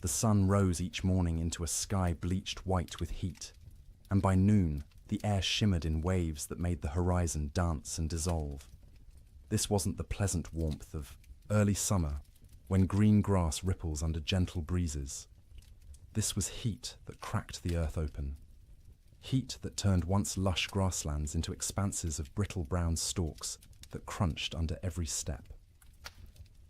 The sun rose each morning into a sky bleached white with heat, and by noon the air shimmered in waves that made the horizon dance and dissolve. This wasn't the pleasant warmth of early summer, when green grass ripples under gentle breezes. This was heat that cracked the earth open. Heat that turned once lush grasslands into expanses of brittle brown stalks that crunched under every step.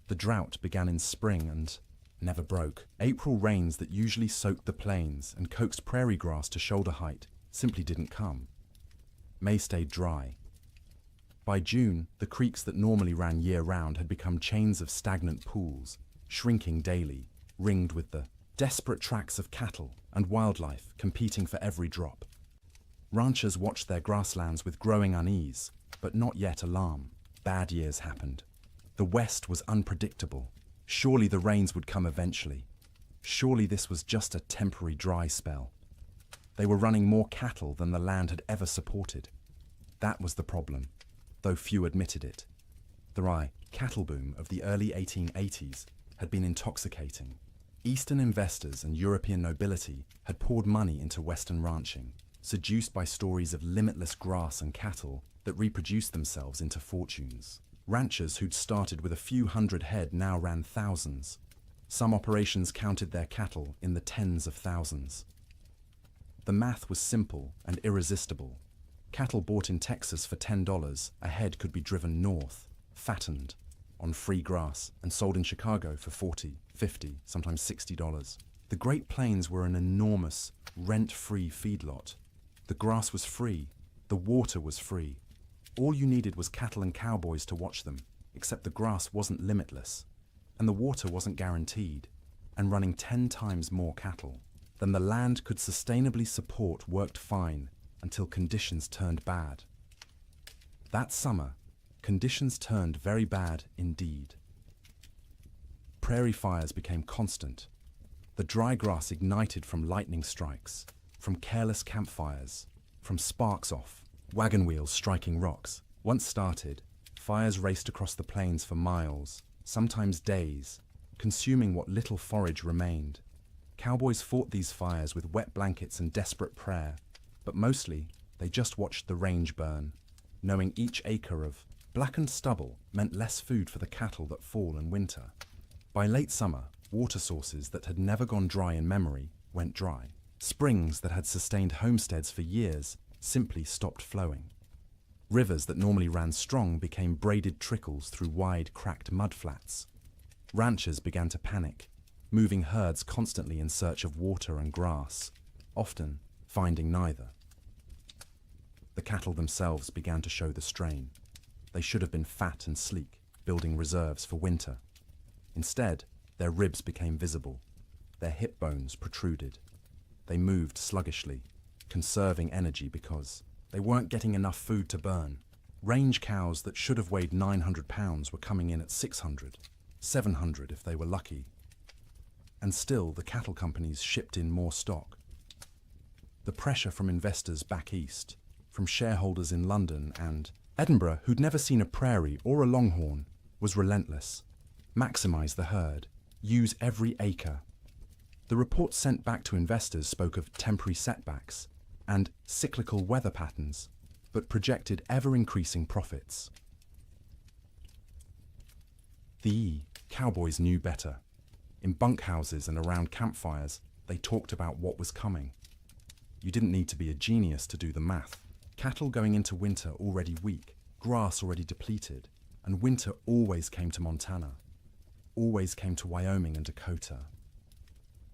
The drought began in spring and never broke. April rains that usually soaked the plains and coaxed prairie grass to shoulder height simply didn't come. May stayed dry. By June, the creeks that normally ran year-round had become chains of stagnant pools, shrinking daily, ringed with the desperate tracks of cattle and wildlife competing for every drop. Ranchers watched their grasslands with growing unease, but not yet alarm. Bad years happened. The West was unpredictable. Surely the rains would come eventually. Surely this was just a temporary dry spell. They were running more cattle than the land had ever supported. That was the problem, though few admitted it. The cattle boom of the early 1880s had been intoxicating. Eastern investors and European nobility had poured money into Western ranching, seduced by stories of limitless grass and cattle that reproduced themselves into fortunes. Ranchers who'd started with a few hundred head now ran thousands. Some operations counted their cattle in the tens of thousands. The math was simple and irresistible. Cattle bought in Texas for $10 a head could be driven north, fattened, on free grass, and sold in Chicago for $40, $50, sometimes $60. The Great Plains were an enormous, rent-free feedlot. The grass was free, the water was free. All you needed was cattle and cowboys to watch them, except the grass wasn't limitless, and the water wasn't guaranteed, and running 10 times more cattle than the land could sustainably support worked fine until conditions turned bad. That summer, conditions turned very bad indeed. Prairie fires became constant. The dry grass ignited from lightning strikes, from careless campfires, from sparks off wagon wheels striking rocks. Once started, fires raced across the plains for miles, sometimes days, consuming what little forage remained. Cowboys fought these fires with wet blankets and desperate prayer, but mostly they just watched the range burn, knowing each acre of blackened stubble meant less food for the cattle that fall in winter. By late summer, water sources that had never gone dry in memory went dry. Springs that had sustained homesteads for years simply stopped flowing. Rivers that normally ran strong became braided trickles through wide, cracked mudflats. Ranchers began to panic, moving herds constantly in search of water and grass, often finding neither. The cattle themselves began to show the strain. They should have been fat and sleek, building reserves for winter. Instead, their ribs became visible. Their hip bones protruded. They moved sluggishly, conserving energy because they weren't getting enough food to burn. Range cows that should have weighed 900 pounds were coming in at 600, 700 if they were lucky. And still, the cattle companies shipped in more stock. The pressure from investors back east, from shareholders in London and Edinburgh who'd never seen a prairie or a longhorn, was relentless. Maximize the herd. Use every acre. The reports sent back to investors spoke of temporary setbacks and cyclical weather patterns, but projected ever-increasing profits. The cowboys knew better. In bunkhouses and around campfires, they talked about what was coming. You didn't need to be a genius to do the math. Cattle going into winter already weak, grass already depleted, and winter always came to Montana, always came to Wyoming and Dakota.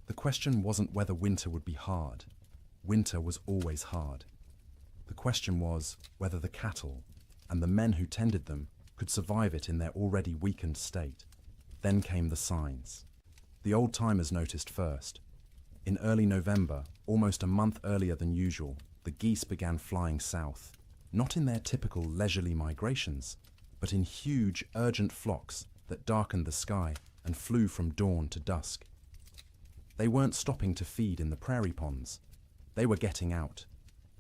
The question wasn't whether winter would be hard. Winter was always hard. The question was whether the cattle and the men who tended them could survive it in their already weakened state. Then came the signs. The old-timers noticed first. In early November, almost a month earlier than usual, the geese began flying south, not in their typical leisurely migrations, but in huge, urgent flocks that darkened the sky and flew from dawn to dusk. They weren't stopping to feed in the prairie ponds. They were getting out.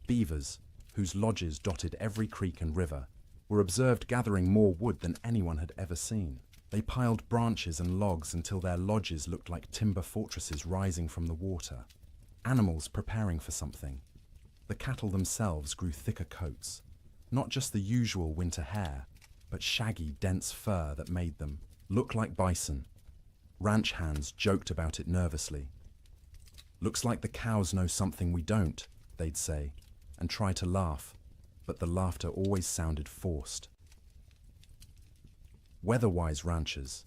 Beavers, whose lodges dotted every creek and river, were observed gathering more wood than anyone had ever seen. They piled branches and logs until their lodges looked like timber fortresses rising from the water. Animals preparing for something. The cattle themselves grew thicker coats. Not just the usual winter hair, but shaggy, dense fur that made them look like bison. Ranch hands joked about it nervously. "Looks like the cows know something we don't," they'd say, and try to laugh, but the laughter always sounded forced. Weather-wise ranchers,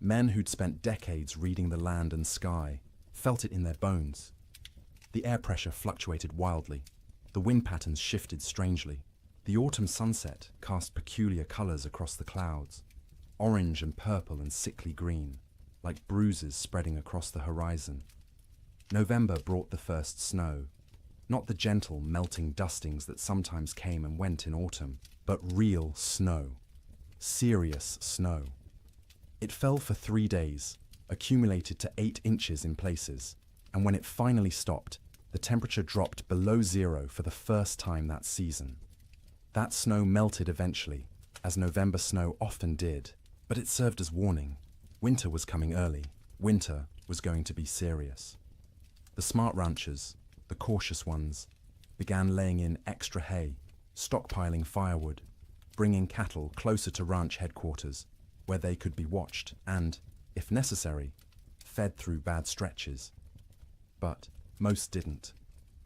men who'd spent decades reading the land and sky, felt it in their bones. The air pressure fluctuated wildly. The wind patterns shifted strangely. The autumn sunset cast peculiar colors across the clouds, orange and purple and sickly green, like bruises spreading across the horizon. November brought the first snow, not the gentle, melting dustings that sometimes came and went in autumn, but real snow. Serious snow. It fell for 3 days, accumulated to 8 inches in places, and when it finally stopped, the temperature dropped below zero for the first time that season. That snow melted eventually, as November snow often did, but it served as warning. Winter was coming early. Winter was going to be serious. The smart ranchers, the cautious ones, began laying in extra hay, stockpiling firewood, bringing cattle closer to ranch headquarters, where they could be watched and, if necessary, fed through bad stretches. But most didn't.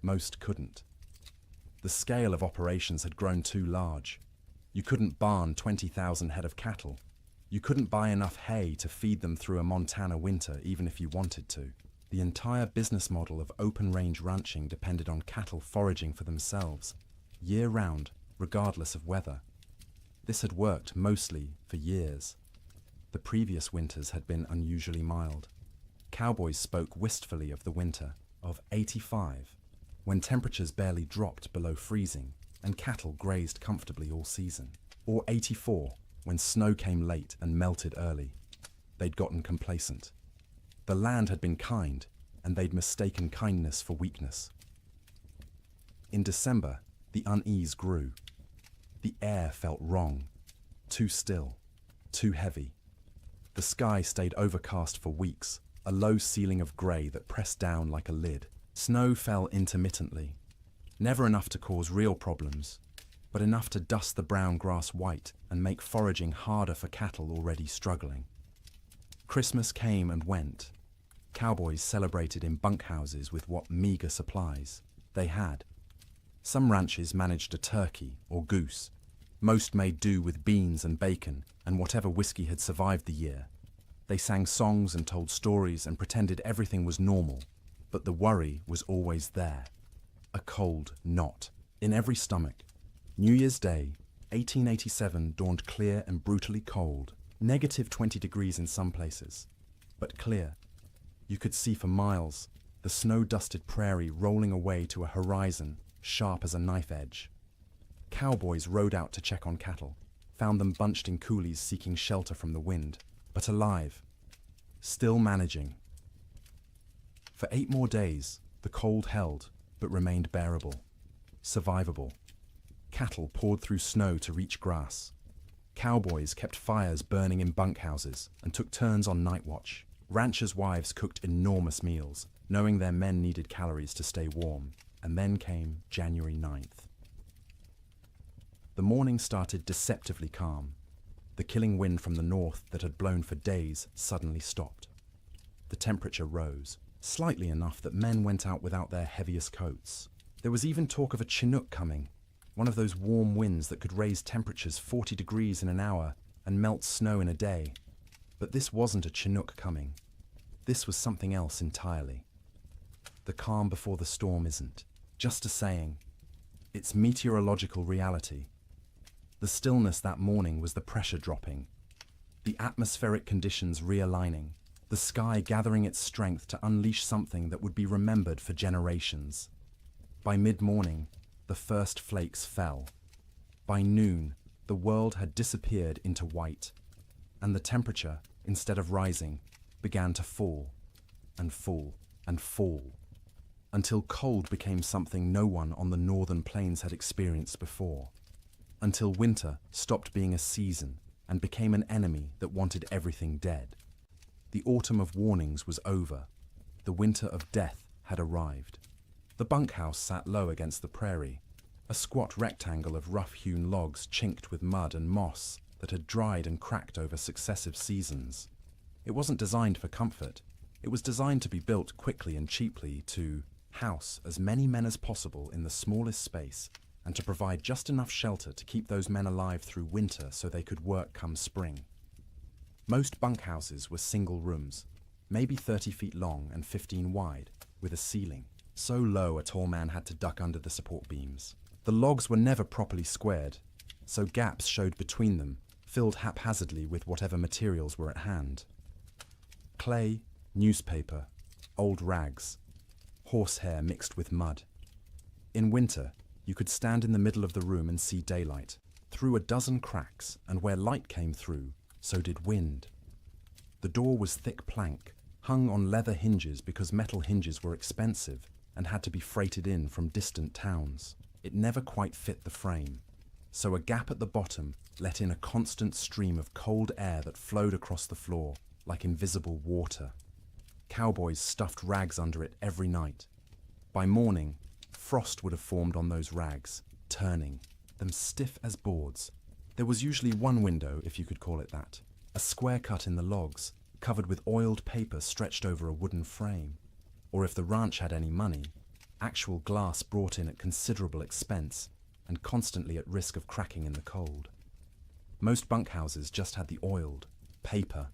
Most couldn't. The scale of operations had grown too large. You couldn't barn 20,000 head of cattle. You couldn't buy enough hay to feed them through a Montana winter even if you wanted to. The entire business model of open-range ranching depended on cattle foraging for themselves, year-round, regardless of weather. This had worked mostly for years. The previous winters had been unusually mild. Cowboys spoke wistfully of the winter of '85, when temperatures barely dropped below freezing and cattle grazed comfortably all season. Or '84, when snow came late and melted early. They'd gotten complacent. The land had been kind, and they'd mistaken kindness for weakness. In December, the unease grew. The air felt wrong, too still, too heavy. The sky stayed overcast for weeks, a low ceiling of grey that pressed down like a lid. Snow fell intermittently, never enough to cause real problems, but enough to dust the brown grass white and make foraging harder for cattle already struggling. Christmas came and went. Cowboys celebrated in bunkhouses with what meager supplies they had. Some ranches managed a turkey or goose. Most made do with beans and bacon and whatever whiskey had survived the year. They sang songs and told stories and pretended everything was normal, but the worry was always there. A cold knot in every stomach. New Year's Day, 1887 dawned clear and brutally cold, -20 degrees in some places, but clear. You could see for miles, the snow-dusted prairie rolling away to a horizon sharp as a knife edge. Cowboys rode out to check on cattle, found them bunched in coulees seeking shelter from the wind, but alive, still managing. For 8 more days, the cold held, but remained bearable, survivable. Cattle poured through snow to reach grass. Cowboys kept fires burning in bunkhouses and took turns on night watch. Ranchers' wives cooked enormous meals, knowing their men needed calories to stay warm. And then came January 9th. The morning started deceptively calm. The killing wind from the north that had blown for days suddenly stopped. The temperature rose, slightly enough that men went out without their heaviest coats. There was even talk of a Chinook coming, one of those warm winds that could raise temperatures 40 degrees in an hour and melt snow in a day. But this wasn't a Chinook coming. This was something else entirely. The calm before the storm isn't just a saying. It's meteorological reality. The stillness that morning was the pressure dropping, the atmospheric conditions realigning, the sky gathering its strength to unleash something that would be remembered for generations. By mid-morning, the first flakes fell. By noon, the world had disappeared into white, and the temperature, instead of rising, began to fall, and fall, and fall, until cold became something no one on the northern plains had experienced before, until winter stopped being a season and became an enemy that wanted everything dead. The autumn of warnings was over. The winter of death had arrived. The bunkhouse sat low against the prairie, a squat rectangle of rough-hewn logs chinked with mud and moss that had dried and cracked over successive seasons. It wasn't designed for comfort. It was designed to be built quickly and cheaply to house as many men as possible in the smallest space and to provide just enough shelter to keep those men alive through winter so they could work come spring. Most bunkhouses were single rooms, maybe 30 feet long and 15 wide, with a ceiling so low a tall man had to duck under the support beams. The logs were never properly squared, so gaps showed between them, filled haphazardly with whatever materials were at hand. Clay, newspaper, old rags, horsehair mixed with mud. In winter, you could stand in the middle of the room and see daylight, through a dozen cracks, and where light came through, so did wind. The door was thick plank, hung on leather hinges because metal hinges were expensive and had to be freighted in from distant towns. It never quite fit the frame, so a gap at the bottom let in a constant stream of cold air that flowed across the floor like invisible water. Cowboys stuffed rags under it every night. By morning, frost would have formed on those rags, turning them stiff as boards. There was usually one window, if you could call it that, a square cut in the logs, covered with oiled paper stretched over a wooden frame. Or if the ranch had any money, actual glass brought in at considerable expense and constantly at risk of cracking in the cold. Most bunkhouses just had the oiled paper,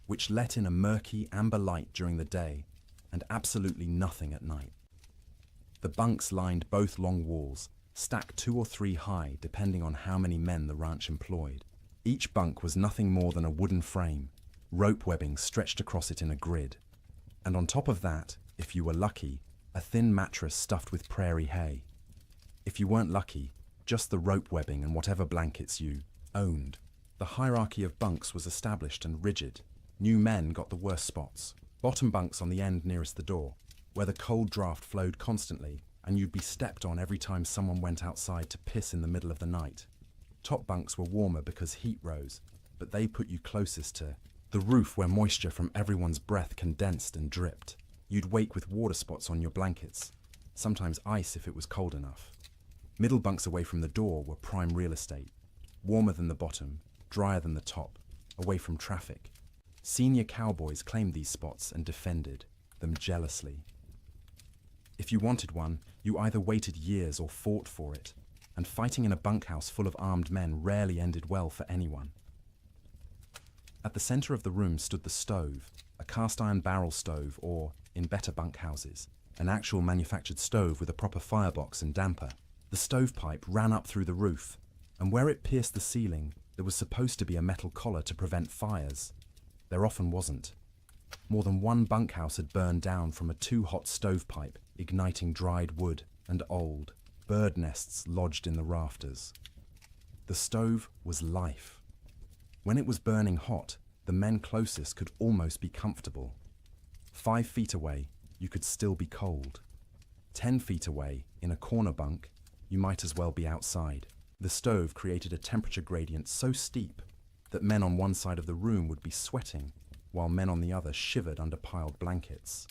which let in a murky amber light during the day and absolutely nothing at night. The bunks lined both long walls, stacked 2 or 3 high depending on how many men the ranch employed. Each bunk was nothing more than a wooden frame, rope webbing stretched across it in a grid. And on top of that, if you were lucky, a thin mattress stuffed with prairie hay. If you weren't lucky, just the rope webbing and whatever blankets you owned. The hierarchy of bunks was established and rigid. New men got the worst spots. Bottom bunks on the end nearest the door, where the cold draft flowed constantly and you'd be stepped on every time someone went outside to piss in the middle of the night. Top bunks were warmer because heat rose, but they put you closest to the roof where moisture from everyone's breath condensed and dripped. You'd wake with water spots on your blankets, sometimes ice if it was cold enough. Middle bunks away from the door were prime real estate, warmer than the bottom, drier than the top, away from traffic. Senior cowboys claimed these spots and defended them jealously. If you wanted one, you either waited years or fought for it, and fighting in a bunkhouse full of armed men rarely ended well for anyone. At the center of the room stood the stove, a cast-iron barrel stove or, in better bunkhouses, an actual manufactured stove with a proper firebox and damper. The stovepipe ran up through the roof, and where it pierced the ceiling, there was supposed to be a metal collar to prevent fires. There often wasn't. More than one bunkhouse had burned down from a too-hot stovepipe, igniting dried wood and old bird nests lodged in the rafters. The stove was life. When it was burning hot, the men closest could almost be comfortable. 5 feet away, you could still be cold. 10 feet away, in a corner bunk, you might as well be outside. The stove created a temperature gradient so steep that men on one side of the room would be sweating, while men on the other shivered under piled blankets.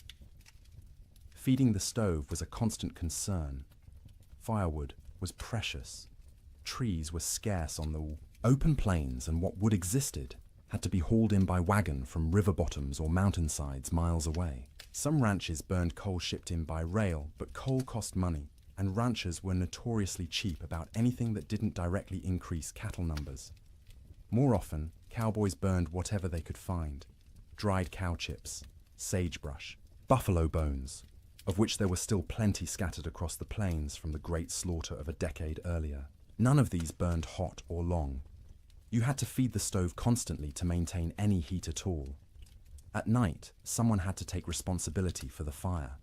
Feeding the stove was a constant concern. Firewood was precious. Trees were scarce on the open plains, and what wood existed had to be hauled in by wagon from river bottoms or mountainsides miles away. Some ranches burned coal shipped in by rail, but coal cost money, and ranchers were notoriously cheap about anything that didn't directly increase cattle numbers. More often, cowboys burned whatever they could find: dried cow chips, sagebrush, buffalo bones, of which there were still plenty scattered across the plains from the great slaughter of a decade earlier. None of these burned hot or long. You had to feed the stove constantly to maintain any heat at all. At night, someone had to take responsibility for the fire.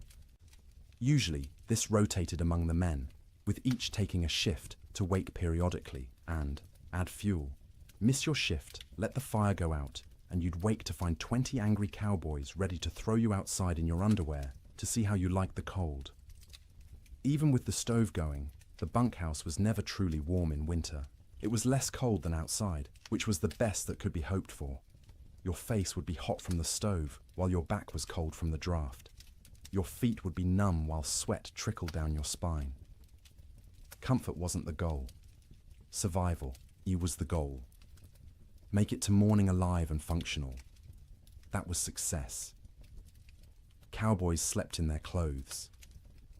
Usually, this rotated among the men, with each taking a shift to wake periodically and add fuel. Miss your shift, let the fire go out, and you'd wake to find 20 angry cowboys ready to throw you outside in your underwear to see how you liked the cold. Even with the stove going, the bunkhouse was never truly warm in winter. It was less cold than outside, which was the best that could be hoped for. Your face would be hot from the stove, while your back was cold from the draft. Your feet would be numb while sweat trickled down your spine. Comfort wasn't the goal. Survival, was the goal. Make it to morning alive and functional. That was success. Cowboys slept in their clothes.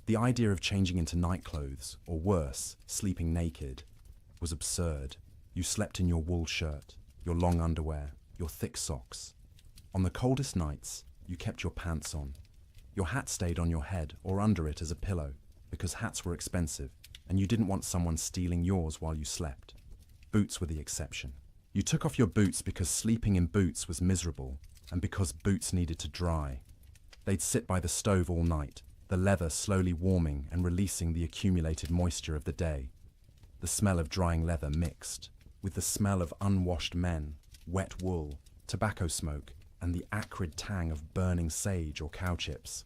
The idea of changing into night clothes, or worse, sleeping naked, was absurd. You slept in your wool shirt, your long underwear, your thick socks. On the coldest nights, you kept your pants on. Your hat stayed on your head or under it as a pillow, because hats were expensive, and you didn't want someone stealing yours while you slept. Boots were the exception. You took off your boots because sleeping in boots was miserable, and because boots needed to dry. They'd sit by the stove all night, the leather slowly warming and releasing the accumulated moisture of the day. The smell of drying leather mixed with the smell of unwashed men, wet wool, tobacco smoke, and the acrid tang of burning sage or cow chips.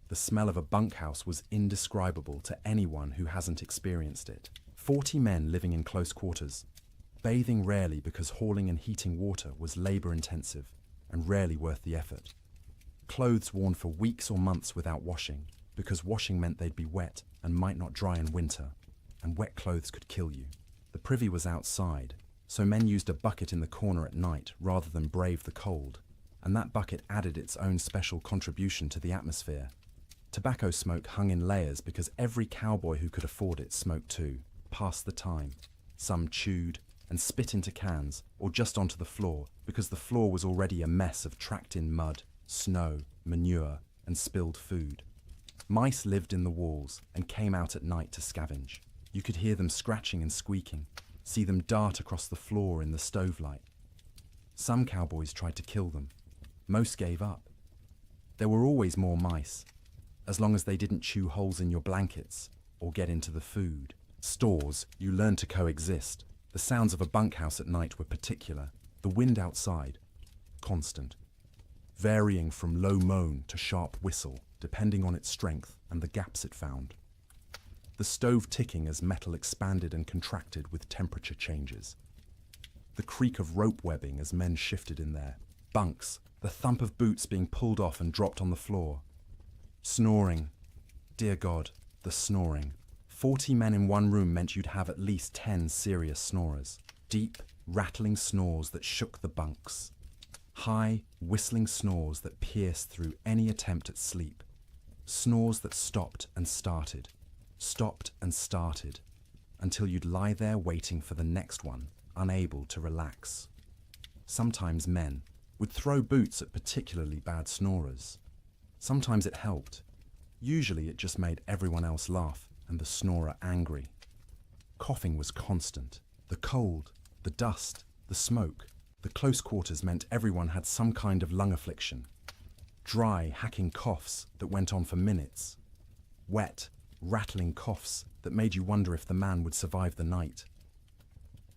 The smell of a bunkhouse was indescribable to anyone who hasn't experienced it. 40 men living in close quarters, bathing rarely because hauling and heating water was labor-intensive and rarely worth the effort. Clothes worn for weeks or months without washing, because washing meant they'd be wet and might not dry in winter, and wet clothes could kill you. The privy was outside, so men used a bucket in the corner at night rather than brave the cold, and that bucket added its own special contribution to the atmosphere. Tobacco smoke hung in layers because every cowboy who could afford it smoked too, passed the time. Some chewed and spit into cans or just onto the floor because the floor was already a mess of tracked-in mud, snow, manure, and spilled food. Mice lived in the walls and came out at night to scavenge. You could hear them scratching and squeaking, see them dart across the floor in the stove light. Some cowboys tried to kill them. Most gave up. There were always more mice, as long as they didn't chew holes in your blankets or get into the food. Stores, you learned to coexist. The sounds of a bunkhouse at night were particular. The wind outside, constant, varying from low moan to sharp whistle, depending on its strength and the gaps it found. The stove ticking as metal expanded and contracted with temperature changes. The creak of rope webbing as men shifted in their bunks, the thump of boots being pulled off and dropped on the floor. Snoring. Dear God, the snoring. 40 men in one room meant you'd have at least 10 serious snorers. Deep, rattling snores that shook the bunks. High, whistling snores that pierced through any attempt at sleep. Snores that stopped and started, until you'd lie there waiting for the next one, unable to relax. Sometimes men would throw boots at particularly bad snorers. Sometimes it helped. Usually it just made everyone else laugh and the snorer angry. Coughing was constant. The cold, the dust, the smoke, the close quarters meant everyone had some kind of lung affliction. Dry, hacking coughs that went on for minutes. Wet, rattling coughs that made you wonder if the man would survive the night.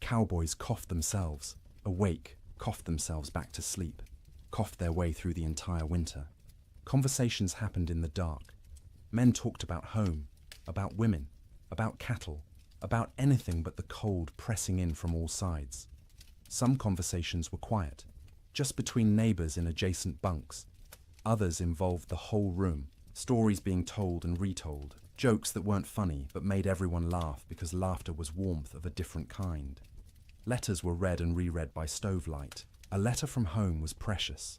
Cowboys coughed themselves, awake, coughed themselves back to sleep, coughed their way through the entire winter. Conversations happened in the dark. Men talked about home, about women, about cattle, about anything but the cold pressing in from all sides. Some conversations were quiet, just between neighbors in adjacent bunks. Others involved the whole room, stories being told and retold, jokes that weren't funny but made everyone laugh because laughter was warmth of a different kind. Letters were read and reread by stovelight. A letter from home was precious,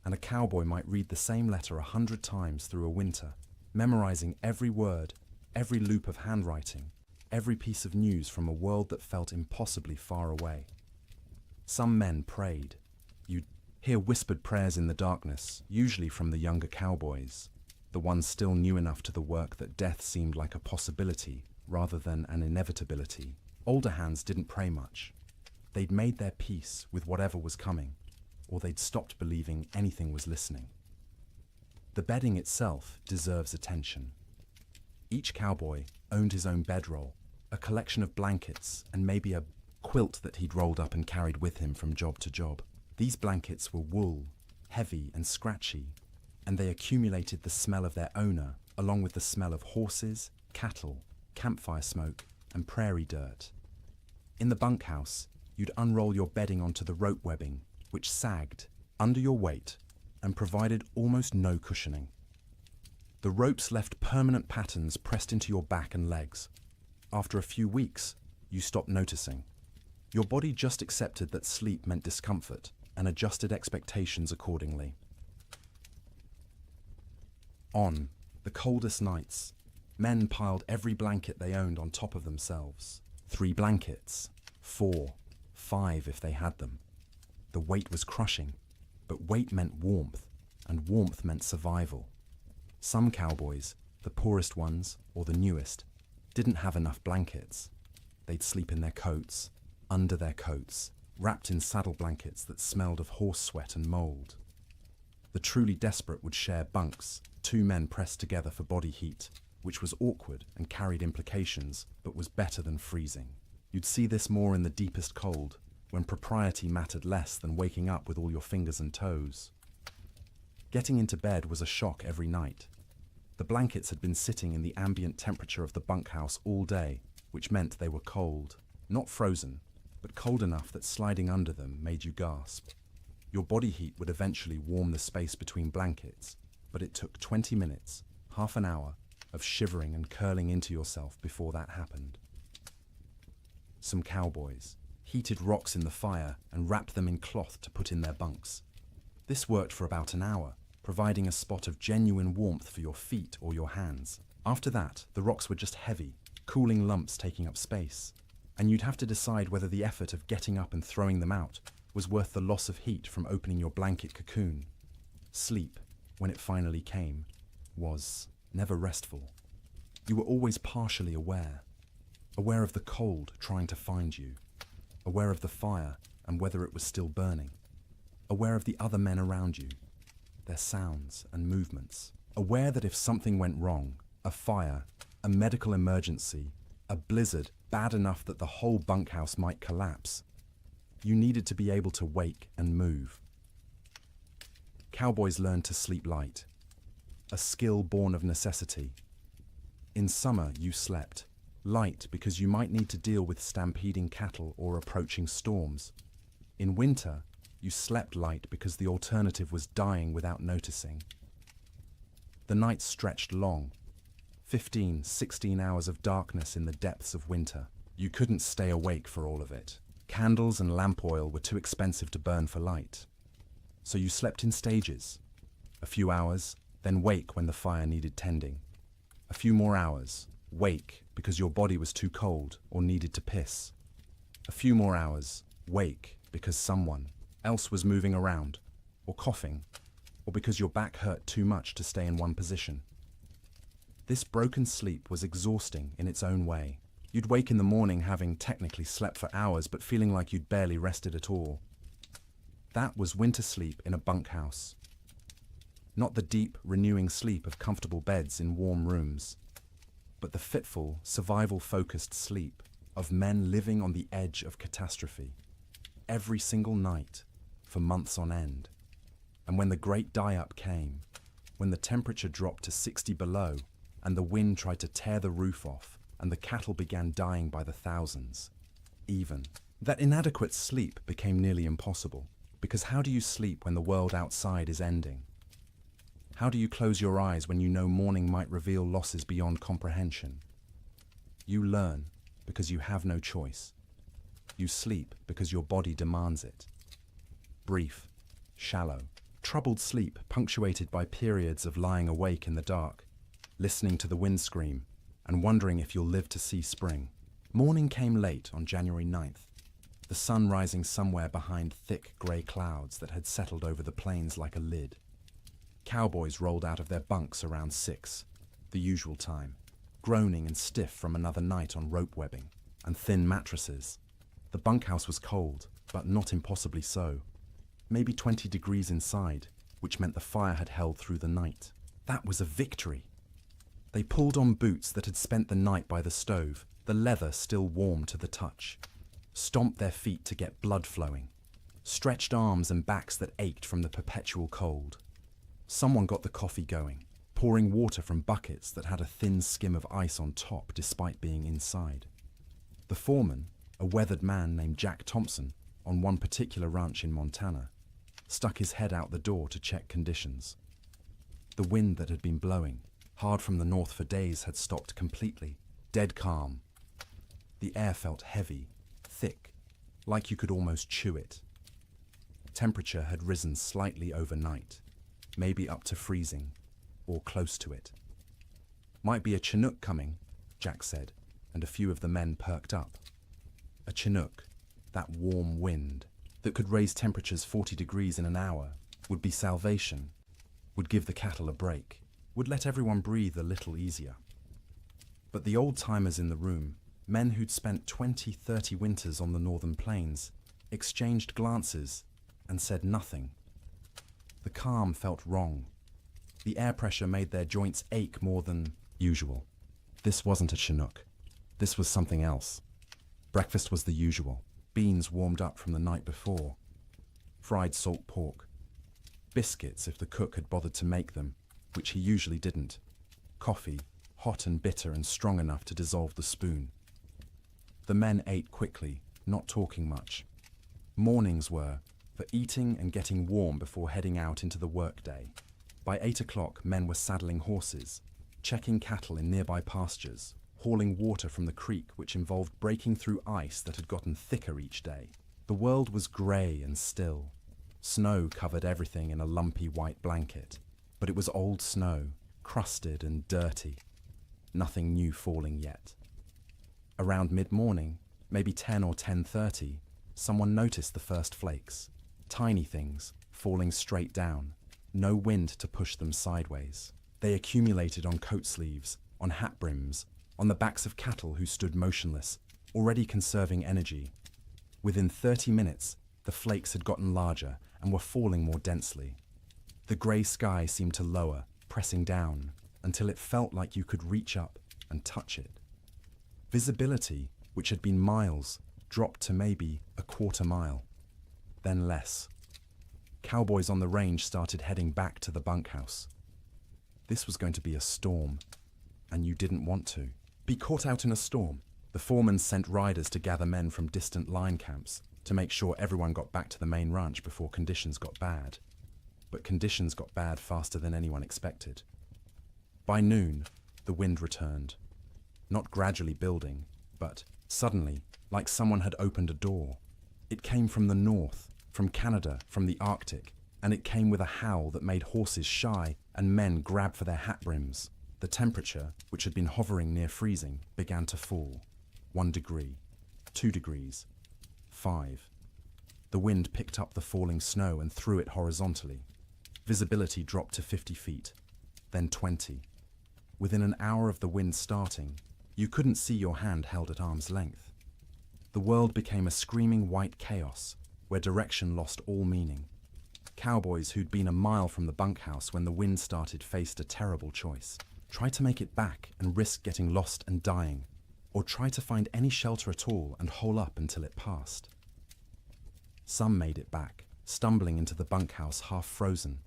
and a cowboy might read the same letter 100 times through a winter, memorizing every word, every loop of handwriting, every piece of news from a world that felt impossibly far away. Some men prayed. You'd hear whispered prayers in the darkness, usually from the younger cowboys, the ones still new enough to the work that death seemed like a possibility rather than an inevitability. Older hands didn't pray much. They'd made their peace with whatever was coming, or they'd stopped believing anything was listening. The bedding itself deserves attention. Each cowboy owned his own bedroll, a collection of blankets, and maybe a quilt that he'd rolled up and carried with him from job to job. These blankets were wool, heavy and scratchy, and they accumulated the smell of their owner, along with the smell of horses, cattle, campfire smoke, and prairie dirt. In the bunkhouse, you'd unroll your bedding onto the rope webbing, which sagged under your weight and provided almost no cushioning. The ropes left permanent patterns pressed into your back and legs. After a few weeks, you stopped noticing. Your body just accepted that sleep meant discomfort and adjusted expectations accordingly. On the coldest nights, men piled every blanket they owned on top of themselves. 3 blankets, 4, 5 if they had them. The weight was crushing, but weight meant warmth, and warmth meant survival. Some cowboys, the poorest ones or the newest, didn't have enough blankets. They'd sleep in their coats, under their coats, wrapped in saddle blankets that smelled of horse sweat and mold. The truly desperate would share bunks, 2 men pressed together for body heat, which was awkward and carried implications, but was better than freezing. You'd see this more in the deepest cold, when propriety mattered less than waking up with all your fingers and toes. Getting into bed was a shock every night. The blankets had been sitting in the ambient temperature of the bunkhouse all day, which meant they were cold. Not frozen, but cold enough that sliding under them made you gasp. Your body heat would eventually warm the space between blankets, but it took 20 minutes, half an hour, of shivering and curling into yourself before that happened. Some cowboys heated rocks in the fire and wrapped them in cloth to put in their bunks. This worked for about an hour, providing a spot of genuine warmth for your feet or your hands. After that, the rocks were just heavy, cooling lumps taking up space, and you'd have to decide whether the effort of getting up and throwing them out was worth the loss of heat from opening your blanket cocoon. Sleep, when it finally came, was never restful. You were always partially aware of the cold trying to find you, aware of the fire and whether it was still burning, aware of the other men around you, their sounds and movements, aware that if something went wrong, a fire, a medical emergency, a blizzard bad enough that the whole bunkhouse might collapse, you needed to be able to wake and move. Cowboys learned to sleep light, a skill born of necessity. In summer, you slept light because you might need to deal with stampeding cattle or approaching storms. In winter, you slept light because the alternative was dying without noticing. The nights stretched long, 15, 16 hours of darkness in the depths of winter. You couldn't stay awake for all of it. Candles and lamp oil were too expensive to burn for light. So you slept in stages. A few hours, then wake when the fire needed tending. A few more hours, wake because your body was too cold or needed to piss. A few more hours, wake because someone else was moving around, or coughing, or because your back hurt too much to stay in one position. This broken sleep was exhausting in its own way. You'd wake in the morning having technically slept for hours but feeling like you'd barely rested at all. That was winter sleep in a bunkhouse. Not the deep, renewing sleep of comfortable beds in warm rooms, but the fitful, survival-focused sleep of men living on the edge of catastrophe. Every single night, for months on end. And when the great die-up came, when the temperature dropped to 60 below, and the wind tried to tear the roof off, and the cattle began dying by the thousands, that inadequate sleep became nearly impossible. Because how do you sleep when the world outside is ending? How do you close your eyes when you know morning might reveal losses beyond comprehension? You learn because you have no choice. You sleep because your body demands it. Brief, shallow, troubled sleep punctuated by periods of lying awake in the dark, listening to the wind scream, and wondering if you'll live to see spring. Morning came late on January 9th, the sun rising somewhere behind thick grey clouds that had settled over the plains like a lid. Cowboys rolled out of their bunks around 6, the usual time, groaning and stiff from another night on rope webbing and thin mattresses. The bunkhouse was cold, but not impossibly so. Maybe 20 degrees inside, which meant the fire had held through the night. That was a victory. They pulled on boots that had spent the night by the stove, the leather still warm to the touch, stomped their feet to get blood flowing, stretched arms and backs that ached from the perpetual cold. Someone got the coffee going, pouring water from buckets that had a thin skim of ice on top despite being inside. The foreman, A weathered man named Jack Thompson, on one particular ranch in Montana, stuck his head out the door to check conditions. The wind that had been blowing hard from the north for days had stopped completely, dead calm. The air felt heavy, thick, like you could almost chew it. Temperature had risen slightly overnight, maybe up to freezing, or close to it. "Might be a Chinook coming," Jack said, and a few of the men perked up. A Chinook, that warm wind that could raise temperatures 40 degrees in an hour, would be salvation, would give the cattle a break, would let everyone breathe a little easier. But the old-timers in the room, men who'd spent 20-30 winters on the northern plains, exchanged glances and said nothing. The calm felt wrong. The air pressure made their joints ache more than usual. This wasn't a Chinook. This was something else. Breakfast was the usual. Beans warmed up from the night before. Fried salt pork. Biscuits if the cook had bothered to make them, which he usually didn't. Coffee, hot and bitter and strong enough to dissolve the spoon. The men ate quickly, not talking much. Mornings were for eating and getting warm before heading out into the workday. By 8 o'clock, men were saddling horses, checking cattle in nearby pastures, hauling water from the creek, which involved breaking through ice that had gotten thicker each day. The world was grey and still. Snow covered everything in a lumpy white blanket, but it was old snow, crusted and dirty. Nothing new falling yet. Around mid-morning, maybe 10 or 10:30, someone noticed the first flakes. Tiny things, falling straight down. No wind to push them sideways. They accumulated on coat sleeves, on hat brims, on the backs of cattle who stood motionless, already conserving energy. Within 30 minutes, the flakes had gotten larger and were falling more densely. The grey sky seemed to lower, pressing down, until it felt like you could reach up and touch it. Visibility, which had been miles, dropped to maybe a quarter mile, then less. Cowboys on the range started heading back to the bunkhouse. This was going to be a storm, and you didn't want to be caught out in a storm. The foreman sent riders to gather men from distant line camps to make sure everyone got back to the main ranch before conditions got bad. But conditions got bad faster than anyone expected. By noon, the wind returned. Not gradually building, but suddenly, like someone had opened a door. It came from the north, from Canada, from the Arctic, and it came with a howl that made horses shy and men grab for their hat brims. The temperature, which had been hovering near freezing, began to fall. 1 degree, 2 degrees, 5. The wind picked up the falling snow and threw it horizontally. Visibility dropped to 50 feet, then 20. Within an hour of the wind starting, you couldn't see your hand held at arm's length. The world became a screaming white chaos, where direction lost all meaning. Cowboys who'd been a mile from the bunkhouse when the wind started faced a terrible choice. Try to make it back and risk getting lost and dying, or try to find any shelter at all and hole up until it passed. Some made it back, stumbling into the bunkhouse half frozen,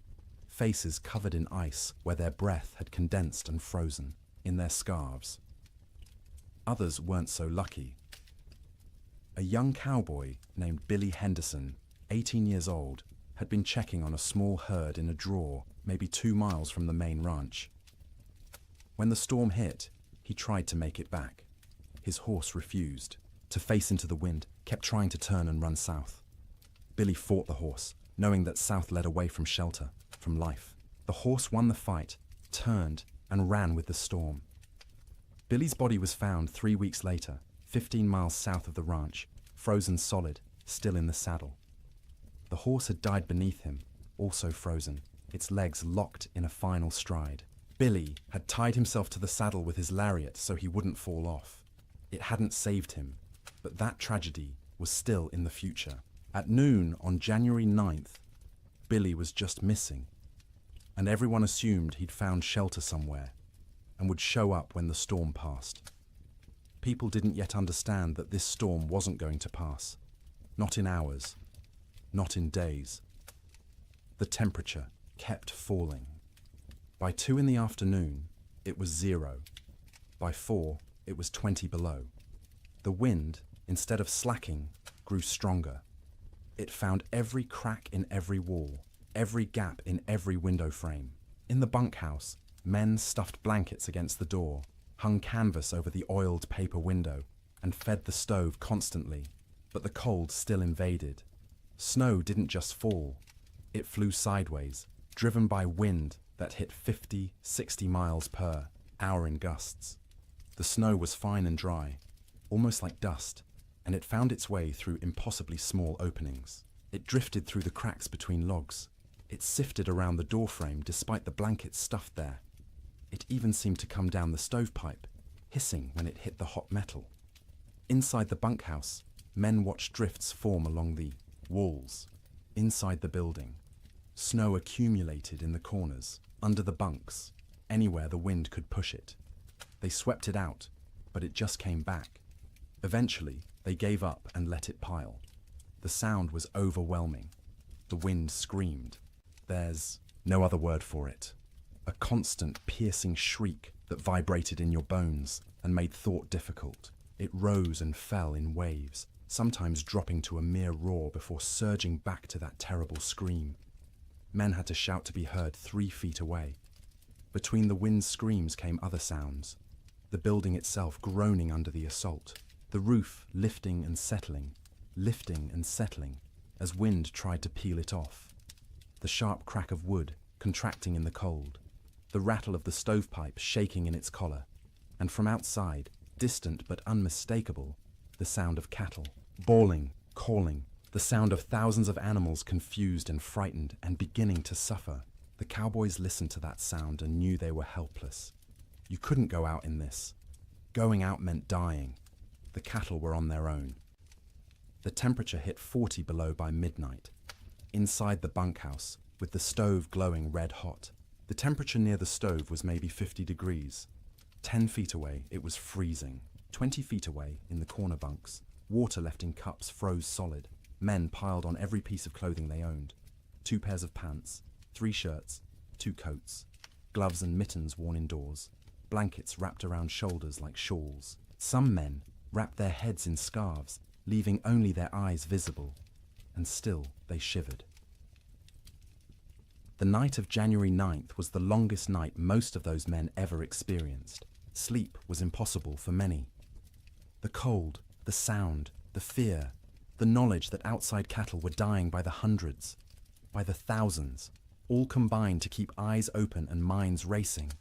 faces covered in ice where their breath had condensed and frozen in their scarves. Others weren't so lucky. A young cowboy named Billy Henderson, 18 years old, had been checking on a small herd in a draw maybe 2 miles from the main ranch. When the storm hit, he tried to make it back. His horse refused to face into the wind, kept trying to turn and run south. Billy fought the horse, knowing that south led away from shelter, from life. The horse won the fight, turned, and ran with the storm. Billy's body was found 3 weeks later, 15 miles south of the ranch, frozen solid, still in the saddle. The horse had died beneath him, also frozen, its legs locked in a final stride. Billy had tied himself to the saddle with his lariat so he wouldn't fall off. It hadn't saved him, but that tragedy was still in the future. At noon on January 9th, Billy was just missing, and everyone assumed he'd found shelter somewhere and would show up when the storm passed. People didn't yet understand that this storm wasn't going to pass. Not in hours, not in days. The temperature kept falling. By 2 in the afternoon, it was 0. By 4, it was 20 below. The wind, instead of slacking, grew stronger. It found every crack in every wall, every gap in every window frame. In the bunkhouse, men stuffed blankets against the door, hung canvas over the oiled paper window, and fed the stove constantly, but the cold still invaded. Snow didn't just fall, it flew sideways, driven by wind that hit 50, 60 miles per hour in gusts. The snow was fine and dry, almost like dust, and it found its way through impossibly small openings. It drifted through the cracks between logs. It sifted around the doorframe despite the blankets stuffed there. It even seemed to come down the stovepipe, hissing when it hit the hot metal. Inside the bunkhouse, men watched drifts form along the walls. Inside the building, snow accumulated in the corners, under the bunks, anywhere the wind could push it. They swept it out, but it just came back. Eventually, they gave up and let it pile. The sound was overwhelming. The wind screamed. There's no other word for it. A constant, piercing shriek that vibrated in your bones and made thought difficult. It rose and fell in waves, sometimes dropping to a mere roar before surging back to that terrible scream. Men had to shout to be heard 3 feet away. Between the wind's screams came other sounds. The building itself groaning under the assault. The roof lifting and settling as wind tried to peel it off. The sharp crack of wood contracting in the cold. The rattle of the stovepipe shaking in its collar. And from outside, distant but unmistakable, the sound of cattle, bawling, calling, the sound of thousands of animals confused and frightened and beginning to suffer. The cowboys listened to that sound and knew they were helpless. You couldn't go out in this. Going out meant dying. The cattle were on their own. The temperature hit 40 below by midnight. Inside the bunkhouse, with the stove glowing red hot, the temperature near the stove was maybe 50 degrees. 10 feet away, it was freezing. 20 feet away, in the corner bunks, water left in cups froze solid. Men piled on every piece of clothing they owned. 2 pairs of pants, 3 shirts, 2 coats, gloves and mittens worn indoors, blankets wrapped around shoulders like shawls. Some men wrapped their heads in scarves, leaving only their eyes visible, and still they shivered. The night of January 9th was the longest night most of those men ever experienced. Sleep was impossible for many. The cold, the sound, the fear, the knowledge that outside cattle were dying by the hundreds, by the thousands, all combined to keep eyes open and minds racing.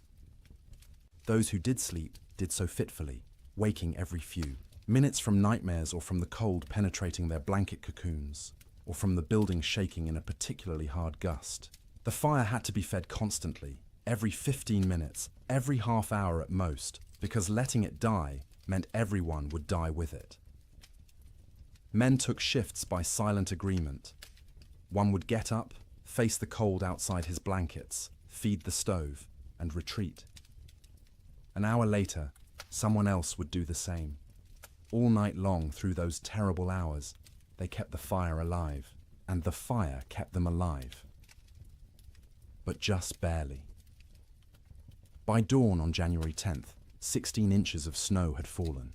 Those who did sleep did so fitfully, waking every few. Minutes from nightmares or from the cold penetrating their blanket cocoons, or from the building shaking in a particularly hard gust. The fire had to be fed constantly, every 15 minutes, every half hour at most, because letting it die meant everyone would die with it. Men took shifts by silent agreement. One would get up, face the cold outside his blankets, feed the stove, and retreat. An hour later, someone else would do the same. All night long through those terrible hours, they kept the fire alive, and the fire kept them alive. But just barely. By dawn on January 10th, 16 inches of snow had fallen,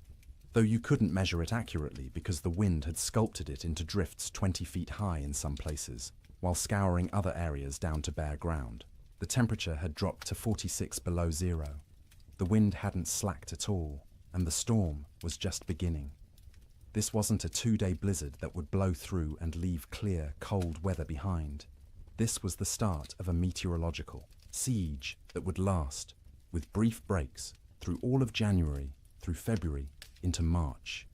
though you couldn't measure it accurately because the wind had sculpted it into drifts 20 feet high in some places, while scouring other areas down to bare ground. The temperature had dropped to 46 below zero. The wind hadn't slacked at all, and the storm was just beginning. This wasn't a 2-day blizzard that would blow through and leave clear, cold weather behind. This was the start of a meteorological siege that would last, with brief breaks, through all of January, through February, into March.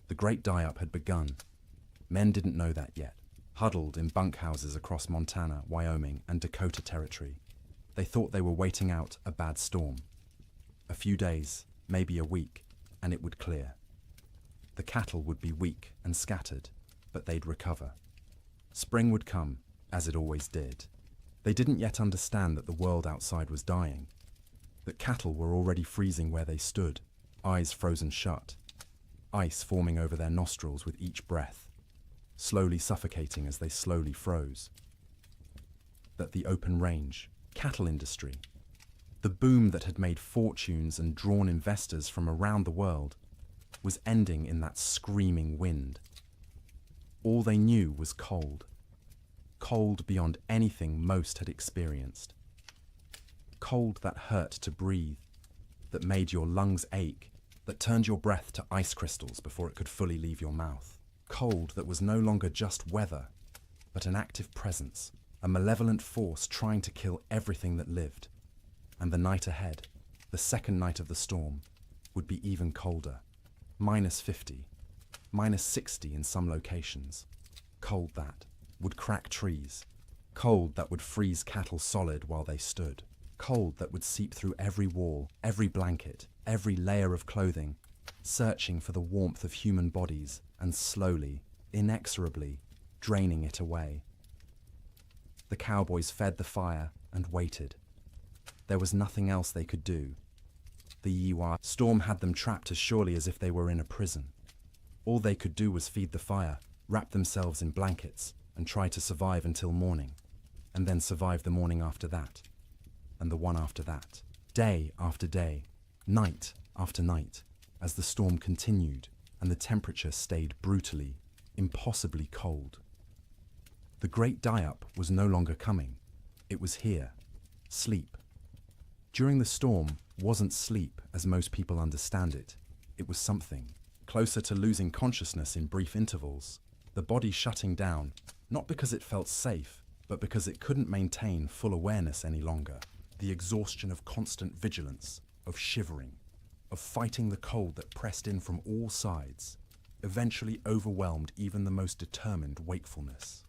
The great die-up had begun. Men didn't know that yet, huddled in bunkhouses across Montana, Wyoming, and Dakota Territory. They thought they were waiting out a bad storm. A few days, maybe a week, and it would clear. The cattle would be weak and scattered, but they'd recover. Spring would come, as it always did. They didn't yet understand that the world outside was dying, that cattle were already freezing where they stood, eyes frozen shut, ice forming over their nostrils with each breath, slowly suffocating as they slowly froze. That the open range, cattle industry, the boom that had made fortunes and drawn investors from around the world, was ending in that screaming wind. All they knew was cold. Cold beyond anything most had experienced. Cold that hurt to breathe, that made your lungs ache, that turned your breath to ice crystals before it could fully leave your mouth. Cold that was no longer just weather, but an active presence, a malevolent force trying to kill everything that lived. And the night ahead, the second night of the storm, would be even colder. -50, -60 in some locations. Cold that would crack trees. Cold that would freeze cattle solid while they stood. Cold that would seep through every wall, every blanket, every layer of clothing, searching for the warmth of human bodies and slowly, inexorably, draining it away. The cowboys fed the fire and waited. There was nothing else they could do. The Yiwa storm had them trapped as surely as if they were in a prison. All they could do was feed the fire, wrap themselves in blankets, and try to survive until morning, and then survive the morning after that, and the one after that, day after day, night after night, as the storm continued and the temperature stayed brutally, impossibly cold. The great die-up was no longer coming. It was here. Sleep. During the storm wasn't sleep as most people understand it. It was something closer to losing consciousness in brief intervals, the body shutting down, not because it felt safe, but because it couldn't maintain full awareness any longer. The exhaustion of constant vigilance, of shivering, of fighting the cold that pressed in from all sides, eventually overwhelmed even the most determined wakefulness.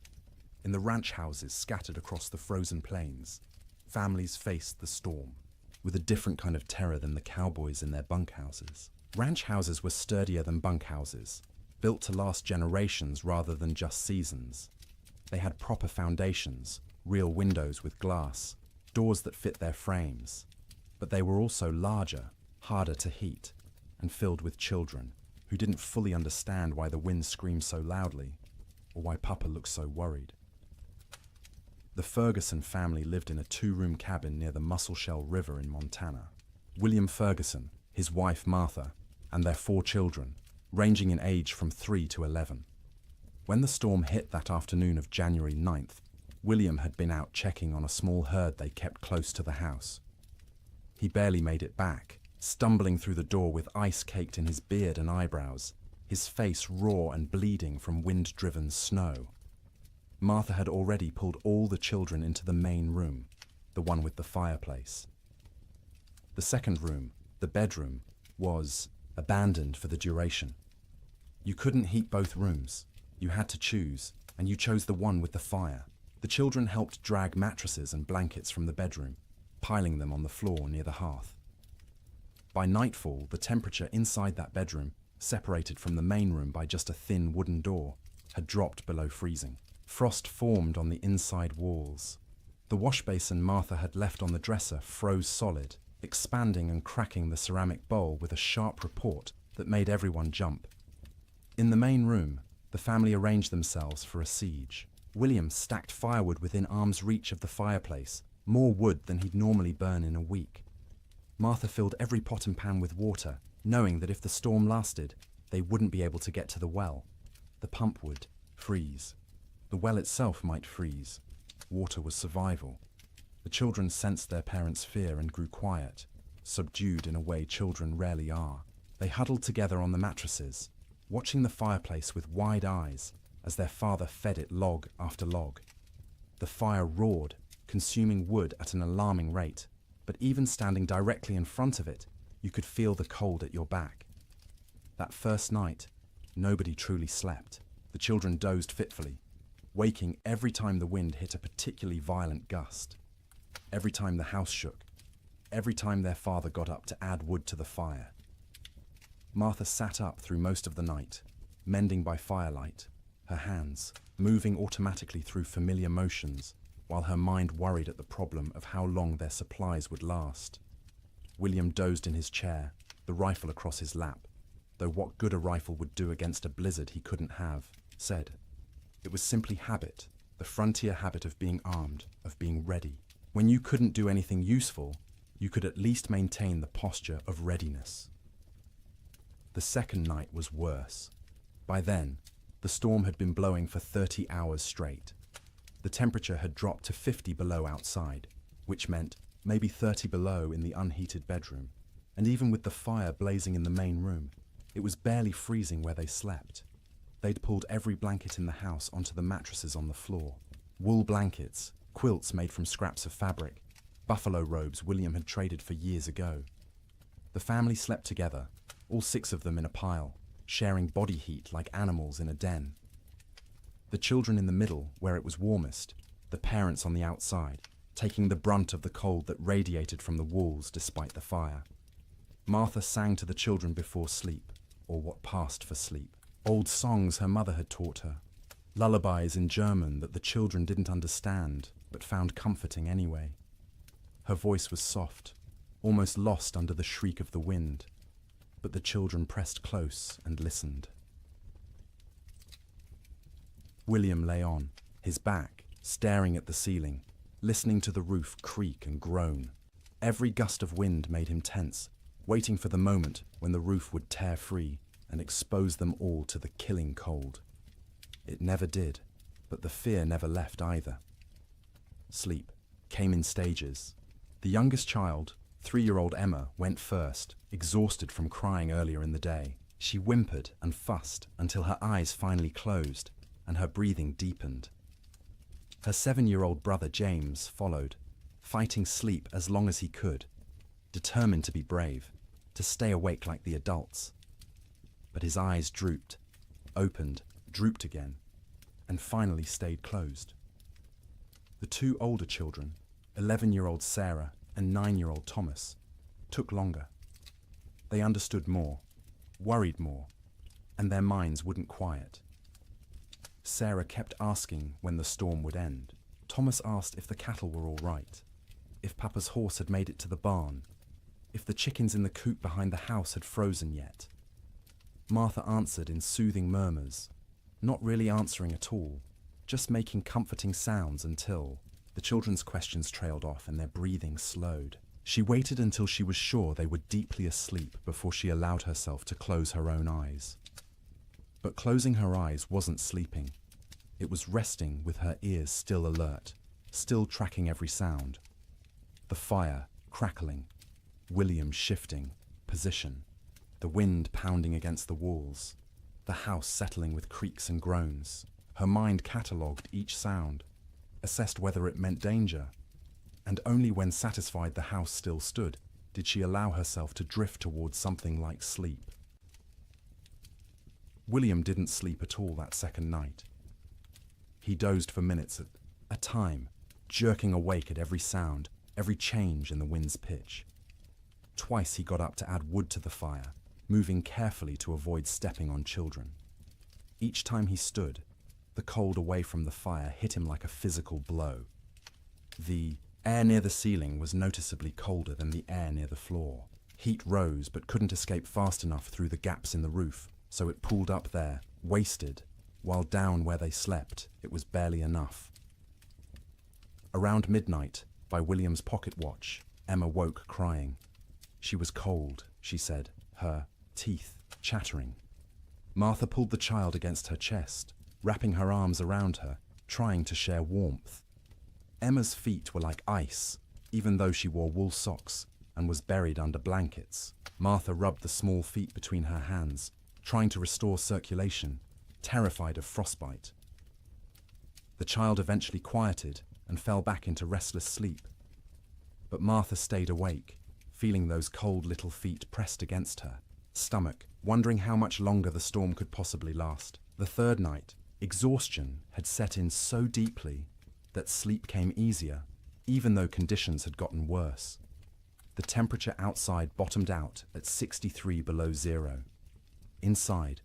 In the ranch houses scattered across the frozen plains, families faced the storm with a different kind of terror than the cowboys in their bunkhouses. Ranch houses were sturdier than bunkhouses, built to last generations rather than just seasons. They had proper foundations, real windows with glass, doors that fit their frames. But they were also larger, harder to heat, and filled with children who didn't fully understand why the wind screamed so loudly, or why Papa looked so worried. The Ferguson family lived in a 2-room cabin near the Musselshell River in Montana. William Ferguson, his wife Martha, and their 4 children, ranging in age from 3 to 11. When the storm hit that afternoon of January 9th, William had been out checking on a small herd they kept close to the house. He barely made it back, stumbling through the door with ice caked in his beard and eyebrows, his face raw and bleeding from wind-driven snow. Martha had already pulled all the children into the main room, the one with the fireplace. The second room, the bedroom, was abandoned for the duration. You couldn't heat both rooms. You had to choose, and you chose the one with the fire. The children helped drag mattresses and blankets from the bedroom, piling them on the floor near the hearth. By nightfall, the temperature inside that bedroom, separated from the main room by just a thin wooden door, had dropped below freezing. Frost formed on the inside walls. The wash basin Martha had left on the dresser froze solid, expanding and cracking the ceramic bowl with a sharp report that made everyone jump. In the main room, the family arranged themselves for a siege. William stacked firewood within arm's reach of the fireplace, more wood than he'd normally burn in a week. Martha filled every pot and pan with water, knowing that if the storm lasted, they wouldn't be able to get to the well. The pump would freeze. The well itself might freeze. Water was survival. The children sensed their parents' fear and grew quiet, subdued in a way children rarely are. They huddled together on the mattresses, watching the fireplace with wide eyes as their father fed it log after log. The fire roared, consuming wood at an alarming rate, but even standing directly in front of it, you could feel the cold at your back. That first night, nobody truly slept. The children dozed fitfully, waking every time the wind hit a particularly violent gust, every time the house shook, every time their father got up to add wood to the fire. Martha sat up through most of the night, mending by firelight, her hands moving automatically through familiar motions, while her mind worried at the problem of how long their supplies would last. William dozed in his chair, the rifle across his lap, though what good a rifle would do against a blizzard he couldn't have, said. It was simply habit, the frontier habit of being armed, of being ready. When you couldn't do anything useful, you could at least maintain the posture of readiness. The second night was worse. By then, the storm had been blowing for 30 hours straight. The temperature had dropped to 50 below outside, which meant maybe 30 below in the unheated bedroom. And even with the fire blazing in the main room, it was barely freezing where they slept. They'd pulled every blanket in the house onto the mattresses on the floor. Wool blankets, quilts made from scraps of fabric, buffalo robes William had traded for years ago. The family slept together, all 6 of them in a pile, sharing body heat like animals in a den. The children in the middle, where it was warmest, the parents on the outside, taking the brunt of the cold that radiated from the walls despite the fire. Martha sang to the children before sleep, or what passed for sleep. Old songs her mother had taught her, lullabies in German that the children didn't understand, but found comforting anyway. Her voice was soft, almost lost under the shriek of the wind, but the children pressed close and listened. William lay on, his back staring at the ceiling, listening to the roof creak and groan. Every gust of wind made him tense, waiting for the moment when the roof would tear free and expose them all to the killing cold. It never did, but the fear never left either. Sleep came in stages. The youngest child, 3-year-old Emma, went first, exhausted from crying earlier in the day. She whimpered and fussed until her eyes finally closed and her breathing deepened. Her 7-year-old brother James followed, fighting sleep as long as he could, determined to be brave, to stay awake like the adults. But his eyes drooped, opened, drooped again, and finally stayed closed. The 2 older children, 11-year-old Sarah and 9-year-old Thomas, took longer. They understood more, worried more, and their minds wouldn't quiet. Sarah kept asking when the storm would end. Thomas asked if the cattle were all right, if Papa's horse had made it to the barn, if the chickens in the coop behind the house had frozen yet. Martha answered in soothing murmurs, not really answering at all, just making comforting sounds until the children's questions trailed off and their breathing slowed. She waited until she was sure they were deeply asleep before she allowed herself to close her own eyes. But closing her eyes wasn't sleeping. It was resting with her ears still alert, still tracking every sound. The fire crackling, William shifting position, the wind pounding against the walls, the house settling with creaks and groans. Her mind catalogued each sound, assessed whether it meant danger, and only when satisfied the house still stood did she allow herself to drift towards something like sleep. William didn't sleep at all that second night. He dozed for minutes at a time, jerking awake at every sound, every change in the wind's pitch. Twice he got up to add wood to the fire, moving carefully to avoid stepping on children. Each time he stood, the cold away from the fire hit him like a physical blow. The air near the ceiling was noticeably colder than the air near the floor. Heat rose but couldn't escape fast enough through the gaps in the roof, so it pooled up there, wasted, while down where they slept, it was barely enough. Around midnight, by William's pocket watch, Emma woke crying. She was cold, she said, her teeth chattering. Martha pulled the child against her chest, wrapping her arms around her, trying to share warmth. Emma's feet were like ice, even though she wore wool socks and was buried under blankets. Martha rubbed the small feet between her hands, trying to restore circulation, terrified of frostbite. The child eventually quieted and fell back into restless sleep. But Martha stayed awake, feeling those cold little feet pressed against her stomach, wondering how much longer the storm could possibly last. The third night, exhaustion had set in so deeply that sleep came easier, even though conditions had gotten worse. The temperature outside bottomed out at 63 below zero. Inside,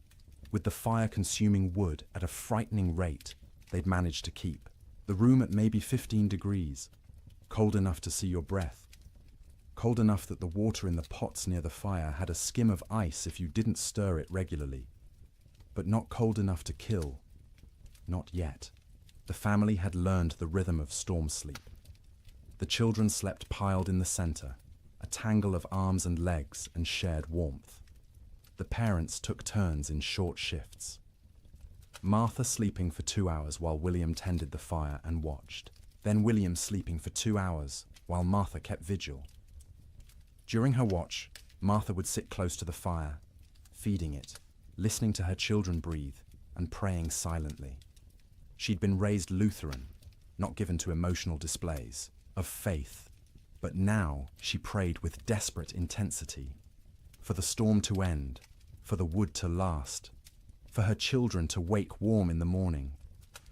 with the fire consuming wood at a frightening rate, they'd managed to keep the room at maybe 15 degrees, cold enough to see your breath, cold enough that the water in the pots near the fire had a skim of ice if you didn't stir it regularly, but not cold enough to kill. Not yet. The family had learned the rhythm of storm sleep. The children slept piled in the center, a tangle of arms and legs and shared warmth. The parents took turns in short shifts. Martha sleeping for 2 hours while William tended the fire and watched. Then William sleeping for 2 hours while Martha kept vigil. During her watch, Martha would sit close to the fire, feeding it, listening to her children breathe, and praying silently. She'd been raised Lutheran, not given to emotional displays, of faith, but now she prayed with desperate intensity, for the storm to end, for the wood to last, for her children to wake warm in the morning,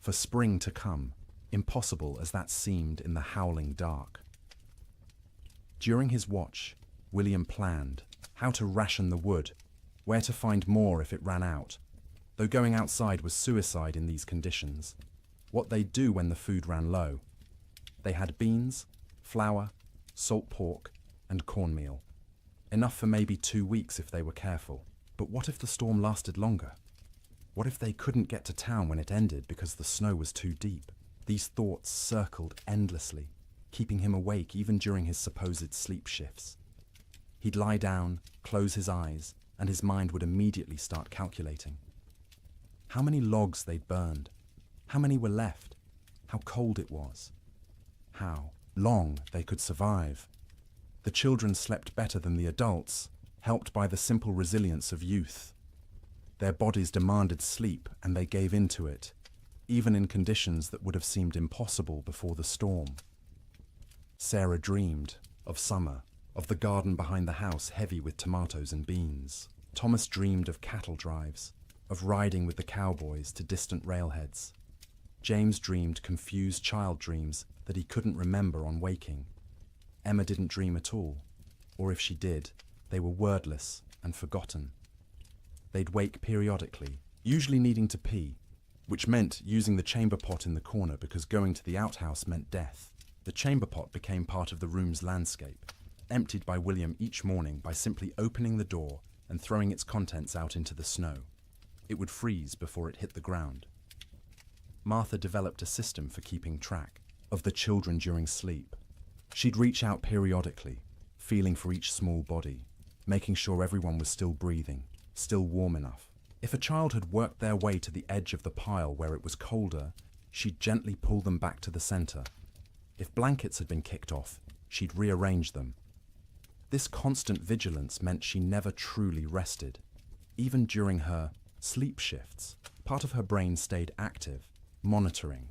for spring to come, impossible as that seemed in the howling dark. During his watch, William planned how to ration the wood, where to find more if it ran out, though going outside was suicide in these conditions. What they'd do when the food ran low. They had beans, flour, salt pork, and cornmeal. Enough for maybe 2 weeks if they were careful. But what if the storm lasted longer? What if they couldn't get to town when it ended because the snow was too deep? These thoughts circled endlessly, keeping him awake even during his supposed sleep shifts. He'd lie down, close his eyes, and his mind would immediately start calculating. How many logs they'd burned, how many were left, how cold it was, how long they could survive. The children slept better than the adults, helped by the simple resilience of youth. Their bodies demanded sleep and they gave in to it, even in conditions that would have seemed impossible before the storm. Sarah dreamed of summer, of the garden behind the house heavy with tomatoes and beans. Thomas dreamed of cattle drives, of riding with the cowboys to distant railheads. James dreamed confused child dreams that he couldn't remember on waking. Emma didn't dream at all, or if she did, they were wordless and forgotten. They'd wake periodically, usually needing to pee, which meant using the chamber pot in the corner because going to the outhouse meant death. The chamber pot became part of the room's landscape, emptied by William each morning by simply opening the door and throwing its contents out into the snow. It would freeze before it hit the ground. Martha developed a system for keeping track of the children during sleep. She'd reach out periodically, feeling for each small body, making sure everyone was still breathing, still warm enough. If a child had worked their way to the edge of the pile where it was colder, she'd gently pull them back to the center. If blankets had been kicked off, she'd rearrange them. This constant vigilance meant she never truly rested. Even during her sleep shifts, part of her brain stayed active, monitoring.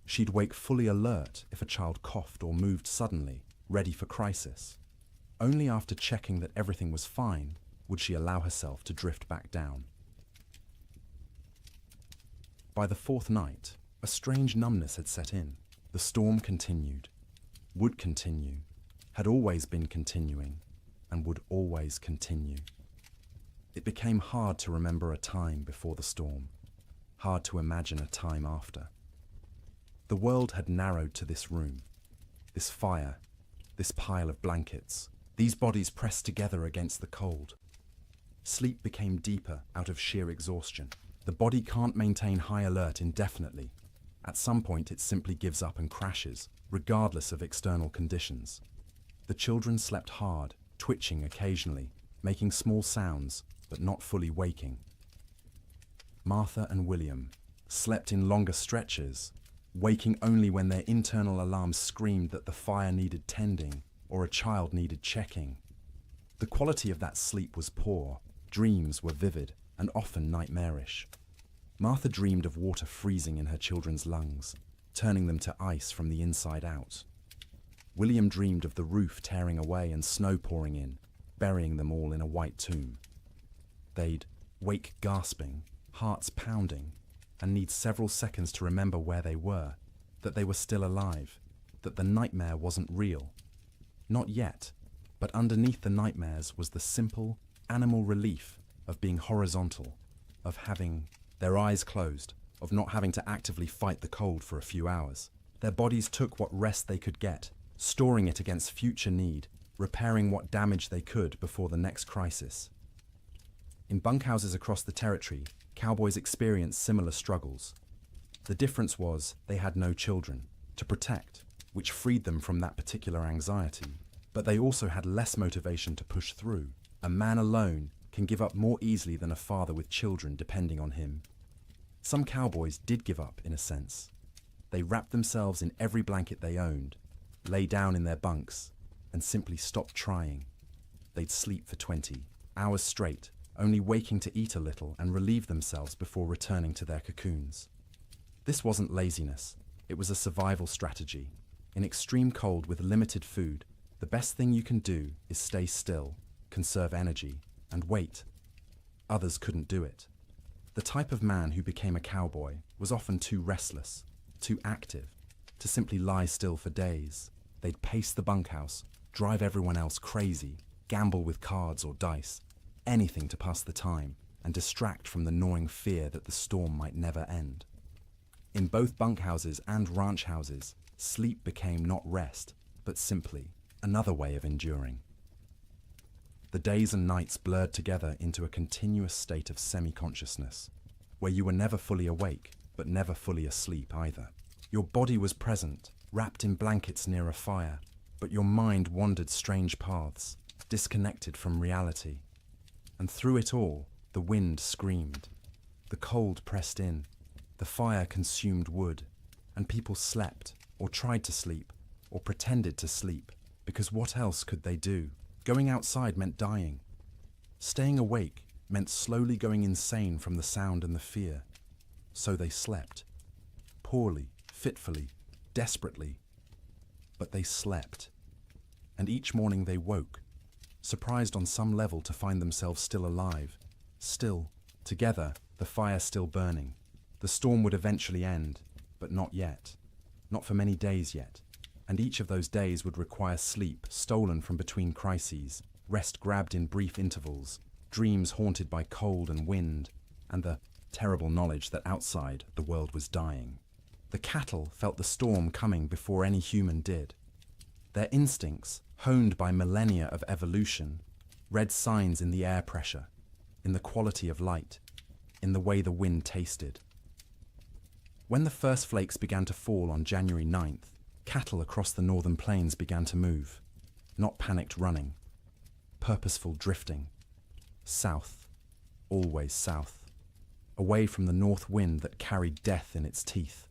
She'd wake fully alert if a child coughed or moved suddenly, ready for crisis. Only after checking that everything was fine would she allow herself to drift back down. By the fourth night, a strange numbness had set in. The storm continued, would continue, had always been continuing, and would always continue. It became hard to remember a time before the storm, hard to imagine a time after. The world had narrowed to this room, this fire, this pile of blankets, these bodies pressed together against the cold. Sleep became deeper out of sheer exhaustion. The body can't maintain high alert indefinitely. At some point it simply gives up and crashes, regardless of external conditions. The children slept hard, twitching occasionally, making small sounds, but not fully waking. Martha and William slept in longer stretches, waking only when their internal alarms screamed that the fire needed tending or a child needed checking. The quality of that sleep was poor, dreams were vivid and often nightmarish. Martha dreamed of water freezing in her children's lungs, turning them to ice from the inside out. William dreamed of the roof tearing away and snow pouring in, burying them all in a white tomb. They'd wake gasping, hearts pounding, and need several seconds to remember where they were, that they were still alive, that the nightmare wasn't real. Not yet, but underneath the nightmares was the simple, animal relief of being horizontal, of having their eyes closed, of not having to actively fight the cold for a few hours. Their bodies took what rest they could get, storing it against future need, repairing what damage they could before the next crisis. In bunkhouses across the territory, cowboys experienced similar struggles. The difference was they had no children to protect, which freed them from that particular anxiety, but they also had less motivation to push through. A man alone can give up more easily than a father with children depending on him. Some cowboys did give up, in a sense. They wrapped themselves in every blanket they owned, lay down in their bunks, and simply stopped trying. They'd sleep for 20 hours straight, only waking to eat a little and relieve themselves before returning to their cocoons. This wasn't laziness, it was a survival strategy. In extreme cold with limited food, the best thing you can do is stay still, conserve energy, and wait. Others couldn't do it. The type of man who became a cowboy was often too restless, too active, to simply lie still for days. They'd pace the bunkhouse, drive everyone else crazy, gamble with cards or dice, anything to pass the time and distract from the gnawing fear that the storm might never end. In both bunkhouses and ranch houses, sleep became not rest, but simply another way of enduring. The days and nights blurred together into a continuous state of semi-consciousness, where you were never fully awake, but never fully asleep either. Your body was present, wrapped in blankets near a fire, but your mind wandered strange paths, disconnected from reality. And through it all, the wind screamed. The cold pressed in, the fire consumed wood, and people slept, or tried to sleep, or pretended to sleep, because what else could they do? Going outside meant dying. Staying awake meant slowly going insane from the sound and the fear. So they slept. Poorly, fitfully, desperately. But they slept. And each morning they woke, surprised on some level to find themselves still alive, still, together, the fire still burning. The storm would eventually end, but not yet. Not for many days yet. And each of those days would require sleep stolen from between crises, rest grabbed in brief intervals, dreams haunted by cold and wind, and the terrible knowledge that outside the world was dying. The cattle felt the storm coming before any human did. Their instincts, honed by millennia of evolution, read signs in the air pressure, in the quality of light, in the way the wind tasted. When the first flakes began to fall on January 9th, cattle across the northern plains began to move, not panicked running, purposeful drifting, south, always south, away from the north wind that carried death in its teeth.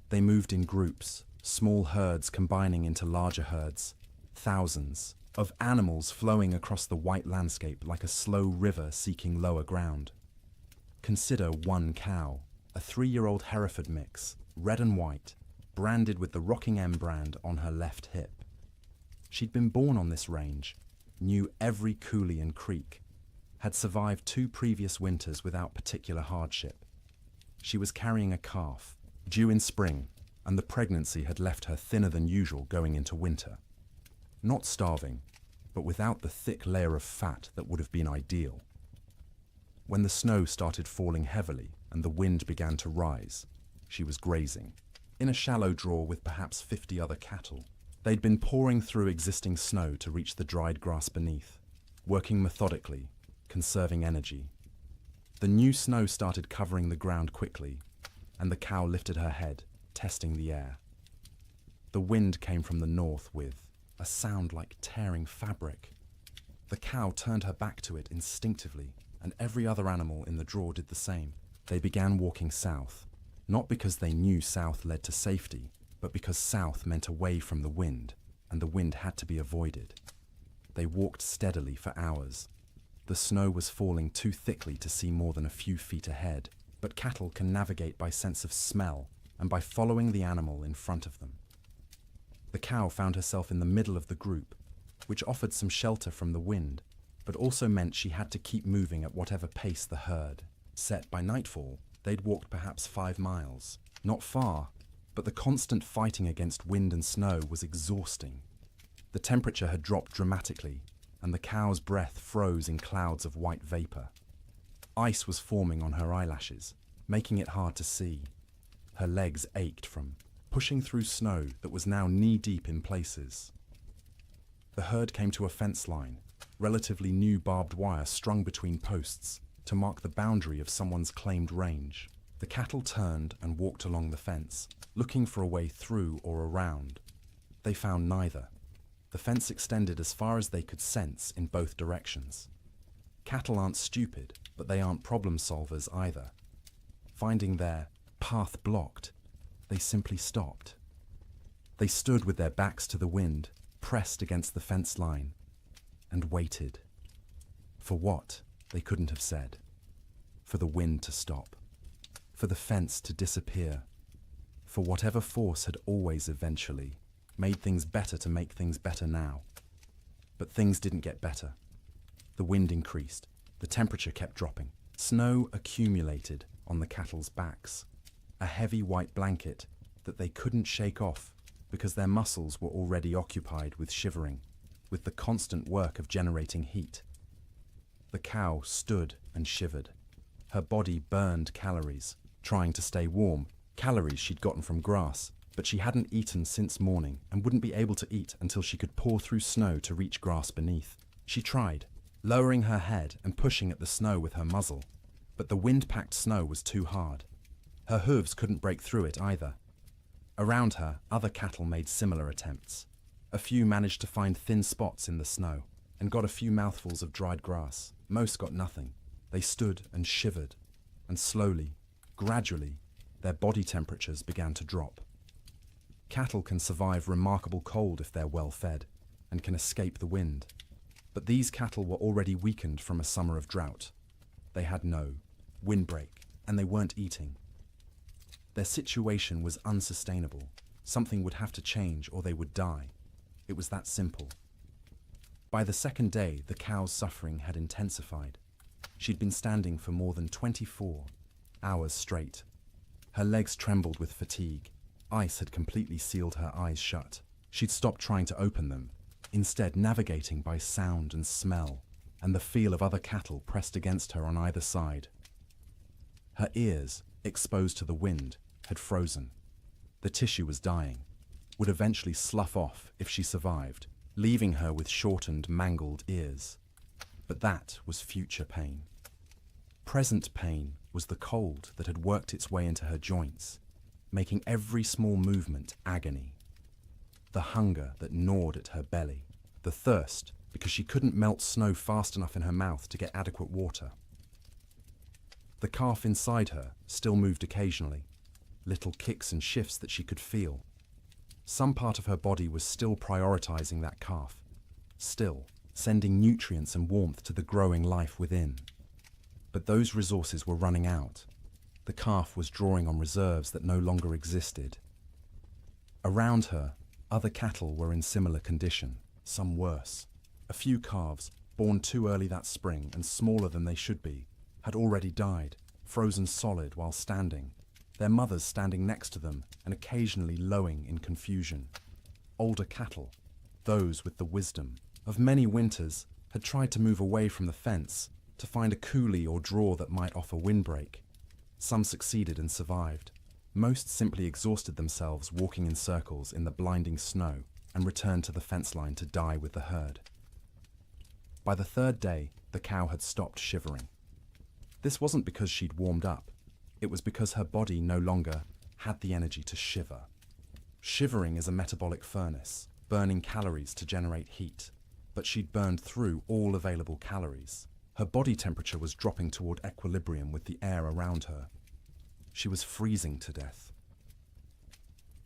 They moved in groups, small herds combining into larger herds, thousands of animals flowing across the white landscape like a slow river seeking lower ground. Consider one cow, a 3-year-old Hereford mix, red and white, branded with the Rocking M brand on her left hip. She'd been born on this range, knew every coulee and creek, had survived 2 previous winters without particular hardship. She was carrying a calf, due in spring, and the pregnancy had left her thinner than usual going into winter. Not starving, but without the thick layer of fat that would have been ideal. When the snow started falling heavily and the wind began to rise, she was grazing, in a shallow draw with perhaps 50 other cattle. They'd been pouring through existing snow to reach the dried grass beneath, working methodically, conserving energy. The new snow started covering the ground quickly, and the cow lifted her head, testing the air. The wind came from the north with a sound like tearing fabric. The cow turned her back to it instinctively, and every other animal in the draw did the same. They began walking south, not because they knew south led to safety, but because south meant away from the wind, and the wind had to be avoided. They walked steadily for hours. The snow was falling too thickly to see more than a few feet ahead, but cattle can navigate by sense of smell and by following the animal in front of them. The cow found herself in the middle of the group, which offered some shelter from the wind, but also meant she had to keep moving at whatever pace the herd set. By nightfall, they'd walked perhaps 5 miles. Not far, but the constant fighting against wind and snow was exhausting. The temperature had dropped dramatically, and the cow's breath froze in clouds of white vapor. Ice was forming on her eyelashes, making it hard to see. Her legs ached from pushing through snow that was now knee-deep in places. The herd came to a fence line, relatively new barbed wire strung between posts, to mark the boundary of someone's claimed range. The cattle turned and walked along the fence, looking for a way through or around. They found neither. The fence extended as far as they could sense in both directions. Cattle aren't stupid, but they aren't problem solvers either. Finding their path blocked, they simply stopped. They stood with their backs to the wind, pressed against the fence line, and waited. For what, they couldn't have said. For the wind to stop. For the fence to disappear. For whatever force had always eventually made things better to make things better now. But things didn't get better. The wind increased. The temperature kept dropping. Snow accumulated on the cattle's backs. A heavy white blanket that they couldn't shake off because their muscles were already occupied with shivering, with the constant work of generating heat. The cow stood and shivered. Her body burned calories, trying to stay warm, calories she'd gotten from grass, but she hadn't eaten since morning and wouldn't be able to eat until she could paw through snow to reach grass beneath. She tried, lowering her head and pushing at the snow with her muzzle, but the wind-packed snow was too hard. Her hooves couldn't break through it either. Around her, other cattle made similar attempts. A few managed to find thin spots in the snow and got a few mouthfuls of dried grass. Most got nothing. They stood and shivered, and slowly, gradually, their body temperatures began to drop. Cattle can survive remarkable cold if they're well fed and can escape the wind. But these cattle were already weakened from a summer of drought. They had no windbreak, and they weren't eating. Their situation was unsustainable. Something would have to change or they would die. It was that simple. By the second day, the cow's suffering had intensified. She'd been standing for more than 24 hours straight. Her legs trembled with fatigue. Ice had completely sealed her eyes shut. She'd stopped trying to open them, instead navigating by sound and smell, and the feel of other cattle pressed against her on either side. Her ears, exposed to the wind, had frozen. The tissue was dying, would eventually slough off if she survived, leaving her with shortened, mangled ears. But that was future pain. Present pain was the cold that had worked its way into her joints, making every small movement agony. The hunger that gnawed at her belly, the thirst because she couldn't melt snow fast enough in her mouth to get adequate water. The calf inside her still moved occasionally, little kicks and shifts that she could feel. Some part of her body was still prioritizing that calf, still sending nutrients and warmth to the growing life within. But those resources were running out. The calf was drawing on reserves that no longer existed. Around her, other cattle were in similar condition, some worse. A few calves, born too early that spring and smaller than they should be, had already died, frozen solid while standing, their mothers standing next to them and occasionally lowing in confusion. Older cattle, those with the wisdom of many winters, had tried to move away from the fence to find a coulee or draw that might offer windbreak. Some succeeded and survived. Most simply exhausted themselves walking in circles in the blinding snow and returned to the fence line to die with the herd. By the third day, the cow had stopped shivering. This wasn't because she'd warmed up. It was because her body no longer had the energy to shiver. Shivering is a metabolic furnace, burning calories to generate heat, but she'd burned through all available calories. Her body temperature was dropping toward equilibrium with the air around her. She was freezing to death.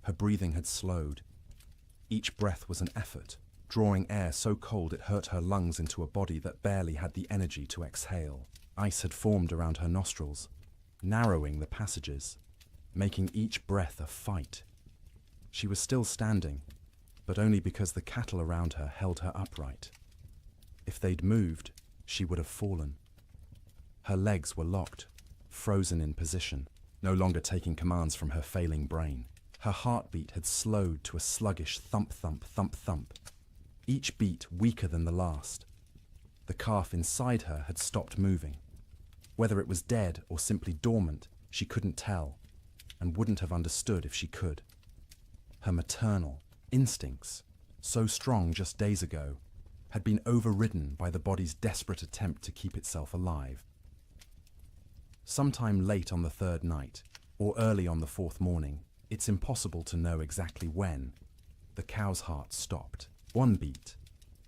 Her breathing had slowed. Each breath was an effort, drawing air so cold it hurt her lungs into a body that barely had the energy to exhale. Ice had formed around her nostrils, narrowing the passages, making each breath a fight. She was still standing, but only because the cattle around her held her upright. If they'd moved, she would have fallen. Her legs were locked, frozen in position, no longer taking commands from her failing brain. Her heartbeat had slowed to a sluggish thump-thump, thump-thump, each beat weaker than the last. The calf inside her had stopped moving. Whether it was dead or simply dormant, she couldn't tell, and wouldn't have understood if she could. Her maternal instincts, so strong just days ago, had been overridden by the body's desperate attempt to keep itself alive. Sometime late on the third night, or early on the fourth morning, it's impossible to know exactly when, the cow's heart stopped. 1 beat,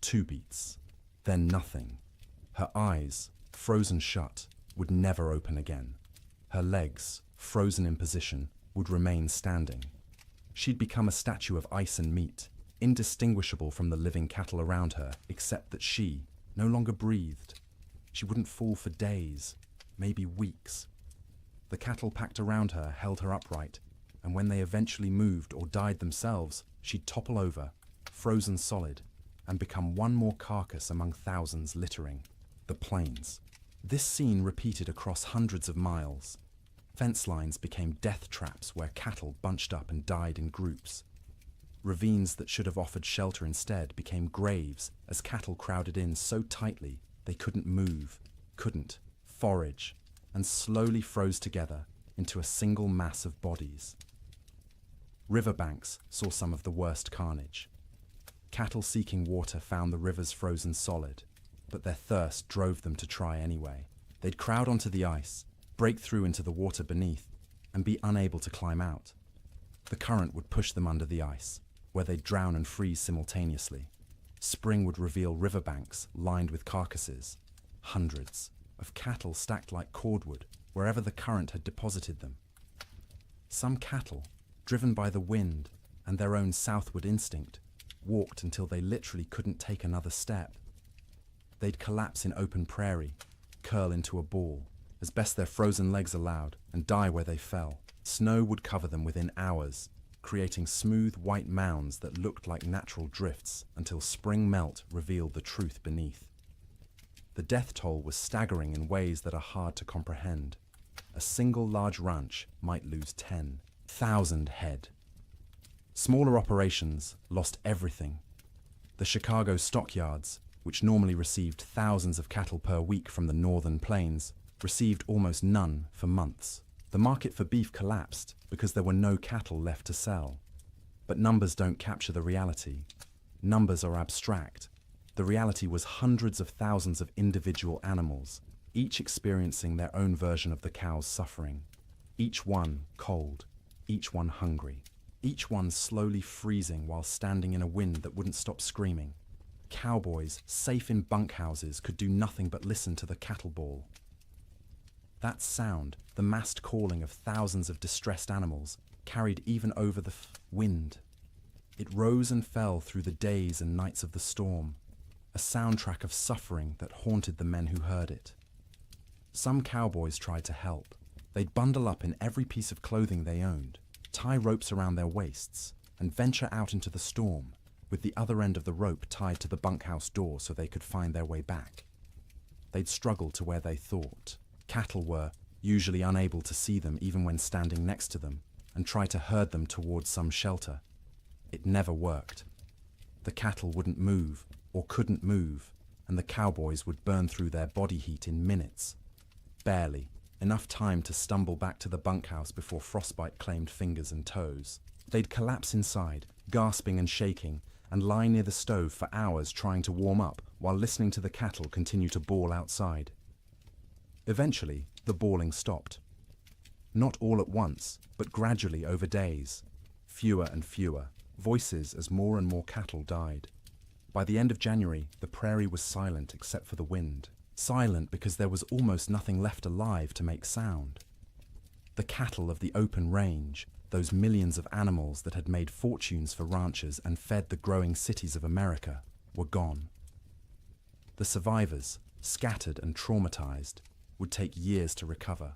2 beats, then nothing. Her eyes, frozen shut, would never open again. Her legs, frozen in position, would remain standing. She'd become a statue of ice and meat, indistinguishable from the living cattle around her, except that she no longer breathed. She wouldn't fall for days, maybe weeks. The cattle packed around her held her upright, and when they eventually moved or died themselves, she'd topple over, frozen solid, and become one more carcass among thousands littering the plains. This scene repeated across hundreds of miles. Fence lines became death traps where cattle bunched up and died in groups. Ravines that should have offered shelter instead became graves as cattle crowded in so tightly they couldn't move, couldn't forage, and slowly froze together into a single mass of bodies. Riverbanks saw some of the worst carnage. Cattle seeking water found the rivers frozen solid, but their thirst drove them to try anyway. They'd crowd onto the ice, break through into the water beneath, and be unable to climb out. The current would push them under the ice, where they'd drown and freeze simultaneously. Spring would reveal riverbanks lined with carcasses, hundreds of cattle stacked like cordwood wherever the current had deposited them. Some cattle, driven by the wind and their own southward instinct, walked until they literally couldn't take another step. They'd collapse in open prairie, curl into a ball, as best their frozen legs allowed, and die where they fell. Snow would cover them within hours, creating smooth white mounds that looked like natural drifts until spring melt revealed the truth beneath. The death toll was staggering in ways that are hard to comprehend. A single large ranch might lose 10,000 head. Smaller operations lost everything. The Chicago stockyards, which normally received thousands of cattle per week from the northern plains, received almost none for months. The market for beef collapsed because there were no cattle left to sell. But numbers don't capture the reality. Numbers are abstract. The reality was hundreds of thousands of individual animals, each experiencing their own version of the cow's suffering. Each one cold, each one hungry, each one slowly freezing while standing in a wind that wouldn't stop screaming. Cowboys, safe in bunkhouses, could do nothing but listen to the cattle bawl. That sound, the massed calling of thousands of distressed animals, carried even over the wind. It rose and fell through the days and nights of the storm, a soundtrack of suffering that haunted the men who heard it. Some cowboys tried to help. They'd bundle up in every piece of clothing they owned, tie ropes around their waists, and venture out into the storm, with the other end of the rope tied to the bunkhouse door so they could find their way back. They'd struggle to where they thought. Cattle were usually unable to see them even when standing next to them, and try to herd them towards some shelter. It never worked. The cattle wouldn't move, or couldn't move, and the cowboys would burn through their body heat in minutes. Barely, enough time to stumble back to the bunkhouse before frostbite claimed fingers and toes. They'd collapse inside, gasping and shaking, and lie near the stove for hours trying to warm up while listening to the cattle continue to bawl outside. Eventually, the bawling stopped. Not all at once, but gradually over days. Fewer and fewer, voices as more and more cattle died. By the end of January, the prairie was silent except for the wind. Silent because there was almost nothing left alive to make sound. The cattle of the open range, those millions of animals that had made fortunes for ranchers and fed the growing cities of America, were gone. The survivors, scattered and traumatized, would take years to recover.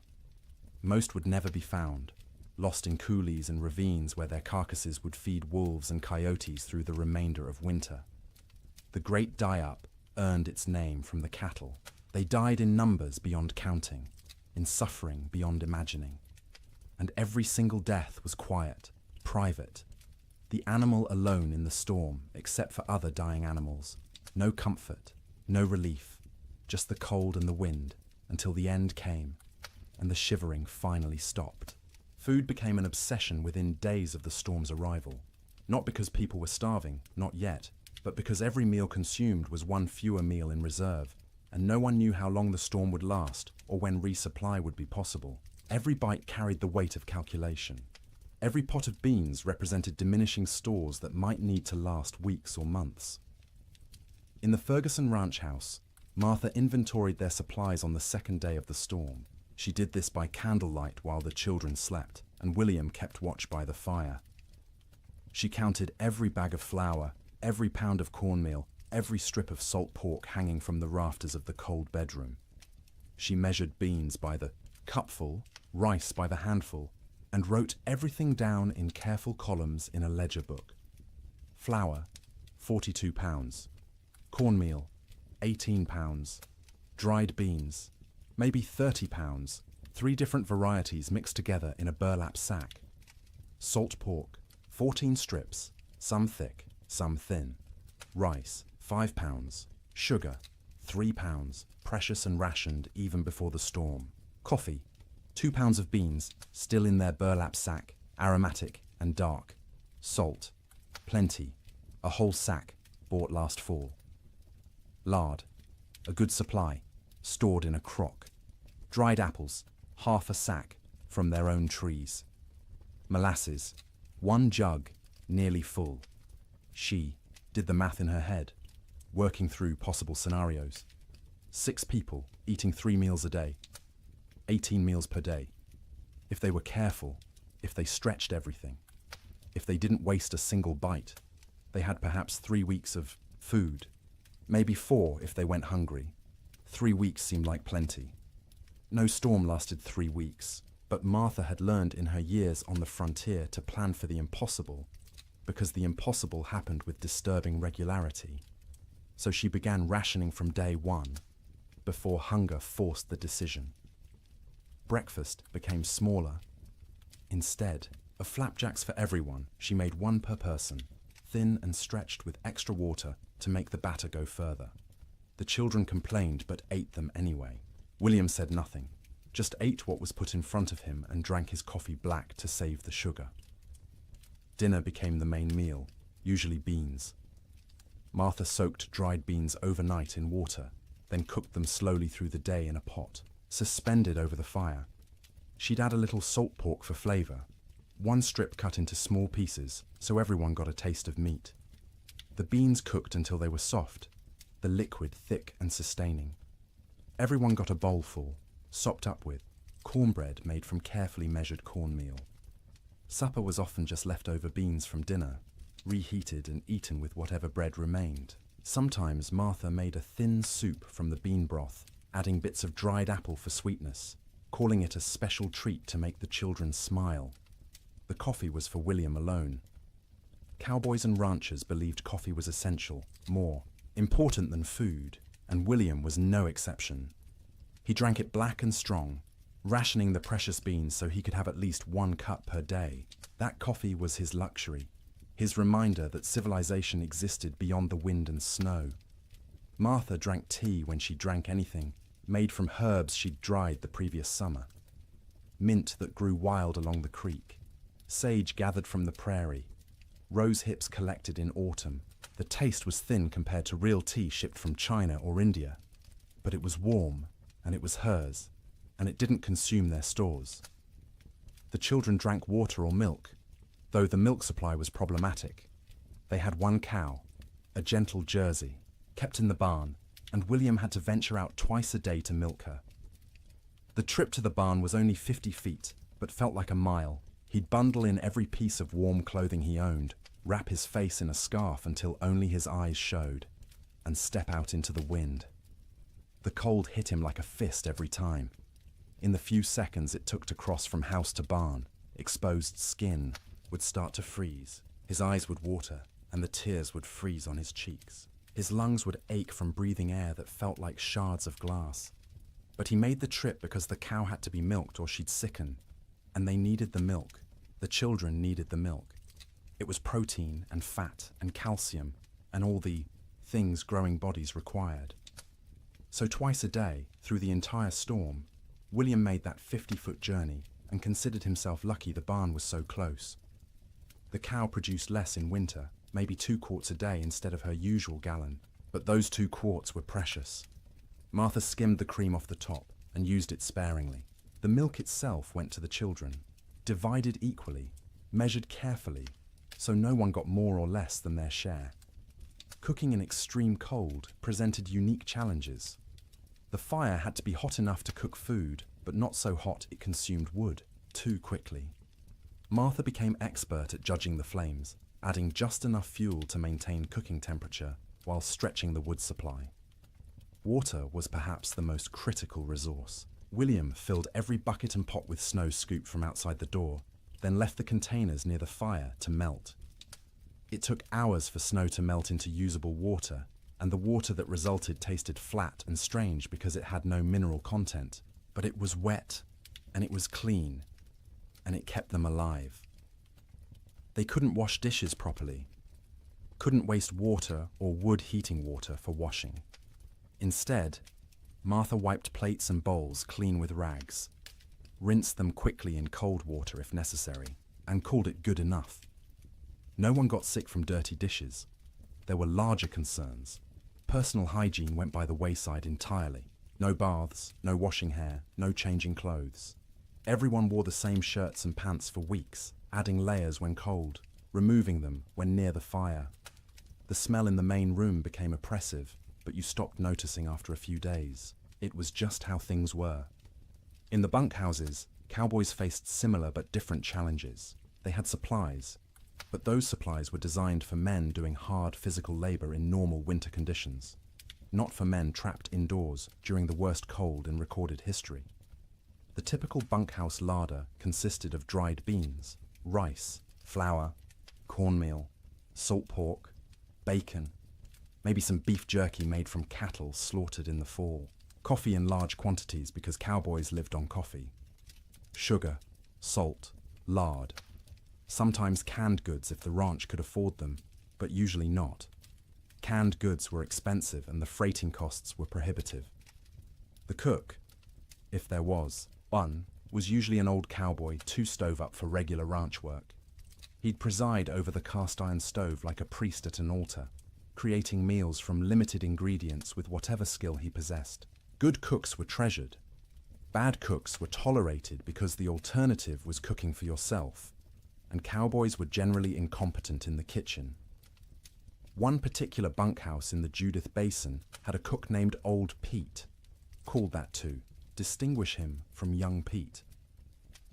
Most would never be found, lost in coulees and ravines where their carcasses would feed wolves and coyotes through the remainder of winter. The Great Die-Up earned its name from the cattle. They died in numbers beyond counting, in suffering beyond imagining. And every single death was quiet, private. The animal alone in the storm, except for other dying animals. No comfort, no relief, just the cold and the wind, until the end came, and the shivering finally stopped. Food became an obsession within days of the storm's arrival. Not because people were starving, not yet, but because every meal consumed was one fewer meal in reserve, and no one knew how long the storm would last or when resupply would be possible. Every bite carried the weight of calculation. Every pot of beans represented diminishing stores that might need to last weeks or months. In the Ferguson ranch house, Martha inventoried their supplies on the second day of the storm. She did this by candlelight while the children slept, and William kept watch by the fire. She counted every bag of flour, every pound of cornmeal, every strip of salt pork hanging from the rafters of the cold bedroom. She measured beans by the cupful, rice by the handful, and wrote everything down in careful columns in a ledger book. Flour, 42 pounds. Cornmeal, 18 pounds. Dried beans, maybe 30 pounds, 3 different varieties mixed together in a burlap sack. Salt pork, 14 strips, some thick, some thin. Rice, 5 pounds. Sugar, 3 pounds, precious and rationed even before the storm. Coffee, 2 pounds of beans, still in their burlap sack, aromatic and dark. Salt, plenty, a whole sack, bought last fall. Lard, a good supply, stored in a crock. Dried apples, half a sack, from their own trees. Molasses, 1 jug, nearly full. She did the math in her head, working through possible scenarios. 6 people, eating 3 meals a day. 18 meals per day. If they were careful, if they stretched everything, if they didn't waste a single bite, they had perhaps 3 weeks of food. Maybe 4 if they went hungry. 3 weeks seemed like plenty. No storm lasted 3 weeks, but Martha had learned in her years on the frontier to plan for the impossible, because the impossible happened with disturbing regularity. So she began rationing from day 1, before hunger forced the decision. Breakfast became smaller. Instead of flapjacks for everyone, she made 1 per person, thin and stretched with extra water to make the batter go further. The children complained but ate them anyway. William said nothing, just ate what was put in front of him and drank his coffee black to save the sugar. Dinner became the main meal, usually beans. Martha soaked dried beans overnight in water, then cooked them slowly through the day in a pot, suspended over the fire. She'd add a little salt pork for flavor, 1 strip cut into small pieces so everyone got a taste of meat. The beans cooked until they were soft, the liquid thick and sustaining. Everyone got a bowlful, sopped up with cornbread made from carefully measured cornmeal. Supper was often just leftover beans from dinner, reheated and eaten with whatever bread remained. Sometimes Martha made a thin soup from the bean broth, adding bits of dried apple for sweetness, calling it a special treat to make the children smile. The coffee was for William alone. Cowboys and ranchers believed coffee was essential, more important than food, and William was no exception. He drank it black and strong, rationing the precious beans so he could have at least 1 cup per day. That coffee was his luxury, his reminder that civilization existed beyond the wind and snow. Martha drank tea when she drank anything, made from herbs she'd dried the previous summer. Mint that grew wild along the creek, sage gathered from the prairie, rose hips collected in autumn. The taste was thin compared to real tea shipped from China or India, but it was warm, and it was hers, and it didn't consume their stores. The children drank water or milk, though the milk supply was problematic. They had 1 cow, a gentle Jersey, kept in the barn, and William had to venture out twice a day to milk her. The trip to the barn was only 50 feet, but felt like a mile. He'd bundle in every piece of warm clothing he owned, wrap his face in a scarf until only his eyes showed, and step out into the wind. The cold hit him like a fist every time. In the few seconds it took to cross from house to barn, exposed skin would start to freeze, his eyes would water, and the tears would freeze on his cheeks. His lungs would ache from breathing air that felt like shards of glass. But he made the trip because the cow had to be milked or she'd sicken, and they needed the milk. The children needed the milk. It was protein and fat and calcium and all the things growing bodies required. So twice a day, through the entire storm, William made that 50-foot journey and considered himself lucky the barn was so close. The cow produced less in winter, maybe 2 quarts a day instead of her usual gallon, but those 2 quarts were precious. Martha skimmed the cream off the top and used it sparingly. The milk itself went to the children, divided equally, measured carefully, so no one got more or less than their share. Cooking in extreme cold presented unique challenges. The fire had to be hot enough to cook food, but not so hot it consumed wood too quickly. Martha became expert at judging the flames, adding just enough fuel to maintain cooking temperature while stretching the wood supply. Water was perhaps the most critical resource. William filled every bucket and pot with snow scooped from outside the door, then left the containers near the fire to melt. It took hours for snow to melt into usable water, and the water that resulted tasted flat and strange because it had no mineral content, but it was wet, and it was clean, and it kept them alive. They couldn't wash dishes properly, couldn't waste water or wood heating water for washing. Instead, Martha wiped plates and bowls clean with rags, rinsed them quickly in cold water if necessary, and called it good enough. No one got sick from dirty dishes. There were larger concerns. Personal hygiene went by the wayside entirely. No baths, no washing hair, no changing clothes. Everyone wore the same shirts and pants for weeks, adding layers when cold, removing them when near the fire. The smell in the main room became oppressive, but you stopped noticing after a few days. It was just how things were. In the bunkhouses, cowboys faced similar but different challenges. They had supplies, but those supplies were designed for men doing hard physical labor in normal winter conditions, not for men trapped indoors during the worst cold in recorded history. The typical bunkhouse larder consisted of dried beans, rice, flour, cornmeal, salt pork, bacon, maybe some beef jerky made from cattle slaughtered in the fall, coffee in large quantities because cowboys lived on coffee, sugar, salt, lard, sometimes canned goods if the ranch could afford them, but usually not. Canned goods were expensive and the freighting costs were prohibitive. The cook, if there was one, was usually an old cowboy too stove up for regular ranch work. He'd preside over the cast iron stove like a priest at an altar, creating meals from limited ingredients with whatever skill he possessed. Good cooks were treasured. Bad cooks were tolerated because the alternative was cooking for yourself, and cowboys were generally incompetent in the kitchen. One particular bunkhouse in the Judith Basin had a cook named Old Pete, called that to distinguish him from young Pete,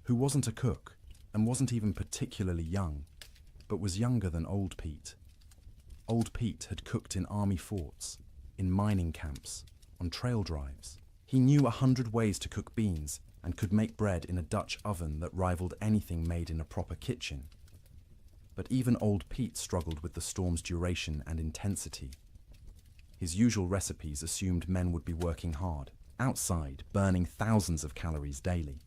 who wasn't a cook and wasn't even particularly young, but was younger than Old Pete. Old Pete had cooked in army forts, in mining camps, on trail drives. He knew 100 ways to cook beans and could make bread in a Dutch oven that rivaled anything made in a proper kitchen. But even Old Pete struggled with the storm's duration and intensity. His usual recipes assumed men would be working hard, outside, burning thousands of calories daily.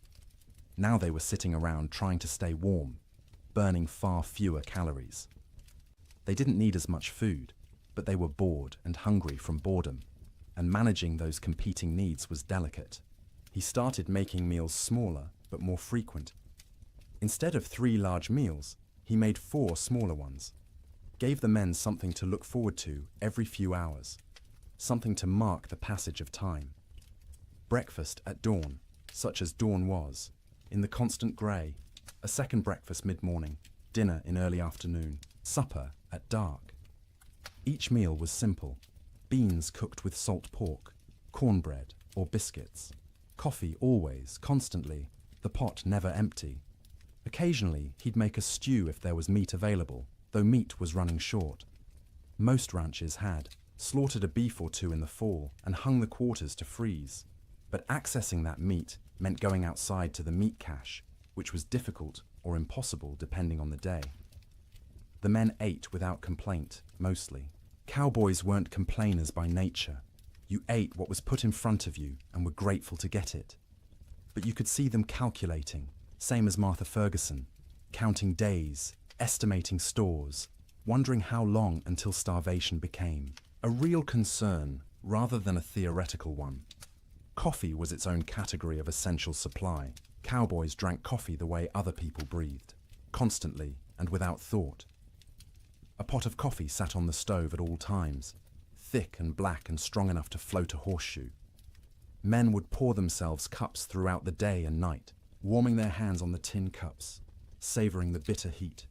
Now they were sitting around trying to stay warm, burning far fewer calories. They didn't need as much food, but they were bored and hungry from boredom, and managing those competing needs was delicate. He started making meals smaller but more frequent. Instead of 3 large meals, he made 4 smaller ones, gave the men something to look forward to every few hours, something to mark the passage of time. Breakfast at dawn, such as dawn was, in the constant grey, a second breakfast mid-morning, dinner in early afternoon, supper at dark. Each meal was simple: beans cooked with salt pork, cornbread or biscuits, coffee always, constantly, the pot never empty. Occasionally he'd make a stew if there was meat available, though meat was running short. Most ranches had slaughtered a beef or 2 in the fall and hung the quarters to freeze. But accessing that meat meant going outside to the meat cache, which was difficult or impossible depending on the day. The men ate without complaint, mostly. Cowboys weren't complainers by nature. You ate what was put in front of you and were grateful to get it. But you could see them calculating, same as Martha Ferguson, counting days, estimating stores, wondering how long until starvation became a real concern rather than a theoretical one. Coffee was its own category of essential supply. Cowboys drank coffee the way other people breathed, constantly and without thought. A pot of coffee sat on the stove at all times, thick and black and strong enough to float a horseshoe. Men would pour themselves cups throughout the day and night, warming their hands on the tin cups, savouring the bitter heat.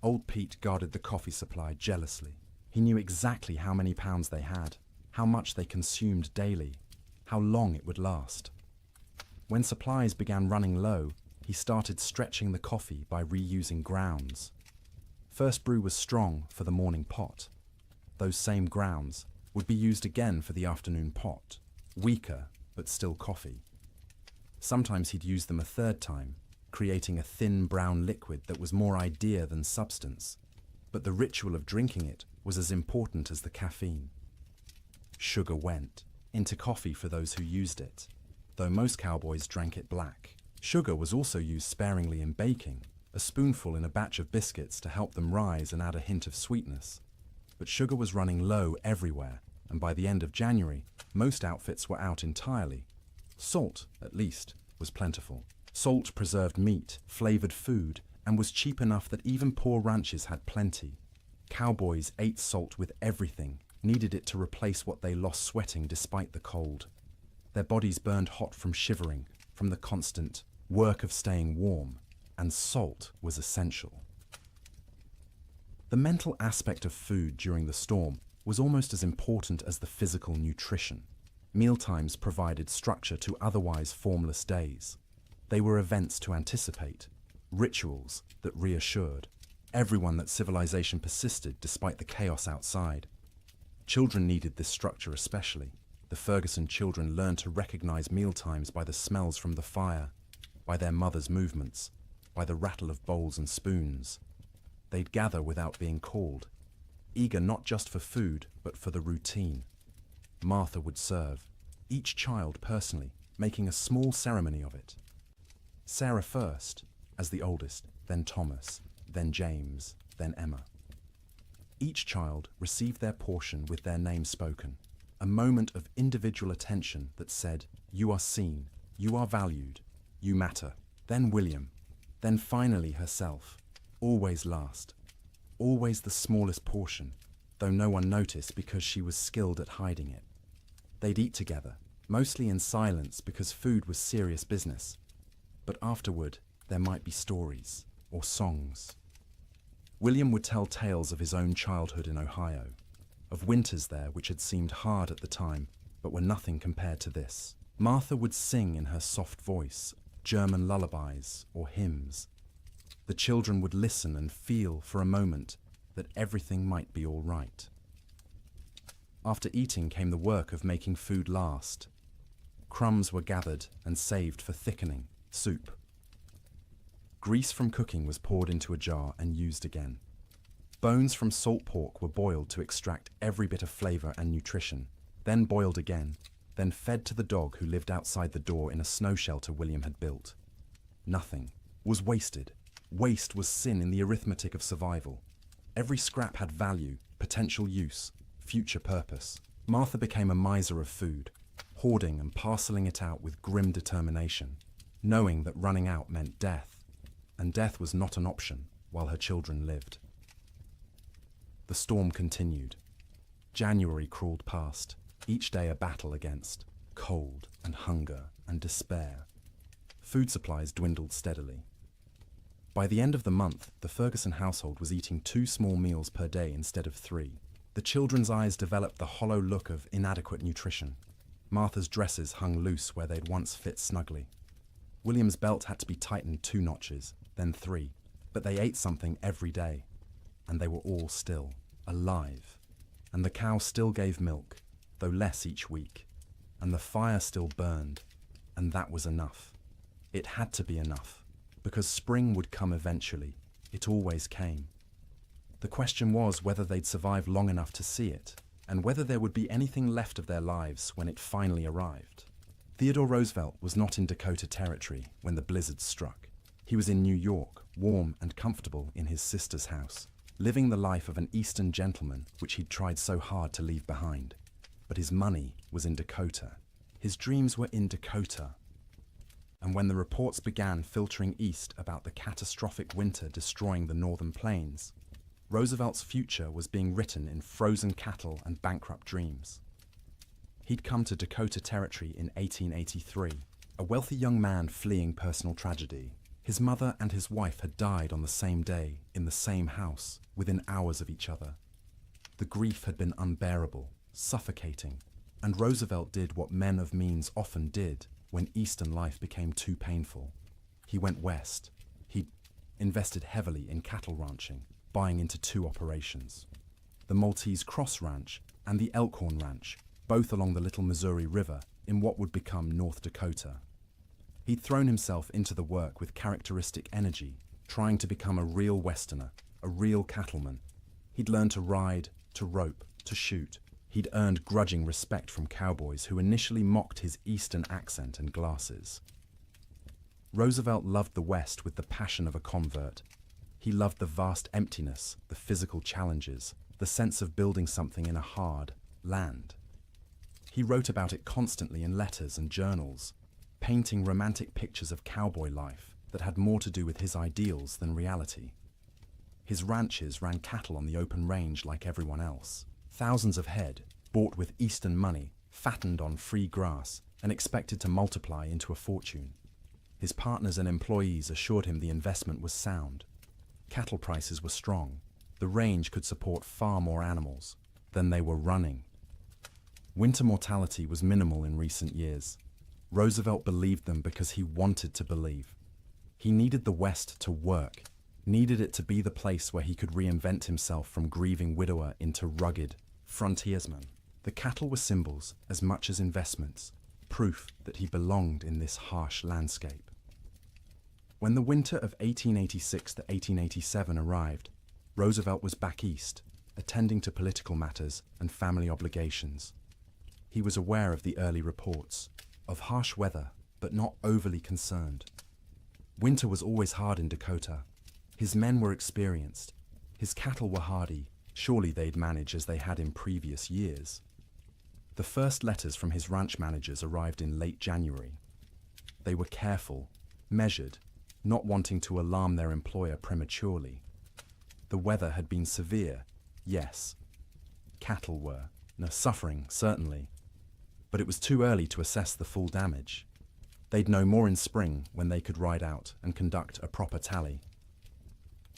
Old Pete guarded the coffee supply jealously. He knew exactly how many pounds they had, how much they consumed daily, how long it would last. When supplies began running low, he started stretching the coffee by reusing grounds. First brew was strong for the morning pot. Those same grounds would be used again for the afternoon pot, weaker but still coffee. Sometimes he'd use them a third time, creating a thin brown liquid that was more idea than substance, but the ritual of drinking it was as important as the caffeine. Sugar went into coffee for those who used it, though most cowboys drank it black. Sugar was also used sparingly in baking, a spoonful in a batch of biscuits to help them rise and add a hint of sweetness. But sugar was running low everywhere, and by the end of January, most outfits were out entirely. Salt, at least, was plentiful. Salt preserved meat, flavored food, and was cheap enough that even poor ranches had plenty. Cowboys ate salt with everything, needed it to replace what they lost sweating despite the cold. Their bodies burned hot from shivering, from the constant work of staying warm, and salt was essential. The mental aspect of food during the storm was almost as important as the physical nutrition. Mealtimes provided structure to otherwise formless days. They were events to anticipate, rituals that reassured everyone that civilization persisted despite the chaos outside. Children needed this structure especially. The Ferguson children learned to recognize mealtimes by the smells from the fire, by their mother's movements, by the rattle of bowls and spoons. They'd gather without being called, eager not just for food, but for the routine. Martha would serve, each child personally, making a small ceremony of it. Sarah first, as the oldest, then Thomas, then James, then Emma. Each child received their portion with their name spoken, a moment of individual attention that said, "You are seen, you are valued, you matter." Then William, then finally herself, always last, always the smallest portion, though no one noticed because she was skilled at hiding it. They'd eat together, mostly in silence because food was serious business. But afterward, there might be stories or songs. William would tell tales of his own childhood in Ohio, of winters there which had seemed hard at the time, but were nothing compared to this. Martha would sing in her soft voice German lullabies or hymns. The children would listen and feel for a moment that everything might be all right. After eating came the work of making food last. Crumbs were gathered and saved for thickening, soup. Grease from cooking was poured into a jar and used again. Bones from salt pork were boiled to extract every bit of flavor and nutrition, then boiled again, then fed to the dog who lived outside the door in a snow shelter William had built. Nothing was wasted. Waste was sin in the arithmetic of survival. Every scrap had value, potential use, future purpose. Martha became a miser of food, hoarding and parceling it out with grim determination, knowing that running out meant death, and death was not an option while her children lived. The storm continued. January crawled past, each day a battle against cold and hunger and despair. Food supplies dwindled steadily. By the end of the month, the Ferguson household was eating 2 small meals per day instead of 3. The children's eyes developed the hollow look of inadequate nutrition. Martha's dresses hung loose where they'd once fit snugly. William's belt had to be tightened 2 notches, then 3, but they ate something every day, and they were all still alive. And the cow still gave milk, though less each week, and the fire still burned, and that was enough. It had to be enough, because spring would come eventually. It always came. The question was whether they'd survive long enough to see it, and whether there would be anything left of their lives when it finally arrived. Theodore Roosevelt was not in Dakota Territory when the blizzard struck. He was in New York, warm and comfortable in his sister's house, living the life of an Eastern gentleman which he'd tried so hard to leave behind. But his money was in Dakota. His dreams were in Dakota. And when the reports began filtering east about the catastrophic winter destroying the northern plains, Roosevelt's future was being written in frozen cattle and bankrupt dreams. He'd come to Dakota Territory in 1883, a wealthy young man fleeing personal tragedy. His mother and his wife had died on the same day, in the same house, within hours of each other. The grief had been unbearable, suffocating, And Roosevelt did what men of means often did when Eastern life became too painful. He went west. He invested heavily in cattle ranching, buying into two operations: the Maltese Cross Ranch and the Elkhorn Ranch, both along the Little Missouri River in what would become North Dakota. He'd thrown himself into the work with characteristic energy, trying to become a real Westerner, a real cattleman. He'd learned to ride, to rope, to shoot. He'd earned grudging respect from cowboys who initially mocked his Eastern accent and glasses. Roosevelt loved the West with the passion of a convert. He loved the vast emptiness, the physical challenges, the sense of building something in a hard land. He wrote about it constantly in letters and journals, painting romantic pictures of cowboy life that had more to do with his ideals than reality. His ranches ran cattle on the open range like everyone else. Thousands of head, bought with Eastern money, fattened on free grass, and expected to multiply into a fortune. His partners and employees assured him the investment was sound. Cattle prices were strong. The range could support far more animals than they were running. Winter mortality was minimal in recent years. Roosevelt believed them because he wanted to believe. He needed the West to work, needed it to be the place where he could reinvent himself from grieving widower into rugged frontiersman. The cattle were symbols as much as investments, proof that he belonged in this harsh landscape. When the winter of 1886 to 1887 arrived, Roosevelt was back east, attending to political matters and family obligations. He was aware of the early reports, of harsh weather, but not overly concerned. Winter was always hard in Dakota. His men were experienced. His cattle were hardy. Surely they'd manage as they had in previous years. The first letters from his ranch managers arrived in late January. They were careful, measured, not wanting to alarm their employer prematurely. The weather had been severe, yes. Cattle were suffering, certainly. But it was too early to assess the full damage. They'd know more in spring when they could ride out and conduct a proper tally.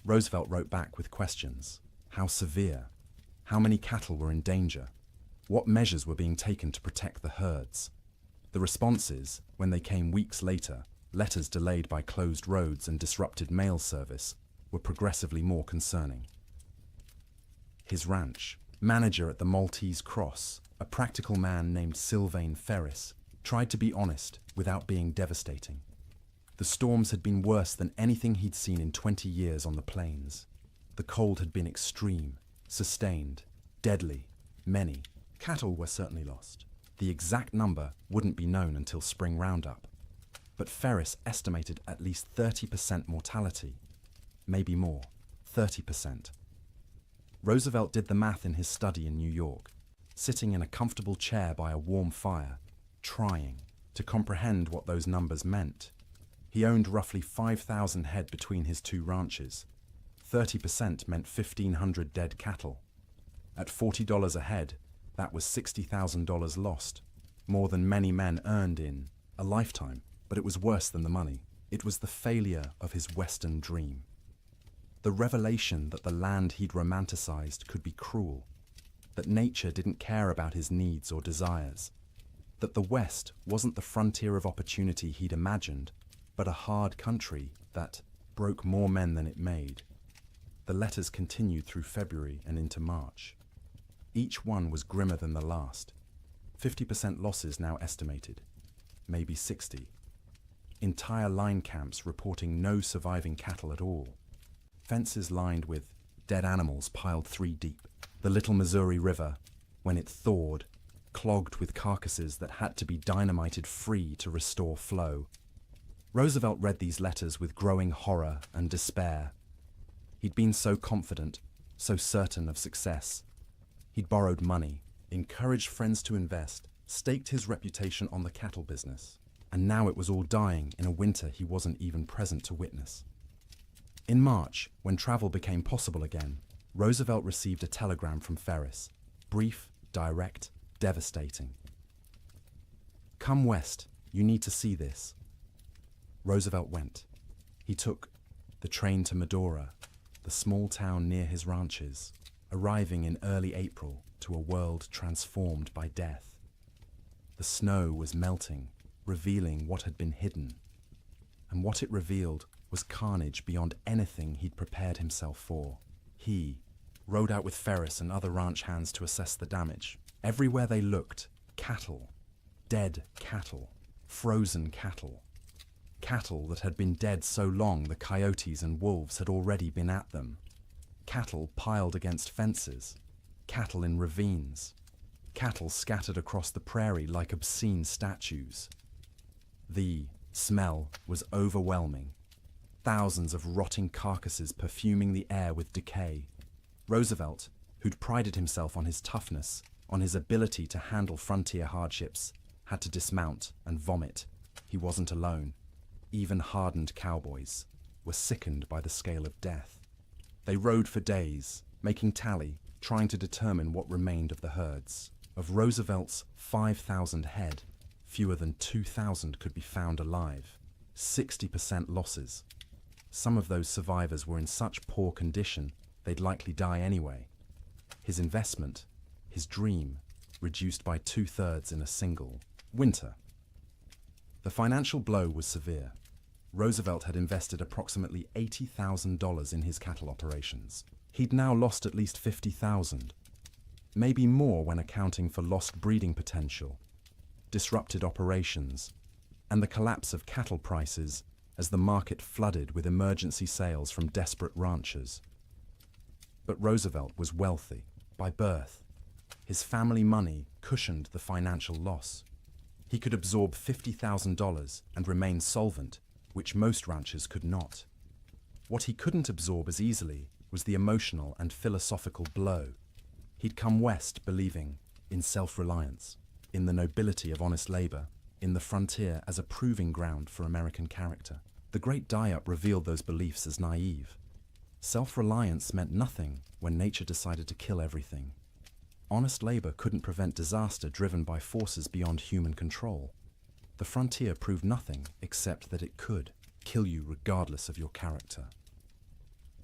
Roosevelt wrote back with questions. How severe? How many cattle were in danger? What measures were being taken to protect the herds? The responses, when they came weeks later, letters delayed by closed roads and disrupted mail service, were progressively more concerning. His ranch, manager at the Maltese Cross, a practical man named Sylvain Ferris, tried to be honest without being devastating. The storms had been worse than anything he'd seen in 20 years on the plains. The cold had been extreme, sustained, deadly. Many cattle were certainly lost. The exact number wouldn't be known until spring roundup. But Ferris estimated at least 30% mortality. Maybe more, 30%. Roosevelt did the math in his study in New York, sitting in a comfortable chair by a warm fire, trying to comprehend what those numbers meant. He owned roughly 5,000 head between his two ranches. 30% meant 1,500 dead cattle. At $40 a head, that was $60,000 lost, more than many men earned in a lifetime. But it was worse than the money. It was the failure of his Western dream. The revelation that the land he'd romanticized could be cruel, that nature didn't care about his needs or desires, that the West wasn't the frontier of opportunity he'd imagined, but a hard country that broke more men than it made. The letters continued through February and into March. Each one was grimmer than the last. 50% losses now estimated, maybe 60. Entire line camps reporting no surviving cattle at all. Fences lined with dead animals piled 3 deep. The Little Missouri River, when it thawed, clogged with carcasses that had to be dynamited free to restore flow. Roosevelt read these letters with growing horror and despair. He'd been so confident, so certain of success. He'd borrowed money, encouraged friends to invest, staked his reputation on the cattle business. And now it was all dying in a winter he wasn't even present to witness. In March, when travel became possible again, Roosevelt received a telegram from Ferris. Brief, direct, devastating. Come west, you need to see this. Roosevelt went. He took the train to Medora, the small town near his ranches, arriving in early April to a world transformed by death. The snow was melting, revealing what had been hidden. And what it revealed was carnage beyond anything he'd prepared himself for. He rode out with Ferris and other ranch hands to assess the damage. Everywhere they looked, cattle. Dead cattle. Frozen cattle. Cattle that had been dead so long the coyotes and wolves had already been at them. Cattle piled against fences. Cattle in ravines. Cattle scattered across the prairie like obscene statues. The smell was overwhelming. Thousands of rotting carcasses perfuming the air with decay. Roosevelt, who'd prided himself on his toughness, on his ability to handle frontier hardships, had to dismount and vomit. He wasn't alone. Even hardened cowboys were sickened by the scale of death. They rode for days, making tally, trying to determine what remained of the herds. Of Roosevelt's 5,000 head, fewer than 2,000 could be found alive. 60% losses. Some of those survivors were in such poor condition they'd likely die anyway. His investment, his dream, reduced by 2/3 in a single winter. The financial blow was severe. Roosevelt had invested approximately $80,000 in his cattle operations. He'd now lost at least $50,000, maybe more when accounting for lost breeding potential, disrupted operations, and the collapse of cattle prices as the market flooded with emergency sales from desperate ranchers. But Roosevelt was wealthy by birth. His family money cushioned the financial loss. He could absorb $50,000 and remain solvent, which most ranchers could not. What he couldn't absorb as easily was the emotional and philosophical blow. He'd come west believing in self-reliance, in the nobility of honest labor, in the frontier as a proving ground for American character. The Great Die-Up revealed those beliefs as naive. Self-reliance meant nothing when nature decided to kill everything. Honest labor couldn't prevent disaster driven by forces beyond human control. The frontier proved nothing except that it could kill you regardless of your character.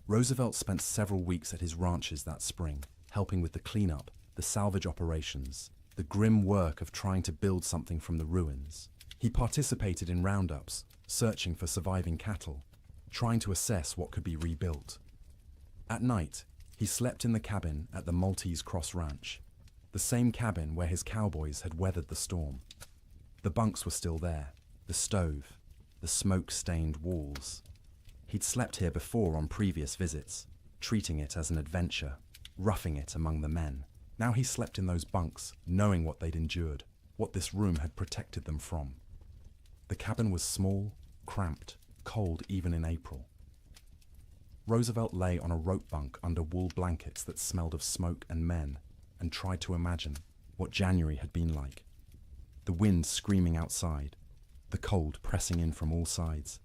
Roosevelt spent several weeks at his ranches that spring, helping with the cleanup, the salvage operations, the grim work of trying to build something from the ruins. He participated in roundups, searching for surviving cattle, trying to assess what could be rebuilt. At night, he slept in the cabin at the Maltese Cross Ranch, the same cabin where his cowboys had weathered the storm. The bunks were still there, the stove, the smoke-stained walls. He'd slept here before on previous visits, treating it as an adventure, roughing it among the men. Now he slept in those bunks, knowing what they'd endured, what this room had protected them from. The cabin was small, cramped, cold even in April. Roosevelt lay on a rope bunk under wool blankets that smelled of smoke and men, and tried to imagine what January had been like. The wind screaming outside, the cold pressing in from all sides,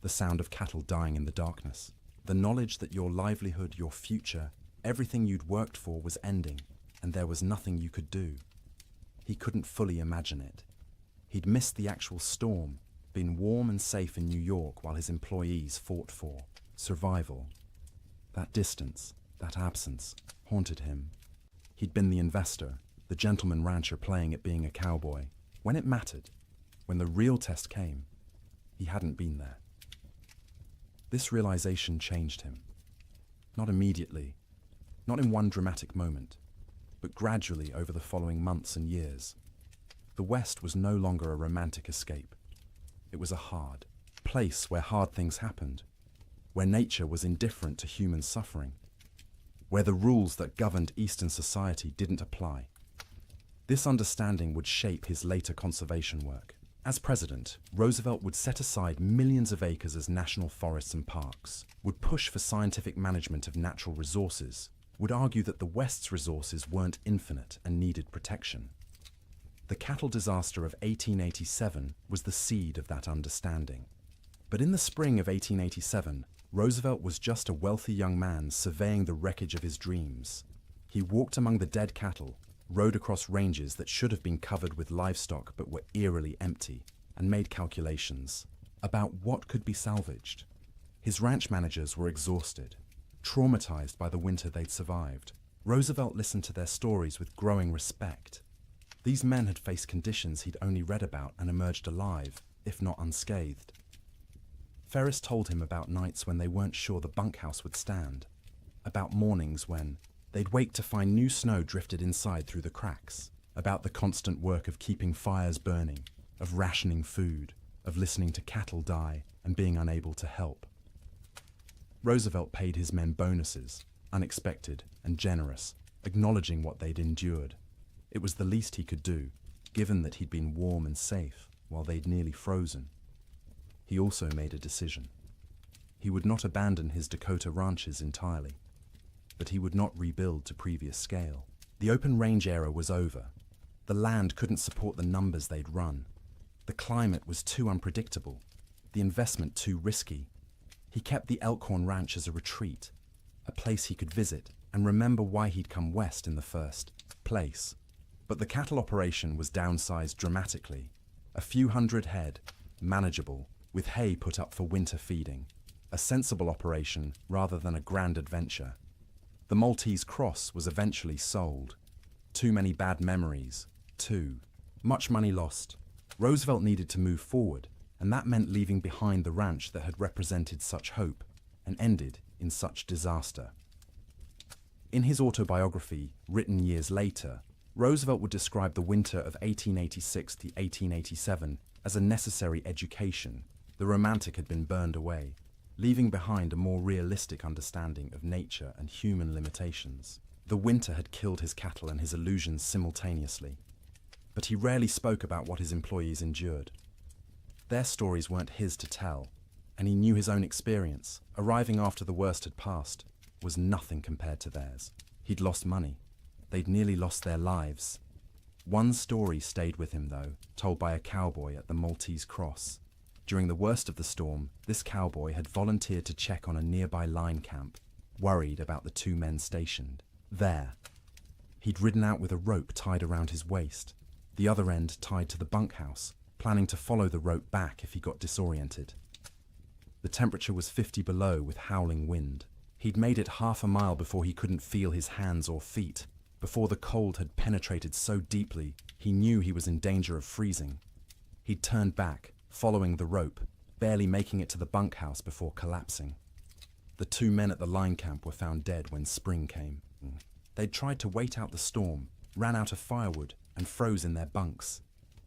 the sound of cattle dying in the darkness, the knowledge that your livelihood, your future, everything you'd worked for was ending, and there was nothing you could do. He couldn't fully imagine it. He'd missed the actual storm, been warm and safe in New York while his employees fought for survival. That distance, that absence, haunted him. He'd been the investor, the gentleman rancher playing at being a cowboy. When it mattered, when the real test came, he hadn't been there. This realization changed him. Not immediately, not in one dramatic moment, but gradually over the following months and years. The West was no longer a romantic escape. It was a hard place where hard things happened, where nature was indifferent to human suffering, where the rules that governed Eastern society didn't apply. This understanding would shape his later conservation work. As president, Roosevelt would set aside millions of acres as national forests and parks, would push for scientific management of natural resources, would argue that the West's resources weren't infinite and needed protection. The cattle disaster of 1887 was the seed of that understanding. But in the spring of 1887, Roosevelt was just a wealthy young man surveying the wreckage of his dreams. He walked among the dead cattle, rode across ranges that should have been covered with livestock but were eerily empty, and made calculations about what could be salvaged. His ranch managers were exhausted, traumatized by the winter they'd survived. Roosevelt listened to their stories with growing respect. These men had faced conditions he'd only read about and emerged alive, if not unscathed. Ferris told him about nights when they weren't sure the bunkhouse would stand, about mornings when they'd wake to find new snow drifted inside through the cracks, about the constant work of keeping fires burning, of rationing food, of listening to cattle die and being unable to help. Roosevelt paid his men bonuses, unexpected and generous, acknowledging what they'd endured. It was the least he could do, given that he'd been warm and safe while they'd nearly frozen. He also made a decision. He would not abandon his Dakota ranches entirely, but he would not rebuild to previous scale. The open range era was over. The land couldn't support the numbers they'd run. The climate was too unpredictable, the investment too risky. He kept the Elkhorn Ranch as a retreat, a place he could visit and remember why he'd come west in the first place. But the cattle operation was downsized dramatically. A few hundred head, manageable, with hay put up for winter feeding. A sensible operation rather than a grand adventure. The Maltese Cross was eventually sold. Too many bad memories. Too much money lost. Roosevelt needed to move forward, and that meant leaving behind the ranch that had represented such hope and ended in such disaster. In his autobiography, written years later, Roosevelt would describe the winter of 1886 to 1887 as a necessary education. The romantic had been burned away, leaving behind a more realistic understanding of nature and human limitations. The winter had killed his cattle and his illusions simultaneously, but he rarely spoke about what his employees endured. Their stories weren't his to tell, and he knew his own experience, arriving after the worst had passed, was nothing compared to theirs. He'd lost money. They'd nearly lost their lives. One story stayed with him, though, told by a cowboy at the Maltese Cross. During the worst of the storm, this cowboy had volunteered to check on a nearby line camp, worried about the two men stationed there. He'd ridden out with a rope tied around his waist, the other end tied to the bunkhouse, planning to follow the rope back if he got disoriented. The temperature was 50 below with howling wind. He'd made it half a mile before he couldn't feel his hands or feet, before the cold had penetrated so deeply he knew he was in danger of freezing. He'd turned back, following the rope, barely making it to the bunkhouse before collapsing. The two men at the line camp were found dead when spring came. They'd tried to wait out the storm, ran out of firewood, and froze in their bunks.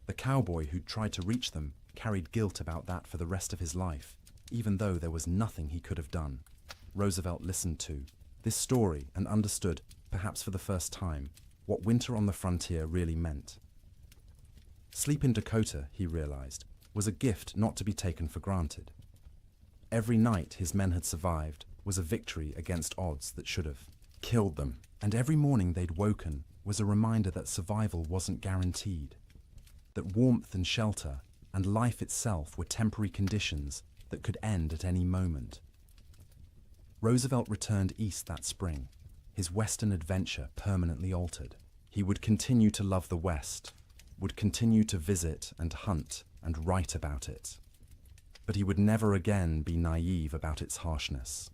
The cowboy who'd tried to reach them carried guilt about that for the rest of his life, even though there was nothing he could have done. Roosevelt listened to this story and understood, perhaps for the first time, what winter on the frontier really meant. Sleep in Dakota, he realized, was a gift not to be taken for granted. Every night his men had survived was a victory against odds that should have killed them, and every morning they'd woken was a reminder that survival wasn't guaranteed, that warmth and shelter and life itself were temporary conditions that could end at any moment. Roosevelt returned east that spring, his Western adventure permanently altered. He would continue to love the West, would continue to visit and hunt and write about it, but he would never again be naive about its harshness.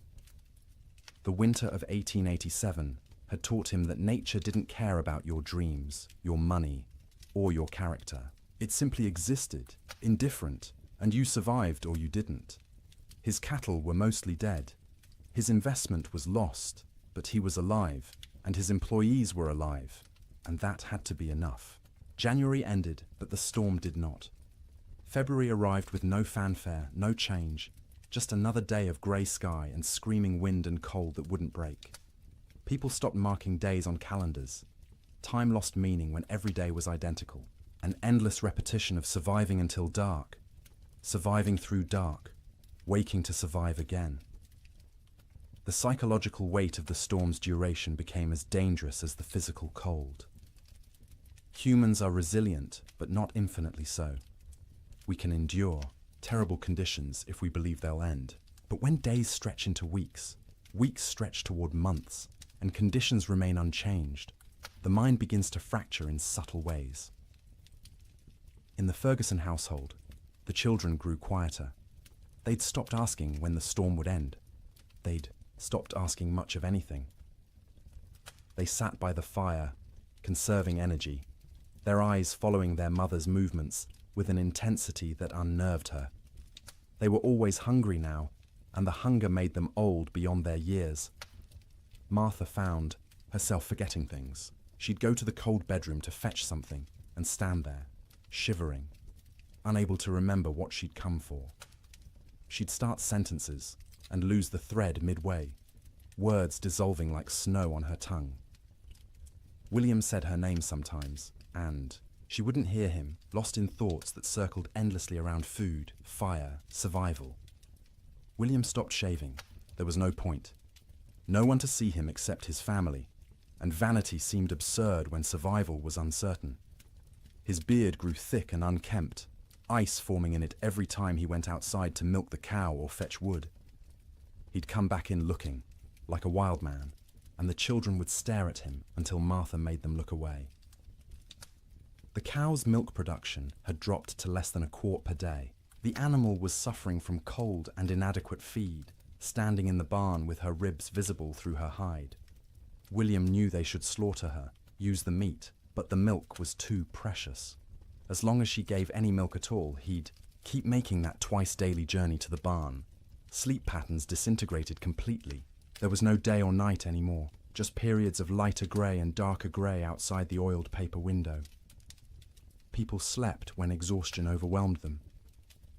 The winter of 1887 had taught him that nature didn't care about your dreams, your money, or your character. It simply existed, indifferent, and you survived or you didn't. His cattle were mostly dead. His investment was lost, but he was alive, and his employees were alive, and that had to be enough. January ended, but the storm did not. February arrived with no fanfare, no change, just another day of grey sky and screaming wind and cold that wouldn't break. People stopped marking days on calendars. Time lost meaning when every day was identical, an endless repetition of surviving until dark, surviving through dark, waking to survive again. The psychological weight of the storm's duration became as dangerous as the physical cold. Humans are resilient, but not infinitely so. We can endure terrible conditions if we believe they'll end. But when days stretch into weeks, weeks stretch toward months, and conditions remain unchanged, the mind begins to fracture in subtle ways. In the Ferguson household, the children grew quieter. They'd stopped asking when the storm would end. They'd stopped asking much of anything. They sat by the fire, conserving energy, their eyes following their mother's movements with an intensity that unnerved her. They were always hungry now, and the hunger made them old beyond their years. Martha found herself forgetting things. She'd go to the cold bedroom to fetch something and stand there, shivering, unable to remember what she'd come for. She'd start sentences and lose the thread midway, words dissolving like snow on her tongue. William said her name sometimes, and she wouldn't hear him, lost in thoughts that circled endlessly around food, fire, survival. William stopped shaving. There was no point. No one to see him except his family, and vanity seemed absurd when survival was uncertain. His beard grew thick and unkempt, ice forming in it every time he went outside to milk the cow or fetch wood. He'd come back in looking, like a wild man, and the children would stare at him until Martha made them look away. The cow's milk production had dropped to less than a quart per day. The animal was suffering from cold and inadequate feed, standing in the barn with her ribs visible through her hide. William knew they should slaughter her, use the meat, but the milk was too precious. As long as she gave any milk at all, he'd keep making that twice-daily journey to the barn. Sleep patterns disintegrated completely. There was no day or night anymore, just periods of lighter grey and darker grey outside the oiled paper window. People slept when exhaustion overwhelmed them,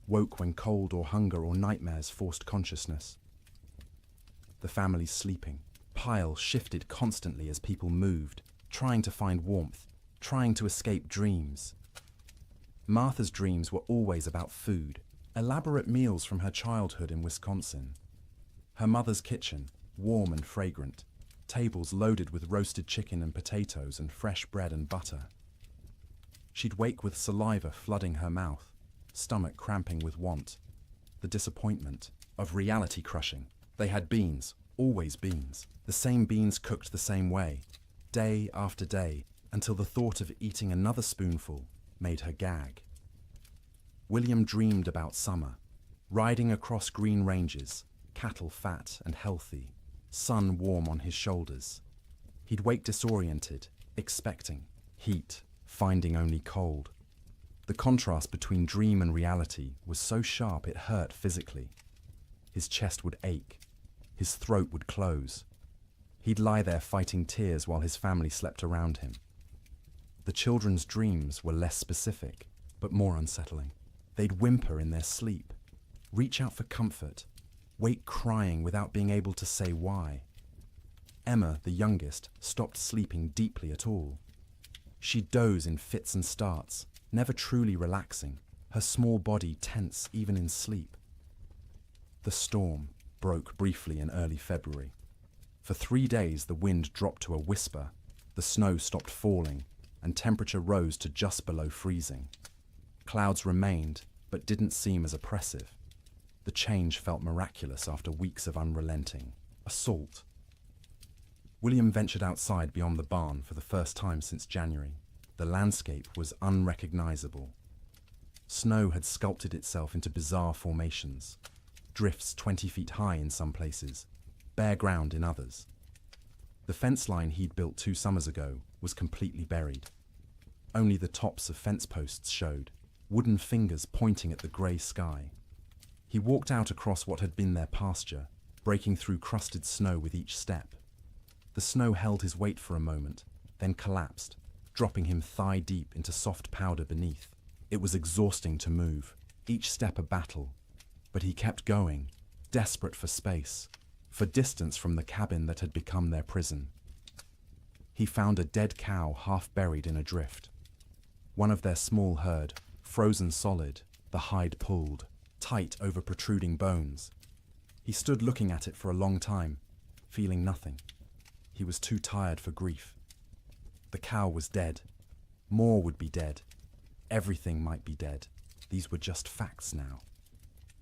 woke when cold or hunger or nightmares forced consciousness. The family's sleeping pile shifted constantly as people moved, trying to find warmth, trying to escape dreams. Martha's dreams were always about food, elaborate meals from her childhood in Wisconsin. Her mother's kitchen, warm and fragrant, tables loaded with roasted chicken and potatoes and fresh bread and butter. She'd wake with saliva flooding her mouth, stomach cramping with want, the disappointment of reality crushing. They had beans, always beans, the same beans cooked the same way, day after day, until the thought of eating another spoonful made her gag. William dreamed about summer, riding across green ranges, cattle fat and healthy, sun warm on his shoulders. He'd wake disoriented, expecting heat, finding only cold. The contrast between dream and reality was so sharp it hurt physically. His chest would ache, his throat would close. He'd lie there fighting tears while his family slept around him. The children's dreams were less specific, but more unsettling. They'd whimper in their sleep, reach out for comfort, wake crying without being able to say why. Emma, the youngest, stopped sleeping deeply at all. She'd doze in fits and starts, never truly relaxing, her small body tense even in sleep. The storm broke briefly in early February. For 3 days the wind dropped to a whisper, the snow stopped falling, and temperature rose to just below freezing. Clouds remained, but didn't seem as oppressive. The change felt miraculous after weeks of unrelenting assault. William ventured outside beyond the barn for the first time since January. The landscape was unrecognizable. Snow had sculpted itself into bizarre formations, drifts 20 feet high in some places, bare ground in others. The fence line he'd built 2 summers ago was completely buried. Only the tops of fence posts showed, wooden fingers pointing at the grey sky. He walked out across what had been their pasture, breaking through crusted snow with each step. The snow held his weight for a moment, then collapsed, dropping him thigh-deep into soft powder beneath. It was exhausting to move, each step a battle, but he kept going, desperate for space, for distance from the cabin that had become their prison. He found a dead cow half buried in a drift. One of their small herd, frozen solid, the hide pulled, tight over protruding bones. He stood looking at it for a long time, feeling nothing. He was too tired for grief. The cow was dead. More would be dead. Everything might be dead. These were just facts now,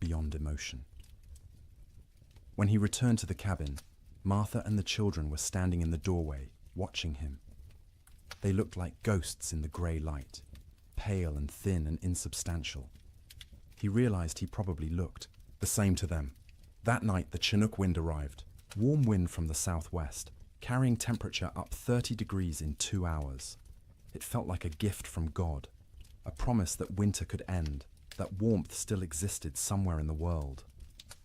beyond emotion. When he returned to the cabin, Martha and the children were standing in the doorway, watching him. They looked like ghosts in the grey light, pale and thin and insubstantial. He realized he probably looked the same to them. That night the Chinook wind arrived, warm wind from the southwest, carrying temperature up 30 degrees in 2 hours. It felt like a gift from God, a promise that winter could end, that warmth still existed somewhere in the world.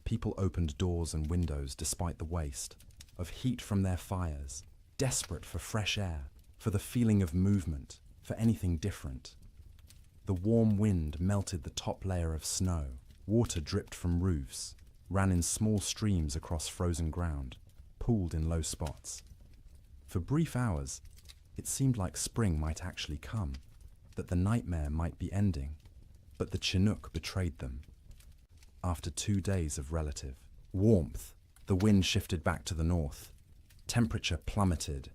People opened doors and windows despite the waste, of heat from their fires, desperate for fresh air, for the feeling of movement, for anything different. The warm wind melted the top layer of snow, water dripped from roofs, ran in small streams across frozen ground, pooled in low spots. For brief hours, it seemed like spring might actually come, that the nightmare might be ending, but the Chinook betrayed them. After 2 days of relative warmth, the wind shifted back to the north. Temperature plummeted.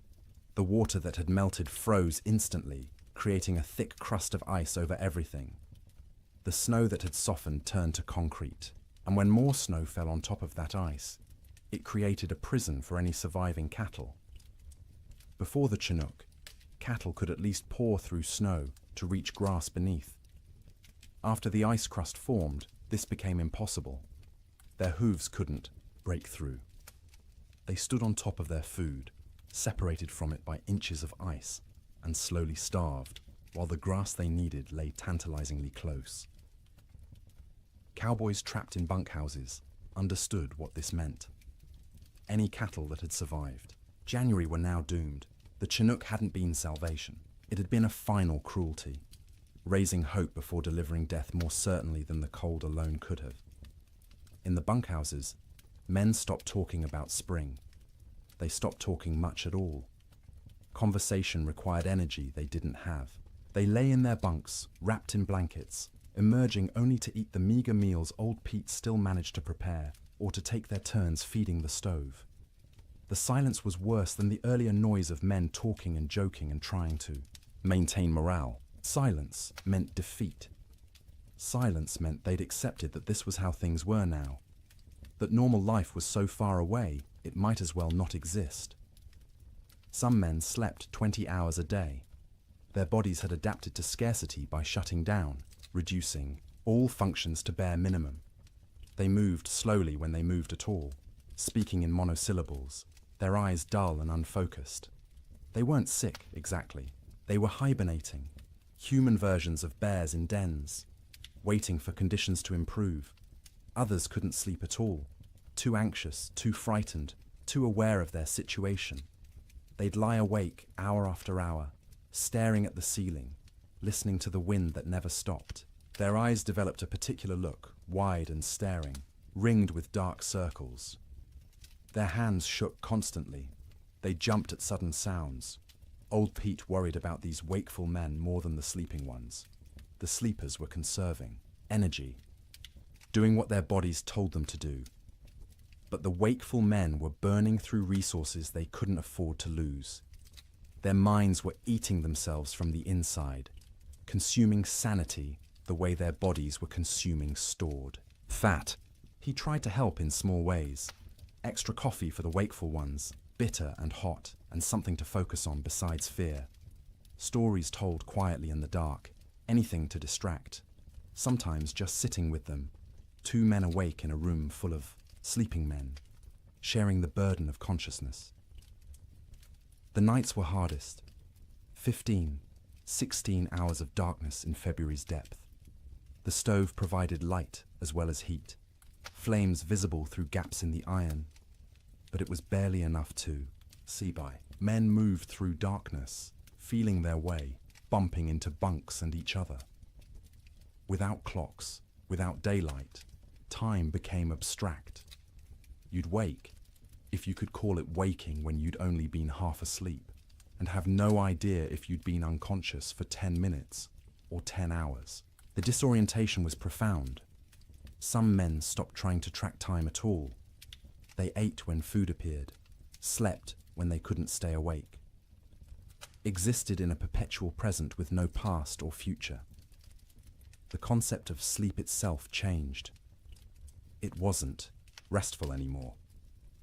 The water that had melted froze instantly, creating a thick crust of ice over everything. The snow that had softened turned to concrete, and when more snow fell on top of that ice, it created a prison for any surviving cattle. Before the Chinook, cattle could at least paw through snow to reach grass beneath. After the ice crust formed, this became impossible. Their hooves couldn't break through. They stood on top of their food, separated from it by inches of ice, and slowly starved, while the grass they needed lay tantalizingly close. Cowboys trapped in bunkhouses understood what this meant. Any cattle that had survived, January were now doomed. The Chinook hadn't been salvation. It had been a final cruelty, raising hope before delivering death more certainly than the cold alone could have. In the bunkhouses, men stopped talking about spring. They stopped talking much at all. Conversation required energy they didn't have. They lay in their bunks, wrapped in blankets, emerging only to eat the meager meals old Pete still managed to prepare, or to take their turns feeding the stove. The silence was worse than the earlier noise of men talking and joking and trying to maintain morale. Silence meant defeat. Silence meant they'd accepted that this was how things were now, that normal life was so far away it might as well not exist. Some men slept 20 hours a day. Their bodies had adapted to scarcity by shutting down, reducing all functions to bare minimum. They moved slowly when they moved at all, speaking in monosyllables, their eyes dull and unfocused. They weren't sick, exactly. They were hibernating, human versions of bears in dens, waiting for conditions to improve. Others couldn't sleep at all, too anxious, too frightened, too aware of their situation. They'd lie awake hour after hour, staring at the ceiling, listening to the wind that never stopped. Their eyes developed a particular look, wide and staring, ringed with dark circles. Their hands shook constantly. They jumped at sudden sounds. Old Pete worried about these wakeful men more than the sleeping ones. The sleepers were conserving energy, doing what their bodies told them to do. But the wakeful men were burning through resources they couldn't afford to lose. Their minds were eating themselves from the inside, consuming sanity the way their bodies were consuming stored fat. He tried to help in small ways. Extra coffee for the wakeful ones, bitter and hot, and something to focus on besides fear. Stories told quietly in the dark, anything to distract. Sometimes just sitting with them, 2 men awake in a room full of sleeping men, sharing the burden of consciousness. The nights were hardest. 15, 16 hours of darkness in February's depth. The stove provided light as well as heat, flames visible through gaps in the iron, but it was barely enough to see by. Men moved through darkness, feeling their way, bumping into bunks and each other. Without clocks, without daylight, time became abstract. You'd wake, if you could call it waking when you'd only been half asleep, and have no idea if you'd been unconscious for 10 minutes or 10 hours. The disorientation was profound. Some men stopped trying to track time at all. They ate when food appeared, slept when they couldn't stay awake, existed in a perpetual present with no past or future. The concept of sleep itself changed. It wasn't restful anymore.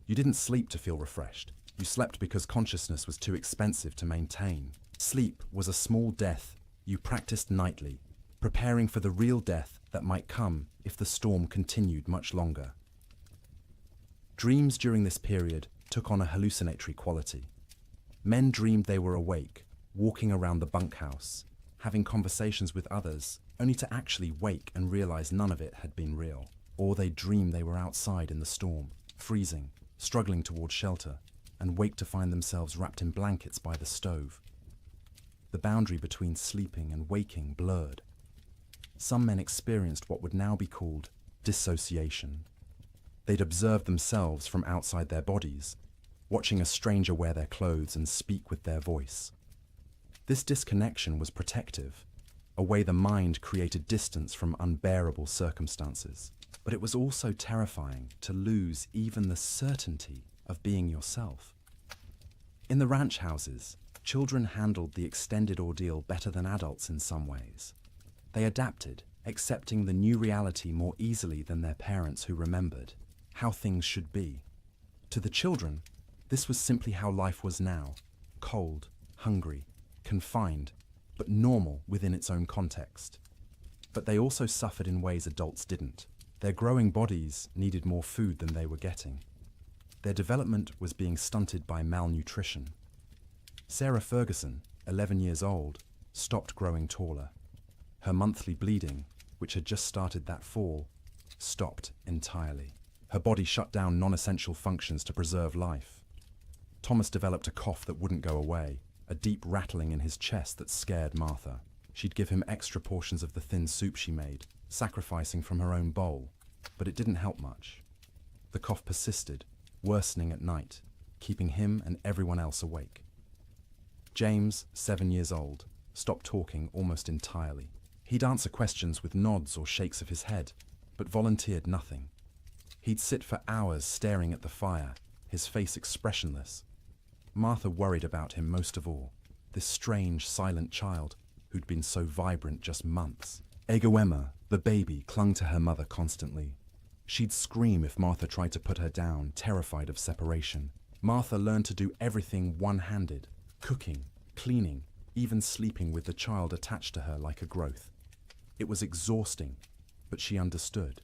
You didn't sleep to feel refreshed. You slept because consciousness was too expensive to maintain. Sleep was a small death you practiced nightly, preparing for the real death that might come if the storm continued much longer. Dreams during this period took on a hallucinatory quality. Men dreamed they were awake, walking around the bunkhouse, having conversations with others, only to actually wake and realize none of it had been real. Or they'd dream they were outside in the storm, freezing, struggling toward shelter, and wake to find themselves wrapped in blankets by the stove. The boundary between sleeping and waking blurred. Some men experienced what would now be called dissociation. They'd observe themselves from outside their bodies, watching a stranger wear their clothes and speak with their voice. This disconnection was protective, a way the mind created distance from unbearable circumstances. But it was also terrifying to lose even the certainty of being yourself. In the ranch houses, children handled the extended ordeal better than adults in some ways. They adapted, accepting the new reality more easily than their parents who remembered how things should be. To the children, this was simply how life was now, cold, hungry, confined, but normal within its own context. But they also suffered in ways adults didn't. Their growing bodies needed more food than they were getting. Their development was being stunted by malnutrition. Sarah Ferguson, 11 years old, stopped growing taller. Her monthly bleeding, which had just started that fall, stopped entirely. Her body shut down non-essential functions to preserve life. Thomas developed a cough that wouldn't go away, a deep rattling in his chest that scared Martha. She'd give him extra portions of the thin soup she made, sacrificing from her own bowl, but it didn't help much. The cough persisted, worsening at night, keeping him and everyone else awake. James, 7 years old, stopped talking almost entirely. He'd answer questions with nods or shakes of his head, but volunteered nothing. He'd sit for hours staring at the fire, his face expressionless. Martha worried about him most of all, this strange, silent child who'd been so vibrant just months. Emma, the baby, clung to her mother constantly. She'd scream if Martha tried to put her down, terrified of separation. Martha learned to do everything one-handed, cooking, cleaning, even sleeping with the child attached to her like a growth. It was exhausting, but she understood.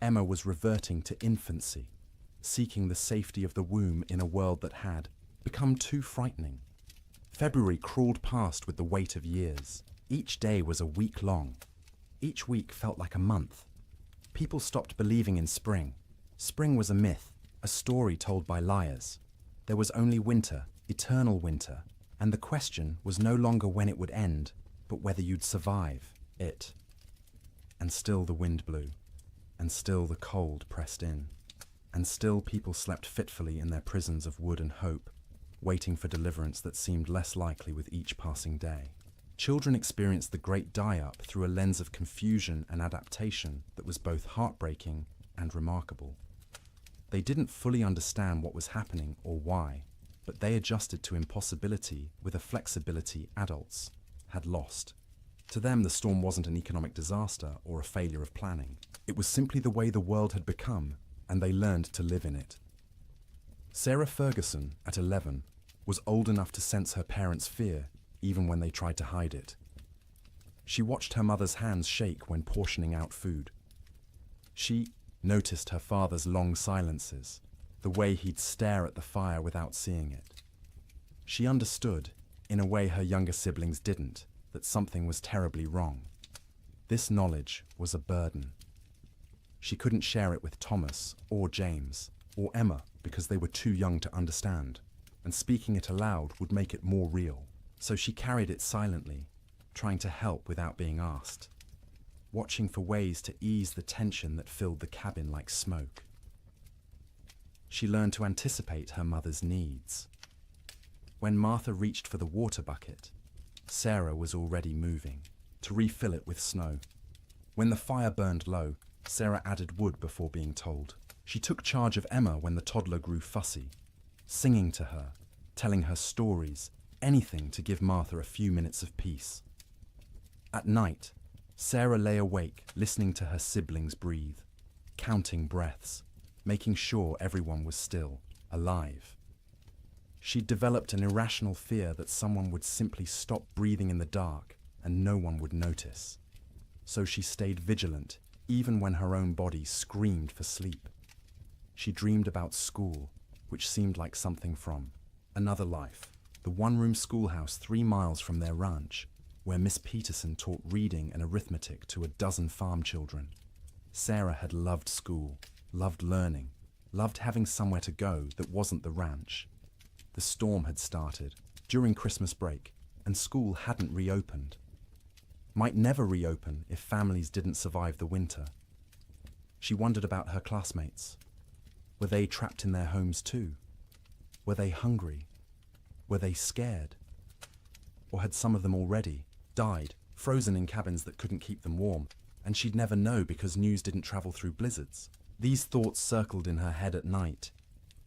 Emma was reverting to infancy, seeking the safety of the womb in a world that had become too frightening. February crawled past with the weight of years. Each day was a week long. Each week felt like a month. People stopped believing in spring. Spring was a myth, a story told by liars. There was only winter, eternal winter, and the question was no longer when it would end, but whether you'd survive it. And still the wind blew, and still the cold pressed in, and still people slept fitfully in their prisons of wood and hope, waiting for deliverance that seemed less likely with each passing day. Children experienced the great die-up through a lens of confusion and adaptation that was both heartbreaking and remarkable. They didn't fully understand what was happening or why, but they adjusted to impossibility with a flexibility adults had lost. To them, the storm wasn't an economic disaster or a failure of planning. It was simply the way the world had become, and they learned to live in it. Sarah Ferguson, at 11, was old enough to sense her parents' fear, even when they tried to hide it. She watched her mother's hands shake when portioning out food. She noticed her father's long silences, the way he'd stare at the fire without seeing it. She understood, in a way her younger siblings didn't, that something was terribly wrong. This knowledge was a burden. She couldn't share it with Thomas or James or Emma because they were too young to understand, and speaking it aloud would make it more real. So she carried it silently, trying to help without being asked, watching for ways to ease the tension that filled the cabin like smoke. She learned to anticipate her mother's needs. When Martha reached for the water bucket, Sarah was already moving, to refill it with snow. When the fire burned low, Sarah added wood before being told. She took charge of Emma when the toddler grew fussy, singing to her, telling her stories, anything to give Martha a few minutes of peace. At night, Sarah lay awake, listening to her siblings breathe, counting breaths, making sure everyone was still, alive. She'd developed an irrational fear that someone would simply stop breathing in the dark and no one would notice. So she stayed vigilant, even when her own body screamed for sleep. She dreamed about school, which seemed like something from another life. the one-room schoolhouse 3 miles from their ranch, where Miss Peterson taught reading and arithmetic to a dozen farm children. Sarah had loved school, loved learning, loved having somewhere to go that wasn't the ranch. The storm had started during Christmas break, and school hadn't reopened. Might never reopen if families didn't survive the winter. She wondered about her classmates. Were they trapped in their homes too? Were they hungry? Were they scared? Or had some of them already died, frozen in cabins that couldn't keep them warm, and she'd never know because news didn't travel through blizzards? These thoughts circled in her head at night,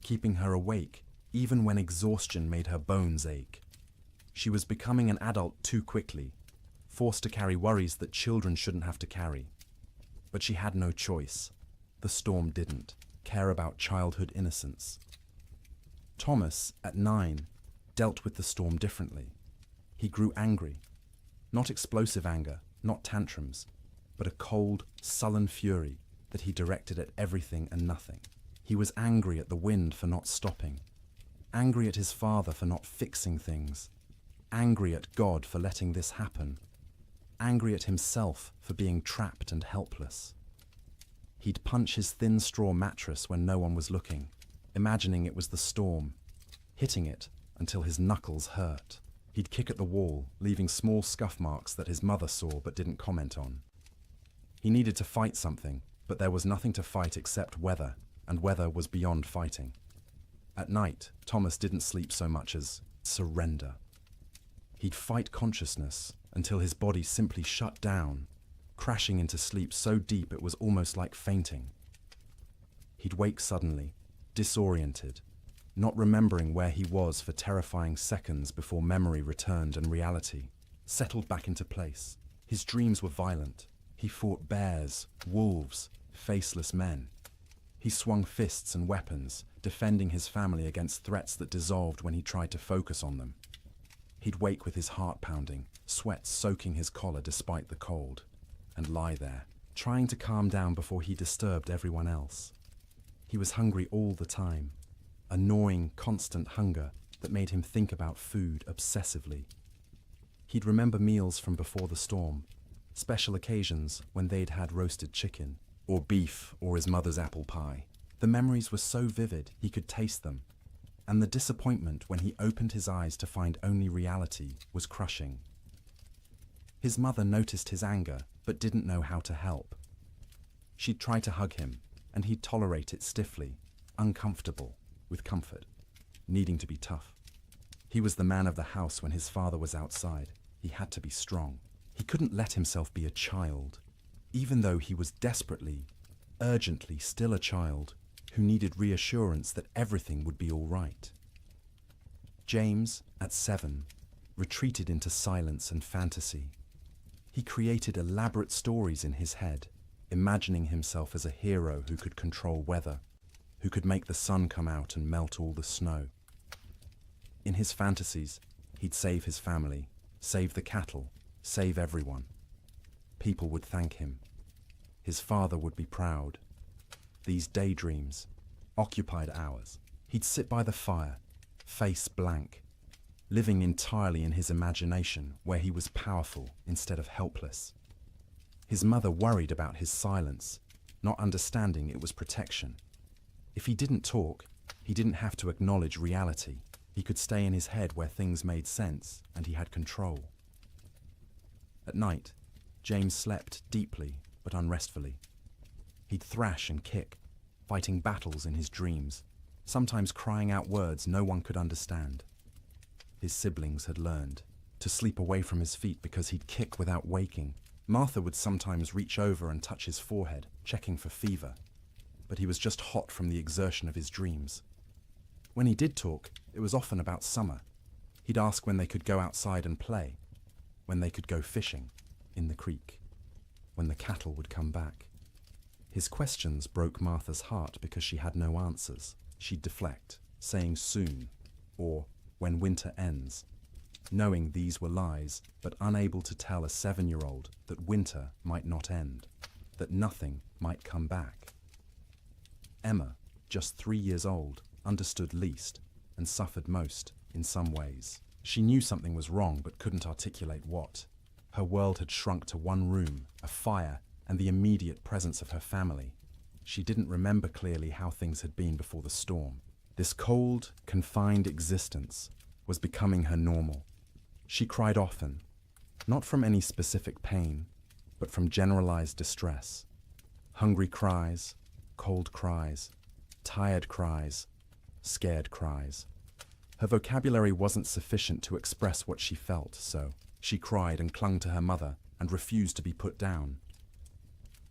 keeping her awake even when exhaustion made her bones ache. She was becoming an adult too quickly, forced to carry worries that children shouldn't have to carry. But she had no choice. The storm didn't care about childhood innocence. Thomas, at 9, dealt with the storm differently. He grew angry. Not explosive anger, not tantrums, but a cold, sullen fury that he directed at everything and nothing. He was angry at the wind for not stopping, angry at his father for not fixing things, angry at God for letting this happen, angry at himself for being trapped and helpless. He'd punch his thin straw mattress when no one was looking, imagining it was the storm, hitting it until his knuckles hurt. He'd kick at the wall, leaving small scuff marks that his mother saw but didn't comment on. He needed to fight something, but there was nothing to fight except weather, and weather was beyond fighting. At night, Thomas didn't sleep so much as surrender. He'd fight consciousness until his body simply shut down, crashing into sleep so deep it was almost like fainting. He'd wake suddenly, disoriented, not remembering where he was for terrifying seconds before memory returned and reality settled back into place. His dreams were violent. He fought bears, wolves, faceless men. He swung fists and weapons, defending his family against threats that dissolved when he tried to focus on them. He'd wake with his heart pounding, sweat soaking his collar despite the cold, and lie there, trying to calm down before he disturbed everyone else. He was hungry all the time, a gnawing, constant hunger that made him think about food obsessively. He'd remember meals from before the storm, special occasions when they'd had roasted chicken, or beef, or his mother's apple pie. The memories were so vivid he could taste them, and the disappointment when he opened his eyes to find only reality was crushing. His mother noticed his anger, but didn't know how to help. She'd try to hug him, and he'd tolerate it stiffly, uncomfortable, with comfort, needing to be tough. He was the man of the house when his father was outside. He had to be strong. He couldn't let himself be a child, even though he was desperately, urgently still a child who needed reassurance that everything would be all right. James, at 7, retreated into silence and fantasy. He created elaborate stories in his head, imagining himself as a hero who could control weather, who could make the sun come out and melt all the snow. In his fantasies, he'd save his family, save the cattle, save everyone. People would thank him. His father would be proud. These daydreams occupied hours. He'd sit by the fire, face blank, living entirely in his imagination where he was powerful instead of helpless. His mother worried about his silence, not understanding it was protection. If he didn't talk, he didn't have to acknowledge reality. He could stay in his head where things made sense and he had control. At night, James slept deeply but unrestfully. He'd thrash and kick, fighting battles in his dreams, sometimes crying out words no one could understand. His siblings had learned to sleep away from his feet because he'd kick without waking. Martha would sometimes reach over and touch his forehead, checking for fever, but he was just hot from the exertion of his dreams. When he did talk, it was often about summer. He'd ask when they could go outside and play, when they could go fishing in the creek, when the cattle would come back. His questions broke Martha's heart because she had no answers. She'd deflect, saying soon, or when winter ends, knowing these were lies, but unable to tell a 7-year-old that winter might not end, that nothing might come back. Emma, just 3 years old, understood least and suffered most in some ways. She knew something was wrong but couldn't articulate what. Her world had shrunk to one room, a fire, and the immediate presence of her family. She didn't remember clearly how things had been before the storm. This cold, confined existence was becoming her normal. She cried often, not from any specific pain, but from generalized distress. Hungry cries, cold cries, tired cries, scared cries. Her vocabulary wasn't sufficient to express what she felt, so she cried and clung to her mother and refused to be put down.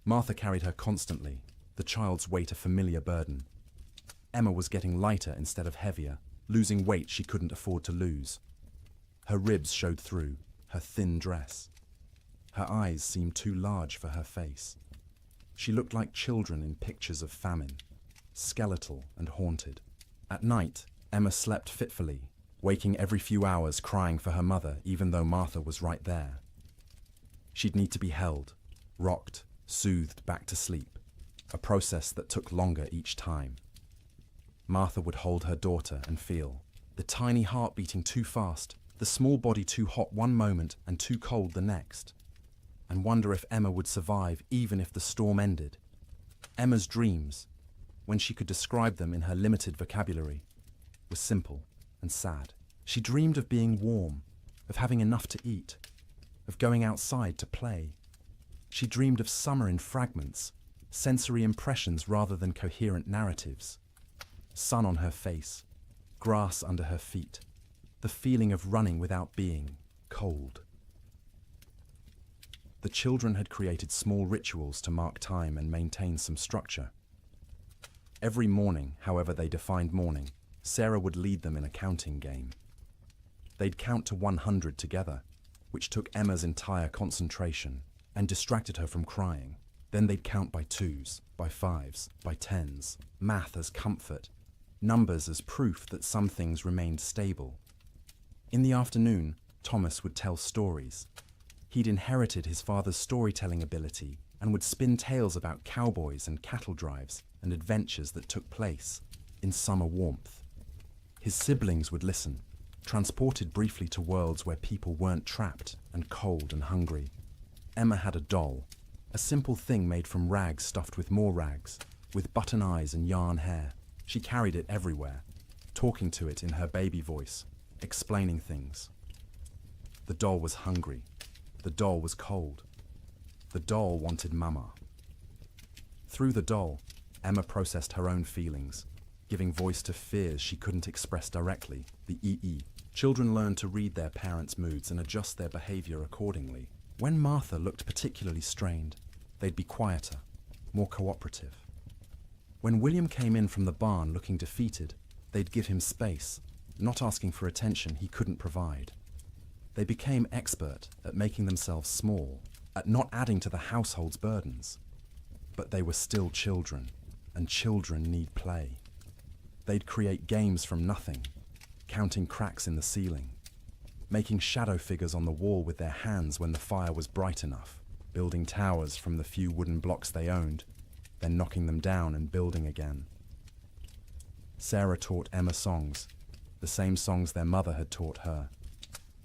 Martha carried her constantly, the child's weight a familiar burden. Emma was getting lighter instead of heavier, losing weight she couldn't afford to lose. Her ribs showed through her thin dress. Her eyes seemed too large for her face. She looked like children in pictures of famine, skeletal and haunted. At night, Emma slept fitfully, waking every few hours crying for her mother even though Martha was right there. She'd need to be held, rocked, soothed back to sleep, a process that took longer each time. Martha would hold her daughter and feel the tiny heart beating too fast, the small body too hot one moment and too cold the next, and wonder if Emma would survive even if the storm ended. Emma's dreams, when she could describe them in her limited vocabulary, were simple and sad. She dreamed of being warm, of having enough to eat, of going outside to play. She dreamed of summer in fragments, sensory impressions rather than coherent narratives. Sun on her face, grass under her feet, the feeling of running without being cold. The children had created small rituals to mark time and maintain some structure. Every morning, however they defined morning, Sarah would lead them in a counting game. They'd count to 100 together, which took Emma's entire concentration and distracted her from crying. Then they'd count by twos, by fives, by tens, math as comfort, numbers as proof that some things remained stable. In the afternoon, Thomas would tell stories. He'd inherited his father's storytelling ability and would spin tales about cowboys and cattle drives and adventures that took place in summer warmth. His siblings would listen, transported briefly to worlds where people weren't trapped and cold and hungry. Emma had a doll, a simple thing made from rags stuffed with more rags, with button eyes and yarn hair. She carried it everywhere, talking to it in her baby voice, explaining things. The doll was hungry. The doll was cold. The doll wanted Mama. Through the doll, Emma processed her own feelings, giving voice to fears she couldn't express directly, the EE. Children learn to read their parents' moods and adjust their behavior accordingly. When Martha looked particularly strained, they'd be quieter, more cooperative. When William came in from the barn looking defeated, they'd give him space, not asking for attention he couldn't provide. They became expert at making themselves small, at not adding to the household's burdens. But they were still children, and children need play. They'd create games from nothing, counting cracks in the ceiling, making shadow figures on the wall with their hands when the fire was bright enough, building towers from the few wooden blocks they owned, then knocking them down and building again. Sarah taught Emma songs, the same songs their mother had taught her.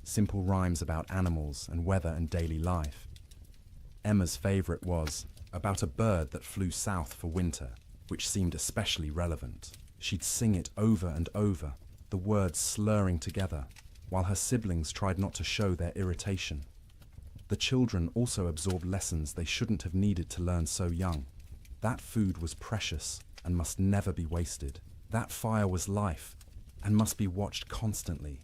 Simple rhymes about animals and weather and daily life. Emma's favorite was about a bird that flew south for winter, which seemed especially relevant. She'd sing it over and over, the words slurring together, while her siblings tried not to show their irritation. The children also absorbed lessons they shouldn't have needed to learn so young. That food was precious and must never be wasted. That fire was life and must be watched constantly.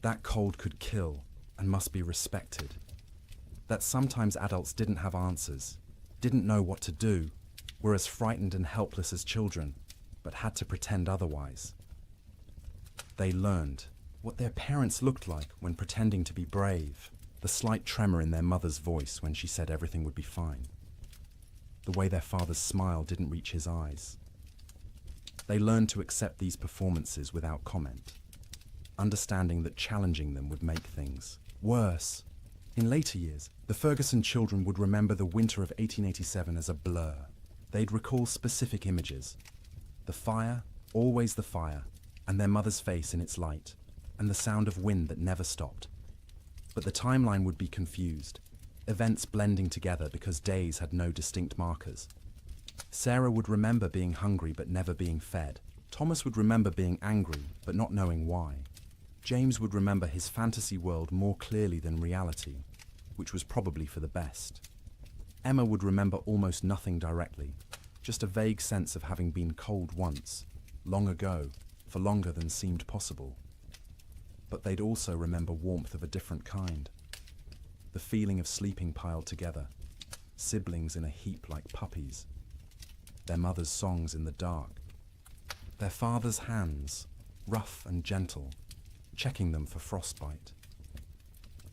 That cold could kill and must be respected. That sometimes adults didn't have answers, didn't know what to do, were as frightened and helpless as children, but had to pretend otherwise. They learned what their parents looked like when pretending to be brave, the slight tremor in their mother's voice when she said everything would be fine, the way their father's smile didn't reach his eyes. They learned to accept these performances without comment, understanding that challenging them would make things worse. In later years, the Ferguson children would remember the winter of 1887 as a blur. They'd recall specific images. The fire, always the fire, and their mother's face in its light, and the sound of wind that never stopped. But the timeline would be confused, events blending together because days had no distinct markers. Sarah would remember being hungry but never being fed. Thomas would remember being angry but not knowing why. James would remember his fantasy world more clearly than reality, which was probably for the best. Emma would remember almost nothing directly, just a vague sense of having been cold once, long ago, for longer than seemed possible. But they'd also remember warmth of a different kind. The feeling of sleeping piled together, siblings in a heap like puppies, their mother's songs in the dark, their father's hands, rough and gentle, checking them for frostbite.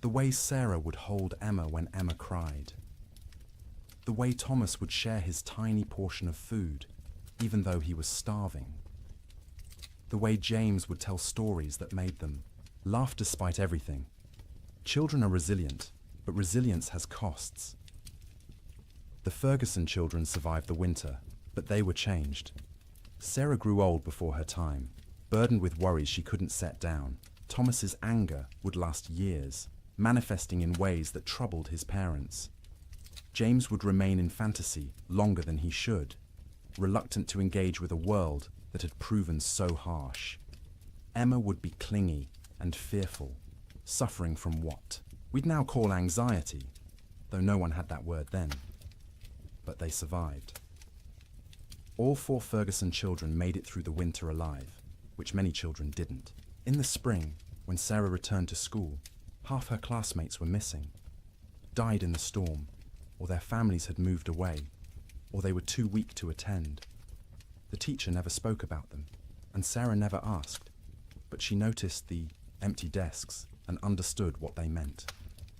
The way Sarah would hold Emma when Emma cried. The way Thomas would share his tiny portion of food, even though he was starving. The way James would tell stories that made them laugh despite everything. Children are resilient, but resilience has costs. The Ferguson children survived the winter, but they were changed. Sarah grew old before her time, burdened with worries she couldn't set down. Thomas's anger would last years, manifesting in ways that troubled his parents. James would remain in fantasy longer than he should, reluctant to engage with a world that had proven so harsh. Emma would be clingy and fearful, suffering from what we'd now call anxiety, though no one had that word then. But they survived. All 4 Ferguson children made it through the winter alive, which many children didn't. In the spring, when Sarah returned to school, half her classmates were missing, died in the storm, or their families had moved away, or they were too weak to attend. The teacher never spoke about them, and Sarah never asked, but she noticed the empty desks and understood what they meant.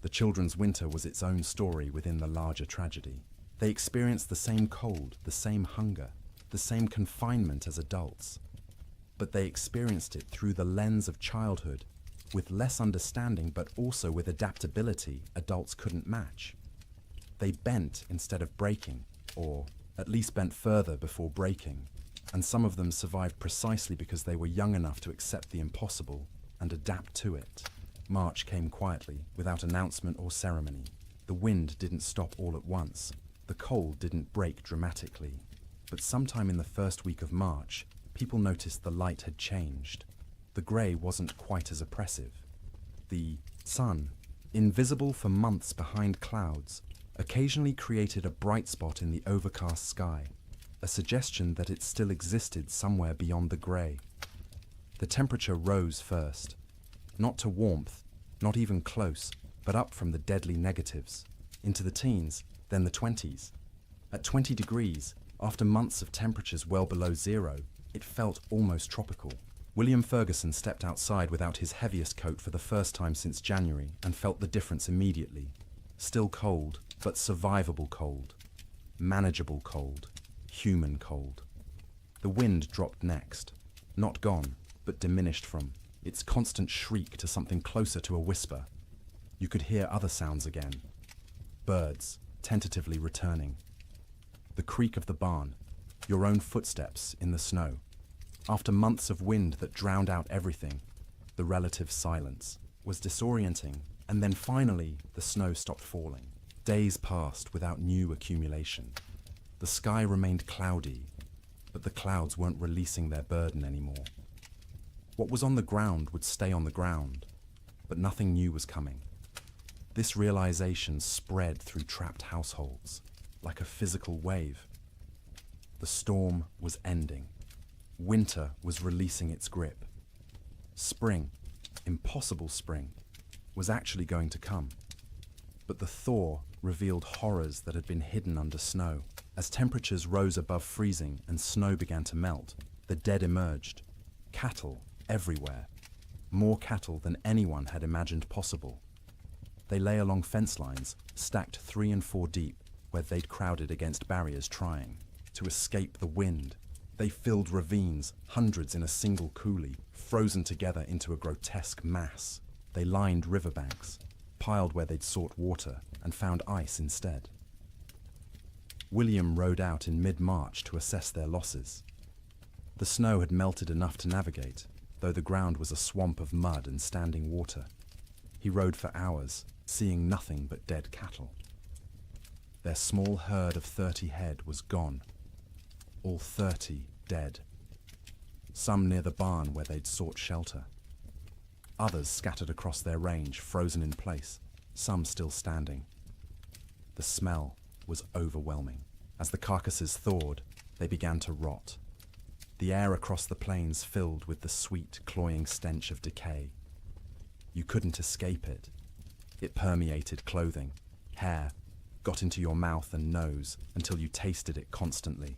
The children's winter was its own story within the larger tragedy. They experienced the same cold, the same hunger, the same confinement as adults, but they experienced it through the lens of childhood, with less understanding but also with adaptability adults couldn't match. They bent instead of breaking, or at least bent further before breaking, and some of them survived precisely because they were young enough to accept the impossible and adapt to it. March came quietly, without announcement or ceremony. The wind didn't stop all at once. The cold didn't break dramatically. But sometime in the first week of March, people noticed the light had changed. The grey wasn't quite as oppressive. The sun, invisible for months behind clouds, occasionally created a bright spot in the overcast sky, a suggestion that it still existed somewhere beyond the grey. The temperature rose first, not to warmth, not even close, but up from the deadly negatives, into the teens, then the 20s. At 20 degrees, after months of temperatures well below zero, it felt almost tropical. William Ferguson stepped outside without his heaviest coat for the first time since January and felt the difference immediately. Still cold, but survivable cold. Manageable cold. Human cold. The wind dropped next. Not gone, but diminished from its constant shriek to something closer to a whisper. You could hear other sounds again. Birds, tentatively returning. The creak of the barn, your own footsteps in the snow. After months of wind that drowned out everything, the relative silence was disorienting, and then finally the snow stopped falling. Days passed without new accumulation. The sky remained cloudy, but the clouds weren't releasing their burden anymore. What was on the ground would stay on the ground, but nothing new was coming. This realization spread through trapped households, like a physical wave. The storm was ending. Winter was releasing its grip. Spring, impossible spring, was actually going to come. But the thaw revealed horrors that had been hidden under snow. As temperatures rose above freezing and snow began to melt, the dead emerged. Cattle everywhere. More cattle than anyone had imagined possible. They lay along fence lines, stacked 3 and 4 deep, where they'd crowded against barriers trying to escape the wind. They filled ravines, hundreds in a single coulee, frozen together into a grotesque mass. They lined riverbanks, piled where they'd sought water, and found ice instead. William rode out in mid-March to assess their losses. The snow had melted enough to navigate, though the ground was a swamp of mud and standing water. He rode for hours, seeing nothing but dead cattle. Their small herd of 30 head was gone. All 30 dead. Some near the barn where they'd sought shelter. Others scattered across their range, frozen in place, some still standing. The smell was overwhelming. As the carcasses thawed, they began to rot. The air across the plains filled with the sweet, cloying stench of decay. You couldn't escape it. It permeated clothing, hair, got into your mouth and nose until you tasted it constantly.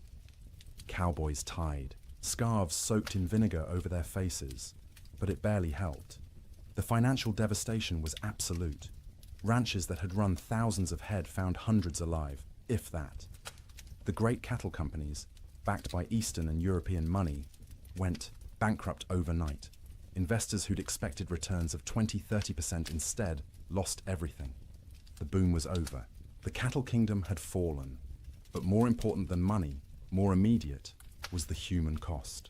Cowboys tied, scarves soaked in vinegar over their faces, but it barely helped. The financial devastation was absolute. Ranches that had run thousands of head found hundreds alive, if that. The great cattle companies, backed by Eastern and European money, went bankrupt overnight. Investors who'd expected returns of 20–30% instead lost everything. The boom was over. The cattle kingdom had fallen. But more important than money, more immediate, was the human cost.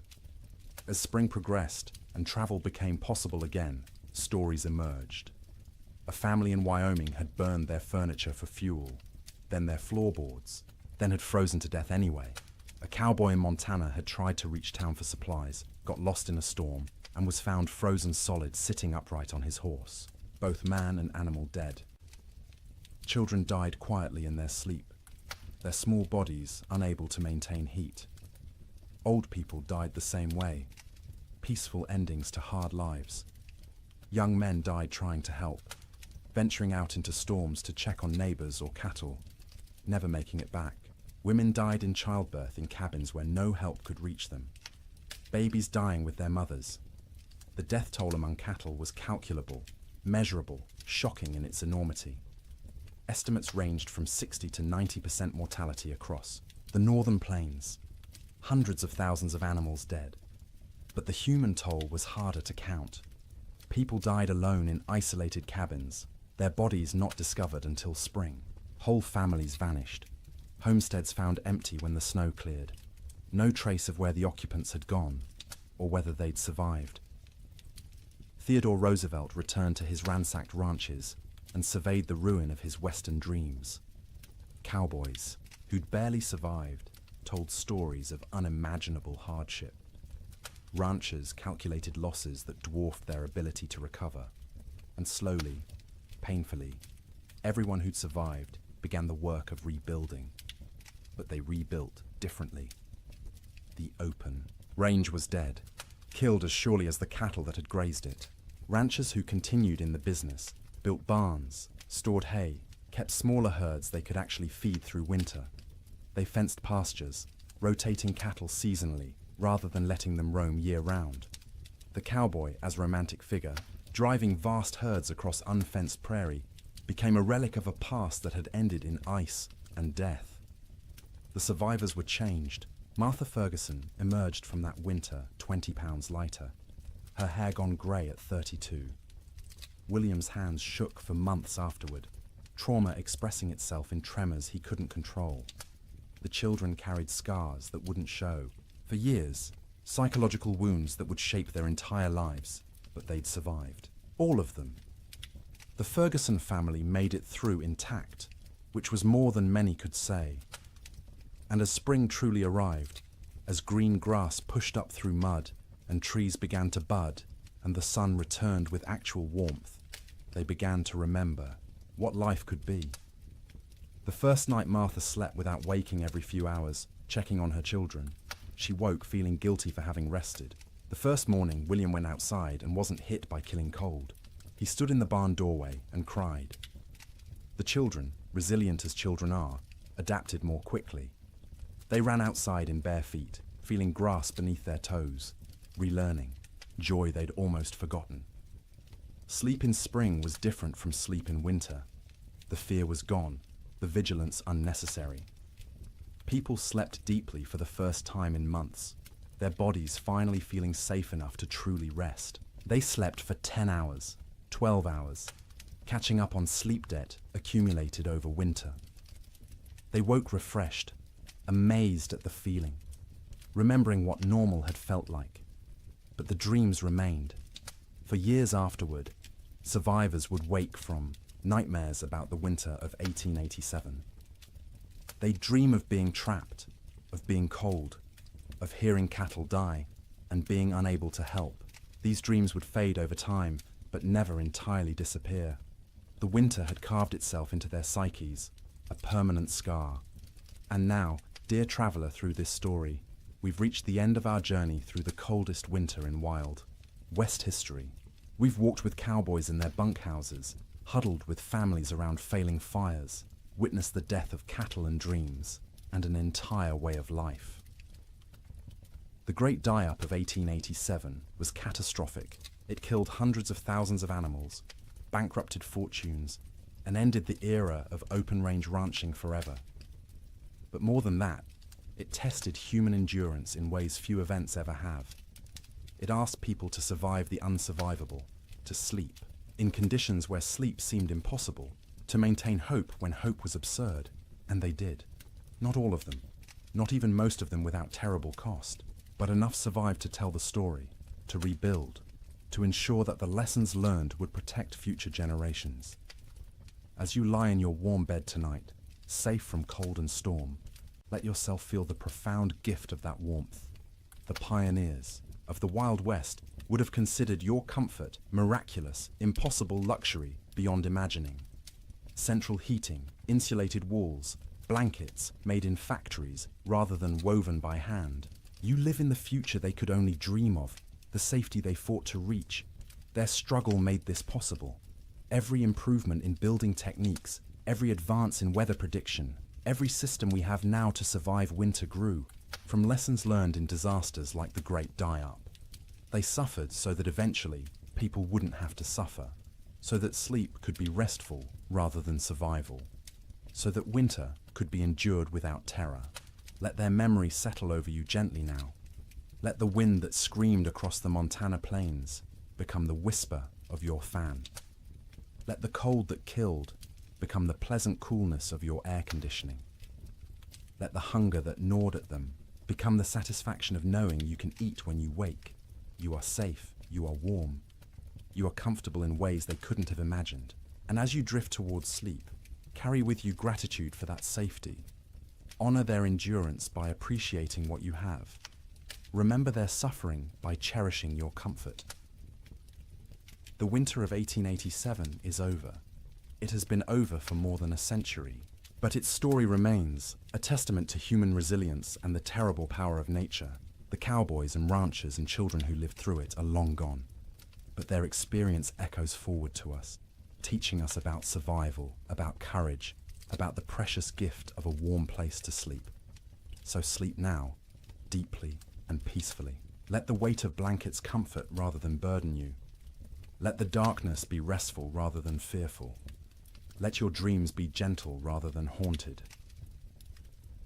As spring progressed and travel became possible again, stories emerged. A family in Wyoming had burned their furniture for fuel, then their floorboards, then had frozen to death anyway. A cowboy in Montana had tried to reach town for supplies, got lost in a storm, and was found frozen solid sitting upright on his horse, both man and animal dead. Children died quietly in their sleep, their small bodies unable to maintain heat. Old people died the same way, peaceful endings to hard lives. Young men died trying to help, venturing out into storms to check on neighbors or cattle, never making it back. Women died in childbirth in cabins where no help could reach them. Babies dying with their mothers. The death toll among cattle was calculable, measurable, shocking in its enormity. Estimates ranged from 60 to 90% mortality across the northern plains. Hundreds of thousands of animals dead. But the human toll was harder to count. People died alone in isolated cabins, their bodies not discovered until spring. Whole families vanished. Homesteads found empty when the snow cleared. No trace of where the occupants had gone, or whether they'd survived. Theodore Roosevelt returned to his ransacked ranches and surveyed the ruin of his Western dreams. Cowboys, who'd barely survived, told stories of unimaginable hardship. Ranchers calculated losses that dwarfed their ability to recover. And slowly, painfully, everyone who'd survived began the work of rebuilding. But they rebuilt differently. The open range was dead, killed as surely as the cattle that had grazed it. Ranchers who continued in the business built barns, stored hay, kept smaller herds they could actually feed through winter. They fenced pastures, rotating cattle seasonally rather than letting them roam year-round. The cowboy, as romantic figure, driving vast herds across unfenced prairie, became a relic of a past that had ended in ice and death. The survivors were changed. Martha Ferguson emerged from that winter 20 pounds lighter, her hair gone grey at 32. William's hands shook for months afterward, trauma expressing itself in tremors he couldn't control. The children carried scars that wouldn't show. For years, psychological wounds that would shape their entire lives, but they'd survived. All of them. The Ferguson family made it through intact, which was more than many could say. And as spring truly arrived, as green grass pushed up through mud and trees began to bud and the sun returned with actual warmth, they began to remember what life could be. The first night Martha slept without waking every few hours, checking on her children. She woke feeling guilty for having rested. The first morning, William went outside and wasn't hit by killing cold. He stood in the barn doorway and cried. The children, resilient as children are, adapted more quickly. They ran outside in bare feet, feeling grass beneath their toes, relearning, joy they'd almost forgotten. Sleep in spring was different from sleep in winter. The fear was gone, the vigilance unnecessary. People slept deeply for the first time in months, their bodies finally feeling safe enough to truly rest. They slept for 10 hours, 12 hours, catching up on sleep debt accumulated over winter. They woke refreshed, amazed at the feeling, remembering what normal had felt like. but the dreams remained. For years afterward, survivors would wake from nightmares about the winter of 1887. They'd dream of being trapped, of being cold, of hearing cattle die, and being unable to help. These dreams would fade over time, but never entirely disappear. The winter had carved itself into their psyches, a permanent scar. And now, dear traveller through this story, we've reached the end of our journey through the coldest winter in wild West history. We've walked with cowboys in their bunkhouses, huddled with families around failing fires, witnessed the death of cattle and dreams, and an entire way of life. The Great Die-Up of 1887 was catastrophic. It killed hundreds of thousands of animals, bankrupted fortunes, and ended the era of open-range ranching forever. But more than that, it tested human endurance in ways few events ever have. It asked people to survive the unsurvivable, to sleep, in conditions where sleep seemed impossible, to maintain hope when hope was absurd, and they did. Not all of them, not even most of them without terrible cost, but enough survived to tell the story, to rebuild, to ensure that the lessons learned would protect future generations. As you lie in your warm bed tonight, safe from cold and storm, let yourself feel the profound gift of that warmth. The pioneers of the Wild West would have considered your comfort miraculous, impossible luxury beyond imagining. Central heating, insulated walls, blankets made in factories rather than woven by hand. You live in the future they could only dream of, the safety they fought to reach. Their struggle made this possible. Every improvement in building techniques, every advance in weather prediction, every system we have now to survive winter grew from lessons learned in disasters like the Great Die-Up. They suffered so that eventually people wouldn't have to suffer, so that sleep could be restful rather than survival, so that winter could be endured without terror. Let their memory settle over you gently now. Let the wind that screamed across the Montana plains become the whisper of your fan. Let the cold that killed become the pleasant coolness of your air conditioning. Let the hunger that gnawed at them become the satisfaction of knowing you can eat when you wake. You are safe, you are warm, you are comfortable in ways they couldn't have imagined. And as you drift towards sleep, carry with you gratitude for that safety. Honor their endurance by appreciating what you have. Remember their suffering by cherishing your comfort. The winter of 1887 is over. It has been over for more than a century, but its story remains, a testament to human resilience and the terrible power of nature. The cowboys and ranchers and children who lived through it are long gone, but their experience echoes forward to us, teaching us about survival, about courage, about the precious gift of a warm place to sleep. So sleep now, deeply and peacefully. Let the weight of blankets comfort rather than burden you. Let the darkness be restful rather than fearful. Let your dreams be gentle rather than haunted.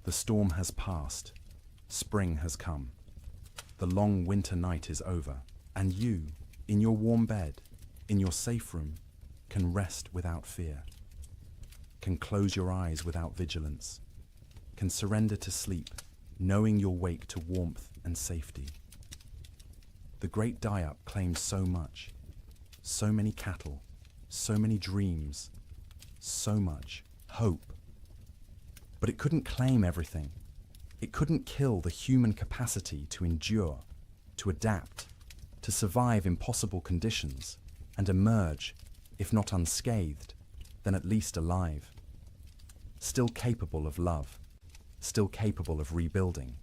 The storm has passed. Spring has come. The long winter night is over, and you, in your warm bed, in your safe room, can rest without fear, can close your eyes without vigilance, can surrender to sleep, knowing you'll wake to warmth and safety. The Great Die-Up claimed so much, so many cattle, so many dreams, so much hope. But it couldn't claim everything. It couldn't kill the human capacity to endure, to adapt, to survive impossible conditions, and emerge, if not unscathed, then at least alive. Still capable of love, still capable of rebuilding,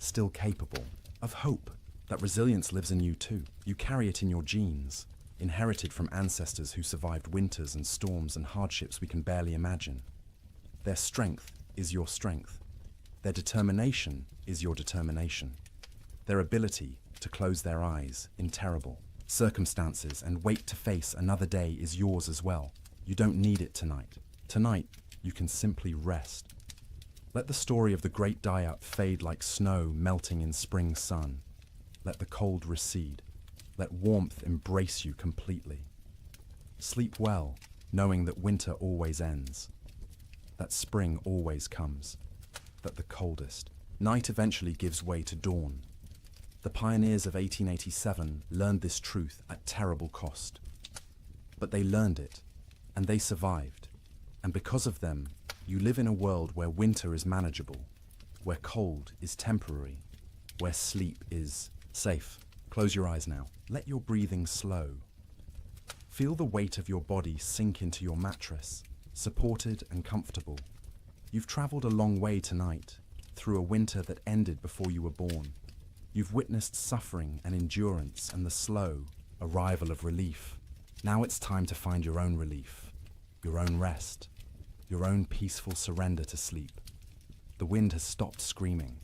still capable of hope. That resilience lives in you too. You carry it in your genes, inherited from ancestors who survived winters and storms and hardships we can barely imagine. Their strength is your strength. Their determination is your determination. Their ability to close their eyes in terrible circumstances and wait to face another day is yours as well. You don't need it tonight. Tonight, you can simply rest. Let the story of the Great Die-Up fade like snow melting in spring sun. Let the cold recede. Let warmth embrace you completely. Sleep well, knowing that winter always ends, that spring always comes, that the coldest night eventually gives way to dawn. The pioneers of 1887 learned this truth at terrible cost. But they learned it, and they survived. And because of them, you live in a world where winter is manageable, where cold is temporary, where sleep is safe. Close your eyes now. Let your breathing slow. Feel the weight of your body sink into your mattress, supported and comfortable. You've traveled a long way tonight, through a winter that ended before you were born. You've witnessed suffering and endurance and the slow arrival of relief. Now it's time to find your own relief, your own rest, your own peaceful surrender to sleep. The wind has stopped screaming.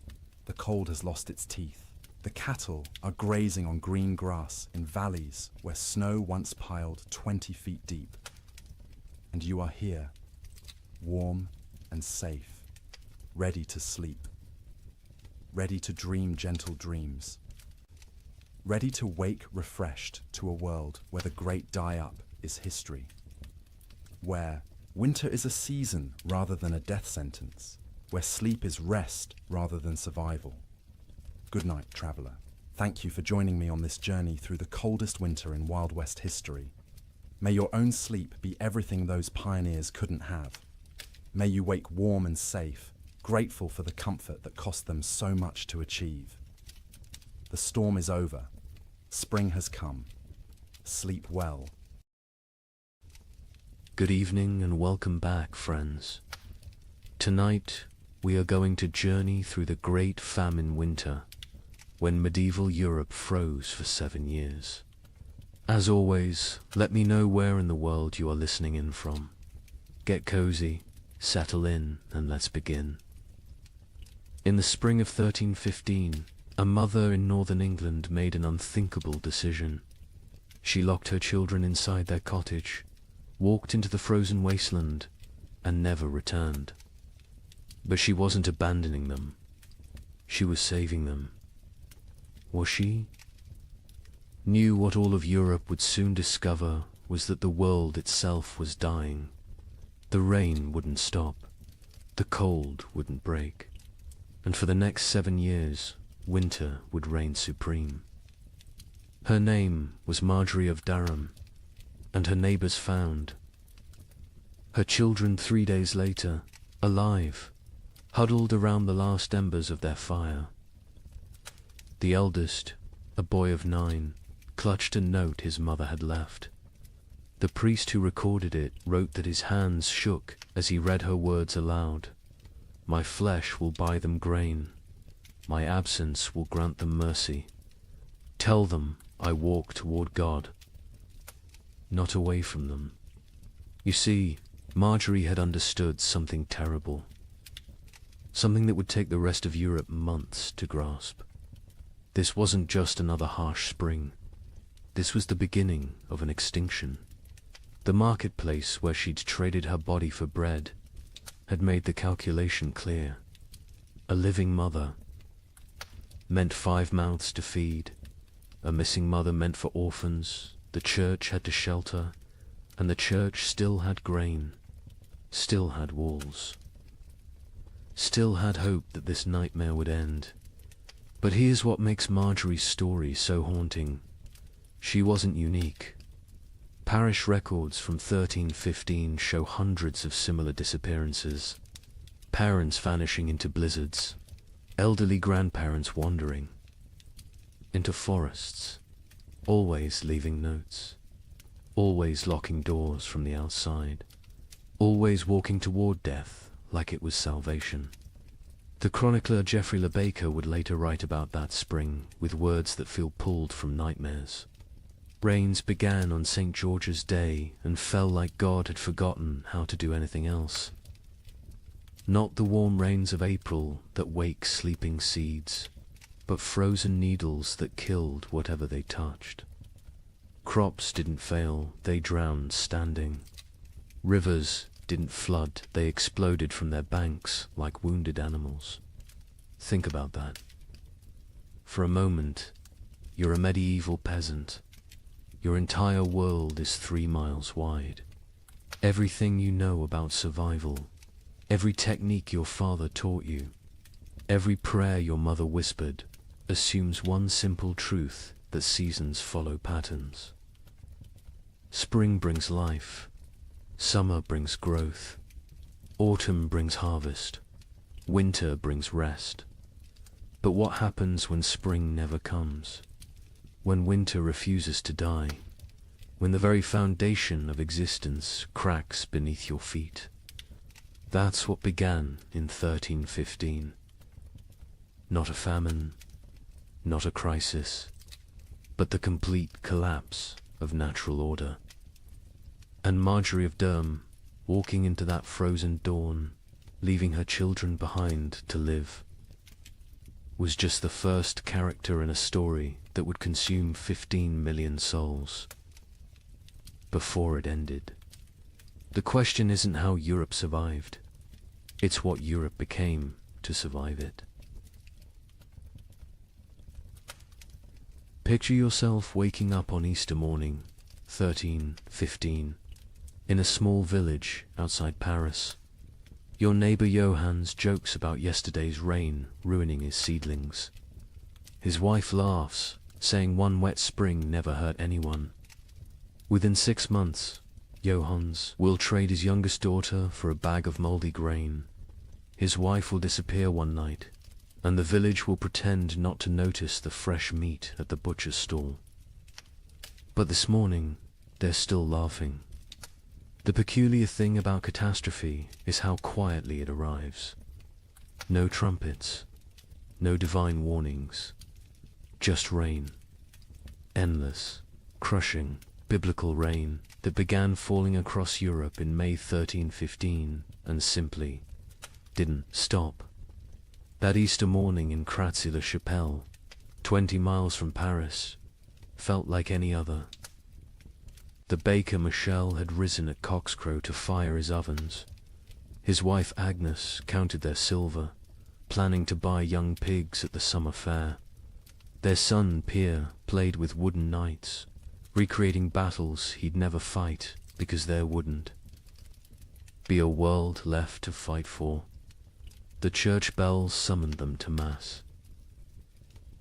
The cold has lost its teeth. The cattle are grazing on green grass in valleys where snow once piled 20 feet deep. And you are here, warm and safe, ready to sleep, ready to dream gentle dreams, ready to wake refreshed to a world where the great die-up is history, where winter is a season rather than a death sentence, where sleep is rest rather than survival. Good night, traveler. Thank you for joining me on this journey through the coldest winter in Wild West history. May your own sleep be everything those pioneers couldn't have. May you wake warm and safe, grateful for the comfort that cost them so much to achieve. The storm is over. Spring has come. Sleep well. Good evening and welcome back, friends. Tonight, we are going to journey through the Great Famine winter, when medieval Europe froze for 7 years. As always, let me know where in the world you are listening in from. Get cozy, settle in, and let's begin. In the spring of 1315, a mother in northern England made an unthinkable decision. She locked her children inside their cottage, walked into the frozen wasteland, and never returned. But she wasn't abandoning them. She was saving them. Was she? Knew what all of Europe would soon discover was that the world itself was dying. The rain wouldn't stop. The cold wouldn't break. And for the next 7 years, winter would reign supreme. Her name was Marjorie of Durham, and her neighbors found her children 3 days later, alive, huddled around the last embers of their fire. The eldest, a boy of 9, clutched a note his mother had left. The priest who recorded it wrote that his hands shook as he read her words aloud. My flesh will buy them grain. My absence will grant them mercy. Tell them I walk toward God, not away from them. You see, Marjorie had understood something terrible. Something that would take the rest of Europe months to grasp. This wasn't just another harsh spring. This was the beginning of an extinction. The marketplace where she'd traded her body for bread had made the calculation clear. A living mother meant 5 mouths to feed. A missing mother meant for orphans. The church had to shelter, and the church still had grain, still had walls, still had hope that this nightmare would end. But here's what makes Marjorie's story so haunting. She wasn't unique. Parish records from 1315 show hundreds of similar disappearances. Parents vanishing into blizzards, elderly grandparents wandering into forests, always leaving notes, always locking doors from the outside, always walking toward death like it was salvation. The chronicler Geoffrey Le Baker would later write about that spring with words that feel pulled from nightmares. Rains began on St. George's Day and fell like God had forgotten how to do anything else. Not the warm rains of April that wake sleeping seeds, but frozen needles that killed whatever they touched. Crops didn't fail, they drowned standing. Rivers didn't flood, they exploded from their banks like wounded animals. Think about that. For a moment, you're a medieval peasant. Your entire world is 3 miles wide. Everything you know about survival, every technique your father taught you, every prayer your mother whispered, assumes one simple truth that seasons follow patterns. Spring brings life, summer brings growth, autumn brings harvest, winter brings rest. But what happens when spring never comes? When winter refuses to die? When the very foundation of existence cracks beneath your feet? That's what began in 1315. Not a famine, not a crisis, but the complete collapse of natural order. And Marjorie of Durham, walking into that frozen dawn, leaving her children behind to live, was just the first character in a story that would consume 15 million souls before it ended. The question isn't how Europe survived, it's what Europe became to survive it. Picture yourself waking up on Easter morning, 1315, in a small village outside Paris. Your neighbor Johannes jokes about yesterday's rain ruining his seedlings. His wife laughs, saying one wet spring never hurt anyone. Within 6 months, Johannes will trade his youngest daughter for a bag of moldy grain. His wife will disappear one night, and the village will pretend not to notice the fresh meat at the butcher's stall. But this morning, they're still laughing. The peculiar thing about catastrophe is how quietly it arrives. No trumpets, no divine warnings, just rain. Endless, crushing, biblical rain that began falling across Europe in May 1315 and simply didn't stop. That Easter morning in Kratzy-le-Chapelle, 20 miles from Paris, felt like any other. The baker Michel had risen at cockscrow to fire his ovens. His wife Agnes counted their silver, planning to buy young pigs at the summer fair. Their son Pierre played with wooden knights, recreating battles he'd never fight because there wouldn't be a world left to fight for. The church bells summoned them to Mass.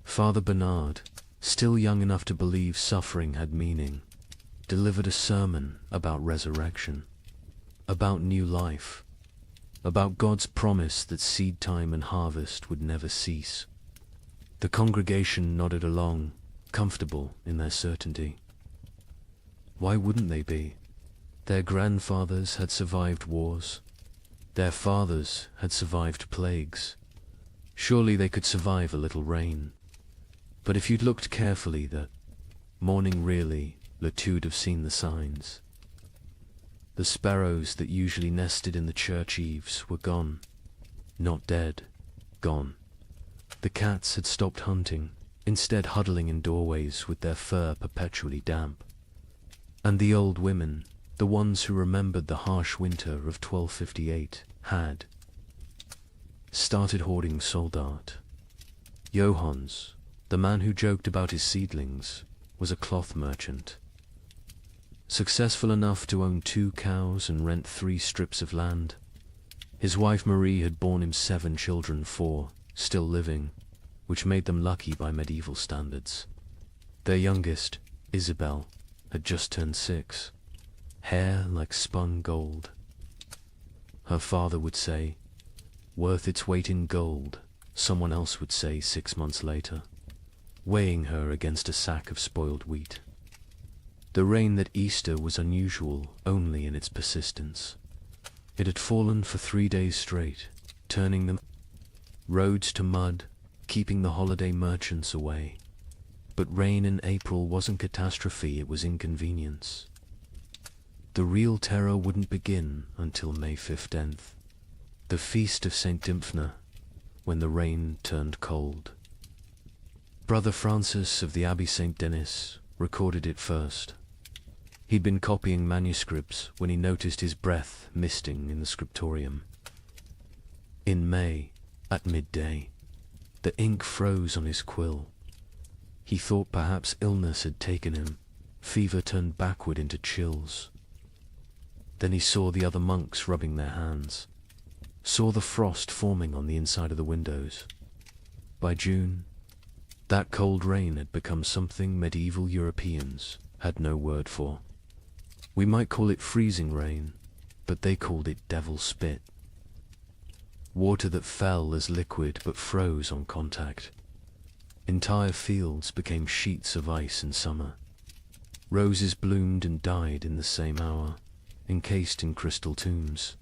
Father Bernard, still young enough to believe suffering had meaning, delivered a sermon about resurrection, about new life, about God's promise that seed time and harvest would never cease. The congregation nodded along, comfortable in their certainty. Why wouldn't they be? Their grandfathers had survived wars. Their fathers had survived plagues. Surely they could survive a little rain. But if you'd looked carefully that morning really, Latude have seen the signs. The sparrows that usually nested in the church eaves were gone. Not dead, gone. The cats had stopped hunting, instead huddling in doorways with their fur perpetually damp. And the old women, the ones who remembered the harsh winter of 1258, had started hoarding soldat. Johannes, the man who joked about his seedlings, was a cloth merchant. Successful enough to own 2 cows and rent 3 strips of land. His wife Marie had borne him 7 children, 4 still living, which made them lucky by medieval standards. Their youngest, Isabel, had just turned 6, hair like spun gold. Her father would say, worth its weight in gold, someone else would say 6 months later, weighing her against a sack of spoiled wheat. The rain that Easter was unusual only in its persistence. It had fallen for 3 days straight, turning the roads to mud, keeping the holiday merchants away. But rain in April wasn't catastrophe, it was inconvenience. The real terror wouldn't begin until May 15th, the feast of St. Dymphna, when the rain turned cold. Brother Francis of the Abbey St. Denis recorded it first. He'd been copying manuscripts when he noticed his breath misting in the scriptorium. In May, at midday, the ink froze on his quill. He thought perhaps illness had taken him. Fever turned backward into chills. Then he saw the other monks rubbing their hands, saw the frost forming on the inside of the windows. By June, That cold rain had become something medieval Europeans had no word for. We might call it freezing rain, but they called it devil spit. Water that fell as liquid but froze on contact. Entire fields became sheets of ice in summer. Roses bloomed and died in the same hour, encased in crystal tombs.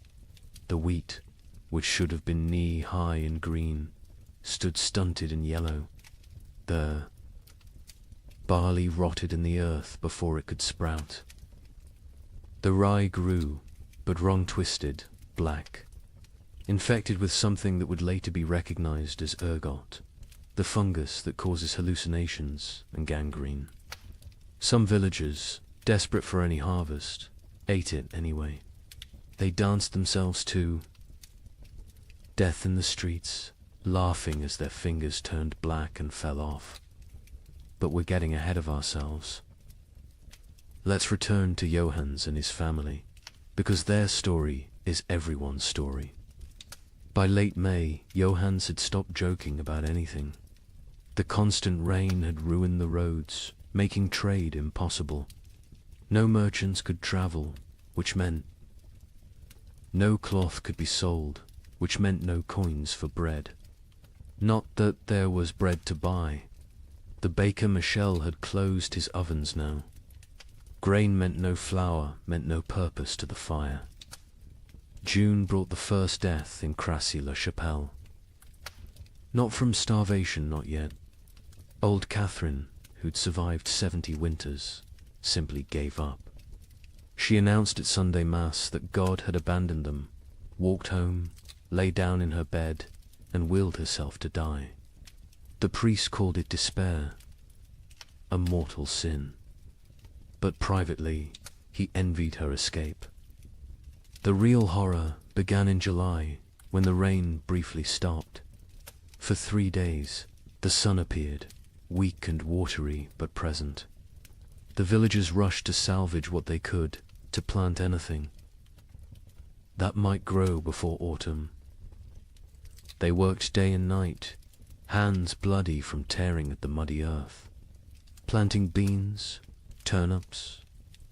The wheat, which should have been knee-high and green, stood stunted and yellow. The barley rotted in the earth before it could sprout. The rye grew, but wrong-twisted, black, infected with something that would later be recognized as ergot, the fungus that causes hallucinations and gangrene. Some villagers, desperate for any harvest, ate it anyway. They danced themselves to death in the streets, laughing as their fingers turned black and fell off. But we're getting ahead of ourselves. Let's return to Johannes and his family, because their story is everyone's story. By late May, Johannes had stopped joking about anything. The constant rain had ruined the roads, making trade impossible. No merchants could travel, which meant no cloth could be sold, which meant no coins for bread. Not that there was bread to buy. The baker Michel had closed his ovens now. Grain meant no flour, meant no purpose to the fire. June brought the first death in Crassy-la-Chapelle. Not from starvation, not yet. Old Catherine, who'd survived 70 winters, simply gave up. She announced at Sunday Mass that God had abandoned them, walked home, lay down in her bed, and willed herself to die. The priest called it despair, a mortal sin. But privately, he envied her escape. The real horror began in July, when the rain briefly stopped. For 3 days, the sun appeared, weak and watery but present. The villagers rushed to salvage what they could, to plant anything that might grow before autumn. They worked day and night, hands bloody from tearing at the muddy earth, planting beans, turnips,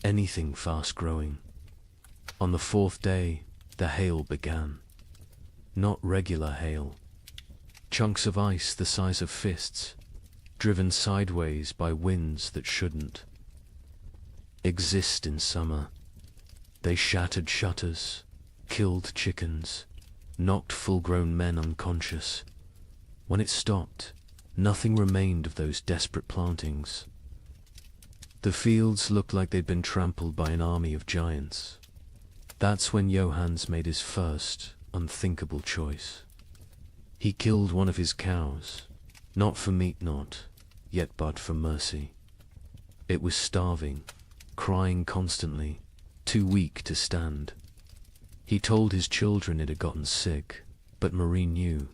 anything fast-growing. On the 4th day, the hail began. Not regular hail. Chunks of ice the size of fists, driven sideways by winds that shouldn't exist in summer. They shattered shutters, killed chickens, knocked full-grown men unconscious. When it stopped, nothing remained of those desperate plantings. The fields looked like they'd been trampled by an army of giants. That's when Johannes made his first, unthinkable choice. He killed one of his cows, not for meat yet but for mercy. It was starving, crying constantly, too weak to stand. He told his children it had gotten sick, but Marie knew.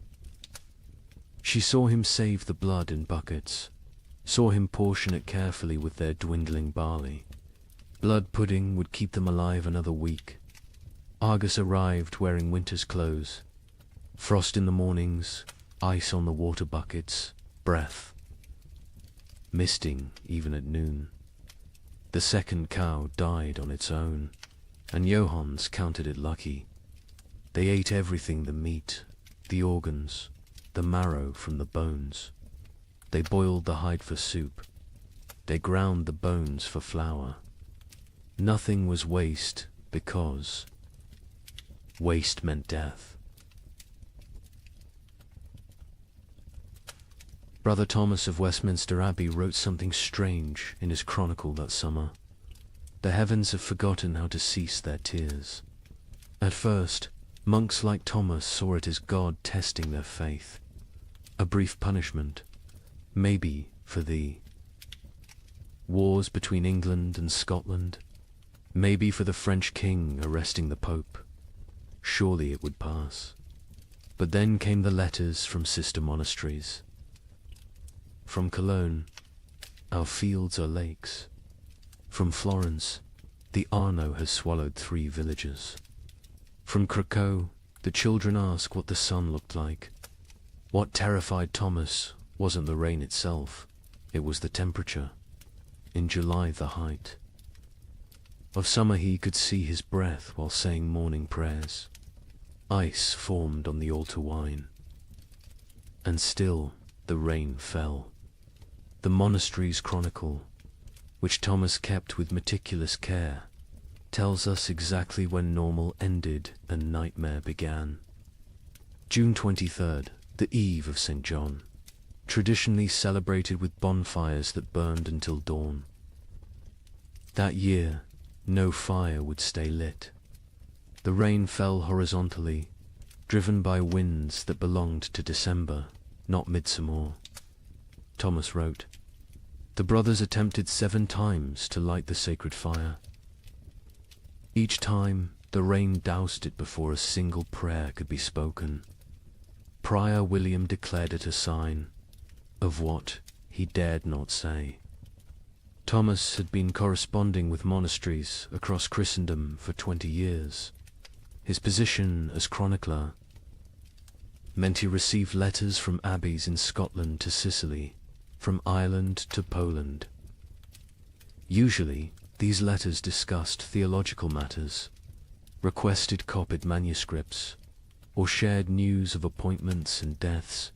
She saw him save the blood in buckets, saw him portion it carefully with their dwindling barley. Blood pudding would keep them alive another week. Argus arrived wearing winter's clothes. Frost in the mornings, ice on the water buckets, breath misting even at noon. The second cow died on its own, and Johannes counted it lucky. They ate everything: the meat, the organs, the marrow from the bones. They boiled the hide for soup. They ground the bones for flour. Nothing was waste, because waste meant death. Brother Thomas of Westminster Abbey wrote something strange in his chronicle that summer. The heavens have forgotten how to cease their tears. At first, monks like Thomas saw it as God testing their faith. A brief punishment, maybe for the wars between England and Scotland, maybe for the French king arresting the Pope. Surely it would pass. But then came the letters from sister monasteries. From Cologne, our fields are lakes. From Florence, the Arno has swallowed 3 villages. From Krakow, the children ask what the sun looked like. What terrified Thomas wasn't the rain itself, it was the temperature. In July, the height of summer, he could see his breath while saying morning prayers. Ice formed on the altar wine, and still the rain fell. The monastery's chronicle, which Thomas kept with meticulous care, tells us exactly when normal ended and nightmare began. June 23rd, the eve of St. John, traditionally celebrated with bonfires that burned until dawn. That year, no fire would stay lit. The rain fell horizontally, driven by winds that belonged to December, not midsummer. Thomas wrote, "The brothers attempted 7 times to light the sacred fire. Each time, the rain doused it before a single prayer could be spoken. Prior William declared it a sign of what he dared not say." Thomas had been corresponding with monasteries across Christendom for 20 years. His position as chronicler meant he received letters from abbeys in Scotland to Sicily, from Ireland to Poland. Usually, these letters discussed theological matters, requested copied manuscripts, or shared news of appointments and deaths.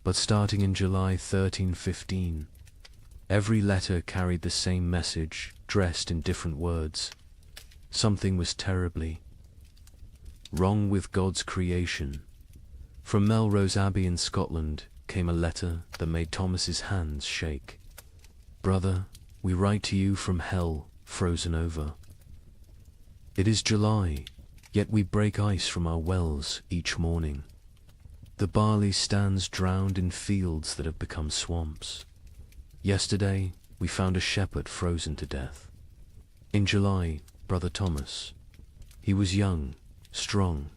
But starting in July 1315, every letter carried the same message, dressed in different words. Something was terribly wrong with God's creation. From Melrose Abbey in Scotland came a letter that made Thomas's hands shake. "Brother, we write to you from hell, frozen over. It is July, yet we break ice from our wells each morning. The barley stands drowned in fields that have become swamps. Yesterday, we found a shepherd frozen to death. In July, Brother Thomas. He was young, strong,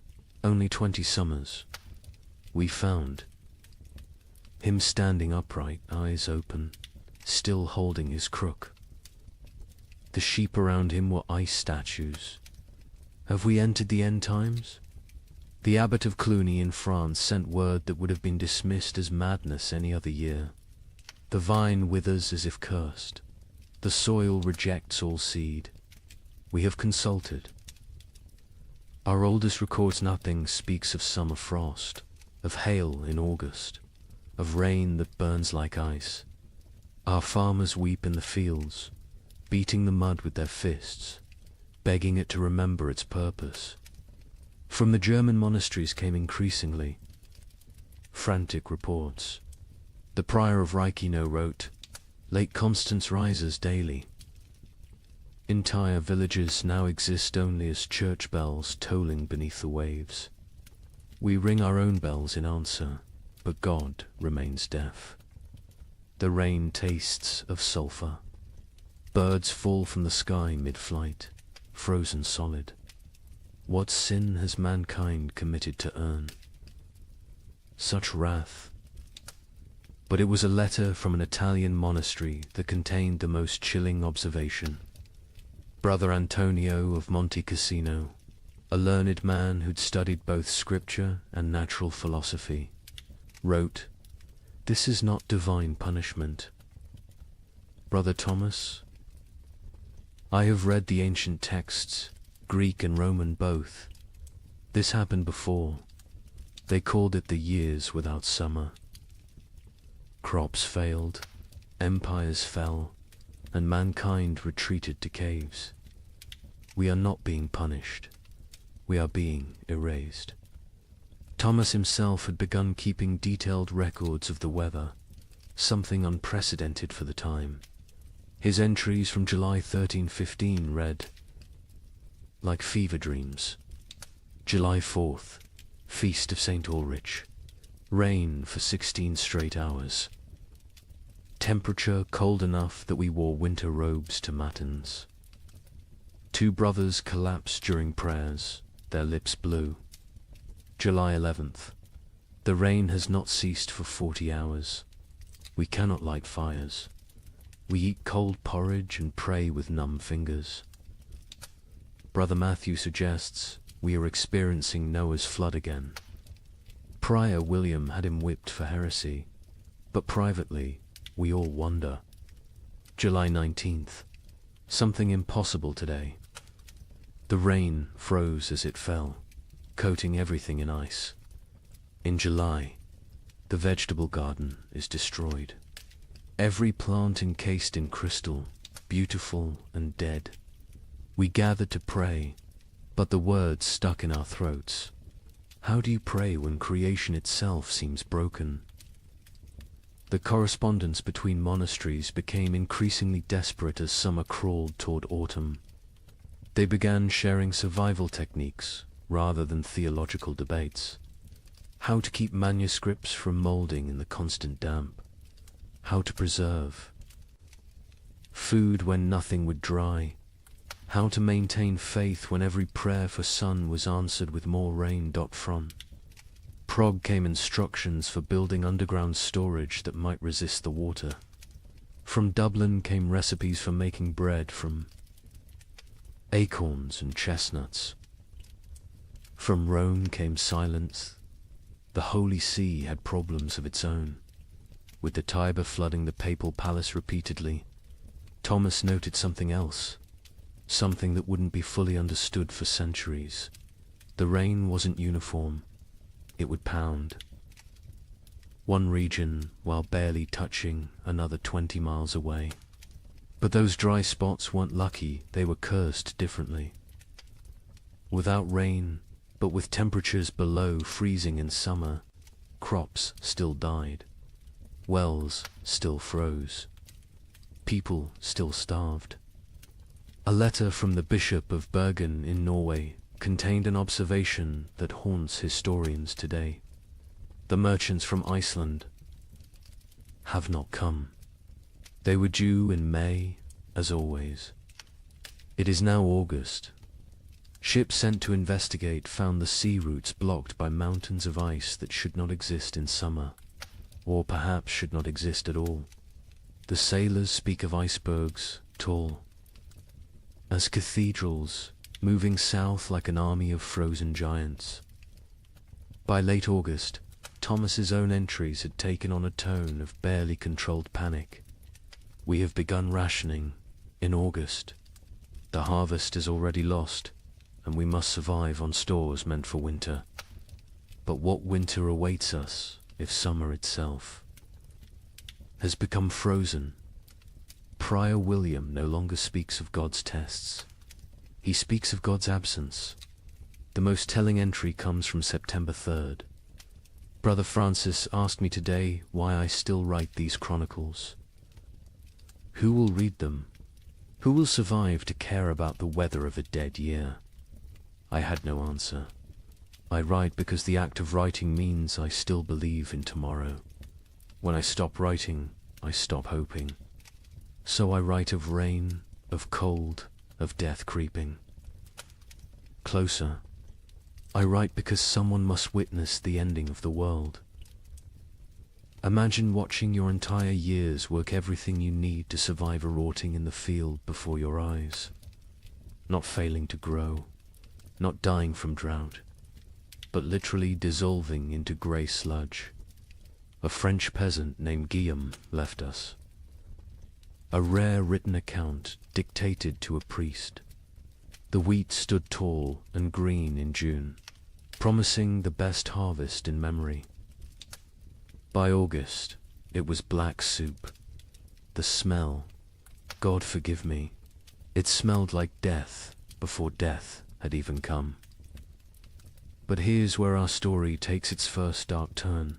only 20 summers. We found him standing upright, eyes open, still holding his crook. The sheep around him were ice statues. Have we entered the end times? The abbot of Cluny in France sent word that would have been dismissed as madness any other year. The vine withers as if cursed. The soil rejects all seed. We have consulted. Our oldest records nothing, speaks of summer frost, of hail in August, of rain that burns like ice. Our farmers weep in the fields, beating the mud with their fists, begging it to remember its purpose. From the German monasteries came increasingly frantic reports. The prior of Reichenau wrote, "Lake Constance rises daily. Entire villages now exist only as church bells tolling beneath the waves. We ring our own bells in answer, but God remains deaf. The rain tastes of sulphur. Birds fall from the sky mid-flight, frozen solid. What sin has mankind committed to earn such wrath?" But it was a letter from an Italian monastery that contained the most chilling observation. Brother Antonio of Monte Cassino, a learned man who'd studied both scripture and natural philosophy, wrote, "This is not divine punishment. Brother Thomas, I have read the ancient texts, Greek and Roman both. This happened before. They called it the years without summer. Crops failed, empires fell, and mankind retreated to caves. We are not being punished. We are being erased." Thomas himself had begun keeping detailed records of the weather, something unprecedented for the time. His entries from July 1315 read, "Like fever dreams. July 4th, Feast of St. Ulrich. Rain for 16 straight hours. Temperature cold enough that we wore winter robes to matins. 2 brothers collapsed during prayers, their lips blue. July 11th. The rain has not ceased for 40 hours. We cannot light fires. We eat cold porridge and pray with numb fingers. Brother Matthew suggests we are experiencing Noah's flood again. Prior William had him whipped for heresy. But privately, we all wonder. July 19th. Something impossible today. The rain froze as it fell, coating everything in ice. In July, the vegetable garden is destroyed. Every plant encased in crystal, beautiful and dead. We gathered to pray, but the words stuck in our throats. How do you pray when creation itself seems broken? The correspondence between monasteries became increasingly desperate as summer crawled toward autumn. They began sharing survival techniques rather than theological debates. How to keep manuscripts from molding in the constant damp. How to preserve food when nothing would dry. How to maintain faith when every prayer for sun was answered with more rain. From Prague came instructions for building underground storage that might resist the water. From Dublin came recipes for making bread from acorns and chestnuts. From Rome came silence. The Holy See had problems of its own, with the Tiber flooding the papal palace repeatedly. Thomas noted something else, something that wouldn't be fully understood for centuries. The rain wasn't uniform. It would pound. One region while barely touching another 20 miles away. But those dry spots weren't lucky, they were cursed differently. Without rain, but with temperatures below freezing in summer, crops still died. Wells still froze. People still starved. A letter from the Bishop of Bergen in Norway contained an observation that haunts historians today. The merchants from Iceland have not come. They were due in May, as always. It is now August. Ships sent to investigate found the sea routes blocked by mountains of ice that should not exist in summer, or perhaps should not exist at all. The sailors speak of icebergs, tall as cathedrals, moving south like an army of frozen giants. By late August, Thomas's own entries had taken on a tone of barely controlled panic. We have begun rationing in August. The harvest is already lost, and we must survive on stores meant for winter. But what winter awaits us if summer itself has become frozen? Prior William no longer speaks of God's tests. He speaks of God's absence. The most telling entry comes from September 3rd. Brother Francis asked me today why I still write these chronicles. Who will read them? Who will survive to care about the weather of a dead year? I had no answer. I write because the act of writing means I still believe in tomorrow. When I stop writing, I stop hoping. So I write of rain, of cold, of death creeping closer. I write because someone must witness the ending of the world. Imagine watching your entire years work everything you need to survive a rotting in the field before your eyes. Not failing to grow, not dying from drought, but literally dissolving into grey sludge. A French peasant named Guillaume left us. A rare written account dictated to a priest. The wheat stood tall and green in June, promising the best harvest in memory. By August, it was black soup. The smell, God forgive me, it smelled like death before death had even come. But here's where our story takes its first dark turn.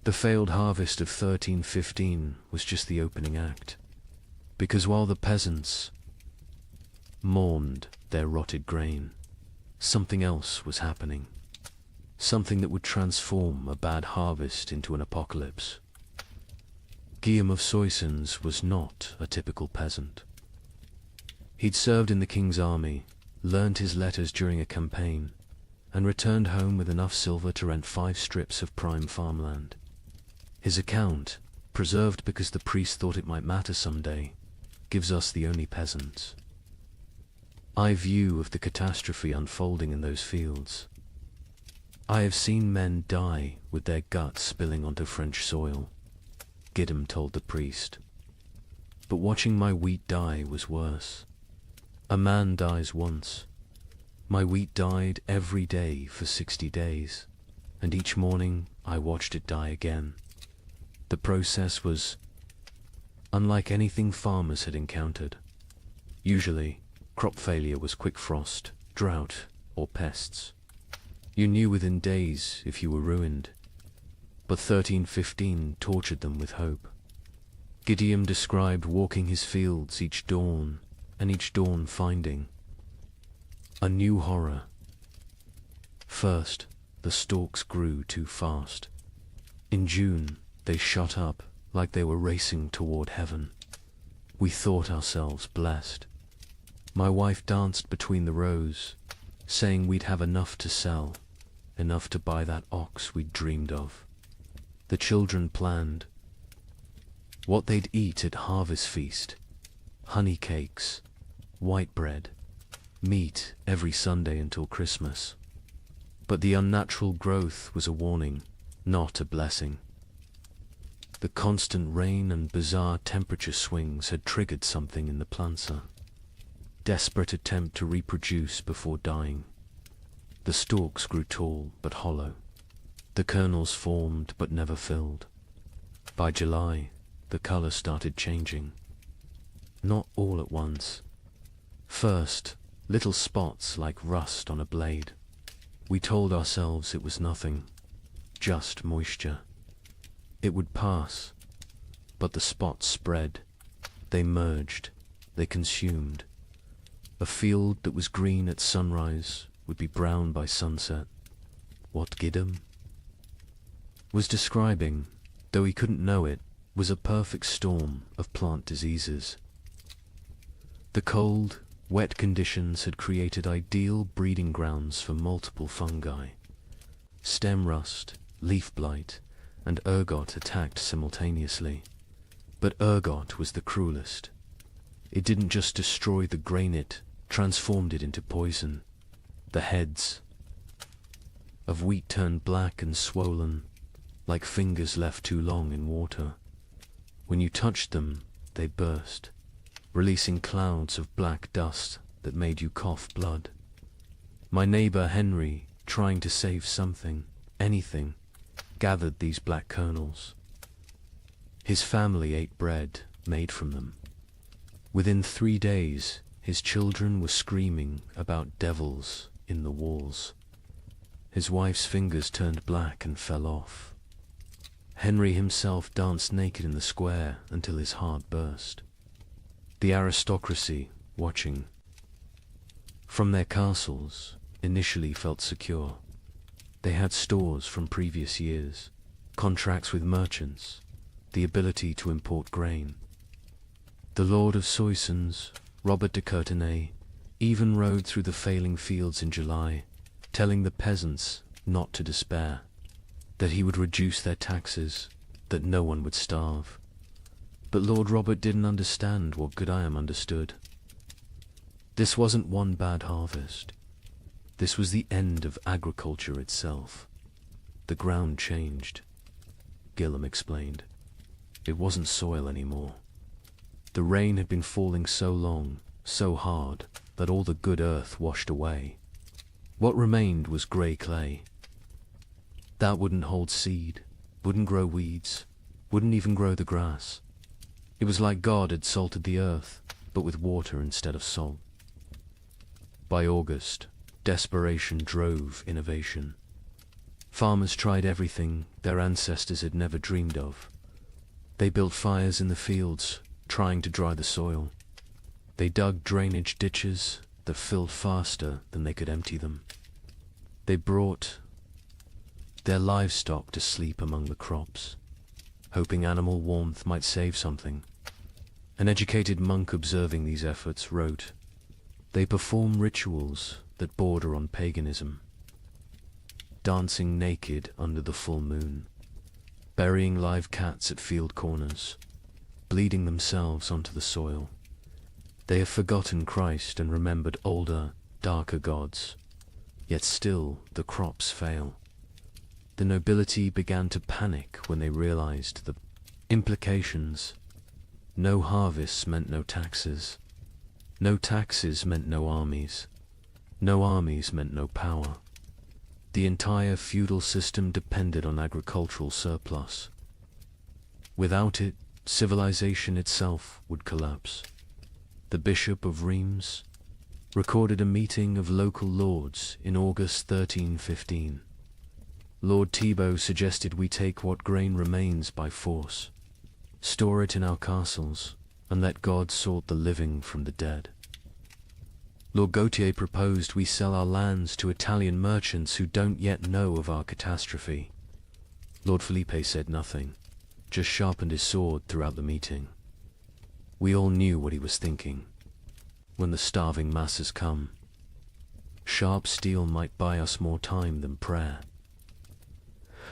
The failed harvest of 1315 was just the opening act. Because while the peasants mourned their rotted grain, something else was happening. Something that would transform a bad harvest into an apocalypse. Guillaume of Soissons was not a typical peasant. He'd served in the king's army, learned his letters during a campaign, and returned home with enough silver to rent 5 strips of prime farmland. His account, preserved because the priest thought it might matter someday, gives us the only peasants. I view of the catastrophe unfolding in those fields. I have seen men die with their guts spilling onto French soil. Gideon told the priest. But watching my wheat die was worse. A man dies once. My wheat died every day for 60 days, and each morning I watched it die again. The process was unlike anything farmers had encountered. Usually, crop failure was quick frost, drought, or pests. You knew within days if you were ruined. But 1315 tortured them with hope. Gideon described walking his fields each dawn, and each dawn finding a new horror. First, the stalks grew too fast. In June, they shot up like they were racing toward heaven. We thought ourselves blessed. My wife danced between the rows, saying we'd have enough to sell, enough to buy that ox we'd dreamed of. The children planned what they'd eat at harvest feast: honey cakes, white bread, meat every Sunday until Christmas. But the unnatural growth was a warning, not a blessing. The constant rain and bizarre temperature swings had triggered something in the planta. Desperate attempt to reproduce before dying. The stalks grew tall but hollow. The kernels formed but never filled. By July, the color started changing. Not all at once. First, little spots like rust on a blade. We told ourselves it was nothing, just moisture. It would pass, but the spots spread. They merged, they consumed. A field that was green at sunrise would be brown by sunset. What Gideon was describing, though he couldn't know it, was a perfect storm of plant diseases. The cold, wet conditions had created ideal breeding grounds for multiple fungi. Stem rust, leaf blight, and ergot attacked simultaneously. But ergot was the cruelest. It didn't just destroy the grain, it transformed it into poison. The heads of wheat turned black and swollen, like fingers left too long in water. When you touched them, they burst, releasing clouds of black dust that made you cough blood. My neighbor Henry, trying to save something, anything, gathered these black kernels. His family ate bread made from them. Within 3 days, his children were screaming about devils in the walls. His wife's fingers turned black and fell off. Henry himself danced naked in the square until his heart burst. The aristocracy, watching from their castles, initially felt secure. They had stores from previous years, contracts with merchants, the ability to import grain. The Lord of Soissons, Robert de Courtenay, even rode through the failing fields in July, telling the peasants not to despair, that he would reduce their taxes, that no one would starve. But Lord Robert didn't understand what Gideon understood. This wasn't one bad harvest. This was the end of agriculture itself. The ground changed. Gillam explained. It wasn't soil anymore. The rain had been falling so long, so hard, that all the good earth washed away. What remained was grey clay. That wouldn't hold seed, wouldn't grow weeds, wouldn't even grow the grass. It was like God had salted the earth, but with water instead of salt. By August, desperation drove innovation. Farmers tried everything their ancestors had never dreamed of. They built fires in the fields, trying to dry the soil. They dug drainage ditches that filled faster than they could empty them. They brought their livestock to sleep among the crops, hoping animal warmth might save something. An educated monk observing these efforts wrote, "They perform rituals that border on paganism, dancing naked under the full moon, burying live cats at field corners, bleeding themselves onto the soil. They have forgotten Christ and remembered older, darker gods, yet still the crops fail. The nobility began to panic when they realized the Implications. No harvests meant no taxes. No taxes meant no armies. No armies meant no power. The entire feudal system depended on agricultural surplus. Without it, civilization itself would collapse. The Bishop of Reims recorded a meeting of local lords in August 1315. Lord Thibaut suggested we take what grain remains by force, store it in our castles, and let God sort the living from the dead. Lord Gautier proposed we sell our lands to Italian merchants who don't yet know of our catastrophe. Lord Felipe said nothing, just sharpened his sword throughout the meeting. We all knew what he was thinking. When the starving masses come, sharp steel might buy us more time than prayer.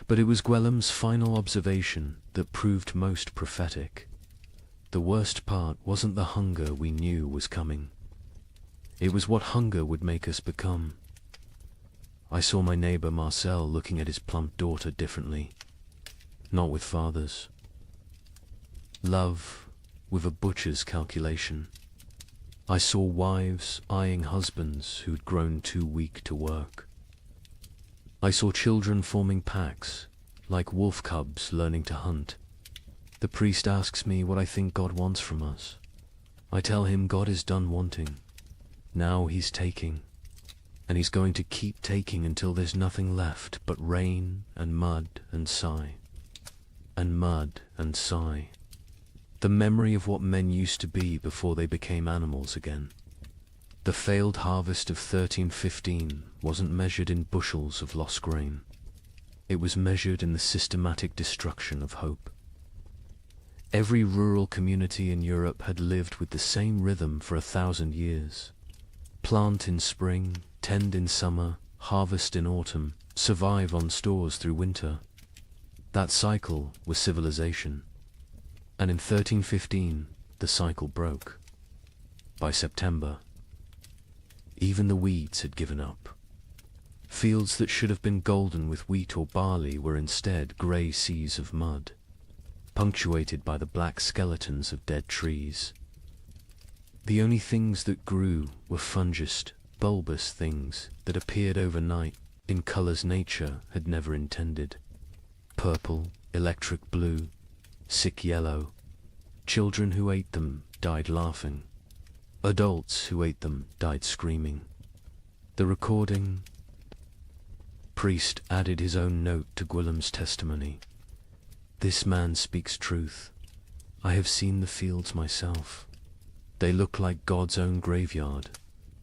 But it was Gwellem's final observation that proved most prophetic. The worst part wasn't the hunger we knew was coming. It was what hunger would make us become. I saw my neighbor Marcel looking at his plump daughter differently, not with father's love, with a butcher's calculation. I saw wives eyeing husbands who'd grown too weak to work. I saw children forming packs, like wolf cubs learning to hunt. The priest asks me what I think God wants from us. I tell him God is done wanting. Now he's taking, and he's going to keep taking until there's nothing left but rain and mud and sigh. And mud and sigh. The memory of what men used to be before they became animals again. The failed harvest of 1315 wasn't measured in bushels of lost grain. It was measured in the systematic destruction of hope. Every rural community in Europe had lived with the same rhythm for 1,000 years. Plant in spring, tend in summer, harvest in autumn, survive on stores through winter. That cycle was civilization. And in 1315, the cycle broke. By September, even the weeds had given up. Fields that should have been golden with wheat or barley were instead grey seas of mud, punctuated by the black skeletons of dead trees. The only things that grew were fungous, bulbous things that appeared overnight in colours nature had never intended. Purple, electric blue, sick yellow. Children who ate them died laughing. Adults who ate them died screaming. The recording priest added his own note to Gwillem's testimony. This man speaks truth. I have seen the fields myself. They look like God's own graveyard,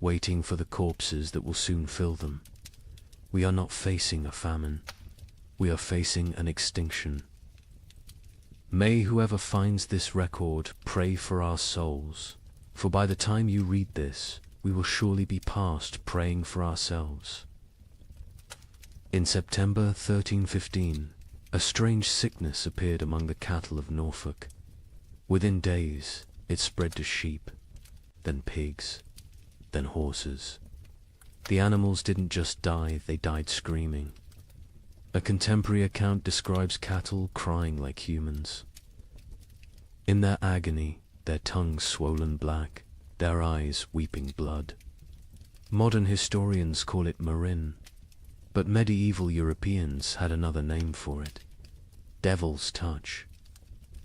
waiting for the corpses that will soon fill them. We are not facing a famine. We are facing an extinction. May whoever finds this record pray for our souls, for by the time you read this, we will surely be past praying for ourselves. In September 1315, a strange sickness appeared among the cattle of Norfolk. Within days, it spread to sheep, then pigs, then horses. The animals didn't just die, they died screaming. A contemporary account describes cattle crying like humans. In their agony, their tongues swollen black, their eyes weeping blood. Modern historians call it marin, but medieval Europeans had another name for it. Devil's touch,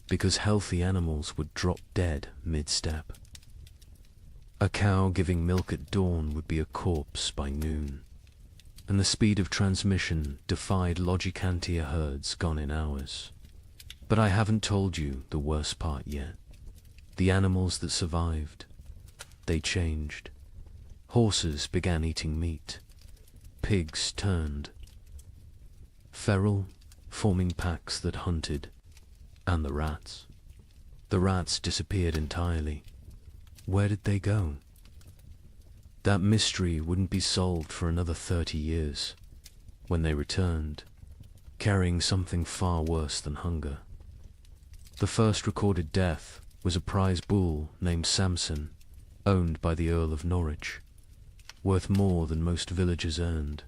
because healthy animals would drop dead mid-step. A cow giving milk at dawn would be a corpse by noon, and the speed of transmission defied Logicantia herds gone in hours. But I haven't told you the worst part yet. The animals that survived, they changed. Horses began eating meat. Pigs turned feral, forming packs that hunted. And the rats. The rats disappeared entirely. Where did they go? That mystery wouldn't be solved for another 30 years, when they returned, carrying something far worse than hunger. The first recorded death was a prize bull named Samson, owned by the Earl of Norwich, worth more than most villagers earned.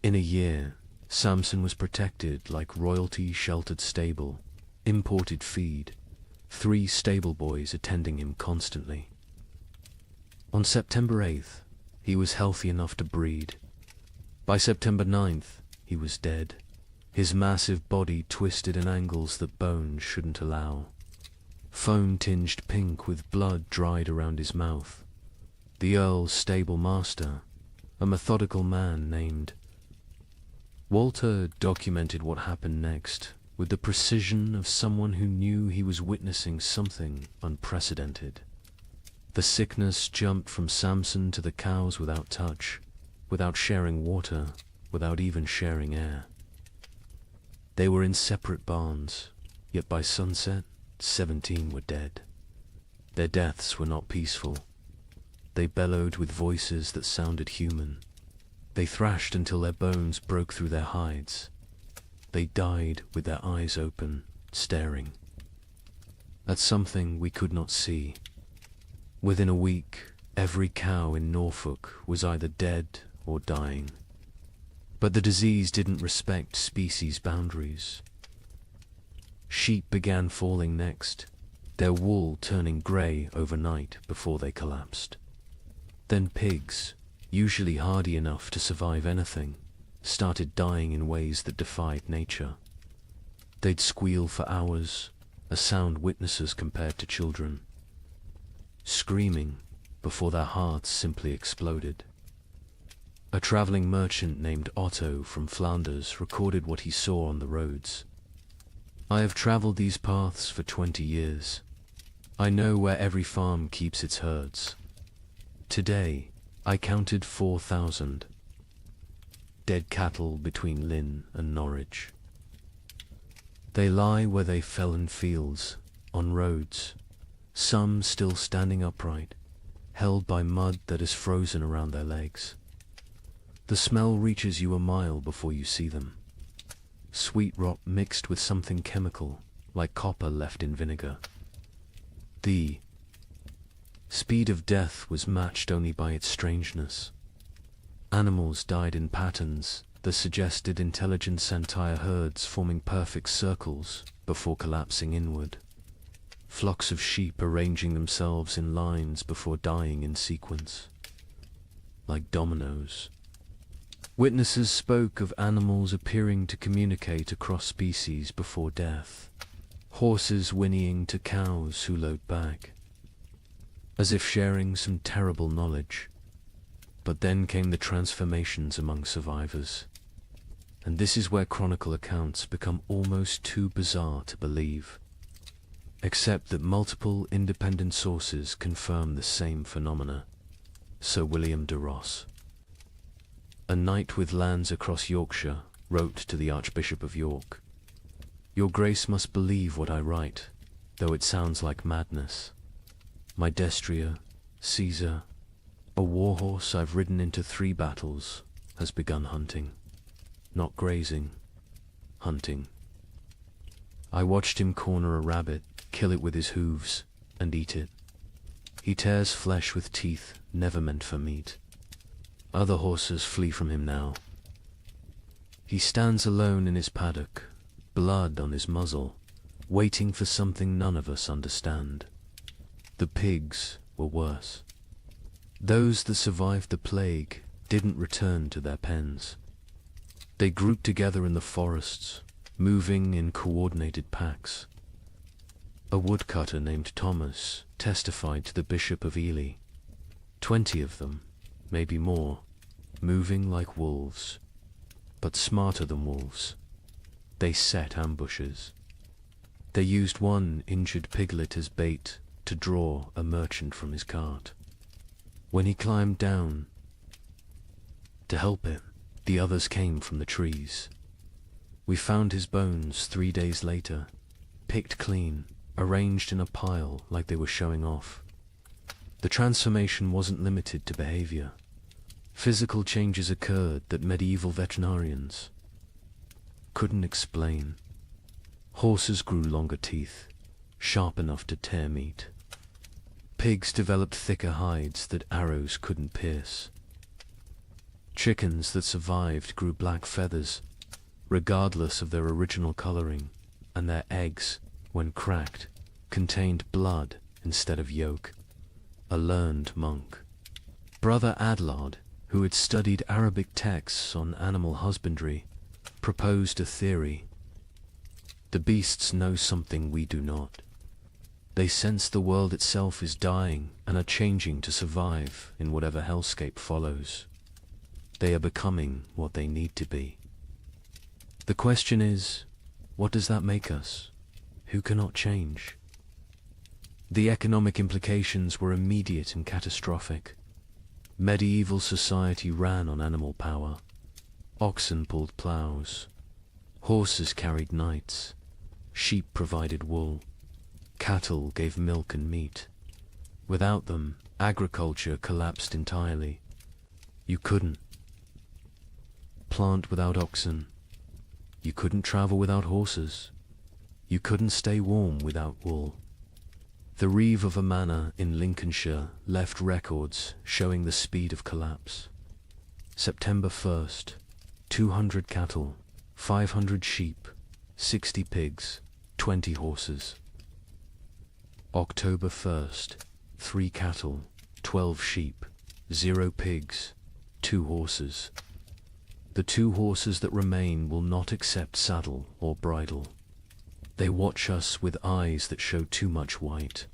In a year, Samson was protected like royalty-sheltered stable, imported feed, 3 stable boys attending him constantly. On September 8th, he was healthy enough to breed. By September 9th, he was dead, his massive body twisted in angles that bones shouldn't allow. Foam tinged pink with blood dried around his mouth. The Earl's stable master, a methodical man named Walter, documented what happened next with the precision of someone who knew he was witnessing something unprecedented. The sickness jumped from Samson to the cows without touch, without sharing water, without even sharing air. They were in separate barns, yet by sunset, 17 were dead. Their deaths were not peaceful. They bellowed with voices that sounded human. They thrashed until their bones broke through their hides. They died with their eyes open, staring at something we could not see. Within a week, every cow in Norfolk was either dead or dying. But the disease didn't respect species boundaries. Sheep began falling next, their wool turning grey overnight before they collapsed. Then pigs, usually hardy enough to survive anything, started dying in ways that defied nature. They'd squeal for hours, a sound witnesses compared to children, screaming before their hearts simply exploded. A traveling merchant named Otto from Flanders recorded what he saw on the roads. I have traveled these paths for 20 years. I know where every farm keeps its herds. Today, I counted 4,000 dead cattle between Lynn and Norwich. They lie where they fell in fields, on roads, some still standing upright, held by mud that is frozen around their legs. The smell reaches you a mile before you see them. Sweet rot mixed with something chemical, like copper left in vinegar. The speed of death was matched only by its strangeness. Animals died in patterns that suggested intelligent entire herds forming perfect circles before collapsing inward. Flocks of sheep arranging themselves in lines before dying in sequence, like dominoes. Witnesses spoke of animals appearing to communicate across species before death, horses whinnying to cows who lowed back, as if sharing some terrible knowledge. But then came the transformations among survivors, and this is where chronicle accounts become almost too bizarre to believe, except that multiple independent sources confirm the same phenomena. Sir William de Ross, a knight with lands across Yorkshire, wrote to the Archbishop of York, "Your Grace must believe what I write, though it sounds like madness. My destrier, Caesar, a warhorse I've ridden into 3 battles, has begun hunting. Not grazing, hunting. I watched him corner a rabbit, kill it with his hooves, and eat it. He tears flesh with teeth never meant for meat. Other horses flee from him now. He stands alone in his paddock, blood on his muzzle, waiting for something none of us understand." The pigs were worse. Those that survived the plague didn't return to their pens. They grouped together in the forests, moving in coordinated packs. A woodcutter named Thomas testified to the Bishop of Ely. 20 of them, maybe more, moving like wolves, but smarter than wolves. They set ambushes. They used one injured piglet as bait to draw a merchant from his cart. When he climbed down to help him, the others came from the trees. We found his bones 3 days later, picked clean, arranged in a pile like they were showing off. The transformation wasn't limited to behavior. Physical changes occurred that medieval veterinarians couldn't explain. Horses grew longer teeth, sharp enough to tear meat. Pigs developed thicker hides that arrows couldn't pierce. Chickens that survived grew black feathers, regardless of their original coloring, and their eggs when cracked, contained blood instead of yolk. A learned monk, Brother Adlard, who had studied Arabic texts on animal husbandry, proposed a theory. The beasts know something we do not. They sense the world itself is dying and are changing to survive in whatever hellscape follows. They are becoming what they need to be. The question is, what does that make us? Who cannot change? The economic implications were immediate and catastrophic. Medieval society ran on animal power. Oxen pulled plows. Horses carried knights. Sheep provided wool. Cattle gave milk and meat. Without them, agriculture collapsed entirely. You couldn't plant without oxen. You couldn't travel without horses. You couldn't stay warm without wool. The reeve of a manor in Lincolnshire left records showing the speed of collapse. September 1st, 200 cattle, 500 sheep, 60 pigs, 20 horses. October 1st, 3 cattle, 12 sheep, 0 pigs, 2 horses. The 2 horses that remain will not accept saddle or bridle. They watch us with eyes that show too much white.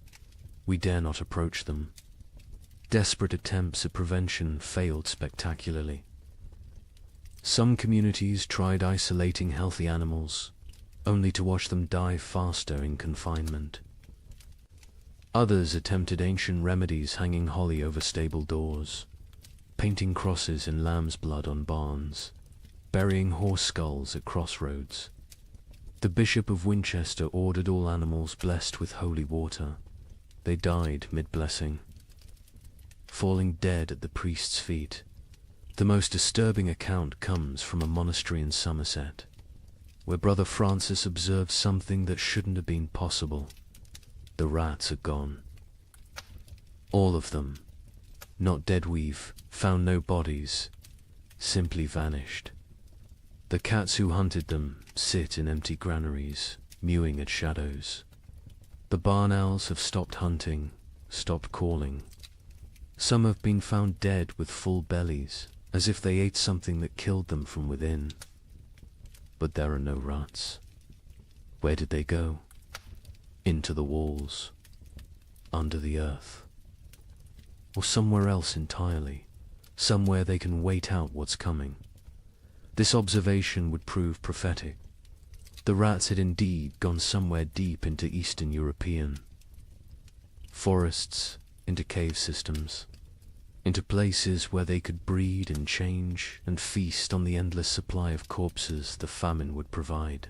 We dare not approach them. Desperate attempts at prevention failed spectacularly. Some communities tried isolating healthy animals, only to watch them die faster in confinement. Others attempted ancient remedies, hanging holly over stable doors, painting crosses in lamb's blood on barns, burying horse skulls at crossroads. The Bishop of Winchester ordered all animals blessed with holy water. They died mid-blessing, falling dead at the priest's feet. The most disturbing account comes from a monastery in Somerset, where Brother Francis observed something that shouldn't have been possible. The rats are gone. All of them, not dead weave, found no bodies, simply vanished. The cats who hunted them sit in empty granaries, mewing at shadows. The barn owls have stopped hunting, stopped calling. Some have been found dead with full bellies, as if they ate something that killed them from within. But there are no rats. Where did they go? Into the walls, under the earth, or somewhere else entirely, somewhere they can wait out what's coming. This observation would prove prophetic. The rats had indeed gone somewhere deep into Eastern Eurpean forests, into cave systems, into places where they could breed and change and feast on the endless supply of corpses the famine would provide.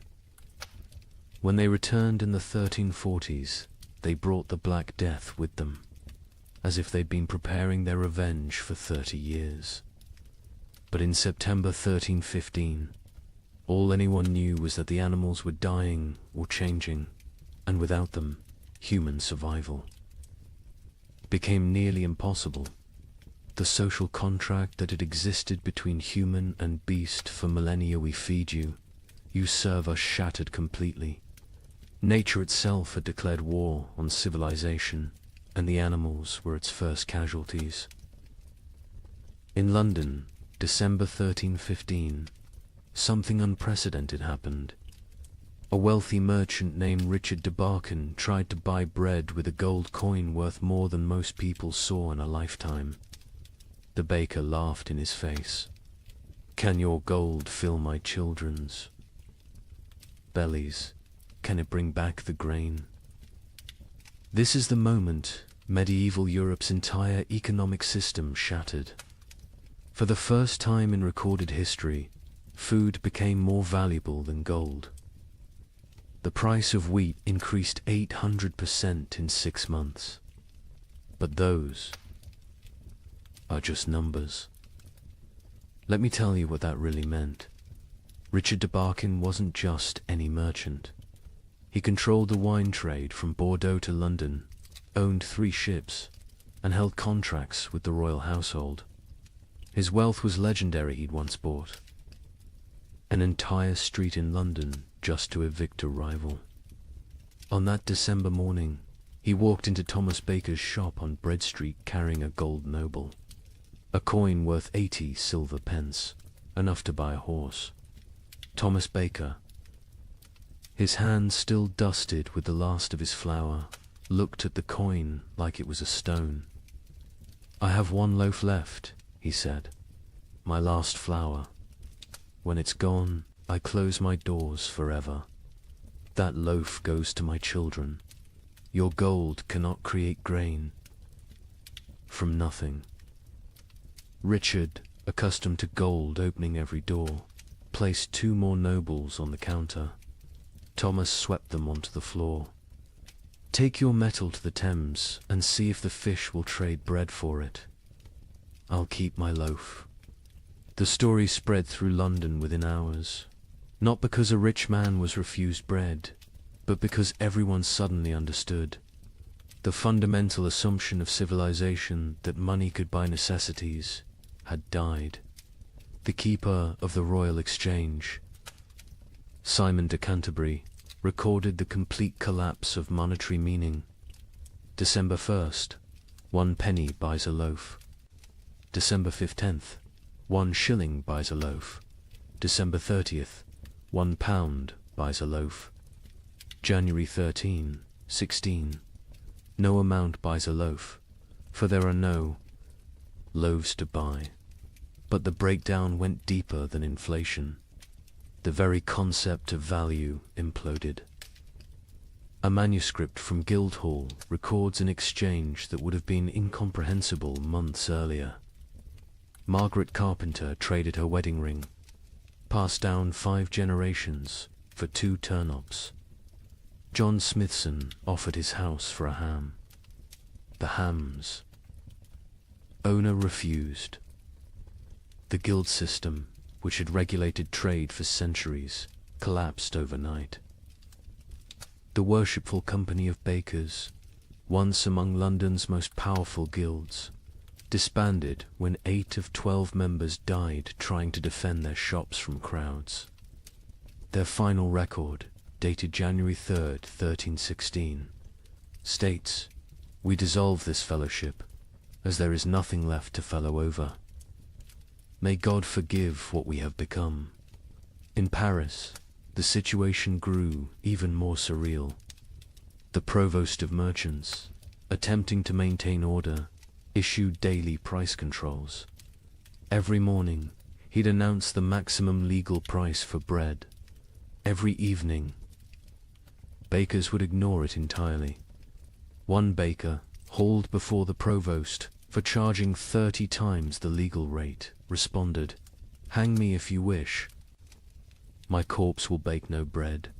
When they returned in the 1340s, they brought the Black Death with them, as if they'd been preparing their revenge for 30 years. But in September 1315, all anyone knew was that the animals were dying or changing, and without them, human survival became nearly impossible. The social contract that had existed between human and beast for millennia, we feed you, you serve us, shattered completely. Nature itself had declared war on civilization, and the animals were its first casualties. In London, December 1315, something unprecedented happened. A wealthy merchant named Richard de Barkin tried to buy bread with a gold coin worth more than most people saw in a lifetime. The baker laughed in his face. "Can your gold fill my children's bellies? Can it bring back the grain?" This is the moment medieval Europe's entire economic system shattered. For the first time in recorded history, food became more valuable than gold. The price of wheat increased 800% in 6 months. But those are just numbers. Let me tell you what that really meant. Richard de Barkin wasn't just any merchant. He controlled the wine trade from Bordeaux to London, owned 3 ships, and held contracts with the royal household. His wealth was legendary. He'd once bought an entire street in London just to evict a rival. On that December morning, he walked into Thomas Baker's shop on Bread Street carrying a gold noble, a coin worth 80 silver pence, enough to buy a horse. Thomas Baker, his hands still dusted with the last of his flour, looked at the coin like it was a stone. "I have one loaf left," he said, "my last flour. When it's gone, I close my doors forever. That loaf goes to my children. Your gold cannot create grain from nothing." Richard, accustomed to gold opening every door, placed 2 more nobles on the counter. Thomas swept them onto the floor. "Take your metal to the Thames and see if the fish will trade bread for it. I'll keep my loaf." The story spread through London within hours, not because a rich man was refused bread, but because everyone suddenly understood. The fundamental assumption of civilization that money could buy necessities had died. The keeper of the Royal Exchange, Simon de Canterbury, recorded the complete collapse of monetary meaning. December 1st, 1 penny buys a loaf. December 15th, 1 shilling buys a loaf. December 30th, 1 pound buys a loaf. January 13, 16, no amount buys a loaf, for there are no loaves to buy. But the breakdown went deeper than inflation. The very concept of value imploded. A manuscript from Guildhall records an exchange that would have been incomprehensible months earlier. Margaret Carpenter traded her wedding ring, passed down 5 generations, for 2 turnips. John Smithson offered his house for a ham. The hams. Owner refused. The guild system, which had regulated trade for centuries, collapsed overnight. The worshipful company of bakers, once among London's most powerful guilds, disbanded when 8 of 12 members died trying to defend their shops from crowds. Their final record, dated January 3rd, 1316, states, "We dissolve this fellowship, as there is nothing left to fellow over. May God forgive what we have become." In Paris, the situation grew even more surreal. The provost of merchants, attempting to maintain order, issued daily price controls. Every morning, he'd announce the maximum legal price for bread. Every evening, bakers would ignore it entirely. One baker, hauled before the provost for charging 30 times the legal rate, responded, "Hang me if you wish. My corpse will bake no bread.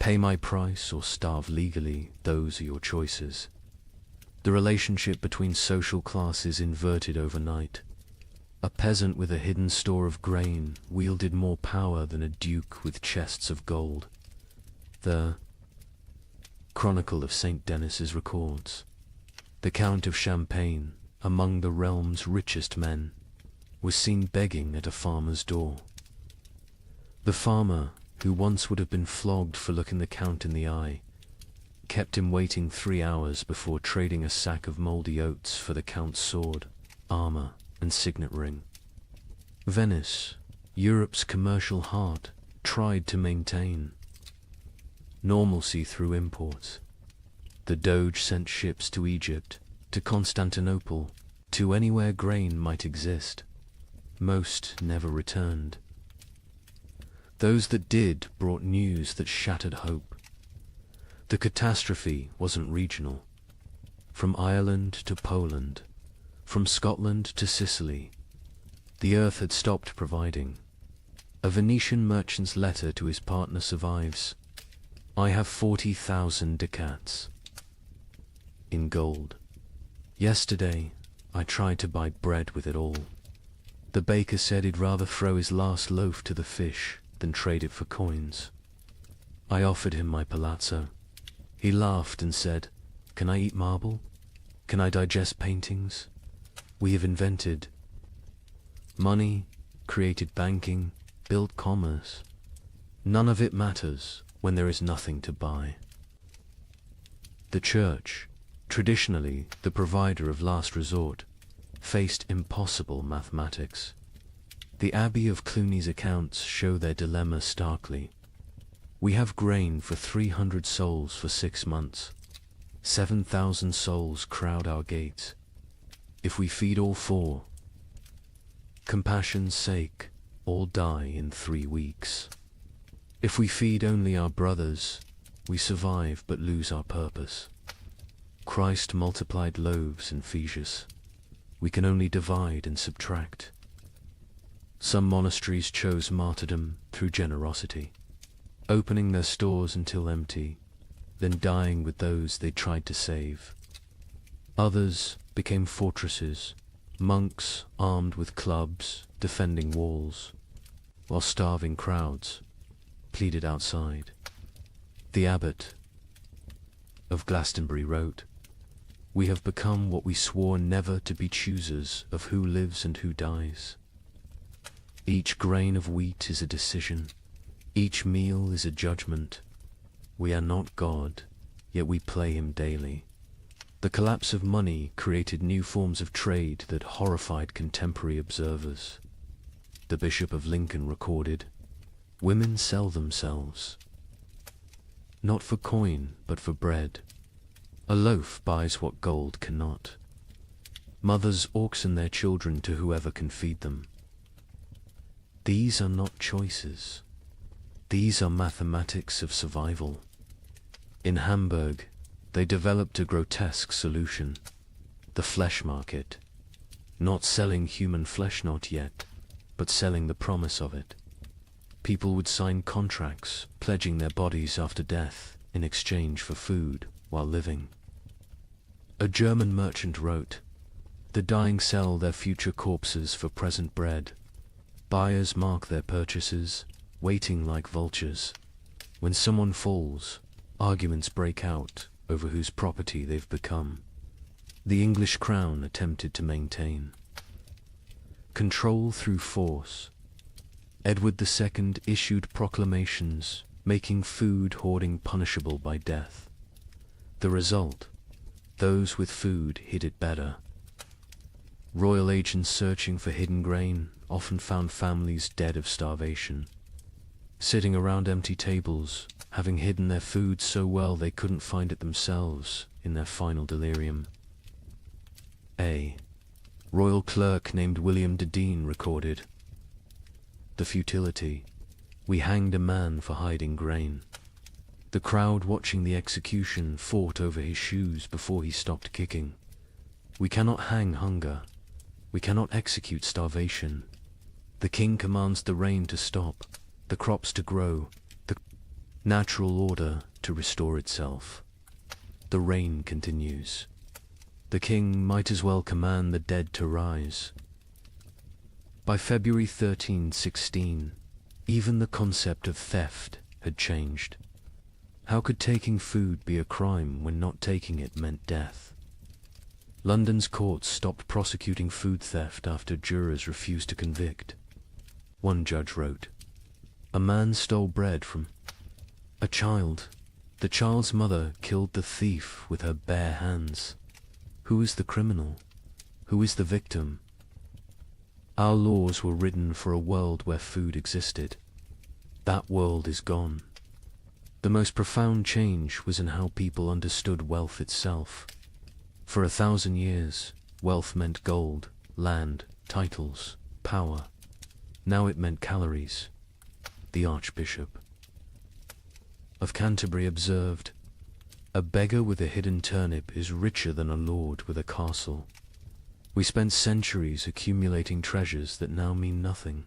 Pay my price or starve legally, those are your choices." The relationship between social classes inverted overnight. A peasant with a hidden store of grain wielded more power than a duke with chests of gold. The Chronicle of St. Denis's records, the Count of Champagne, among the realm's richest men, was seen begging at a farmer's door. The farmer, who once would have been flogged for looking the Count in the eye, kept him waiting 3 hours before trading a sack of mouldy oats for the Count's sword, armor, and signet ring. Venice, Europe's commercial heart, tried to maintain normalcy through imports. The Doge sent ships to Egypt, to Constantinople, to anywhere grain might exist. Most never returned. Those that did brought news that shattered hope. The catastrophe wasn't regional. From Ireland to Poland, from Scotland to Sicily, the earth had stopped providing. A Venetian merchant's letter to his partner survives. "I have 40,000 ducats in gold. Yesterday, I tried to buy bread with it all. The baker said he'd rather throw his last loaf to the fish than trade it for coins. I offered him my palazzo. He laughed and said, 'Can I eat marble? Can I digest paintings? We have invented money, created banking, built commerce. None of it matters when there is nothing to buy.'" The church, traditionally the provider of last resort, faced impossible mathematics. The Abbey of Cluny's accounts show their dilemma starkly. We have grain for 300 souls for 6 months. 7,000 souls crowd our gates. If we feed all 4, compassion's sake, all die in 3 weeks. If we feed only our brothers, we survive but lose our purpose. Christ multiplied loaves and fishes. We can only divide and subtract. Some monasteries chose martyrdom through generosity, opening their stores until empty, then dying with those they tried to save. Others became fortresses, monks armed with clubs defending walls, while starving crowds pleaded outside. The abbot of Glastonbury wrote, "We have become what we swore never to be, choosers of who lives and who dies. Each grain of wheat is a decision, each meal is a judgment. We are not God, yet we play him daily." The collapse of money created new forms of trade that horrified contemporary observers. The Bishop of Lincoln recorded, "Women sell themselves, not for coin, but for bread. A loaf buys what gold cannot. Mothers auction their children to whoever can feed them. These are not choices. These are mathematics of survival." In Hamburg, they developed a grotesque solution: the flesh market. Not selling human flesh, not yet, but selling the promise of it. People would sign contracts pledging their bodies after death in exchange for food while living. A German merchant wrote, "The dying sell their future corpses for present bread. Buyers mark their purchases, waiting like vultures. When someone falls, arguments break out over whose property they've become." The English crown attempted to maintain control through force. Edward II issued proclamations making food hoarding punishable by death. The result: those with food hid it better. Royal agents searching for hidden grain often found families dead of starvation, sitting around empty tables, having hidden their food so well they couldn't find it themselves in their final delirium. A royal clerk named William de Dean recorded, "The futility. We hanged a man for hiding grain. The crowd watching the execution fought over his shoes before he stopped kicking. We cannot hang hunger. We cannot execute starvation. The king commands the rain to stop, the crops to grow, the natural order to restore itself. The rain continues. The king might as well command the dead to rise." By February 1316, even the concept of theft had changed. How could taking food be a crime when not taking it meant death? London's courts stopped prosecuting food theft after jurors refused to convict. One judge wrote, "A man stole bread from a child. The child's mother killed the thief with her bare hands. Who is the criminal? Who is the victim?" Our laws were written for a world where food existed. That world is gone. The most profound change was in how people understood wealth itself. For 1,000 years, wealth meant gold, land, titles, power. Now it meant calories. The Archbishop of Canterbury observed, "A beggar with a hidden turnip is richer than a lord with a castle." We spent centuries accumulating treasures that now mean nothing.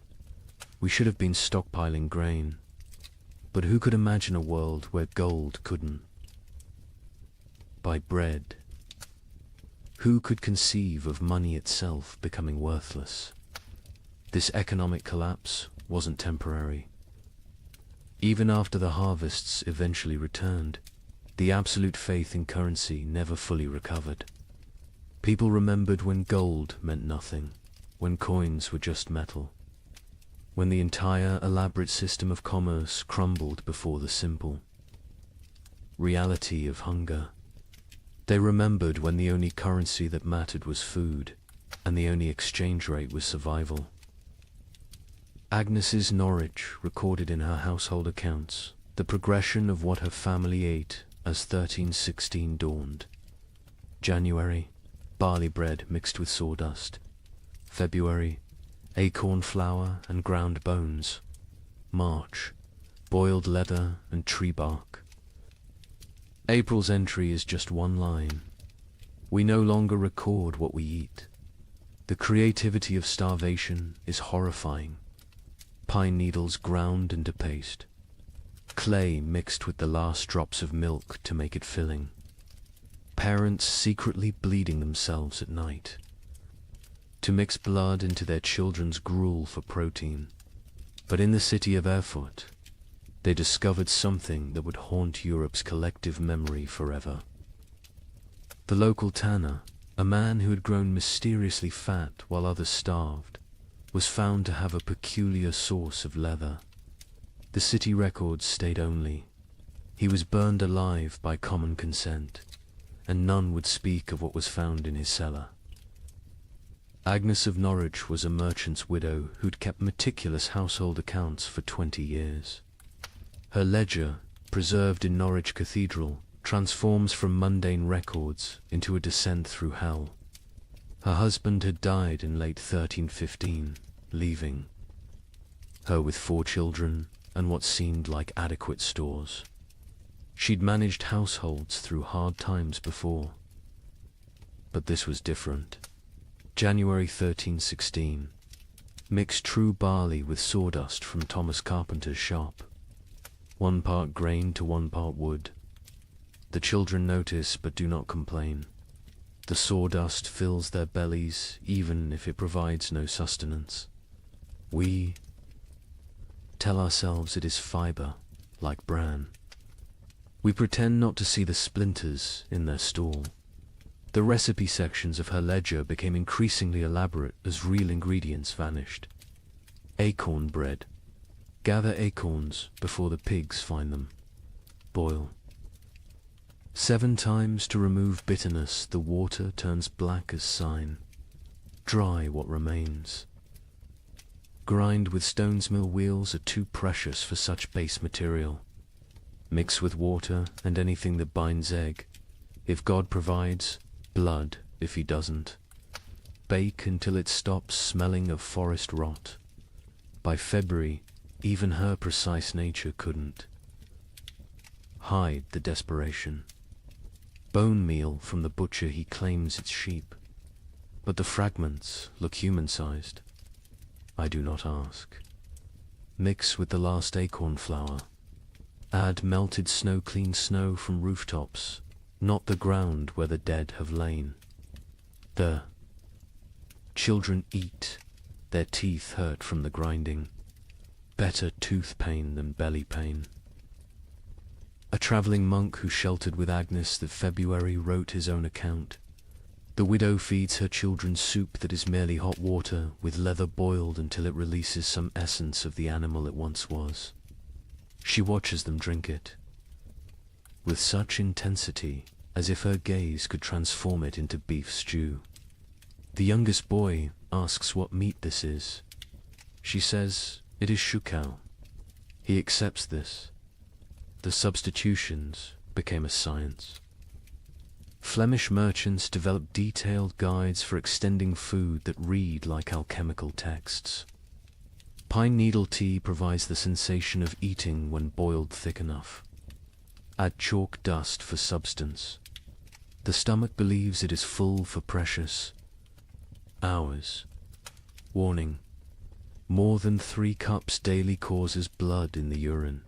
We should have been stockpiling grain. But who could imagine a world where gold couldn't buy bread? Who could conceive of money itself becoming worthless? This economic collapse wasn't temporary. Even after the harvests eventually returned, the absolute faith in currency never fully recovered. People remembered when gold meant nothing, when coins were just metal, when the entire elaborate system of commerce crumbled before the simple reality of hunger. They remembered when the only currency that mattered was food, and the only exchange rate was survival. Agnes's Norwich recorded in her household accounts the progression of what her family ate as 1316 dawned. January, barley bread mixed with sawdust. February, acorn flour and ground bones. March, boiled leather and tree bark. April's entry is just one line. We no longer record what we eat. The creativity of starvation is horrifying. Pine needles ground into paste. Clay mixed with the last drops of milk to make it filling. Parents secretly bleeding themselves at night to mix blood into their children's gruel for protein. But in the city of Erfurt, they discovered something that would haunt Europe's collective memory forever. The local tanner, a man who had grown mysteriously fat while others starved, was found to have a peculiar source of leather. The city records state only, he was burned alive by common consent, and none would speak of what was found in his cellar. Agnes of Norwich was a merchant's widow who'd kept meticulous household accounts for 20 years. Her ledger, preserved in Norwich Cathedral, transforms from mundane records into a descent through hell. Her husband had died in late 1315, leaving her with 4 children and what seemed like adequate stores. She'd managed households through hard times before. But this was different. January 1316. Mix true barley with sawdust from Thomas Carpenter's shop. 1 part grain to 1 part wood. The children notice but do not complain. The sawdust fills their bellies even if it provides no sustenance. We tell ourselves it is fibre, like bran. We pretend not to see the splinters in their stall. The recipe sections of her ledger became increasingly elaborate as real ingredients vanished. Acorn bread. Gather acorns before the pigs find them. Boil. 7 times to remove bitterness, the water turns black as sign. Dry what remains. Grind with stone's mill wheels are too precious for such base material. Mix with water and anything that binds egg. If God provides, blood if he doesn't. Bake until it stops smelling of forest rot. By February, even her precise nature couldn't hide the desperation. Bone meal from the butcher, he claims it's sheep, but the fragments look human-sized. I do not ask. Mix with the last acorn flour. Add melted snow, clean snow from rooftops, not the ground where the dead have lain. The children eat, their teeth hurt from the grinding. Better tooth pain than belly pain. A travelling monk who sheltered with Agnes that February wrote his own account. The widow feeds her children soup that is merely hot water with leather boiled until it releases some essence of the animal it once was. She watches them drink it with such intensity as if her gaze could transform it into beef stew. The youngest boy asks what meat this is. She says it is shukau. He accepts this. The substitutions became a science. Flemish merchants developed detailed guides for extending food that read like alchemical texts. Pine needle tea provides the sensation of eating when boiled thick enough. Add chalk dust for substance. The stomach believes it is full for precious hours. Warning: more than 3 cups daily causes blood in the urine.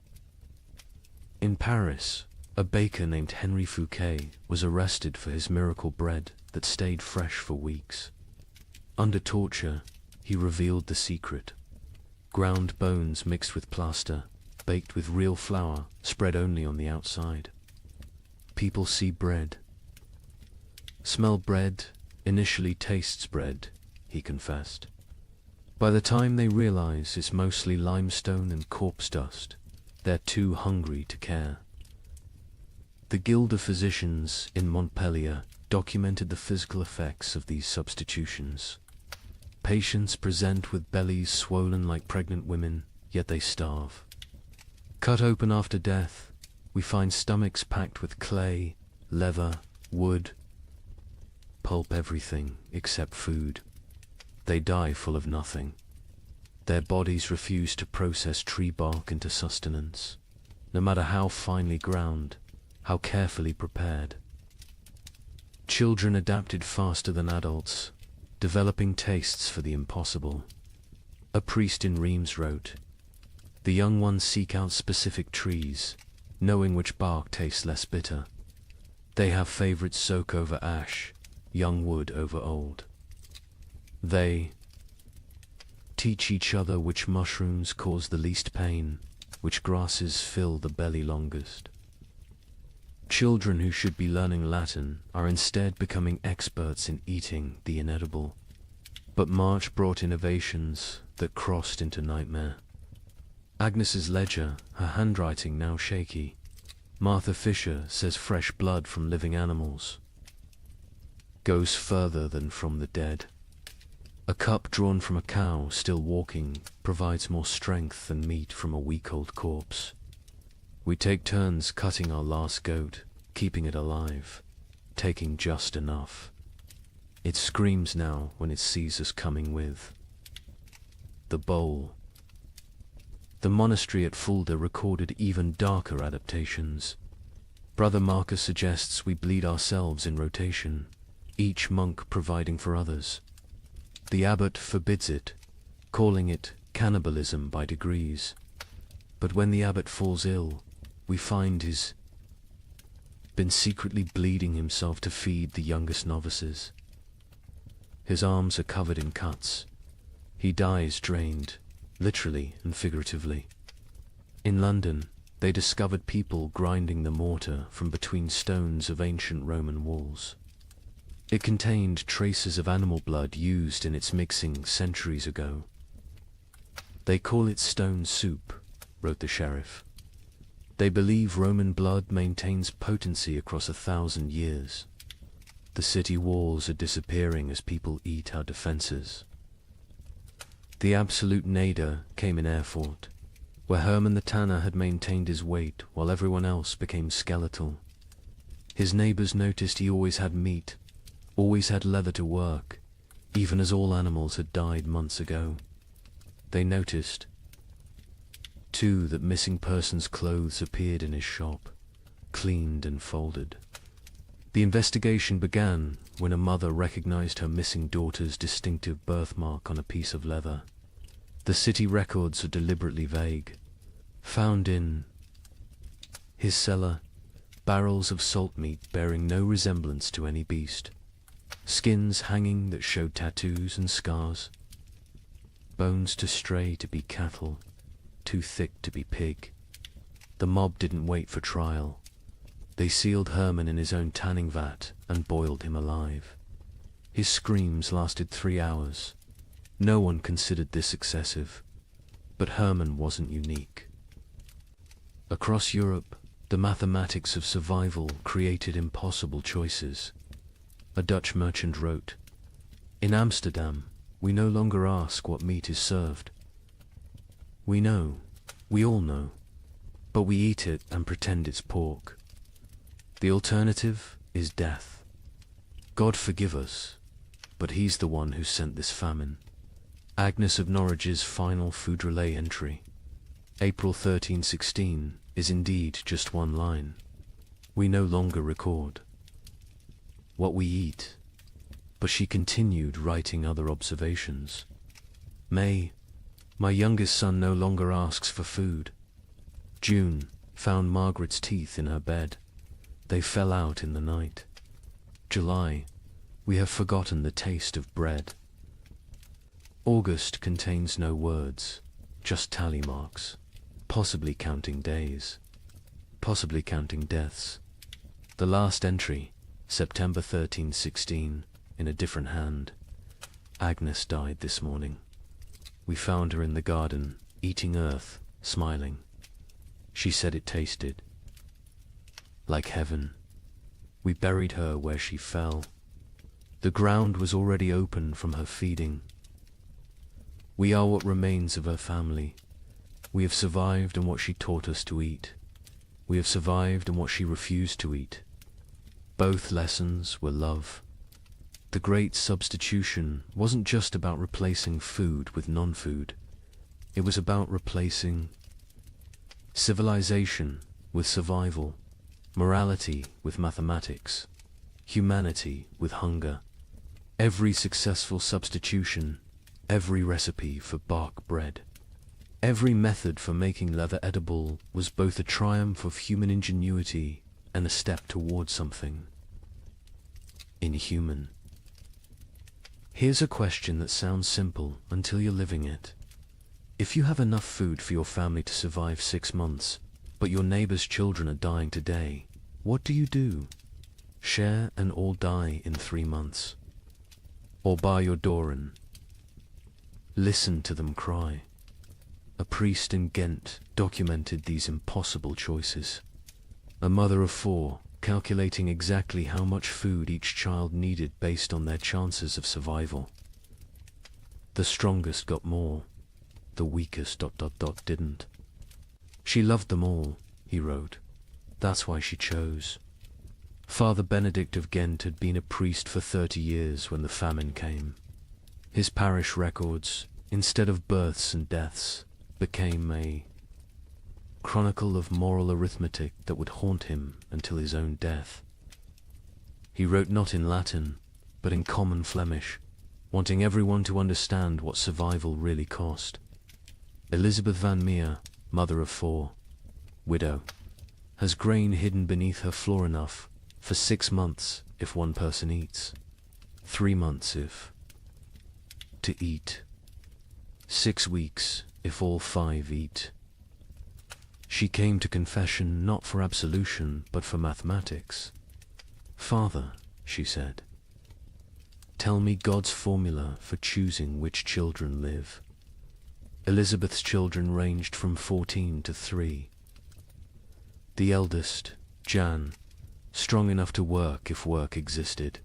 In Paris, a baker named Henry Fouquet was arrested for his miracle bread that stayed fresh for weeks. Under torture, he revealed the secret. Ground bones mixed with plaster, baked with real flour, spread only on the outside. People see bread. Smell bread, initially tastes bread, he confessed. By the time they realize it's mostly limestone and corpse dust, they're too hungry to care. The Guild of Physicians in Montpellier documented the physical effects of these substitutions. Patients present with bellies swollen like pregnant women, yet they starve. Cut open after death, we find stomachs packed with clay, leather, wood, pulp, everything except food. They die full of nothing. Their bodies refuse to process tree bark into sustenance, no matter how finely ground, how carefully prepared. Children adapted faster than adults, developing tastes for the impossible. A priest in Reims wrote, "The young ones seek out specific trees, knowing which bark tastes less bitter. They have favorites: oak over ash, young wood over old. They teach each other which mushrooms cause the least pain, which grasses fill the belly longest." Children who should be learning Latin are instead becoming experts in eating the inedible. But March brought innovations that crossed into nightmare. Agnes's ledger, her handwriting now shaky. Martha Fisher says fresh blood from living animals goes further than from the dead. A cup drawn from a cow still walking provides more strength than meat from a week-old corpse. We take turns cutting our last goat, keeping it alive, taking just enough. It screams now when it sees us coming with the bowl. The monastery at Fulda recorded even darker adaptations. Brother Marcus suggests we bleed ourselves in rotation, each monk providing for others. The abbot forbids it, calling it cannibalism by degrees. But when the abbot falls ill, we find he's been secretly bleeding himself to feed the youngest novices. His arms are covered in cuts. He dies drained, literally and figuratively. In London, they discovered people grinding the mortar from between stones of ancient Roman walls. It contained traces of animal blood used in its mixing centuries ago. "They call it stone soup," wrote the sheriff. "They believe Roman blood maintains potency across 1,000 years. The city walls are disappearing as people eat our defenses." The absolute nadir came in Erfurt, where Hermann the tanner had maintained his weight while everyone else became skeletal. His neighbors noticed he always had meat, always had leather to work, even as all animals had died months ago. They noticed, too, that missing persons' clothes appeared in his shop, cleaned and folded. The investigation began when a mother recognized her missing daughter's distinctive birthmark on a piece of leather. The city records are deliberately vague. Found in his cellar, barrels of salt meat bearing no resemblance to any beast, skins hanging that showed tattoos and scars, bones too stray to be cattle, too thick to be pig. The mob didn't wait for trial. They sealed Hermann in his own tanning vat and boiled him alive. His screams lasted 3 hours. No one considered this excessive, but Hermann wasn't unique. Across Europe, the mathematics of survival created impossible choices. A Dutch merchant wrote, "In Amsterdam, we no longer ask what meat is served. We know, we all know, but we eat it and pretend it's pork. The alternative is death. God forgive us, but he's the one who sent this famine." Agnes of Norwich's final food relay entry, April 1316, is indeed just one line. We no longer record what we eat, but she continued writing other observations. May, my youngest son no longer asks for food. June, found Margaret's teeth in her bed. They fell out in the night. July, we have forgotten the taste of bread. August contains no words, just tally marks, possibly counting days, possibly counting deaths. The last entry, September 1316, in a different hand. Agnes died this morning. We found her in the garden, eating earth, smiling. She said it tasted like heaven. We buried her where she fell. The ground was already open from her feeding. We are what remains of her family. We have survived in what she taught us to eat. We have survived in what she refused to eat. Both lessons were love. The great substitution wasn't just about replacing food with non-food. It was about replacing civilization with survival, morality with mathematics, humanity with hunger. Every successful substitution, every recipe for bark bread, every method for making leather edible was both a triumph of human ingenuity and a step toward something inhuman. Here's a question that sounds simple until you're living it. If you have enough food for your family to survive 6 months, but your neighbor's children are dying today, what do? Share and all die in 3 months? Or bar your door and listen to them cry? A priest in Ghent documented these impossible choices. A mother of 4, calculating exactly how much food each child needed based on their chances of survival. The strongest got more, the weakest ... didn't. She loved them all, he wrote. That's why she chose. Father Benedict of Ghent had been a priest for 30 years when the famine came. His parish records, instead of births and deaths, became a chronicle of moral arithmetic that would haunt him until his own death. He wrote not in Latin, but in common Flemish, wanting everyone to understand what survival really cost. Elizabeth van Meer, mother of 4, widow, has grain hidden beneath her floor enough for 6 months if one person eats, 3 months if to eat, 6 weeks if all 5 eat. She came to confession not for absolution, but for mathematics. Father, she said, tell me God's formula for choosing which children live. Elizabeth's children ranged from 14 to 3. The eldest, Jan, strong enough to work if work existed.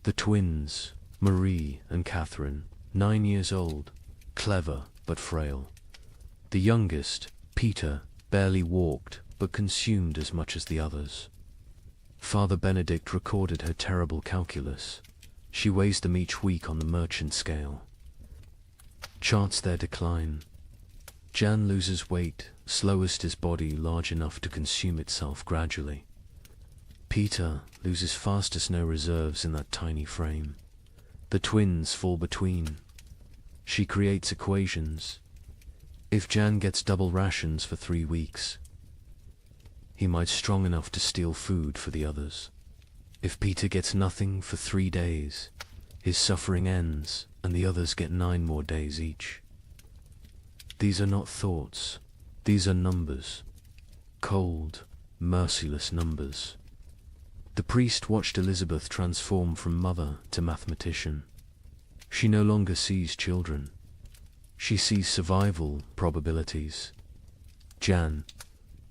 The twins, Marie and Catherine, 9 years old, clever but frail. The youngest, Peter, barely walked but consumed as much as the others. Father Benedict recorded her terrible calculus. She weighs them each week on the merchant scale. Charts their decline. Jan loses weight, slowest his body large enough to consume itself gradually. Peter loses fastest, no reserves in that tiny frame. The twins fall between. She creates equations. If Jan gets double rations for 3 weeks, he might strong enough to steal food for the others. If Peter gets nothing for 3 days, his suffering ends and the others get 9 more days each. These are not thoughts, these are numbers. Cold, merciless numbers. The priest watched Elizabeth transform from mother to mathematician. She no longer sees children. She sees survival probabilities. Jan,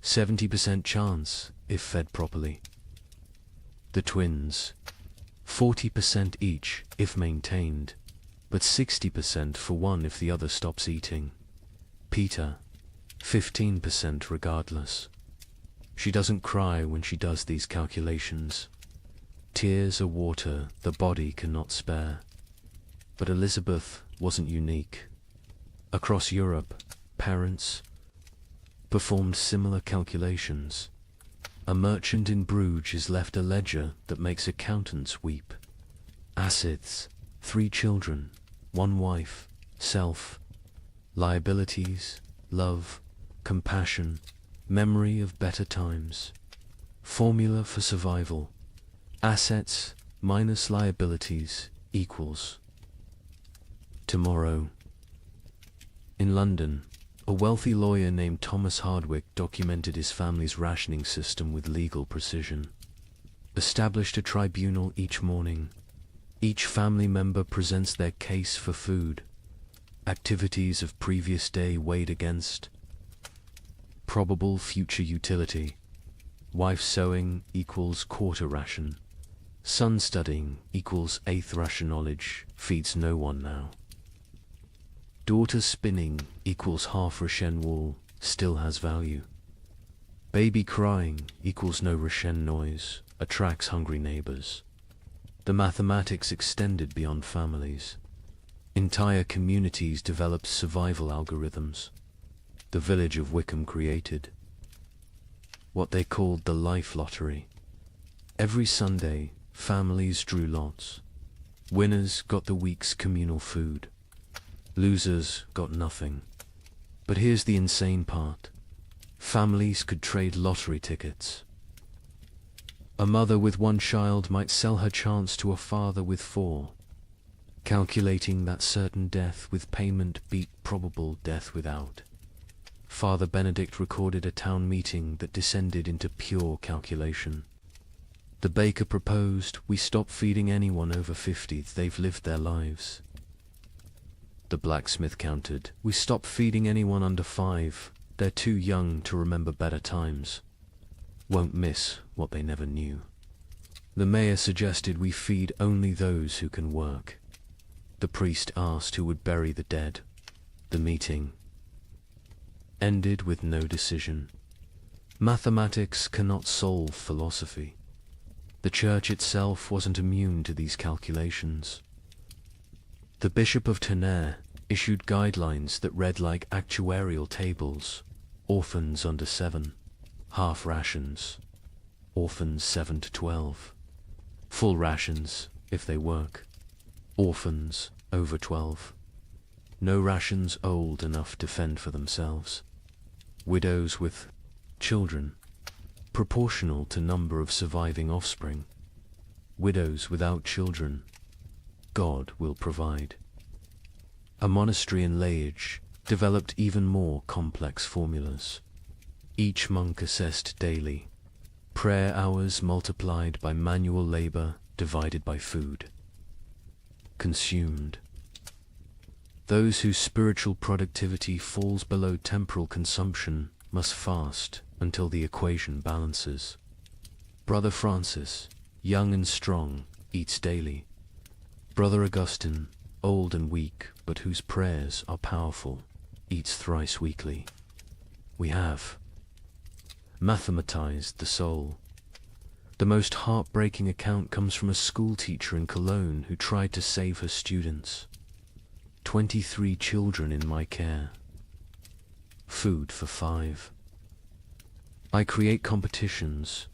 70% chance if fed properly. The twins, 40% each if maintained, but 60% for one if the other stops eating. Peter, 15% regardless. She doesn't cry when she does these calculations. Tears are water the body cannot spare. But Elizabeth wasn't unique. Across Europe, parents performed similar calculations. A merchant in Bruges is left a ledger that makes accountants weep. Assets, 3 children, 1 wife, self, liabilities, love, compassion, memory of better times. Formula for survival. Assets minus liabilities equals tomorrow. In London, a wealthy lawyer named Thomas Hardwick documented his family's rationing system with legal precision. Established a tribunal each morning. Each family member presents their case for food. Activities of previous day weighed against probable future utility. Wife sewing equals quarter ration. Son studying equals eighth ration. Knowledge feeds no one now. Daughter spinning equals half ration. Wool still has value. Baby crying equals no ration. Noise attracts hungry neighbors. The mathematics extended beyond families. Entire communities developed survival algorithms. The village of Wickham created what they called the life lottery. Every Sunday, families drew lots. Winners got the week's communal food. Losers got nothing. But here's the insane part. Families could trade lottery tickets. A mother with one child might sell her chance to a father with 4, calculating that certain death with payment beat probable death without. Father Benedict recorded a town meeting that descended into pure calculation. The baker proposed we stop feeding anyone over 50, they've lived their lives. The blacksmith countered, we stop feeding anyone under 5, they're too young to remember better times. Won't miss what they never knew. The mayor suggested we feed only those who can work. The priest asked who would bury the dead. The meeting ended with no decision. Mathematics cannot solve philosophy. The church itself wasn't immune to these calculations. The Bishop of Tonnerre issued guidelines that read like actuarial tables. Orphans under 7. Half rations. Orphans 7 to 12. Full rations if they work. Orphans over 12. No rations old enough to fend for themselves. Widows with children, proportional to number of surviving offspring. Widows without children, God will provide. A monastery in Liège developed even more complex formulas. Each monk assessed daily. Prayer hours multiplied by manual labor divided by food consumed. Those whose spiritual productivity falls below temporal consumption must fast until the equation balances. Brother Francis, young and strong, eats daily. Brother Augustine, old and weak, but whose prayers are powerful, eats thrice weekly. We have mathematized the soul. The most heartbreaking account comes from a school teacher in Cologne who tried to save her students. 23 children in my care. Food for 5. I create competitions.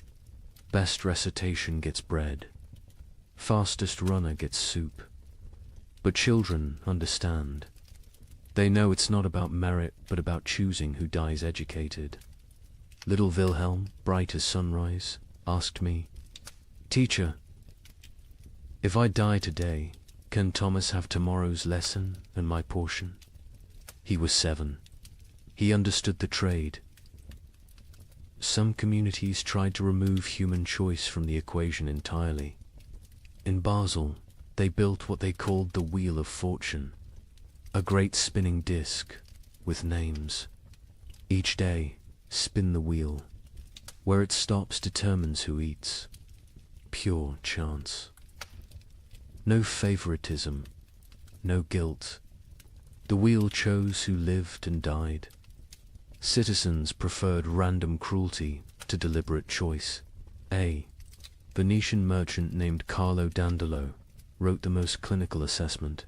Best recitation gets bread. Fastest runner gets soup. But children understand. They know it's not about merit, but about choosing who dies educated. Little Wilhelm, bright as sunrise, asked me, Teacher, if I die today, can Thomas have tomorrow's lesson and my portion? He was 7. He understood the trade. Some communities tried to remove human choice from the equation entirely. In Basel, they built what they called the Wheel of Fortune, a great spinning disc with names. Each day, spin the wheel. Where it stops determines who eats. Pure chance. No favoritism, no guilt. The wheel chose who lived and died. Citizens preferred random cruelty to deliberate choice. A Venetian merchant named Carlo Dandolo wrote the most clinical assessment.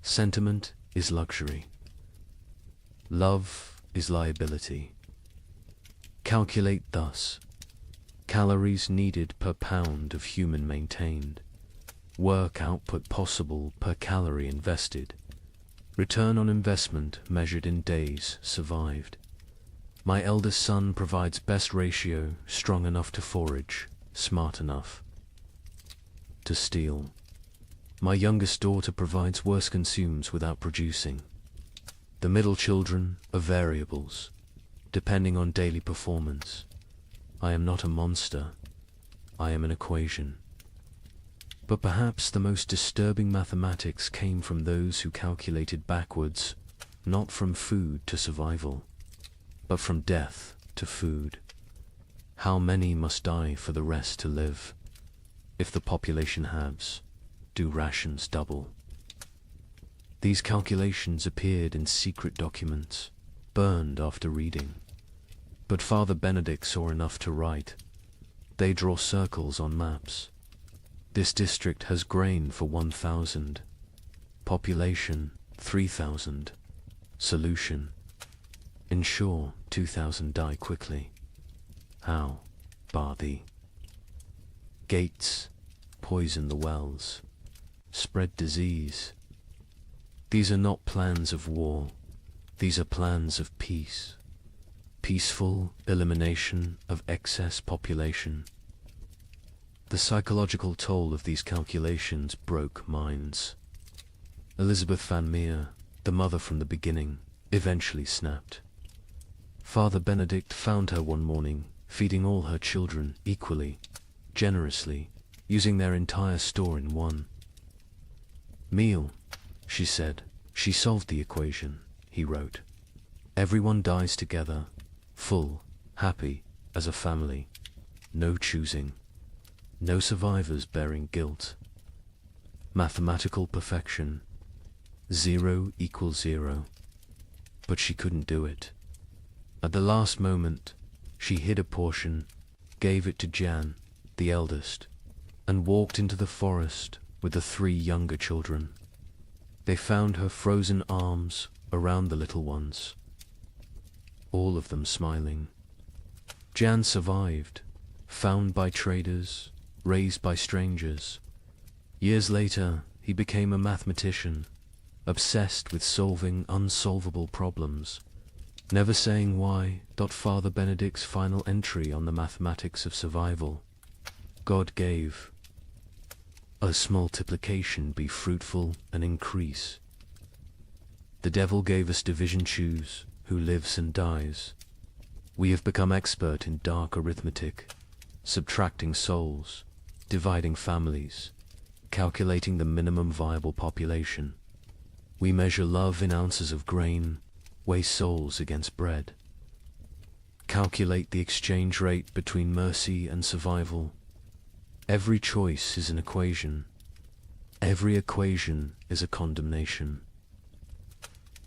Sentiment is luxury. Love is liability. Calculate thus. Calories needed per pound of human maintained. Work output possible per calorie invested. Return on investment measured in days survived. My eldest son provides best ratio, strong enough to forage, smart enough to steal. My youngest daughter provides worse, consumes without producing. The middle children are variables, depending on daily performance. I am not a monster. I am an equation. But perhaps the most disturbing mathematics came from those who calculated backwards, not from food to survival, but from death to food. How many must die for the rest to live? If the population halves, do rations double? These calculations appeared in secret documents, burned after reading. But Father Benedict saw enough to write. They draw circles on maps. This district has grain for 1,000. Population 3,000. Solution: ensure 2,000 die quickly. How? Bar thee. Gates: poison the wells. Spread disease. These are not plans of war. These are plans of peace. Peaceful elimination of excess population. The psychological toll of these calculations broke minds. Elizabeth Van Meer, the mother from the beginning, eventually snapped. Father Benedict found her one morning, feeding all her children equally, generously, using their entire store in one meal. She said. She solved the equation, he wrote. Everyone dies together, full, happy, as a family. No choosing. No survivors bearing guilt. Mathematical perfection. 0 equals 0. But she couldn't do it. At the last moment, she hid a portion, gave it to Jan, the eldest, and walked into the forest with the 3 younger children. They found her frozen arms around the little ones, all of them smiling. Jan survived, found by traders, raised by strangers. Years later, he became a mathematician, obsessed with solving unsolvable problems, never saying why. Father Benedict's final entry on the mathematics of survival: God gave us multiplication be fruitful and increase. The devil gave us division, choose who lives and dies. We have become expert in dark arithmetic, subtracting souls, dividing families, calculating the minimum viable population. We measure love in ounces of grain, weigh souls against bread. Calculate the exchange rate between mercy and survival. Every choice is an equation. Every equation is a condemnation.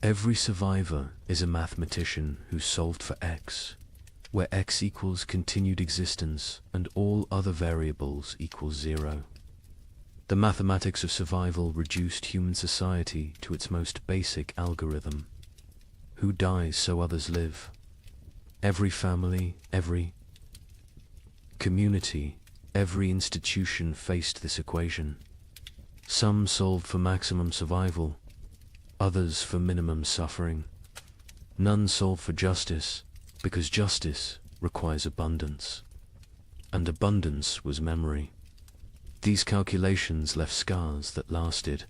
Every survivor is a mathematician who solved for x, where x equals continued existence and all other variables equals 0. The mathematics of survival reduced human society to its most basic algorithm. Who dies so others live? Every family, every community, every institution faced this equation. Some solved for maximum survival, others for minimum suffering. None solved for justice, because justice requires abundance. And abundance was memory. These calculations left scars that lasted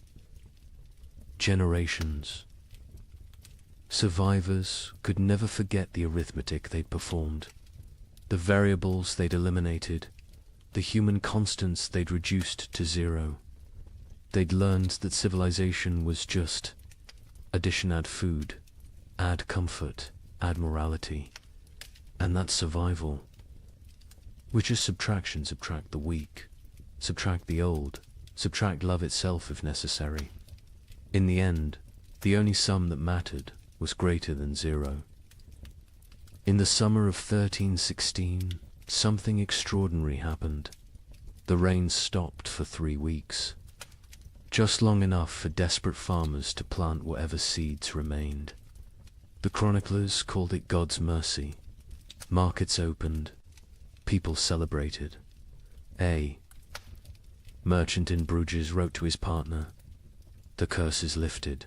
generations. Survivors could never forget the arithmetic they'd performed, the variables they'd eliminated, the human constants they'd reduced to 0. They'd learned that civilization was just addition, add food, add comfort, add morality, and that's survival, which is subtraction. Subtract the weak, subtract the old, subtract love itself if necessary. In the end, the only sum that mattered was greater than 0. In the summer of 1316, something extraordinary happened. The rain stopped for 3 weeks, just long enough for desperate farmers to plant whatever seeds remained. The chroniclers called it God's mercy. Markets opened, people celebrated. A merchant in Bruges wrote to his partner, "The curse is lifted.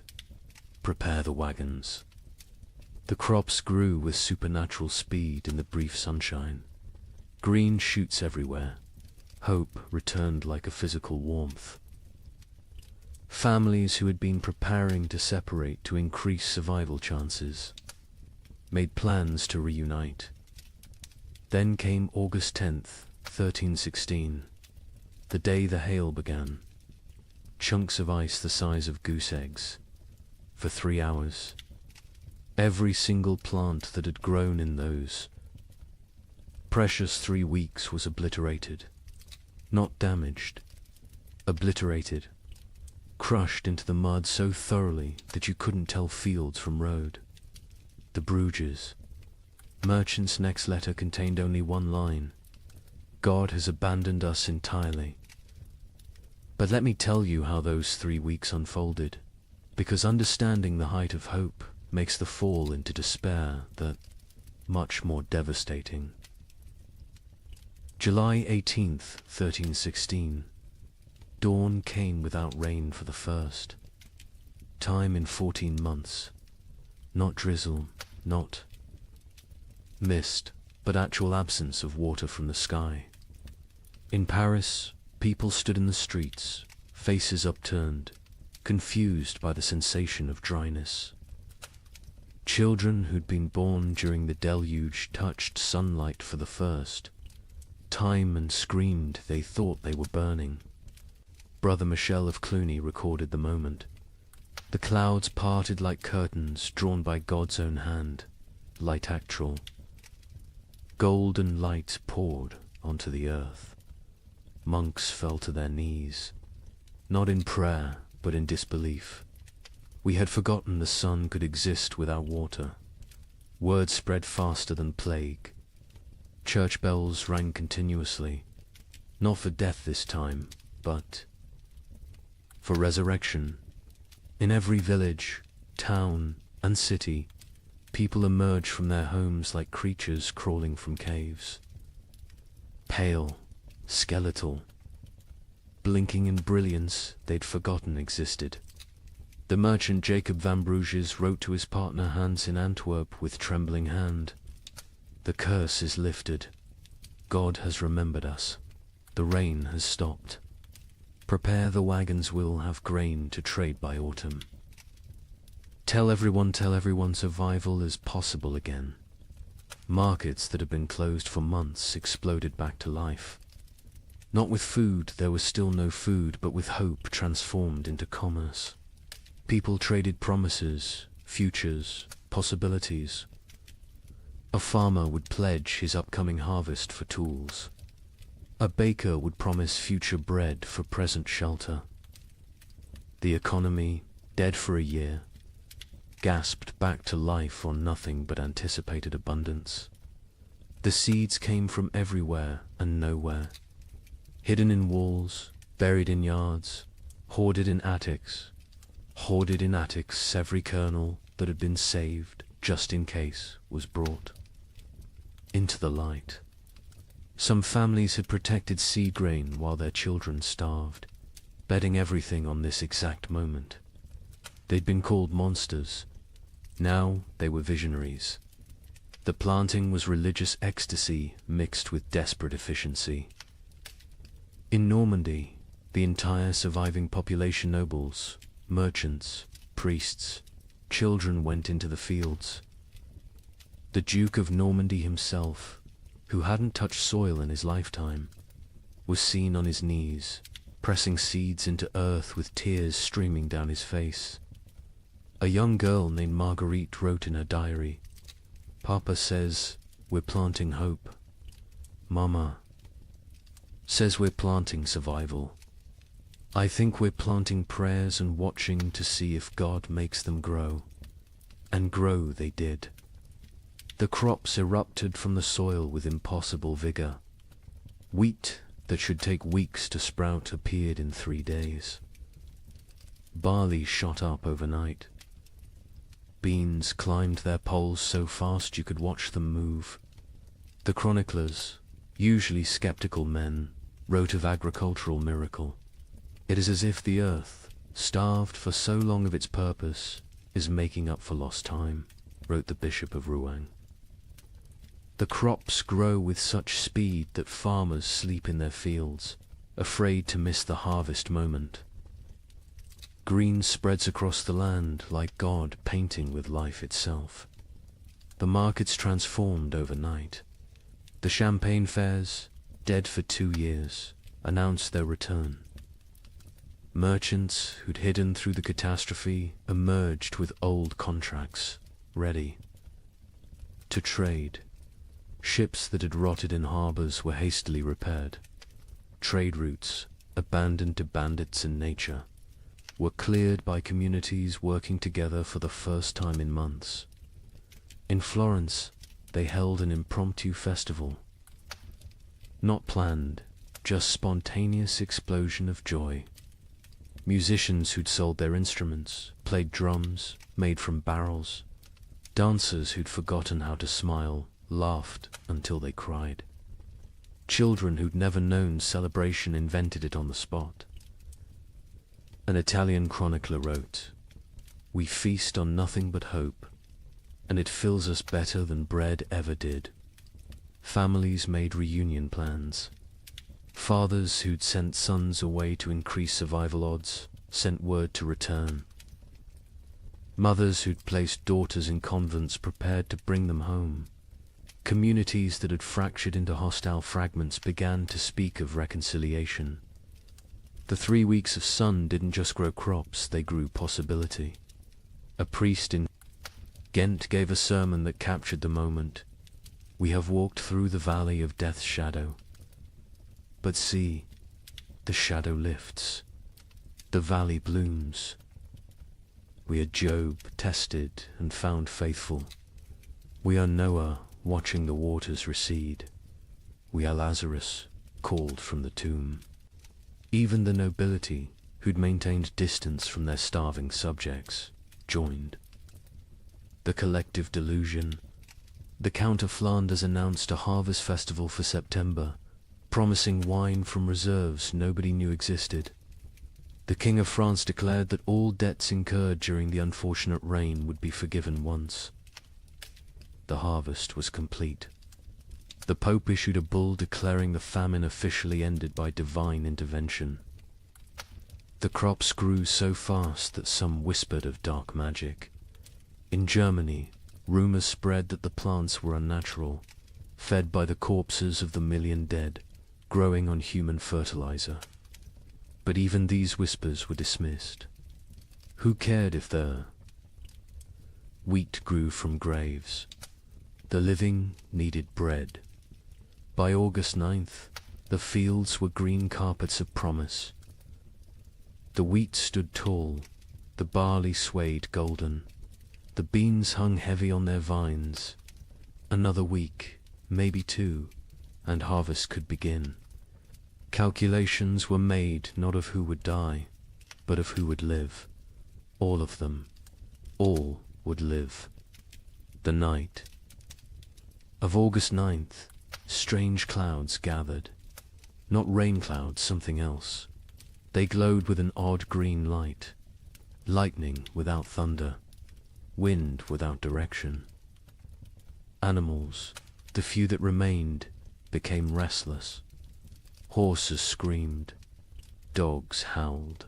Prepare the wagons." The crops grew with supernatural speed in the brief sunshine. Green shoots everywhere. Hope returned like a physical warmth. Families who had been preparing to separate to increase survival chances made plans to reunite. Then came August 10th, 1316, the day the hail began. Chunks of ice the size of goose eggs. For 3 hours, every single plant that had grown in those Precious 3 weeks was obliterated. Not damaged. Obliterated. Crushed into the mud so thoroughly that you couldn't tell fields from road. The Bruges. Merchant's next letter contained only one line. God has abandoned us entirely. But let me tell you how those 3 weeks unfolded, because understanding the height of hope makes the fall into despair that much more devastating. July 18th, 1316. Dawn came without rain for the first time in 14 months. Not drizzle, not mist, but actual absence of water from the sky. In Paris, people stood in the streets, faces upturned, confused by the sensation of dryness. Children who'd been born during the deluge touched sunlight for the first time and screamed they thought they were burning. Brother Michel of Cluny recorded the moment. The clouds parted like curtains drawn by God's own hand, light actual. Golden light poured onto the earth. Monks fell to their knees, not in prayer, but in disbelief. We had forgotten the sun could exist without water. Word spread faster than plague. Church bells rang continuously, not for death this time, but for resurrection. In every village, town, and city, people emerged from their homes like creatures crawling from caves. Pale, skeletal, blinking in brilliance they'd forgotten existed. The merchant Jacob van Bruges wrote to his partner Hans in Antwerp with trembling hand. The curse is lifted. God has remembered us. The rain has stopped. Prepare, the wagons will have grain to trade by autumn. Tell everyone survival is possible again. Markets that had been closed for months exploded back to life. Not with food, there was still no food, but with hope transformed into commerce. People traded promises, futures, possibilities. A farmer would pledge his upcoming harvest for tools. A baker would promise future bread for present shelter. The economy, dead for a year, gasped back to life on nothing but anticipated abundance. The seeds came from everywhere and nowhere, hidden in walls, buried in yards, hoarded in attics. Hoarded in attics, every kernel that had been saved, just in case, was brought into the light. Some families had protected seed grain while their children starved, betting everything on this exact moment. They'd been called monsters. Now they were visionaries. The planting was religious ecstasy mixed with desperate efficiency. In Normandy, the entire surviving population, nobles, merchants, priests, children, went into the fields. The Duke of Normandy himself, who hadn't touched soil in his lifetime, was seen on his knees, pressing seeds into earth with tears streaming down his face. A young girl named Marguerite wrote in her diary, "Papa says we're planting hope. Mama says we're planting survival. I think we're planting prayers and watching to see if God makes them grow." And grow they did. The crops erupted from the soil with impossible vigor. Wheat that should take weeks to sprout appeared in 3 days. Barley shot up overnight. Beans climbed their poles so fast you could watch them move. The chroniclers, usually skeptical men, wrote of agricultural miracle. It is as if the earth, starved for so long of its purpose, is making up for lost time, wrote the Bishop of Rouen. The crops grow with such speed that farmers sleep in their fields, afraid to miss the harvest moment. Green spreads across the land like God painting with life itself. The markets transformed overnight. The champagne fairs, dead for 2 years, announced their return. Merchants who'd hidden through the catastrophe emerged with old contracts, ready to trade. Ships that had rotted in harbors were hastily repaired. Trade routes, abandoned to bandits and nature, were cleared by communities working together for the first time in months. In Florence, they held an impromptu festival. Not planned, just spontaneous explosion of joy. Musicians who'd sold their instruments, played drums, made from barrels. Dancers who'd forgotten how to smile, laughed until they cried. Children who'd never known celebration invented it on the spot. An Italian chronicler wrote, "We feast on nothing but hope, and it fills us better than bread ever did." Families made reunion plans. Fathers who'd sent sons away to increase survival odds sent word to return. Mothers who'd placed daughters in convents prepared to bring them home. Communities that had fractured into hostile fragments began to speak of reconciliation. The 3 weeks of sun didn't just grow crops, they grew possibility. A priest in Ghent gave a sermon that captured the moment. "We have walked through the valley of death's shadow. But see, the shadow lifts. The valley blooms. We are Job, tested and found faithful. We are Noah, watching the waters recede. We are Lazarus, called from the tomb." Even the nobility, who'd maintained distance from their starving subjects, joined. The collective delusion. The Count of Flanders announced a harvest festival for September, promising wine from reserves nobody knew existed. The King of France declared that all debts incurred during the unfortunate rain would be forgiven once. The harvest was complete. The Pope issued a bull declaring the famine officially ended by divine intervention. The crops grew so fast that some whispered of dark magic. In Germany, rumors spread that the plants were unnatural, fed by the corpses of the million dead, growing on human fertilizer. But even these whispers were dismissed. Who cared if the wheat grew from graves? The living needed bread. By August 9th, the fields were green carpets of promise. The wheat stood tall, the barley swayed golden, the beans hung heavy on their vines. Another week, maybe 2, and harvest could begin. Calculations were made not of who would die, but of who would live. All of them. All would live. The night of August 9th, strange clouds gathered. Not rain clouds, something else. They glowed with an odd green light. Lightning without thunder. Wind without direction. Animals, the few that remained, became restless. Horses screamed. Dogs howled.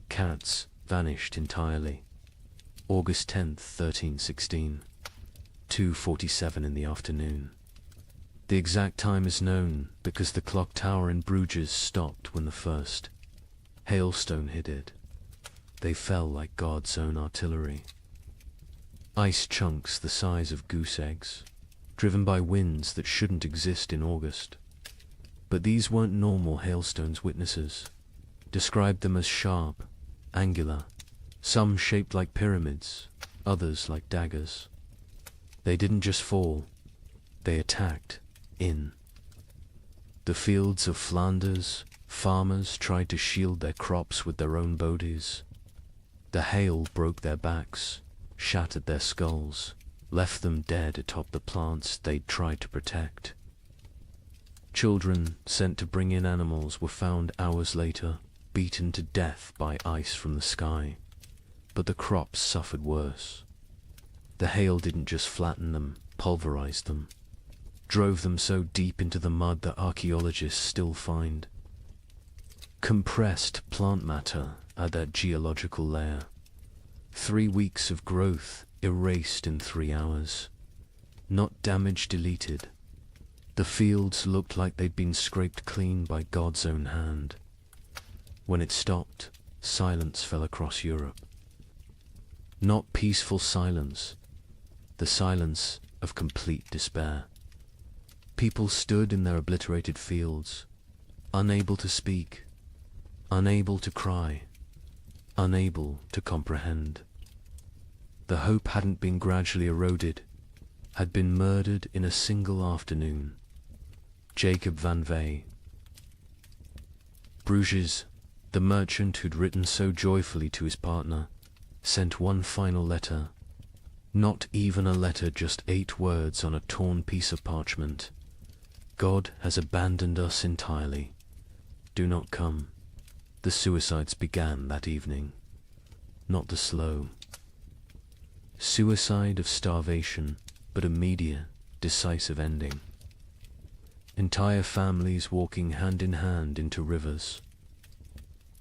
Cats vanished entirely. August 10th, 1316. 2:47 in the afternoon. The exact time is known because the clock tower in Bruges stopped when the first hailstone hit it. They fell like God's own artillery. Ice chunks the size of goose eggs, driven by winds that shouldn't exist in August. But these weren't normal hailstones. Witnesses described them as sharp, angular, some shaped like pyramids, others like daggers. They didn't just fall, they attacked in. The fields of Flanders, farmers tried to shield their crops with their own bodies. The hail broke their backs, shattered their skulls, left them dead atop the plants they'd tried to protect. Children sent to bring in animals were found hours later, beaten to death by ice from the sky. But the crops suffered worse. The hail didn't just flatten them, pulverized them, drove them so deep into the mud that archaeologists still find compressed plant matter at that geological layer. 3 weeks of growth erased in 3 hours. Not damage deleted. The fields looked like they'd been scraped clean by God's own hand. When it stopped, silence fell across Europe. Not peaceful silence, the silence of complete despair. People stood in their obliterated fields, unable to speak, unable to cry, unable to comprehend. The hope hadn't been gradually eroded, had been murdered in a single afternoon. Jacob van Vey. Bruges, the merchant who'd written so joyfully to his partner, sent one final letter. Not even a letter, just 8 words on a torn piece of parchment. God has abandoned us entirely. Do not come. The suicides began that evening. Not the slow suicide of starvation, but immediate, decisive ending. Entire families walking hand in hand into rivers.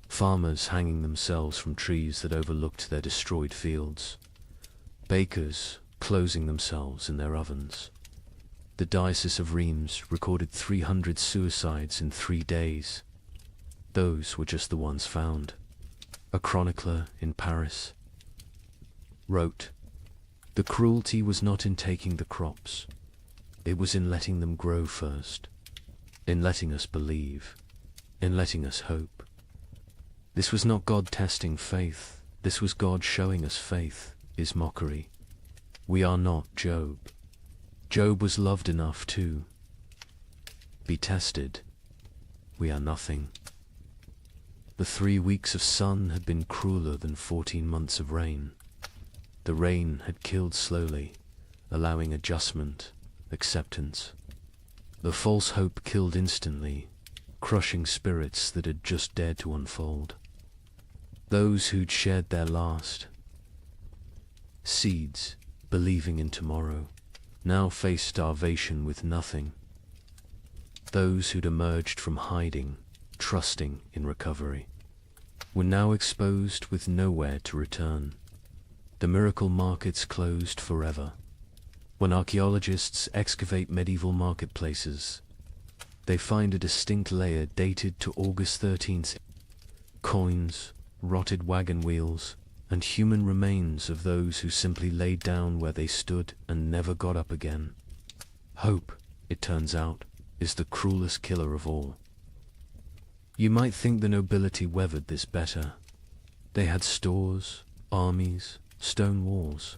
Farmers hanging themselves from trees that overlooked their destroyed fields. Bakers closing themselves in their ovens. The Diocese of Reims recorded 300 suicides in 3 days. Those were just the ones found. A chronicler in Paris wrote, "The cruelty was not in taking the crops. It was in letting them grow first, in letting us believe, in letting us hope. This was not God testing faith. This was God showing us faith is mockery. We are not Job. Job was loved enough to be tested. We are nothing." The 3 weeks of sun had been crueler than 14 months of rain. The rain had killed slowly, allowing adjustment, acceptance. The false hope killed instantly, crushing spirits that had just dared to unfold. Those who'd shared their last seeds, believing in tomorrow, now faced starvation with nothing. Those who'd emerged from hiding, trusting in recovery, were now exposed with nowhere to return. The miracle markets closed forever. When archaeologists excavate medieval marketplaces, they find a distinct layer dated to August 13th. Coins, rotted wagon wheels, and human remains of those who simply laid down where they stood and never got up again. Hope, it turns out, is the cruelest killer of all. You might think the nobility weathered this better. They had stores, armies, stone walls.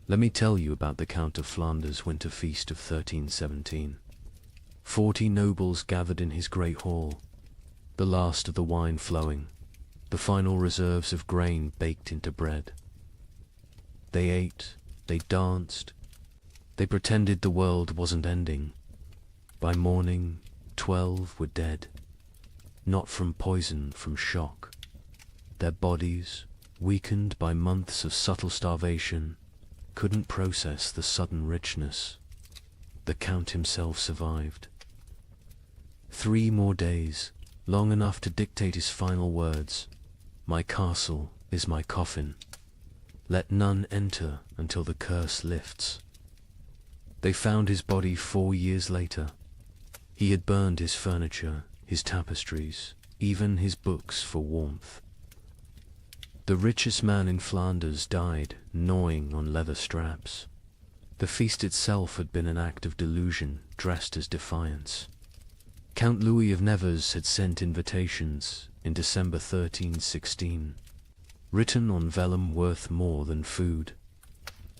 Let me tell you about the Count of Flanders' winter feast of 1317. 40 nobles gathered in his great hall, the last of the wine flowing, the final reserves of grain baked into bread. They ate, they danced, they pretended the world wasn't ending. By morning, 12 were dead, not from poison, from shock. Their bodies, weakened by months of subtle starvation, couldn't process the sudden richness. The Count himself survived. 3 more days, long enough to dictate his final words. "My castle is my coffin. Let none enter until the curse lifts." They found his body 4 years later. He had burned his furniture, his tapestries, even his books for warmth. The richest man in Flanders died, gnawing on leather straps. The feast itself had been an act of delusion dressed as defiance. Count Louis of Nevers had sent invitations in December 1316, written on vellum worth more than food.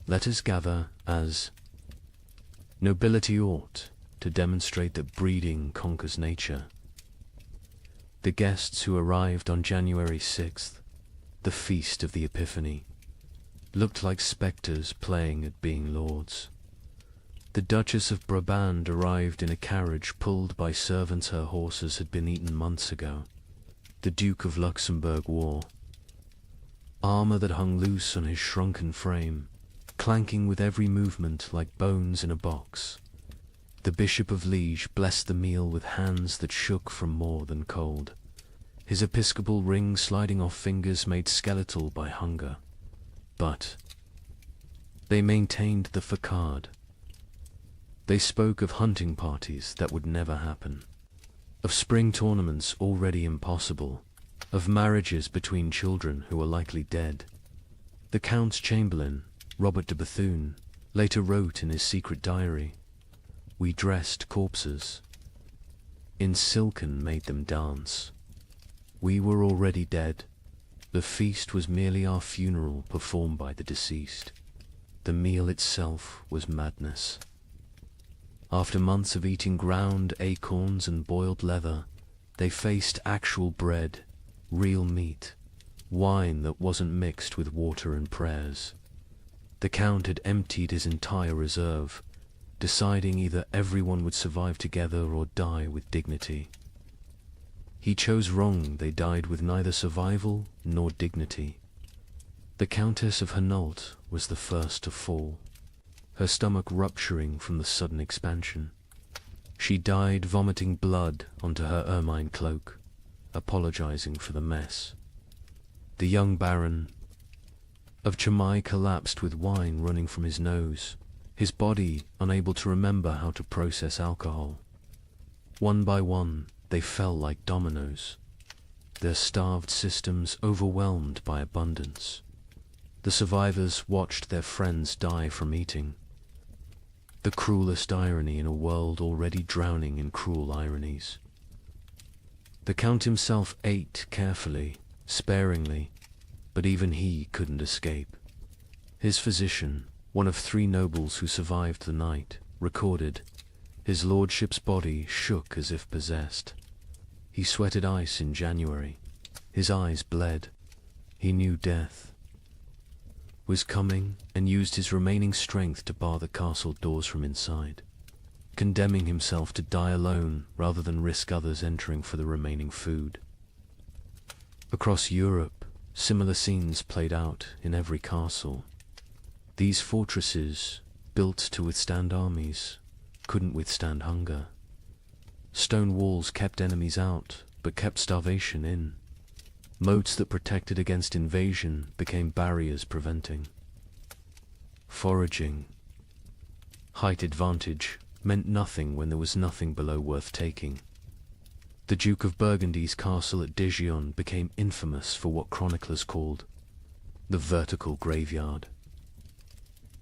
Let us gather as nobility ought, to demonstrate that breeding conquers nature. The guests who arrived on January 6th, the feast of the Epiphany, looked like spectres playing at being lords. The Duchess of Brabant arrived in a carriage pulled by servants her horses had been eaten months ago. The Duke of Luxembourg wore armor that hung loose on his shrunken frame, clanking with every movement like bones in a box. The Bishop of Liege blessed the meal with hands that shook from more than cold, his episcopal ring sliding off fingers made skeletal by hunger. But they maintained the facade. They spoke of hunting parties that would never happen, of spring tournaments already impossible, of marriages between children who were likely dead. The Count's chamberlain, Robert de Bethune, later wrote in his secret diary, We dressed corpses in silk and made them dance. We were already dead. The feast was merely our funeral performed by the deceased. The meal itself was madness. After months of eating ground acorns and boiled leather, they faced actual bread, real meat, wine that wasn't mixed with water and prayers. The Count had emptied his entire reserve, deciding either everyone would survive together or die with dignity. He chose wrong. They died with neither survival nor dignity. The Countess of Hainault was the first to fall, her stomach rupturing from the sudden expansion. She died vomiting blood onto her ermine cloak, apologizing for the mess. The young Baron of Chimay collapsed with wine running from his nose, his body unable to remember how to process alcohol. One by one, they fell like dominoes, their starved systems overwhelmed by abundance. The survivors watched their friends die from eating. The cruelest irony in a world already drowning in cruel ironies. The Count himself ate carefully, sparingly, but even he couldn't escape. His physician, one of 3 nobles who survived the night, recorded, his lordship's body shook as if possessed. He sweated ice in January. His eyes bled. He knew death was coming and used his remaining strength to bar the castle doors from inside, condemning himself to die alone rather than risk others entering for the remaining food. Across Europe, similar scenes played out in every castle. These fortresses, built to withstand armies, couldn't withstand hunger. Stone walls kept enemies out, but kept starvation in. Moats that protected against invasion became barriers preventing. Foraging, height advantage, meant nothing when there was nothing below worth taking. The Duke of Burgundy's castle at Dijon became infamous for what chroniclers called the vertical graveyard.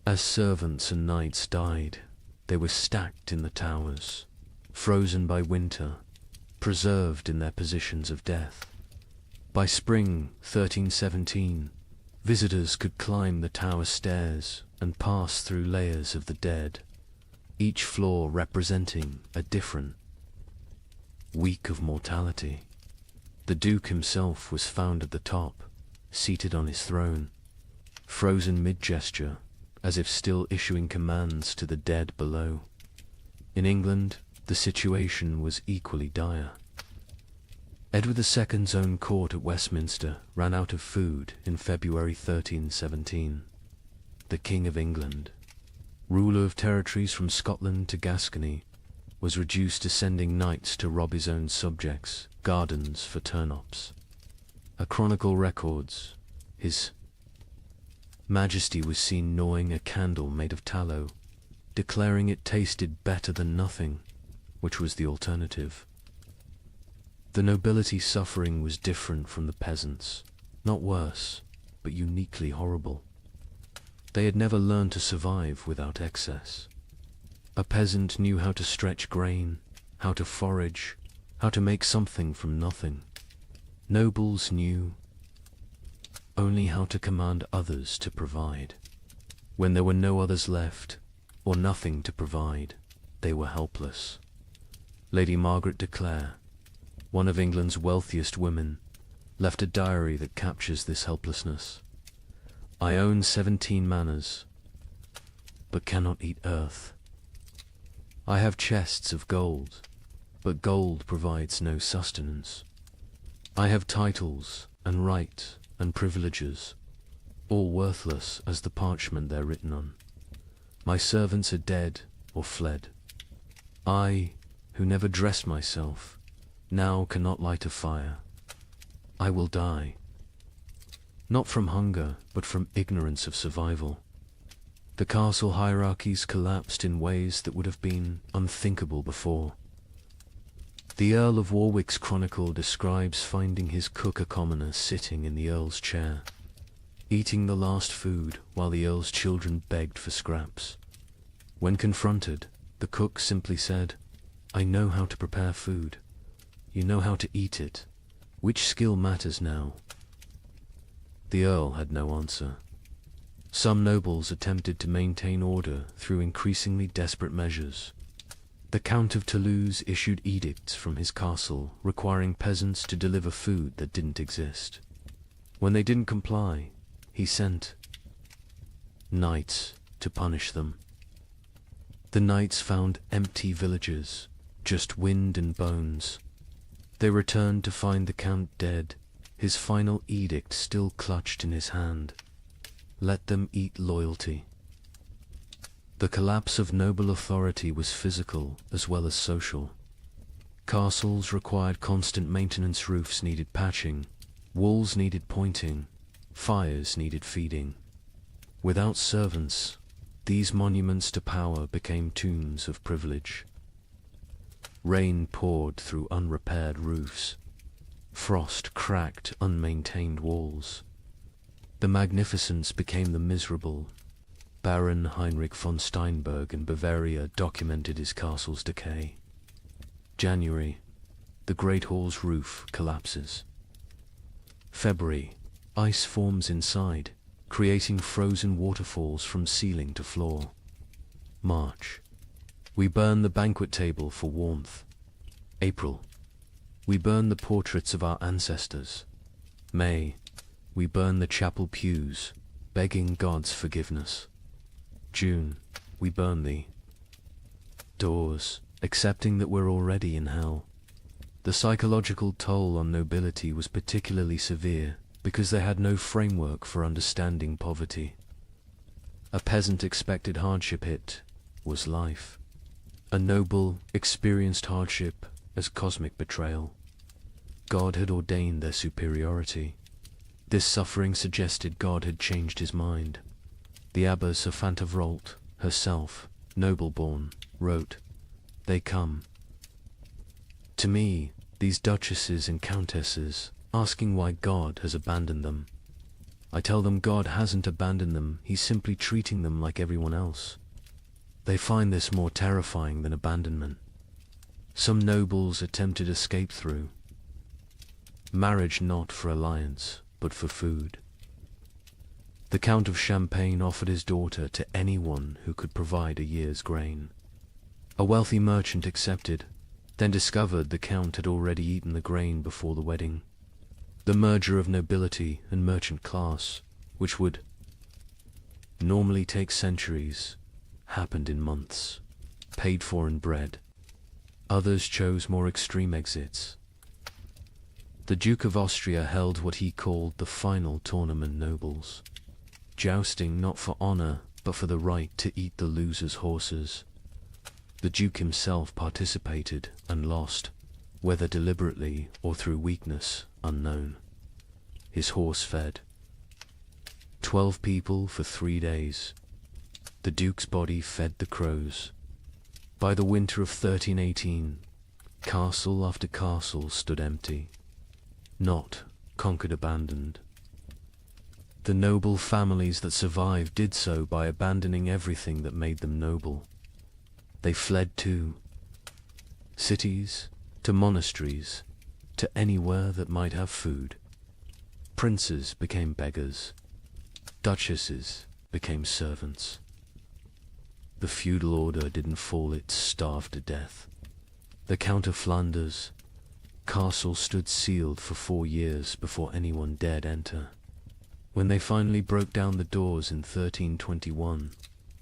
As servants and knights died, they were stacked in the towers, frozen by winter, preserved in their positions of death. By spring 1317, visitors could climb the tower stairs and pass through layers of the dead, each floor representing a different week of mortality. The Duke himself was found at the top, seated on his throne, frozen mid-gesture, as if still issuing commands to the dead below. In England, the situation was equally dire. Edward II's own court at Westminster ran out of food in February 1317. The King of England, ruler of territories from Scotland to Gascony, was reduced to sending knights to rob his own subjects gardens for turnips. A chronicle records, His Majesty was seen gnawing a candle made of tallow, declaring it tasted better than nothing, which was the alternative. The nobility suffering was different from the peasants, not worse, but uniquely horrible. They had never learned to survive without excess. A peasant knew how to stretch grain, how to forage, how to make something from nothing. Nobles knew only how to command others to provide. When there were no others left, or nothing to provide, they were helpless. Lady Margaret de Clare, one of England's wealthiest women, left a diary that captures this helplessness. I own 17 manors, but cannot eat earth. I have chests of gold, but gold provides no sustenance. I have titles and right and privileges, all worthless as the parchment they're written on. My servants are dead or fled. I, who never dressed myself, now cannot light a fire. I will die. Not from hunger, but from ignorance of survival. The castle hierarchies collapsed in ways that would have been unthinkable before. The Earl of Warwick's chronicle describes finding his cook a commoner sitting in the Earl's chair, eating the last food while the Earl's children begged for scraps. When confronted, The cook simply said, "I know how to prepare food. You know how to eat it. Which skill matters now?" The Earl had no answer. Some nobles attempted to maintain order through increasingly desperate measures. The Count of Toulouse issued edicts from his castle requiring peasants to deliver food that didn't exist. When they didn't comply, he sent knights to punish them. The knights found empty villages, just wind and bones. They returned to find the Count dead, his final edict still clutched in his hand. Let them eat loyalty. The collapse of noble authority was physical as well as social. Castles required constant maintenance, roofs needed patching, walls needed pointing, fires needed feeding. Without servants, these monuments to power became tombs of privilege. Rain poured through unrepaired roofs. Frost cracked unmaintained walls. The magnificence became the miserable. Baron Heinrich von Steinberg in Bavaria documented his castle's decay. January, the Great Hall's roof collapses. February, ice forms inside, creating frozen waterfalls from ceiling to floor. March, we burn the banquet table for warmth. April, we burn the portraits of our ancestors. May, we burn the chapel pews, begging God's forgiveness. June, we burn the doors, accepting that we're already in hell. The psychological toll on nobility was particularly severe because they had no framework for understanding poverty. A peasant expected hardship, it was life. A noble experienced hardship as cosmic betrayal. God had ordained their superiority. This suffering suggested God had changed his mind. The Abbess of Fantevrolt, herself, noble-born, wrote, "They come to me, these duchesses and countesses, asking why God has abandoned them. I tell them God hasn't abandoned them, he's simply treating them like everyone else. They find this more terrifying than abandonment. Some nobles attempted escape through marriage, not for alliance, but for food. The Count of Champagne offered his daughter to anyone who could provide a year's grain. A wealthy merchant accepted, then discovered the Count had already eaten the grain before the wedding. The merger of nobility and merchant class, which would normally take centuries, happened in months, paid for in bread. Others chose more extreme exits. The Duke of Austria held what he called the final tournament nobles, jousting not for honor, but for the right to eat the loser's horses. The Duke himself participated and lost, whether deliberately or through weakness, unknown. His horse fed 12 people for 3 days. The Duke's body fed the crows. By the winter of 1318, castle after castle stood empty, not conquered, abandoned. The noble families that survived did so by abandoning everything that made them noble. They fled to cities, to monasteries, to anywhere that might have food. Princes became beggars. Duchesses became servants. The feudal order didn't fall, it starved to death. The Count of Flanders' castle stood sealed for 4 years before anyone dared enter. When they finally broke down the doors in 1321,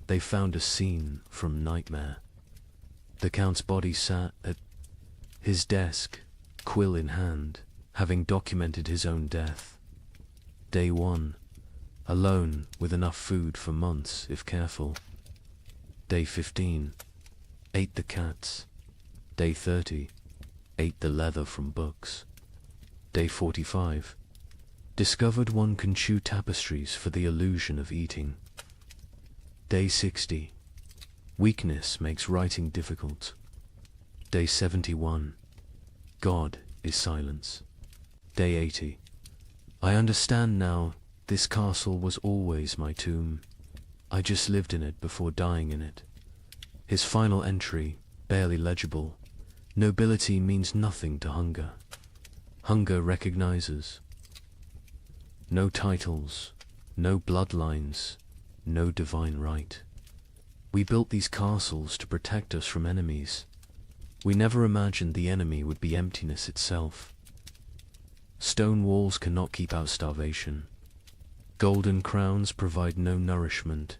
they found a scene from nightmare. The Count's body sat at his desk, quill in hand, having documented his own death. Day 1, alone with enough food for months if careful. Day 15, ate the cats. Day 30, ate the leather from books. Day 45, discovered one can chew tapestries for the illusion of eating. Day 60, weakness makes writing difficult. Day 71, God is silence. Day 80, I understand now, this castle was always my tomb. I just lived in it before dying in it. His final entry, barely legible: nobility means nothing to hunger. Hunger recognizes no titles, no bloodlines, no divine right. We built these castles to protect us from enemies. We never imagined the enemy would be emptiness itself. Stone walls cannot keep out starvation. Golden crowns provide no nourishment.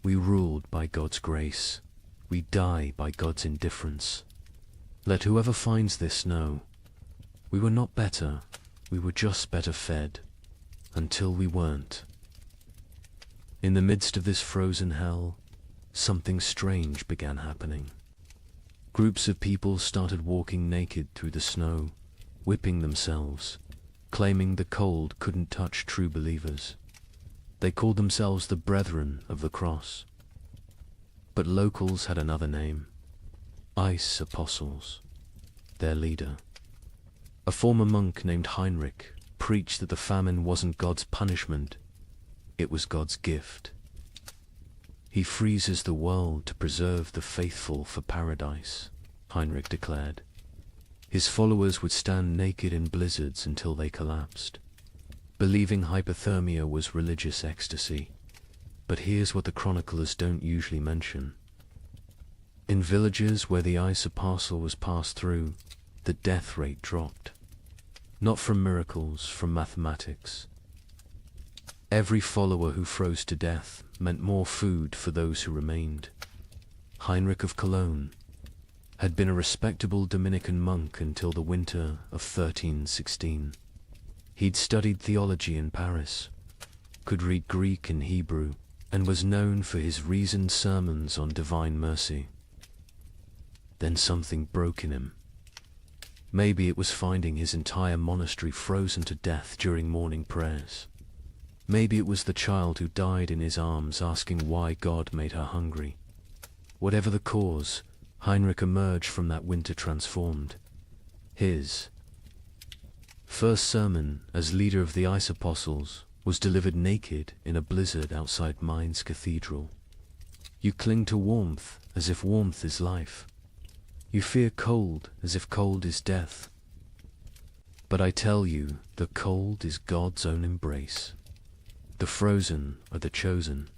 We ruled by God's grace. We die by God's indifference. Let whoever finds this know, we were not better, we were just better fed, until we weren't. In the midst of this frozen hell, something strange began happening. Groups of people started walking naked through the snow, whipping themselves, claiming the cold couldn't touch true believers. They called themselves the Brethren of the Cross. But locals had another name: Ice Apostles. Their leader, a former monk named Heinrich, preached that the famine wasn't God's punishment, it was God's gift. He freezes the world to preserve the faithful for paradise, Heinrich declared. His followers would stand naked in blizzards until they collapsed, believing hypothermia was religious ecstasy. But here's what the chroniclers don't usually mention. In villages where the ice apostle was passed through, the death rate dropped. Not from miracles, from mathematics. Every follower who froze to death meant more food for those who remained. Heinrich of Cologne had been a respectable Dominican monk until the winter of 1316. He'd studied theology in Paris, could read Greek and Hebrew, and was known for his reasoned sermons on divine mercy. Then something broke in him. Maybe it was finding his entire monastery frozen to death during morning prayers. Maybe it was the child who died in his arms asking why God made her hungry. Whatever the cause, Heinrich emerged from that winter transformed. His first sermon as leader of the Ice Apostles was delivered naked in a blizzard outside Mainz Cathedral. You cling to warmth as if warmth is life. You fear cold as if cold is death. But I tell you, the cold is God's own embrace. The frozen are the chosen.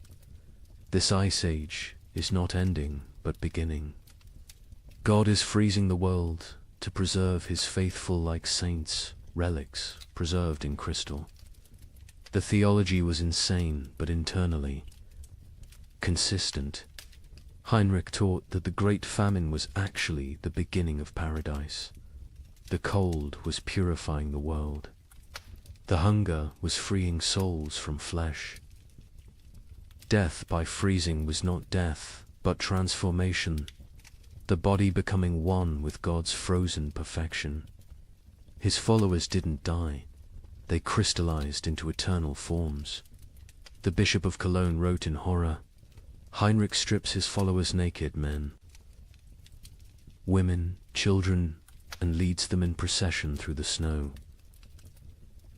This ice age is not ending, but beginning. God is freezing the world to preserve his faithful like saints, relics preserved in crystal. The theology was insane, but internally consistent. Heinrich taught that the great famine was actually the beginning of paradise. The cold was purifying the world. The hunger was freeing souls from flesh. Death by freezing was not death, but transformation, the body becoming one with God's frozen perfection. His followers didn't die. They crystallized into eternal forms. The Bishop of Cologne wrote in horror, Heinrich strips his followers naked, men, women, children, and leads them in procession through the snow.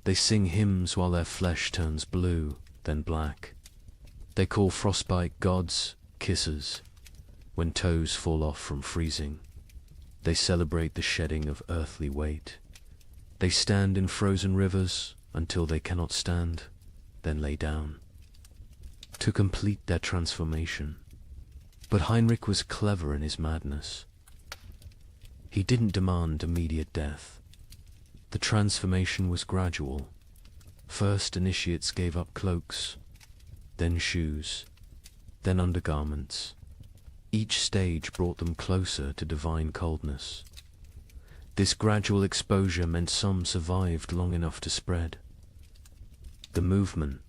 They sing hymns while their flesh turns blue, then black. They call frostbite gods kisses when toes fall off from freezing. They celebrate the shedding of earthly weight. They stand in frozen rivers until they cannot stand, then lay down, to complete their transformation. But Heinrich was clever in his madness. He didn't demand immediate death. The transformation was gradual. First, initiates gave up cloaks, then shoes, then undergarments. Each stage brought them closer to divine coldness. This gradual exposure meant some survived long enough to spread the movement.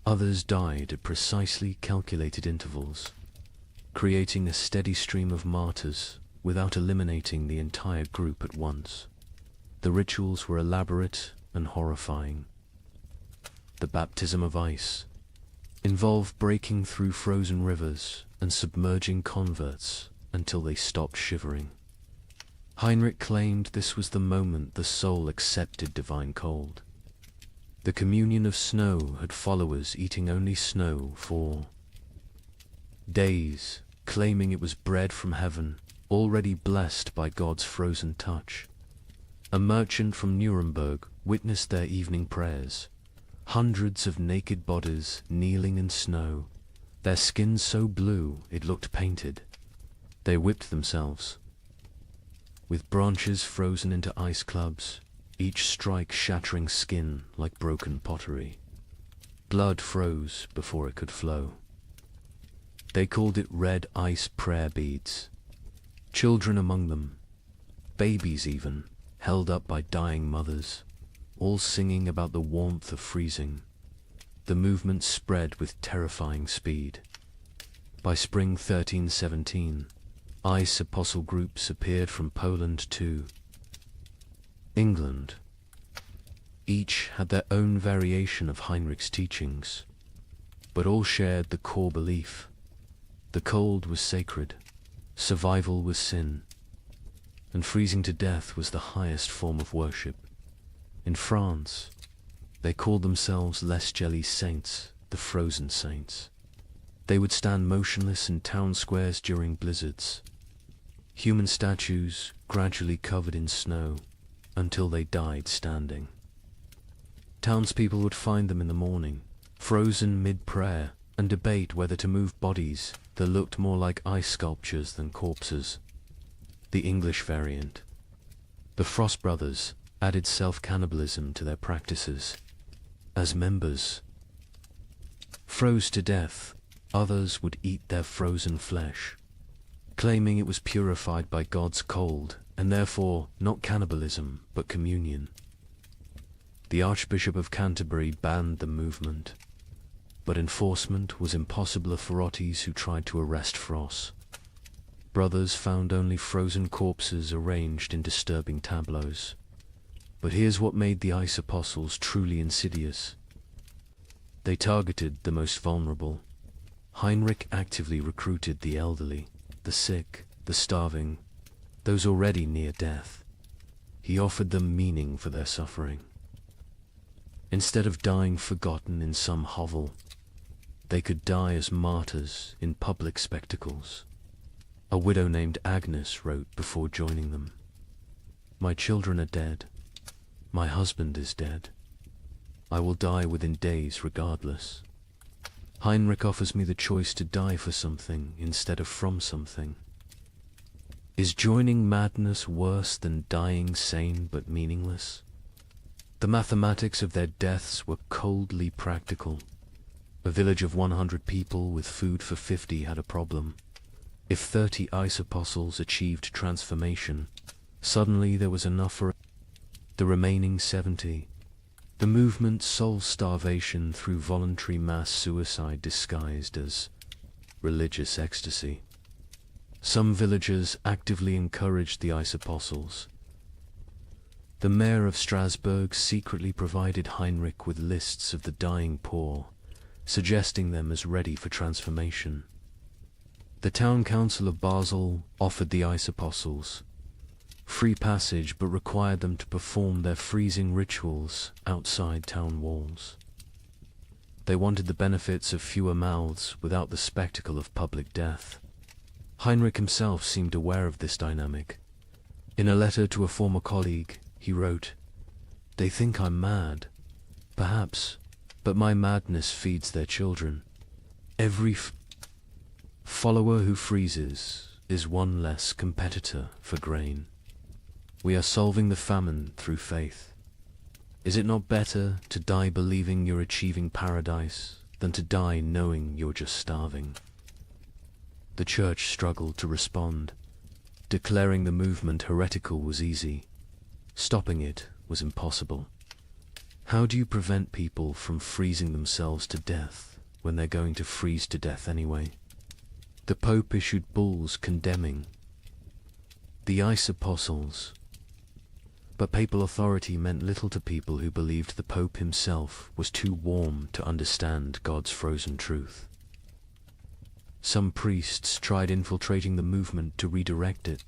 Others died at precisely calculated intervals, creating a steady stream of martyrs without eliminating the entire group at once. The rituals were elaborate and horrifying. The baptism of ice involved breaking through frozen rivers and submerging converts until they stopped shivering. Heinrich claimed this was the moment the soul accepted divine cold. The communion of snow had followers eating only snow for days, claiming it was bread from heaven, already blessed by God's frozen touch. A merchant from Nuremberg witnessed their evening prayers. Hundreds of naked bodies kneeling in snow, their skins so blue it looked painted. They whipped themselves. With branches frozen into ice clubs, each strike shattering skin like broken pottery. Blood froze before it could flow. They called it red ice prayer beads. Children among them, babies even, held up by dying mothers, all singing about the warmth of freezing. The movement spread with terrifying speed. By spring 1317, ice apostle groups appeared from Poland to England. Each had their own variation of Heinrich's teachings, but all shared the core belief. The cold was sacred, survival was sin, and freezing to death was the highest form of worship. In France, they called themselves Les Gelées Saints, the frozen saints. They would stand motionless in town squares during blizzards, human statues gradually covered in snow until they died standing. Townspeople would find them in the morning, frozen mid-prayer, and debate whether to move bodies that looked more like ice sculptures than corpses. The English variant. The Frost Brothers added self-cannibalism to their practices. As members froze to death, others would eat their frozen flesh, claiming it was purified by God's cold, and therefore not cannibalism but communion. The Archbishop of Canterbury banned the movement, but enforcement was impossible for authorities who tried to arrest Frost. Brothers found only frozen corpses arranged in disturbing tableaus. But here's what made the ice apostles truly insidious. They targeted the most vulnerable. Heinrich actively recruited the elderly, the sick, the starving, those already near death. He offered them meaning for their suffering. Instead of dying forgotten in some hovel, they could die as martyrs in public spectacles. A widow named Agnes wrote before joining them, "My children are dead. My husband is dead. I will die within days regardless. Heinrich offers me the choice to die for something instead of from something. Is joining madness worse than dying sane but meaningless?" The mathematics of their deaths were coldly practical. A village of 100 people with food for 50 had a problem. If 30 ice apostles achieved transformation, suddenly there was enough for the remaining 70. The movement solved starvation through voluntary mass suicide disguised as religious ecstasy. Some villagers actively encouraged the ice apostles. The mayor of Strasbourg secretly provided Heinrich with lists of the dying poor, suggesting them as ready for transformation. The town council of Basel offered the ice apostles free passage but required them to perform their freezing rituals outside town walls. They wanted the benefits of fewer mouths without the spectacle of public death. Heinrich himself seemed aware of this dynamic. In a letter to a former colleague, he wrote, "They think I'm mad, perhaps, but my madness feeds their children. Every follower who freezes is one less competitor for grain. We are solving the famine through faith. Is it not better to die believing you're achieving paradise than to die knowing you're just starving?" The church struggled to respond. Declaring the movement heretical was easy. Stopping it was impossible. How do you prevent people from freezing themselves to death when they're going to freeze to death anyway? The Pope issued bulls condemning the ice apostles. But papal authority meant little to people who believed the Pope himself was too warm to understand God's frozen truth. Some priests tried infiltrating the movement to redirect it.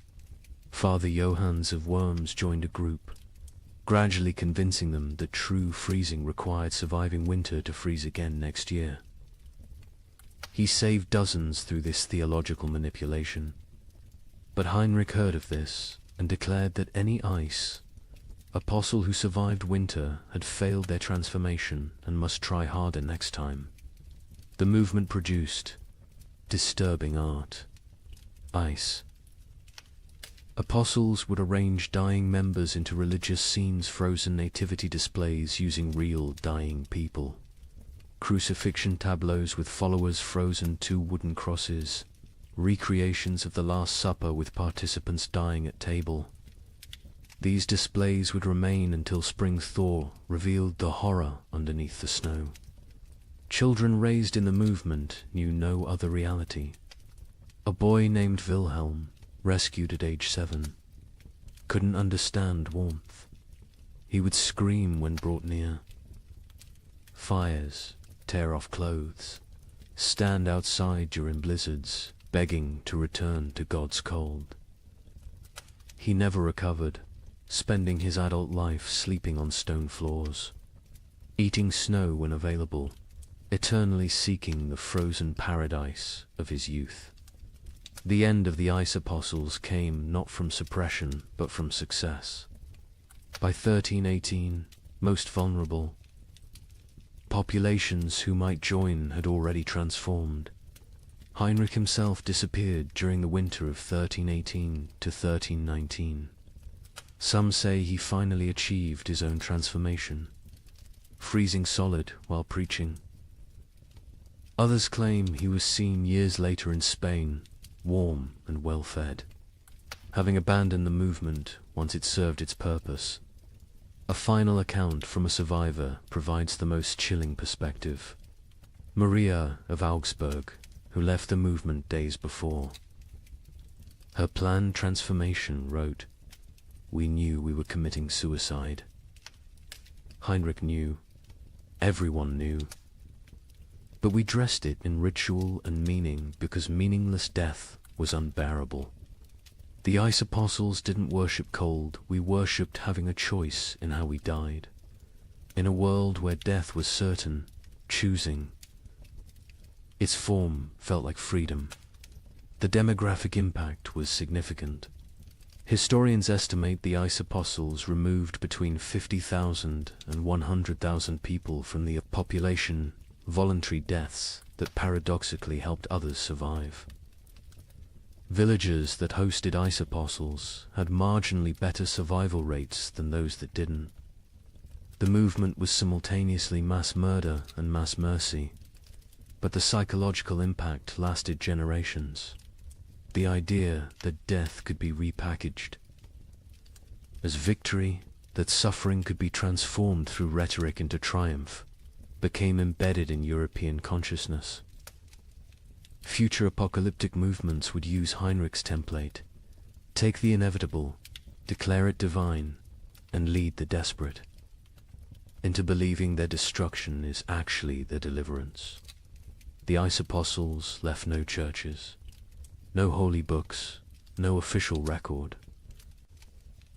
Father Johannes of Worms joined a group, gradually convincing them that true freezing required surviving winter to freeze again next year. He saved dozens through this theological manipulation. But Heinrich heard of this and declared that any ice apostle who survived winter had failed their transformation and must try harder next time. The movement produced disturbing art. Ice. Apostles would arrange dying members into religious scenes, frozen nativity displays using real dying people, crucifixion tableaus with followers frozen to wooden crosses, recreations of the Last Supper with participants dying at table. These displays would remain until spring thaw revealed the horror underneath the snow. Children raised in the movement knew no other reality. A boy named Wilhelm, rescued at age 7, couldn't understand warmth. He would scream when brought near. Fires, tear off clothes, stand outside during blizzards, begging to return to God's cold. He never recovered, spending his adult life sleeping on stone floors, eating snow when available, eternally seeking the frozen paradise of his youth. The end of the ice apostles came not from suppression, but from success. By 1318, most vulnerable, populations who might join had already transformed. Heinrich himself disappeared during the winter of 1318 to 1319. Some say he finally achieved his own transformation, freezing solid while preaching. Others claim he was seen years later in Spain, warm and well-fed, having abandoned the movement once it served its purpose. A final account from a survivor provides the most chilling perspective. Maria of Augsburg, who left the movement days before. Her planned transformation wrote, "We knew we were committing suicide." Heinrich knew. Everyone knew. But we dressed it in ritual and meaning because meaningless death was unbearable. The ice apostles didn't worship cold, we worshipped having a choice in how we died. In a world where death was certain, choosing. Its form felt like freedom. The demographic impact was significant. Historians estimate the ice apostles removed between 50,000 and 100,000 people from the population, voluntary deaths that paradoxically helped others survive. Villages that hosted ice apostles had marginally better survival rates than those that didn't. The movement was simultaneously mass murder and mass mercy, but the psychological impact lasted generations. The idea that death could be repackaged as victory, that suffering could be transformed through rhetoric into triumph, became embedded in European consciousness. Future apocalyptic movements would use Heinrich's template, take the inevitable, declare it divine, and lead the desperate into believing their destruction is actually their deliverance. The ice apostles left no churches, no holy books, no official record.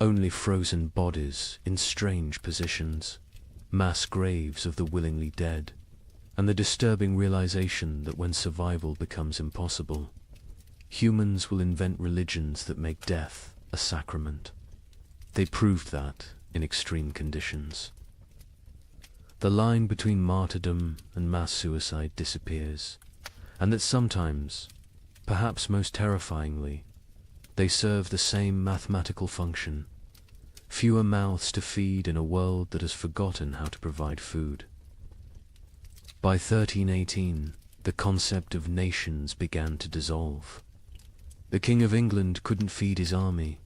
Only frozen bodies in strange positions, mass graves of the willingly dead, and the disturbing realization that when survival becomes impossible, humans will invent religions that make death a sacrament. They proved that in extreme conditions. The line between martyrdom and mass suicide disappears, and that sometimes, perhaps most terrifyingly, they serve the same mathematical function: fewer mouths to feed in a world that has forgotten how to provide food. By 1318, the concept of nations began to dissolve. The King of England couldn't feed his army.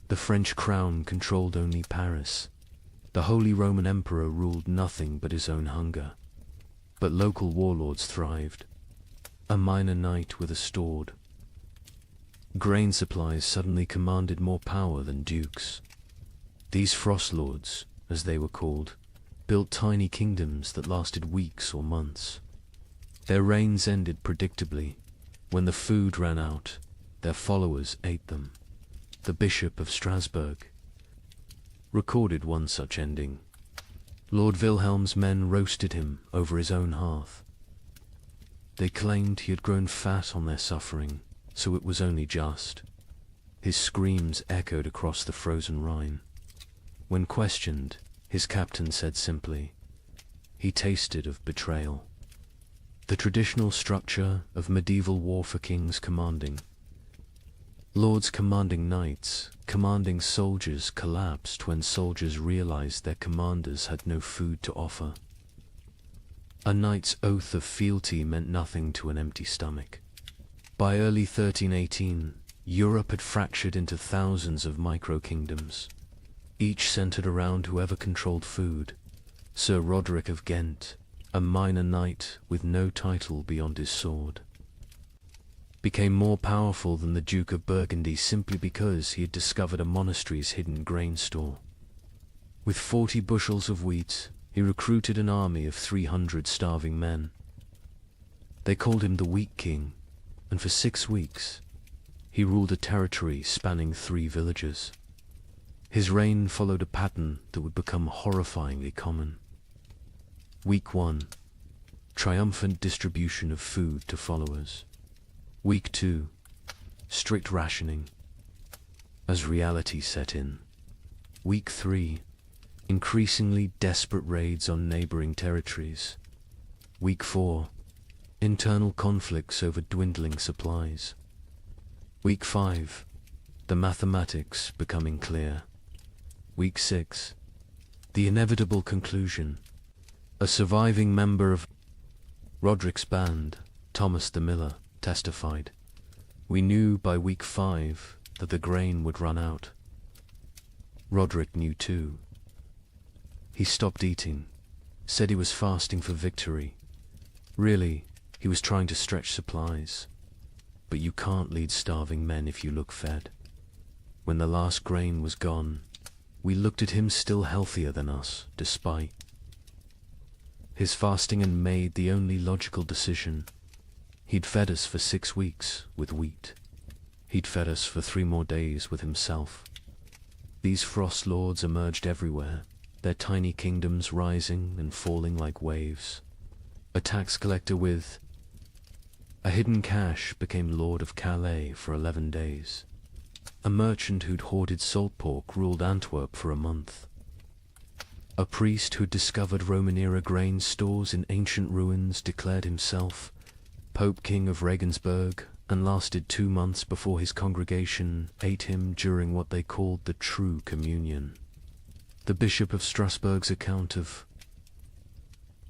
The French crown controlled only Paris. The Holy Roman Emperor ruled nothing but his own hunger. But local warlords thrived. A minor knight with a sword. Grain supplies suddenly commanded more power than dukes. These frost lords, as they were called, built tiny kingdoms that lasted weeks or months. Their reigns ended predictably. When the food ran out, their followers ate them. The Bishop of Strasbourg recorded one such ending. Lord Wilhelm's men roasted him over his own hearth. They claimed he had grown fat on their suffering, so it was only just. His screams echoed across the frozen Rhine. When questioned, his captain said simply, "He tasted of betrayal." The traditional structure of medieval war for kings commanding. Lords commanding knights, commanding soldiers collapsed when soldiers realized their commanders had no food to offer. A knight's oath of fealty meant nothing to an empty stomach. By early 1318, Europe had fractured into thousands of micro-kingdoms, each centered around whoever controlled food. Sir Roderick of Ghent, a minor knight with no title beyond his sword, became more powerful than the Duke of Burgundy simply because he had discovered a monastery's hidden grain store. With 40 bushels of wheat, he recruited an army of 300 starving men. They called him the Wheat King, and for 6 weeks, he ruled a territory spanning 3 villages. His reign followed a pattern that would become horrifyingly common. Week 1. Triumphant distribution of food to followers. Week 2. Strict rationing. As reality set in. Week 3. Increasingly desperate raids on neighboring territories. Week 4. Internal conflicts over dwindling supplies. Week 5. The mathematics becoming clear. Week 6. The inevitable conclusion. A surviving member of Roderick's band, Thomas the Miller, testified, "We knew by week 5 that the grain would run out." Roderick knew too. He stopped eating, said he was fasting for victory. Really, he was trying to stretch supplies. But you can't lead starving men if you look fed. When the last grain was gone, we looked at him still healthier than us, despite his fasting, and made the only logical decision. He'd fed us for 6 weeks with wheat. He'd fed us for 3 more days with himself. These frost lords emerged everywhere, their tiny kingdoms rising and falling like waves. A tax collector with a hidden cache became Lord of Calais for 11 days. A merchant who'd hoarded salt pork ruled Antwerp for a month. A priest who'd discovered Roman-era grain stores in ancient ruins declared himself Pope King of Regensburg and lasted 2 months before his congregation ate him during what they called the True Communion. The Bishop of Strasbourg's account of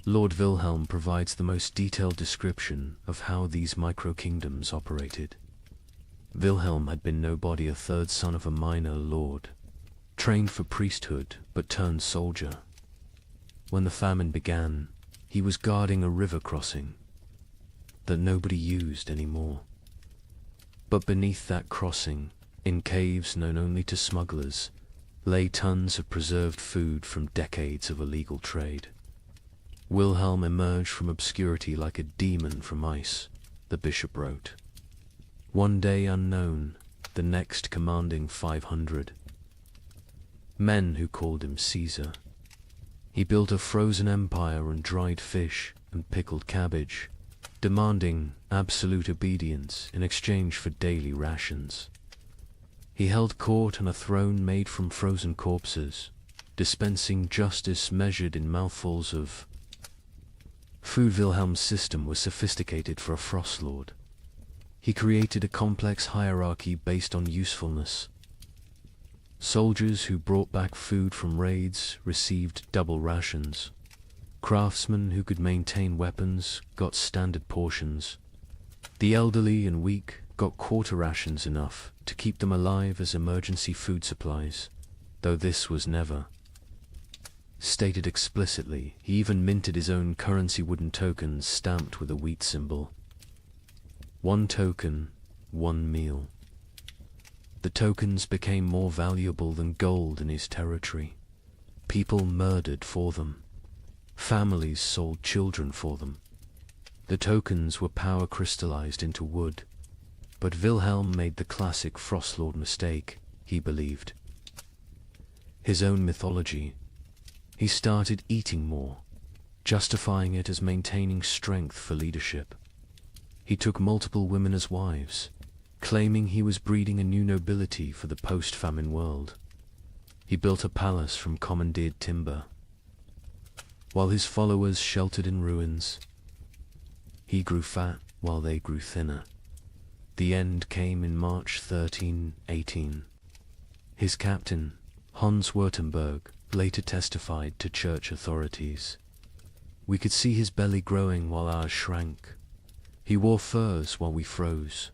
Lord Wilhelm provides the most detailed description of how these micro-kingdoms operated. Wilhelm had been nobody, a 3rd son of a minor lord, trained for priesthood but turned soldier. When the famine began, he was guarding a river crossing that nobody used anymore. But beneath that crossing, in caves known only to smugglers, lay tons of preserved food from decades of illegal trade. Wilhelm emerged from obscurity like a demon from ice, the bishop wrote. One day unknown, the next commanding 500. Men who called him Caesar. He built a frozen empire on dried fish and pickled cabbage, demanding absolute obedience in exchange for daily rations. He held court on a throne made from frozen corpses, dispensing justice measured in mouthfuls of food. Wilhelm's system was sophisticated for a frost lord. He created a complex hierarchy based on usefulness. Soldiers who brought back food from raids received double rations. Craftsmen who could maintain weapons got standard portions. The elderly and weak got quarter rations, enough to keep them alive as emergency food supplies, though this was never stated explicitly. He even minted his own currency, wooden tokens stamped with a wheat symbol. 1 token, 1 meal. The tokens became more valuable than gold in his territory. People murdered for them. Families sold children for them. The tokens were power crystallized into wood. But Wilhelm made the classic Frostlord mistake, he believed. His own mythology. He started eating more, justifying it as maintaining strength for leadership. He took multiple women as wives, claiming he was breeding a new nobility for the post-famine world. He built a palace from commandeered timber, while his followers sheltered in ruins. He grew fat while they grew thinner. The end came in March 1318. His captain, Hans Württemberg, later testified to church authorities. We could see his belly growing while ours shrank. He wore furs while we froze.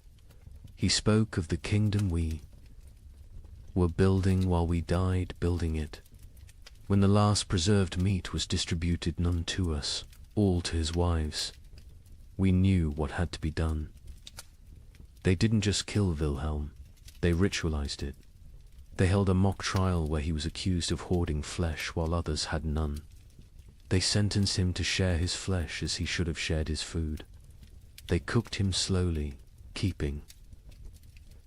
He spoke of the kingdom we were building while we died building it. When the last preserved meat was distributed, none to us, all to his wives, we knew what had to be done. They didn't just kill Wilhelm, they ritualized it. They held a mock trial where he was accused of hoarding flesh while others had none. They sentenced him to share his flesh as he should have shared his food. They cooked him slowly, keeping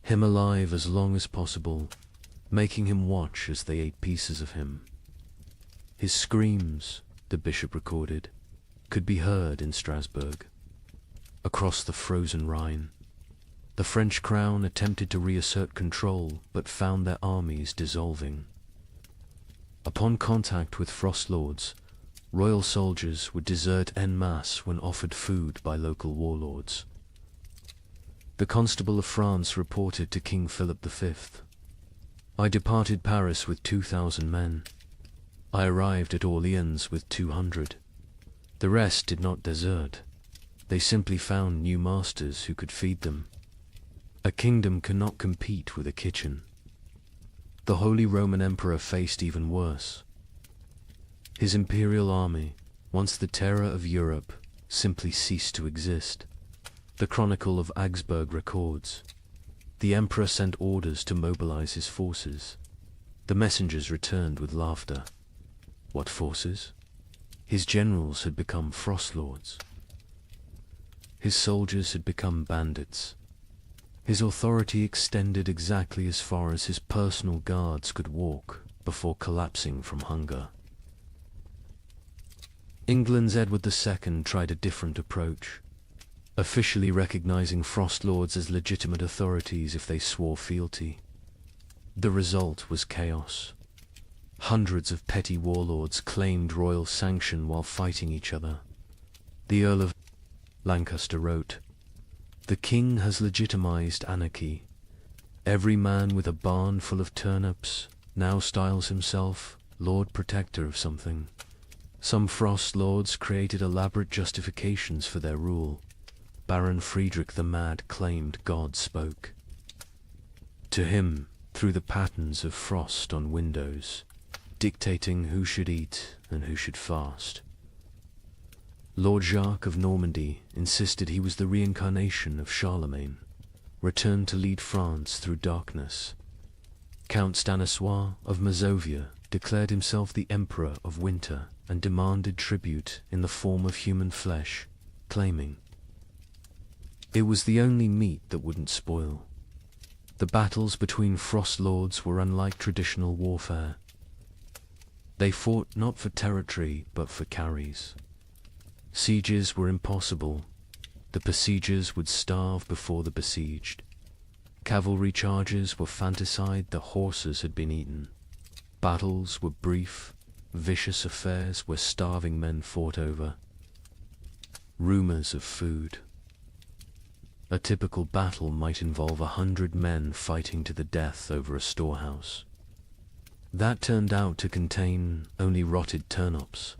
him alive as long as possible, making him watch as they ate pieces of him. His screams, the bishop recorded, could be heard in Strasbourg, across the frozen Rhine. The French crown attempted to reassert control, but found their armies dissolving. Upon contact with frost lords, royal soldiers would desert en masse when offered food by local warlords. The Constable of France reported to King Philip V, "I departed Paris with 2,000 men. I arrived at Orleans with 200. The rest did not desert. They simply found new masters who could feed them. A kingdom cannot compete with a kitchen." The Holy Roman Emperor faced even worse. His imperial army, once the terror of Europe, simply ceased to exist. The Chronicle of Augsburg records, "The emperor sent orders to mobilize his forces. The messengers returned with laughter." What forces? His generals had become frost lords. His soldiers had become bandits. His authority extended exactly as far as his personal guards could walk before collapsing from hunger. England's Edward II tried a different approach, officially recognizing frost lords as legitimate authorities if they swore fealty. The result was chaos. Hundreds of petty warlords claimed royal sanction while fighting each other. The Earl of Lancaster wrote, "The king has legitimized anarchy. Every man with a barn full of turnips now styles himself Lord Protector of something. Some frost lords created elaborate justifications for their rule. Baron Friedrich the Mad claimed God spoke to him through the patterns of frost on windows, dictating who should eat and who should fast. Lord Jacques of Normandy insisted he was the reincarnation of Charlemagne, returned to lead France through darkness. Count Stanislaus of Mazovia declared himself the Emperor of Winter and demanded tribute in the form of human flesh, claiming it was the only meat that wouldn't spoil. The battles between frost lords were unlike traditional warfare. They fought not for territory but for carries. Sieges were impossible. The besiegers would starve before the besieged. Cavalry charges were fantaside, the horses had been eaten. Battles were brief, vicious affairs where starving men fought over rumors of food. A typical battle might involve 100 men fighting to the death over a storehouse. That turned out to contain only rotted turnips.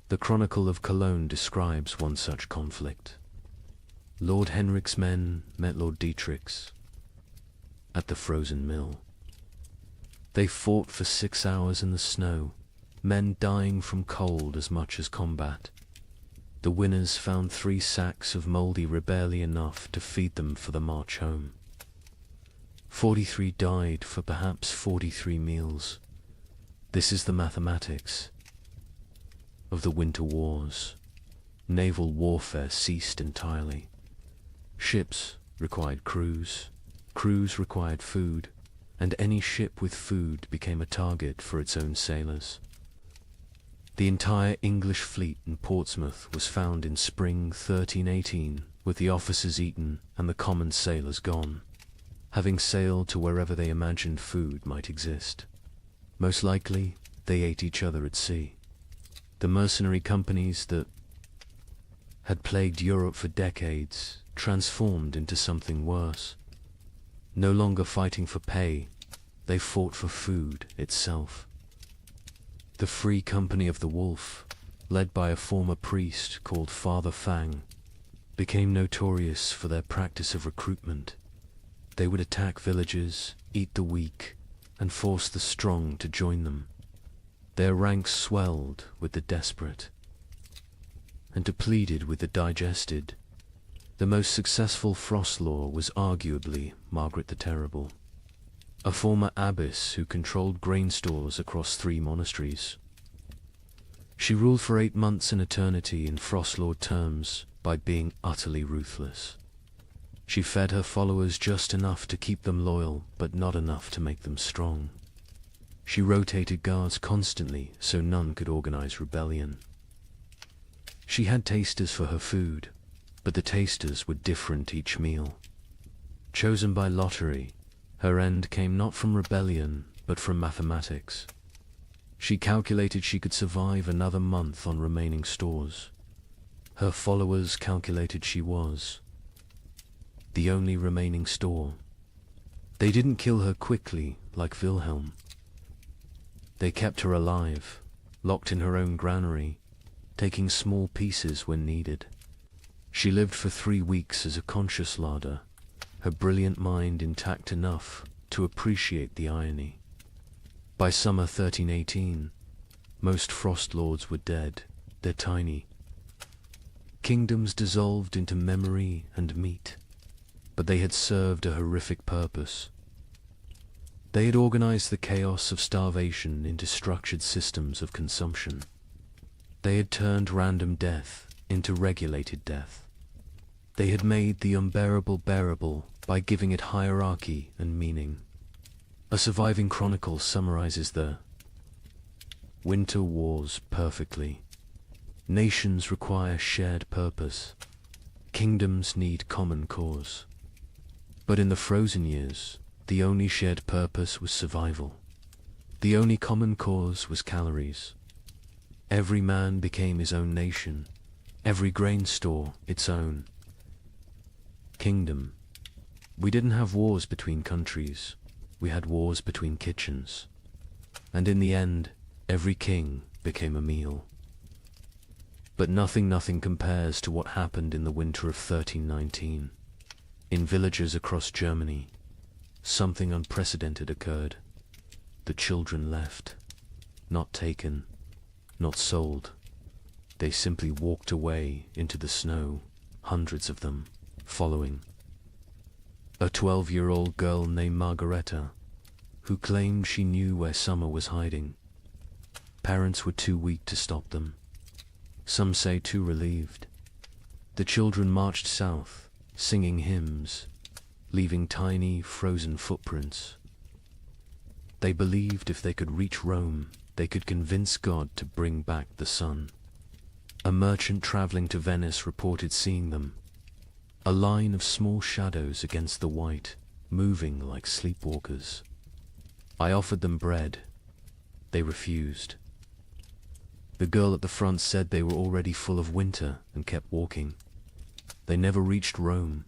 The Chronicle of Cologne describes one such conflict. Lord Henrik's men met Lord Dietrich's at the frozen mill. They fought for 6 hours in the snow, men dying from cold as much as combat. The winners found 3 sacks of mouldy barely enough to feed them for the march home. 43 died for perhaps 43 meals. This is the mathematics of the winter wars. Naval warfare ceased entirely. Ships required crews, crews required food, and any ship with food became a target for its own sailors. The entire English fleet in Portsmouth was found in spring 1318 with the officers eaten and the common sailors gone, having sailed to wherever they imagined food might exist. Most likely, they ate each other at sea. The mercenary companies that had plagued Europe for decades transformed into something worse. No longer fighting for pay, they fought for food itself. The Free Company of the Wolf, led by a former priest called Father Fang, became notorious for their practice of recruitment. They would attack villages, eat the weak, and force the strong to join them. Their ranks swelled with the desperate and depleted with the digested. The most successful frost lord was arguably Margaret the Terrible, a former abbess who controlled grain stores across 3 monasteries. She ruled for 8 months in eternity in frost lord terms by being utterly ruthless. She fed her followers just enough to keep them loyal, but not enough to make them strong. She rotated guards constantly so none could organize rebellion. She had tasters for her food, but the tasters were different each meal. Chosen by lottery, her end came not from rebellion, but from mathematics. She calculated she could survive another month on remaining stores. Her followers calculated she was the only remaining store. They didn't kill her quickly like Wilhelm. They kept her alive, locked in her own granary, taking small pieces when needed. She lived for 3 weeks as a conscious larder, her brilliant mind intact enough to appreciate the irony. By summer 1318, most frost lords were dead. They're tiny. Kingdoms dissolved into memory and meat, but they had served a horrific purpose. They had organized the chaos of starvation into structured systems of consumption. They had turned random death into regulated death. They had made the unbearable bearable by giving it hierarchy and meaning. A surviving chronicle summarizes the winter wars perfectly. Nations require shared purpose. Kingdoms need common cause. But in the frozen years, the only shared purpose was survival. The only common cause was calories. Every man became his own nation, every grain store its own kingdom. We didn't have wars between countries, we had wars between kitchens. And in the end, every king became a meal. But nothing compares to what happened in the winter of 1319. In villages across Germany, something unprecedented occurred. The children left, not taken, not sold. They simply walked away into the snow, hundreds of them, following. A 12-year-old girl named Margareta, who claimed she knew where summer was hiding. Parents were too weak to stop them. Some say too relieved. The children marched south, singing hymns, leaving tiny, frozen footprints. They believed if they could reach Rome, they could convince God to bring back the sun. A merchant traveling to Venice reported seeing them, a line of small shadows against the white, moving like sleepwalkers. I offered them bread. They refused. The girl at the front said they were already full of winter and kept walking. They never reached Rome.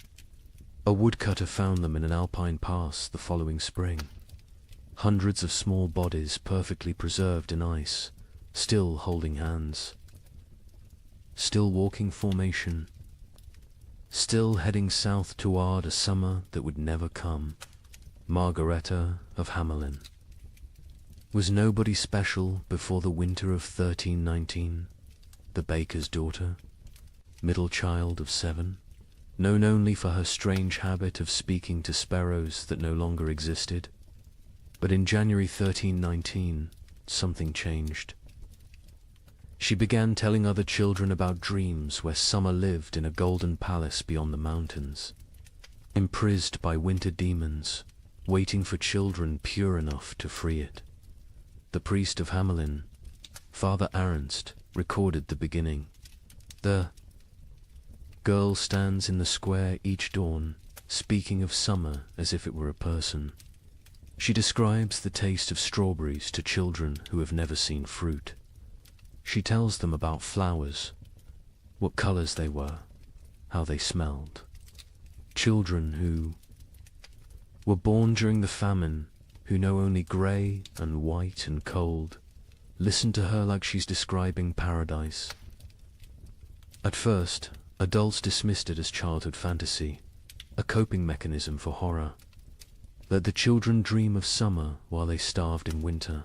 A woodcutter found them in an alpine pass the following spring. Hundreds of small bodies perfectly preserved in ice, still holding hands. Still walking formation. Still heading south toward a summer that would never come. Margareta of Hamelin. Was nobody special before the winter of 1319? The baker's daughter, middle child of 7, known only for her strange habit of speaking to sparrows that no longer existed. But in January 1319, something changed. She began telling other children about dreams where summer lived in a golden palace beyond the mountains, imprisoned by winter demons, waiting for children pure enough to free it. The priest of Hamelin, Father Ernst, recorded the beginning. The girl stands in the square each dawn, speaking of summer as if it were a person. She describes the taste of strawberries to children who have never seen fruit. She tells them about flowers, what colors they were, how they smelled. Children who were born during the famine, who know only grey and white and cold, listen to her like she's describing paradise. At first, adults dismissed it as childhood fantasy, a coping mechanism for horror. Let the children dream of summer while they starved in winter.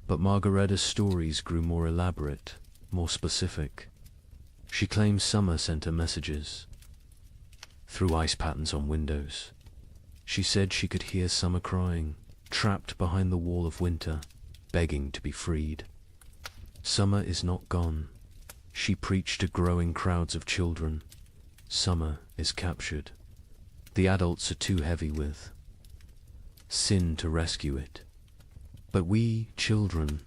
But Margaretta's stories grew more elaborate, more specific. She claims summer sent her messages through ice patterns on windows. She said she could hear summer crying, trapped behind the wall of winter, begging to be freed. Summer is not gone. She preached to growing crowds of children. Summer is captured. The adults are too heavy with sin to rescue it. But we, children,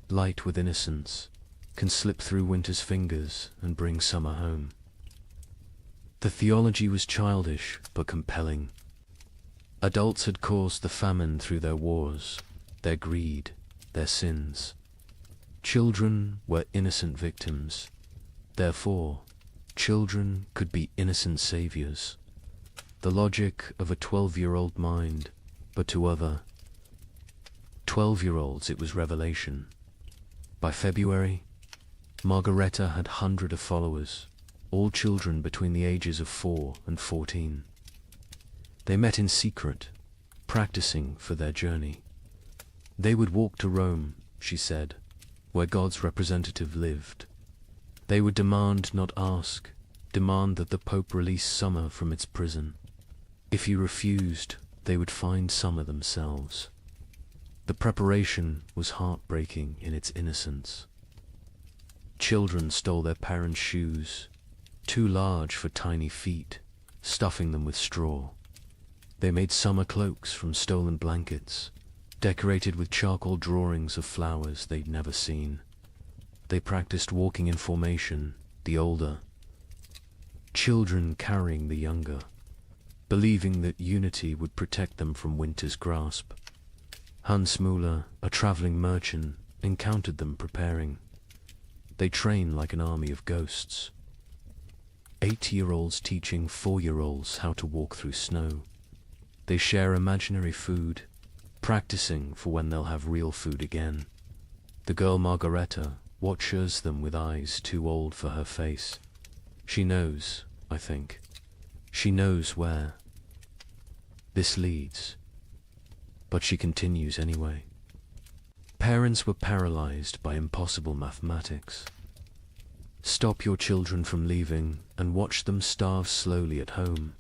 light with innocence, can slip through winter's fingers and bring summer home. The theology was childish but compelling. Adults had caused the famine through their wars, their greed, their sins. Children were innocent victims. Therefore, children could be innocent saviors. The logic of a 12-year-old mind, but to other 12-year-olds it was revelation. By February, Margaretta had hundreds of followers, all children between the ages of 4 and 14. They met in secret, practicing for their journey. They would walk to Rome, she said, where God's representative lived. They would demand, not ask, demand that the Pope release summer from its prison. If he refused, they would find summer themselves. The preparation was heartbreaking in its innocence. Children stole their parents' shoes, too large for tiny feet, stuffing them with straw. They made summer cloaks from stolen blankets, decorated with charcoal drawings of flowers they'd never seen. They practiced walking in formation, the older children carrying the younger, believing that unity would protect them from winter's grasp. Hans Müller, a traveling merchant, encountered them preparing. They train like an army of ghosts. 8-year-olds teaching 4-year-olds how to walk through snow. They share imaginary food, practicing for when they'll have real food again. The girl Margaretta watches them with eyes too old for her face. She knows, I think. She knows where this leads. But she continues anyway. Parents were paralyzed by impossible mathematics. Stop your children from leaving and watch them starve slowly at home.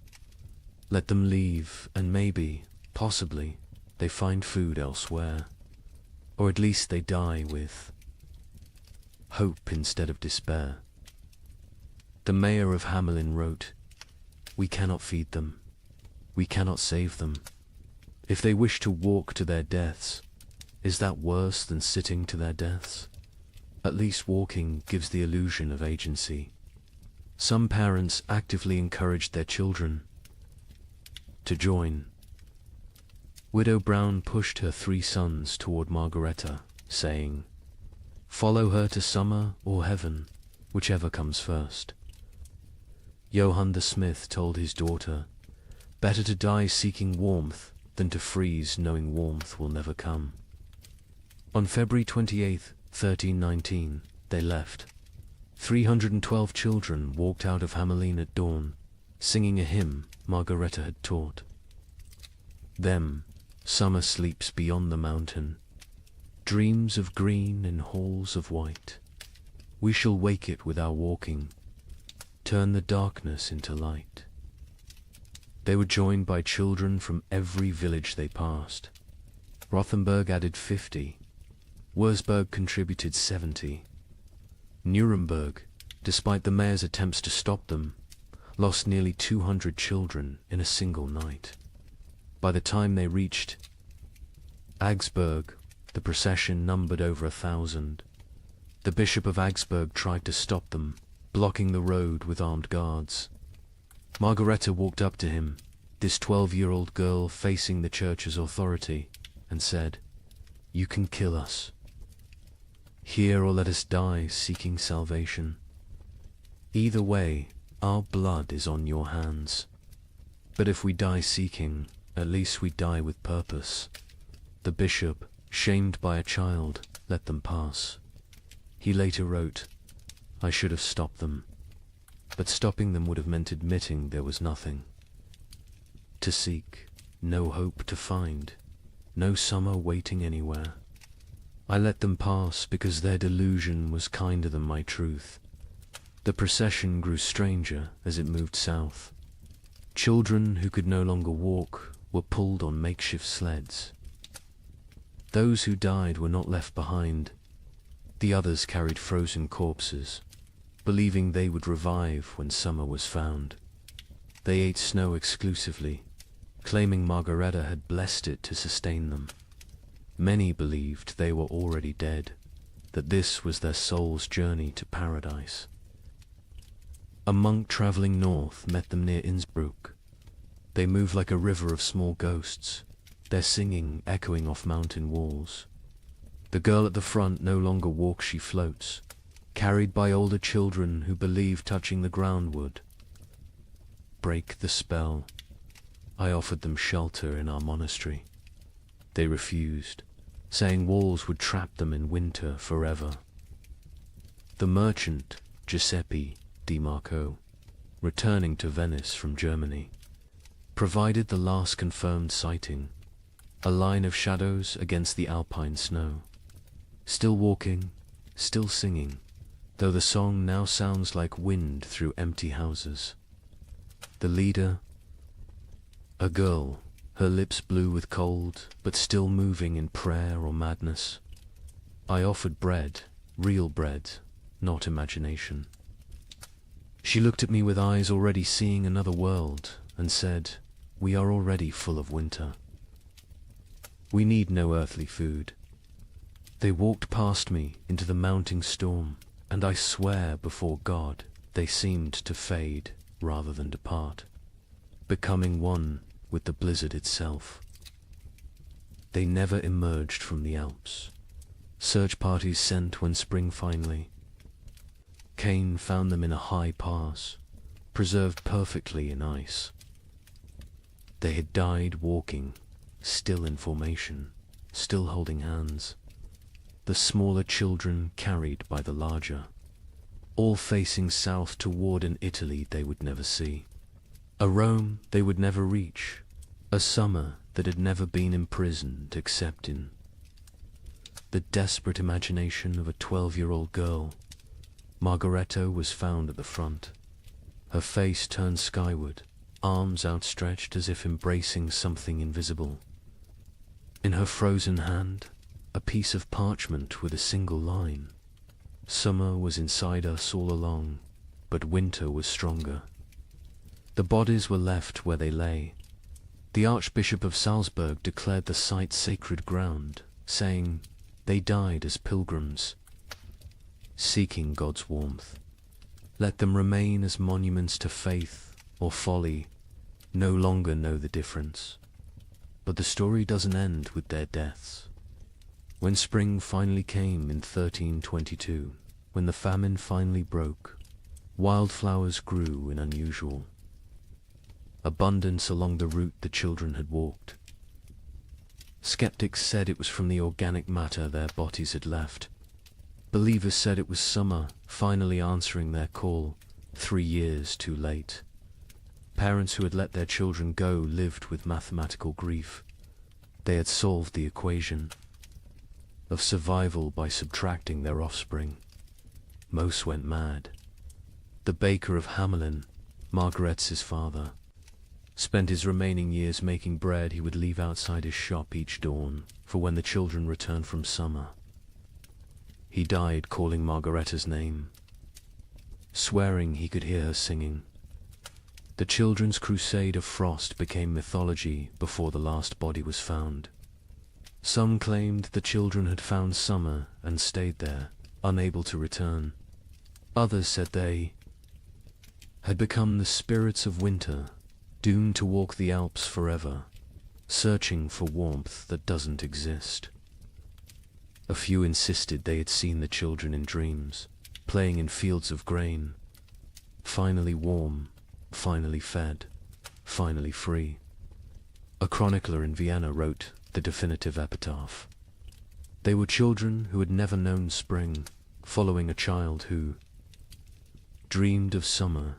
Let them leave and maybe, possibly, they find food elsewhere. Or at least they die with hope instead of despair. The mayor of Hamelin wrote, "We cannot feed them. We cannot save them. If they wish to walk to their deaths, is that worse than sitting to their deaths? At least walking gives the illusion of agency." Some parents actively encouraged their children to join. Widow Brown pushed her 3 sons toward Margaretta, saying, "Follow her to summer or heaven, whichever comes first." Johann the smith told his daughter, "Better to die seeking warmth than to freeze knowing warmth will never come." On February 28, 1319, they left. 312 children walked out of Hamelin at dawn, singing a hymn Margaretta had taught. Them, summer sleeps beyond the mountain, dreams of green in halls of white. We shall wake it with our walking, turn the darkness into light. They were joined by children from every village they passed. Rothenburg added 50. Wurzburg contributed 70. Nuremberg, despite the mayor's attempts to stop them, lost nearly 200 children in a single night. By the time they reached Augsburg, the procession numbered over 1,000. The Bishop of Augsburg tried to stop them, blocking the road with armed guards. Margareta walked up to him, this 12-year-old girl facing the church's authority, and said, "You can kill us. Here or let us die seeking salvation. Either way, our blood is on your hands. But if we die seeking, at least we die with purpose." The bishop, shamed by a child, let them pass. He later wrote, "I should have stopped them, but stopping them would have meant admitting there was nothing to seek, no hope to find, no summer waiting anywhere. I let them pass because their delusion was kinder than my truth." The procession grew stranger as it moved south. Children who could no longer walk were pulled on makeshift sleds. Those who died were not left behind. The others carried frozen corpses, believing they would revive when summer was found. They ate snow exclusively, claiming Margareta had blessed it to sustain them. Many believed they were already dead, that this was their soul's journey to paradise. A monk traveling north met them near Innsbruck. They moved like a river of small ghosts, their singing echoing off mountain walls. The girl at the front no longer walks, she floats, carried by older children who believe touching the ground would break the spell. I offered them shelter in our monastery. They refused, saying walls would trap them in winter forever. The merchant, Giuseppe Di Marco, returning to Venice from Germany, provided the last confirmed sighting, a line of shadows against the alpine snow. Still walking, still singing, though the song now sounds like wind through empty houses. The leader, a girl, her lips blue with cold, but still moving in prayer or madness. I offered bread, real bread, not imagination. She looked at me with eyes already seeing another world, and said, "We are already full of winter. We need no earthly food." They walked past me into the mounting storm, and I swear before God they seemed to fade rather than depart, becoming one with the blizzard itself. They never emerged from the Alps. Search parties sent when spring finally Cain found them in a high pass, preserved perfectly in ice. They had died walking, still in formation, still holding hands. The smaller children carried by the larger, all facing south toward an Italy they would never see, a Rome they would never reach, a summer that had never been imprisoned except in the desperate imagination of a 12-year-old girl. Margareta was found at the front, her face turned skyward, arms outstretched as if embracing something invisible. In her frozen hand, a piece of parchment with a single line. Summer was inside us all along, but winter was stronger. The bodies were left where they lay. The Archbishop of Salzburg declared the site sacred ground, saying, "They died as pilgrims, seeking God's warmth. Let them remain as monuments to faith or folly, no longer know the difference." But the story doesn't end with their deaths. When spring finally came in 1322, when the famine finally broke, wildflowers grew in unusual abundance along the route the children had walked. Skeptics said it was from the organic matter their bodies had left. Believers said it was summer finally answering their call, 3 years too late. Parents who had let their children go lived with mathematical grief. They had solved the equation of survival by subtracting their offspring. Most went mad. The baker of Hamelin, Margaret's father, spent his remaining years making bread he would leave outside his shop each dawn for when the children returned from summer. He died calling Margareta's name, swearing he could hear her singing. The children's crusade of frost became mythology before the last body was found. Some claimed the children had found summer and stayed there, unable to return. Others said they had become the spirits of winter, doomed to walk the Alps forever, searching for warmth that doesn't exist. A few insisted they had seen the children in dreams, playing in fields of grain, finally warm, finally fed, finally free. A chronicler in Vienna wrote the definitive epitaph. They were children who had never known spring, following a child who dreamed of summer,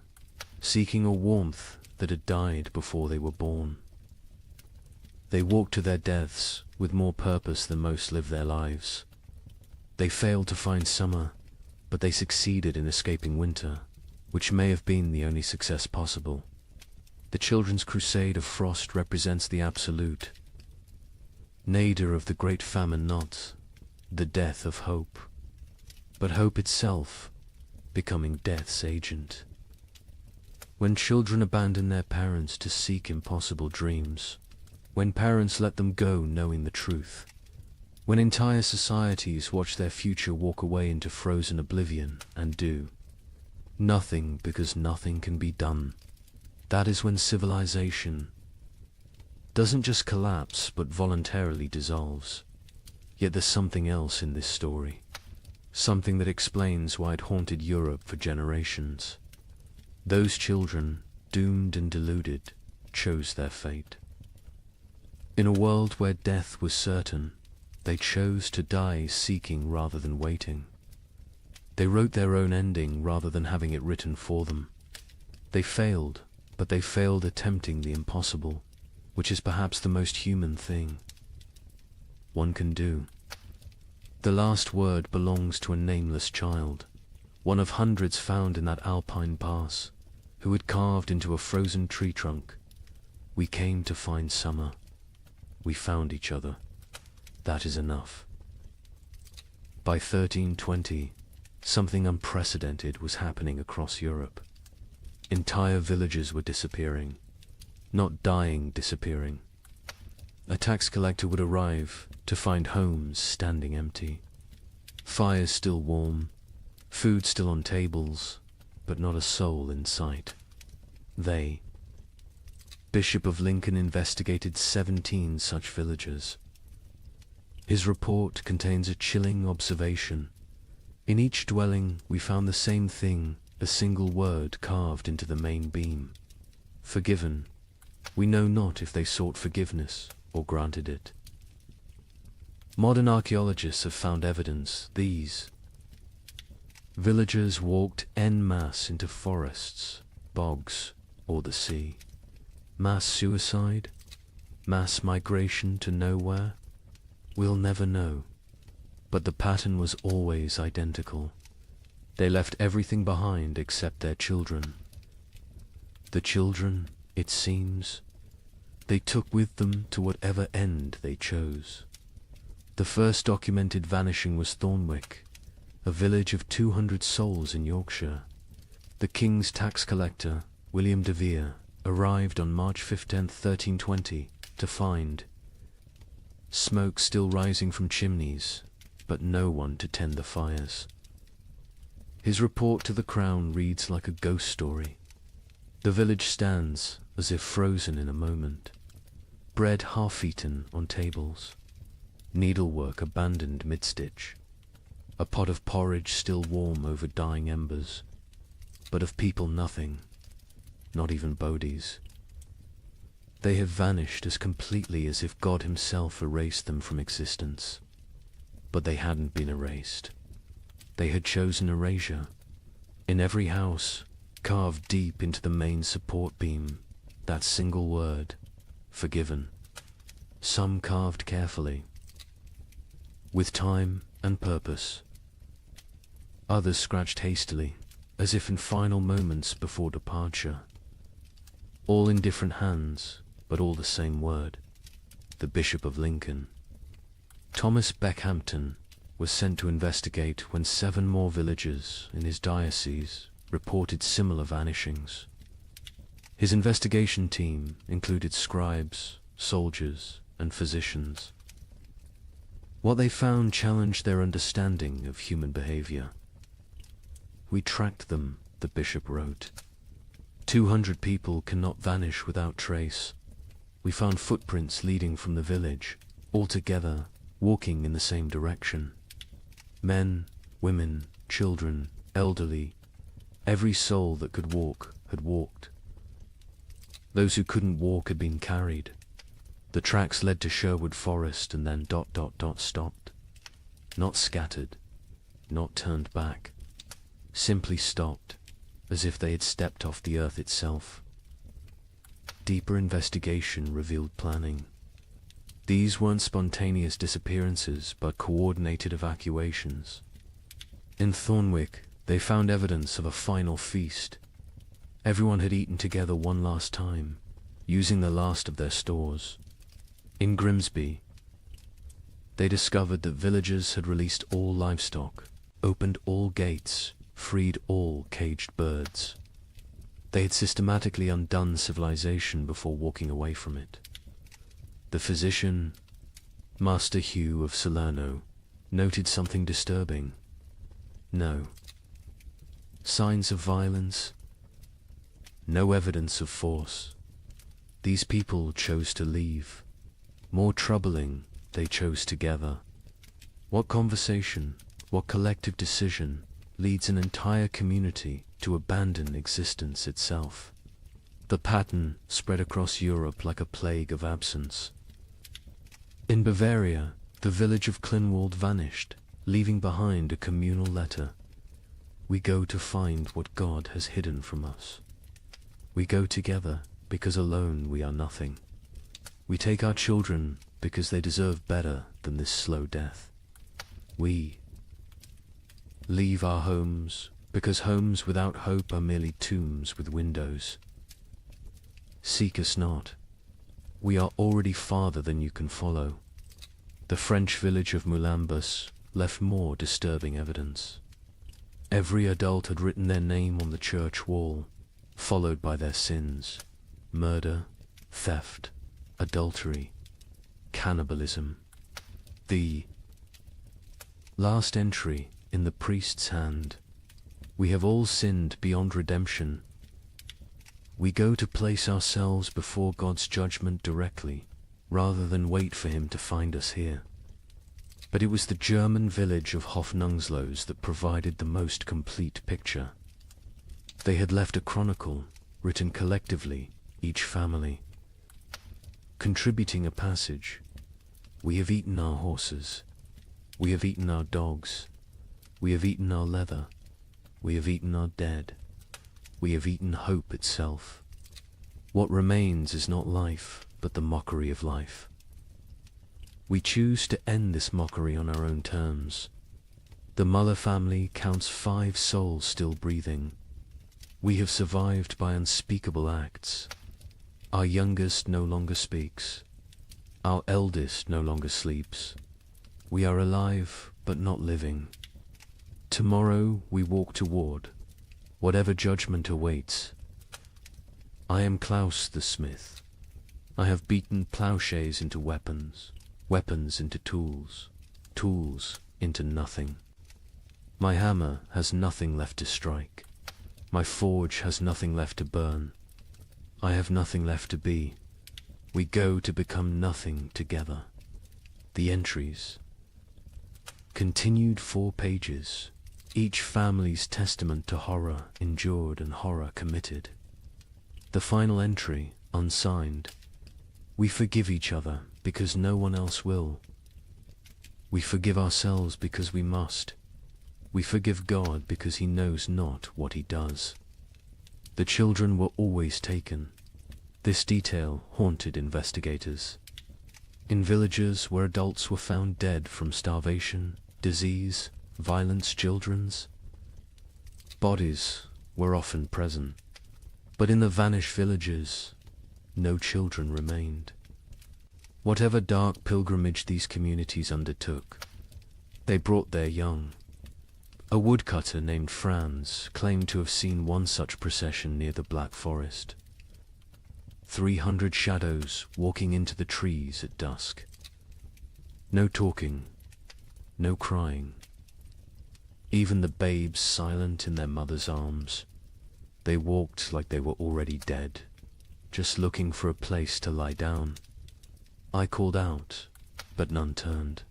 seeking a warmth that had died before they were born. They walked to their deaths with more purpose than most live their lives. They failed to find summer, but they succeeded in escaping winter, which may have been the only success possible. The children's crusade of frost represents the absolute, nadir of the great famine, not the death of hope, but hope itself becoming death's agent. When children abandon their parents to seek impossible dreams, when parents let them go knowing the truth, when entire societies watch their future walk away into frozen oblivion and do nothing because nothing can be done, that is when civilization doesn't just collapse but voluntarily dissolves. Yet there's something else in this story, something that explains why it haunted Europe for generations. Those children, doomed and deluded, chose their fate. In a world where death was certain, they chose to die seeking rather than waiting. They wrote their own ending rather than having it written for them. They failed, but they failed attempting the impossible, which is perhaps the most human thing one can do. The last word belongs to a nameless child, one of hundreds found in that alpine pass, who had carved into a frozen tree trunk. We came to find summer. We found each other. That is enough. By 1320, something unprecedented was happening across Europe. Entire villages were disappearing, not dying, disappearing. A tax collector would arrive to find homes standing empty, fires still warm, food still on tables, but not a soul in sight. Bishop of Lincoln investigated 17 such villages. His report contains a chilling observation. In each dwelling we found the same thing, a single word carved into the main beam. Forgiven. We know not if they sought forgiveness or granted it. Modern archaeologists have found evidence these villagers walked en masse into forests, bogs, or the sea. Mass suicide? Mass migration to nowhere? We'll never know. But the pattern was always identical. They left everything behind except their children. The children, it seems, they took with them to whatever end they chose. The first documented vanishing was Thornwick, a village of 200 souls in Yorkshire. The king's tax collector, William de Vere, arrived on March 15, 1320, to find smoke still rising from chimneys, but no one to tend the fires. His report to the crown reads like a ghost story. The village stands as if frozen in a moment, bread half-eaten on tables, needlework abandoned mid-stitch, a pot of porridge still warm over dying embers, but of people nothing, not even bodies. They have vanished as completely as if God himself erased them from existence. But they hadn't been erased. They had chosen erasure. In every house, carved deep into the main support beam, that single word, forgiven. Some carved carefully, with time and purpose. Others scratched hastily, as if in final moments before departure. All in different hands, but all the same word, the Bishop of Lincoln. Thomas Beckhampton was sent to investigate when 7 more villages in his diocese reported similar vanishings. His investigation team included scribes, soldiers, and physicians. What they found challenged their understanding of human behavior. We tracked them, the bishop wrote. 200 people cannot vanish without trace. We found footprints leading from the village, all together, walking in the same direction. Men, women, children, elderly, every soul that could walk had walked. Those who couldn't walk had been carried. The tracks led to Sherwood Forest and then ... stopped. Not scattered, not turned back, simply stopped, as if they had stepped off the earth itself. Deeper investigation revealed planning. These weren't spontaneous disappearances, but coordinated evacuations. In Thornwick, they found evidence of a final feast. Everyone had eaten together one last time, using the last of their stores. In Grimsby, they discovered that villagers had released all livestock, opened all gates, freed all caged birds. They had systematically undone civilization before walking away from it. The physician, Master Hugh of Salerno, noted something disturbing. No signs of violence, no evidence of force. These people chose to leave. More troubling, they chose together. What conversation, what collective decision leads an entire community to abandon existence itself? The pattern spread across Europe like a plague of absence. In Bavaria, the village of Klinwald vanished, leaving behind a communal letter. We go to find what God has hidden from us. We go together because alone we are nothing. We take our children because they deserve better than this slow death. We leave our homes because homes without hope are merely tombs with windows. Seek us not. We are already farther than you can follow. The French village of Moulambus left more disturbing evidence. Every adult had written their name on the church wall, followed by their sins: murder, theft, adultery, cannibalism. The last entry in the priest's hand: we have all sinned beyond redemption. We go to place ourselves before God's judgment directly, rather than wait for him to find us here. But it was the German village of Hofnungslos that provided the most complete picture. They had left a chronicle, written collectively, each family, contributing a passage. We have eaten our horses. We have eaten our dogs. We have eaten our leather. We have eaten our dead. We have eaten hope itself. What remains is not life, but the mockery of life. We choose to end this mockery on our own terms. The Muller family counts 5 souls still breathing. We have survived by unspeakable acts. Our youngest no longer speaks. Our eldest no longer sleeps. We are alive, but not living. Tomorrow we walk toward whatever judgment awaits. I am Klaus the smith. I have beaten plowshares into weapons, weapons into tools, tools into nothing. My hammer has nothing left to strike. My forge has nothing left to burn. I have nothing left to be. We go to become nothing together. The entries. Continued 4 pages. Each family's testament to horror endured and horror committed. The final entry, unsigned. We forgive each other because no one else will. We forgive ourselves because we must. We forgive God because he knows not what he does. The children were always taken. This detail haunted investigators. In villages where adults were found dead from starvation, disease, violence, children's bodies were often present. But in the vanished villages, no children remained. Whatever dark pilgrimage these communities undertook, they brought their young. A woodcutter named Franz claimed to have seen one such procession near the Black Forest. 300 shadows walking into the trees at dusk. No talking, no crying. Even the babes silent in their mother's arms. They walked like they were already dead, just looking for a place to lie down. I called out, but none turned.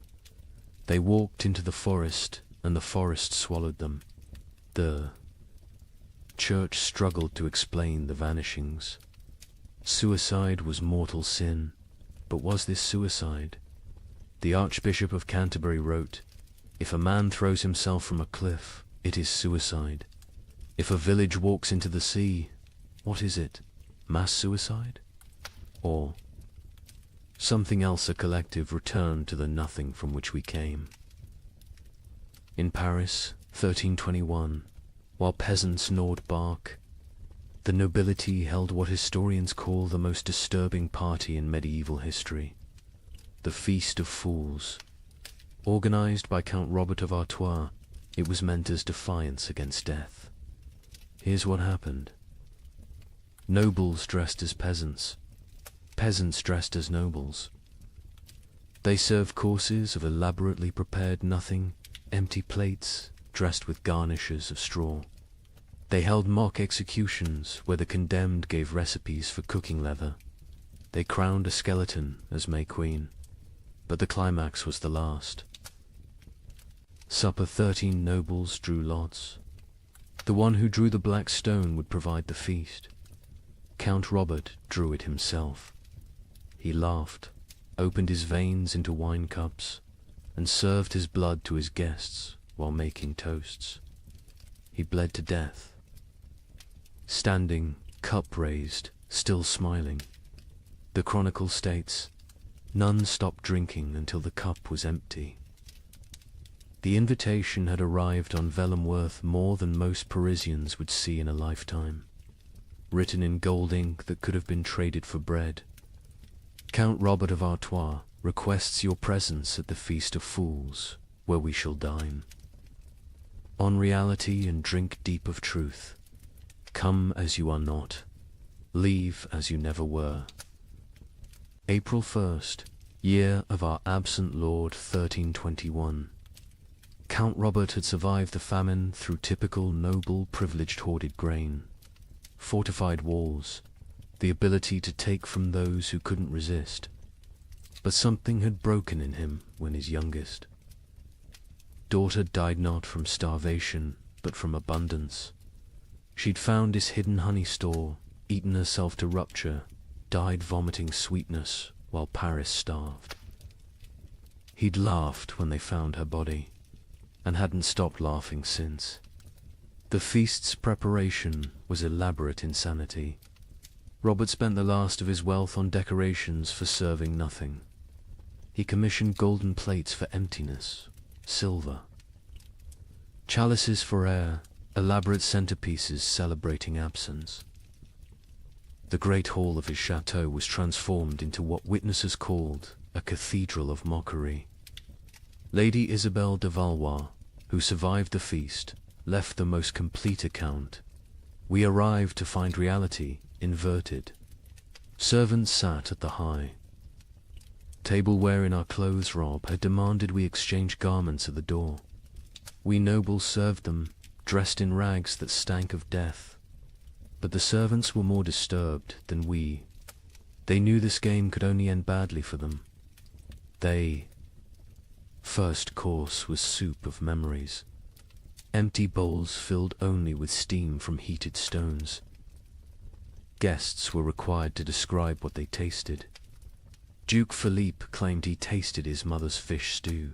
They walked into the forest, and the forest swallowed them. The church struggled to explain the vanishings. Suicide was mortal sin, but was this suicide? The Archbishop of Canterbury wrote, "If a man throws himself from a cliff, it is suicide. If a village walks into the sea, what is it? Mass suicide? Or something else? A collective return to the nothing from which we came." In Paris, 1321, while peasants gnawed bark, the nobility held what historians call the most disturbing party in medieval history, the Feast of Fools. Organized by Count Robert of Artois, it was meant as defiance against death. Here's what happened. Nobles dressed as peasants, peasants dressed as nobles. They served courses of elaborately prepared nothing, empty plates dressed with garnishes of straw. They held mock executions where the condemned gave recipes for cooking leather. They crowned a skeleton as May Queen, but the climax was the last. Supper 13 nobles drew lots. The one who drew the black stone would provide the feast. Count Robert drew it himself. He laughed, opened his veins into wine cups, and served his blood to his guests while making toasts. He bled to death. Standing, cup raised, still smiling. The chronicle states, none stopped drinking until the cup was empty. The invitation had arrived on vellum worth more than most Parisians would see in a lifetime, written in gold ink that could have been traded for bread. Count Robert of Artois requests your presence at the Feast of Fools, where we shall dine. On reality and drink deep of truth. Come as you are not. Leave as you never were. April 1st, year of our absent Lord 1321. Count Robert had survived the famine through typical noble privileged hoarded grain, fortified walls, the ability to take from those who couldn't resist. But something had broken in him when his youngest daughter died not from starvation, but from abundance. She'd found his hidden honey store, eaten herself to rupture, died vomiting sweetness while Paris starved. He'd laughed when they found her body, and hadn't stopped laughing since. The feast's preparation was elaborate insanity. Robert spent the last of his wealth on decorations for serving nothing. He commissioned golden plates for emptiness, silver, chalices for air, elaborate centerpieces celebrating absence. The great hall of his chateau was transformed into what witnesses called a cathedral of mockery. Lady Isabelle de Valois, who survived the feast, left the most complete account. We arrived to find reality inverted. Servants sat at the high tableware in our clothes rob had demanded we exchange garments at the door. We nobles served them, dressed in rags that stank of death. But the servants were more disturbed than we. They knew this game could only end badly for them. First course was soup of memories. Empty bowls filled only with steam from heated stones. Guests were required to describe what they tasted. Duke Philippe claimed he tasted his mother's fish stew.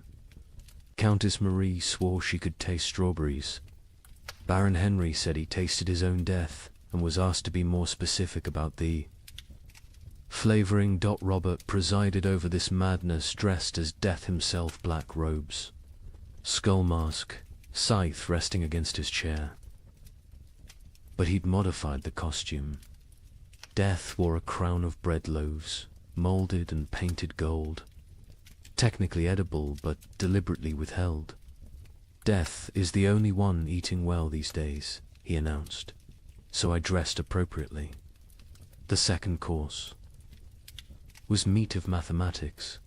Countess Marie swore she could taste strawberries. Baron Henry said he tasted his own death and was asked to be more specific about the flavoring. Robert presided over this madness dressed as Death himself, black robes, skull mask, scythe resting against his chair. But he'd modified the costume. Death wore a crown of bread loaves, molded and painted gold, technically edible but deliberately withheld. Death is the only one eating well these days, he announced, so I dressed appropriately. The second course was meat of mathematics,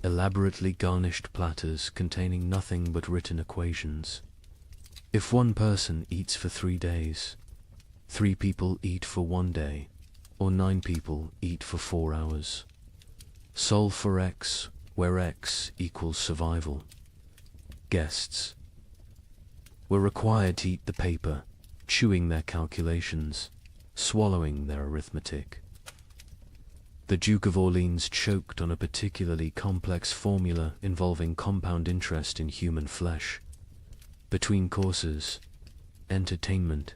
elaborately garnished platters containing nothing but written equations. If one person eats for 3 days, 3 people eat for 1 day, or 9 people eat for 4 hours. Solve for X, where X equals survival. Guests were required to eat the paper, chewing their calculations, swallowing their arithmetic. The Duke of Orleans choked on a particularly complex formula involving compound interest in human flesh. Between courses, entertainment,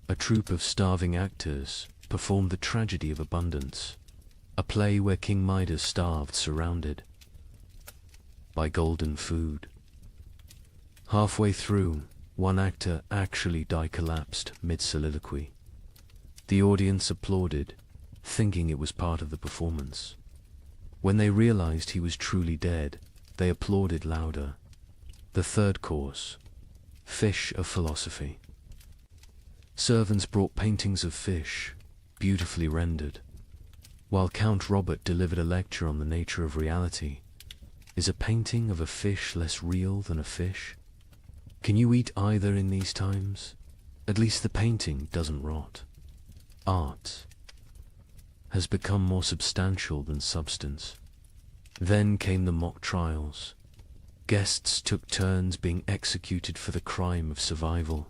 a troupe of starving actors performed the tragedy of abundance, a play where King Midas starved surrounded by golden food. Halfway through, one actor actually collapsed mid-soliloquy. The audience applauded, thinking it was part of the performance. When they realized he was truly dead, they applauded louder. The third course, fish of philosophy. Servants brought paintings of fish, beautifully rendered, while Count Robert delivered a lecture on the nature of reality. Is a painting of a fish less real than a fish? Can you eat either in these times? At least the painting doesn't rot. Art has become more substantial than substance. Then came the mock trials. Guests took turns being executed for the crime of survival.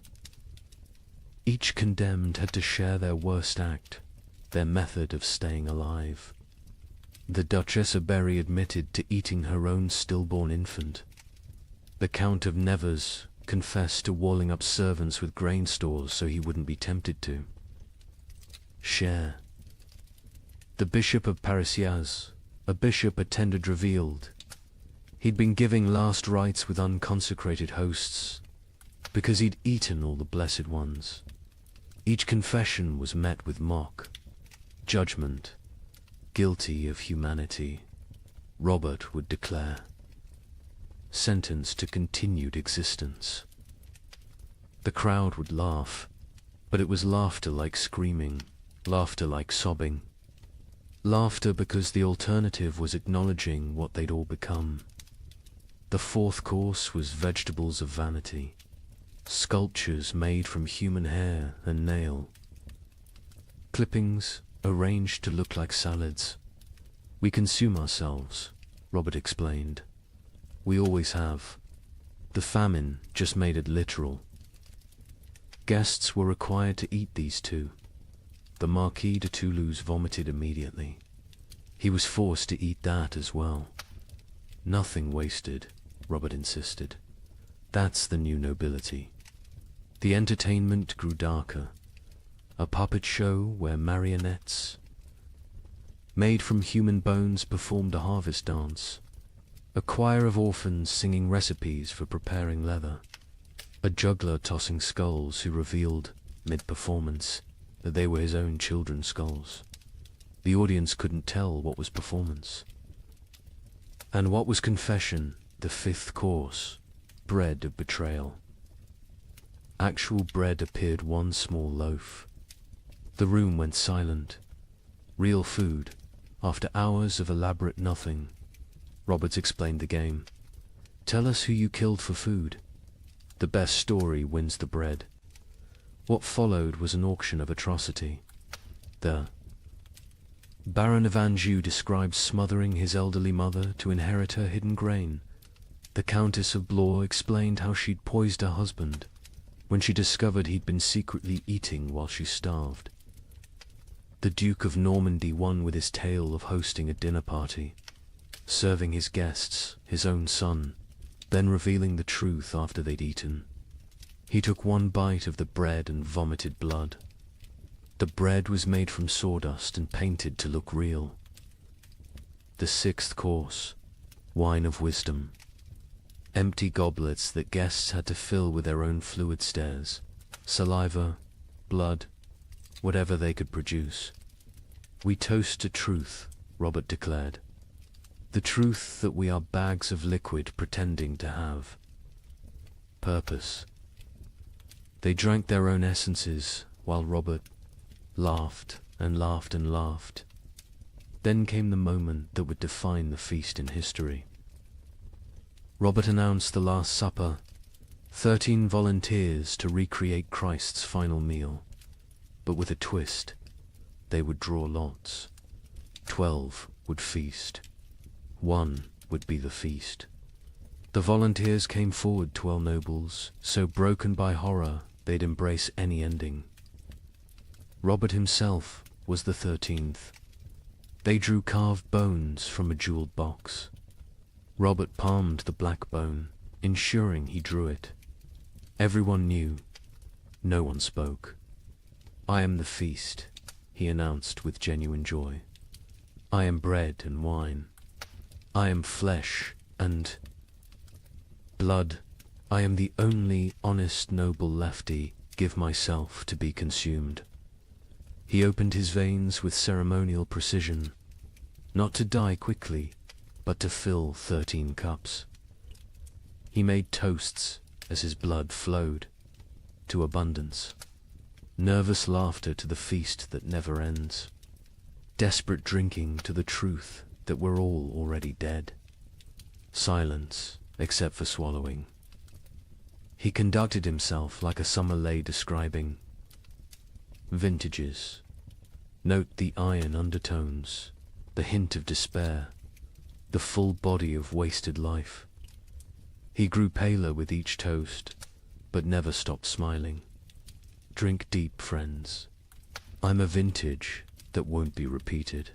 Each condemned had to share their worst act, their method of staying alive. The Duchess of Berry admitted to eating her own stillborn infant. The Count of Nevers confessed to walling up servants with grain stores so he wouldn't be tempted to share. The Bishop of Parisiaz, a bishop attended, revealed he'd been giving last rites with unconsecrated hosts because he'd eaten all the blessed ones. Each confession was met with mock judgment. Guilty of humanity, Robert would declare. Sentenced to continued existence. The crowd would laugh, but it was laughter like screaming, laughter like sobbing. Laughter because the alternative was acknowledging what they'd all become. The fourth course was vegetables of vanity, sculptures made from human hair and nail, clippings arranged to look like salads. We consume ourselves, Robert explained. We always have. The famine just made it literal. Guests were required to eat these two. The Marquis de Toulouse vomited immediately. He was forced to eat that as well. Nothing wasted, Robert insisted. That's the new nobility. The entertainment grew darker. A puppet show where marionettes made from human bones performed a harvest dance. A choir of orphans singing recipes for preparing leather. A juggler tossing skulls who revealed, mid-performance, that they were his own children's skulls. The audience couldn't tell what was performance and what was confession. The fifth course, bread of betrayal. Actual bread appeared, one small loaf. The room went silent. Real food, after hours of elaborate nothing. Roberts explained the game. Tell us who you killed for food. The best story wins the bread. What followed was an auction of atrocity. The Baron of Anjou described smothering his elderly mother to inherit her hidden grain. The Countess of Blois explained how she'd poisoned her husband when she discovered he'd been secretly eating while she starved. The Duke of Normandy won with his tale of hosting a dinner party, serving his guests, his own son, then revealing the truth after they'd eaten. He took one bite of the bread and vomited blood. The bread was made from sawdust and painted to look real. The sixth course, wine of wisdom. Empty goblets that guests had to fill with their own fluid stares, saliva, blood, whatever they could produce. We toast to truth, Robert declared. The truth that we are bags of liquid pretending to have purpose. They drank their own essences while Robert laughed and laughed and laughed. Then came the moment that would define the feast in history. Robert announced the Last Supper, 13 volunteers to recreate Christ's final meal. but with a twist. They would draw lots. 12 would feast. 1 would be the feast. The volunteers came forward, 12 nobles, so broken by horror they'd embrace any ending. Robert himself was the 13th. They drew carved bones from a jeweled box. Robert palmed the black bone, ensuring he drew it. Everyone knew. No one spoke. "I am the feast," he announced with genuine joy. "I am bread and wine. I am flesh and blood. I am the only honest noble lefty. Give myself to be consumed." He opened his veins with ceremonial precision, not to die quickly, but to fill 13 cups. He made toasts as his blood flowed, to abundance. Nervous laughter to the feast that never ends. Desperate drinking to the truth that we're all already dead. Silence, except for swallowing. He conducted himself like a summer lay describing vintages. Note the iron undertones, the hint of despair, the full body of wasted life. He grew paler with each toast, but never stopped smiling. Drink deep, friends. I'm a vintage that won't be repeated.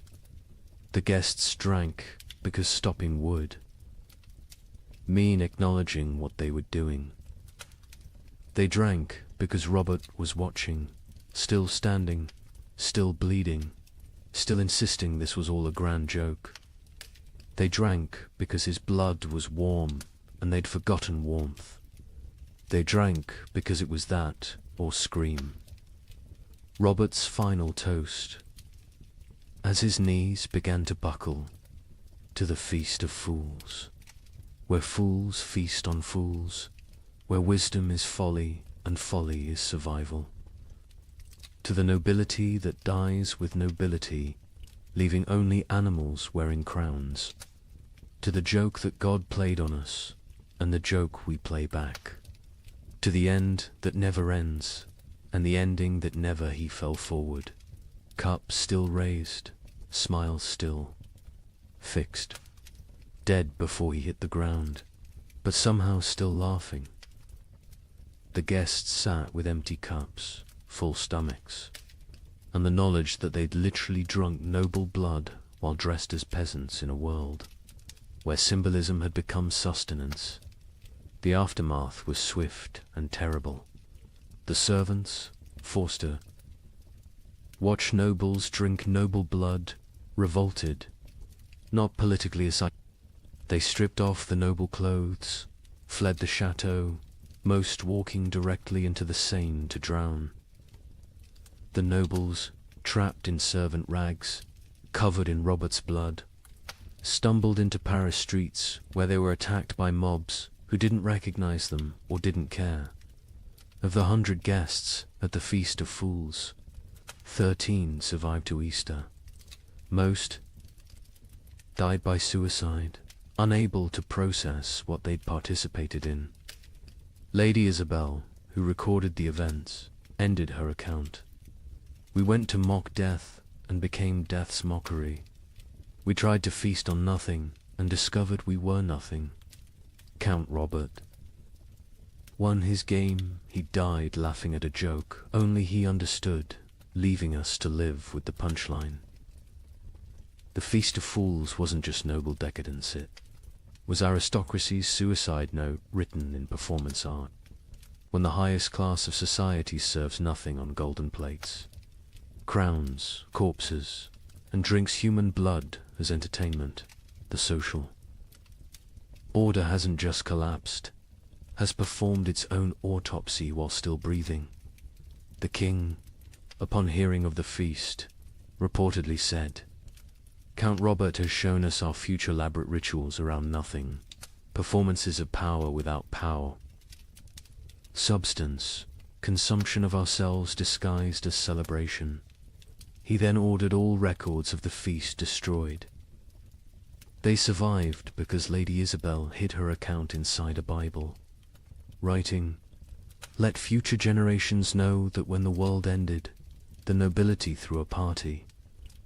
The guests drank because stopping would mean acknowledging what they were doing. They drank because Robert was watching, still standing, still bleeding, still insisting this was all a grand joke. They drank because his blood was warm and they'd forgotten warmth. They drank because it was that or scream. Robert's final toast, as his knees began to buckle, to the feast of fools, where fools feast on fools, where wisdom is folly and folly is survival. To the nobility that dies with nobility, leaving only animals wearing crowns. To the joke that God played on us, and the joke we play back. To the end that never ends, and the ending that never he fell forward. Cup still raised, smile still, fixed. Dead before he hit the ground, but somehow still laughing. The guests sat with empty cups, full stomachs, and the knowledge that they'd literally drunk noble blood while dressed as peasants in a world where symbolism had become sustenance. The aftermath was swift and terrible. The servants, Forster, watch nobles drink noble blood, revolted, not politically aside. They stripped off the noble clothes, fled the chateau, most walking directly into the Seine to drown. The nobles, trapped in servant rags, covered in Robert's blood, stumbled into Paris streets where they were attacked by mobs who didn't recognize them or didn't care. Of the 100 guests at the Feast of Fools, 13 survived to Easter. Most died by suicide, unable to process what they'd participated in. Lady Isabel, who recorded the events, ended her account. "We went to mock death and became death's mockery. We tried to feast on nothing and discovered we were nothing. Count Robert won his game. He died laughing at a joke only he understood, leaving us to live with the punchline." The Feast of Fools wasn't just noble decadence, it was aristocracy's suicide note written in performance art, when the highest class of society serves nothing on golden plates. Crowns, corpses, and drinks human blood as entertainment, the social order hasn't just collapsed, has performed its own autopsy while still breathing. The king, upon hearing of the feast, reportedly said, "Count Robert has shown us our future elaborate rituals around nothing, performances of power without power. Substance, consumption of ourselves disguised as celebration." He then ordered all records of the feast destroyed. They survived because Lady Isabel hid her account inside a Bible, writing, "Let future generations know that when the world ended, the nobility threw a party.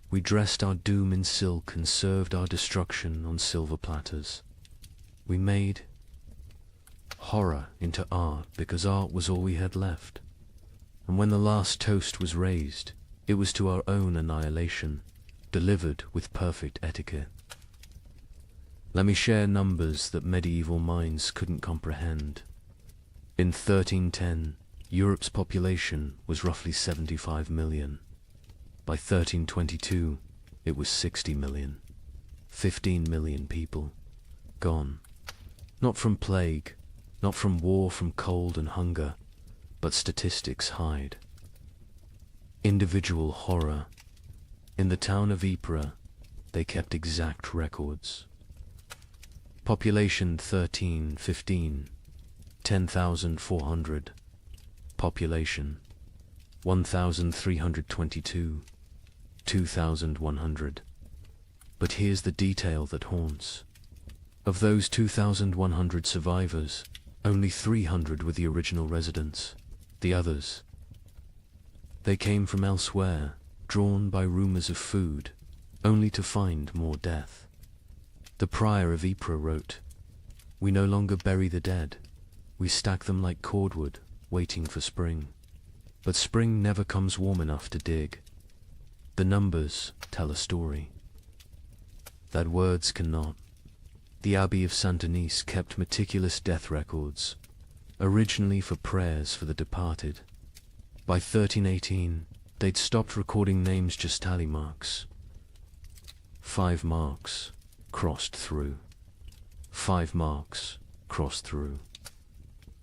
We dressed our doom in silk and served our destruction on silver platters. We made horror into art because art was all we had left. And when the last toast was raised, it was to our own annihilation, delivered with perfect etiquette. Let me share numbers that medieval minds couldn't comprehend. In 1310, Europe's population was roughly 75 million. By 1322, it was 60 million. 15 million people gone. Not from plague, not from war, from cold and hunger, but statistics hide. Individual horror. In the town of Ypres, they kept exact records. Population 1315, 10,400. Population 1,322, 2,100. But here's the detail that haunts. Of those 2,100 survivors, only 300 were the original residents. The others, they came from elsewhere, drawn by rumors of food, only to find more death. The prior of Ypres wrote, "We no longer bury the dead. We stack them like cordwood, waiting for spring. But spring never comes warm enough to dig. The numbers tell a story that words cannot." The Abbey of Saint-Denis kept meticulous death records, originally for prayers for the departed. By 1318, they'd stopped recording names, just tally marks. 5 marks crossed through. 5 marks crossed through.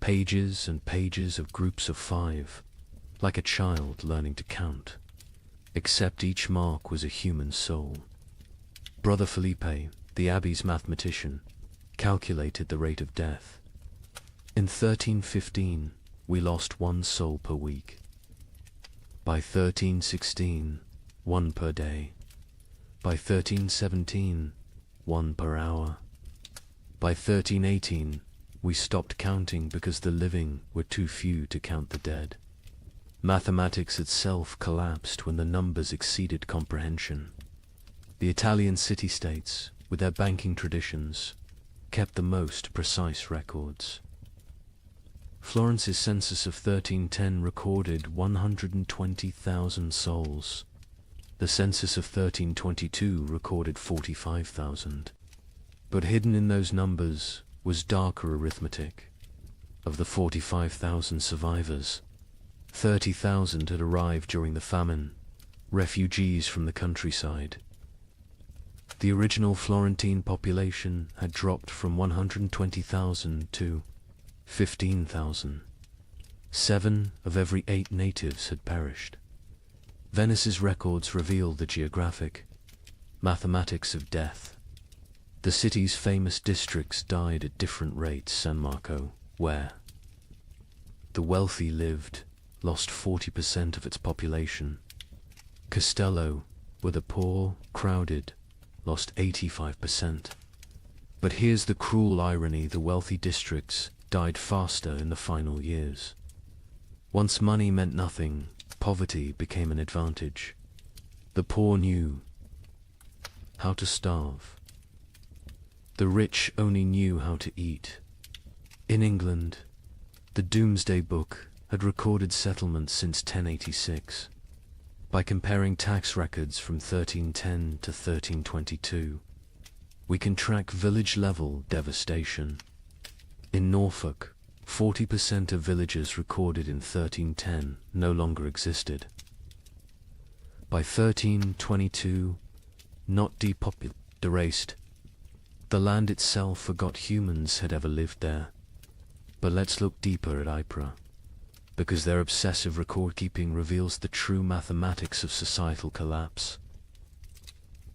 Pages and pages of groups of 5, like a child learning to count, except each mark was a human soul. Brother Felipe, the abbey's mathematician, calculated the rate of death. In 1315, we lost 1 soul per week. By 1316, 1 per day. By 1317, 1 per hour. By 1318, we stopped counting because the living were too few to count the dead. Mathematics itself collapsed when the numbers exceeded comprehension. The Italian city-states, with their banking traditions, kept the most precise records. Florence's census of 1310 recorded 120,000 souls. The census of 1322 recorded 45,000. But hidden in those numbers was darker arithmetic. Of the 45,000 survivors, 30,000 had arrived during the famine, refugees from the countryside. The original Florentine population had dropped from 120,000 to 15,000. 7 of every 8 natives had perished. Venice's records reveal the geographic mathematics of death. The city's famous districts died at different rates. San Marco, where the wealthy lived, lost 40% of its population. Castello, where the poor, crowded, lost 85%. But here's the cruel irony: the wealthy districts died faster in the final years. Once money meant nothing, poverty became an advantage. The poor knew how to starve. The rich only knew how to eat. In England, the Domesday Book had recorded settlements since 1086. By comparing tax records from 1310 to 1322, we can track village-level devastation. In Norfolk, 40% of villages recorded in 1310 no longer existed. By 1322, not depopulated, erased. The land itself forgot humans had ever lived there. But let's look deeper at Ypres, because their obsessive record-keeping reveals the true mathematics of societal collapse.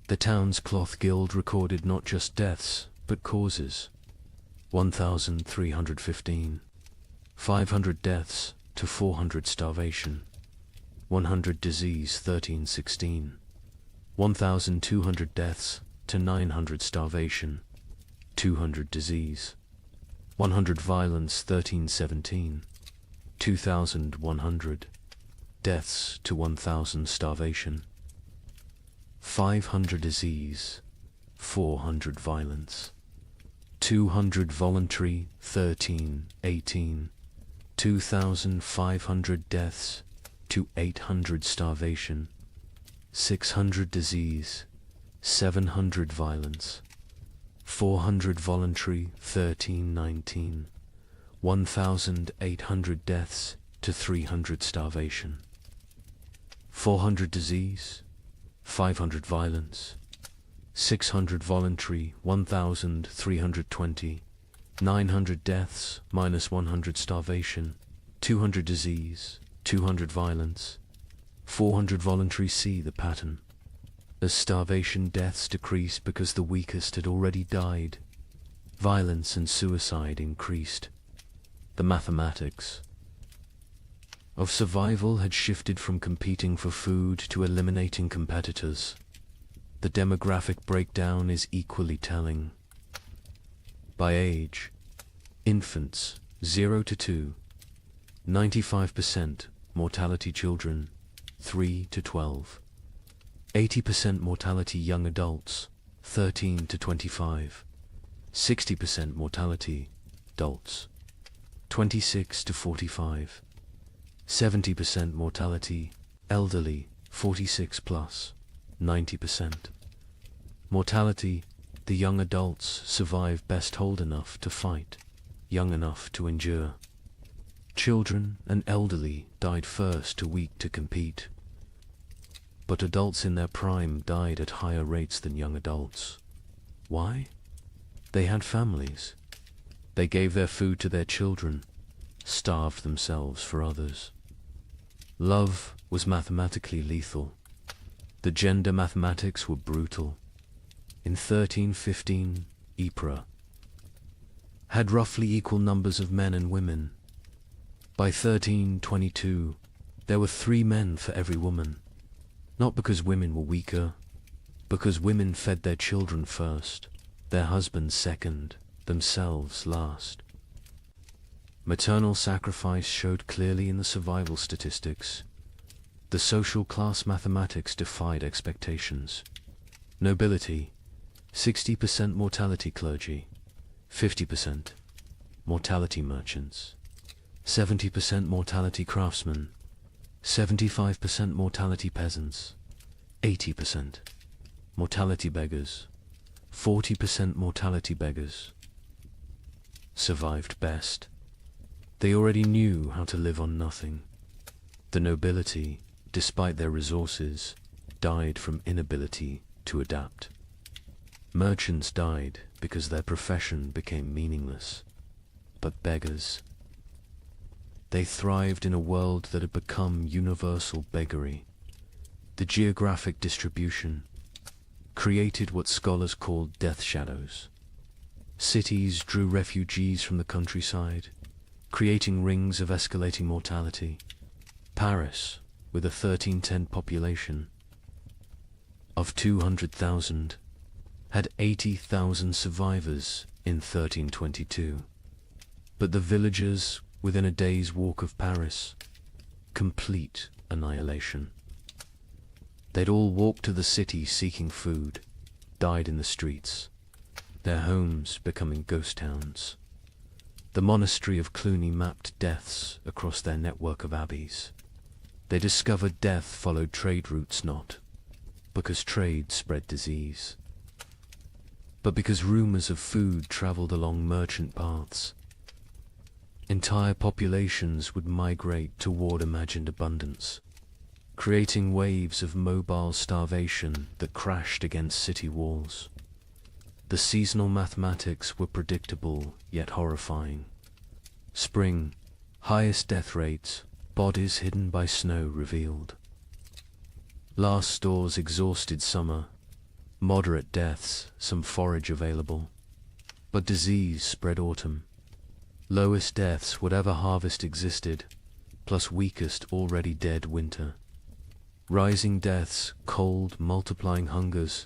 The town's cloth guild recorded not just deaths, but causes. 1,315. 500 deaths to 400 starvation. 100 disease 1316. 1,200 deaths to 900 starvation. 200 disease. 100 violence 1317. 2,100. deaths to 1,000 starvation, 500 disease, 400 violence, 200 voluntary, 13, 18, 2,500 deaths to 800 starvation, 600 disease, 700 violence, 400 voluntary, 13, 19, 1,800 deaths to 300 starvation, 400 disease, 500 violence, 600 voluntary, 1,320, 900 deaths minus 100 starvation, 200 disease, 200 violence, 400 voluntary. See the pattern. As starvation deaths decreased because the weakest had already died, violence and suicide increased. The mathematics of survival had shifted from competing for food to eliminating competitors. The demographic breakdown is equally telling. By age, infants 0 to 2, 95% mortality children 3 to 12, 80% mortality young adults 13 to 25, 60% mortality adults 26 to 45, 70% mortality elderly 46 plus, 90%. Mortality, the young adults survive best old enough to fight, young enough to endure. Children and elderly died first, too weak to compete. But adults in their prime died at higher rates than young adults. Why? They had families. They gave their food to their children, starved themselves for others. Love was mathematically lethal. The gender mathematics were brutal. In 1315, Ypres had roughly equal numbers of men and women. By 1322, there were 3 men for every woman. Not because women were weaker, because women fed their children first, their husbands second, themselves last. Maternal sacrifice showed clearly in the survival statistics. The social class mathematics defied expectations. Nobility, 60% mortality clergy, 50% mortality merchants, 70% mortality craftsmen, 75% mortality peasants, 80% mortality beggars, 40% mortality beggars. Survived best. They already knew how to live on nothing. The nobility, despite their resources, died from inability to adapt. Merchants died because their profession became meaningless. But beggars, they thrived in a world that had become universal beggary. The geographic distribution created what scholars called death shadows. Cities drew refugees from the countryside, creating rings of escalating mortality. Paris, with a 1310 population of 200,000, had 80,000 survivors in 1322. But the villagers within a day's walk of Paris, complete annihilation. They'd all walked to the city seeking food, died in the streets, their homes becoming ghost towns. The monastery of Cluny mapped deaths across their network of abbeys. They discovered death followed trade routes not because trade spread disease, but because rumors of food traveled along merchant paths. Entire populations would migrate toward imagined abundance, creating waves of mobile starvation that crashed against city walls. The seasonal mathematics were predictable yet horrifying. Spring, highest death rates, bodies hidden by snow revealed. Last stores exhausted summer, moderate deaths, some forage available. But disease spread autumn. Lowest deaths, whatever harvest existed, plus weakest already dead winter. Rising deaths, cold, multiplying hungers,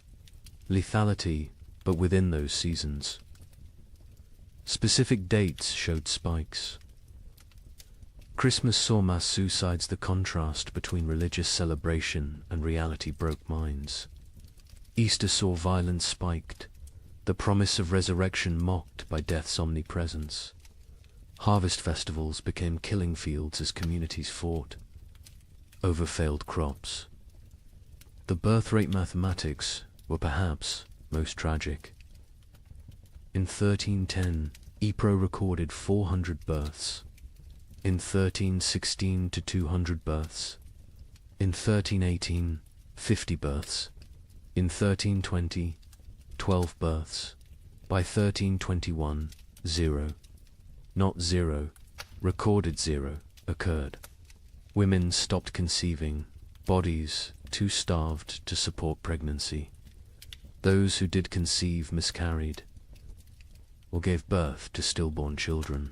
lethality, but within those seasons. Specific dates showed spikes. Christmas saw mass suicides. The contrast between religious celebration and reality broke minds. Easter saw violence spiked, the promise of resurrection mocked by death's omnipresence. Harvest festivals became killing fields as communities fought over failed crops. The birth rate mathematics were perhaps most tragic. In 1310, Ypres recorded 400 births. In 1316 to 200 births. In 1318, 50 births. In 1320, 12 births. By 1321, 0. Not 0, recorded 0, occurred. Women stopped conceiving, bodies too starved to support pregnancy. Those who did conceive miscarried, or gave birth to stillborn children.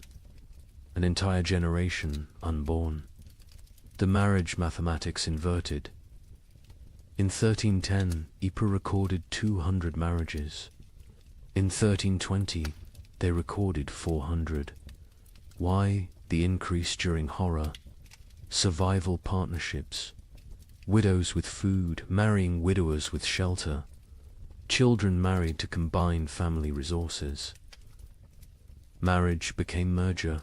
An entire generation unborn. The marriage mathematics inverted. In 1310, Ypres recorded 200 marriages. In 1320, they recorded 400. Why the increase during horror? Survival partnerships. Widows with food marrying widowers with shelter. Children married to combine family resources. Marriage became merger.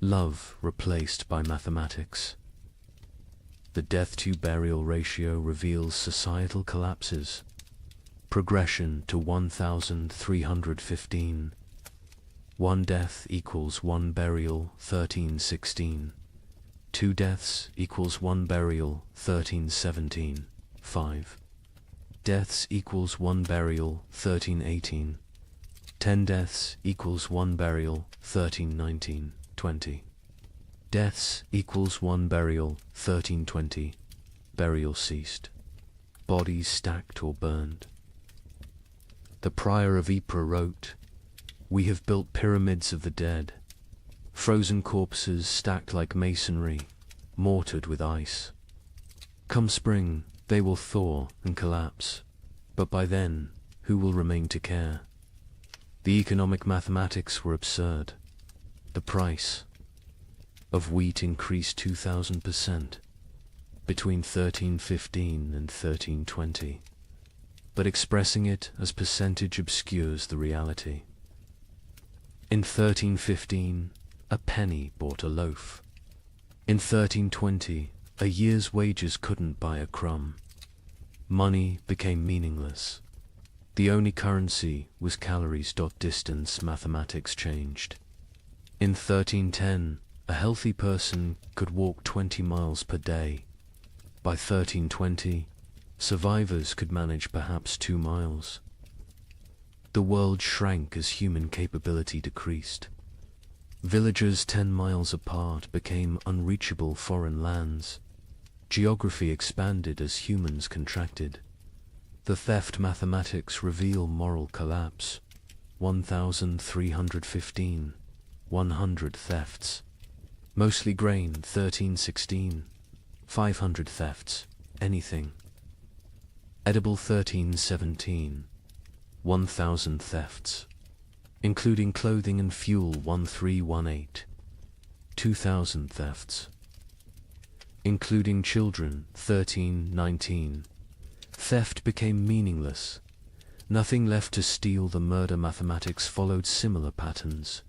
Love replaced by mathematics. The death-to-burial ratio reveals societal collapses. Progression to 1,315. One death equals one burial, 1316. Two deaths equals one burial, 1317. 5 deaths equals one burial, 1318. 10 deaths equals one burial, 1319. 20 deaths equals one burial, 1320. Burial ceased. Bodies stacked or burned. The prior of Ypres wrote, "We have built pyramids of the dead, frozen corpses stacked like masonry, mortared with ice. Come spring, they will thaw and collapse, but by then, who will remain to care?" The economic mathematics were absurd. The price of wheat increased 2,000% between 1315 and 1320, but expressing it as percentage obscures the reality. In 1315, a penny bought a loaf. In 1320, a year's wages couldn't buy a crumb. Money became meaningless. The only currency was calories. Distance mathematics changed. In 1310, a healthy person could walk 20 miles per day. By 1320, survivors could manage perhaps 2 miles. The world shrank as human capability decreased. Villages 10 miles apart became unreachable foreign lands. Geography expanded as humans contracted. The theft mathematics reveal moral collapse. 1,315. 100 thefts. Mostly grain, 1316. 500 thefts. Anything. Edible, 1317. 1,000 thefts. Including clothing and fuel, 1318. 2,000 thefts. Including children, 1319. Theft became meaningless. Nothing left to steal. The murder mathematics followed similar patterns,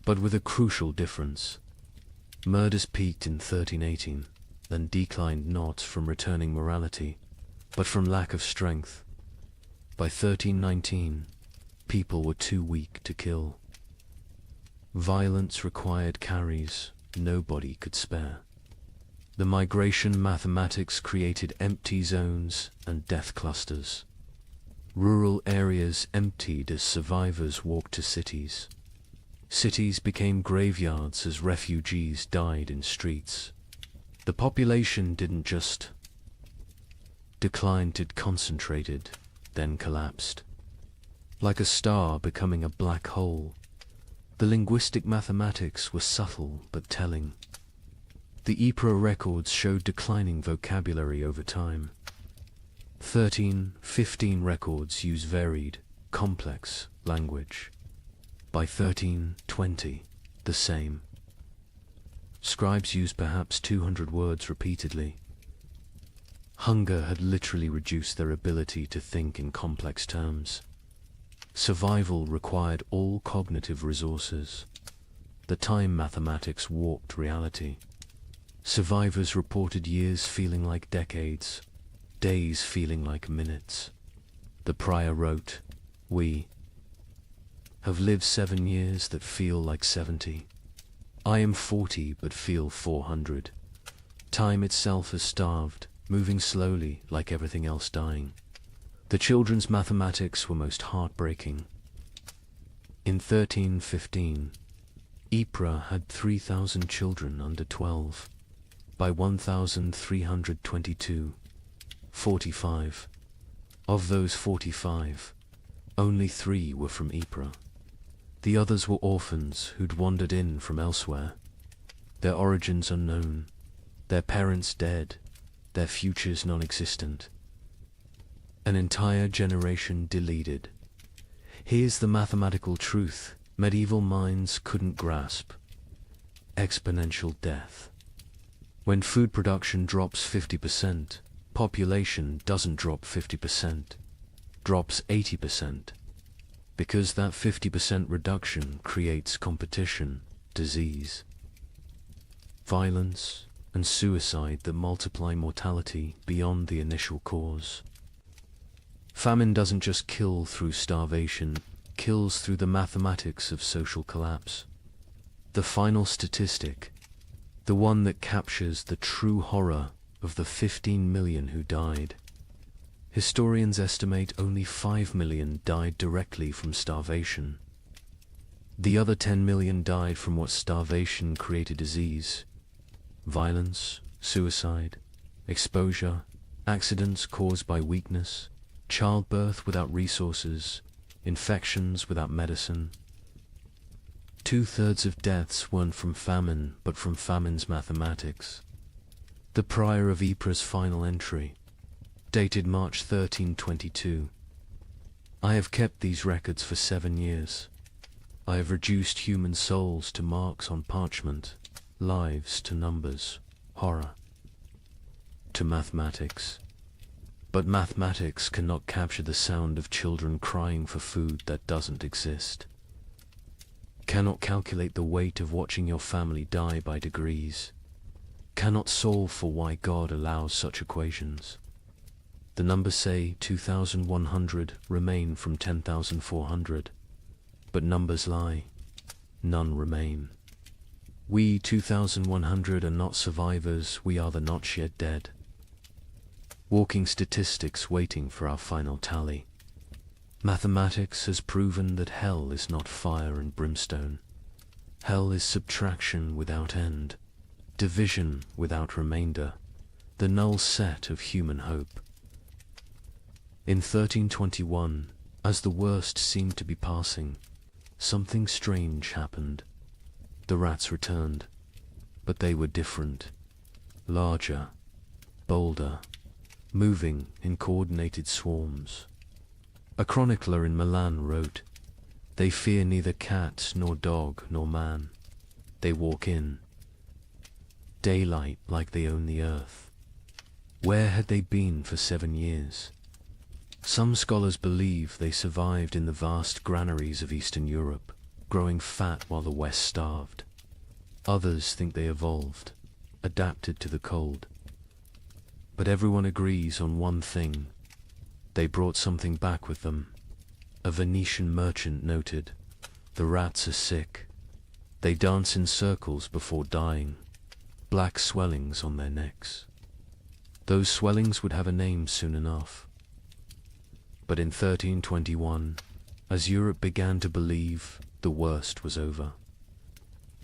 but with a crucial difference. Murders peaked in 1318, then declined not from returning morality, but from lack of strength. By 1319, people were too weak to kill. Violence required carries nobody could spare. The migration mathematics created empty zones and death clusters. Rural areas emptied as survivors walked to cities. Cities became graveyards as refugees died in streets. The population didn't just decline, it concentrated, then collapsed. Like a star becoming a black hole, the linguistic mathematics were subtle but telling. The Ypres records showed declining vocabulary over time. 1315 records use varied, complex language. By 1320, the same. Scribes used perhaps 200 words repeatedly. Hunger had literally reduced their ability to think in complex terms. Survival required all cognitive resources. The time mathematics warped reality. Survivors reported years feeling like decades, days feeling like minutes. The prior wrote, "We have lived 7 years that feel like 70. I am 40 but feel 400. Time itself has starved, moving slowly like everything else dying." The children's mathematics were most heartbreaking. In 1315, Ypres had 3,000 children under 12. By 1322, 45. Of those 45, only 3 were from Ypres. The others were orphans who'd wandered in from elsewhere. Their origins unknown, their parents dead, their futures non-existent. An entire generation deleted. Here's the mathematical truth medieval minds couldn't grasp. Exponential death. When food production drops 50%, population doesn't drop 50%, drops 80%. Because that 50% reduction creates competition, disease, violence, and suicide that multiply mortality beyond the initial cause. Famine doesn't just kill through starvation, kills through the mathematics of social collapse. The final statistic, the one that captures the true horror of the 15 million who died. Historians estimate only 5 million died directly from starvation. The other 10 million died from what starvation created: disease, violence, suicide, exposure, accidents caused by weakness, childbirth without resources, infections without medicine. 2/3 of deaths weren't from famine, but from famine's mathematics. The prior of Ypres' final entry, dated March 1322. I have kept these records for 7 years. I have reduced human souls to marks on parchment, lives to numbers, horror to mathematics. But mathematics cannot capture the sound of children crying for food that doesn't exist. Cannot calculate the weight of watching your family die by degrees. Cannot solve for why God allows such equations. The numbers say 2,100 remain from 10,400. But numbers lie. None remain. We 2,100 are not survivors, we are the not yet dead. Walking statistics waiting for our final tally. Mathematics has proven that hell is not fire and brimstone. Hell is subtraction without end, division without remainder, the null set of human hope. In 1321, as the worst seemed to be passing, something strange happened. The rats returned, but they were different, larger, bolder, moving in coordinated swarms. A chronicler in Milan wrote, "They fear neither cat nor dog nor man. They walk in daylight like they own the earth." Where had they been for 7 years? Some scholars believe they survived in the vast granaries of Eastern Europe, growing fat while the West starved. Others think they evolved, adapted to the cold. But everyone agrees on one thing: they brought something back with them. A Venetian merchant noted, "The rats are sick. They dance in circles before dying, black swellings on their necks." Those swellings would have a name soon enough. But in 1321, as Europe began to believe, the worst was over.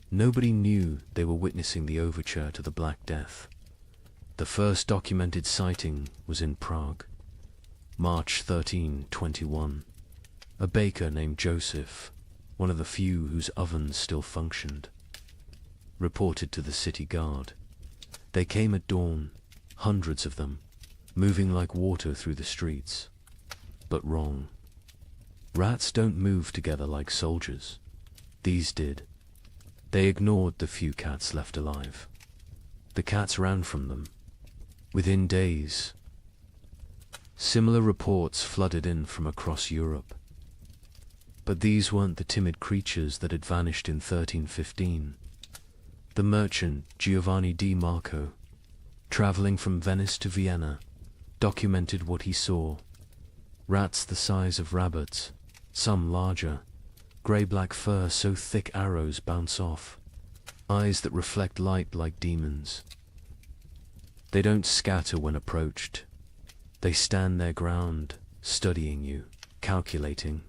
Nobody knew they were witnessing the overture to the Black Death. The first documented sighting was in Prague, March 1321. A baker named Joseph, one of the few whose ovens still functioned, reported to the city guard. They came at dawn, hundreds of them, moving like water through the streets. But wrong. Rats don't move together like soldiers. These did. They ignored the few cats left alive. The cats ran from them. Within days, similar reports flooded in from across Europe. But these weren't the timid creatures that had vanished in 1315. The merchant Giovanni di Marco, traveling from Venice to Vienna, documented what he saw. Rats the size of rabbits, some larger, grey-black fur so thick arrows bounce off, eyes that reflect light like demons. They don't scatter when approached. They stand their ground, studying you, calculating.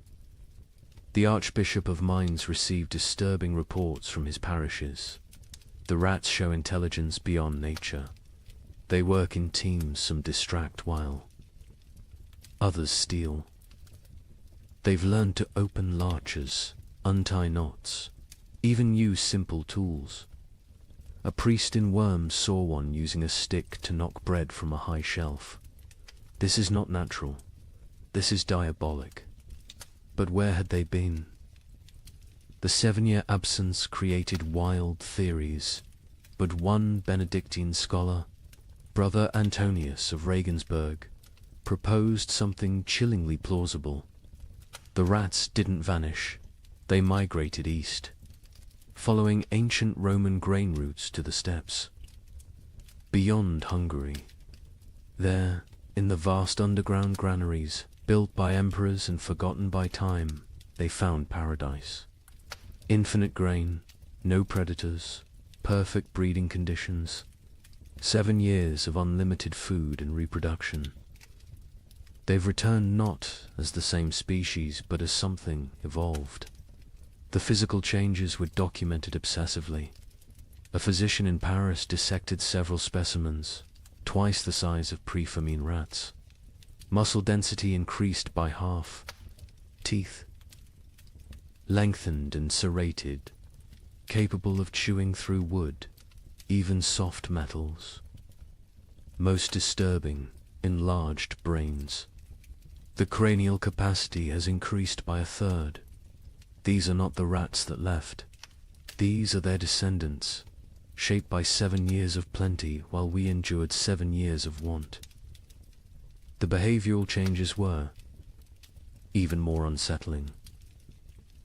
The Archbishop of Mainz received disturbing reports from his parishes. The rats show intelligence beyond nature. They work in teams, some distract while others steal. They've learned to open larches, untie knots, even use simple tools. A priest in Worms saw one using a stick to knock bread from a high shelf. This is not natural. This is diabolic. But where had they been? The 7-year absence created wild theories, but one Benedictine scholar, Brother Antonius of Regensburg, proposed something chillingly plausible. The rats didn't vanish, they migrated east, following ancient Roman grain routes to the steppes. Beyond Hungary, there, in the vast underground granaries, built by emperors and forgotten by time, they found paradise. Infinite grain, no predators, perfect breeding conditions, 7 years of unlimited food and reproduction. They've returned not as the same species, but as something evolved. The physical changes were documented obsessively. A physician in Paris dissected several specimens, twice the size of pre-famine rats. Muscle density increased by half. Teeth lengthened and serrated, capable of chewing through wood, even soft metals. Most disturbing, enlarged brains. The cranial capacity has increased by 1/3. These are not the rats that left. These are their descendants, shaped by 7 years of plenty while we endured 7 years of want. The behavioral changes were even more unsettling.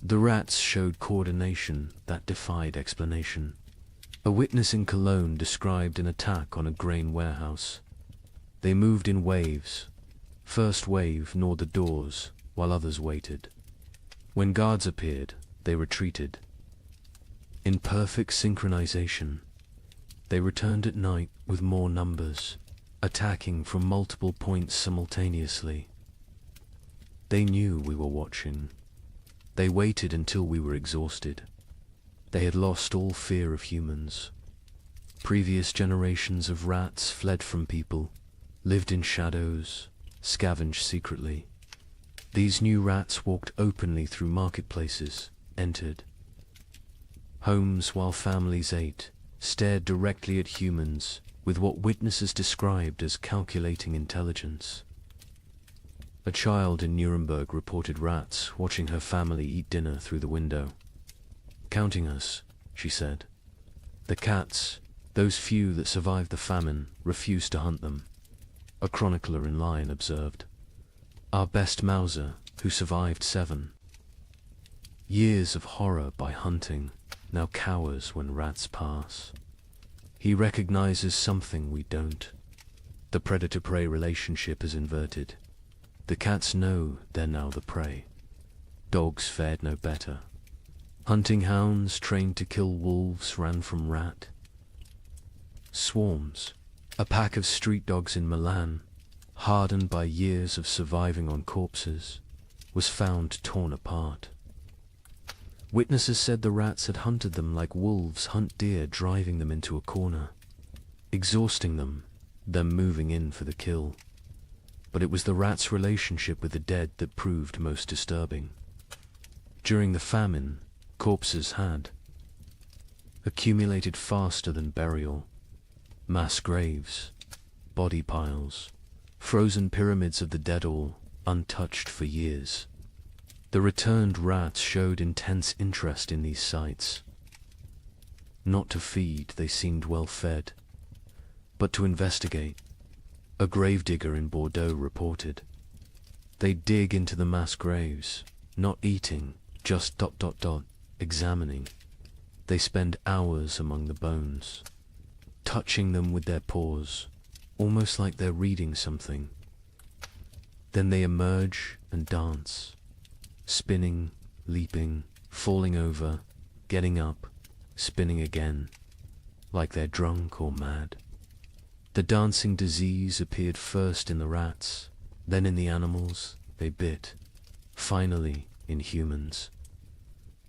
The rats showed coordination that defied explanation. A witness in Cologne described an attack on a grain warehouse. They moved in waves. First wave gnawed the doors, while others waited. When guards appeared, they retreated. In perfect synchronization, they returned at night with more numbers, attacking from multiple points simultaneously. They knew we were watching. They waited until we were exhausted. They had lost all fear of humans. Previous generations of rats fled from people, lived in shadows, scavenged secretly. These new rats walked openly through marketplaces, entered homes while families ate, stared directly at humans with what witnesses described as calculating intelligence. A child in Nuremberg reported rats watching her family eat dinner through the window. "Counting us," she said. "The cats, those few that survived the famine, refused to hunt them." A chronicler in Lyon observed, "Our best Mauser, who survived 7 years of horror by hunting, now cowers when rats pass. He recognizes something we don't. The predator-prey relationship is inverted. The cats know they're now the prey. Dogs fared no better. Hunting hounds trained to kill wolves ran from rat. Swarms. A pack of street dogs in Milan, hardened by years of surviving on corpses, was found torn apart. Witnesses said the rats had hunted them like wolves hunt deer, driving them into a corner, exhausting them, then moving in for the kill. But it was the rats' relationship with the dead that proved most disturbing. During the famine, corpses had accumulated faster than burial. Mass graves, body piles, frozen pyramids of the dead, all untouched for years. The returned rats showed intense interest in these sites. Not to feed, they seemed well fed, but to investigate. A gravedigger in Bordeaux reported. They dig into the mass graves, not eating, just ... examining. They spend hours among the bones, touching them with their paws, almost like they're reading something. Then they emerge and dance, spinning, leaping, falling over, getting up, spinning again, like they're drunk or mad. The dancing disease appeared first in the rats, then in the animals they bit, finally in humans.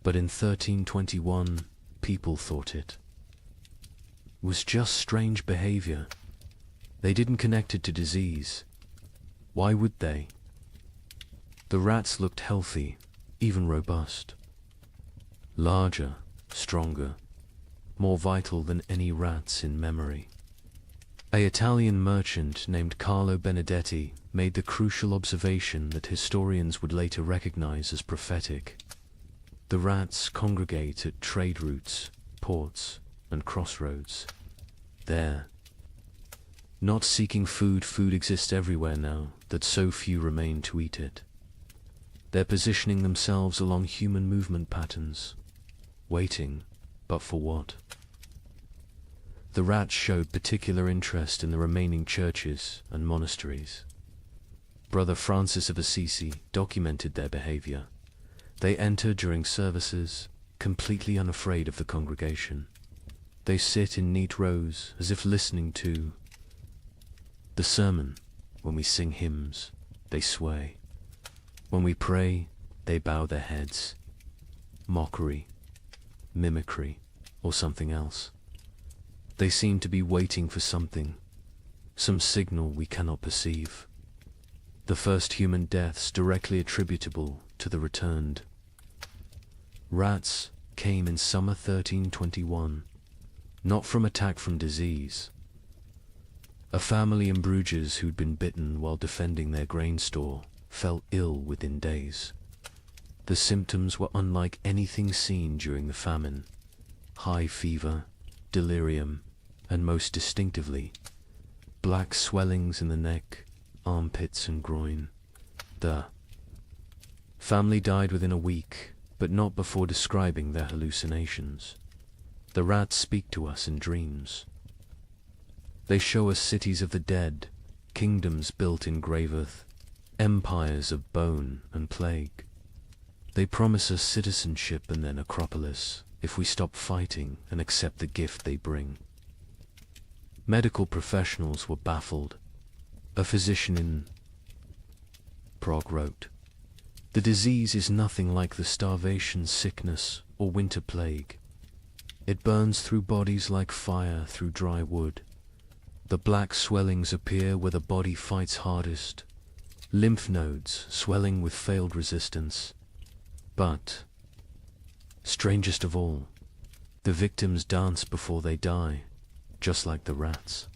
But in 1321, people thought it was just strange behavior. They didn't connect it to disease. Why would they? The rats looked healthy, even robust. Larger, stronger, more vital than any rats in memory. An Italian merchant named Carlo Benedetti made the crucial observation that historians would later recognize as prophetic. The rats congregate at trade routes, ports, and crossroads. There, not seeking food, food exists everywhere now, that so few remain to eat it. They're positioning themselves along human movement patterns, waiting, but for what? The rats showed particular interest in the remaining churches and monasteries. Brother Francis of Assisi documented their behavior. They enter during services, completely unafraid of the congregation. They sit in neat rows as if listening to the sermon. When we sing hymns, they sway. When we pray, they bow their heads. Mockery, mimicry, or something else. They seem to be waiting for something, some signal we cannot perceive. The first human deaths directly attributable to the returned. Rats came in summer 1321, not from attack from disease. A family in Bruges who'd been bitten while defending their grain store fell ill within days. The symptoms were unlike anything seen during the famine. High fever, delirium, and most distinctively, black swellings in the neck, armpits and groin. The family died within a week, but not before describing their hallucinations. The rats speak to us in dreams. They show us cities of the dead, kingdoms built in grave earth, empires of bone and plague. They promise us citizenship and then Acropolis if we stop fighting and accept the gift they bring. Medical professionals were baffled. A physician in Prague wrote, "The disease is nothing like the starvation, sickness, or winter plague. It burns through bodies like fire through dry wood. The black swellings appear where the body fights hardest, lymph nodes swelling with failed resistance. But, strangest of all, the victims dance before they die, just like the rats."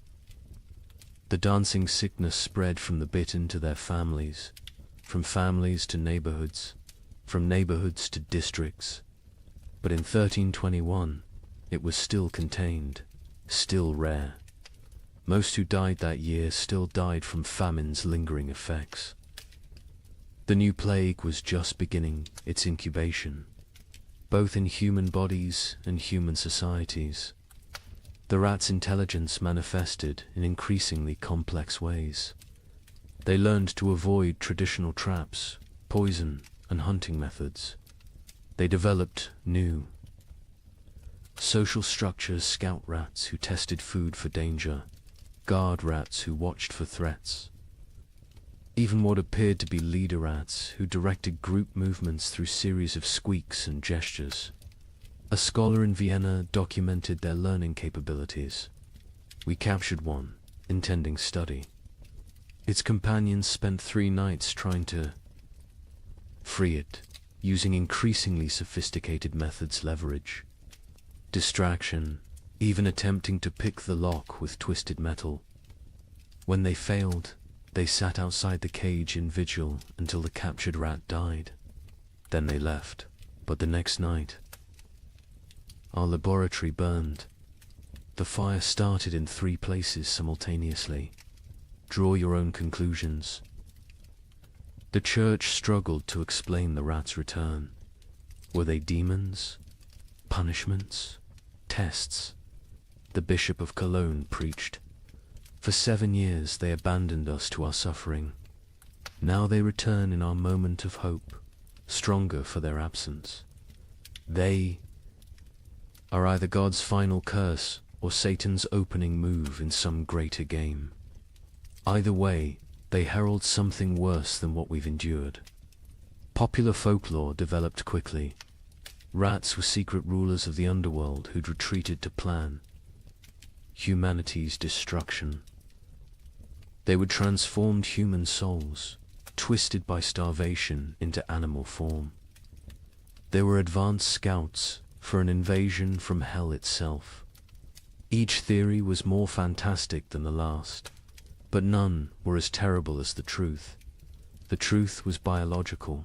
The dancing sickness spread from the bitten to their families, from families to neighborhoods, from neighborhoods to districts. But in 1321, it was still contained, still rare. Most who died that year still died from famine's lingering effects. The new plague was just beginning its incubation, both in human bodies and human societies. The rats' intelligence manifested in increasingly complex ways. They learned to avoid traditional traps, poison, and hunting methods. They developed new social structures: scout rats who tested food for danger, guard rats who watched for threats, even what appeared to be leader rats who directed group movements through series of squeaks and gestures. A scholar in Vienna documented their learning capabilities. We captured one, intending study. Its companions spent 3 nights trying to free it, using increasingly sophisticated methods: leverage, distraction, even attempting to pick the lock with twisted metal. When they failed, they sat outside the cage in vigil until the captured rat died. Then they left. But the next night, our laboratory burned. The fire started in 3 places simultaneously. Draw your own conclusions. The church struggled to explain the rats' return. Were they demons? Punishments? Tests? The Bishop of Cologne preached. For 7 years they abandoned us to our suffering. Now they return in our moment of hope, stronger for their absence. They are either God's final curse or Satan's opening move in some greater game. Either way, they herald something worse than what we've endured. Popular folklore developed quickly. Rats were secret rulers of the underworld who'd retreated to plan humanity's destruction. They would transformed human souls, twisted by starvation into animal form. They were advanced scouts for an invasion from hell itself. Each theory was more fantastic than the last, but none were as terrible as the truth. The truth was biological,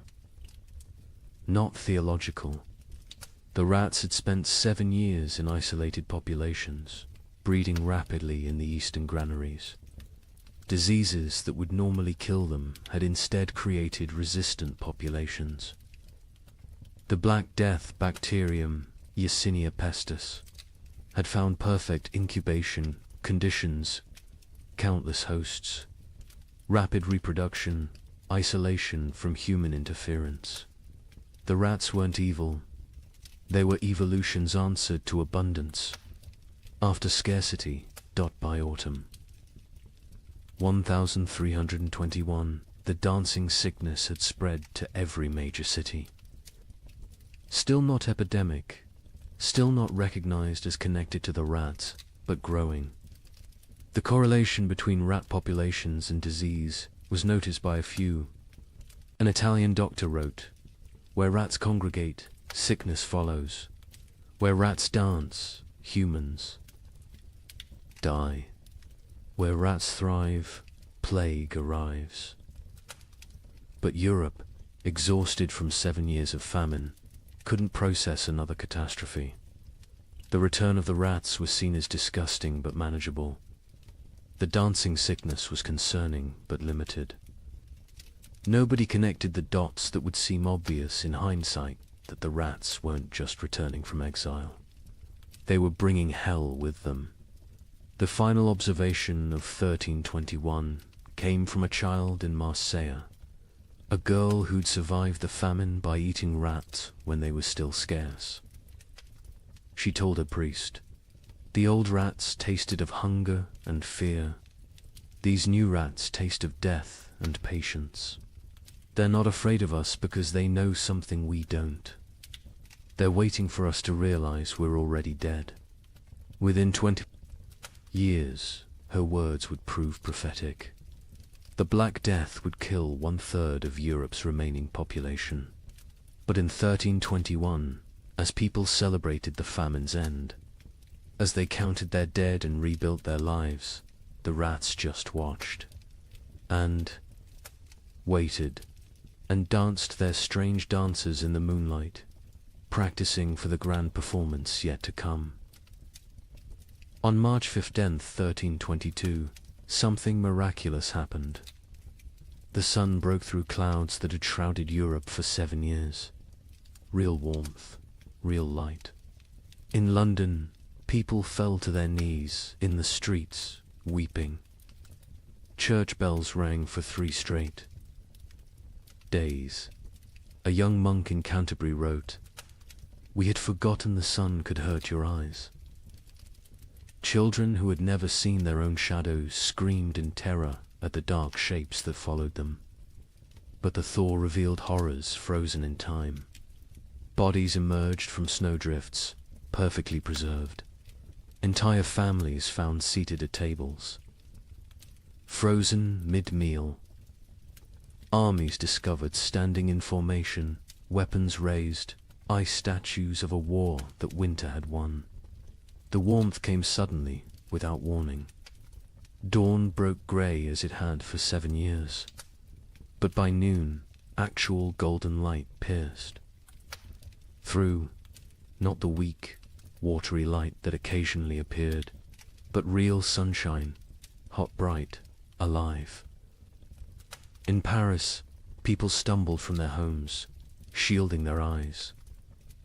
not theological. The rats had spent 7 years in isolated populations, breeding rapidly in the eastern granaries. Diseases that would normally kill them had instead created resistant populations. The Black Death bacterium, Yersinia pestis, had found perfect incubation conditions, countless hosts, rapid reproduction, isolation from human interference. The rats weren't evil. They were evolution's answer to abundance. After scarcity, by autumn. 1321, the dancing sickness had spread to every major city. Still not epidemic, still not recognized as connected to the rats, but growing. The correlation between rat populations and disease was noticed by a few. An Italian doctor wrote, "Where rats congregate, sickness follows. Where rats dance, humans die. Where rats thrive, plague arrives." But Europe, exhausted from 7 years of famine, couldn't process another catastrophe. The return of the rats was seen as disgusting but manageable. The dancing sickness was concerning but limited. Nobody connected the dots that would seem obvious in hindsight, that the rats weren't just returning from exile. They were bringing hell with them. The final observation of 1321 came from a child in Marseille, a girl who'd survived the famine by eating rats when they were still scarce. She told her priest, "The old rats tasted of hunger and fear. These new rats taste of death and patience. They're not afraid of us because they know something we don't. They're waiting for us to realize we're already dead." Within 20 years, her words would prove prophetic. The Black Death would kill 1/3 of Europe's remaining population. But in 1321, as people celebrated the famine's end, as they counted their dead and rebuilt their lives, the rats just watched, and waited, and danced their strange dances in the moonlight, practicing for the grand performance yet to come. On March 15th, 1322, something miraculous happened. The sun broke through clouds that had shrouded Europe for 7 years. Real warmth, real light. In London, people fell to their knees in the streets, weeping. Church bells rang for 3 straight days. A young monk in Canterbury wrote, "We had forgotten the sun could hurt your eyes." Children who had never seen their own shadows screamed in terror at the dark shapes that followed them. But the thaw revealed horrors frozen in time. Bodies emerged from snowdrifts, perfectly preserved. Entire families found seated at tables. Frozen mid-meal. Armies discovered standing in formation, weapons raised, ice statues of a war that winter had won. The warmth came suddenly, without warning. Dawn broke grey as it had for 7 years. But by noon, actual golden light pierced. Through, not the weak, watery light that occasionally appeared, but real sunshine, hot, bright, alive. In Paris, people stumbled from their homes, shielding their eyes,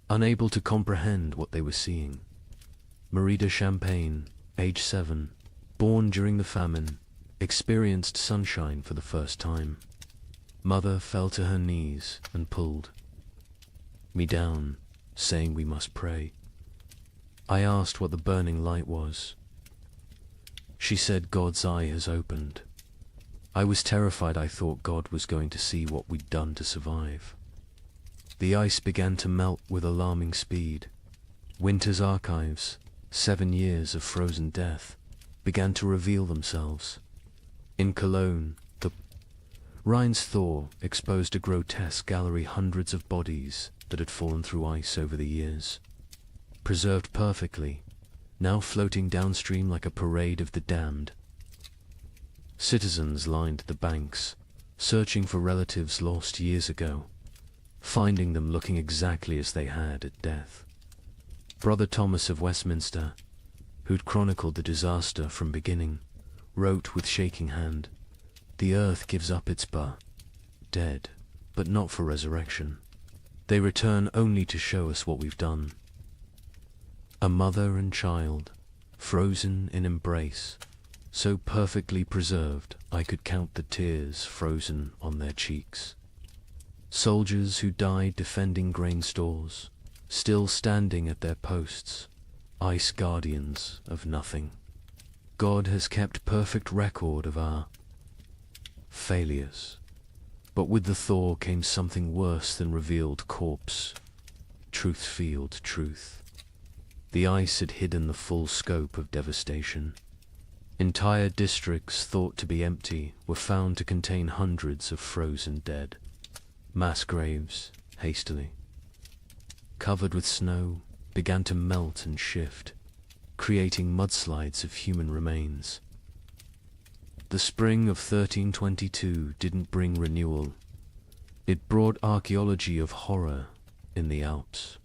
unable to comprehend what they were seeing. Marie de Champagne, age 7, born during the famine, experienced sunshine for the first time. Mother fell to her knees and pulled me down, saying we must pray. I asked what the burning light was. She said God's eye has opened. I was terrified. I thought God was going to see what we'd done to survive. The ice began to melt with alarming speed. Winter's archives, 7 years of frozen death, began to reveal themselves. In Cologne, the Rhine's thaw exposed a grotesque gallery, hundreds of bodies that had fallen through ice over the years, preserved perfectly, now floating downstream like a parade of the damned. Citizens lined the banks, searching for relatives lost years ago, finding them looking exactly as they had at death. Brother Thomas of Westminster, who'd chronicled the disaster from beginning, wrote with shaking hand, "The earth gives up its dead, but not for resurrection. They return only to show us what we've done." A mother and child, frozen in embrace, so perfectly preserved I could count the tears frozen on their cheeks. Soldiers who died defending grain stores, still standing at their posts, ice guardians of nothing. God has kept perfect record of our failures, but with the thaw came something worse than revealed corpse, truth-field truth. The ice had hidden the full scope of devastation. Entire districts thought to be empty were found to contain hundreds of frozen dead. Mass graves, hastily covered with snow, began to melt and shift, creating mudslides of human remains. The spring of 1322 didn't bring renewal. It brought archaeology of horror in the Alps.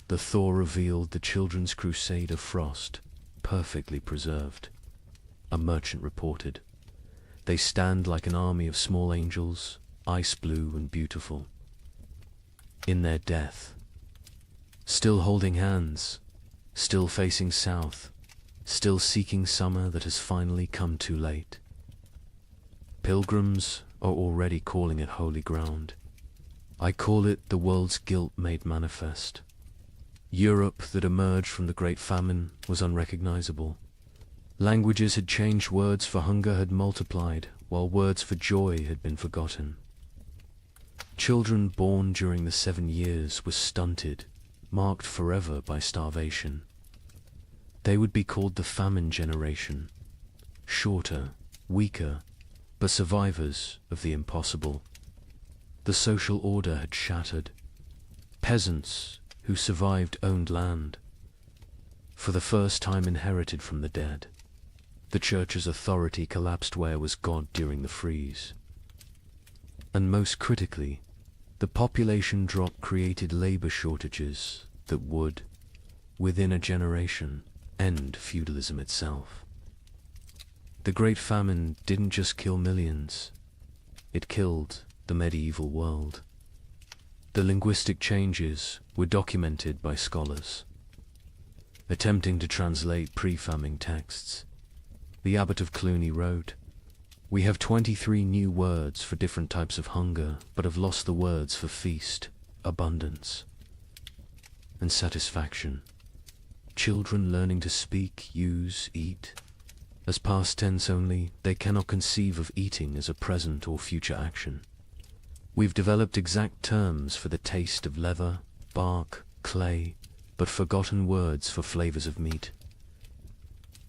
The thaw revealed the children's crusade of frost, perfectly preserved. A merchant reported, "They stand like an army of small angels, ice blue and beautiful. In their death, still holding hands, still facing south, still seeking summer that has finally come too late. Pilgrims are already calling it holy ground. I call it the world's guilt made manifest. Europe that emerged from the Great Famine was unrecognizable. Languages had changed, words for hunger had multiplied, while words for joy had been forgotten. Children born during the 7 years were stunted, marked forever by starvation. They would be called the famine generation, shorter, weaker, but survivors of the impossible. The social order had shattered. Peasants who survived owned land, for the first time inherited from the dead. The church's authority collapsed. Where was God during the freeze? And most critically, the population drop created labor shortages that would, within a generation, end feudalism itself. The Great Famine didn't just kill millions, it killed the medieval world. The linguistic changes were documented by scholars, attempting to translate pre-famine texts. The Abbot of Cluny wrote, "We have 23 new words for different types of hunger, but have lost the words for feast, abundance, and satisfaction. Children learning to speak, use, eat, as past tense only, they cannot conceive of eating as a present or future action. We've developed exact terms for the taste of leather, bark, clay, but forgotten words for flavors of meat.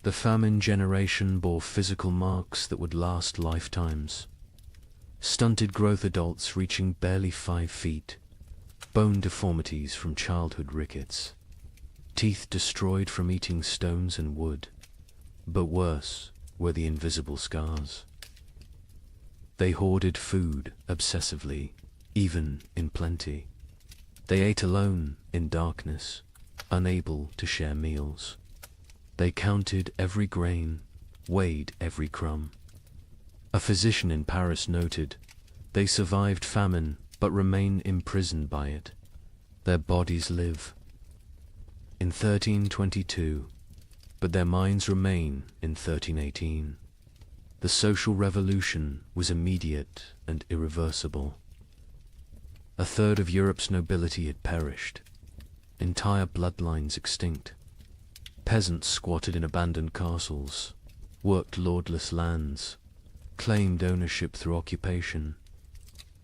The famine generation bore physical marks that would last lifetimes. Stunted growth, adults reaching barely 5 feet, bone deformities from childhood rickets, teeth destroyed from eating stones and wood, but worse were the invisible scars. They hoarded food obsessively, even in plenty. They ate alone in darkness, unable to share meals. They counted every grain, weighed every crumb. A physician in Paris noted, "They survived famine, but remain imprisoned by it. Their bodies live in 1322, but their minds remain in 1318. The social revolution was immediate and irreversible. A third of Europe's nobility had perished, entire bloodlines extinct. Peasants squatted in abandoned castles, worked lordless lands, claimed ownership through occupation.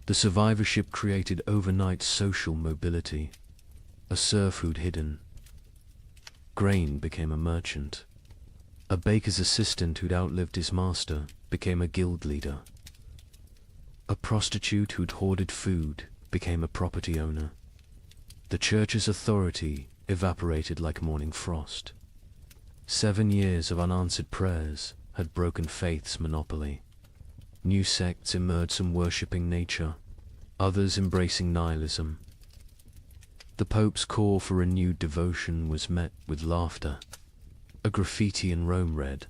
The survivorship created overnight social mobility, a serfhood hidden. Grain became a merchant. A baker's assistant who'd outlived his master became a guild leader. A prostitute who'd hoarded food became a property owner. The church's authority evaporated like morning frost. 7 years of unanswered prayers had broken faith's monopoly. New sects emerged, some worshipping nature, others embracing nihilism. The Pope's call for renewed devotion was met with laughter. A graffiti in Rome read,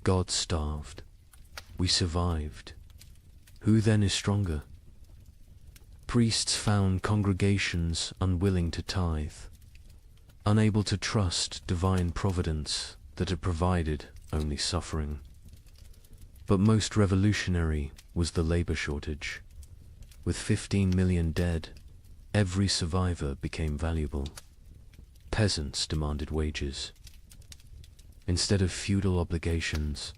"God starved. We survived. Who then is stronger?" Priests found congregations unwilling to tithe, unable to trust divine providence that had provided only suffering. But most revolutionary was the labor shortage. With 15 million dead, every survivor became valuable. Peasants demanded wages. Instead of feudal obligations,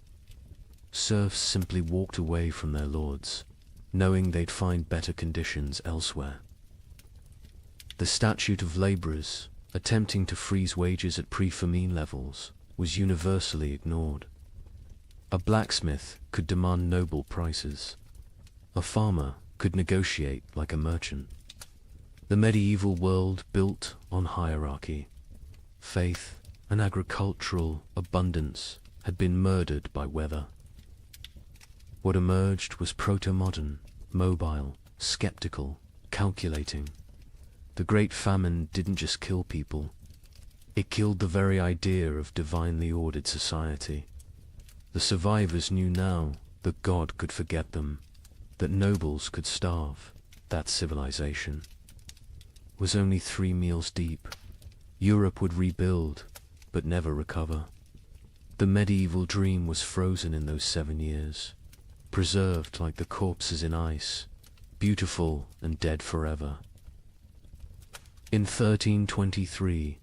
serfs simply walked away from their lords, knowing they'd find better conditions elsewhere. The statute of laborers, attempting to freeze wages at pre-famine levels, was universally ignored. A blacksmith could demand noble prices. A farmer could negotiate like a merchant. The medieval world built on hierarchy. Faith and agricultural abundance had been murdered by weather. What emerged was proto-modern, mobile, skeptical, calculating. The Great Famine didn't just kill people. It killed the very idea of divinely ordered society. The survivors knew now that God could forget them, that nobles could starve, that civilization was only 3 meals deep. Europe would rebuild, but never recover. The medieval dream was frozen in those 7 years, preserved like the corpses in ice, beautiful and dead forever. In 1323,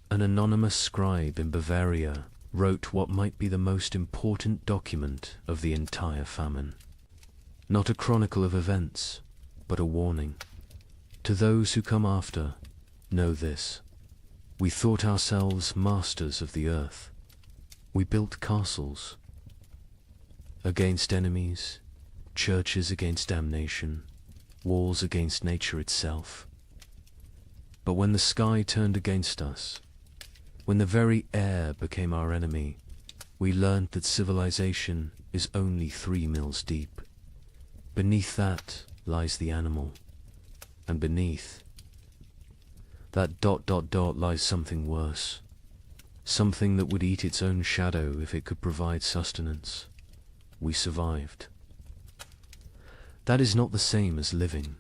an anonymous scribe in Bavaria wrote what might be the most important document of the entire famine. Not a chronicle of events, but a warning. To those who come after, know this. We thought ourselves masters of the earth. We built castles against enemies, churches against damnation, walls against nature itself. But when the sky turned against us, when the very air became our enemy, we learned that civilization is only 3 mills deep. Beneath that lies the animal, and beneath that ... lies something worse, something that would eat its own shadow if it could provide sustenance. We survived. That is not the same as living.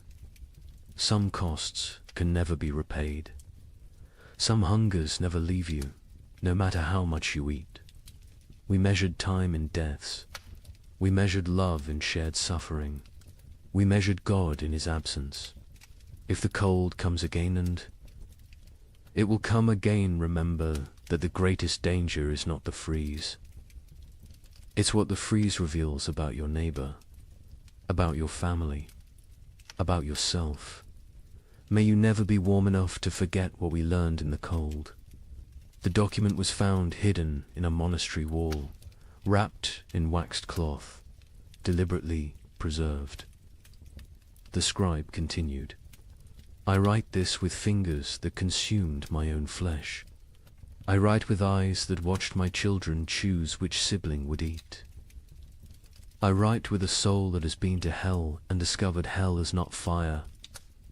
Some costs can never be repaid. Some hungers never leave you, no matter how much you eat. We measured time in deaths. We measured love in shared suffering. We measured God in his absence. If the cold comes again, and it will come again, remember that the greatest danger is not the freeze. It's what the freeze reveals about your neighbor, about your family, about yourself. May you never be warm enough to forget what we learned in the cold. The document was found hidden in a monastery wall, wrapped in waxed cloth, deliberately preserved. The scribe continued, "I write this with fingers that consumed my own flesh. I write with eyes that watched my children choose which sibling would eat. I write with a soul that has been to hell and discovered hell is not fire.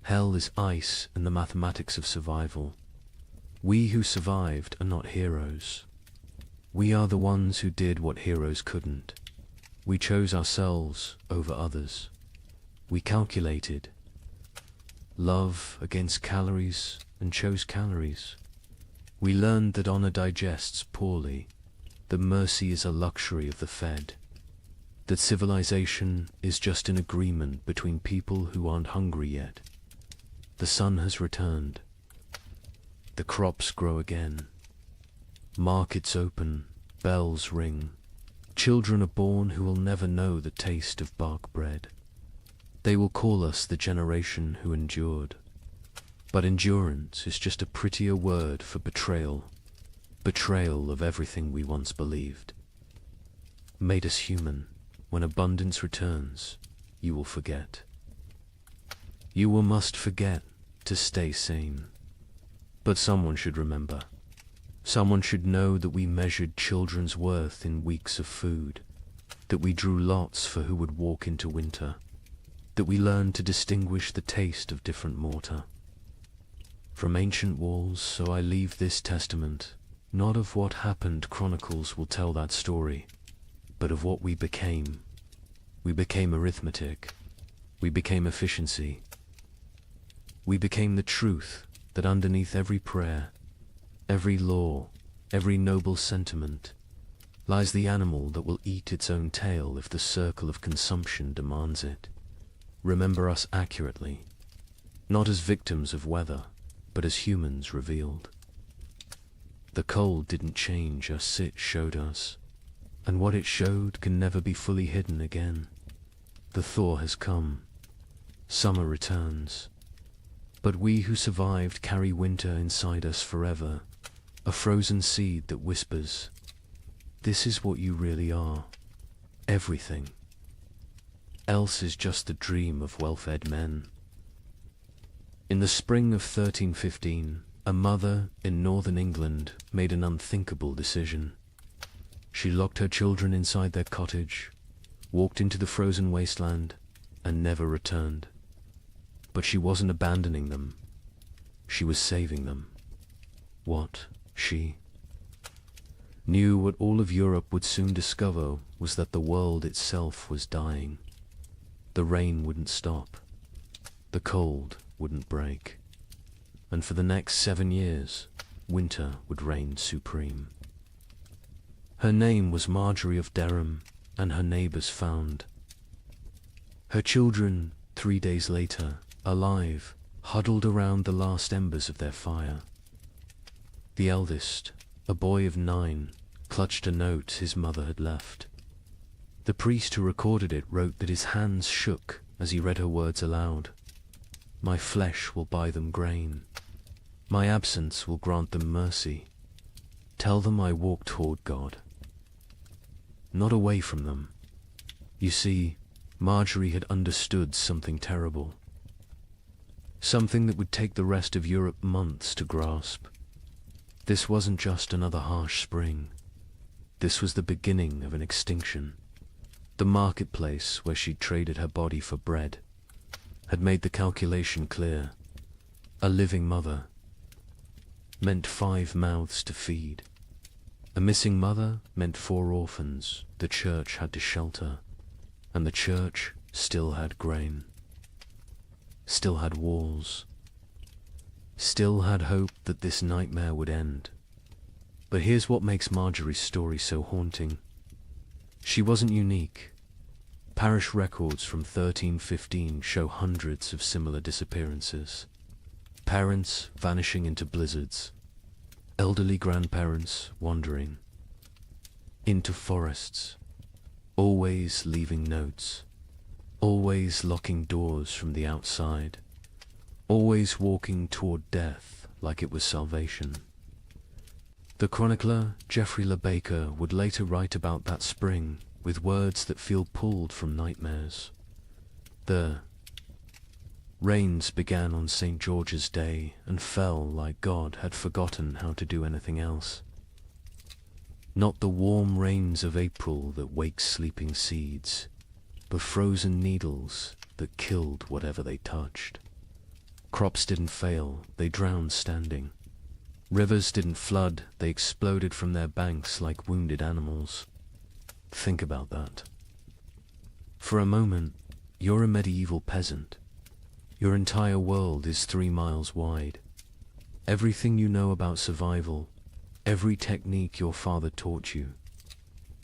Hell is ice and the mathematics of survival. We who survived are not heroes. We are the ones who did what heroes couldn't. We chose ourselves over others. We calculated love against calories and chose calories. We learned that honor digests poorly, that mercy is a luxury of the fed, that civilization is just an agreement between people who aren't hungry yet. The sun has returned. The crops grow again. Markets open, bells ring. Children are born who will never know the taste of bark bread. They will call us the generation who endured. But endurance is just a prettier word for betrayal. Betrayal of everything we once believed. Made us human. When abundance returns, you will forget. You will must forget to stay sane. But someone should remember. Someone should know that we measured children's worth in weeks of food, that we drew lots for who would walk into winter, that we learned to distinguish the taste of different mortar. From ancient walls, so I leave this testament, not of what happened, chronicles will tell that story, but of what we became. We became arithmetic. We became efficiency. We became the truth that underneath every prayer, every law, every noble sentiment, lies the animal that will eat its own tail if the circle of consumption demands it. Remember us accurately, not as victims of weather, but as humans revealed. The cold didn't change us, it showed us, and what it showed can never be fully hidden again. The thaw has come, summer returns, but we who survived carry winter inside us forever, a frozen seed that whispers, "This is what you really are, everything. Else is just the dream of well-fed men." In the spring of 1315, a mother in northern England made an unthinkable decision. She locked her children inside their cottage, walked into the frozen wasteland, and never returned. But she wasn't abandoning them. She was saving them. What, she knew what all of Europe would soon discover was that the world itself was dying. The rain wouldn't stop. The cold wouldn't break. And for the next 7 years, winter would reign supreme. Her name was Marjorie of Dereham, and her neighbors found her children 3 days later, alive, huddled around the last embers of their fire. The eldest, a boy of 9, clutched a note his mother had left. The priest who recorded it wrote that his hands shook as he read her words aloud. "My flesh will buy them grain. My absence will grant them mercy. Tell them I walk toward God, not away from them." You see, Marjorie had understood something terrible. Something that would take the rest of Europe months to grasp. This wasn't just another harsh spring. This was the beginning of an extinction. The marketplace where she'd traded her body for bread had made the calculation clear. A living mother meant 5 mouths to feed. A missing mother meant 4 orphans the church had to shelter, and the church still had grain, still had walls, still had hope that this nightmare would end. But here's what makes Marjorie's story so haunting. She wasn't unique. Parish records from 1315 show hundreds of similar disappearances. Parents vanishing into blizzards, elderly grandparents wandering into forests, always leaving notes, always locking doors from the outside, always walking toward death like it was salvation. The chronicler Geoffrey Le Baker would later write about that spring with words that feel pulled from nightmares. The rains began on St. George's Day and fell like God had forgotten how to do anything else. Not the warm rains of April that wake sleeping seeds, but frozen needles that killed whatever they touched. Crops didn't fail, they drowned standing. Rivers didn't flood, they exploded from their banks like wounded animals. Think about that. For a moment, you're a medieval peasant. Your entire world is 3 miles wide. Everything you know about survival, every technique your father taught you,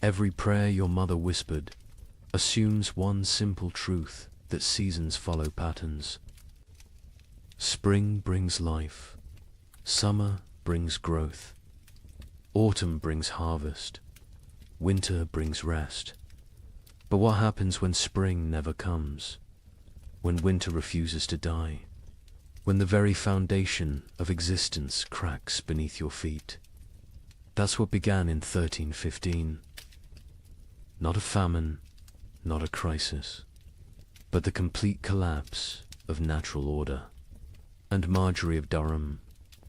every prayer your mother whispered, assumes one simple truth, that seasons follow patterns. Spring brings life. Summer brings growth. Autumn brings harvest. Winter brings rest. But what happens when spring never comes? When winter refuses to die? When the very foundation of existence cracks beneath your feet? That's what began in 1315. Not a famine, not a crisis, but the complete collapse of natural order. And Marjorie of Durham,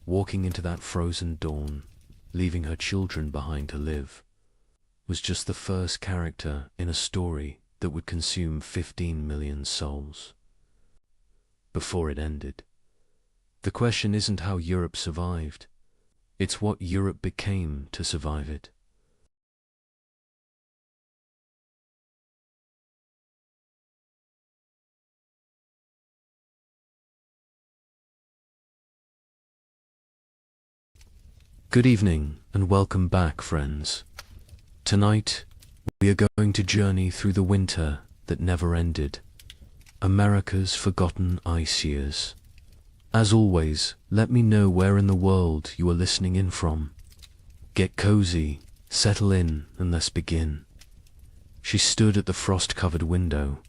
walking into that frozen dawn, leaving her children behind to live, was just the first character in a story that would consume 15 million souls. Before it ended, the question isn't how Europe survived, it's what Europe became to survive it. Good evening and welcome back, friends. Tonight, we are going to journey through the winter that never ended, America's forgotten ice years. As always, let me know where in the world you are listening in from. Get cozy, settle in, and let's begin. She stood at the frost-covered window.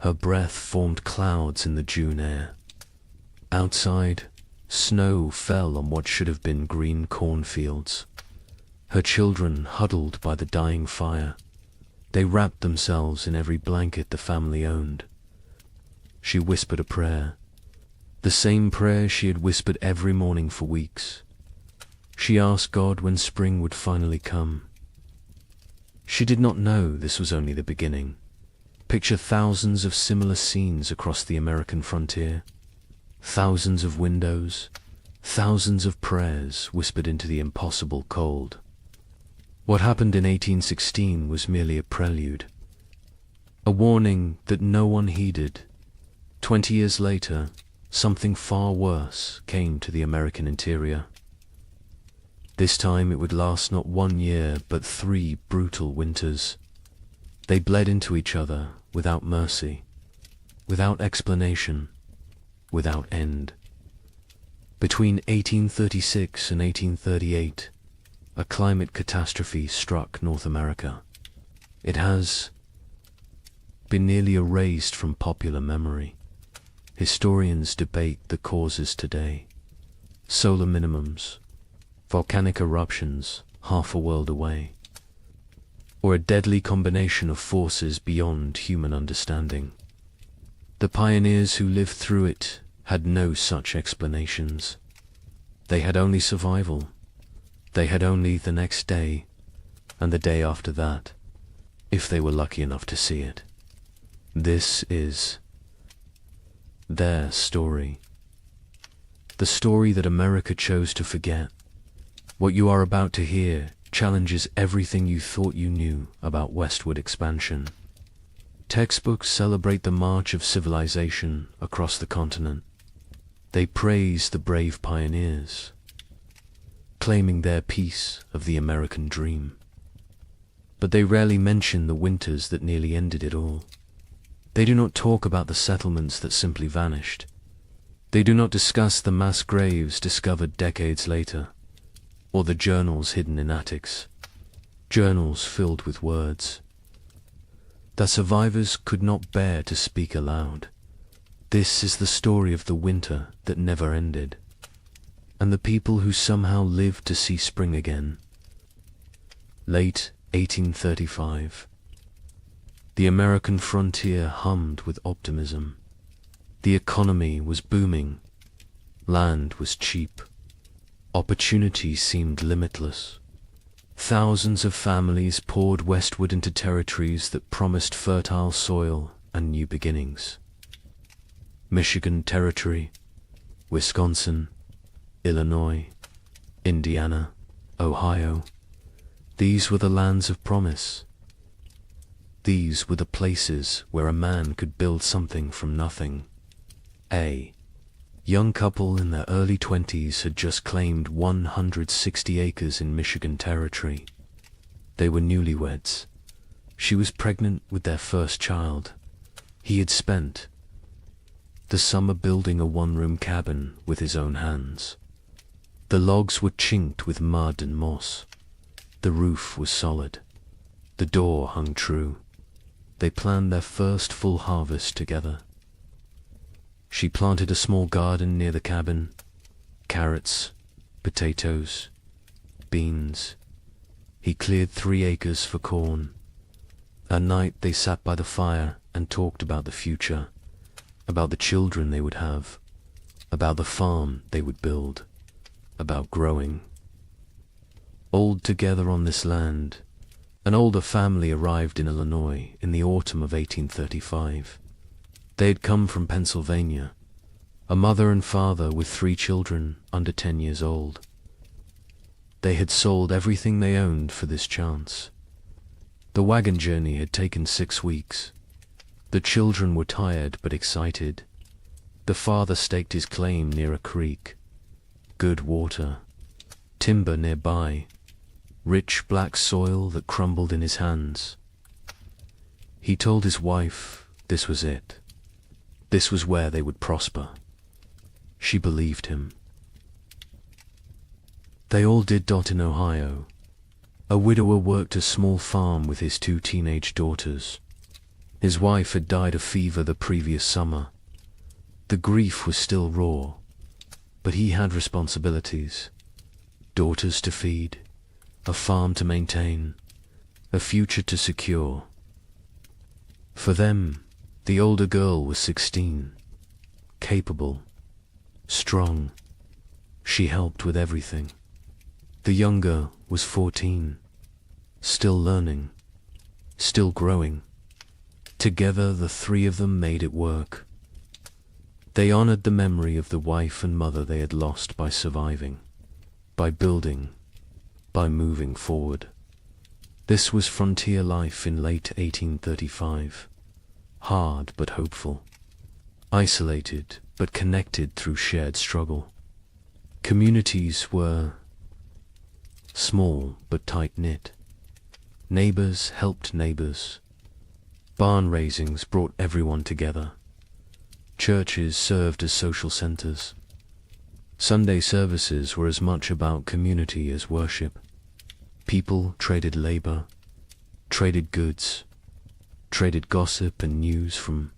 Her breath formed clouds in the June air. Outside, snow fell on what should have been green cornfields. Her children huddled by the dying fire. They wrapped themselves in every blanket the family owned. She whispered a prayer, the same prayer she had whispered every morning for weeks. She asked God when spring would finally come. She did not know this was only the beginning. Picture thousands of similar scenes across the American frontier. Thousands of windows, thousands of prayers whispered into the impossible cold. What happened in 1816 was merely a prelude, a warning that no one heeded. 20 years later, something far worse came to the American interior. This time it would last not 1 year, but 3 brutal winters. They bled into each other without mercy, without explanation, without end. Between 1836 and 1838, a climate catastrophe struck North America. It has been nearly erased from popular memory. Historians debate the causes today. Solar minimums, volcanic eruptions half a world away, or a deadly combination of forces beyond human understanding. The pioneers who lived through it had no such explanations. They had only survival. They had only the next day, and the day after that, if they were lucky enough to see it. This is their story. The story that America chose to forget. What you are about to hear challenges everything you thought you knew about westward expansion. Textbooks celebrate the march of civilization across the continent. They praise the brave pioneers, claiming their piece of the American dream. But they rarely mention the winters that nearly ended it all. They do not talk about the settlements that simply vanished. They do not discuss the mass graves discovered decades later, or the journals hidden in attics, journals filled with words that survivors could not bear to speak aloud. This is the story of the winter that never ended, and the people who somehow lived to see spring again. Late 1835. The American frontier hummed with optimism. The economy was booming. Land was cheap. Opportunity seemed limitless. Thousands of families poured westward into territories that promised fertile soil and new beginnings. Michigan Territory, Wisconsin, Illinois, Indiana, Ohio. These were the lands of promise. These were the places where a man could build something from nothing. A young couple in their early 20s had just claimed 160 acres in Michigan Territory. They were newlyweds. She was pregnant with their first child. He had spent the summer building a one-room cabin with his own hands. The logs were chinked with mud and moss. The roof was solid. The door hung true. They planned their first full harvest together. She planted a small garden near the cabin. Carrots, potatoes, beans. He cleared 3 acres for corn. At night they sat by the fire and talked about the future, about the children they would have, about the farm they would build, about growing. Old together on this land, an older family arrived in Illinois in the autumn of 1835. They had come from Pennsylvania, a mother and father with 3 children under 10 years old. They had sold everything they owned for this chance. The wagon journey had taken 6 weeks. The children were tired but excited. The father staked his claim near a creek. Good water, timber nearby, rich black soil that crumbled in his hands. He told his wife this was it. This was where they would prosper. She believed him. They all did. In Ohio, a widower worked a small farm with his 2 teenage daughters. His wife had died of fever the previous summer. The grief was still raw, but he had responsibilities. Daughters to feed, a farm to maintain, a future to secure. For them, the older girl was 16, capable, strong. She helped with everything. The younger was 14, still learning, still growing. Together the 3 of them made it work. They honored the memory of the wife and mother they had lost by surviving, by building, by moving forward. This was frontier life in late 1835. Hard but hopeful. Isolated but connected through shared struggle. Communities were small but tight-knit. Neighbors helped neighbors. Barn raisings brought everyone together. Churches served as social centers. Sunday services were as much about community as worship. People traded labor, traded goods, traded gossip and news from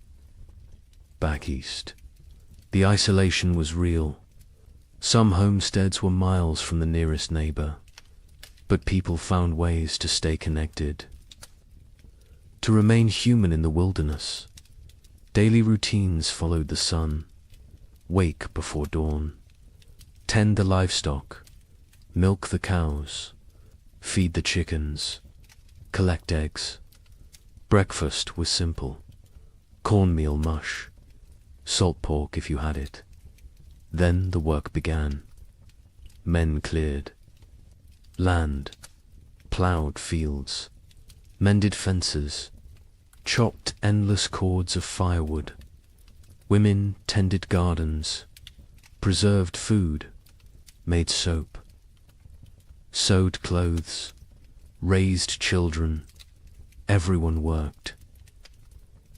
back east. The isolation was real. Some homesteads were miles from the nearest neighbor, but people found ways to stay connected, to remain human in the wilderness. Daily routines followed the sun. Wake before dawn, tend the livestock, milk the cows, feed the chickens, collect eggs. Breakfast was simple. Cornmeal mush, salt pork if you had it. Then the work began. Men cleared land, plowed fields, mended fences, chopped endless cords of firewood. Women tended gardens, preserved food, made soap, sewed clothes, raised children. Everyone worked.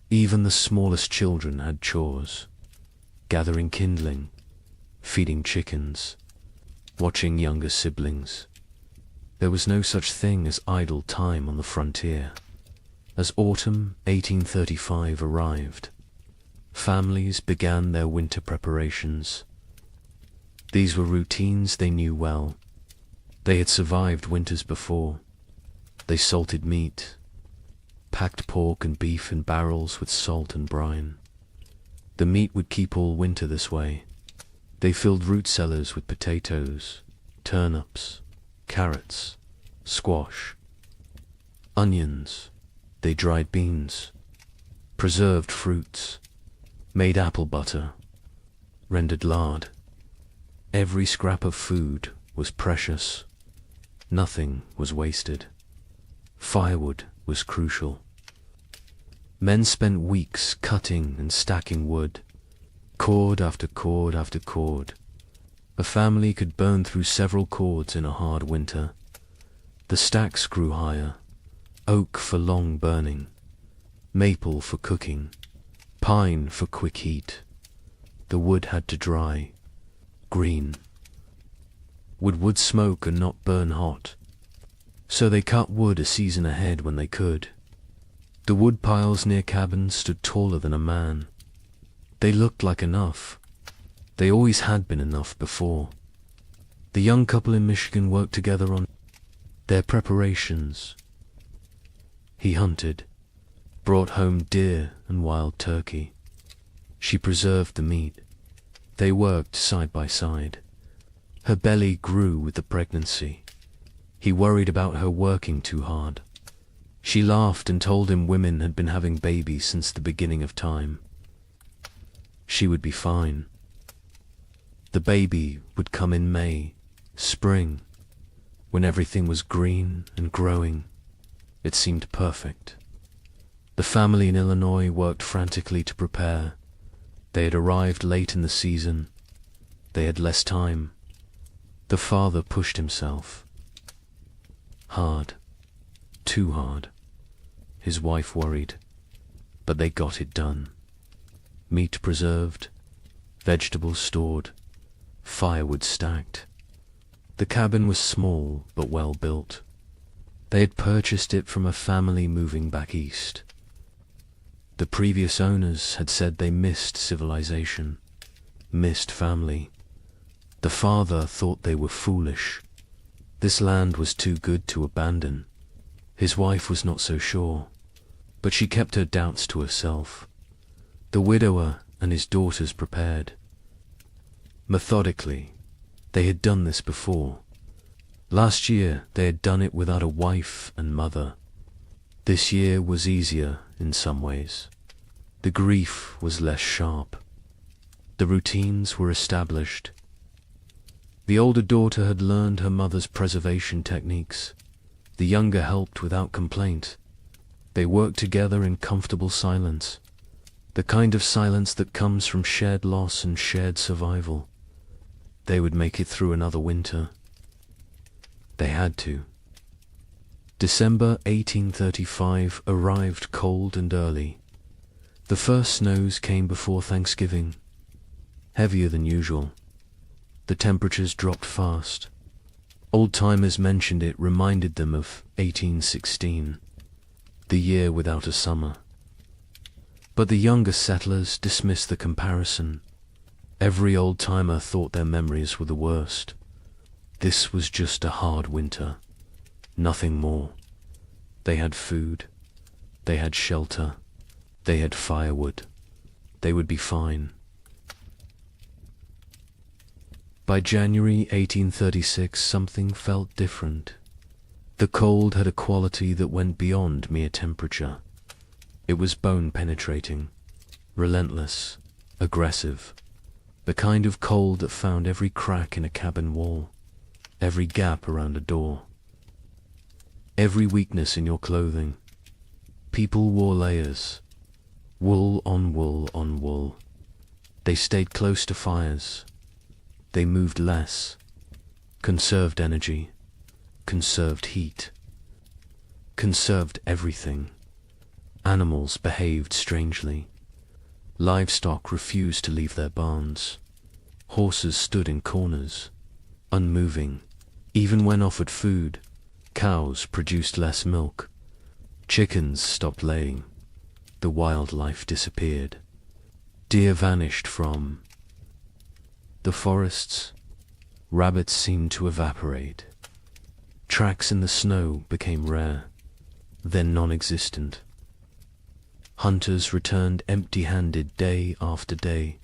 Even the smallest children had chores, gathering kindling, feeding chickens, watching younger siblings. There was no such thing as idle time on the frontier. As autumn 1835 arrived, families began their winter preparations. These were routines they knew well. They had survived winters before. They salted meat, packed pork and beef in barrels with salt and brine. The meat would keep all winter this way. They filled root cellars with potatoes, turnips, carrots, squash, onions. They dried beans, preserved fruits, made apple butter, rendered lard. Every scrap of food was precious. Nothing was wasted. Firewood was crucial. Men spent weeks cutting and stacking wood, cord after cord after cord. A family could burn through several cords in a hard winter. The stacks grew higher, oak for long burning, maple for cooking, pine for quick heat. The wood had to dry, green. Would wood smoke and not burn hot? So they cut wood a season ahead when they could. The wood piles near cabins stood taller than a man. They looked like enough. They always had been enough before. The young couple in Michigan worked together on their preparations. He hunted, brought home deer and wild turkey. She preserved the meat. They worked side by side. Her belly grew with the pregnancy. He worried about her working too hard. She laughed and told him women had been having babies since the beginning of time. She would be fine. The baby would come in May, spring, when everything was green and growing. It seemed perfect. The family in Illinois worked frantically to prepare. They had arrived late in the season. They had less time. The father pushed himself. Hard. Too hard. His wife worried. But they got it done. Meat preserved, vegetables stored, firewood stacked. The cabin was small but well built. They had purchased it from a family moving back east. The previous owners had said they missed civilization, missed family. The father thought they were foolish. This land was too good to abandon. His wife was not so sure, but she kept her doubts to herself. The widower and his daughters prepared. Methodically, they had done this before. Last year they had done it without a wife and mother. This year was easier in some ways. The grief was less sharp. The routines were established. The older daughter had learned her mother's preservation techniques. The younger helped without complaint. They worked together in comfortable silence, the kind of silence that comes from shared loss and shared survival. They would make it through another winter. They had to. December 1835 arrived cold and early. The first snows came before Thanksgiving, heavier than usual. The temperatures dropped fast. Old-timers mentioned it reminded them of 1816, the year without a summer. But the younger settlers dismissed the comparison. Every old-timer thought their memories were the worst. This was just a hard winter, nothing more. They had food, they had shelter, they had firewood. They would be fine. By January 1836, something felt different. The cold had a quality that went beyond mere temperature. It was bone-penetrating, relentless, aggressive, the kind of cold that found every crack in a cabin wall, every gap around a door, every weakness in your clothing. People wore layers, wool on wool on wool. They stayed close to fires. They moved less, conserved energy, conserved heat, conserved everything. Animals behaved strangely. Livestock refused to leave their barns. Horses stood in corners, unmoving. Even when offered food, cows produced less milk. Chickens stopped laying. The wildlife disappeared. Deer vanished from the forests. Rabbits seemed to evaporate. Tracks in the snow became rare, then non-existent. Hunters returned empty-handed day after day.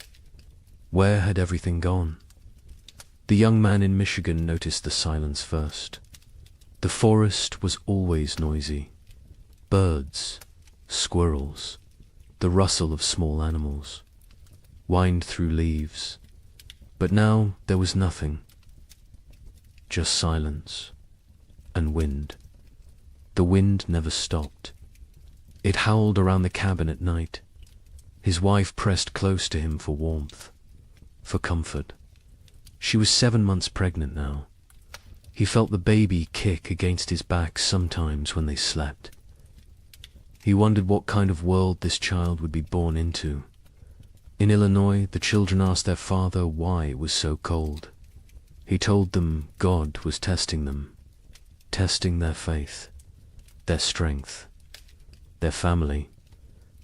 Where had everything gone? The young man in Michigan noticed the silence first. The forest was always noisy. Birds, squirrels, the rustle of small animals, whined through leaves. But now there was nothing. just silence and wind. The wind never stopped. It howled around the cabin at night. His wife pressed close to him for warmth, for comfort. She was 7 months pregnant now. He felt the baby kick against his back sometimes when they slept. He wondered what kind of world this child would be born into. In Illinois, the children asked their father why it was so cold. He told them God was testing them, testing their faith, their strength, their family.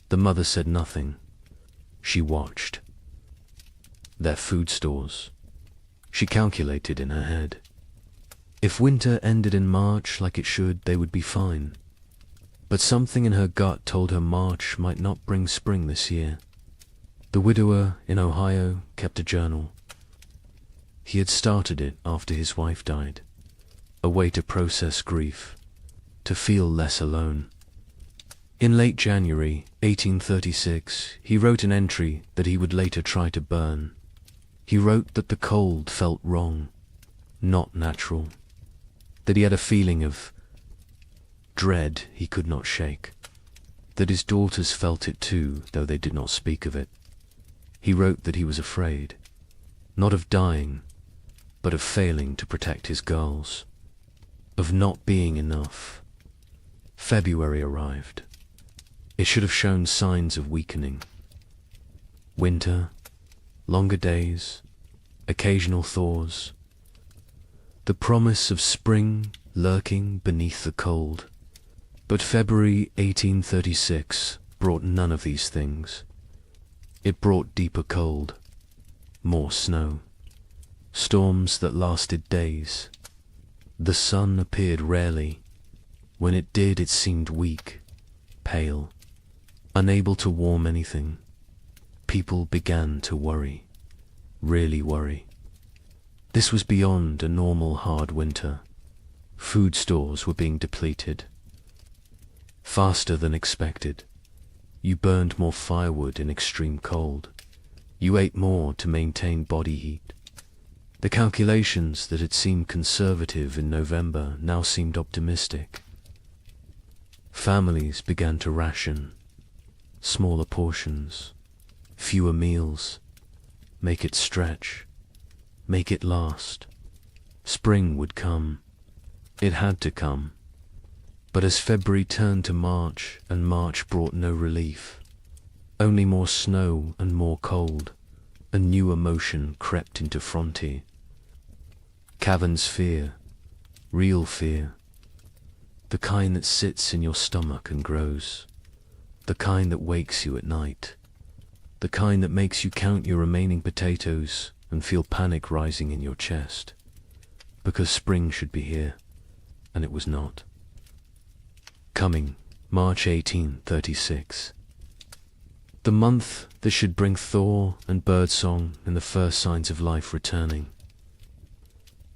The mother said nothing. She watched. Their food stores. She calculated in her head. If winter ended in March like it should, they would be fine. But something in her gut told her March might not bring spring this year. The widower in Ohio kept a journal. He had started it after his wife died, a way to process grief, to feel less alone. In late January 1836, he wrote an entry that he would later try to burn. He wrote that the cold felt wrong, not natural, that he had a feeling of dread he could not shake, that his daughters felt it too, though they did not speak of it. He wrote that he was afraid, not of dying, but of failing to protect his girls, of not being enough. February arrived. It should have shown signs of weakening. Winter, longer days, occasional thaws. The promise of spring lurking beneath the cold. But February 1836 brought none of these things. It brought deeper cold, more snow, storms that lasted days. The sun appeared rarely. When it did, it seemed weak, pale, unable to warm anything. People began to worry, really worry. This was beyond a normal hard winter. Food stores were being depleted. Faster than expected. You burned more firewood in extreme cold. You ate more to maintain body heat. The calculations that had seemed conservative in November now seemed optimistic. Families began to ration. Smaller portions, fewer meals. Make it stretch. Make it last. Spring would come. It had to come. But as February turned to March, and March brought no relief, only more snow and more cold, a new emotion crept into Frontier. Cavern's fear, real fear, the kind that sits in your stomach and grows, the kind that wakes you at night, the kind that makes you count your remaining potatoes and feel panic rising in your chest, because spring should be here, and it was not. Coming, March 1836. The month that should bring thaw and birdsong and the first signs of life returning.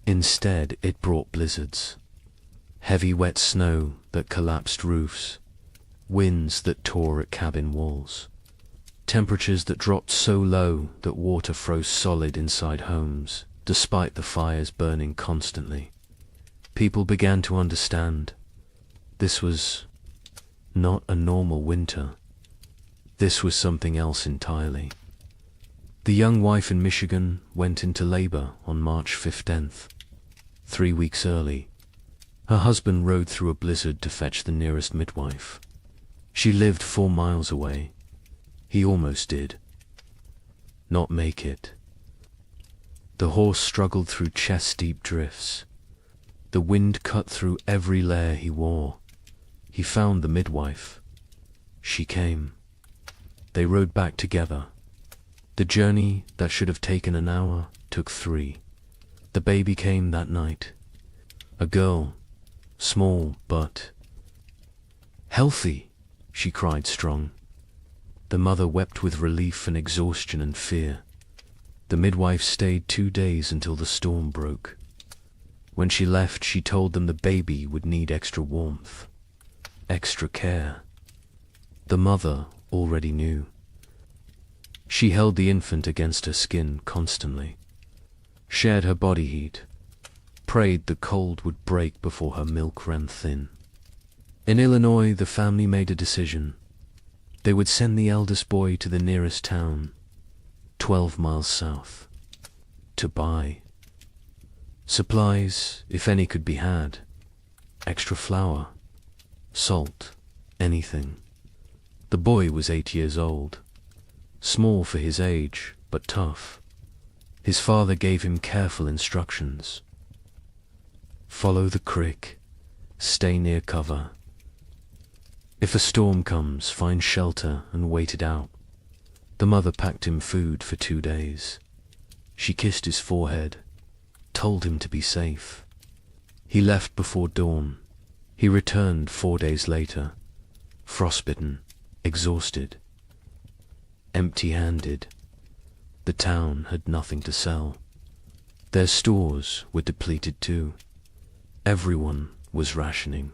Instead, it brought blizzards, heavy wet snow that collapsed roofs, winds that tore at cabin walls, temperatures that dropped so low that water froze solid inside homes, despite the fires burning constantly. People began to understand. This was not a normal winter. This was something else entirely. The young wife in Michigan went into labor on March 15th, 3 weeks early. Her husband rode through a blizzard to fetch the nearest midwife. She lived 4 miles away. He almost did not make it. The horse struggled through chest-deep drifts. The wind cut through every layer he wore. He found the midwife. She came. They rode back together. The journey that should have taken an hour took 3. The baby came that night. A girl, small but healthy, she cried strong. The mother wept with relief and exhaustion and fear. The midwife stayed 2 days until the storm broke. When she left, she told them the baby would need extra warmth, extra care. The mother already knew. She held the infant against her skin constantly, shared her body heat. prayed the cold would break before her milk ran thin. In Illinois, the family made a decision. They would send the eldest boy to the nearest town, 12 miles south, to buy supplies, if any could be had, extra flour, salt, anything. The boy was 8 years old, small for his age, but tough. His father gave him careful instructions. Follow the creek, stay near cover. If a storm comes, find shelter and wait it out. The mother packed him food for 2 days. She kissed his forehead, told him to be safe. He left before dawn. He returned 4 days later, frostbitten, exhausted, empty-handed. The town had nothing to sell. Their stores were depleted too. Everyone was rationing.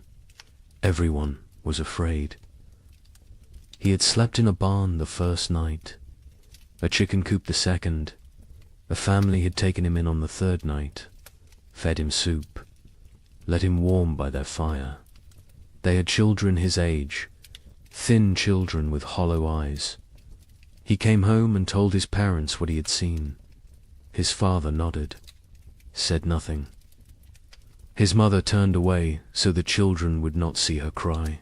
Everyone was afraid. He had slept in a barn the first night, a chicken coop the second. A family had taken him in on the third night, fed him soup, let him warm by their fire. They had children his age, thin children with hollow eyes. He came home and told his parents what he had seen. His father nodded, said nothing. His mother turned away so the children would not see her cry.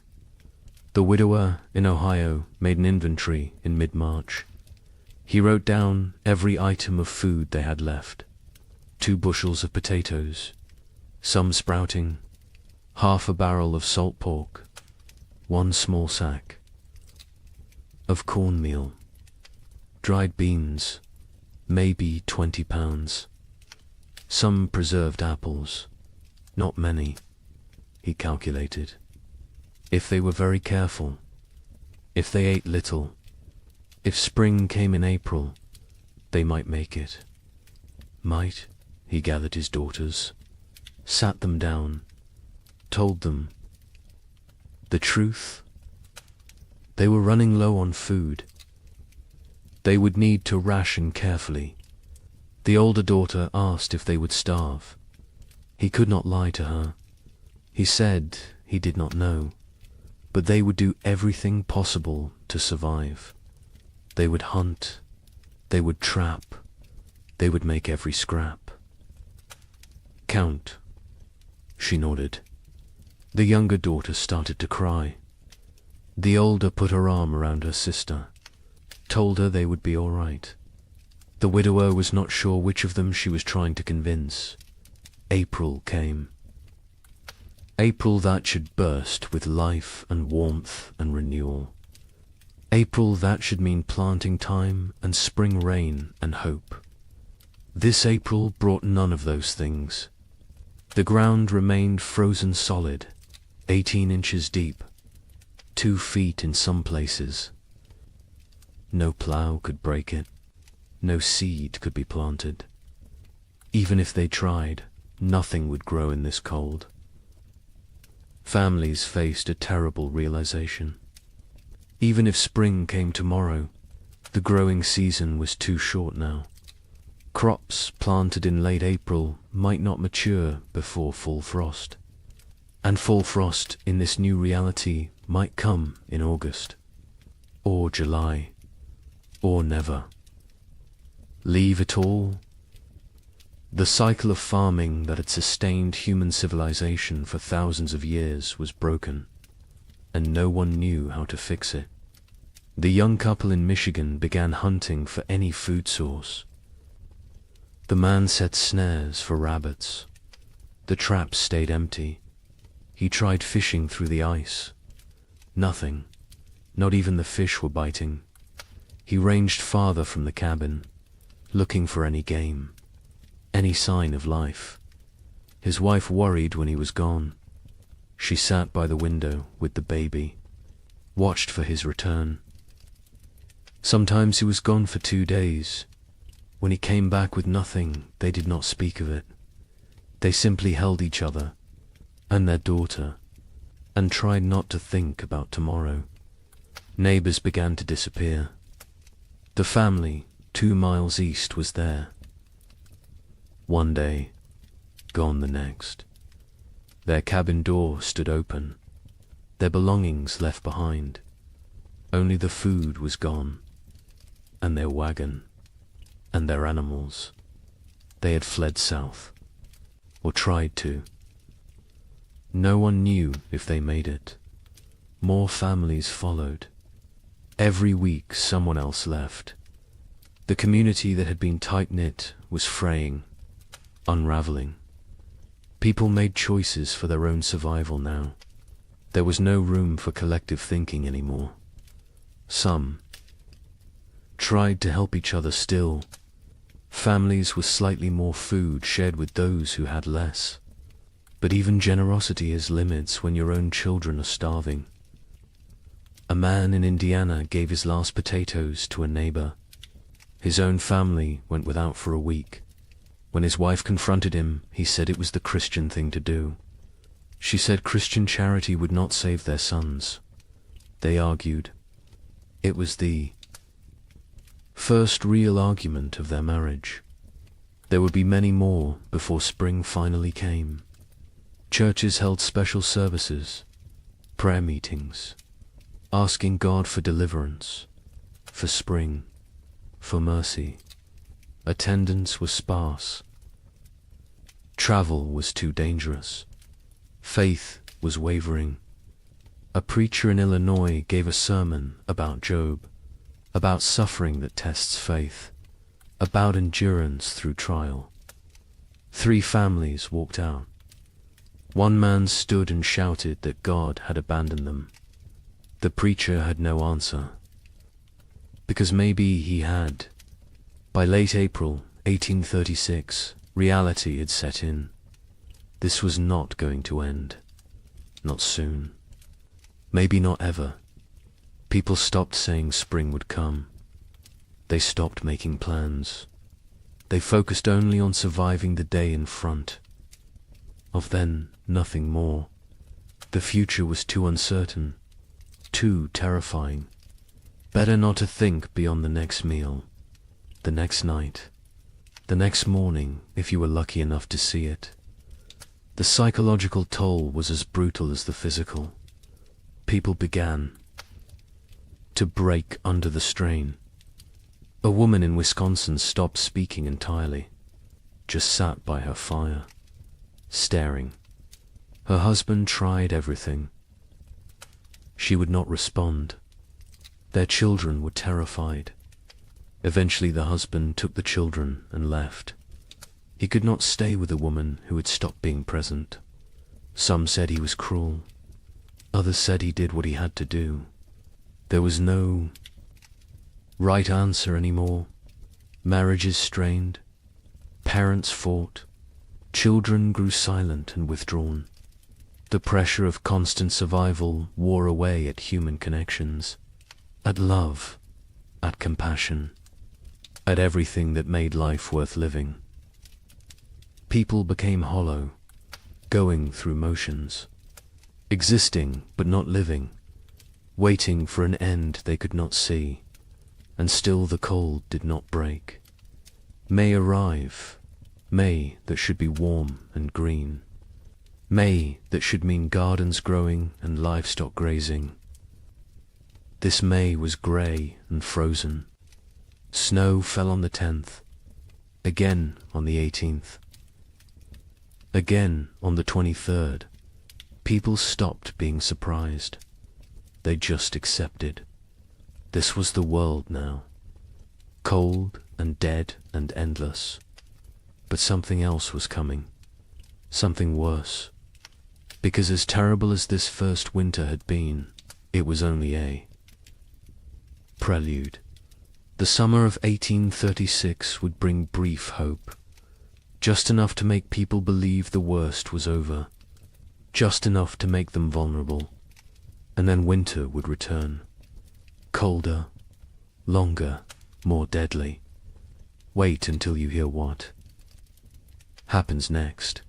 The widower in Ohio made an inventory in mid-March. He wrote down every item of food they had left. 2 bushels of potatoes, some sprouting, half a barrel of salt pork, 1 small sack of cornmeal, dried beans, maybe 20 pounds, some preserved apples, not many, he calculated. If they were very careful, if they ate little, if spring came in April, they might make it. Might, he gathered his daughters, sat them down, told them the truth. They were running low on food. They would need to ration carefully. The older daughter asked if they would starve. He could not lie to her. He said he did not know, but they would do everything possible to survive. They would hunt, they would trap, they would make every scrap. Count, she nodded. The younger daughter started to cry. The older put her arm around her sister, told her they would be all right. The widower was not sure which of them she was trying to convince. April came. April that should burst with life and warmth and renewal. April that should mean planting time and spring rain and hope. This April brought none of those things. The ground remained frozen solid, 18 inches deep, 2 feet in some places. No plough could break it. No seed could be planted. Even if they tried, nothing would grow in this cold. Families faced a terrible realization. Even if spring came tomorrow, the growing season was too short now. Crops planted in late April might not mature before full frost. And full frost in this new reality might come in August, or July, or never. Leave it all? The cycle of farming that had sustained human civilization for thousands of years was broken, and no one knew how to fix it. The young couple in Michigan began hunting for any food source. The man set snares for rabbits. The traps stayed empty. He tried fishing through the ice. Nothing. Not even the fish were biting. He ranged farther from the cabin, looking for any game, any sign of life. His wife worried when he was gone. She sat by the window with the baby, watched for his return. Sometimes he was gone for 2 days. When he came back with nothing, they did not speak of it. They simply held each other and their daughter and tried not to think about tomorrow. Neighbors began to disappear. The family 2 miles east was there. One day, gone the next. Their cabin door stood open, their belongings left behind. Only the food was gone, and their wagon, and their animals. They had fled south, or tried to. No one knew if they made it. More families followed. Every week someone else left. The community that had been tight-knit was fraying, unraveling. People made choices for their own survival now. There was no room for collective thinking anymore. Some tried to help each other still. Families with slightly more food shared with those who had less. But even generosity has limits when your own children are starving. A man in Indiana gave his last potatoes to a neighbor. His own family went without for a week. When his wife confronted him, he said it was the Christian thing to do. She said Christian charity would not save their sons. They argued. It was the first real argument of their marriage. There would be many more before spring finally came. Churches held special services, prayer meetings, asking God for deliverance, for spring, for mercy. Attendance was sparse. Travel was too dangerous. Faith was wavering. A preacher in Illinois gave a sermon about Job, about suffering that tests faith, about endurance through trial. 3 families walked out. One man stood and shouted that God had abandoned them. The preacher had no answer, because maybe he had. By late April 1836, reality had set in. This was not going to end. Not soon. Maybe not ever. People stopped saying spring would come. They stopped making plans. They focused only on surviving the day in front. Of then, nothing more. The future was too uncertain, too terrifying. Better not to think beyond the next meal, the next night, the next morning if you were lucky enough to see it. The psychological toll was as brutal as the physical. People began to break under the strain. A woman in Wisconsin stopped speaking entirely, just sat by her fire, staring. Her husband tried everything. She would not respond. Their children were terrified. Eventually the husband took the children and left. He could not stay with a woman who had stopped being present. Some said he was cruel. Others said he did what he had to do. There was no right answer anymore. Marriages strained. Parents fought. Children grew silent and withdrawn. The pressure of constant survival wore away at human connections, at love, at compassion, at everything that made life worth living. People became hollow, going through motions, existing but not living, waiting for an end they could not see, and still the cold did not break. May arrive, May that should be warm and green, May that should mean gardens growing and livestock grazing. This May was grey and frozen. Snow fell on the 10th, again on the 18th, again on the 23rd. People stopped being surprised. They just accepted. This was the world now, cold and dead and endless. But something else was coming, something worse. Because as terrible as this first winter had been, it was only a prelude. The summer of 1836 would bring brief hope, just enough to make people believe the worst was over, just enough to make them vulnerable, and then winter would return, colder, longer, more deadly. Wait until you hear what happens next.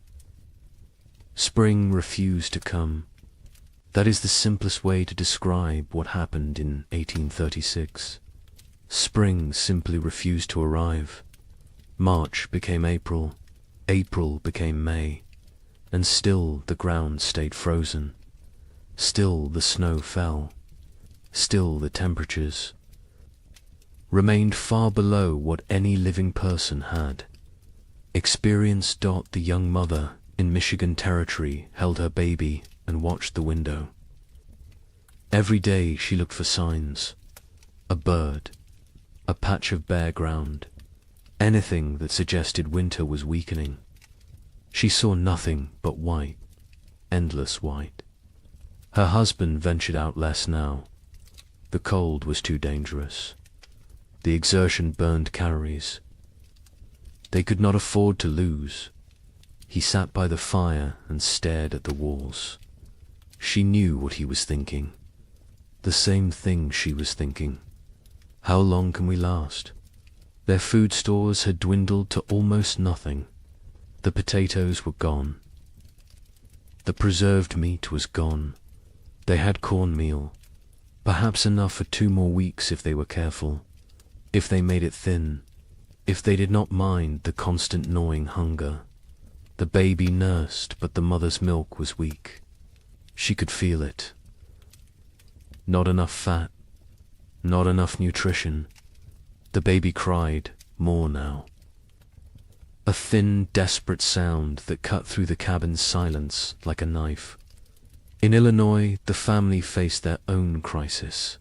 Spring refused to come. That is the simplest way to describe what happened in 1836. Spring simply refused to arrive. March became April. April became May, and still the ground stayed frozen. Still the snow fell. Still the temperatures remained far below what any living person had. Experienced Dot, the young mother in Michigan Territory, held her baby and watched the window. Every day she looked for signs. A bird, a patch of bare ground, anything that suggested winter was weakening. She saw nothing but white, endless white. Her husband ventured out less now. The cold was too dangerous. The exertion burned calories. They could not afford to lose. He sat by the fire and stared at the walls. She knew what he was thinking. The same thing she was thinking. How long can we last? Their food stores had dwindled to almost nothing. The potatoes were gone. The preserved meat was gone. They had cornmeal, perhaps enough for 2 more weeks if they were careful, if they made it thin, if they did not mind the constant gnawing hunger. The baby nursed, but the mother's milk was weak. She could feel it. Not enough fat, not enough nutrition. The baby cried, more now. A thin, desperate sound that cut through the cabin's silence like a knife. In Illinois, the family faced their own crisis.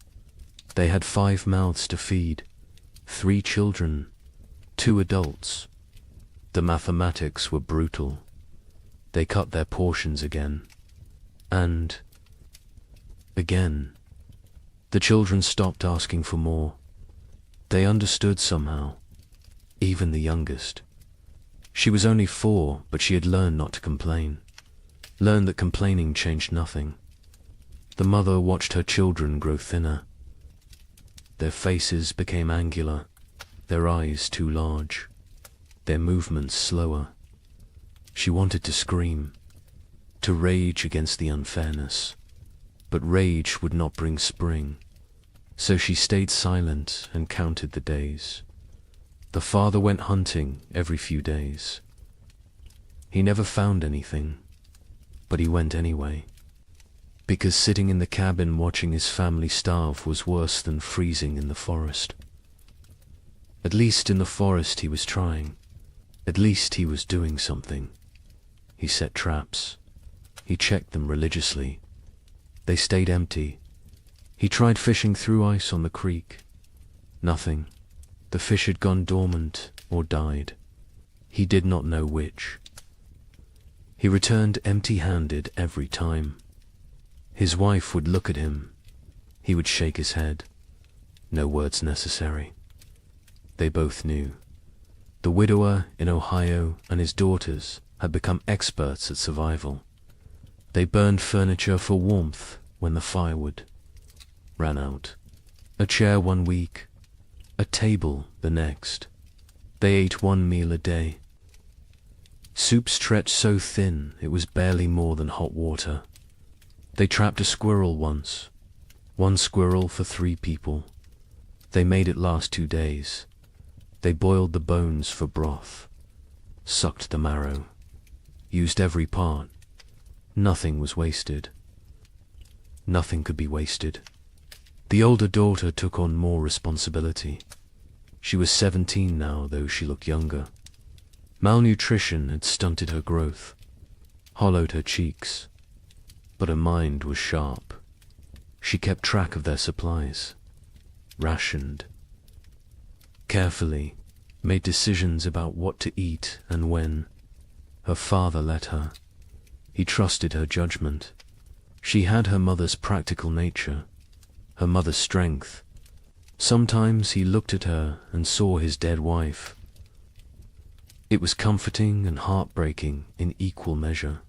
They had 5 mouths to feed, 3 children, 2 adults. The mathematics were brutal. They cut their portions again. And again. The children stopped asking for more. They understood somehow, even the youngest. She was only 4, but she had learned not to complain, learned that complaining changed nothing. The mother watched her children grow thinner. Their faces became angular, their eyes too large, their movements slower. She wanted to scream, to rage against the unfairness, but rage would not bring spring. So she stayed silent and counted the days. The father went hunting every few days. He never found anything, but he went anyway, because sitting in the cabin watching his family starve was worse than freezing in the forest. At least in the forest he was trying. At least he was doing something. He set traps. He checked them religiously. They stayed empty. He tried fishing through ice on the creek. Nothing. The fish had gone dormant or died. He did not know which. He returned empty-handed every time. His wife would look at him. He would shake his head. No words necessary. They both knew. The widower in Ohio and his daughters had become experts at survival. They burned furniture for warmth when the firewood ran out. A chair 1 week, a table the next. They ate 1 meal a day. Soup stretched so thin it was barely more than hot water. They trapped a squirrel once. 1 squirrel for 3 people. They made it last 2 days. They boiled the bones for broth, sucked the marrow, used every part. Nothing was wasted. Nothing could be wasted. The older daughter took on more responsibility. She was 17 now, though she looked younger. Malnutrition had stunted her growth, hollowed her cheeks, but her mind was sharp. She kept track of their supplies, rationed, carefully, made decisions about what to eat and when. Her father let her. He trusted her judgment. She had her mother's practical nature, her mother's strength. Sometimes he looked at her and saw his dead wife. It was comforting and heartbreaking in equal measure.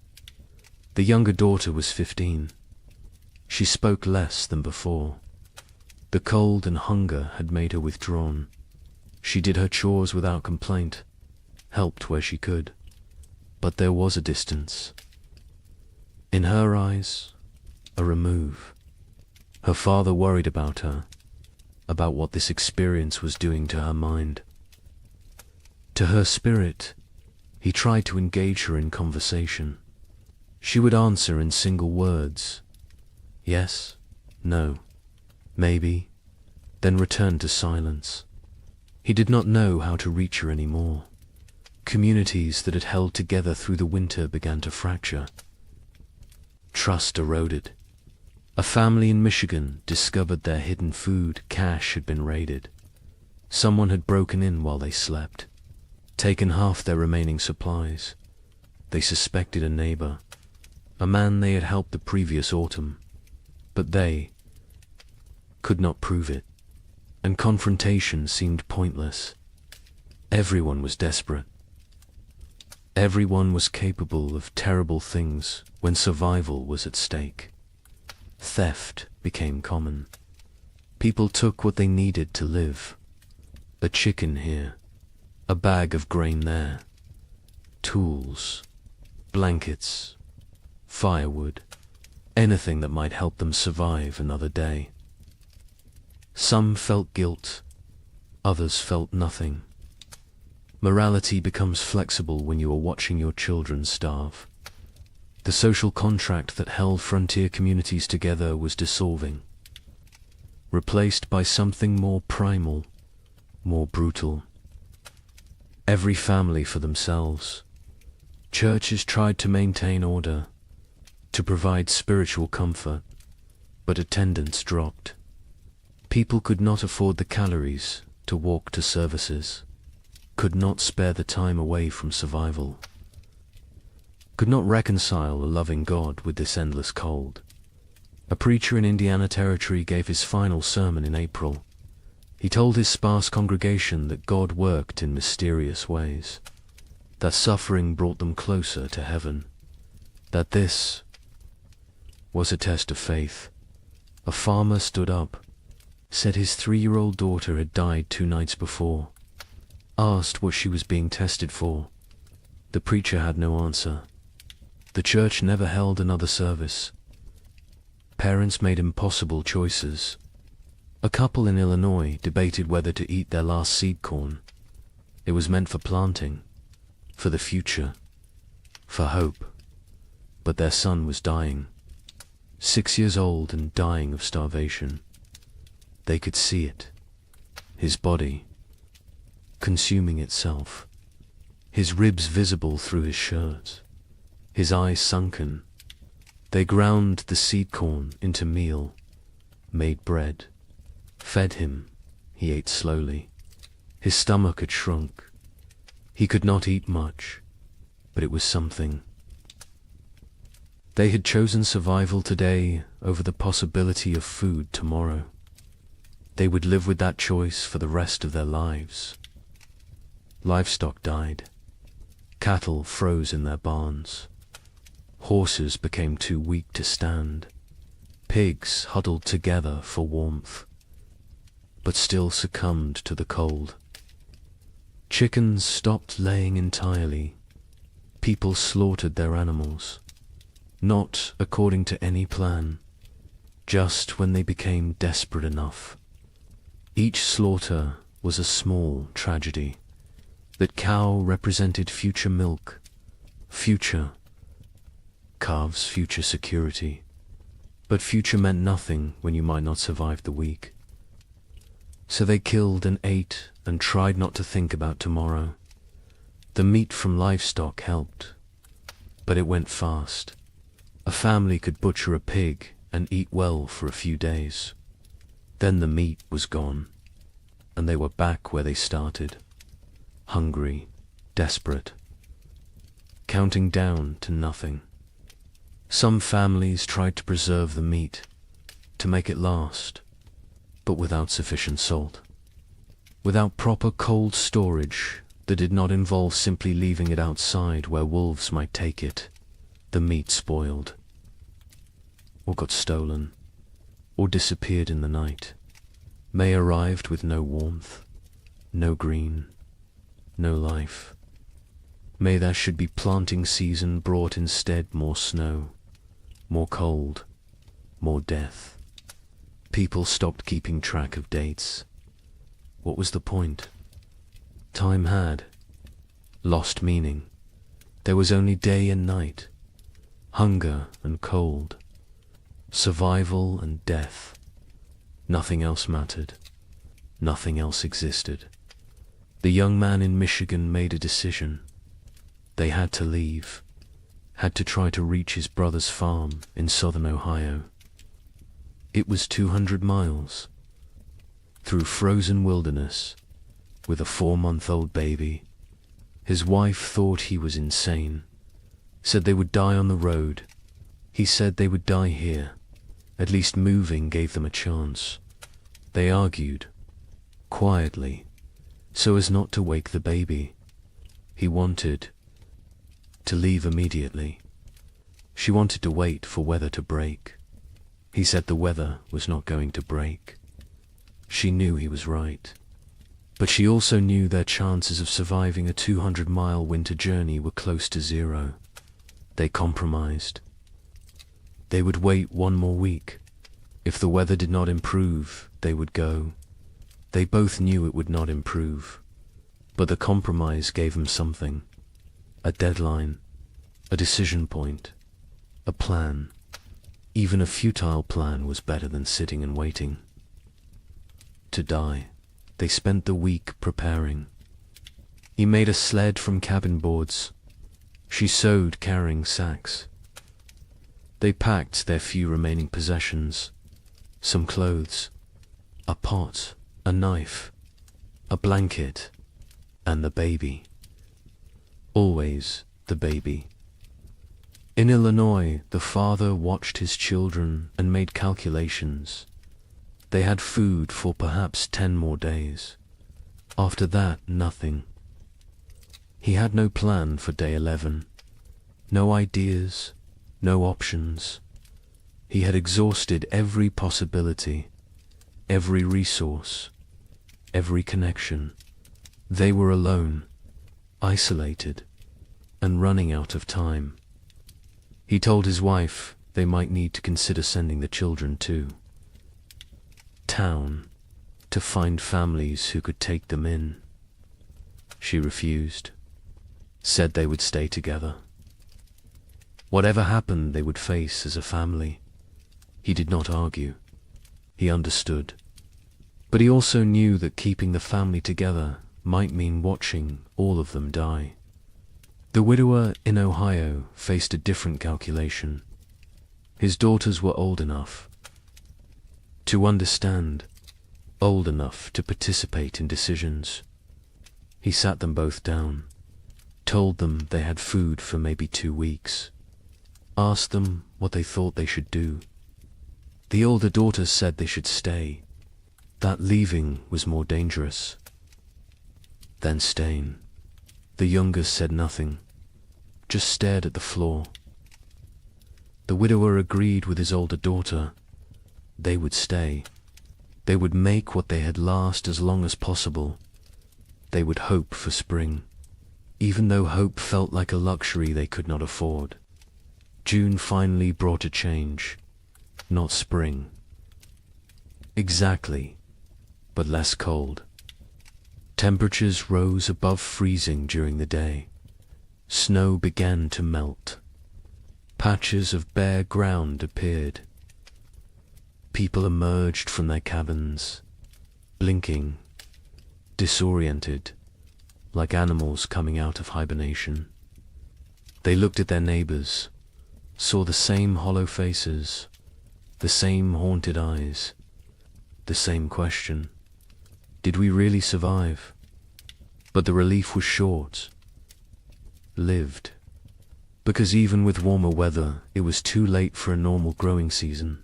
The younger daughter was 15. She spoke less than before. The cold and hunger had made her withdrawn. She did her chores without complaint, helped where she could. But there was a distance. In her eyes, a remove. Her father worried about her, about what this experience was doing to her mind. To her spirit, He tried to engage her in conversation. She would answer in single words. Yes, no, maybe, then return to silence. He did not know how to reach her anymore. Communities that had held together through the winter began to fracture. Trust eroded. A family in Michigan discovered their hidden food cache had been raided. Someone had broken in while they slept, taken half their remaining supplies. They suspected a neighbor, a man they had helped the previous autumn, but they could not prove it, and confrontation seemed pointless. Everyone was desperate. Everyone was capable of terrible things when survival was at stake. Theft became common. People took what they needed to live. A chicken here, a bag of grain there, tools, blankets, firewood, anything that might help them survive another day. Some felt guilt, others felt nothing. Morality becomes flexible when you are watching your children starve. The social contract that held frontier communities together was dissolving, replaced by something more primal, more brutal. Every family for themselves. Churches tried to maintain order, to provide spiritual comfort, but attendance dropped. People could not afford the calories to walk to services, could not spare the time away from survival, could not reconcile a loving God with this endless cold. A preacher in Indiana Territory gave his final sermon in April. He told his sparse congregation that God worked in mysterious ways, that suffering brought them closer to heaven, that this was a test of faith. A farmer stood up, said his 3-year-old daughter had died 2 nights before, asked what she was being tested for. The preacher had no answer. The church never held another service. Parents made impossible choices. A couple in Illinois debated whether to eat their last seed corn. It was meant for planting, for the future, for hope. But their son was dying, 6 years old and dying of starvation. They could see it, his body consuming itself, his ribs visible through his shirt, his eyes sunken. They ground the seed corn into meal, made bread, fed him. He ate slowly. His stomach had shrunk. He could not eat much, but it was something. They had chosen survival today over the possibility of food tomorrow. They would live with that choice for the rest of their lives. Livestock died. Cattle froze in their barns. Horses became too weak to stand. Pigs huddled together for warmth, but still succumbed to the cold. Chickens stopped laying entirely. People slaughtered their animals, not according to any plan, just when they became desperate enough. Each slaughter was a small tragedy. That cow represented future milk, future. Calves, future security. But future meant nothing when you might not survive the week. So they killed and ate and tried not to think about tomorrow. The meat from livestock helped, but it went fast. A family could butcher a pig and eat well for a few days. Then the meat was gone, and they were back where they started. Hungry, desperate, counting down to nothing. Some families tried to preserve the meat, to make it last, but without sufficient salt. Without proper cold storage that did not involve simply leaving it outside where wolves might take it, the meat spoiled, or got stolen, or disappeared in the night. May arrived with no warmth, no green, no life. May there should be planting season brought instead more snow, more cold, more death. People stopped keeping track of dates. What was the point? Time had lost meaning. There was only day and night, hunger and cold, survival and death. Nothing else mattered. Nothing else existed. The young man in Michigan made a decision. They had to leave, had to try to reach his brother's farm in southern Ohio. It was 200 miles, through frozen wilderness, with a 4-month-old baby. His wife thought he was insane, said they would die on the road. He said they would die here. At least moving gave them a chance. They argued, quietly, so as not to wake the baby. He wanted to leave immediately. She wanted to wait for weather to break. He said the weather was not going to break. She knew he was right. But she also knew their chances of surviving a 200-mile winter journey were close to zero. They compromised. They would wait 1 more week. If the weather did not improve, they would go. They both knew it would not improve. But the compromise gave them something. A deadline, a decision point, a plan. Even a futile plan was better than sitting and waiting. To die. They spent the week preparing. He made a sled from cabin boards. She sewed carrying sacks. They packed their few remaining possessions, some clothes, a pot, a knife, a blanket, and the baby. Always the baby. In Illinois, the father watched his children and made calculations. They had food for perhaps 10 more days. After that, nothing. He had no plan for day 11. No ideas, no options. He had exhausted every possibility, every resource, every connection. They were alone, isolated, and running out of time. He told his wife they might need to consider sending the children to town to find families who could take them in. She refused, said they would stay together. Whatever happened, they would face as a family. He did not argue. He understood. But he also knew that keeping the family together might mean watching all of them die. The widower in Ohio faced a different calculation. His daughters were old enough to understand, old enough to participate in decisions. He sat them both down, told them they had food for maybe 2 weeks, asked them what they thought they should do. The older daughter said they should stay, that leaving was more dangerous than staying. The younger said nothing, just stared at the floor. The widower agreed with his older daughter. They would stay. They would make what they had last as long as possible. They would hope for spring, even though hope felt like a luxury they could not afford. June finally brought a change, not spring. Exactly, but less cold. Temperatures rose above freezing during the day. Snow began to melt. Patches of bare ground appeared. People emerged from their cabins, blinking, disoriented, like animals coming out of hibernation. They looked at their neighbors, saw the same hollow faces, the same haunted eyes, the same question. Did we really survive? But the relief was short. Lived. Because even with warmer weather, it was too late for a normal growing season.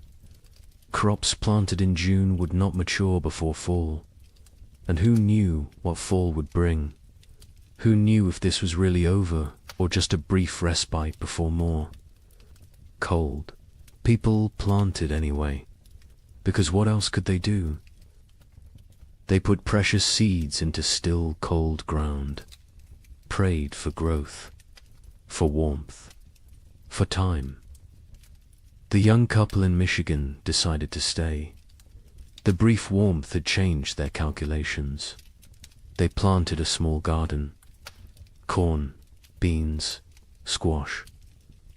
Crops planted in June would not mature before fall. And who knew what fall would bring? Who knew if this was really over, or just a brief respite before more? Cold. People planted anyway, because what else could they do? They put precious seeds into still, cold ground, prayed for growth, for warmth, for time. The young couple in Michigan decided to stay. The brief warmth had changed their calculations. They planted a small garden. Corn, beans, squash.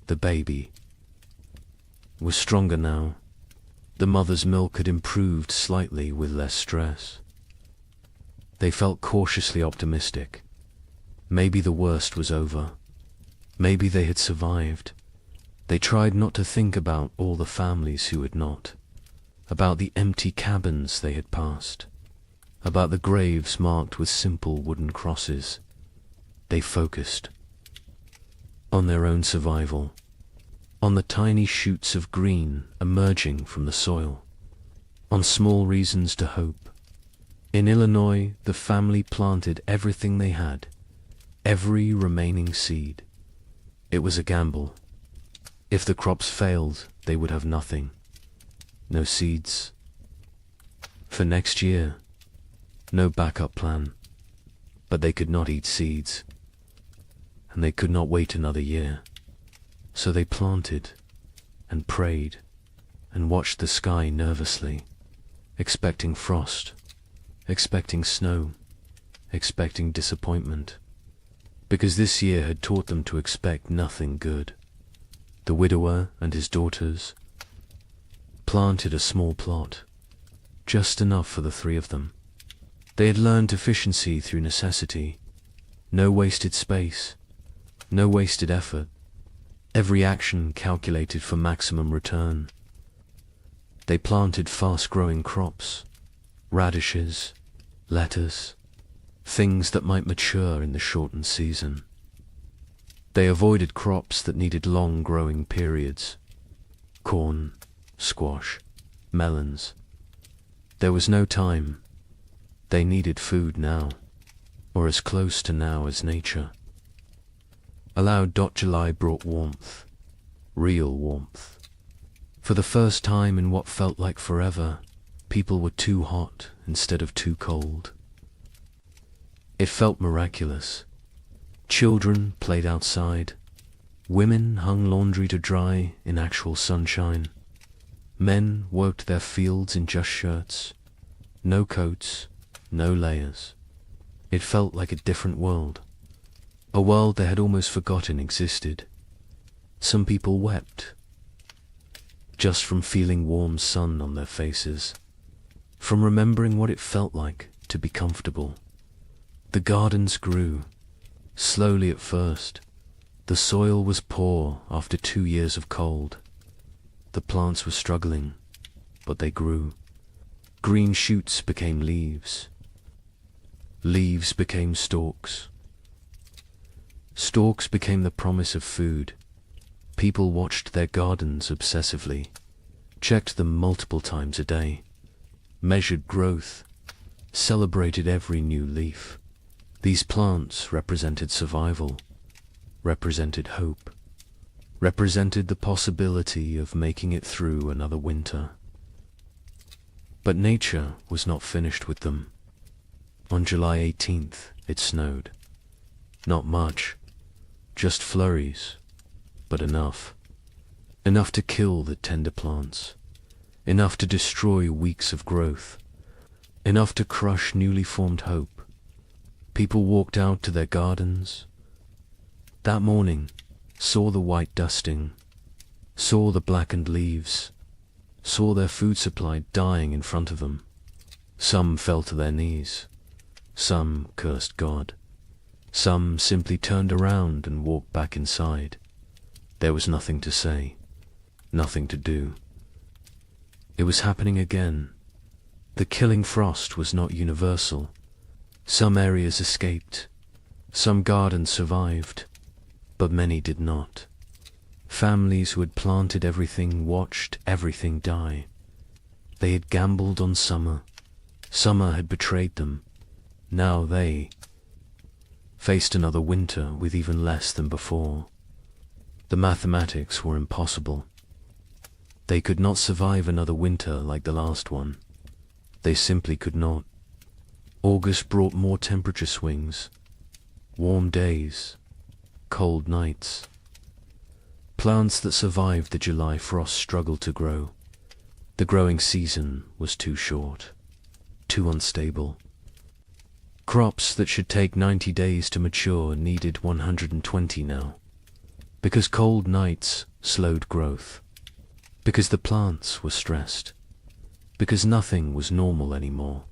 The baby was stronger now. The mother's milk had improved slightly with less stress. They felt cautiously optimistic. Maybe the worst was over. Maybe they had survived. They tried not to think about all the families who had not, about the empty cabins they had passed, about the graves marked with simple wooden crosses. They focused on their own survival, on the tiny shoots of green emerging from the soil, on small reasons to hope. In Illinois, the family planted everything they had, every remaining seed. It was a gamble. If the crops failed, they would have nothing. No seeds. For next year, no backup plan. But they could not eat seeds, and they could not wait another year. So they planted and prayed and watched the sky nervously, expecting frost, expecting snow, expecting disappointment, because this year had taught them to expect nothing good. The widower and his daughters planted a small plot, just enough for the three of them. They had learned efficiency through necessity. No wasted space, no wasted effort, every action calculated for maximum return. They planted fast-growing crops, radishes, lettuce, things that might mature in the shortened season. They avoided crops that needed long growing periods, corn, squash, melons. There was no time. They needed food now, or as close to now as nature. July brought warmth, real warmth. For the first time in what felt like forever, people were too hot instead of too cold. It felt miraculous. Children played outside. Women hung laundry to dry in actual sunshine. Men worked their fields in just shirts. No coats, no layers. It felt like a different world. A world they had almost forgotten existed. Some people wept, just from feeling warm sun on their faces, from remembering what it felt like to be comfortable. The gardens grew, slowly at first. The soil was poor after 2 years of cold. The plants were struggling, but they grew. Green shoots became leaves. Leaves became stalks. Stalks became the promise of food. People watched their gardens obsessively, checked them multiple times a day, measured growth, celebrated every new leaf. These plants represented survival, represented hope, represented the possibility of making it through another winter. But nature was not finished with them. On July 18th, it snowed. Not much, just flurries, but enough. Enough to kill the tender plants, enough to destroy weeks of growth, enough to crush newly formed hope. People walked out to their gardens that morning, saw the white dusting, saw the blackened leaves, saw their food supply dying in front of them. Some fell to their knees, some cursed God, some simply turned around and walked back inside. There was nothing to say, nothing to do. It was happening again. The killing frost was not universal. Some areas escaped, some gardens survived, but many did not. Families who had planted everything watched everything die. They had gambled on summer. Summer had betrayed them. Now they faced another winter with even less than before. The mathematics were impossible. They could not survive another winter like the last one. They simply could not. August brought more temperature swings, warm days, cold nights. Plants that survived the July frost struggled to grow. The growing season was too short, too unstable. Crops that should take 90 days to mature needed 120 now. because cold nights slowed growth, because the plants were stressed, because nothing was normal anymore.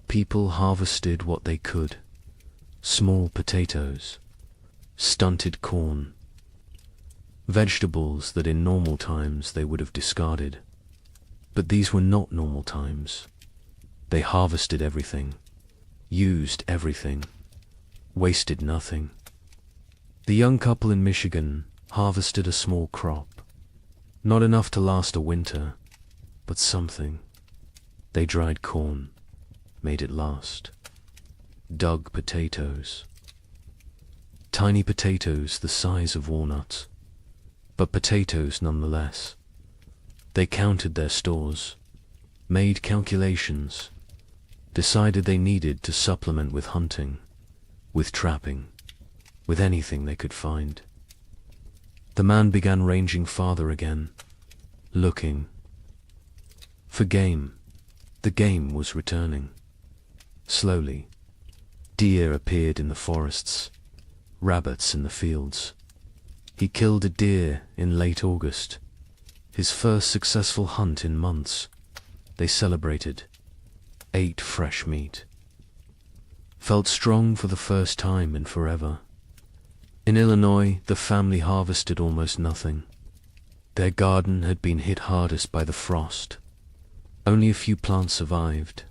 People harvested what they could: small potatoes, stunted corn, vegetables that in normal times they would have discarded. But these were not normal times. They harvested everything, used everything, wasted nothing. The young couple in Michigan harvested a small crop, not enough to last a winter, but something. They dried corn, made it last. Dug potatoes. Tiny potatoes the size of walnuts, but potatoes nonetheless. They counted their stores, made calculations, decided they needed to supplement with hunting, with trapping, with anything they could find. The man began ranging farther again, looking for game. The game was returning. Slowly, deer appeared in the forests, rabbits in the fields. He killed a deer in late August, his first successful hunt in months. They celebrated, ate fresh meat, felt strong for the first time in forever. In Illinois, the family harvested almost nothing. Their garden had been hit hardest by the frost. Only a few plants survived.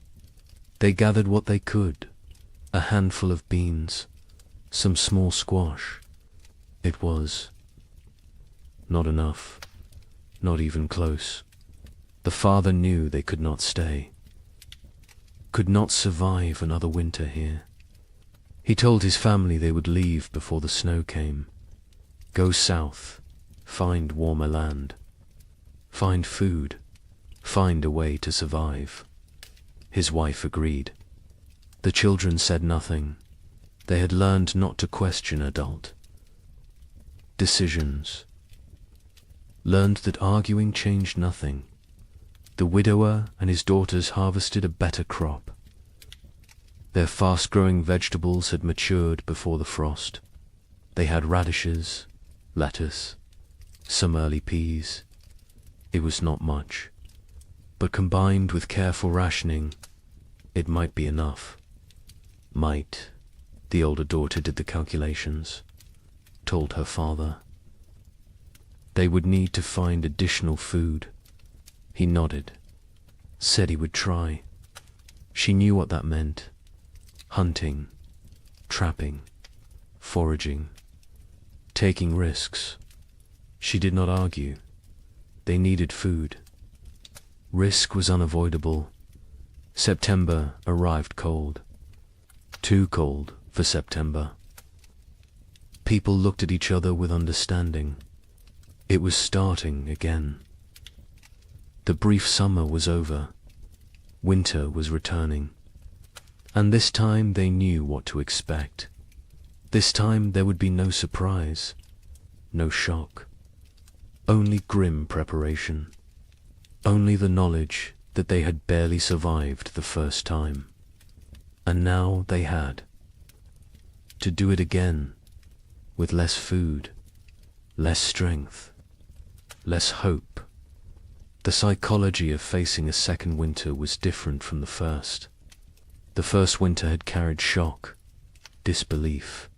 They gathered what they could: a handful of beans, some small squash. It was not enough, not even close. The father knew they could not stay, could not survive another winter here. He told his family they would leave before the snow came, go south, find warmer land, find food, find a way to survive. His wife agreed. The children said nothing. They had learned not to question adult decisions, learned that arguing changed nothing. The widower and his daughters harvested a better crop. Their fast-growing vegetables had matured before the frost. They had radishes, lettuce, some early peas. It was not much, but combined with careful rationing, it might be enough. Might. The older daughter did the calculations, told her father. They would need to find additional food. He nodded, said he would try. She knew what that meant: hunting, trapping, foraging, taking risks. She did not argue. They needed food. Risk was unavoidable. September arrived cold. Too cold for September. People looked at each other with understanding. It was starting again. The brief summer was over. Winter was returning. And this time they knew what to expect. This time there would be no surprise, no shock. Only grim preparation. Only the knowledge that they had barely survived the first time. And now they had to do it again, with less food, less strength, less hope. The psychology of facing a second winter was different from the first. The first winter had carried shock, disbelief,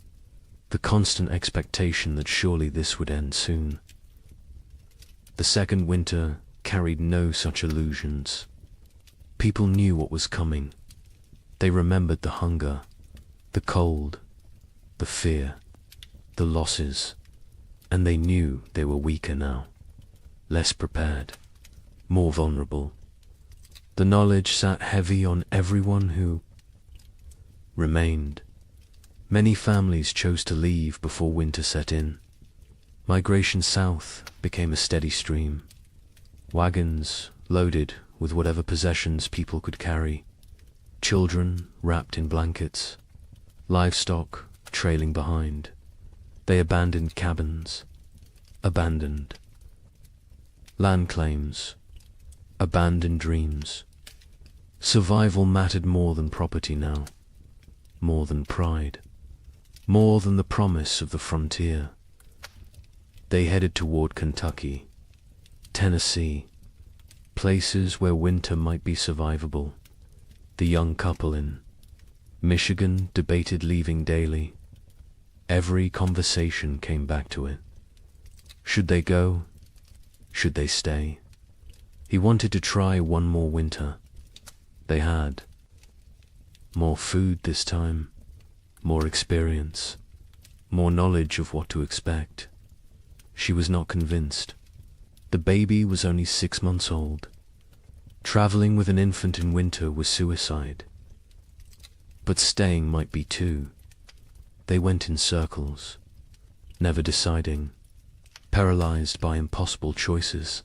the constant expectation that surely this would end soon. The second winter carried no such illusions. People knew what was coming. They remembered the hunger, the cold, the fear, the losses, and they knew they were weaker now, less prepared, more vulnerable. The knowledge sat heavy on everyone who remained. Many families chose to leave before winter set in. Migration south became a steady stream. Wagons loaded with whatever possessions people could carry. Children wrapped in blankets. Livestock trailing behind. They abandoned cabins. Abandoned land claims. Abandoned dreams. Survival mattered more than property now. More than pride. More than the promise of the frontier. They headed toward Kentucky, Tennessee, places where winter might be survivable. The young couple in Michigan debated leaving daily. Every conversation came back to it. Should they go? Should they stay? He wanted to try one more winter. They had more food this time, more experience, more knowledge of what to expect. She was not convinced. The baby was only 6 months old. Traveling with an infant in winter was suicide. But staying might be too. They went in circles, never deciding, paralyzed by impossible choices.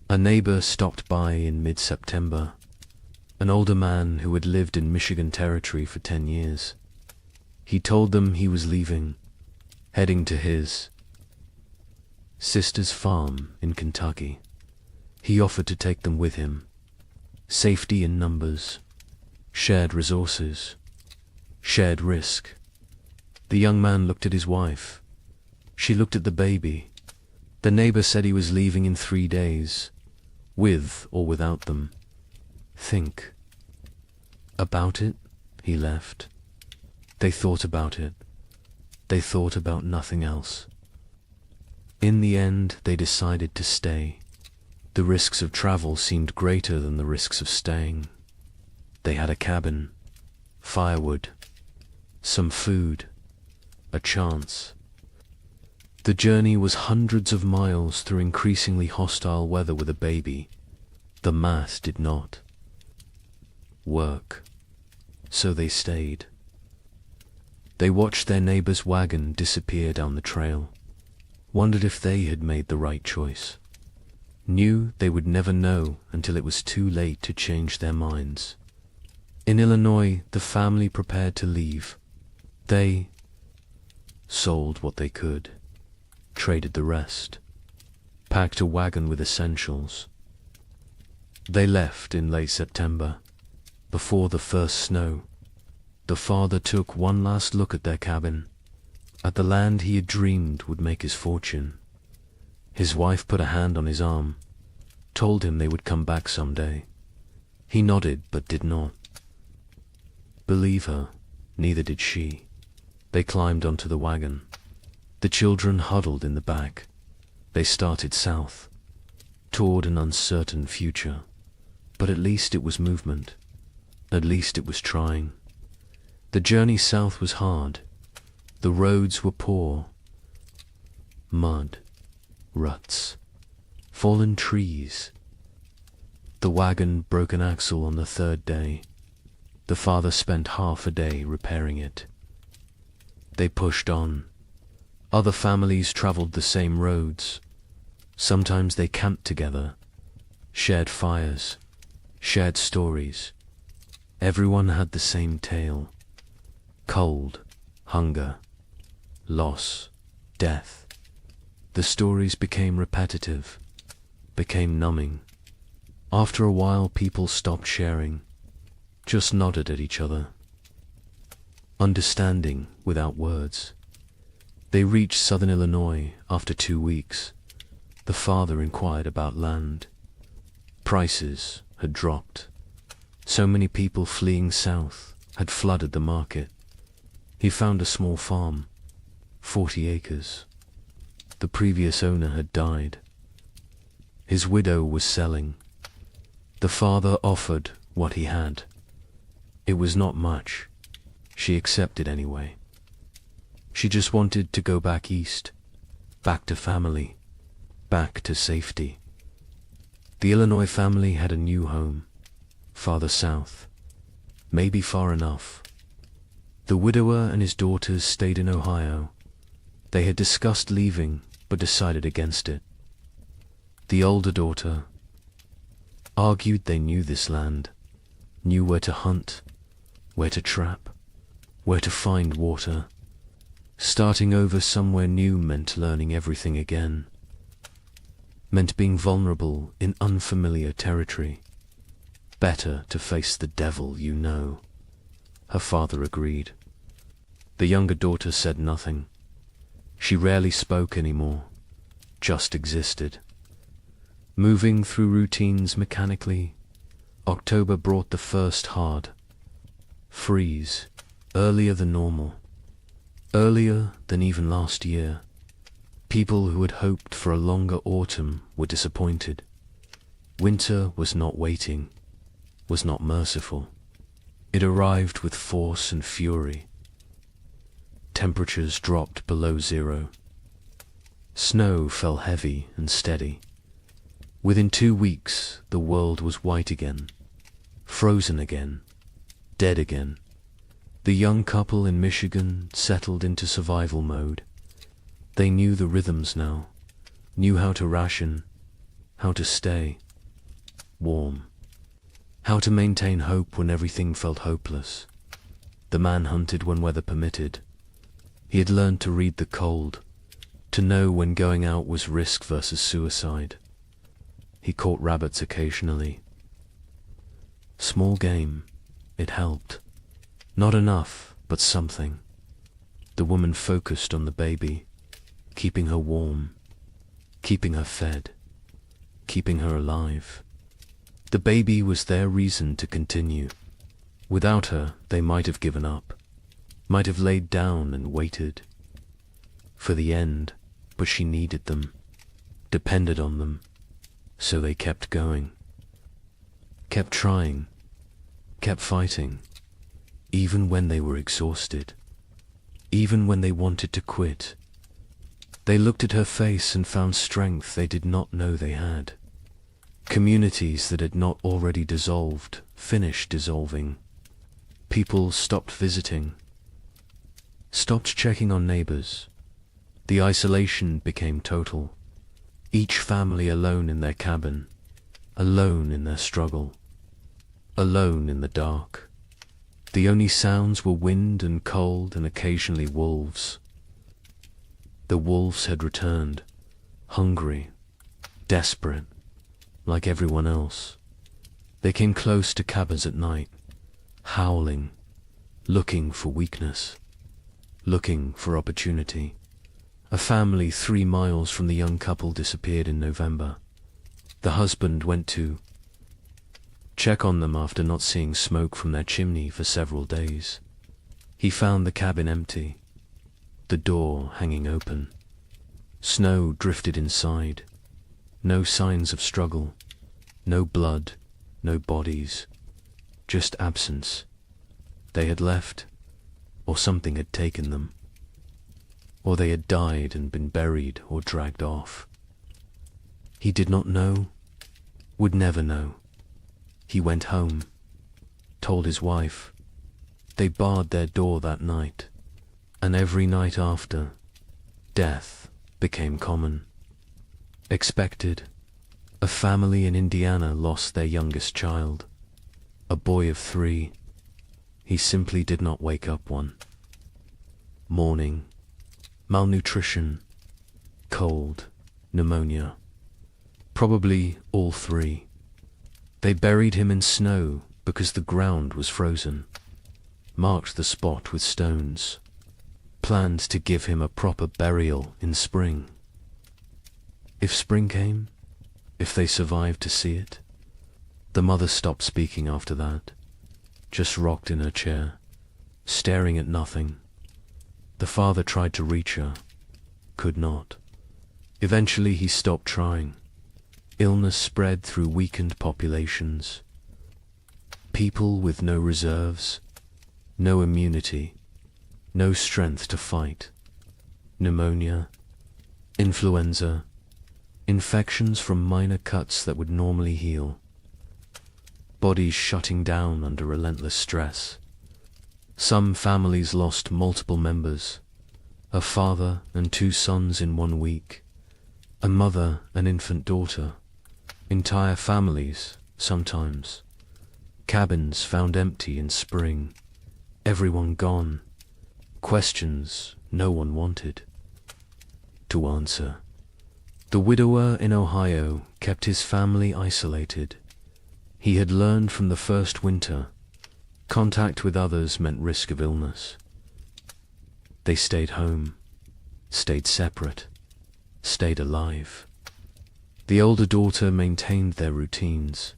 A neighbor stopped by in mid-September, an older man who had lived in Michigan Territory for 10 years. He told them he was leaving, heading to his sister's farm in Kentucky. He offered to take them with him. Safety in numbers, shared resources, shared risk. The young man looked at his wife. She looked at the baby. The neighbor said he was leaving in 3 days, with or without them. Think about it. He left. They thought about it. They thought about nothing else. In the end, they decided to stay. The risks of travel seemed greater than the risks of staying. They had a cabin, firewood, some food, a chance. The journey was hundreds of miles through increasingly hostile weather with a baby. The math did not work, so they stayed. They watched their neighbor's wagon disappear down the trail, wondered if they had made the right choice, knew they would never know until it was too late to change their minds. In Illinois, the family prepared to leave. They sold what they could, traded the rest, packed a wagon with essentials. They left in late September, before the first snow. The father took one last look at their cabin, at the land he had dreamed would make his fortune. His wife put a hand on his arm, told him they would come back someday. He nodded but did not believe her. Neither did she. They climbed onto the wagon. The children huddled in the back. They started south, toward an uncertain future. But at least it was movement. At least it was trying. The journey south was hard. The roads were poor. Mud, ruts, fallen trees. The wagon broke an axle on the 3rd day. The father spent half a day repairing it. They pushed on. Other families traveled the same roads. Sometimes they camped together, shared fires, shared stories. Everyone had the same tale. Cold, hunger, loss, death. The stories became repetitive, became numbing. After a while, people stopped sharing, just nodded at each other, understanding without words. They reached southern Illinois after 2 weeks. The father inquired about land. Prices had dropped. So many people fleeing south had flooded the market. He found a small farm, 40 acres. The previous owner had died. His widow was selling. The father offered what he had. It was not much. She accepted anyway. She just wanted to go back east, back to family, back to safety. The Illinois family had a new home, farther south, maybe far enough. The widower and his daughters stayed in Ohio. They had discussed leaving, but decided against it. The older daughter argued they knew this land, knew where to hunt, where to trap, where to find water. Starting over somewhere new meant learning everything again, meant being vulnerable in unfamiliar territory. Better to face the devil you know. Her father agreed. The younger daughter said nothing. She rarely spoke anymore, just existed. Moving through routines mechanically, October brought the first hard freeze, earlier than normal, earlier than even last year. People who had hoped for a longer autumn were disappointed. Winter was not waiting, was not merciful. It arrived with force and fury. Temperatures dropped below zero. Snow fell heavy and steady. Within 2 weeks, the world was white again, frozen again, dead again. The young couple in Michigan settled into survival mode. They knew the rhythms now, knew how to ration, how to stay warm, how to maintain hope when everything felt hopeless. The man hunted when weather permitted. He had learned to read the cold, to know when going out was risk versus suicide. He caught rabbits occasionally. Small game, it helped. Not enough, but something. The woman focused on the baby, keeping her warm, keeping her fed, keeping her alive. The baby was their reason to continue. Without her, they might have given up, might have laid down and waited for the end, but she needed them, depended on them, so they kept going, kept trying, kept fighting, even when they were exhausted, even when they wanted to quit. They looked at her face and found strength they did not know they had. Communities that had not already dissolved finished dissolving. People stopped visiting, stopped checking on neighbors. The isolation became total. Each family alone in their cabin, alone in their struggle, alone in the dark. The only sounds were wind and cold and occasionally wolves. The wolves had returned, hungry, desperate, like everyone else. They came close to cabins at night, howling, looking for weakness, looking for opportunity. A family 3 miles from the young couple disappeared in November. The husband went to check on them after not seeing smoke from their chimney for several days. He found the cabin empty, the door hanging open. Snow drifted inside. No signs of struggle, no blood, no bodies, just absence. They had left, or something had taken them. Or they had died and been buried or dragged off. He did not know, would never know. He went home, told his wife. They barred their door that night, and every night after, death became common. Expected. A family in Indiana lost their youngest child, a boy of 3. He simply did not wake up one. Mourning, malnutrition, cold, pneumonia. Probably all 3. They buried him in snow because the ground was frozen, marked the spot with stones, planned to give him a proper burial in spring. If spring came, if they survived to see it. The mother stopped speaking after that, just rocked in her chair, staring at nothing. The father tried to reach her, could not. Eventually he stopped trying. Illness spread through weakened populations. People with no reserves, no immunity, no strength to fight. Pneumonia, influenza, infections from minor cuts that would normally heal. Bodies shutting down under relentless stress. Some families lost multiple members, a father and 2 sons in 1 week, a mother and infant daughter, entire families, sometimes. Cabins found empty in spring, everyone gone, questions no one wanted to answer. The widower in Ohio kept his family isolated. He had learned from the first winter, contact with others meant risk of illness. They stayed home, stayed separate, stayed alive. The older daughter maintained their routines,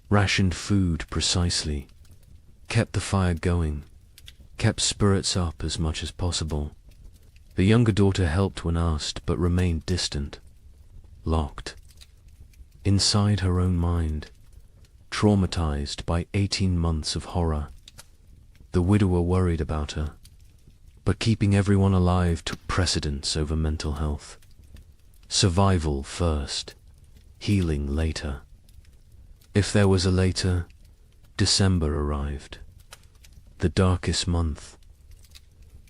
rationed food precisely, kept the fire going, kept spirits up as much as possible. The younger daughter helped when asked, but remained distant, locked, inside her own mind, traumatized by 18 months of horror. The widower worried about her, but keeping everyone alive took precedence over mental health. Survival first, healing later. If there was a later, December arrived. The darkest month.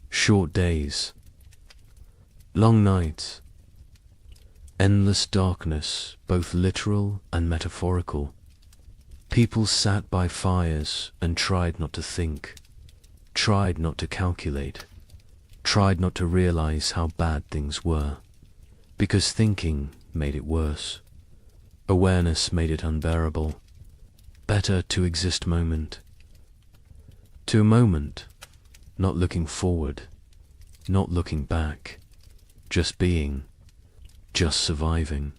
Short days. Long nights. Endless darkness, both literal and metaphorical. People sat by fires and tried not to think, tried not to calculate, tried not to realize how bad things were, because thinking made it worse. Awareness made it unbearable. Better to exist moment to moment, not looking forward, not looking back, just being, just surviving.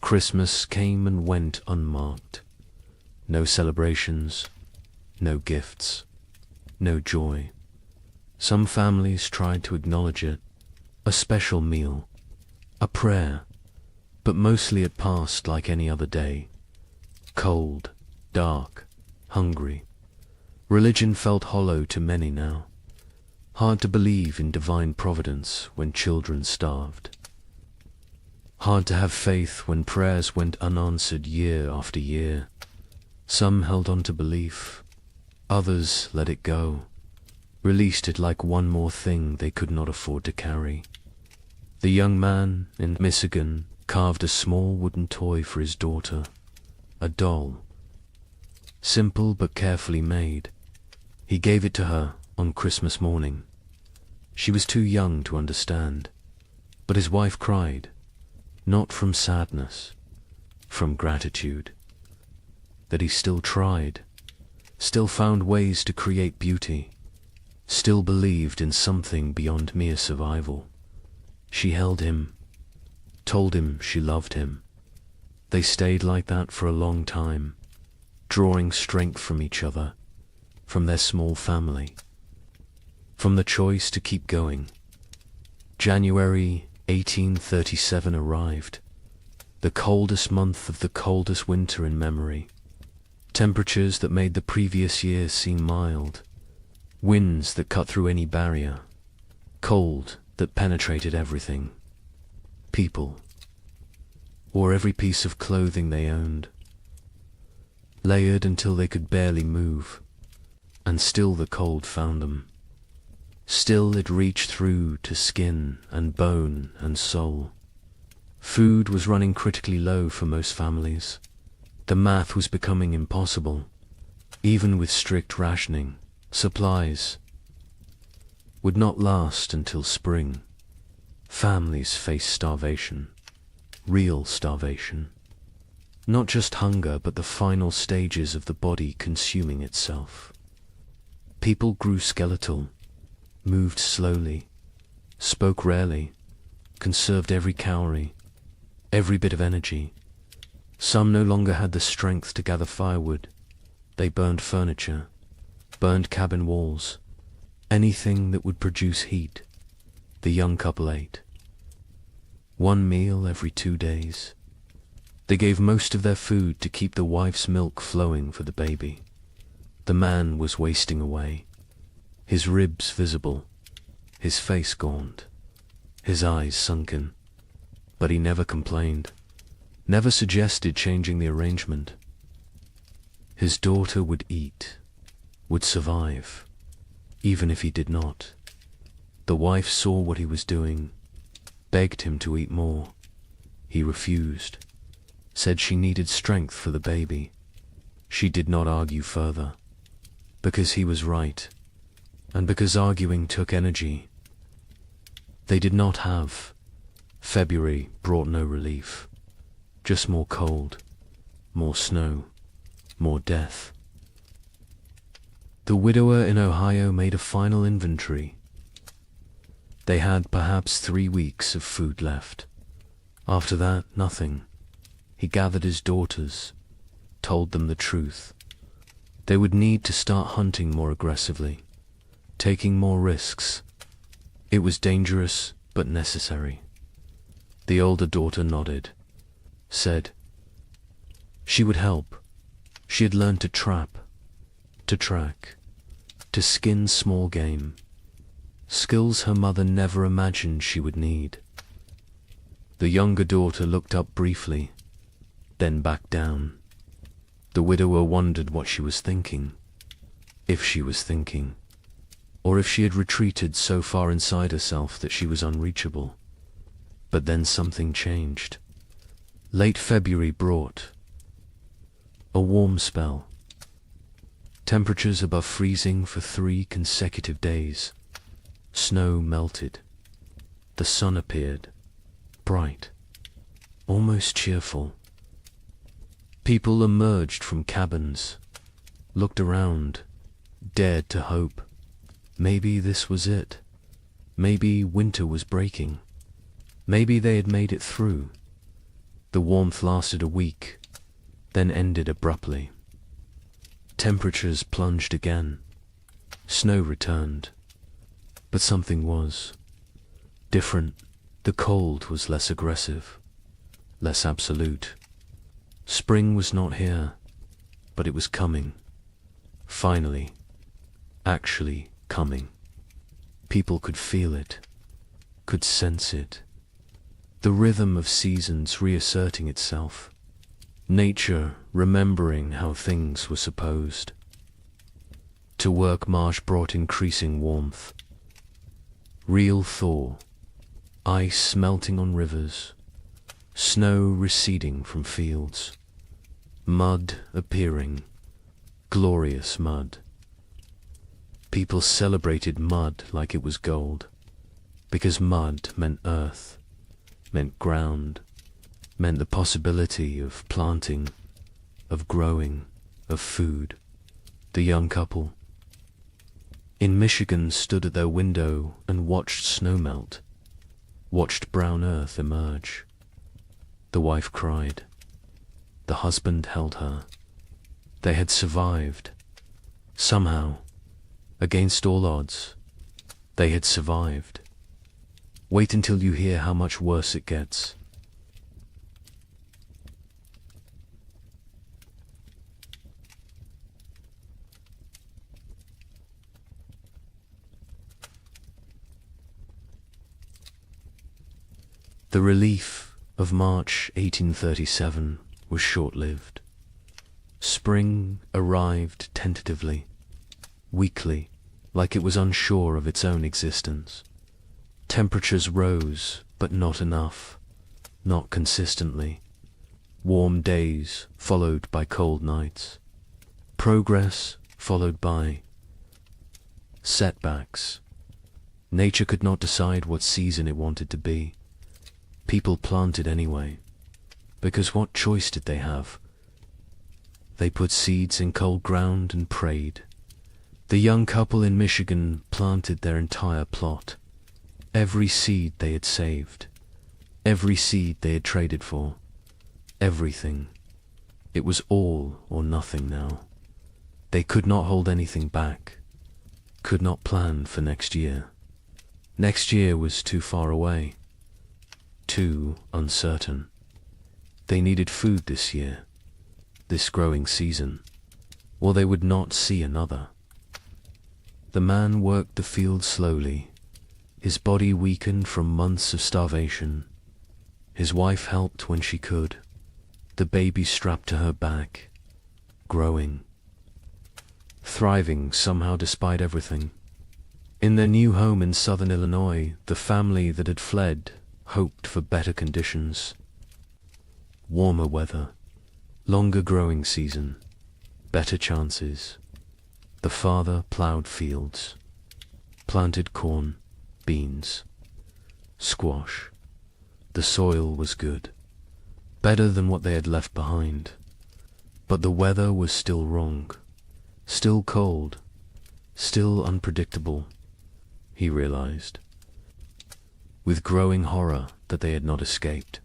Christmas came and went unmarked. No celebrations, no gifts, no joy. Some families tried to acknowledge it, a special meal, a prayer, but mostly it passed like any other day. Cold, dark, hungry. Religion felt hollow to many now. Hard to believe in divine providence when children starved. Hard to have faith when prayers went unanswered year after year. Some held on to belief, others let it go, released it like one more thing they could not afford to carry. The young man in Michigan carved a small wooden toy for his daughter, a doll. Simple but carefully made. He gave it to her on Christmas morning. She was too young to understand, but his wife cried, not from sadness, from gratitude, that he still tried, still found ways to create beauty, still believed in something beyond mere survival. She held him, told him she loved him. They stayed like that for a long time, drawing strength from each other, from their small family, from the choice to keep going. January 1837 arrived, the coldest month of the coldest winter in memory. Temperatures that made the previous year seem mild, winds that cut through any barrier, cold that penetrated everything. People, or every piece of clothing they owned, layered until they could barely move, and still the cold found them. Still it reached through to skin and bone and soul. Food was running critically low for most families. The math was becoming impossible. Even with strict rationing, supplies would not last until spring. Families faced starvation, real starvation. Not just hunger, but the final stages of the body consuming itself. People grew skeletal, moved slowly, spoke rarely, conserved every calorie, every bit of energy. Some no longer had the strength to gather firewood. They burned furniture, burned cabin walls, anything that would produce heat. The young couple ate. One meal every 2 days. They gave most of their food to keep the wife's milk flowing for the baby. The man was wasting away, his ribs visible, his face gaunt, his eyes sunken. But he never complained, never suggested changing the arrangement. His daughter would eat, would survive, even if he did not. The wife saw what he was doing, begged him to eat more. He refused, said she needed strength for the baby. She did not argue further, because he was right, and because arguing took energy. They did not have. February brought no relief, just more cold, more snow, more death. The widower in Ohio made a final inventory. They had perhaps 3 weeks of food left. After that, nothing. He gathered his daughters, told them the truth. They would need to start hunting more aggressively, taking more risks. It was dangerous, but necessary. The older daughter nodded, said she would help. She had learned to trap, to track, to skin small game, skills her mother never imagined she would need. The younger daughter looked up briefly, then back down. The widower wondered what she was thinking, if she was thinking, or if she had retreated so far inside herself that she was unreachable. But then something changed. Late February brought a warm spell. Temperatures above freezing for 3 consecutive days. Snow melted. The sun appeared, bright, almost cheerful. People emerged from cabins, looked around, dared to hope. Maybe this was it. Maybe winter was breaking. Maybe they had made it through. The warmth lasted a week, then ended abruptly. Temperatures plunged again. Snow returned. But something was different. The cold was less aggressive, less absolute. Spring was not here, but it was coming. Finally, actually coming. People could feel it, could sense it. The rhythm of seasons reasserting itself. Nature remembering how things were supposed. To work marsh brought increasing warmth. Real thaw. Ice melting on rivers. Snow receding from fields. Mud appearing. Glorious mud. People celebrated mud like it was gold, because mud meant earth, meant ground, meant the possibility of planting, of growing, of food. The young couple in Michigan stood at their window and watched snow melt, watched brown earth emerge. The wife cried. The husband held her. They had survived. Somehow, against all odds, they had survived. Wait until you hear how much worse it gets. The relief of March 1837 was short-lived. Spring arrived tentatively, weakly, like it was unsure of its own existence. Temperatures rose, but not enough, not consistently. Warm days followed by cold nights. Progress followed by setbacks. Nature could not decide what season it wanted to be. People planted anyway, because what choice did they have? They put seeds in cold ground and prayed. The young couple in Michigan planted their entire plot. Every seed they had saved. Every seed they had traded for. Everything. It was all or nothing now. They could not hold anything back. Could not plan for next year. Next year was too far away. Too uncertain. They needed food this year, this growing season, or they would not see another. The man worked the field slowly, his body weakened from months of starvation. His wife helped when she could, the baby strapped to her back, growing, thriving somehow despite everything. In their new home in southern Illinois, the family that had fled hoped for better conditions. Warmer weather, longer growing season, better chances. The father plowed fields, planted corn, beans, squash. The soil was good, better than what they had left behind. But the weather was still wrong, still cold, still unpredictable, he realized. with growing horror that they had not escaped,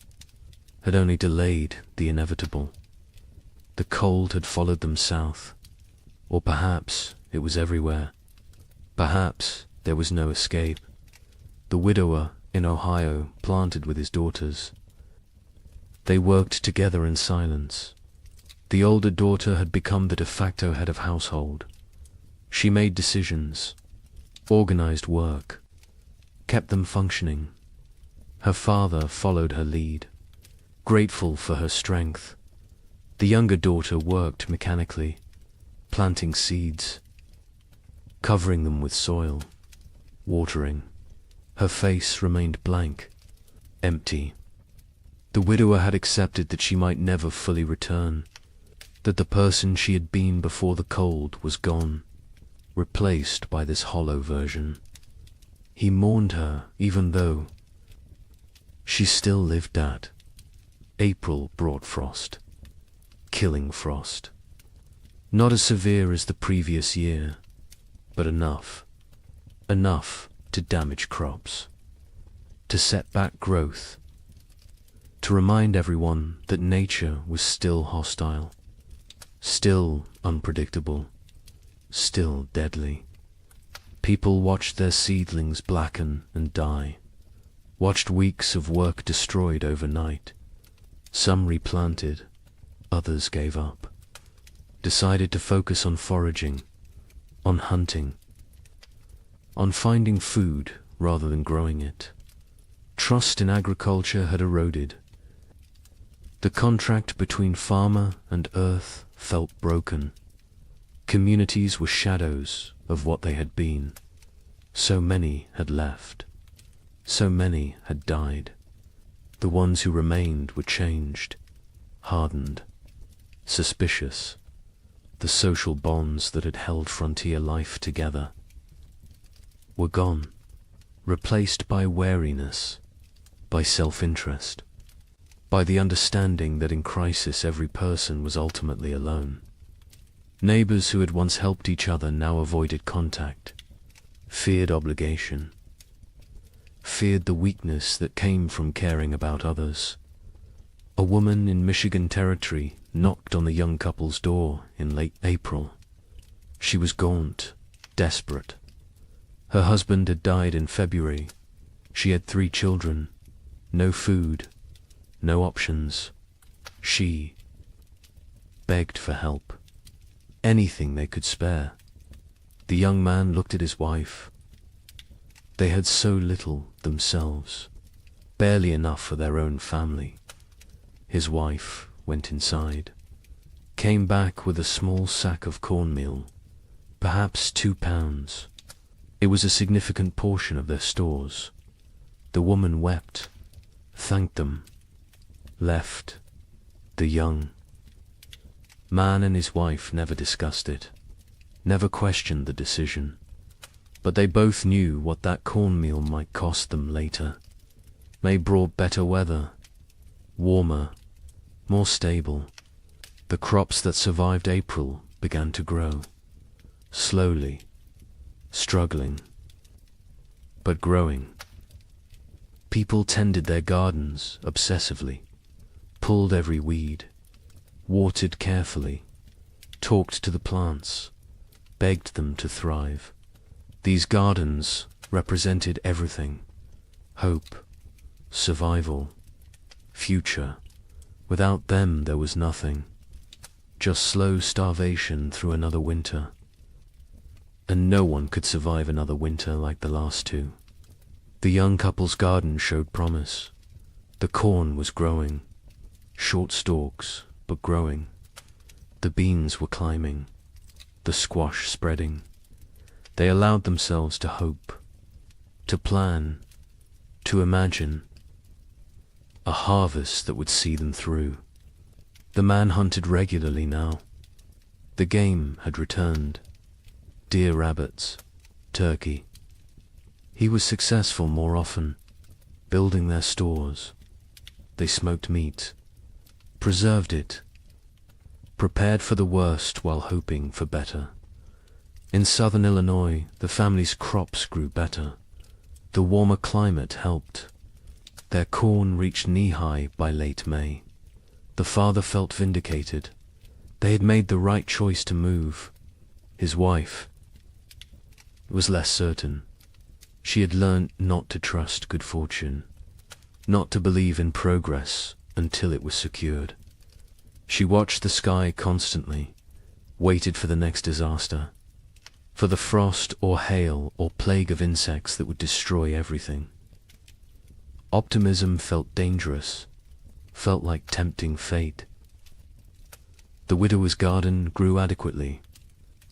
had only delayed the inevitable. The cold had followed them south, or perhaps it was everywhere. Perhaps there was no escape. The widower in Ohio planted with his daughters. They worked together in silence. The older daughter had become the de facto head of household. She made decisions, organized work, kept them functioning. Her father followed her lead, grateful for her strength. The younger daughter worked mechanically, planting seeds, covering them with soil, watering. Her face remained blank, empty. The widower had accepted that she might never fully return, that the person she had been before the cold was gone, replaced by this hollow version. He mourned her even though she still lived at. April brought frost, killing frost. Not as severe as the previous year, but enough to damage crops, to set back growth, to remind everyone that nature was still hostile, still unpredictable, still deadly. People watched their seedlings blacken and die, watched weeks of work destroyed overnight. Some replanted, others gave up, decided to focus on foraging, on hunting, on finding food rather than growing it. Trust in agriculture had eroded. The contract between farmer and earth felt broken. Communities were shadows of what they had been. So many had left. So many had died. The ones who remained were changed, hardened, suspicious. The social bonds that had held frontier life together were gone, replaced by wariness, by self-interest, by the understanding that in crisis every person was ultimately alone. Neighbors who had once helped each other now avoided contact, feared obligation, feared the weakness that came from caring about others. A woman in Michigan Territory knocked on the young couple's door in late April. She was gaunt, desperate. Her husband had died in February. She had 3 children, no food, no options. She begged for help, anything they could spare. The young man looked at his wife. They had so little themselves, barely enough for their own family. His wife went inside, came back with a small sack of cornmeal, perhaps 2 pounds. It was a significant portion of their stores. The woman wept, thanked them, left. The young man and his wife never discussed it, never questioned the decision, but they both knew what that cornmeal might cost them later. May brought better weather, warmer, more stable. The crops that survived April began to grow, slowly, struggling, but growing. People tended their gardens obsessively, pulled every weed, watered carefully, talked to the plants, begged them to thrive. These gardens represented everything: hope, survival, future. Without them there was nothing, just slow starvation through another winter. And no one could survive another winter like the last 2. The young couple's garden showed promise. The corn was growing, short stalks, but growing. The beans were climbing, the squash spreading. They allowed themselves to hope, to plan, to imagine a harvest that would see them through. The man hunted regularly now. The game had returned. Deer, rabbits, turkey. He was successful more often, building their stores. They smoked meat, preserved it, prepared for the worst while hoping for better. In southern Illinois, the family's crops grew better. The warmer climate helped. Their corn reached knee-high by late May. The father felt vindicated. They had made the right choice to move. His wife was less certain. She had learnt not to trust good fortune, not to believe in progress until it was secured. She watched the sky constantly, waited for the next disaster, for the frost or hail or plague of insects that would destroy everything. Optimism felt dangerous, felt like tempting fate. The widower's garden grew adequately,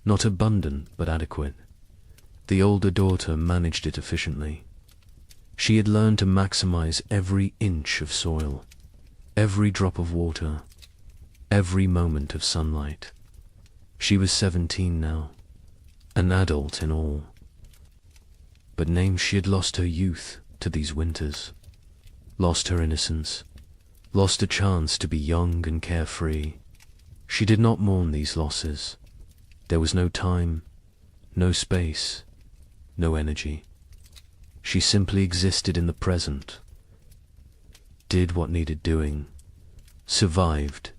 not abundant but adequate. The older daughter managed it efficiently. She had learned to maximize every inch of soil, every drop of water, every moment of sunlight. She was 17 now, an adult in all. But name she had lost her youth to these winters, lost her innocence, lost a chance to be young and carefree. She did not mourn these losses. There was no time, no space, no energy. She simply existed in the present, did what needed doing, survived.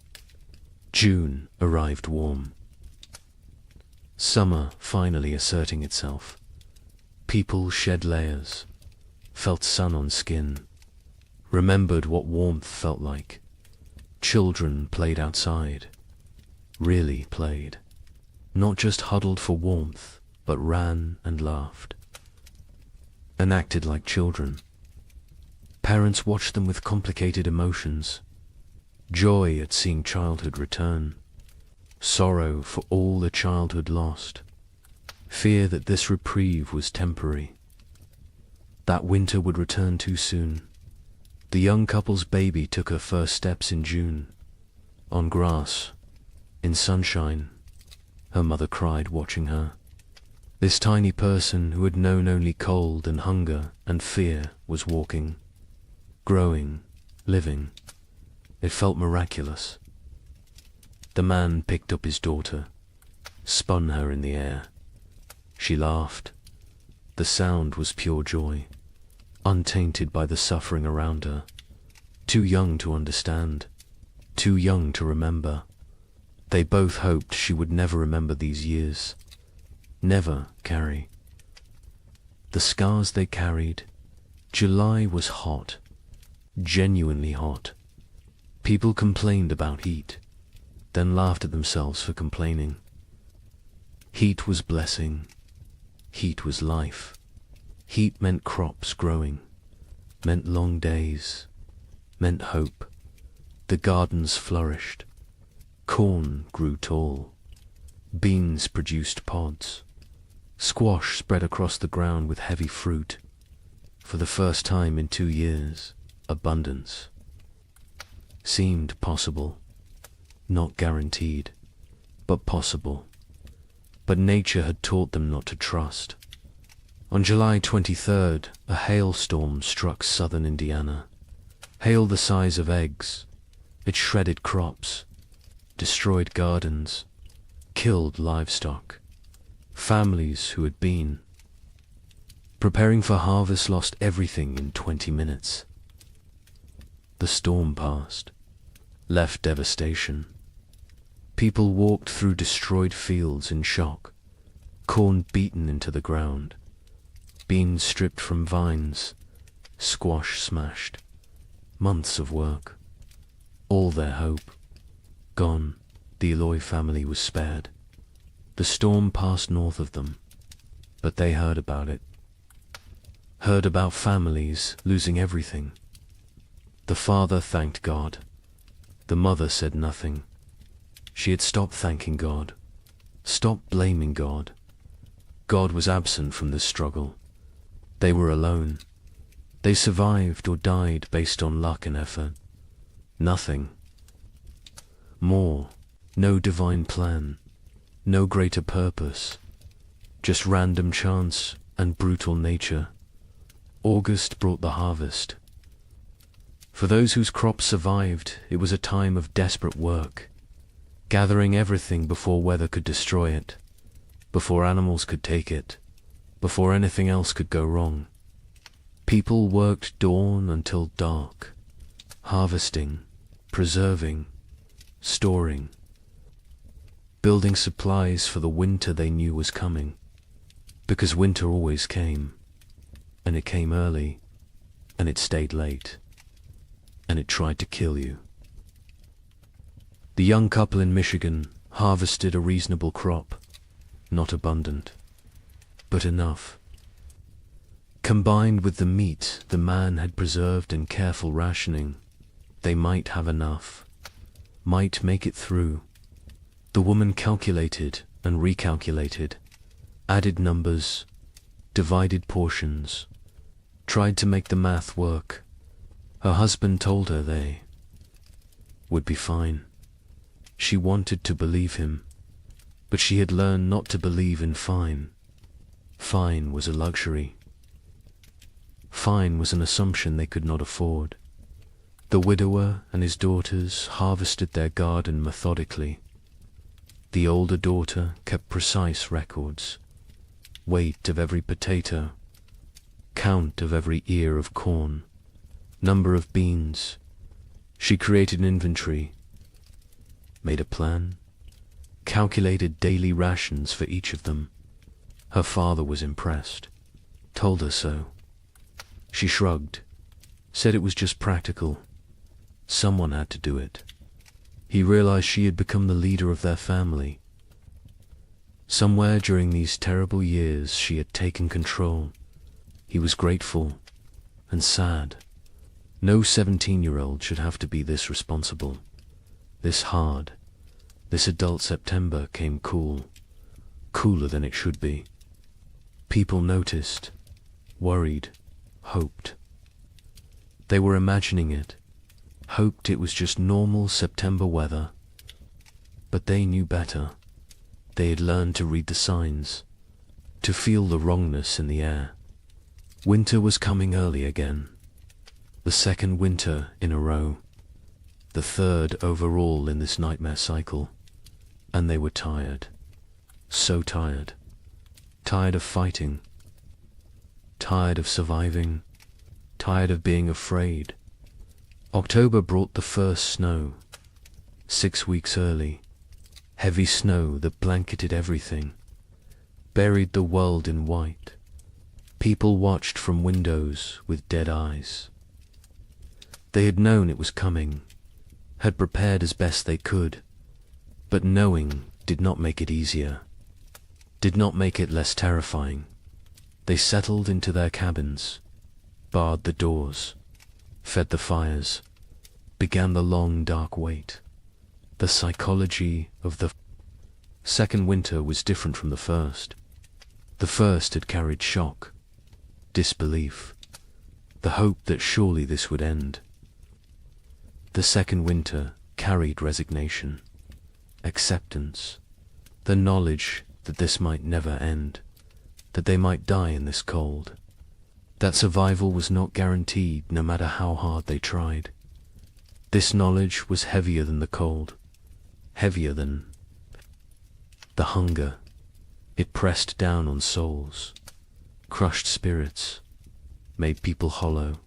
June arrived warm. Summer finally asserting itself. People shed layers, felt sun on skin, remembered what warmth felt like. Children played outside, really played. Not just huddled for warmth, but ran and laughed, and acted like children. Parents watched them with complicated emotions. Joy at seeing childhood return, sorrow for all the childhood lost, fear that this reprieve was temporary, that winter would return too soon. The young couple's baby took her first steps in June, on grass, in sunshine. Her mother cried watching her. This tiny person who had known only cold and hunger and fear was walking, growing, living. It felt miraculous. The man picked up his daughter, spun her in the air. She laughed. The sound was pure joy, untainted by the suffering around her. Too young to understand, too young to remember. They both hoped she would never remember these years, never carry the scars they carried. July was hot, genuinely hot. People complained about heat, then laughed at themselves for complaining. Heat was blessing. Heat was life. Heat meant crops growing, meant long days, meant hope. The gardens flourished. Corn grew tall. Beans produced pods. Squash spread across the ground with heavy fruit. For the first time in 2 years, abundance seemed possible, not guaranteed, but possible. But nature had taught them not to trust. On July 23rd, a hailstorm struck southern Indiana. Hail the size of eggs. It shredded crops, destroyed gardens, killed livestock. Families who had been preparing for harvest lost everything in 20 minutes. The storm passed, left devastation. People walked through destroyed fields in shock, corn beaten into the ground, beans stripped from vines, squash smashed. Months of work, all their hope, gone. The Allure family was spared. The storm passed north of them, but they heard about it. Heard about families losing everything. The father thanked God. The mother said nothing. She had stopped thanking God, stopped blaming God. God was absent from this struggle. They were alone. They survived or died based on luck and effort. Nothing more, no divine plan, no greater purpose, just random chance and brutal nature. August brought the harvest. For those whose crops survived, it was a time of desperate work, gathering everything before weather could destroy it, before animals could take it, before anything else could go wrong. People worked dawn until dark, harvesting, preserving, storing, building supplies for the winter they knew was coming, because winter always came, and it came early, and it stayed late, and it tried to kill you. The young couple in Michigan harvested a reasonable crop, not abundant, but enough. Combined with the meat the man had preserved in careful rationing, they might have enough, might make it through. The woman calculated and recalculated, added numbers, divided portions, tried to make the math work. Her husband told her they would be fine. She wanted to believe him, but she had learned not to believe in fine. Fine was a luxury. Fine was an assumption they could not afford. The widower and his daughters harvested their garden methodically. The older daughter kept precise records, weight of every potato, count of every ear of corn, number of beans. She created an inventory, made a plan, calculated daily rations for each of them. Her father was impressed, told her so. She shrugged, said it was just practical. Someone had to do it. He realized she had become the leader of their family. Somewhere during these terrible years she had taken control. He was grateful and sad. No 17-year-old should have to be this responsible, this hard. This adult September came cool, cooler than it should be. People noticed, worried, hoped. They were imagining it, hoped it was just normal September weather. But they knew better. They had learned to read the signs, to feel the wrongness in the air. Winter was coming early again. The second winter in a row. The third overall in this nightmare cycle. And they were tired. So tired. Tired of fighting. Tired of surviving. Tired of being afraid. October brought the first snow. 6 weeks early. Heavy snow that blanketed everything. Buried the world in white. People watched from windows with dead eyes. They had known it was coming, had prepared as best they could, but knowing did not make it easier, did not make it less terrifying. They settled into their cabins, barred the doors, fed the fires, began the long dark wait. The psychology of the second winter was different from the first. The first had carried shock, disbelief, the hope that surely this would end. The second winter carried resignation, acceptance, the knowledge that this might never end, that they might die in this cold, that survival was not guaranteed no matter how hard they tried. This knowledge was heavier than the cold, heavier than the hunger. It pressed down on souls, crushed spirits, made people hollow.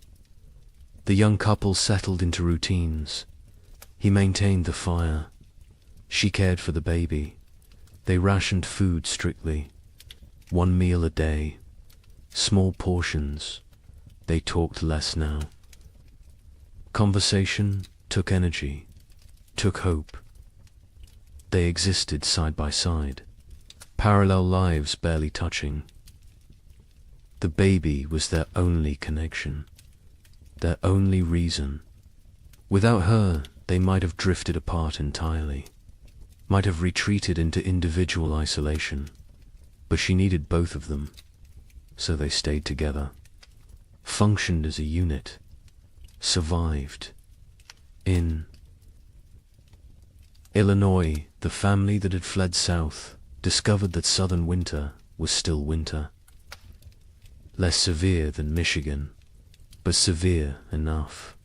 The young couple settled into routines. He maintained the fire. She cared for the baby. They rationed food strictly. 1 meal a day. Small portions. They talked less now. Conversation took energy, took hope. They existed side by side, parallel lives barely touching. The baby was their only connection, their only reason. Without her, they might have drifted apart entirely, might have retreated into individual isolation. But she needed both of them, so they stayed together, functioned as a unit, survived. In Illinois, the family that had fled south discovered that southern winter was still winter. Less severe than Michigan, but severe enough.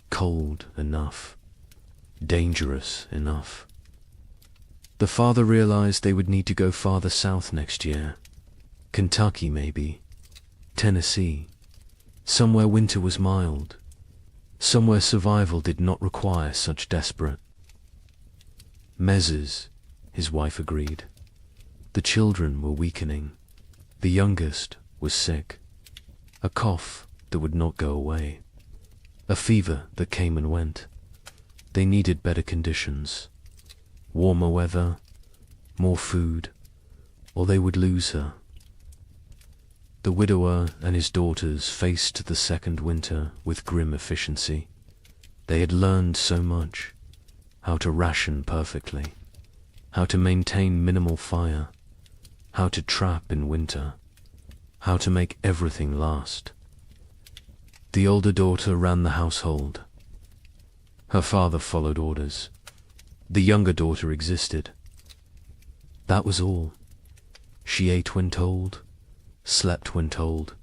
Cold enough. Dangerous enough. The father realized they would need to go farther south next year. Kentucky, maybe. Tennessee. somewhere winter was mild, somewhere survival did not require such desperate measures, his wife agreed. The children were weakening. The youngest was sick. A cough that would not go away. A fever that came and went. They needed better conditions. Warmer weather, more food, or they would lose her. The widower and his daughters faced the second winter with grim efficiency. They had learned so much. How to ration perfectly. How to maintain minimal fire. How to trap in winter. How to make everything last. The older daughter ran the household. Her father followed orders. The younger daughter existed. That was all. She ate when told, slept when told,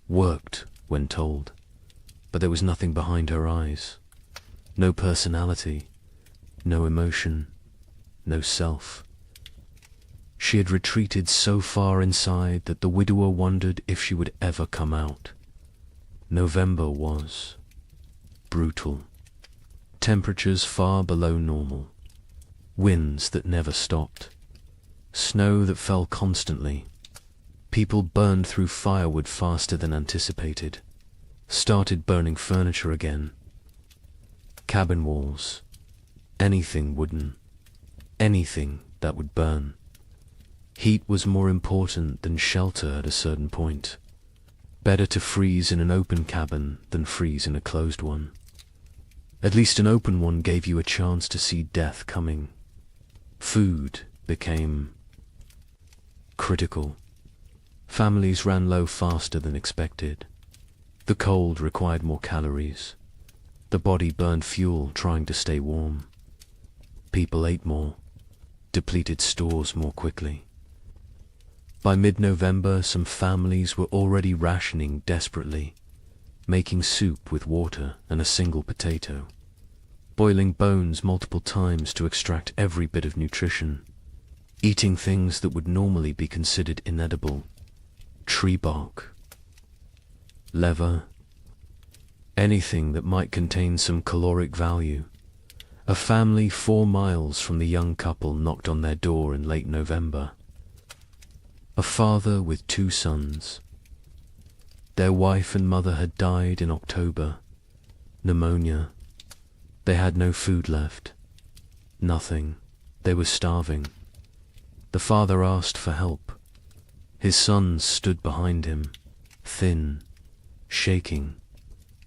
worked when told, but there was nothing behind her eyes. No personality, no emotion, no self. She had retreated so far inside that the widower wondered if she would ever come out. November was brutal. Temperatures far below normal. Winds that never stopped. Snow that fell constantly. People burned through firewood faster than anticipated. Started burning furniture again. Cabin walls. Anything wooden. Anything that would burn. Heat was more important than shelter at a certain point. Better to freeze in an open cabin than freeze in a closed one. At least an open one gave you a chance to see death coming. Food became critical. Families ran low faster than expected. The cold required more calories. The body burned fuel trying to stay warm. People ate more, depleted stores more quickly. By mid-November, some families were already rationing desperately, making soup with water and a single potato, boiling bones multiple times to extract every bit of nutrition, eating things that would normally be considered inedible, tree bark, leather, anything that might contain some caloric value. A family 4 miles from the young couple knocked on their door in late November. A father with 2 sons. Their wife and mother had died in October. Pneumonia. They had no food left. Nothing. They were starving. The father asked for help. His sons stood behind him, thin, shaking,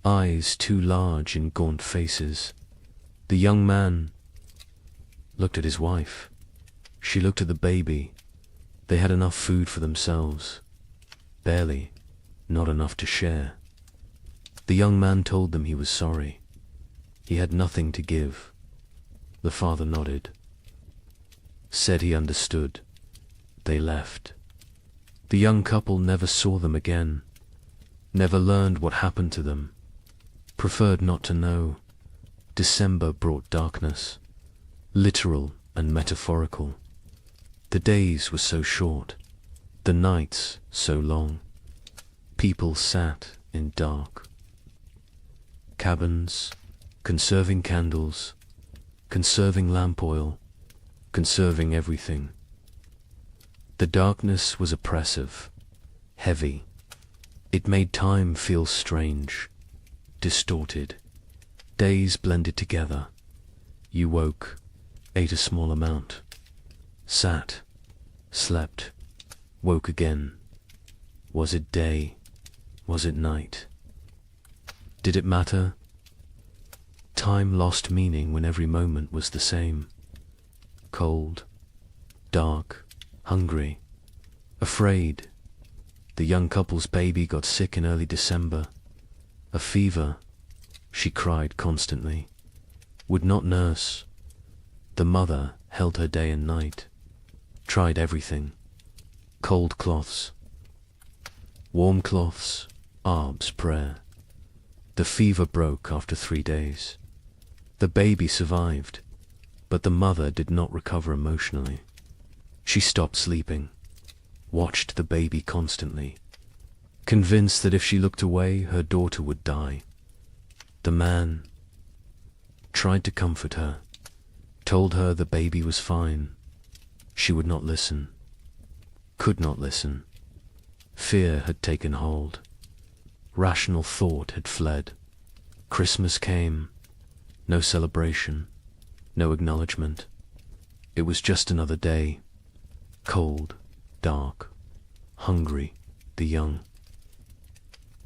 eyes too large in gaunt faces. The young man looked at his wife. She looked at the baby. They had enough food for themselves. Barely, not enough to share. The young man told them he was sorry. He had nothing to give. The father nodded. Said he understood. They left. The young couple never saw them again. Never learned what happened to them. Preferred not to know. December brought darkness. Literal and metaphorical. The days were so short, the nights so long. People sat in dark. Cabins, conserving candles, conserving lamp oil, conserving everything. The darkness was oppressive, heavy. It made time feel strange, distorted. Days blended together. You woke, ate a small amount. Sat, slept, woke again. Was it day? Was it night? Did it matter? Time lost meaning when every moment was the same. Cold, dark, hungry, afraid. The young couple's baby got sick in early December. A fever. She cried constantly. Would not nurse. The mother held her day and night. Tried everything. Cold cloths. Warm cloths. Arb's prayer. The fever broke after 3 days. The baby survived, but the mother did not recover emotionally. She stopped sleeping. Watched the baby constantly. convinced that if she looked away, her daughter would die. The man tried to comfort her, told her the baby was fine. She would not listen, could not listen. Fear had taken hold. Rational thought had fled. Christmas came. No celebration, no acknowledgement. It was just another day. Cold, dark, hungry, the young.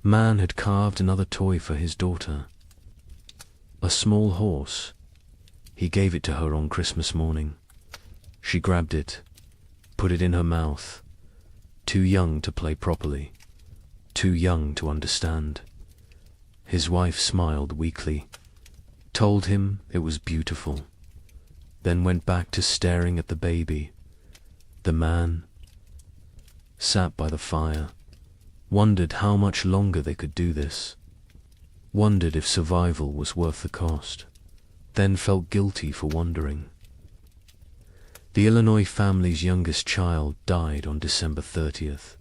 Man had carved another toy for his daughter. A small horse. He gave it to her on Christmas morning. She grabbed it, put it in her mouth. Too young to play properly, too young to understand. His wife smiled weakly, told him it was beautiful, then went back to staring at the baby. The man sat by the fire, wondered how much longer they could do this, wondered if survival was worth the cost, then felt guilty for wondering. The Illinois family's youngest child died on December 30th.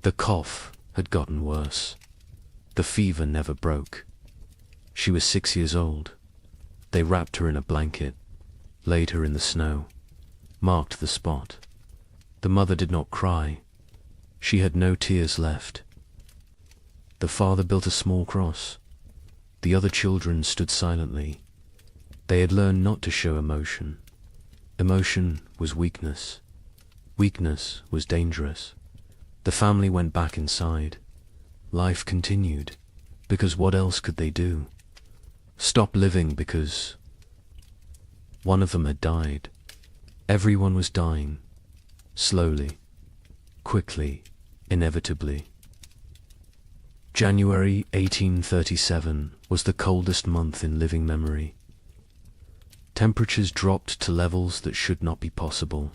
The cough had gotten worse. The fever never broke. She was 6 years old. They wrapped her in a blanket, laid her in the snow, marked the spot. The mother did not cry. She had no tears left. The father built a small cross. The other children stood silently. They had learned not to show emotion. Emotion was weakness. Weakness was dangerous. The family went back inside. Life continued, because what else could they do? Stop living because one of them had died. Everyone was dying, slowly, quickly, inevitably. January 1837 was the coldest month in living memory. Temperatures dropped to levels that should not be possible,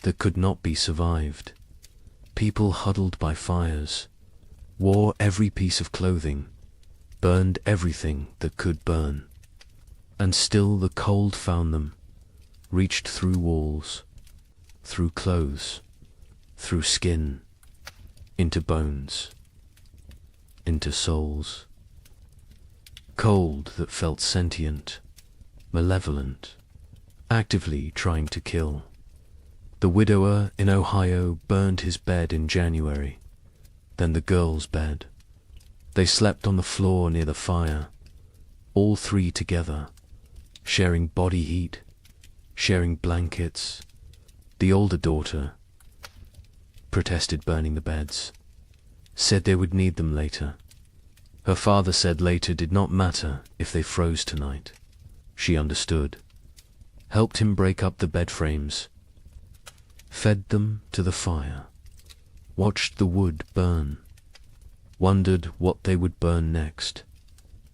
that could not be survived. People huddled by fires, wore every piece of clothing, burned everything that could burn. And still the cold found them, reached through walls, through clothes, through skin, into bones, into souls. Cold that felt sentient, malevolent, actively trying to kill. The widower in Ohio burned his bed in January, then the girl's bed. They slept on the floor near the fire, all three together, sharing body heat, sharing blankets. The older daughter protested burning the beds, said they would need them later. Her father said later did not matter if they froze tonight. She understood, helped him break up the bed frames, fed them to the fire, watched the wood burn, wondered what they would burn next,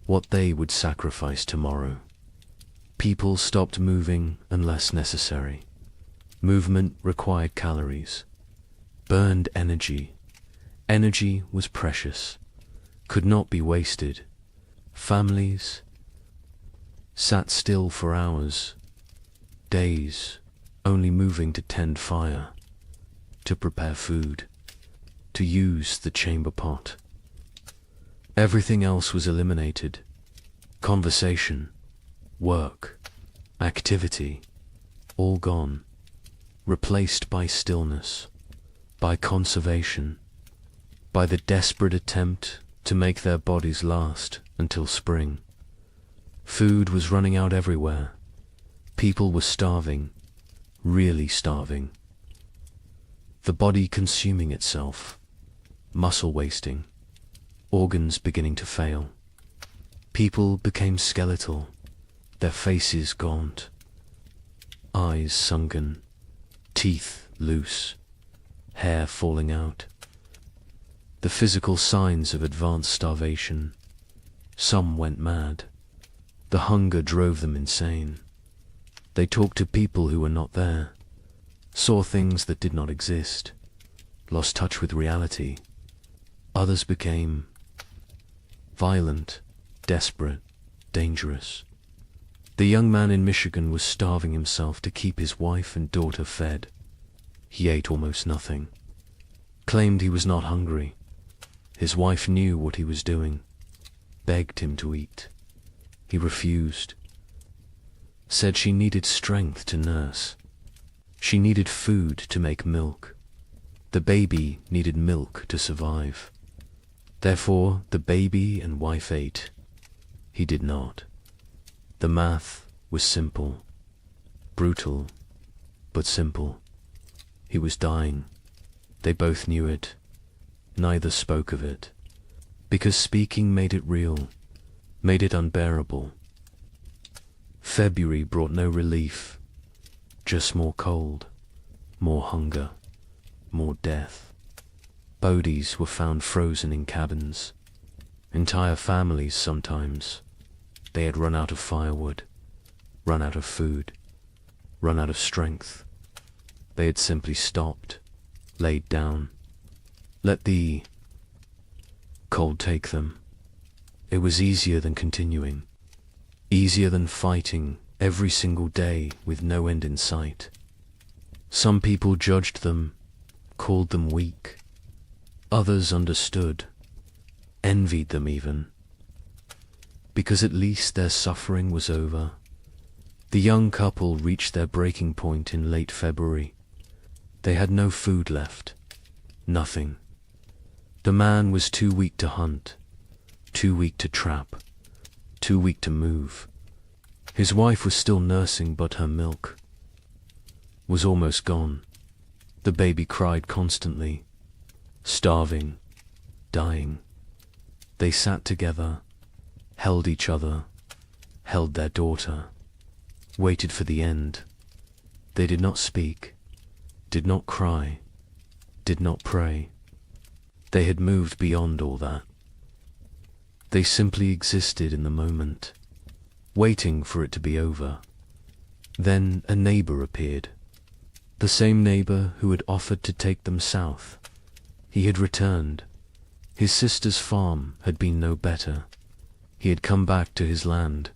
what they would sacrifice tomorrow. People stopped moving unless necessary. Movement required calories, burned energy. Energy was precious, could not be wasted. Families sat still for hours, days, only moving to tend fire, to prepare food, to use the chamber pot. Everything else was eliminated. Conversation, work, activity, all gone, replaced by stillness, by conservation, by the desperate attempt to make their bodies last until spring. Food was running out everywhere. People were starving, really starving. The body consuming itself, muscle wasting, organs beginning to fail. People became skeletal, their faces gaunt, eyes sunken, teeth loose, hair falling out. The physical signs of advanced starvation. Some went mad. The hunger drove them insane. They talked to people who were not there, saw things that did not exist, lost touch with reality. Others became violent, desperate, dangerous. The young man in Michigan was starving himself to keep his wife and daughter fed. He ate almost nothing, claimed he was not hungry, His wife knew what he was doing, begged him to eat. He refused, said she needed strength to nurse. She needed food to make milk. The baby needed milk to survive. Therefore, the baby and wife ate. He did not. The math was simple, brutal, but simple. He was dying. They both knew it. Neither spoke of it, because speaking made it real, made it unbearable. February brought no relief, just more cold, more hunger, more death. Bodies were found frozen in cabins. Entire families sometimes. They had run out of firewood, run out of food, run out of strength. They had simply stopped, laid down, let the cold take them. It was easier than continuing, easier than fighting every single day with no end in sight. Some people judged them, called them weak. Others understood, envied them even, because at least their suffering was over. The young couple reached their breaking point in late February. They had no food left, nothing. The man was too weak to hunt, too weak to trap, too weak to move. His wife was still nursing, but her milk was almost gone. The baby cried constantly, starving, dying. They sat together, held each other, held their daughter, waited for the end. They did not speak, did not cry, did not pray. They had moved beyond all that. They simply existed in the moment, waiting for it to be over. Then a neighbor appeared, the same neighbor who had offered to take them south. He had returned. His sister's farm had been no better. He had come back to his land,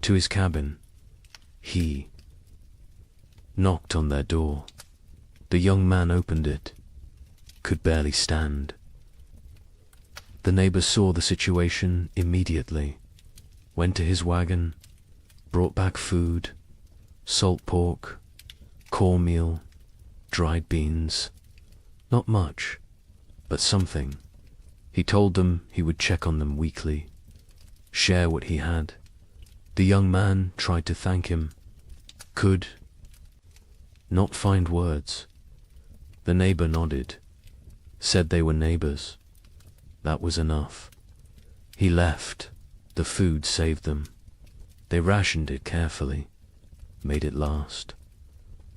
to his cabin. He knocked on their door. The young man opened it, could barely stand. The neighbor saw the situation immediately, went to his wagon, brought back food, salt pork, cornmeal, dried beans. Not much, but something. He told them he would check on them weekly, share what he had. The young man tried to thank him, could not find words. The neighbor nodded, said they were neighbors. That was enough. He left. The food saved them. They rationed it carefully, made it last.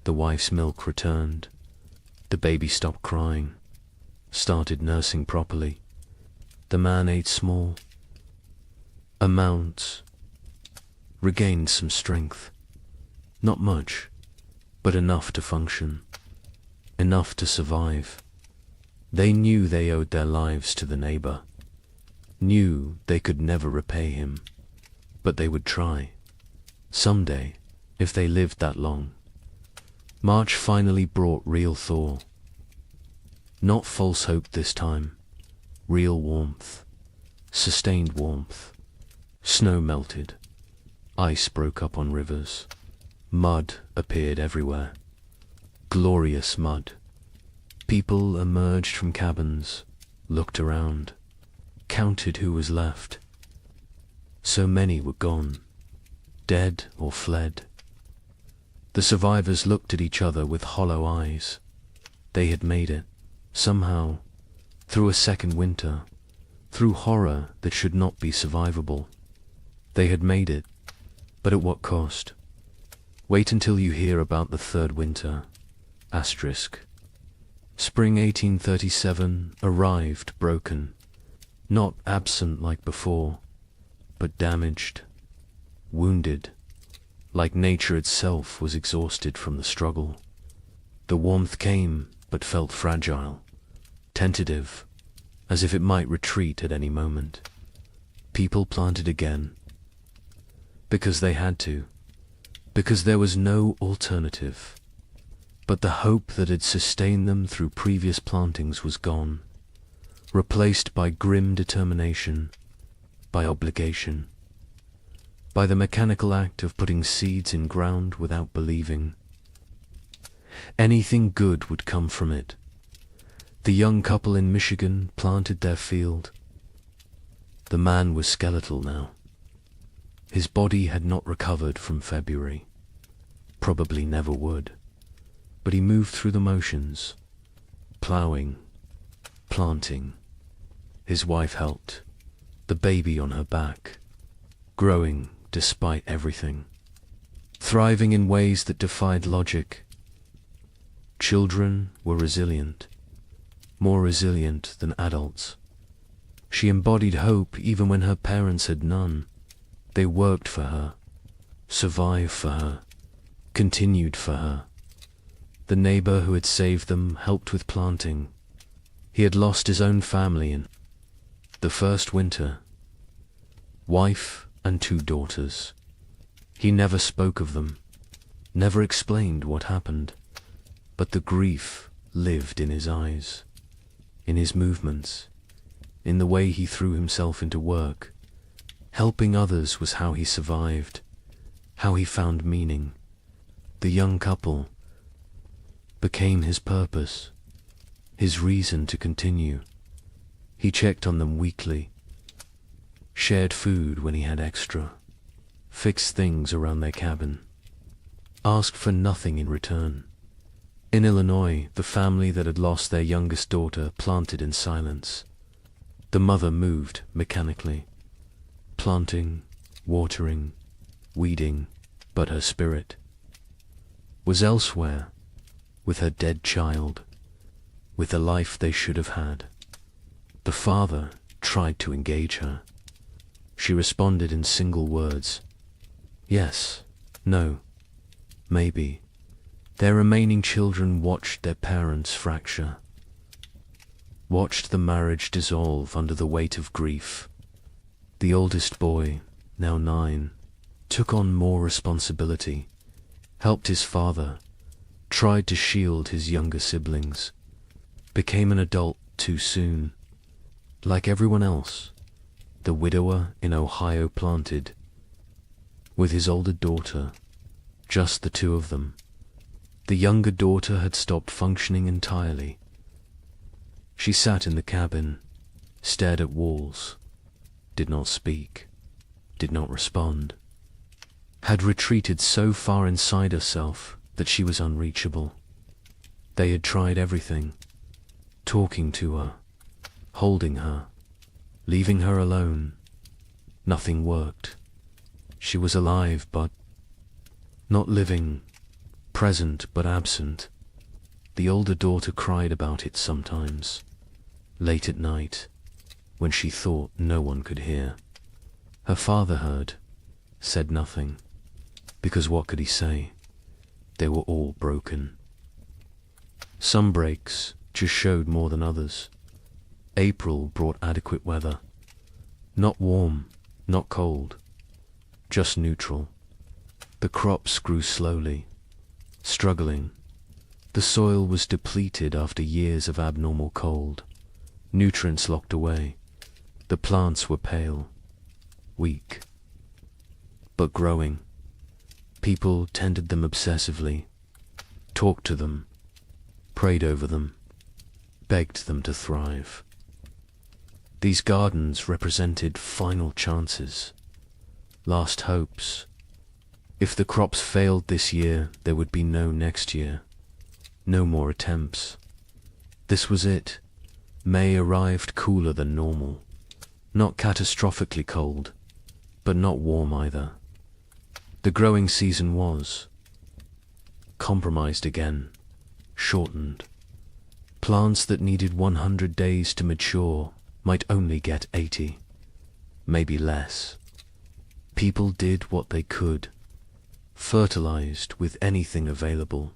The wife's milk returned. The baby stopped crying, started nursing properly. The man ate small amounts, regained some strength. Not much, but enough to function, enough to survive. They knew they owed their lives to the neighbor, knew they could never repay him, but they would try. Someday, if they lived that long. March finally brought real thaw. Not false hope this time, real warmth, sustained warmth. Snow melted, ice broke up on rivers, mud appeared everywhere. Glorious mud. People emerged from cabins, looked around, counted who was left. So many were gone, dead or fled. The survivors looked at each other with hollow eyes. They had made it, somehow, through a second winter, through horror that should not be survivable. They had made it, but at what cost? Wait until you hear about the third winter. Asterisk. Spring 1837 arrived broken, not absent like before, but damaged, wounded, like nature itself was exhausted from the struggle. The warmth came, but felt fragile, tentative, as if it might retreat at any moment. People planted again, because they had to, because there was no alternative. But the hope that had sustained them through previous plantings was gone. replaced by grim determination, by obligation, by the mechanical act of putting seeds in ground without believing anything good would come from it. The young couple in Michigan planted their field. The man was skeletal now. His body had not recovered from February, probably never would, but he moved through the motions, ploughing, planting. His wife helped, the baby on her back, growing despite everything, thriving in ways that defied logic. Children were resilient, more resilient than adults. She embodied hope even when her parents had none. They worked for her, survived for her, continued for her. The neighbor who had saved them helped with planting. He had lost his own family in the first winter, wife and 2 daughters. He never spoke of them, never explained what happened, but the grief lived in his eyes, in his movements, in the way he threw himself into work. Helping others was how he survived, how he found meaning. The young couple became his purpose, his reason to continue. He checked on them weekly, shared food when he had extra, fixed things around their cabin, asked for nothing in return. In Illinois, the family that had lost their youngest daughter planted in silence. The mother moved mechanically, planting, watering, weeding, but her spirit was elsewhere, with her dead child, with the life they should have had. The father tried to engage her. She responded in single words. Yes, no, maybe. Their remaining children watched their parents fracture, watched the marriage dissolve under the weight of grief. The oldest boy, now 9, took on more responsibility, helped his father, tried to shield his younger siblings, became an adult too soon. Like everyone else, the widower in Ohio planted, with his older daughter, just the 2 of them. The younger daughter had stopped functioning entirely. She sat in the cabin, stared at walls, did not speak, did not respond, had retreated so far inside herself that she was unreachable. They had tried everything, talking to her, holding her, leaving her alone. Nothing worked. She was alive but not living, present but absent. The older daughter cried about it sometimes, late at night, when she thought no one could hear. Her father heard, said nothing, because what could he say? They were all broken. Some breaks just showed more than others. April brought adequate weather. Not warm, not cold, just neutral. The crops grew slowly, struggling. The soil was depleted after years of abnormal cold. Nutrients locked away. The plants were pale, weak, but growing. People tended them obsessively, talked to them, prayed over them, begged them to thrive. These gardens represented final chances, last hopes. If the crops failed this year, there would be no next year, no more attempts. This was it. May arrived cooler than normal, not catastrophically cold, but not warm either. The growing season was compromised again, shortened. Plants that needed 100 days to mature might only get 80, maybe less. People did what they could, fertilized with anything available.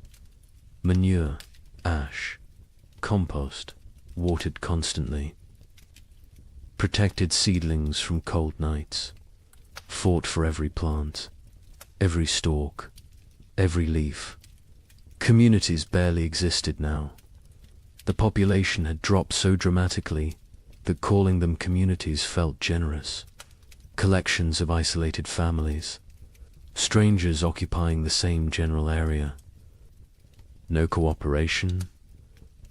Manure, ash, compost, watered constantly. Protected seedlings from cold nights, fought for every plant, every stalk, every leaf. Communities barely existed now. The population had dropped so dramatically, that calling them communities felt generous. Collections of isolated families, strangers occupying the same general area. No cooperation,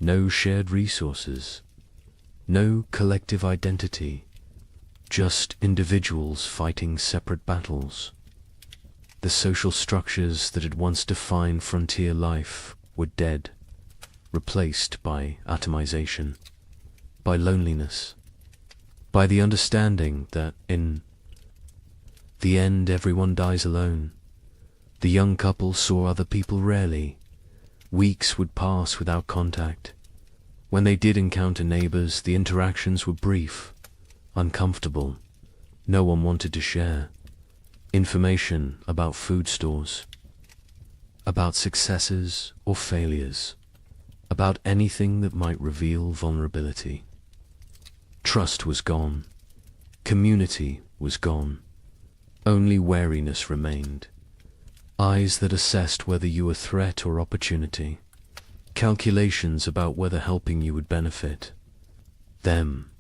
no shared resources, no collective identity, just individuals fighting separate battles. The social structures that had once defined frontier life were dead, replaced by atomization, by loneliness, by the understanding that in the end everyone dies alone. The young couple saw other people rarely. Weeks would pass without contact. When they did encounter neighbors, the interactions were brief, uncomfortable. No one wanted to share information about food stores, about successes or failures, about anything that might reveal vulnerability. Trust was gone. Community was gone. Only wariness remained. Eyes that assessed whether you were threat or opportunity. Calculations about whether helping you would benefit them.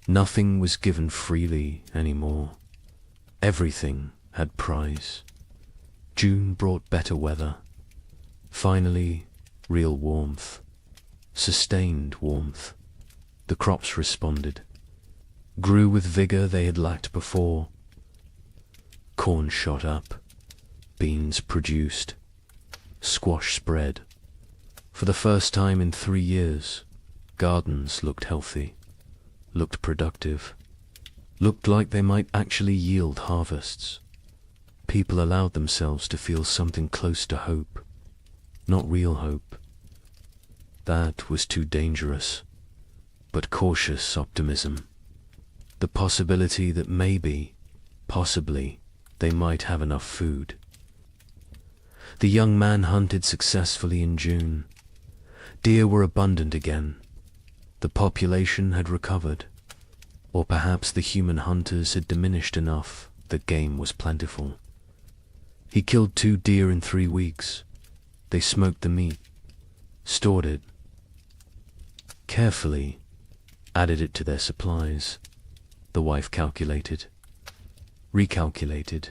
Nothing was given freely anymore. Everything had price. June brought better weather. Finally, real warmth. Sustained warmth. The crops responded. Grew with vigor they had lacked before. Corn shot up. Beans produced. Squash spread. For the first time in 3 years, gardens looked healthy, looked productive, looked like they might actually yield harvests. People allowed themselves to feel something close to hope, not real hope. That was too dangerous, but cautious optimism. The possibility that maybe, possibly, they might have enough food. The young man hunted successfully in June. Deer were abundant again. The population had recovered, or perhaps the human hunters had diminished enough that game was plentiful. He killed 2 deer in 3 weeks. They smoked the meat, stored it, carefully added it to their supplies. The wife calculated, recalculated.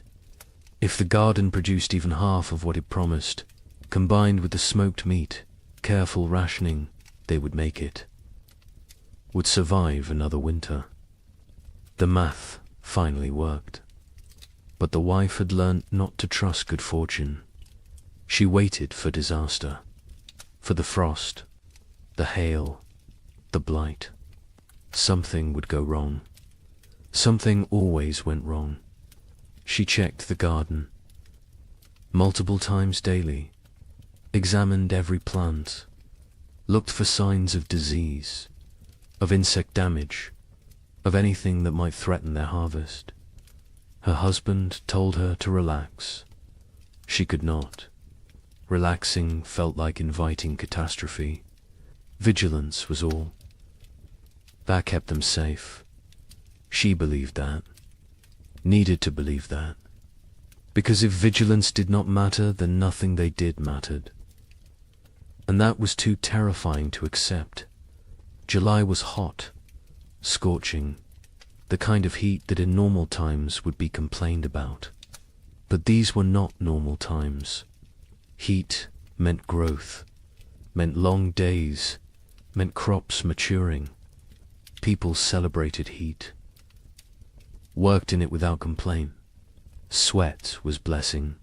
If the garden produced even half of what it promised, combined with the smoked meat, careful rationing, they would make it. Would survive another winter. The math finally worked. But the wife had learnt not to trust good fortune. She waited for disaster, for the frost, the hail, the blight. Something would go wrong. Something always went wrong. She checked the garden multiple times daily, examined every plant, looked for signs of disease, of insect damage, of anything that might threaten their harvest. Her husband told her to relax. She could not. Relaxing felt like inviting catastrophe. Vigilance was all. That kept them safe. She believed that. Needed to believe that. Because if vigilance did not matter, then nothing they did mattered. And that was too terrifying to accept. July was hot, scorching, the kind of heat that in normal times would be complained about. But these were not normal times. Heat meant growth, meant long days, meant crops maturing. People celebrated heat, worked in it without complaint. Sweat was blessing.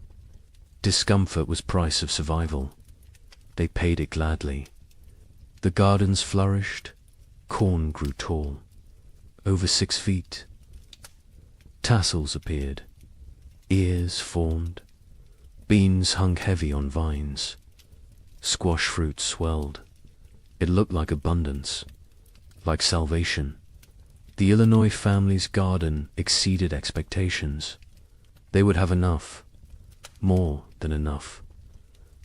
Discomfort was price of survival. They paid it gladly. The gardens flourished. Corn grew tall, over 6 feet. Tassels appeared. Ears formed. Beans hung heavy on vines. Squash fruit swelled. It looked like abundance, like salvation. The Illinois family's garden exceeded expectations. They would have enough, more than enough.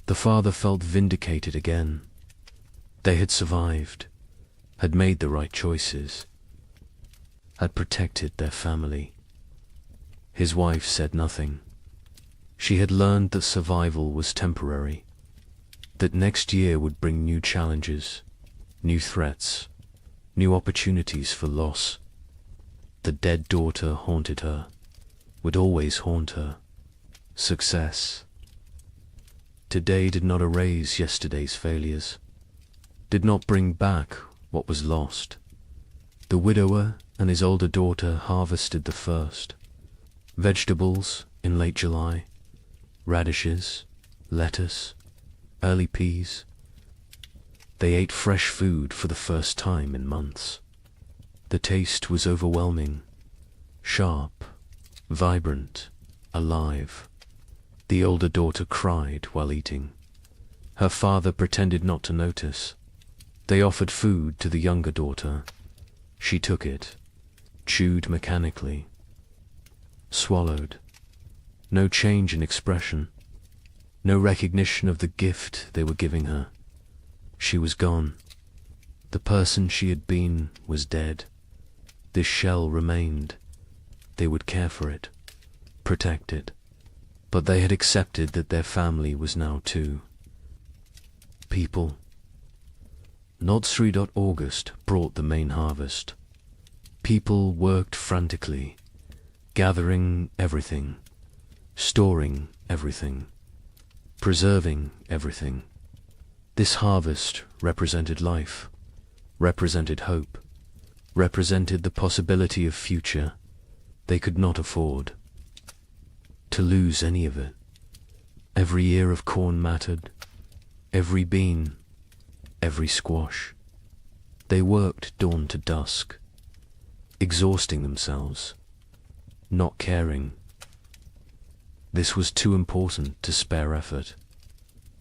The father felt vindicated again. They had survived, had made the right choices, had protected their family. His wife said nothing. She had learned that survival was temporary, that next year would bring new challenges, new threats, new opportunities for loss. The dead daughter haunted her, would always haunt her. Success. Today did not erase yesterday's failures, did not bring back what was lost. The widower and his older daughter harvested the first. Vegetables in late July, radishes, lettuce, early peas. They ate fresh food for the first time in months. The taste was overwhelming, sharp, vibrant, alive. The older daughter cried while eating. Her father pretended not to notice. They offered food to the younger daughter. She took it, chewed mechanically, swallowed. No change in expression, no recognition of the gift they were giving her. She was gone. The person she had been was dead. This shell remained. They would care for it, protect it. But they had accepted that their family was now too. People. Not August brought the main harvest. People worked frantically, gathering everything, storing everything, preserving everything. This harvest represented life, represented hope, represented the possibility of future they could not afford to lose any of it. Every ear of corn mattered, every bean, every squash. They worked dawn to dusk, exhausting themselves, not caring. This was too important to spare effort.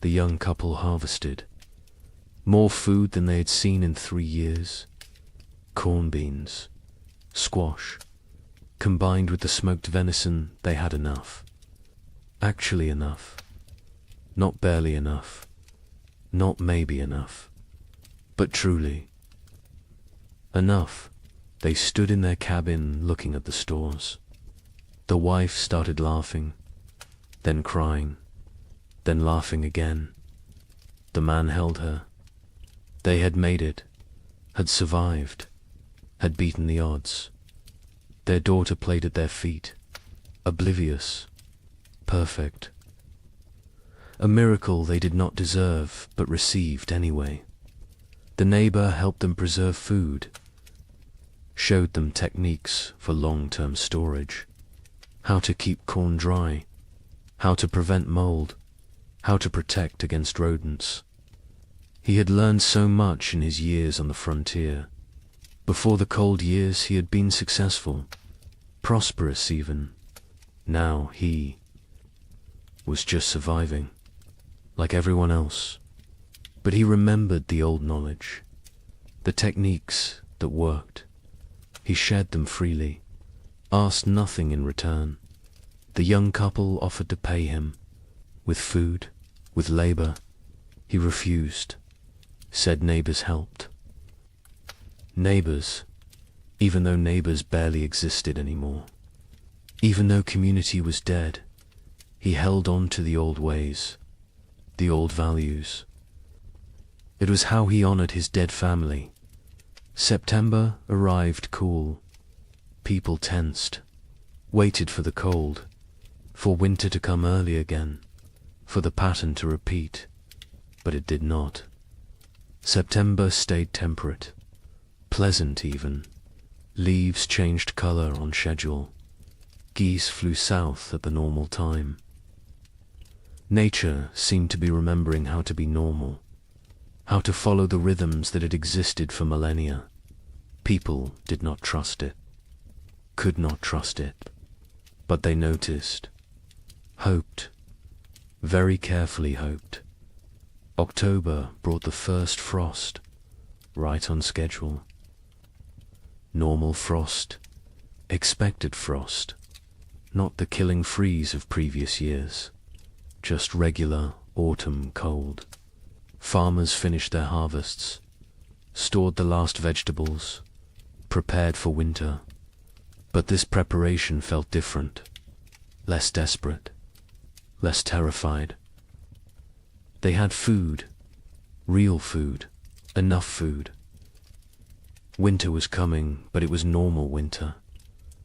The young couple harvested more food than they had seen in 3 years. Corn beans, squash, combined with the smoked venison, they had enough. Actually enough. Not barely enough. Not maybe enough. But truly. Enough. They stood in their cabin looking at the stores. The wife started laughing, then crying, then laughing again. The man held her. They had made it, had survived, had beaten the odds. Their daughter played at their feet, oblivious, perfect. A miracle they did not deserve, but received anyway. The neighbor helped them preserve food, showed them techniques for long-term storage, how to keep corn dry, how to prevent mold, how to protect against rodents. He had learned so much in his years on the frontier. Before the cold years he had been successful, prosperous even. Now he was just surviving, like everyone else. But he remembered the old knowledge, the techniques that worked. He shared them freely, asked nothing in return. The young couple offered to pay him, with food, with labor. He refused, said neighbors helped. Neighbors, even though neighbors barely existed anymore. Even though community was dead, he held on to the old ways, the old values. It was how he honored his dead family. September arrived cool. People tensed, waited for the cold, for winter to come early again, for the pattern to repeat, but it did not. September stayed temperate, pleasant even. Leaves changed color on schedule. Geese flew south at the normal time. Nature seemed to be remembering how to be normal, how to follow the rhythms that had existed for millennia. People did not trust it, could not trust it, but they noticed, hoped, very carefully hoped. October brought the first frost, right on schedule. Normal frost, expected frost, not the killing freeze of previous years, just regular autumn cold. Farmers finished their harvests, stored the last vegetables, prepared for winter. But this preparation felt different, less desperate, less terrified. They had food, real food, enough food. Winter was coming, but it was normal winter.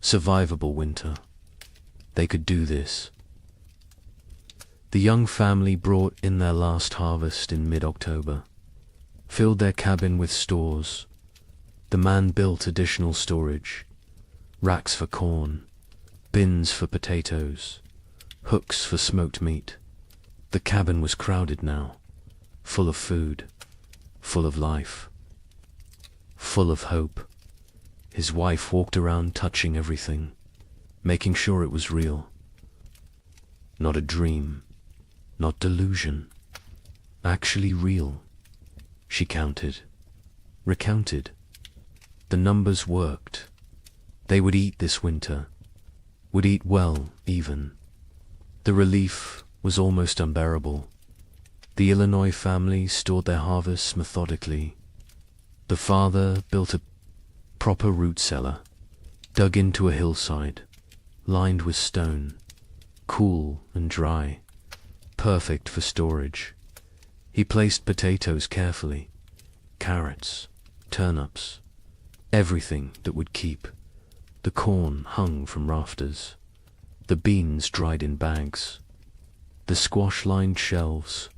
Survivable winter. They could do this. The young family brought in their last harvest in mid-October, filled their cabin with stores. The man built additional storage, racks for corn, bins for potatoes, hooks for smoked meat. The cabin was crowded now, full of food, full of life, full of hope. His wife walked around touching everything, making sure it was real. Not a dream, not delusion, actually real. She counted, recounted. The numbers worked. They would eat this winter, would eat well even. The relief was almost unbearable. The Illinois family stored their harvests methodically. The father built a proper root cellar, dug into a hillside, lined with stone, cool and dry, perfect for storage. He placed potatoes carefully, carrots, turnips, everything that would keep. The corn hung from rafters, the beans dried in bags, the squash lined shelves.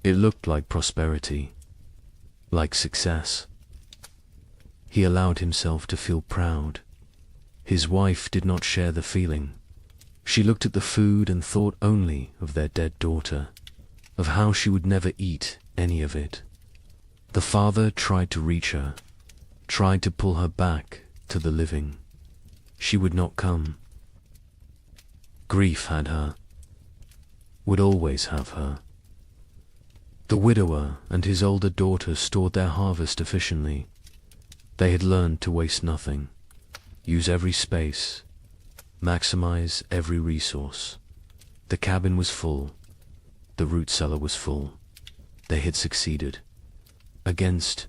It looked like prosperity, like success. He allowed himself to feel proud. His wife did not share the feeling. She looked at the food and thought only of their dead daughter, of how she would never eat any of it. The father tried to reach her, tried to pull her back to the living. She would not come. Grief had her, would always have her. The widower and his older daughter stored their harvest efficiently. They had learned to waste nothing, use every space, maximize every resource. The cabin was full. The root cellar was full. They had succeeded. Against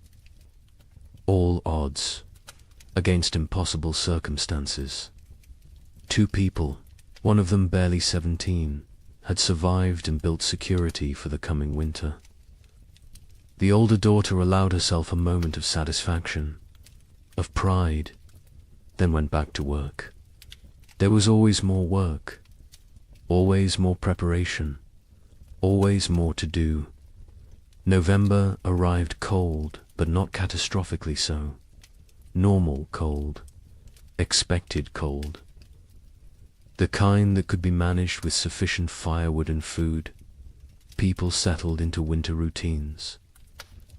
all odds, against impossible circumstances. 2 people, one of them barely 17, had survived and built security for the coming winter. The older daughter allowed herself a moment of satisfaction, of pride, then went back to work. There was always more work, always more preparation, always more to do. November arrived cold, but not catastrophically so. Normal cold, expected cold. The kind that could be managed with sufficient firewood and food. People settled into winter routines.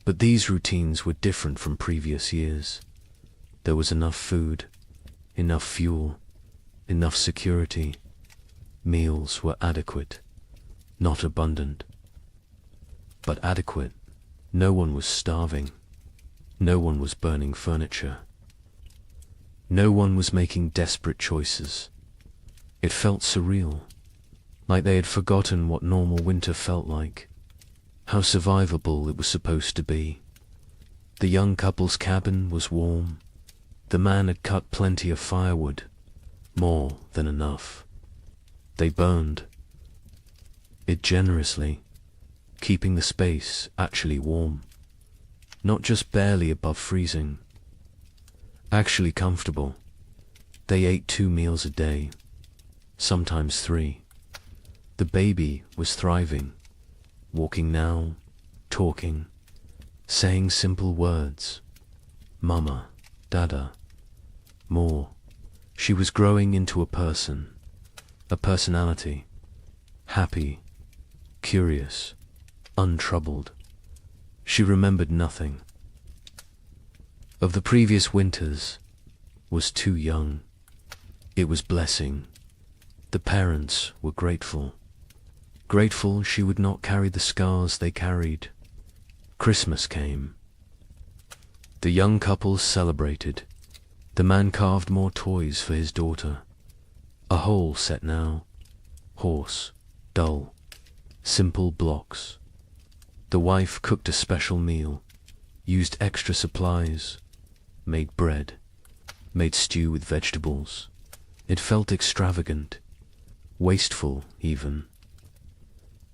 But these routines were different from previous years. There was enough food, enough fuel, enough security. Meals were adequate, not abundant, but adequate. No one was starving. No one was burning furniture. No one was making desperate choices. It felt surreal, like they had forgotten what normal winter felt like, how survivable it was supposed to be. The young couple's cabin was warm. The man had cut plenty of firewood, more than enough. They burned it generously, keeping the space actually warm, not just barely above freezing, actually comfortable. They ate 2 meals a day, sometimes 3. The baby was thriving, walking now, talking, saying simple words. Mama, Dada, more. She was growing into a person, a personality, happy, curious, untroubled. She remembered nothing. Of the previous winters, was too young. It was blessing. The parents were grateful. Grateful she would not carry the scars they carried. Christmas came. The young couple celebrated. The man carved more toys for his daughter. A whole set now. Horse, dull, simple blocks. The wife cooked a special meal, used extra supplies, made bread, made stew with vegetables. It felt extravagant, wasteful even.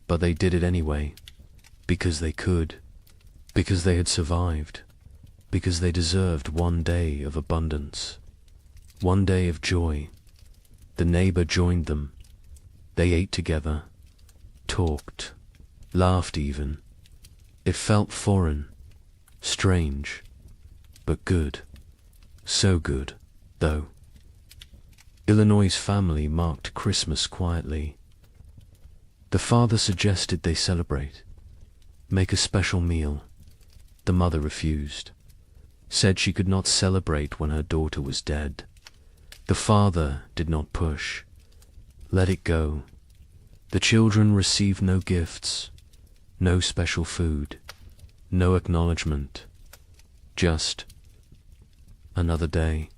But they did it anyway, because they could, because they had survived. because they deserved one day of abundance, one day of joy. The neighbor joined them. They ate together, talked, laughed even. It felt foreign, strange, but good. So good, though. Illinois' family marked Christmas quietly. The father suggested they celebrate, make a special meal. The mother refused, said she could not celebrate when her daughter was dead. The father did not push, let it go. The children received no gifts, no special food, no acknowledgement, just another day.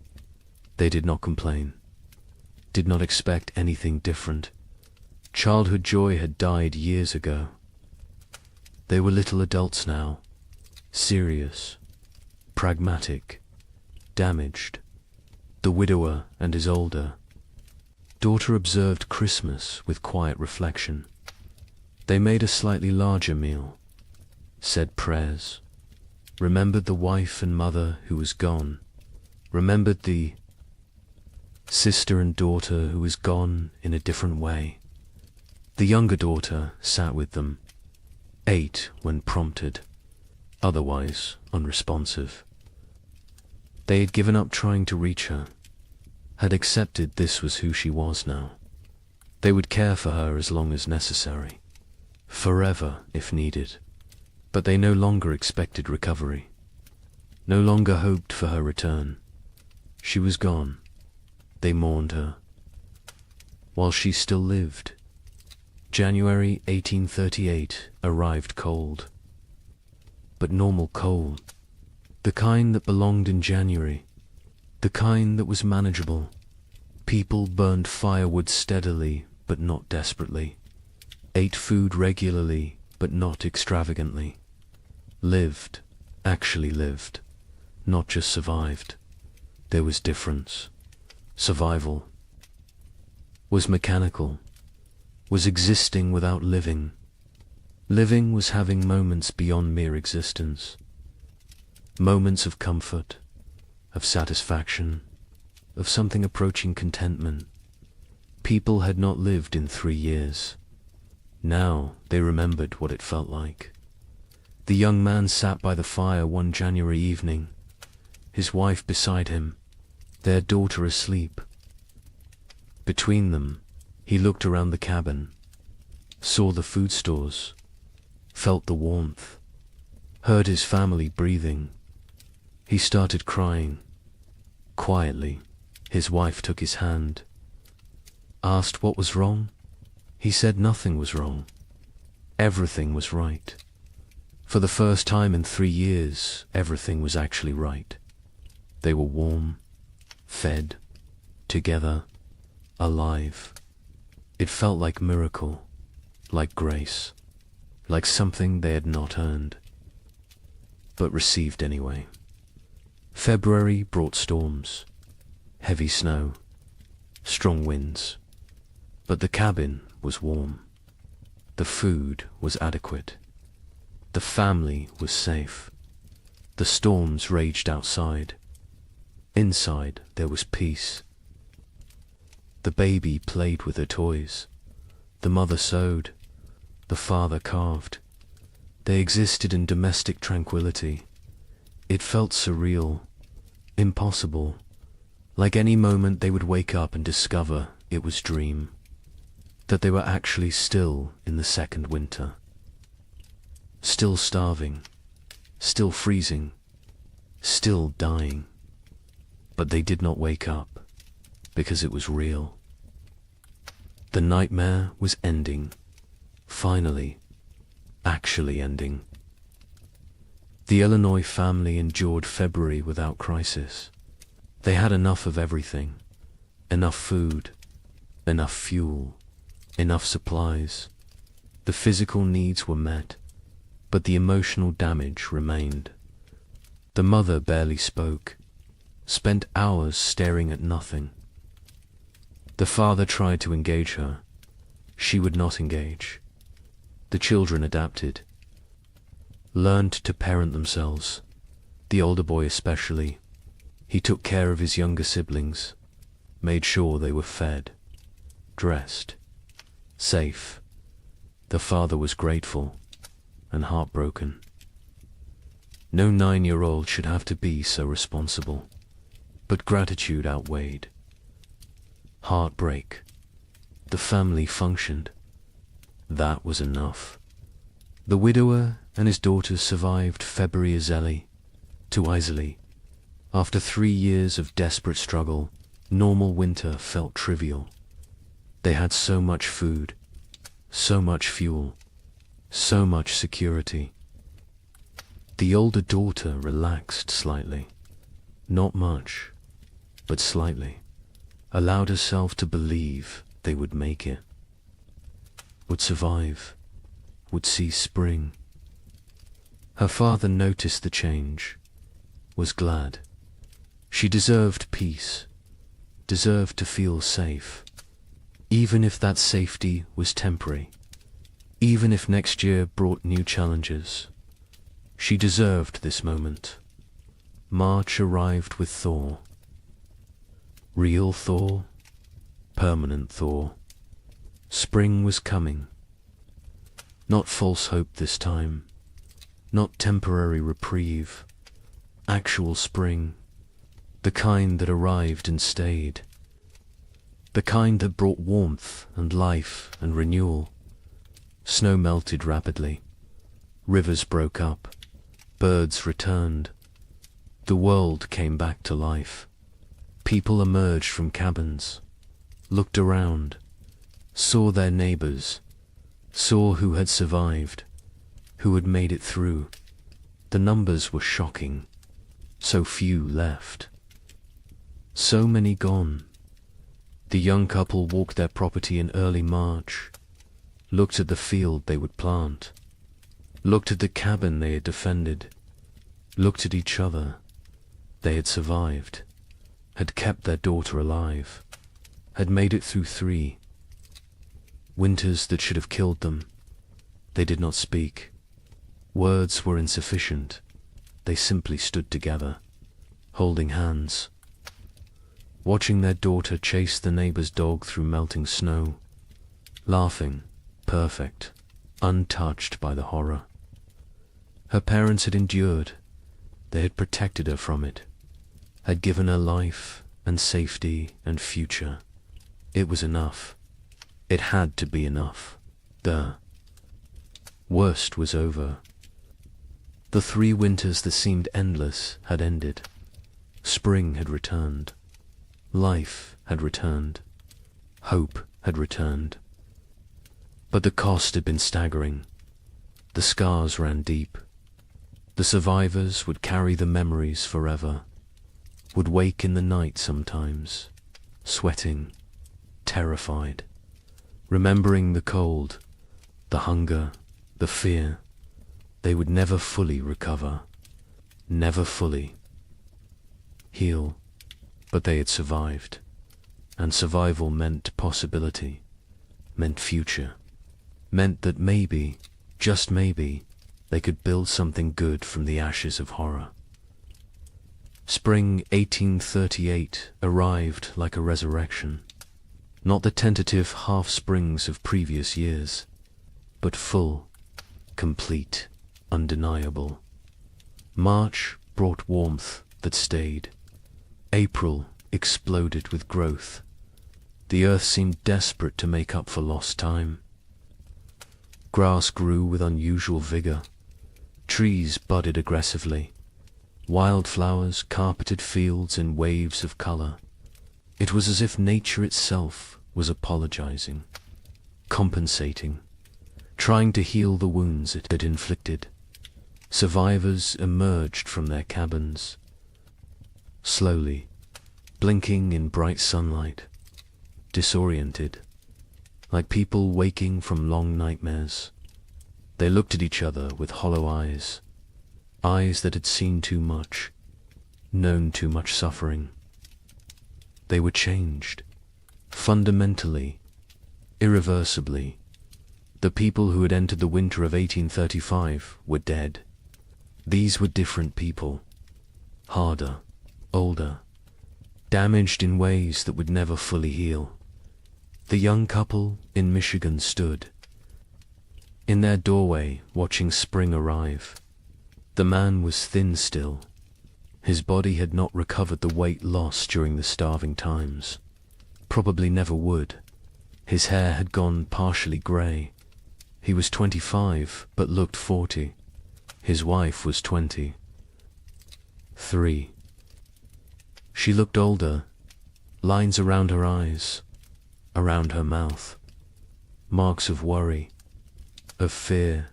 They did not complain, did not expect anything different. Childhood joy had died years ago. They were little adults now, serious, pragmatic, damaged. The widower and his older daughter observed Christmas with quiet reflection. They made a slightly larger meal, said prayers, remembered the wife and mother who was gone, remembered the sister and daughter who was gone in a different way. The younger daughter sat with them, ate when prompted, otherwise unresponsive. They had given up trying to reach her, had accepted this was who she was now. They would care for her as long as necessary, forever if needed, but they no longer expected recovery, no longer hoped for her return. She was gone. They mourned her. While she still lived, January 1838 arrived cold, but normal cold, the kind that belonged in January, the kind that was manageable. People burned firewood steadily but not desperately, ate food regularly but not extravagantly, lived, actually lived, not just survived. There was difference. Survival was mechanical, was existing without living. Living was having moments beyond mere existence, moments of comfort, of satisfaction, of something approaching contentment. People had not lived in 3 years. Now they remembered what it felt like. The young man sat by the fire one January evening, his wife beside him, their daughter asleep. Between them, he looked around the cabin, saw the food stores, felt the warmth, heard his family breathing. He started crying. Quietly, his wife took his hand, asked what was wrong. He said nothing was wrong. Everything was right. For the first time in 3 years, everything was actually right. They were warm, fed, together, alive. It felt like miracle, like grace, like something they had not earned, but received anyway. February brought storms, heavy snow, strong winds, but the cabin was warm. The food was adequate. The family was safe. The storms raged outside. Inside there was peace. The baby played with her toys. The mother sewed. The father carved. They existed in domestic tranquility. It felt surreal, impossible, like any moment they would wake up and discover it was dream, that they were actually still in the second winter, still starving, still freezing, still dying. But they did not wake up, because it was real. The nightmare was ending, finally, actually ending. The Illinois family endured February without crisis. They had enough of everything, enough food, enough fuel, enough supplies. The physical needs were met, but the emotional damage remained. The mother barely spoke, spent hours staring at nothing. The father tried to engage her. She would not engage. The children adapted, learned to parent themselves, The older boy especially. He took care of his younger siblings, made sure they were fed, dressed, safe. The father was grateful and heartbroken. No 9-year-old should have to be so responsible, but gratitude outweighed. Heartbreak. The family functioned. That was enough. The widower and his daughters survived February too easily. After 3 years of desperate struggle, normal winter felt trivial. They had so much food, so much fuel, so much security. The older daughter relaxed slightly. Not much, but slightly. Allowed herself to believe they would make it. Would survive. Would see spring. Her father noticed the change. Was glad. She deserved peace. Deserved to feel safe. Even if that safety was temporary. Even if next year brought new challenges. She deserved this moment. March arrived with thaw. Real thaw. Permanent thaw. Spring was coming. Not false hope this time. Not temporary reprieve. Actual spring. The kind that arrived and stayed. The kind that brought warmth and life and renewal. Snow melted rapidly. Rivers broke up. Birds returned. The world came back to life. People emerged from cabins, looked around, saw their neighbors, saw who had survived, who had made it through. The numbers were shocking. So few left. So many gone. The young couple walked their property in early March, looked at the field they would plant, looked at the cabin they had defended, looked at each other. They had survived, had kept their daughter alive, had made it through 3 winters that should have killed them. They did not speak. Words were insufficient. They simply stood together, holding hands, watching their daughter chase the neighbor's dog through melting snow, laughing, perfect, untouched by the horror. Her parents had endured. They had protected her from it, had given her life and safety and future. It was enough. It had to be enough. The worst was over. The 3 winters that seemed endless had ended. Spring had returned. Life had returned. Hope had returned. But the cost had been staggering. The scars ran deep. The survivors would carry the memories forever, would wake in the night sometimes, sweating, terrified, remembering the cold, the hunger, the fear. They would never fully recover, never fully heal, but they had survived, and survival meant possibility, meant future, meant that maybe, just maybe, they could build something good from the ashes of horror. Spring 1838 arrived like a resurrection, not the tentative half-springs of previous years, but full, complete, undeniable. March brought warmth that stayed. April exploded with growth. The earth seemed desperate to make up for lost time. Grass grew with unusual vigor. Trees budded aggressively. Wildflowers carpeted fields in waves of color. It was as if nature itself was apologizing, compensating, trying to heal the wounds it had inflicted. Survivors emerged from their cabins, slowly, blinking in bright sunlight, disoriented, like people waking from long nightmares. They looked at each other with hollow eyes, eyes that had seen too much, known too much suffering. They were changed, fundamentally, irreversibly. The people who had entered the winter of 1835 were dead. These were different people, harder, older, damaged in ways that would never fully heal. The young couple in Michigan stood in their doorway watching spring arrive. The man was thin still. His body had not recovered the weight lost during the starving times. Probably never would. His hair had gone partially grey. He was 25, but looked 40. His wife was 23. She looked older, lines around her eyes, around her mouth, marks of worry, of fear,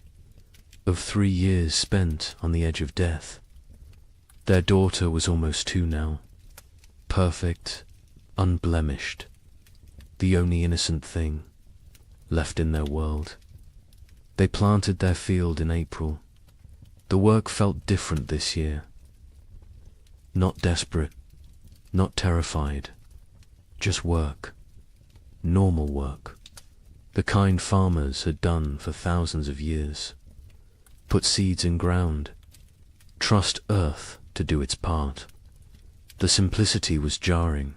of 3 years spent on the edge of death. Their daughter was almost 2 now, perfect, unblemished, the only innocent thing left in their world. They planted their field in April. The work felt different this year. Not desperate, not terrified, just work, normal work, the kind farmers had done for thousands of years. Put seeds in ground, trust earth to do its part. The simplicity was jarring.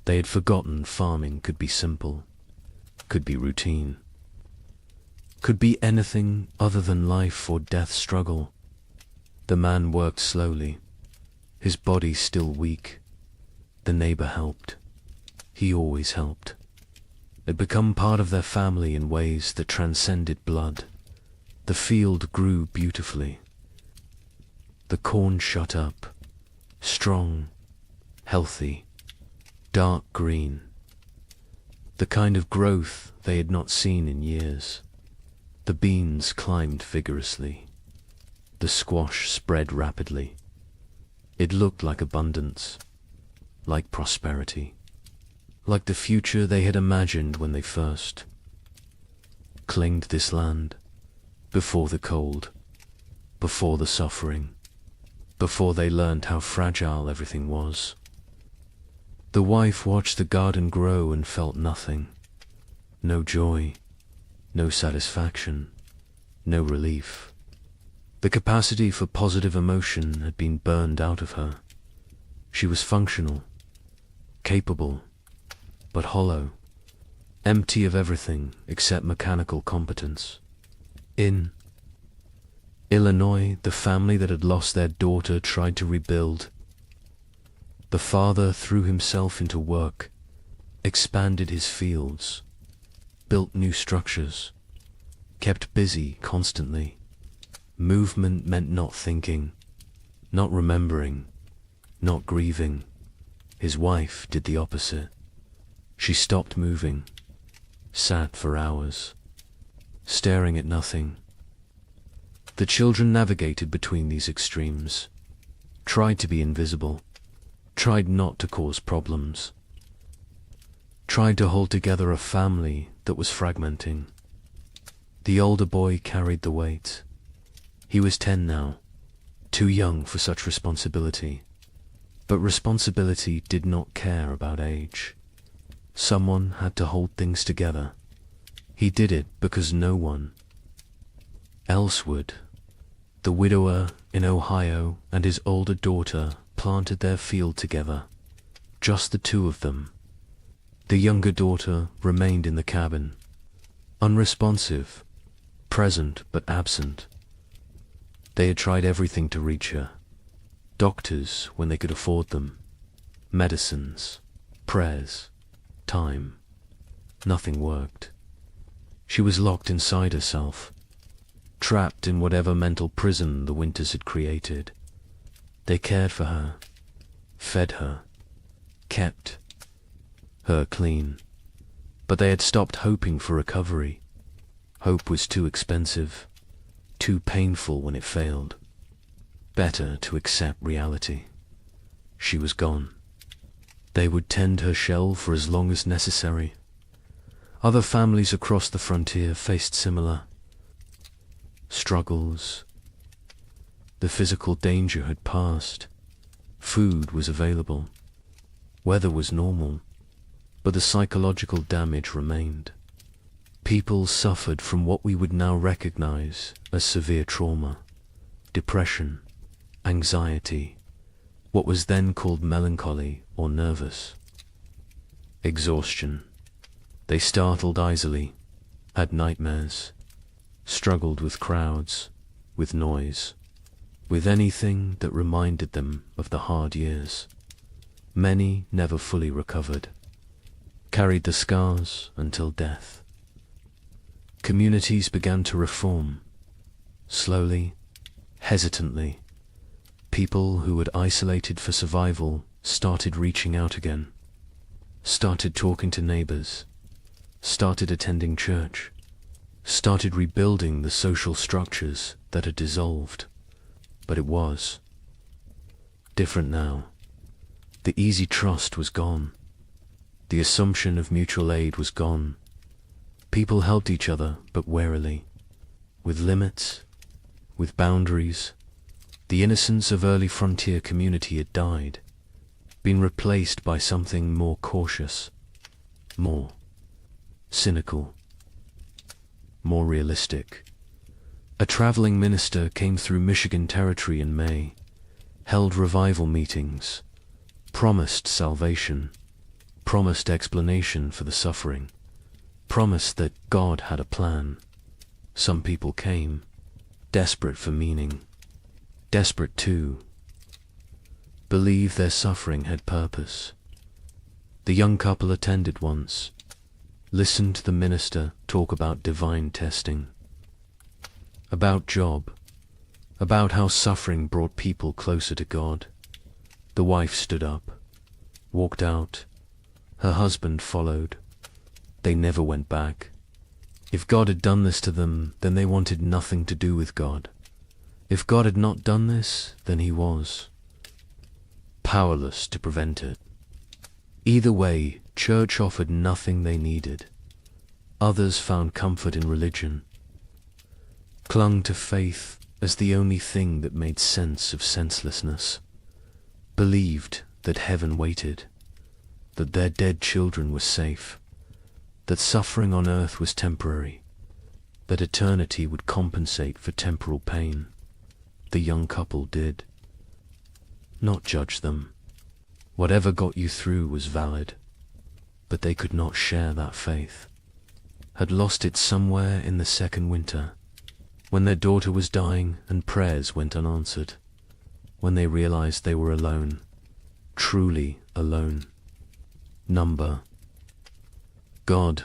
They had forgotten farming could be simple, could be routine, could be anything other than life or death struggle. The man worked slowly, his body still weak. The neighbor helped. He always helped. It had become part of their family in ways that transcended blood. The field grew beautifully. The corn shut up, strong, healthy, dark green, the kind of growth they had not seen in years. The beans climbed vigorously. The squash spread rapidly. It looked like abundance, like prosperity, like the future they had imagined when they first claimed this land, before the cold, before the suffering, before they learned how fragile everything was. The wife watched the garden grow and felt nothing. No joy, no satisfaction, no relief. The capacity for positive emotion had been burned out of her. She was functional, capable, but hollow, empty of everything except mechanical competence. In Illinois, the family that had lost their daughter tried to rebuild. The father threw himself into work, expanded his fields, built new structures, kept busy constantly. Movement meant not thinking, not remembering, not grieving. His wife did the opposite. She stopped moving, sat for hours, staring at nothing. The children navigated between these extremes, tried to be invisible, tried not to cause problems, tried to hold together a family that was fragmenting. The older boy carried the weight. He was 10 now, too young for such responsibility. But responsibility did not care about age. Someone had to hold things together. He did it because no one else would. The widower in Ohio and his older daughter planted their field together, just the 2 of them. The younger daughter remained in the cabin, unresponsive, present but absent. They had tried everything to reach her. Doctors when they could afford them, medicines, prayers, time. Nothing worked. She was locked inside herself, trapped in whatever mental prison the winters had created. They cared for her, fed her, kept her clean, but they had stopped hoping for recovery. Hope was too expensive, too painful when it failed. Better to accept reality. She was gone. They would tend her shell for as long as necessary. Other families across the frontier faced similar struggles. The physical danger had passed. Food was available. Weather was normal, but the psychological damage remained. People suffered from what we would now recognize as severe trauma, depression, anxiety, what was then called melancholy or nervous. Exhaustion. They startled easily, had nightmares, struggled with crowds, with noise, with anything that reminded them of the hard years. Many never fully recovered, carried the scars until death. Communities began to reform, slowly, hesitantly. People who had isolated for survival started reaching out again, started talking to neighbors, started attending church, started rebuilding the social structures that had dissolved. But it was different now. The easy trust was gone. The assumption of mutual aid was gone. People helped each other, but warily, with limits, with boundaries. The innocence of early frontier community had died, been replaced by something more cautious, more cynical, more realistic. A traveling minister came through Michigan territory in May, held revival meetings, promised salvation, promised explanation for the suffering, promised that God had a plan. Some people came, desperate for meaning, desperate to believe their suffering had purpose. The young couple attended once, listened to the minister talk about divine testing, about Job, about how suffering brought people closer to God. The wife stood up, walked out. Her husband followed. They never went back. If God had done this to them, then they wanted nothing to do with God. If God had not done this, then he was powerless to prevent it. Either way, church offered nothing they needed. Others found comfort in religion, clung to faith as the only thing that made sense of senselessness, believed that heaven waited, that their dead children were safe, that suffering on earth was temporary, that eternity would compensate for temporal pain. The young couple did. Not judge them. Whatever got you through was valid, but they could not share that faith. Had lost it somewhere in the second winter, when their daughter was dying and prayers went unanswered, when they realized they were alone, truly alone. Number. God,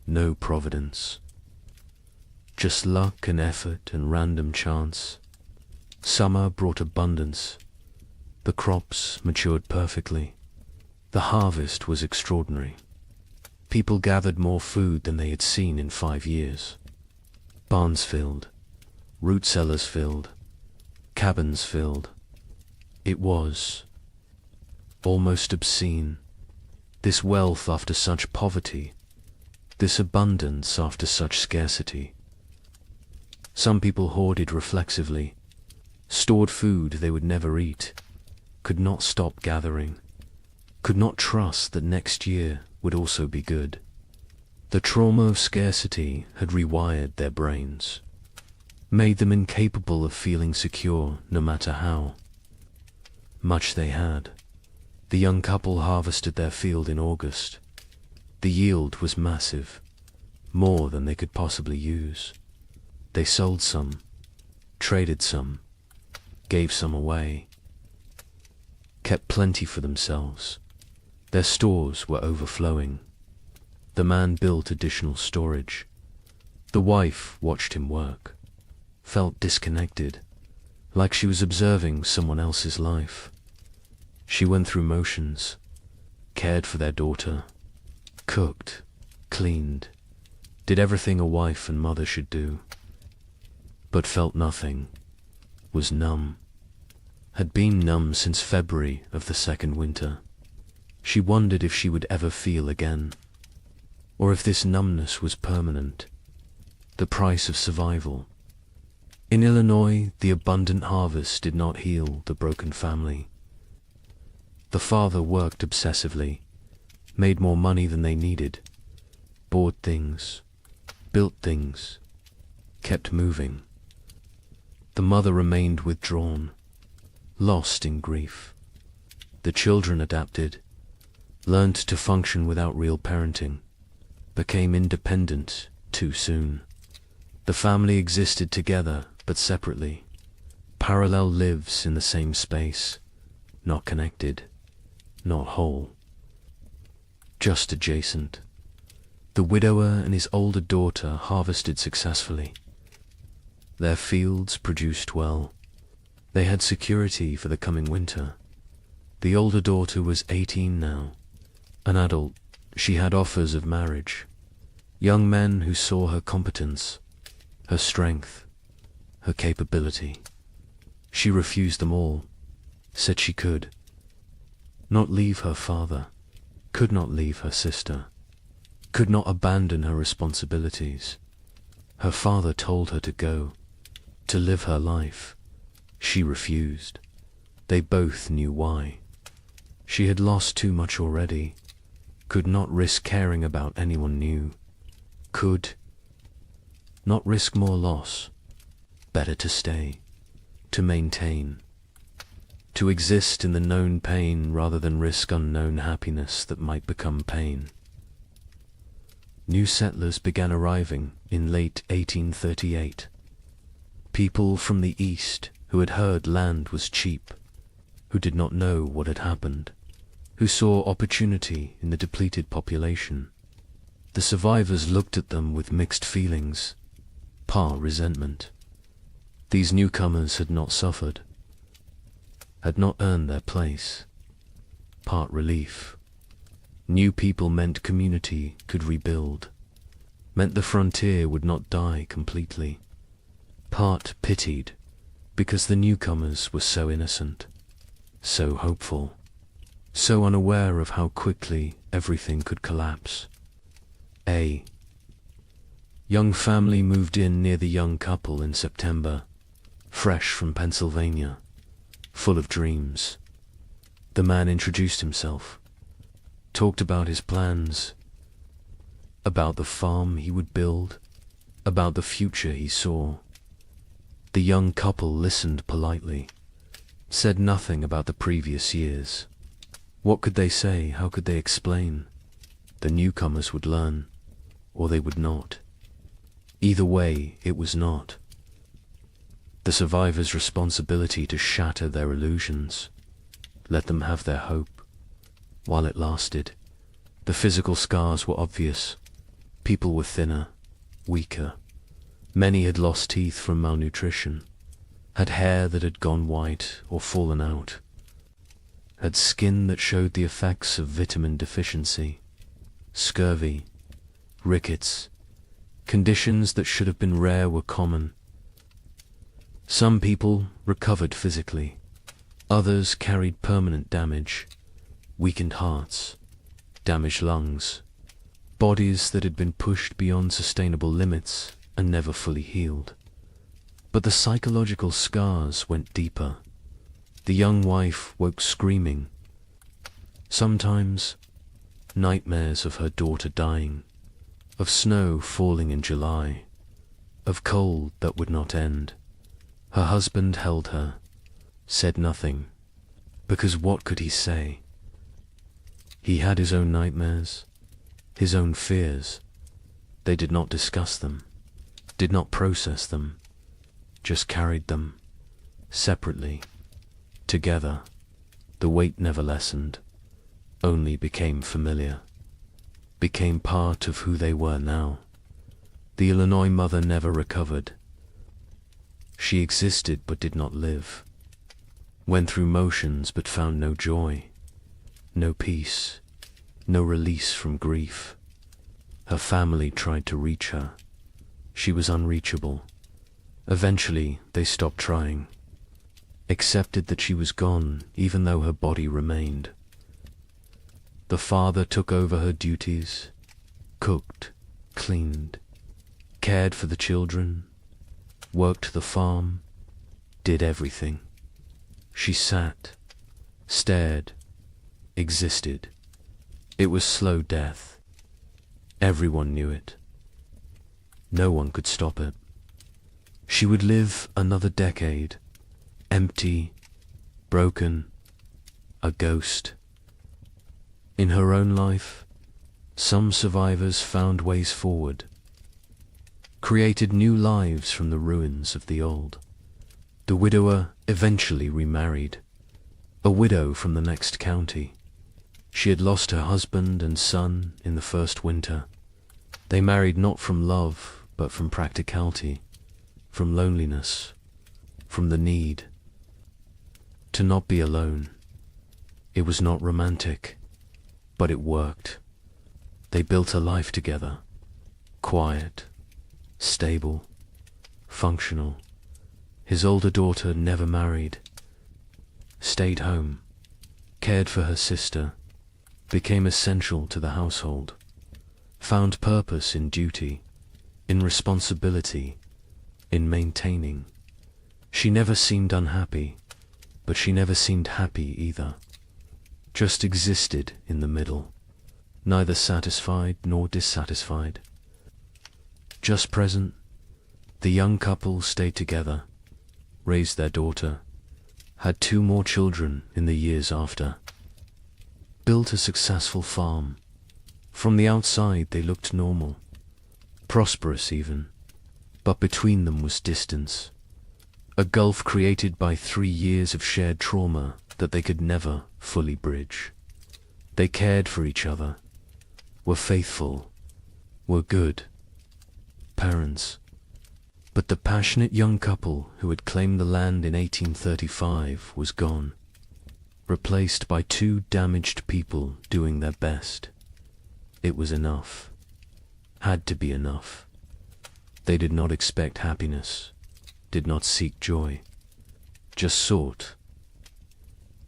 no providence. Just luck and effort and random chance. Summer brought abundance. The crops matured perfectly. The harvest was extraordinary. People gathered more food than they had seen in 5 years. Barns filled, root cellars filled, cabins filled. It was almost obscene. This wealth after such poverty, this abundance after such scarcity. Some people hoarded reflexively, stored food they would never eat, could not stop gathering, could not trust that next year would also be good. The trauma of scarcity had rewired their brains, made them incapable of feeling secure no matter how much they had. The young couple harvested their field in August. The yield was massive, more than they could possibly use. They sold some, traded some, gave some away, kept plenty for themselves. Their stores were overflowing. The man built additional storage. The wife watched him work, felt disconnected, like she was observing someone else's life. She went through motions, cared for their daughter, cooked, cleaned, did everything a wife and mother should do, but felt nothing, was numb, had been numb since February of the second winter. She wondered if she would ever feel again, or if this numbness was permanent, the price of survival. In Illinois, the abundant harvest did not heal the broken family. The father worked obsessively, made more money than they needed, bought things, built things, kept moving. The mother remained withdrawn, lost in grief, The children adapted, learned to function without real parenting, became independent too soon. The family existed together but separately. Parallel lives in the same space, not connected, not whole, just adjacent. The widower and his older daughter harvested successfully. Their fields produced well. They had security for the coming winter. The older daughter was 18 now. An adult, she had offers of marriage. Young men who saw her competence, her strength, her capability. She refused them all, said she could not leave her father, could not leave her sister, could not abandon her responsibilities. Her father told her to go, to live her life. She refused. They both knew why. She had lost too much already, could not risk caring about anyone new, could not risk more loss. Better to stay, to maintain, to exist in the known pain rather than risk unknown happiness that might become pain. New settlers began arriving in late 1838. People from the east who had heard land was cheap, who did not know what had happened, who saw opportunity in the depleted population. The survivors looked at them with mixed feelings, part resentment. These newcomers had not suffered, had not earned their place. Part relief. New people meant community could rebuild, meant the frontier would not die completely. Part pitied, because the newcomers were so innocent, so hopeful, so unaware of how quickly everything could collapse. A young family moved in near the young couple in September, fresh from Pennsylvania, full of dreams. The man introduced himself, talked about his plans, about the farm he would build, about the future he saw. The young couple listened politely, said nothing about the previous years. What could they say? How could they explain? The newcomers would learn, or they would not. Either way, it was not the survivors' responsibility to shatter their illusions, let them have their hope, while it lasted. The physical scars were obvious. People were thinner, weaker. Many had lost teeth from malnutrition, had hair that had gone white or fallen out, had skin that showed the effects of vitamin deficiency, scurvy, rickets. Conditions that should have been rare were common. Some people recovered physically. Others carried permanent damage, weakened hearts, damaged lungs, bodies that had been pushed beyond sustainable limits and never fully healed. But the psychological scars went deeper. The young wife woke screaming. Sometimes nightmares of her daughter dying, of snow falling in July, of cold that would not end. Her husband held her, said nothing, because what could he say? He had his own nightmares, his own fears. They did not discuss them, did not process them, just carried them, separately, together. The weight never lessened, only became familiar, became part of who they were now. The Illinois mother never recovered. She existed but did not live, went through motions but found no joy, no peace, no release from grief. Her family tried to reach her. She was unreachable. Eventually, they stopped trying, accepted that she was gone even though her body remained. The father took over her duties, cooked, cleaned, cared for the children, worked the farm, did everything. She sat, stared, existed. It was slow death. Everyone knew it. No one could stop it. She would live another decade, empty, broken, a ghost. In her own life, some survivors found ways forward, created new lives from the ruins of the old. The widower eventually remarried, a widow from the next county. She had lost her husband and son in the first winter. They married not from love, but from practicality, from loneliness, from the need to not be alone. It was not romantic, but it worked. They built a life together, quiet, stable, functional. His older daughter never married, stayed home, cared for her sister, became essential to the household, found purpose in duty, in responsibility, in maintaining. She never seemed unhappy, but she never seemed happy either. Just existed in the middle, neither satisfied nor dissatisfied. Just present, the young couple stayed together, raised their daughter, had 2 more children in the years after, built a successful farm. From the outside they looked normal, prosperous even, but between them was distance, a gulf created by 3 years of shared trauma that they could never fully bridge. They cared for each other, were faithful, were good parents. But the passionate young couple who had claimed the land in 1835 was gone, replaced by 2 damaged people doing their best. It was enough, had to be enough. They did not expect happiness, did not seek joy, just sought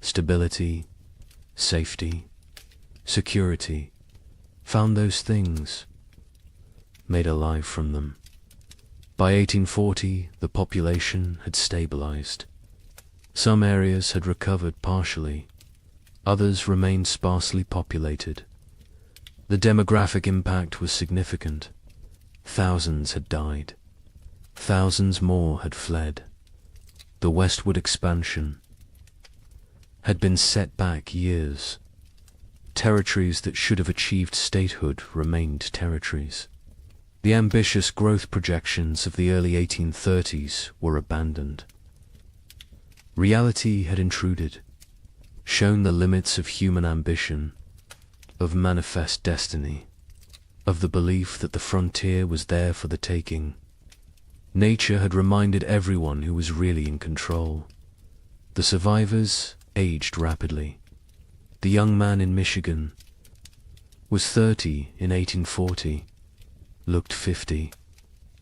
stability, safety, security, found those things, made a life from them. By 1840, the population had stabilized. Some areas had recovered partially, others remained sparsely populated. The demographic impact was significant. Thousands had died. Thousands more had fled. The westward expansion had been set back years. Territories that should have achieved statehood remained territories. The ambitious growth projections of the early 1830s were abandoned. Reality had intruded, shown the limits of human ambition, of manifest destiny, of the belief that the frontier was there for the taking. Nature had reminded everyone who was really in control. The survivors aged rapidly. The young man in Michigan was 30 in 1840, looked 50.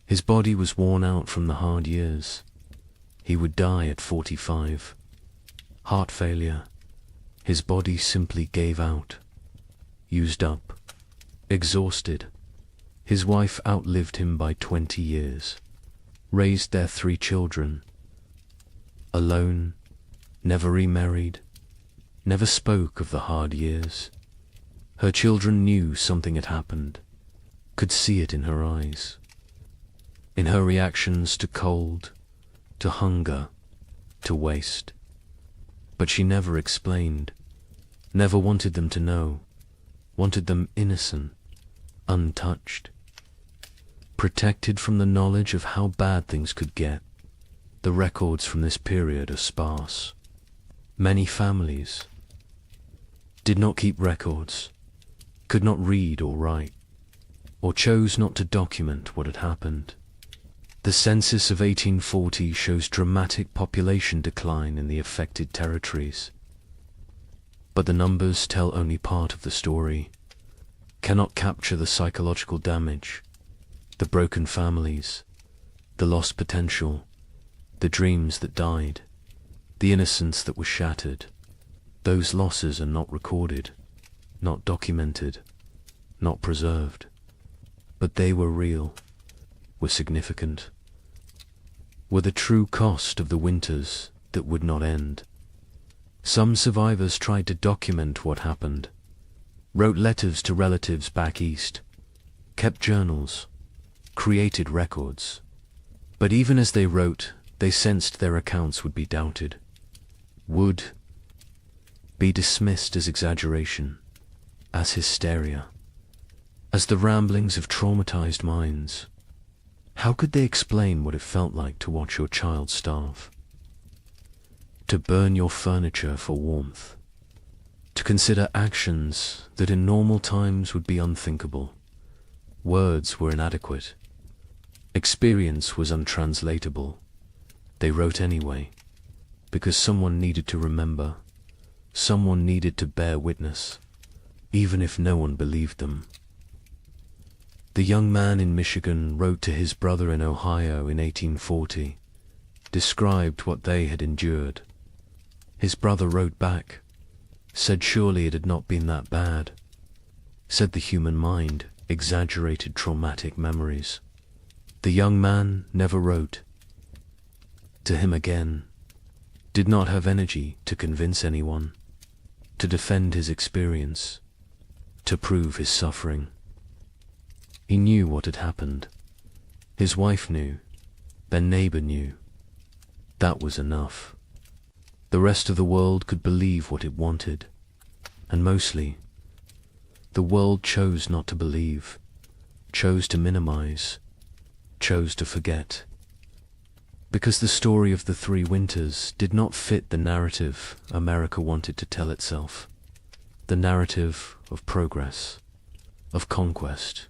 His body was worn out from the hard years. He would die at 45. Heart failure. His body simply gave out. Used up. Exhausted. His wife outlived him by 20 years. Raised their 3 children. Alone. Never remarried. Never spoke of the hard years. Her children knew something had happened. Could see it in her eyes. In her reactions to cold, to hunger, to waste. But she never explained, never wanted them to know, wanted them innocent, untouched, protected from the knowledge of how bad things could get. The records from this period are sparse. Many families did not keep records, could not read or write, or chose not to document what had happened. The census of 1840 shows dramatic population decline in the affected territories. But the numbers tell only part of the story, cannot capture the psychological damage, the broken families, the lost potential, the dreams that died, the innocence that was shattered. Those losses are not recorded, not documented, not preserved. But they were real, were significant, were the true cost of the winters that would not end. Some survivors tried to document what happened, wrote letters to relatives back east, kept journals, created records. But even as they wrote, they sensed their accounts would be doubted, would be dismissed as exaggeration, as hysteria, as the ramblings of traumatized minds. How could they explain what it felt like to watch your child starve? To burn your furniture for warmth? To consider actions that in normal times would be unthinkable? Words were inadequate. Experience was untranslatable. They wrote anyway, because someone needed to remember, someone needed to bear witness, even if no one believed them. The young man in Michigan wrote to his brother in Ohio in 1840, described what they had endured. His brother wrote back, said surely it had not been that bad, said the human mind exaggerated traumatic memories. The young man never wrote to him again, did not have energy to convince anyone, to defend his experience, to prove his suffering. He knew what had happened. His wife knew. Their neighbor knew. That was enough. The rest of the world could believe what it wanted, and mostly, the world chose not to believe, chose to minimize, chose to forget. Because the story of the 3 winters did not fit the narrative America wanted to tell itself. The narrative of progress, of conquest,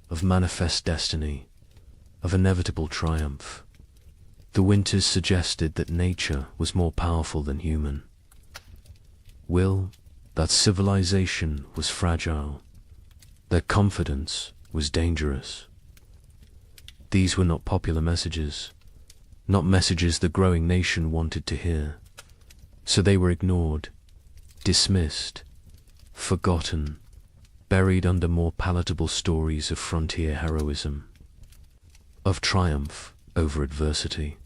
of manifest destiny, of inevitable triumph. The winters suggested that nature was more powerful than human. That civilization was fragile, that confidence was dangerous. These were not popular messages, not messages the growing nation wanted to hear. So they were ignored, dismissed, forgotten, buried under more palatable stories of frontier heroism, of triumph over adversity,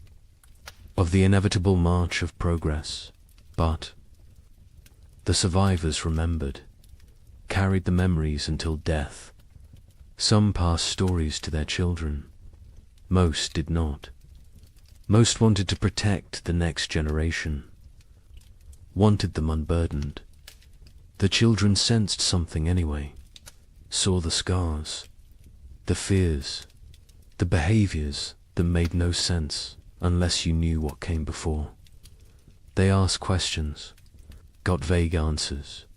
of the inevitable march of progress. But the survivors remembered, carried the memories until death. Some passed stories to their children. Most did not. Most wanted to protect the next generation, wanted them unburdened. The children sensed something anyway, saw the scars, the fears, the behaviors that made no sense unless you knew what came before. They asked questions, got vague answers,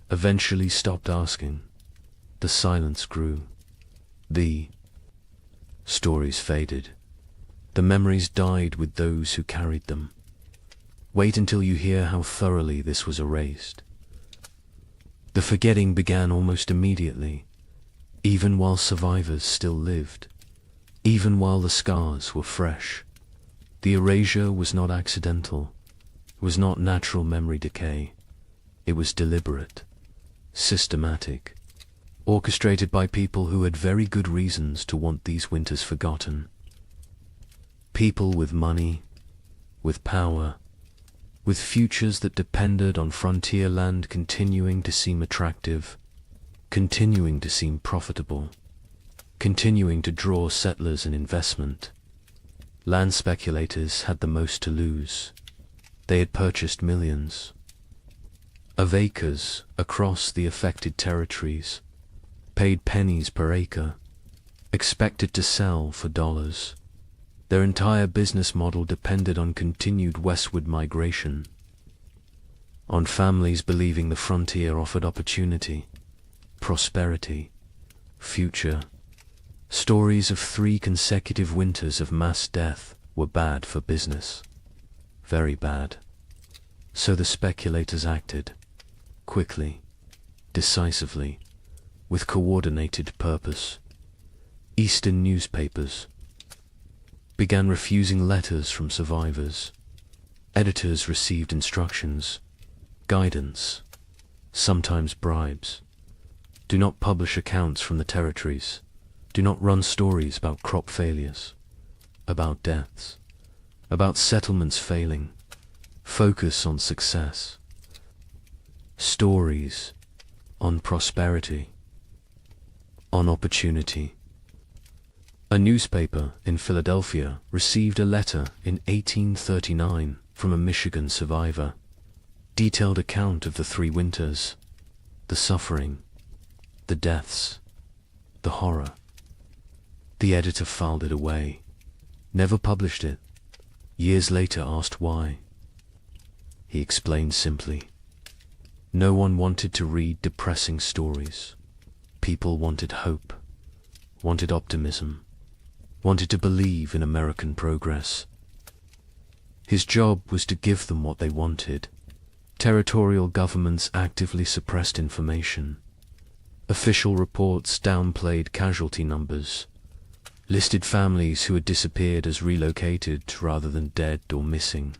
eventually stopped asking. The silence grew. The stories faded. The memories died with those who carried them. Wait until you hear how thoroughly this was erased. The forgetting began almost immediately, even while survivors still lived, even while the scars were fresh. The erasure was not accidental, was not natural memory decay. It was deliberate, systematic, orchestrated by people who had very good reasons to want these winters forgotten. People with money, with power, with futures that depended on frontier land continuing to seem attractive, continuing to seem profitable, continuing to draw settlers and investment. Land speculators had the most to lose. They had purchased millions of acres across the affected territories, paid pennies per acre, expected to sell for dollars. Their entire business model depended on continued westward migration, on families believing the frontier offered opportunity, prosperity, future. Stories of 3 consecutive winters of mass death were bad for business, very bad. So the speculators acted, quickly, decisively, with coordinated purpose. Eastern newspapers began refusing letters from survivors. Editors received instructions, guidance, sometimes bribes. Do not publish accounts from the territories. Do not run stories about crop failures, about deaths, about settlements failing. Focus on success. Stories on prosperity, on opportunity. A newspaper in Philadelphia received a letter in 1839 from a Michigan survivor. Detailed account of the 3 winters, the suffering, the deaths, the horror. The editor filed it away, never published it. Years later asked why. He explained simply, no one wanted to read depressing stories. People wanted hope, wanted optimism, wanted to believe in American progress. His job was to give them what they wanted. Territorial governments actively suppressed information. Official reports downplayed casualty numbers, listed families who had disappeared as relocated rather than dead or missing.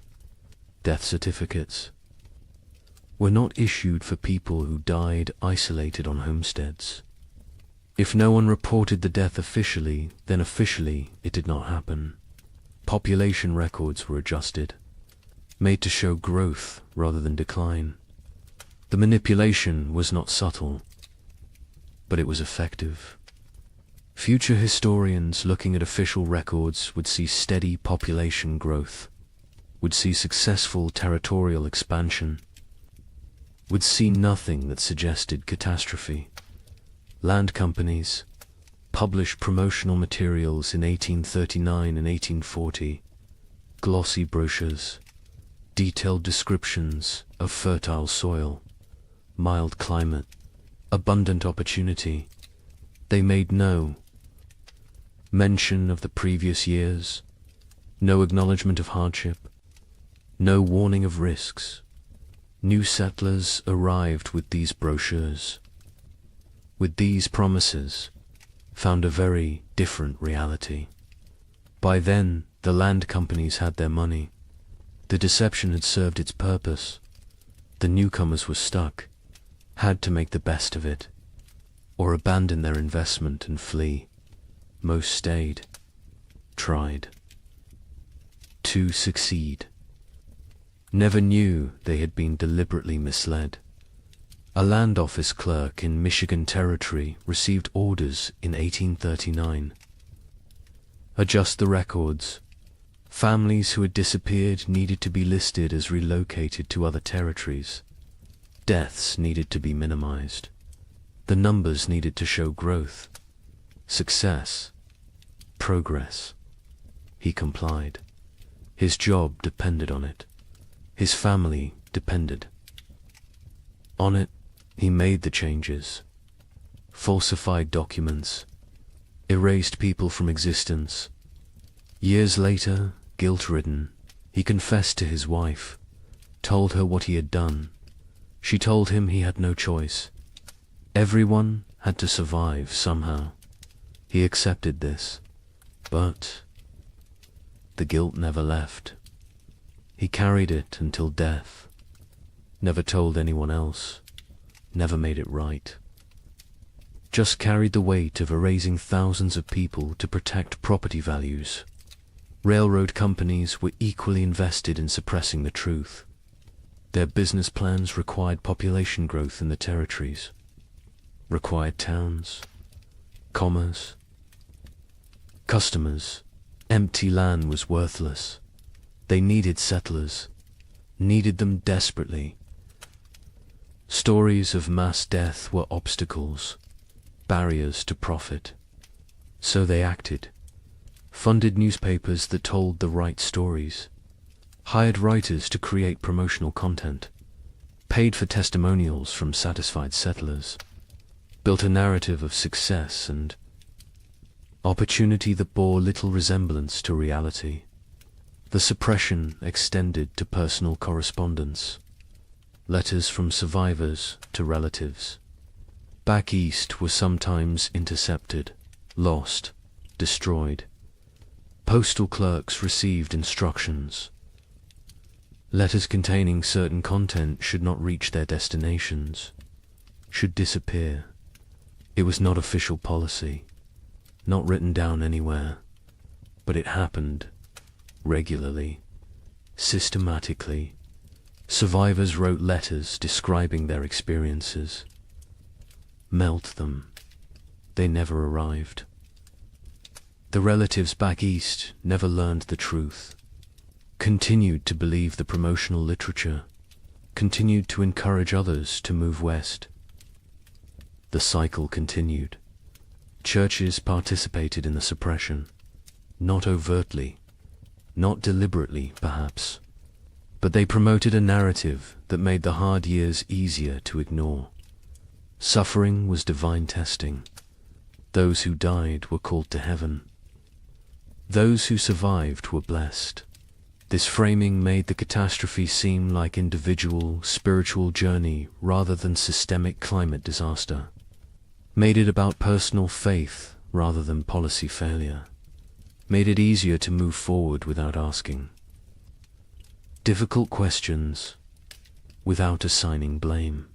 Death certificates were not issued for people who died isolated on homesteads. If no one reported the death officially, then officially it did not happen. Population records were adjusted, made to show growth rather than decline. The manipulation was not subtle, but it was effective. Future historians looking at official records would see steady population growth, would see successful territorial expansion, would see nothing that suggested catastrophe. Land companies published promotional materials in 1839 and 1840, glossy brochures, detailed descriptions of fertile soil, mild climate, abundant opportunity. They made no mention of the previous years, no acknowledgement of hardship, no warning of risks. New settlers arrived with these brochures, with these promises, found a very different reality. By then, the land companies had their money. The deception had served its purpose. The newcomers were stuck, had to make the best of it, or abandon their investment and flee. Most stayed, tried to succeed. Never knew they had been deliberately misled. A land office clerk in Michigan Territory received orders in 1839. Adjust the records. Families who had disappeared needed to be listed as relocated to other territories. Deaths needed to be minimized. The numbers needed to show growth, success, progress. He complied. His job depended on it. His family depended on it. He made the changes, falsified documents, erased people from existence. Years later, guilt-ridden, he confessed to his wife, told her what he had done. She told him he had no choice. Everyone had to survive somehow. He accepted this, but the guilt never left. He carried it until death, never told anyone else, never made it right. Just carried the weight of erasing thousands of people to protect property values. Railroad companies were equally invested in suppressing the truth. Their business plans required population growth in the territories, required towns, commerce, customers. Empty land was worthless. They needed settlers, needed them desperately. Stories of mass death were obstacles, barriers to profit. So they acted, funded newspapers that told the right stories, hired writers to create promotional content, paid for testimonials from satisfied settlers, built a narrative of success and opportunity that bore little resemblance to reality. The suppression extended to personal correspondence, letters from survivors to relatives. Back east were sometimes intercepted, lost, destroyed. Postal clerks received instructions. Letters containing certain content should not reach their destinations, should disappear. It was not official policy, not written down anywhere, but it happened regularly, systematically. Survivors wrote letters describing their experiences. Melt them. They never arrived. The relatives back east never learned the truth, continued to believe the promotional literature, continued to encourage others to move west. The cycle continued. Churches participated in the suppression, not overtly, not deliberately, perhaps, but they promoted a narrative that made the hard years easier to ignore. Suffering was divine testing. Those who died were called to heaven. Those who survived were blessed. This framing made the catastrophe seem like individual, spiritual journey rather than systemic climate disaster. Made it about personal faith rather than policy failure. Made it easier to move forward without asking difficult questions, without assigning blame,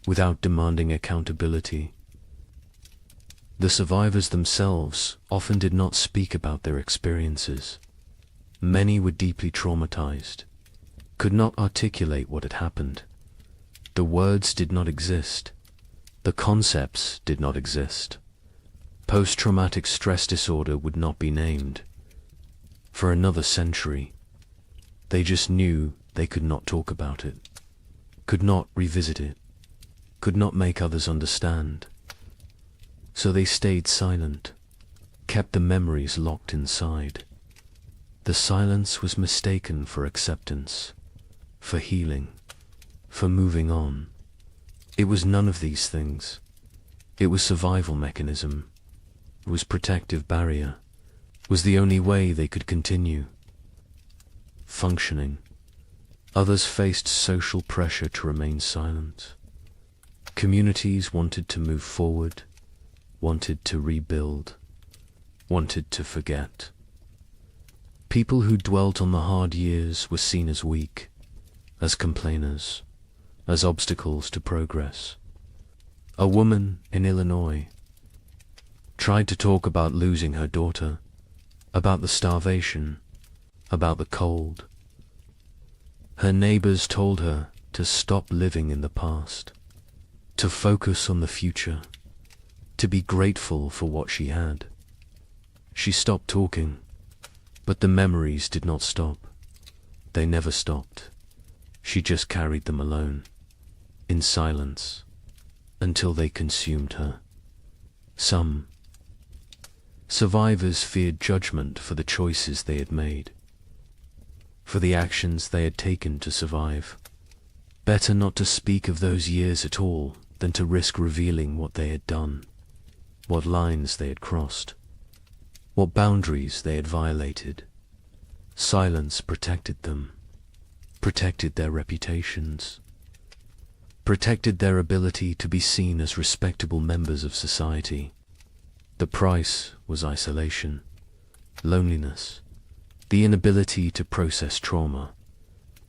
without demanding accountability. The survivors themselves often did not speak about their experiences. Many were deeply traumatized, could not articulate what had happened. The words did not exist. The concepts did not exist. Post-traumatic stress disorder would not be named. For another century, they just knew they could not talk about it, could not revisit it, could not make others understand. So they stayed silent, kept the memories locked inside. The silence was mistaken for acceptance, for healing, for moving on. It was none of these things. It was survival mechanism. It was protective barrier. It was the only way they could continue functioning. Others faced social pressure to remain silent. Communities wanted to move forward, wanted to rebuild, wanted to forget. People who dwelt on the hard years were seen as weak, as complainers, as obstacles to progress. A woman in Illinois tried to talk about losing her daughter, about the starvation, about the cold. Her neighbors told her to stop living in the past, to focus on the future, to be grateful for what she had. She stopped talking, but the memories did not stop. They never stopped. She just carried them alone, in silence, until they consumed her. Some survivors feared judgment for the choices they had made, for the actions they had taken to survive. Better not to speak of those years at all than to risk revealing what they had done, what lines they had crossed, what boundaries they had violated. Silence protected them, protected their reputations, protected their ability to be seen as respectable members of society. The price was isolation, loneliness, the inability to process trauma,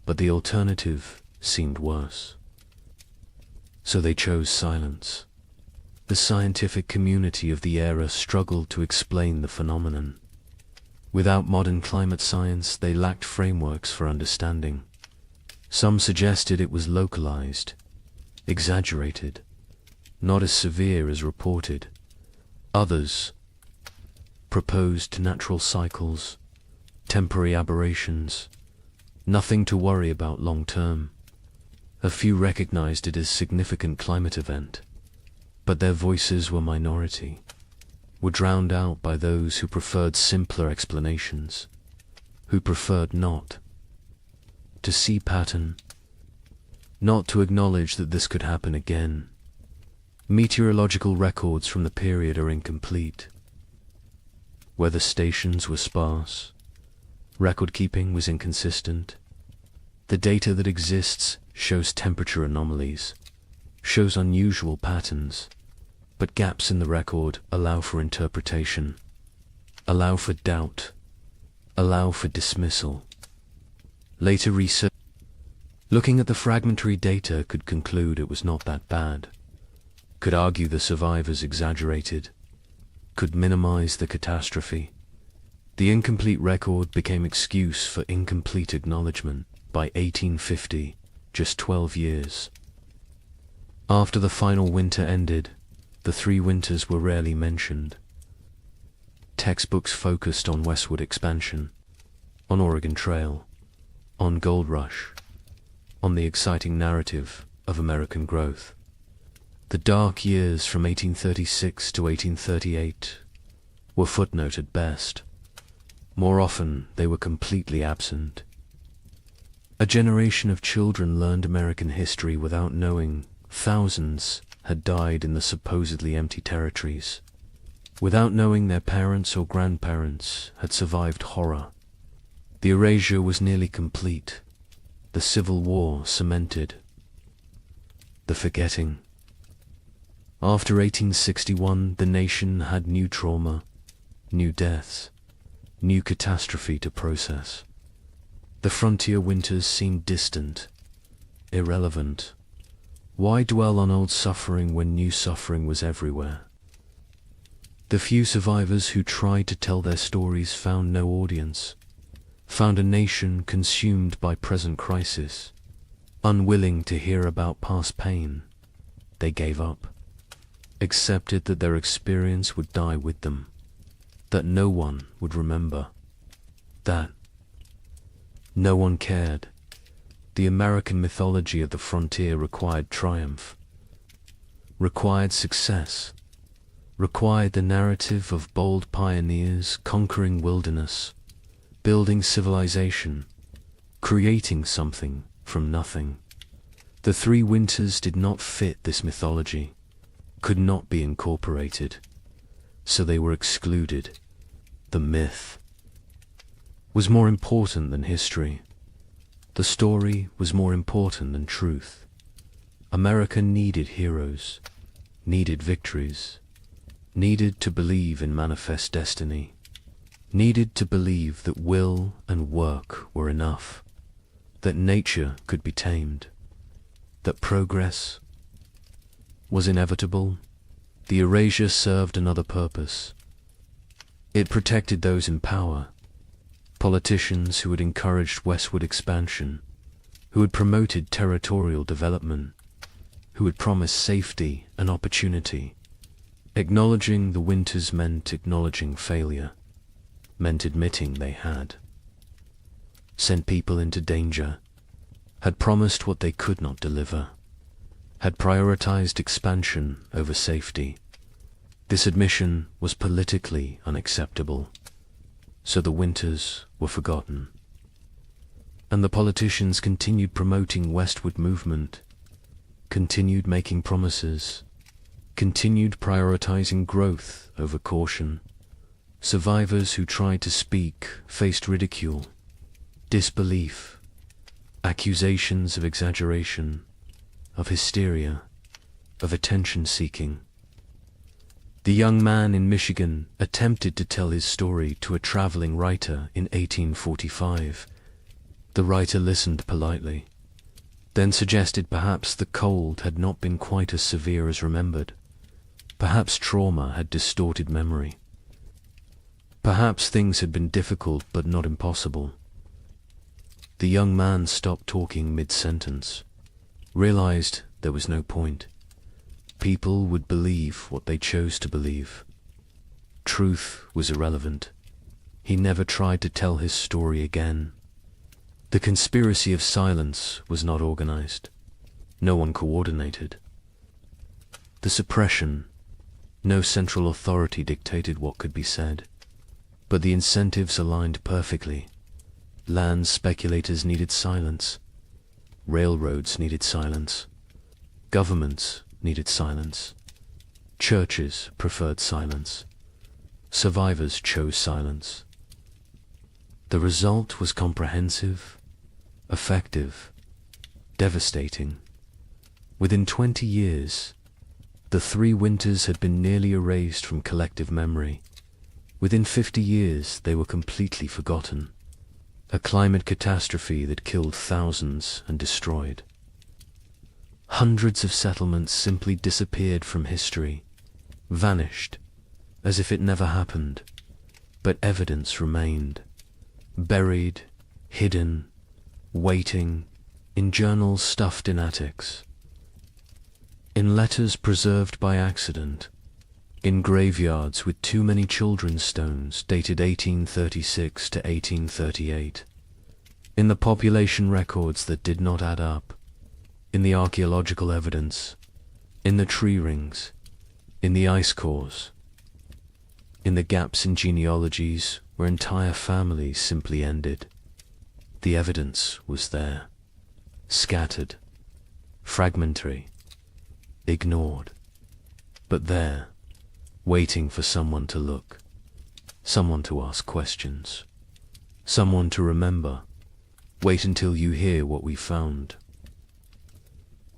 but the alternative seemed worse. So they chose silence. The scientific community of the era struggled to explain the phenomenon. Without modern climate science, they lacked frameworks for understanding. Some suggested it was localized, exaggerated, not as severe as reported. Others proposed natural cycles, temporary aberrations, nothing to worry about long term. A few recognized it as significant climate event, but their voices were minority, were drowned out by those who preferred simpler explanations, who preferred not to see pattern, not to acknowledge that this could happen again. Meteorological records from the period are incomplete. Weather stations were sparse. Record keeping was inconsistent. The data that exists shows temperature anomalies, shows unusual patterns, but gaps in the record allow for interpretation, allow for doubt, allow for dismissal. Later research, looking at the fragmentary data, could conclude it was not that bad, could argue the survivors exaggerated, could minimize the catastrophe. The incomplete record became excuse for incomplete acknowledgement. By 1850, just 12 years after the final winter ended, the 3 winters were rarely mentioned. Textbooks focused on westward expansion, on Oregon Trail, on Gold Rush. on the exciting narrative of American growth. The dark years from 1836 to 1838 were footnote at best. More often, they were completely absent. A generation of children learned American history without knowing thousands had died in the supposedly empty territories, without knowing their parents or grandparents had survived horror. The erasure was nearly complete. The Civil War cemented. The forgetting. After 1861, the nation had new trauma, new deaths, new catastrophe to process. The frontier winters seemed distant, irrelevant. Why dwell on old suffering when new suffering was everywhere? The few survivors who tried to tell their stories found no audience, found a nation consumed by present crisis. Unwilling to hear about past pain, they gave up, accepted that their experience would die with them, that no one would remember, that no one cared. The American mythology of the frontier required triumph, required success, required the narrative of bold pioneers conquering wilderness, building civilization, creating something from nothing. The three winters did not fit this mythology, could not be incorporated, so they were excluded. The myth was more important than history. The story was more important than truth. America needed heroes, needed victories, needed to believe in manifest destiny, needed to believe that will and work were enough, that nature could be tamed, that progress was inevitable. The erasure served another purpose. It protected those in power, politicians who had encouraged westward expansion, who had promoted territorial development, who had promised safety and opportunity. Acknowledging the winters meant acknowledging failure, meant admitting they had sent people into danger, had promised what they could not deliver, had prioritized expansion over safety. This admission was politically unacceptable, so the winters were forgotten. And the politicians continued promoting westward movement, continued making promises, continued prioritizing growth over caution. Survivors who tried to speak faced ridicule, disbelief, accusations of exaggeration, of hysteria, of attention-seeking. The young man in Michigan attempted to tell his story to a traveling writer in 1845. The writer listened politely, then suggested perhaps the cold had not been quite as severe as remembered. Perhaps trauma had distorted memory. Perhaps things had been difficult but not impossible. The young man stopped talking mid-sentence, realized there was no point. People would believe what they chose to believe. Truth was irrelevant. He never tried to tell his story again. The conspiracy of silence was not organized. No one coordinated. The suppression, no central authority dictated what could be said. But the incentives aligned perfectly. Land speculators needed silence. Railroads needed silence. Governments needed silence. Churches preferred silence. Survivors chose silence. The result was comprehensive, effective, devastating. Within 20 years, the three winters had been nearly erased from collective memory. Within 50 years, they were completely forgotten. A climate catastrophe that killed thousands and destroyed. Hundreds of settlements simply disappeared from history, vanished, as if it never happened, but evidence remained, buried, hidden, waiting, in journals stuffed in attics, in letters preserved by accident, in graveyards with too many children's stones dated 1836 to 1838. In the population records that did not add up, in the archaeological evidence, in the tree rings, in the ice cores, in the gaps in genealogies where entire families simply ended. The evidence was there, scattered, fragmentary, ignored, but there, waiting for someone to look, someone to ask questions, someone to remember. Wait until you hear what we found.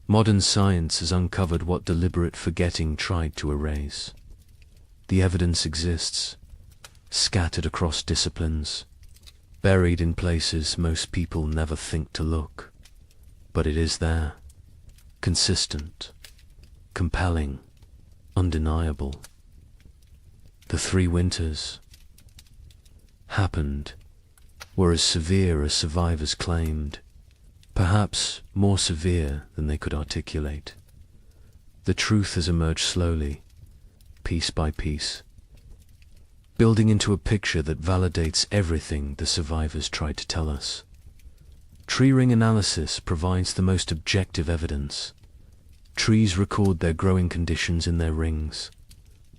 Modern science has uncovered what deliberate forgetting tried to erase. The evidence exists, scattered across disciplines, buried in places most people never think to look. But it is there, consistent, compelling, undeniable. The 3 winters happened, were as severe as survivors claimed, perhaps more severe than they could articulate. The truth has emerged slowly, piece by piece, building into a picture that validates everything the survivors tried to tell us. Tree ring analysis provides the most objective evidence. Trees record their growing conditions in their rings.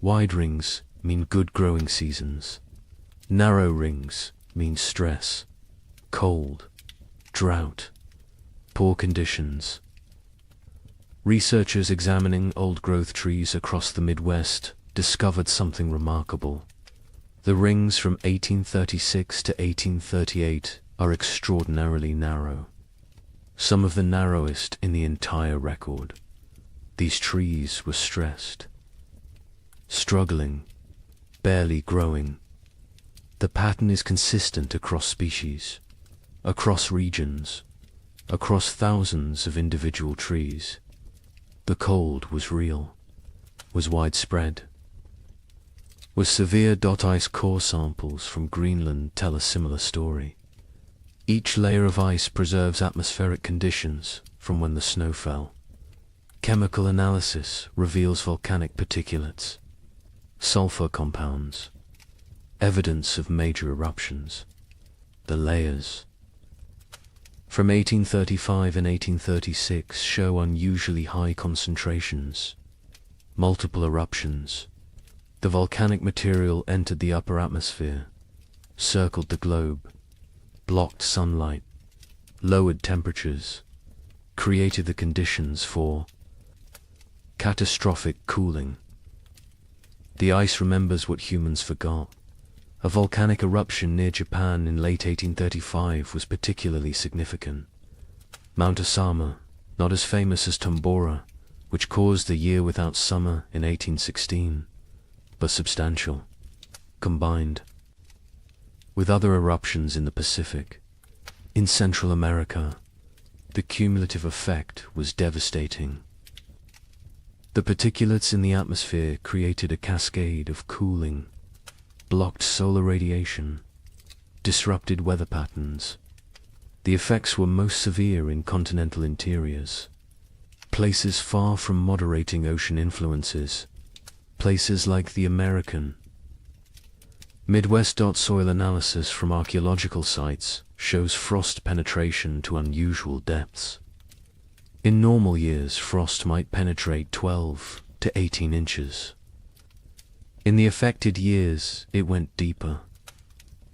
Wide rings mean good growing seasons. Narrow rings mean stress, cold, drought, poor conditions. Researchers examining old-growth trees across the Midwest discovered something remarkable. The rings from 1836 to 1838 are extraordinarily narrow, some of the narrowest in the entire record. These trees were stressed, struggling, barely growing. The pattern is consistent across species, across regions, across thousands of individual trees. The cold was real, was widespread. Was severe ice core samples from Greenland tell a similar story. Each layer of ice preserves atmospheric conditions from when the snow fell. Chemical analysis reveals volcanic particulates, sulfur compounds, evidence of major eruptions. The layers from 1835 and 1836 show unusually high concentrations, multiple eruptions. The volcanic material entered the upper atmosphere, circled the globe, blocked sunlight, lowered temperatures, created the conditions for catastrophic cooling. The ice remembers what humans forgot. A volcanic eruption near Japan in late 1835 was particularly significant. Mount Osama, not as famous as Tombora, which caused a year without summer in 1816, but substantial, combined with other eruptions in the Pacific. In Central America, the cumulative effect was devastating. The particulates in the atmosphere created a cascade of cooling, blocked solar radiation, disrupted weather patterns. The effects were most severe in continental interiors, places far from moderating ocean influences, places like the American. Midwest soil analysis from archaeological sites shows frost penetration to unusual depths. In normal years, frost might penetrate 12 to 18 inches. In the affected years, it went deeper,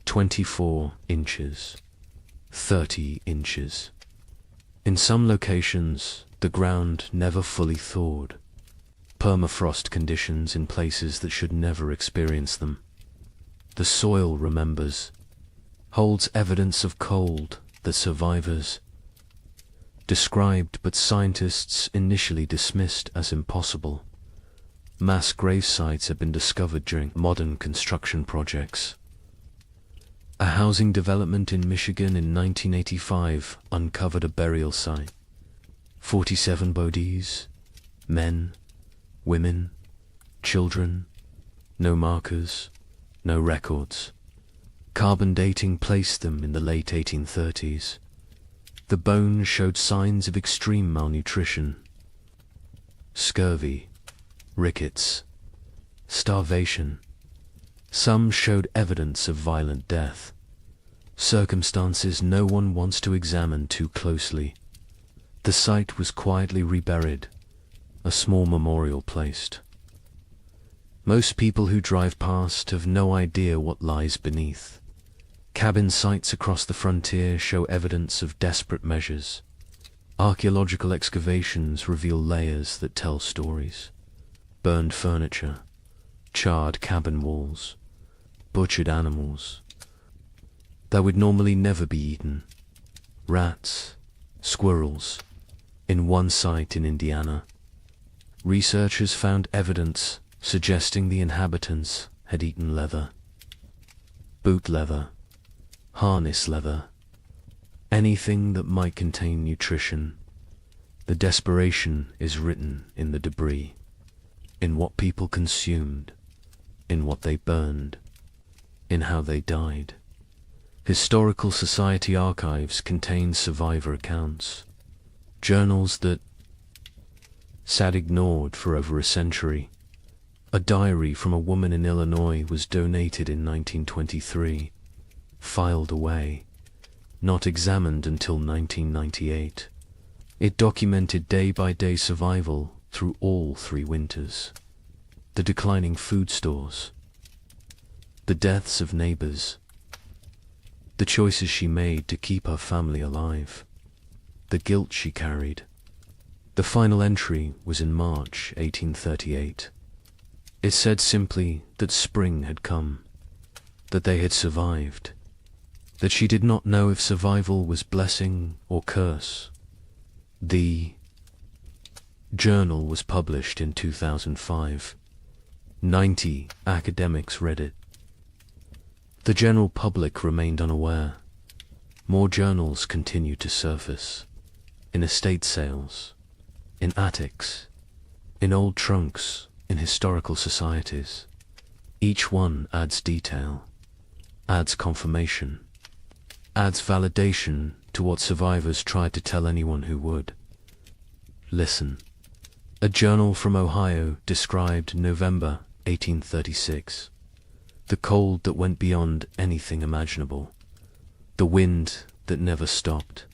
24 inches, 30 inches. In some locations, the ground never fully thawed. Permafrost conditions in places that should never experience them. The soil remembers, holds evidence of cold that survivors described but scientists initially dismissed as impossible. Mass grave sites have been discovered during modern construction projects. A housing development in Michigan in 1985 uncovered a burial site. 47 bodies, men, women, children, no markers, no records. Carbon dating placed them in the late 1830s. The bones showed signs of extreme malnutrition, scurvy, rickets, starvation. Some showed evidence of violent death. circumstances no one wants to examine too closely. The site was quietly reburied, a small memorial placed. Most people who drive past have no idea what lies beneath. Cabin sites across the frontier show evidence of desperate measures. Archaeological excavations reveal layers that tell stories. Burned furniture, charred cabin walls, butchered animals that would normally never be eaten. Rats, squirrels. In one site in Indiana, researchers found evidence suggesting the inhabitants had eaten leather. Boot leather, harness leather, anything that might contain nutrition. The desperation is written in the debris, in what people consumed, in what they burned, in how they died. Historical Society archives contain survivor accounts, journals that sat ignored for over a century. A diary from a woman in Illinois was donated in 1923, filed away, not examined until 1998. It documented day-by-day survival through all 3 winters, the declining food stores, the deaths of neighbors, the choices she made to keep her family alive, the guilt she carried. The final entry was in March 1838. It said simply that spring had come, that they had survived, that she did not know if survival was blessing or curse. The journal was published in 2005. 90 academics read it. The general public remained unaware. More journals continued to surface, in estate sales, in attics, in old trunks, in historical societies. Each one adds detail, adds confirmation, adds validation to what survivors tried to tell anyone who would. Listen. A journal from Ohio described November 1836. The cold that went beyond anything imaginable. The wind that never stopped.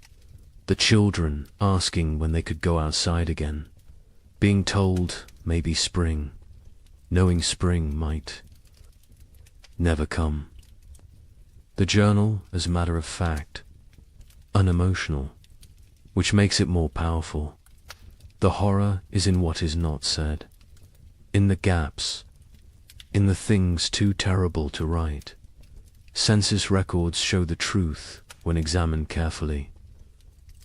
The children asking when they could go outside again. Being told maybe spring, knowing spring might never come. The journal, as a matter of fact, unemotional, which makes it more powerful. The horror is in what is not said, in the gaps, in the things too terrible to write. Census records show the truth when examined carefully.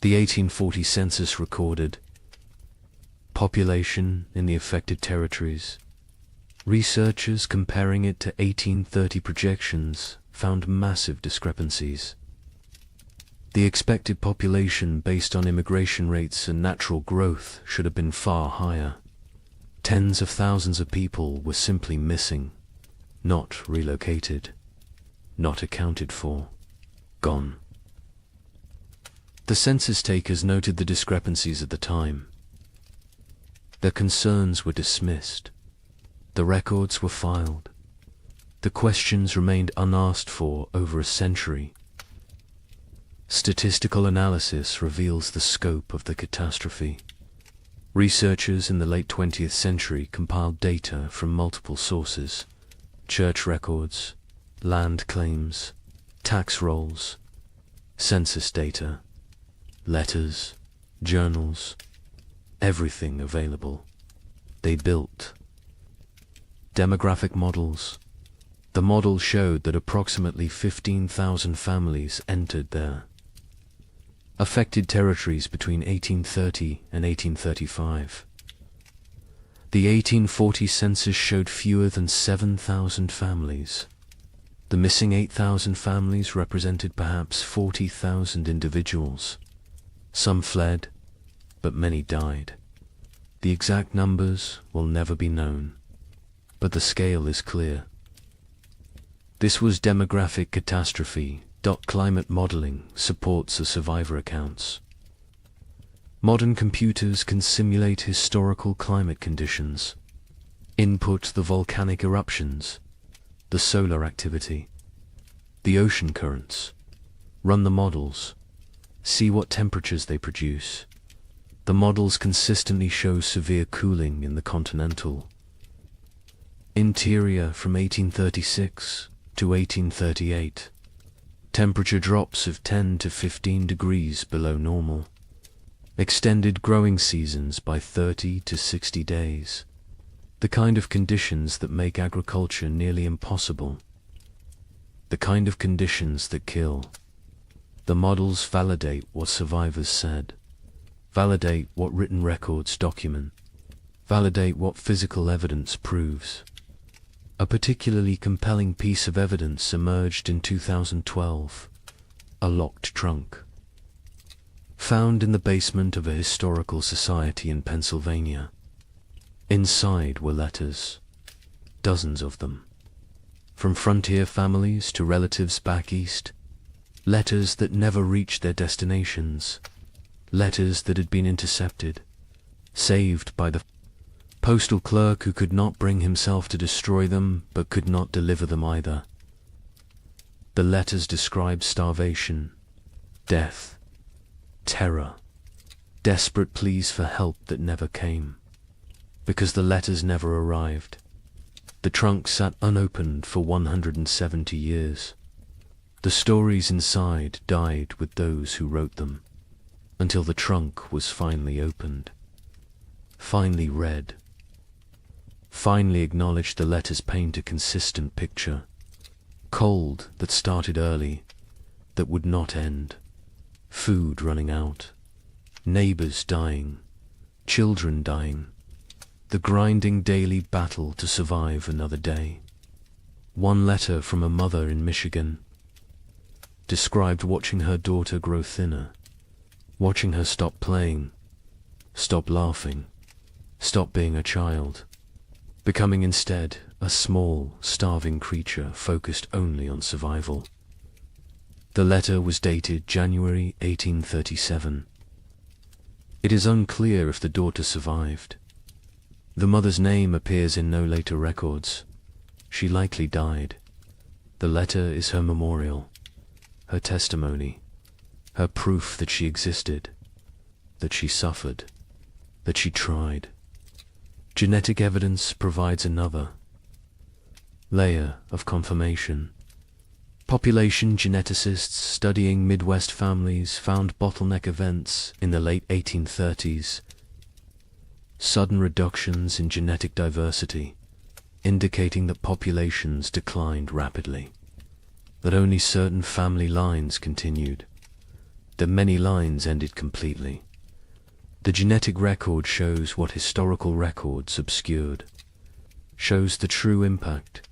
The 1840 census recorded population in the affected territories. Researchers comparing it to 1830 projections found massive discrepancies. The expected population based on immigration rates and natural growth should have been far higher. Tens of thousands of people were simply missing, not relocated, not accounted for, gone. The census takers noted the discrepancies at the time. Their concerns were dismissed. The records were filed. The questions remained unasked for over a century. Statistical analysis reveals the scope of the catastrophe. Researchers in the late 20th century compiled data from multiple sources: church records, land claims, tax rolls, census data, letters, journals, everything available. They built demographic models. The model showed that approximately 15,000 families entered their affected territories between 1830 and 1835. The 1840 census showed fewer than 7,000 families. The missing 8,000 families represented perhaps 40,000 individuals. Some fled, but many died. The exact numbers will never be known, but the scale is clear. This was demographic catastrophe. Climate modeling supports the survivor accounts. Modern computers can simulate historical climate conditions, input the volcanic eruptions, the solar activity, the ocean currents, Run the models. See what temperatures they produce. The models consistently show severe cooling in the continental interior from 1836 to 1838. Temperature drops of 10 to 15 degrees below normal. Extended growing seasons by 30 to 60 days. The kind of conditions that make agriculture nearly impossible. The kind of conditions that kill. The models validate what survivors said. Validate what written records document. Validate what physical evidence proves. A particularly compelling piece of evidence emerged in 2012. A locked trunk. Found in the basement of a historical society in Pennsylvania. Inside were letters. Dozens of them. From frontier families to relatives back east. Letters that never reached their destinations. Letters that had been intercepted. Saved by the postal clerk who could not bring himself to destroy them, but could not deliver them either. The letters described starvation, death, terror, desperate pleas for help that never came. Because the letters never arrived. The trunk sat unopened for 170 years. The stories inside died with those who wrote them, until the trunk was finally opened, finally read. Finally acknowledged the letters paint a consistent picture. Cold that started early, that would not end. Food running out. Neighbors dying. Children dying. The grinding daily battle to survive another day. One letter from a mother in Michigan described watching her daughter grow thinner, watching her stop playing, stop laughing, stop being a child, becoming instead a small, starving creature focused only on survival. The letter was dated January 1837. It is unclear if the daughter survived. The mother's name appears in no later records. She likely died. The letter is her memorial, her testimony, her proof that she existed, that she suffered, that she tried. Genetic evidence provides another layer of confirmation. Population geneticists studying Midwest families found bottleneck events in the late 1830s. Sudden reductions in genetic diversity, indicating that populations declined rapidly, that only certain family lines continued, that many lines ended completely. The genetic record shows what historical records obscured, shows the true impact,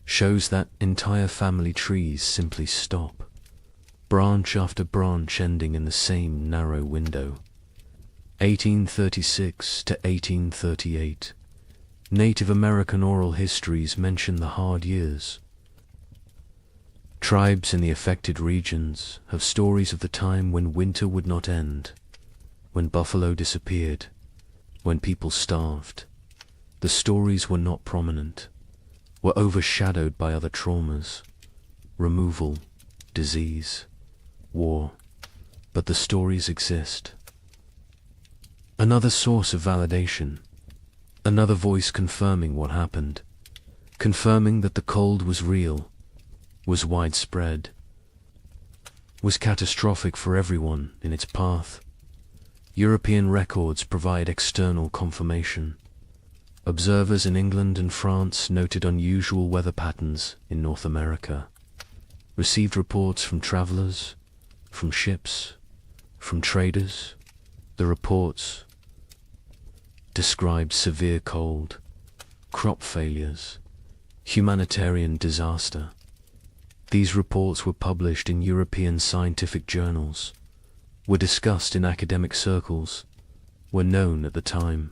shows that entire family trees simply stop, branch after branch ending in the same narrow window. 1836 to 1838. Native American oral histories mention the hard years. Tribes in the affected regions have stories of the time when winter would not end, when buffalo disappeared, when people starved. The stories were not prominent, were overshadowed by other traumas, removal, disease, war, but the stories exist. Another source of validation, another voice confirming what happened, confirming that the cold was real, was widespread, was catastrophic for everyone in its path. European records provide external confirmation. Observers in England and France noted unusual weather patterns in North America, received reports from travelers, from ships, from traders. The reports described severe cold, crop failures, humanitarian disaster. These reports were published in European scientific journals, were discussed in academic circles, were known at the time,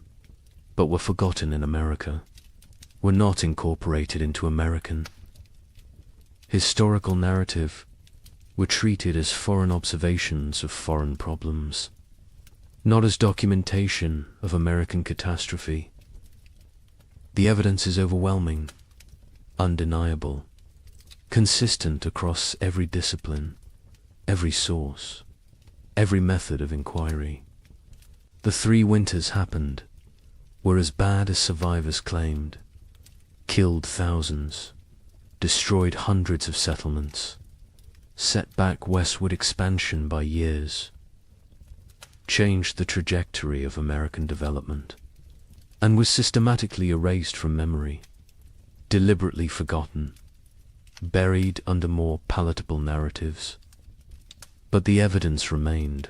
but were forgotten in America, were not incorporated into American historical narrative, were treated as foreign observations of foreign problems, not as documentation of American catastrophe. The evidence is overwhelming, undeniable, consistent across every discipline, every source, every method of inquiry. The 3 winters happened, were as bad as survivors claimed, killed thousands, destroyed hundreds of settlements, set back westward expansion by years, changed the trajectory of American development, and was systematically erased from memory, deliberately forgotten, buried under more palatable narratives. But the evidence remained,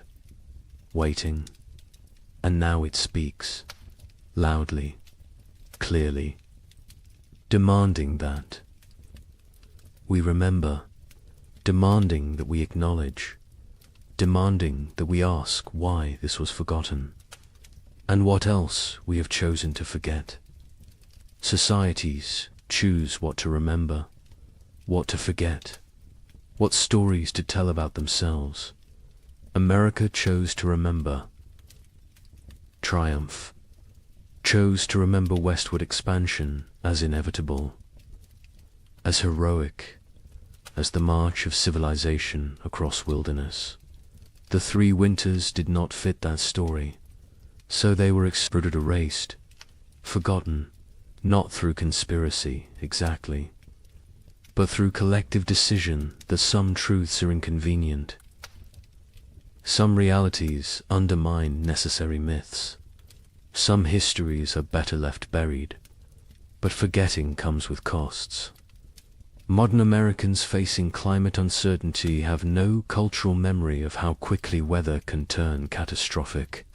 waiting, and now it speaks, loudly, clearly, demanding that we remember, demanding that we acknowledge, demanding that we ask why this was forgotten, and what else we have chosen to forget. Societies choose what to remember, what to forget, what stories to tell about themselves. America chose to remember triumph, chose to remember westward expansion as inevitable, as heroic as the march of civilization across wilderness. The 3 winters did not fit that story, so they were extruded, erased, forgotten, not through conspiracy exactly, but through collective decision that some truths are inconvenient, some realities undermine necessary myths, some histories are better left buried, but forgetting comes with costs. Modern Americans facing climate uncertainty have no cultural memory of how quickly weather can turn catastrophic,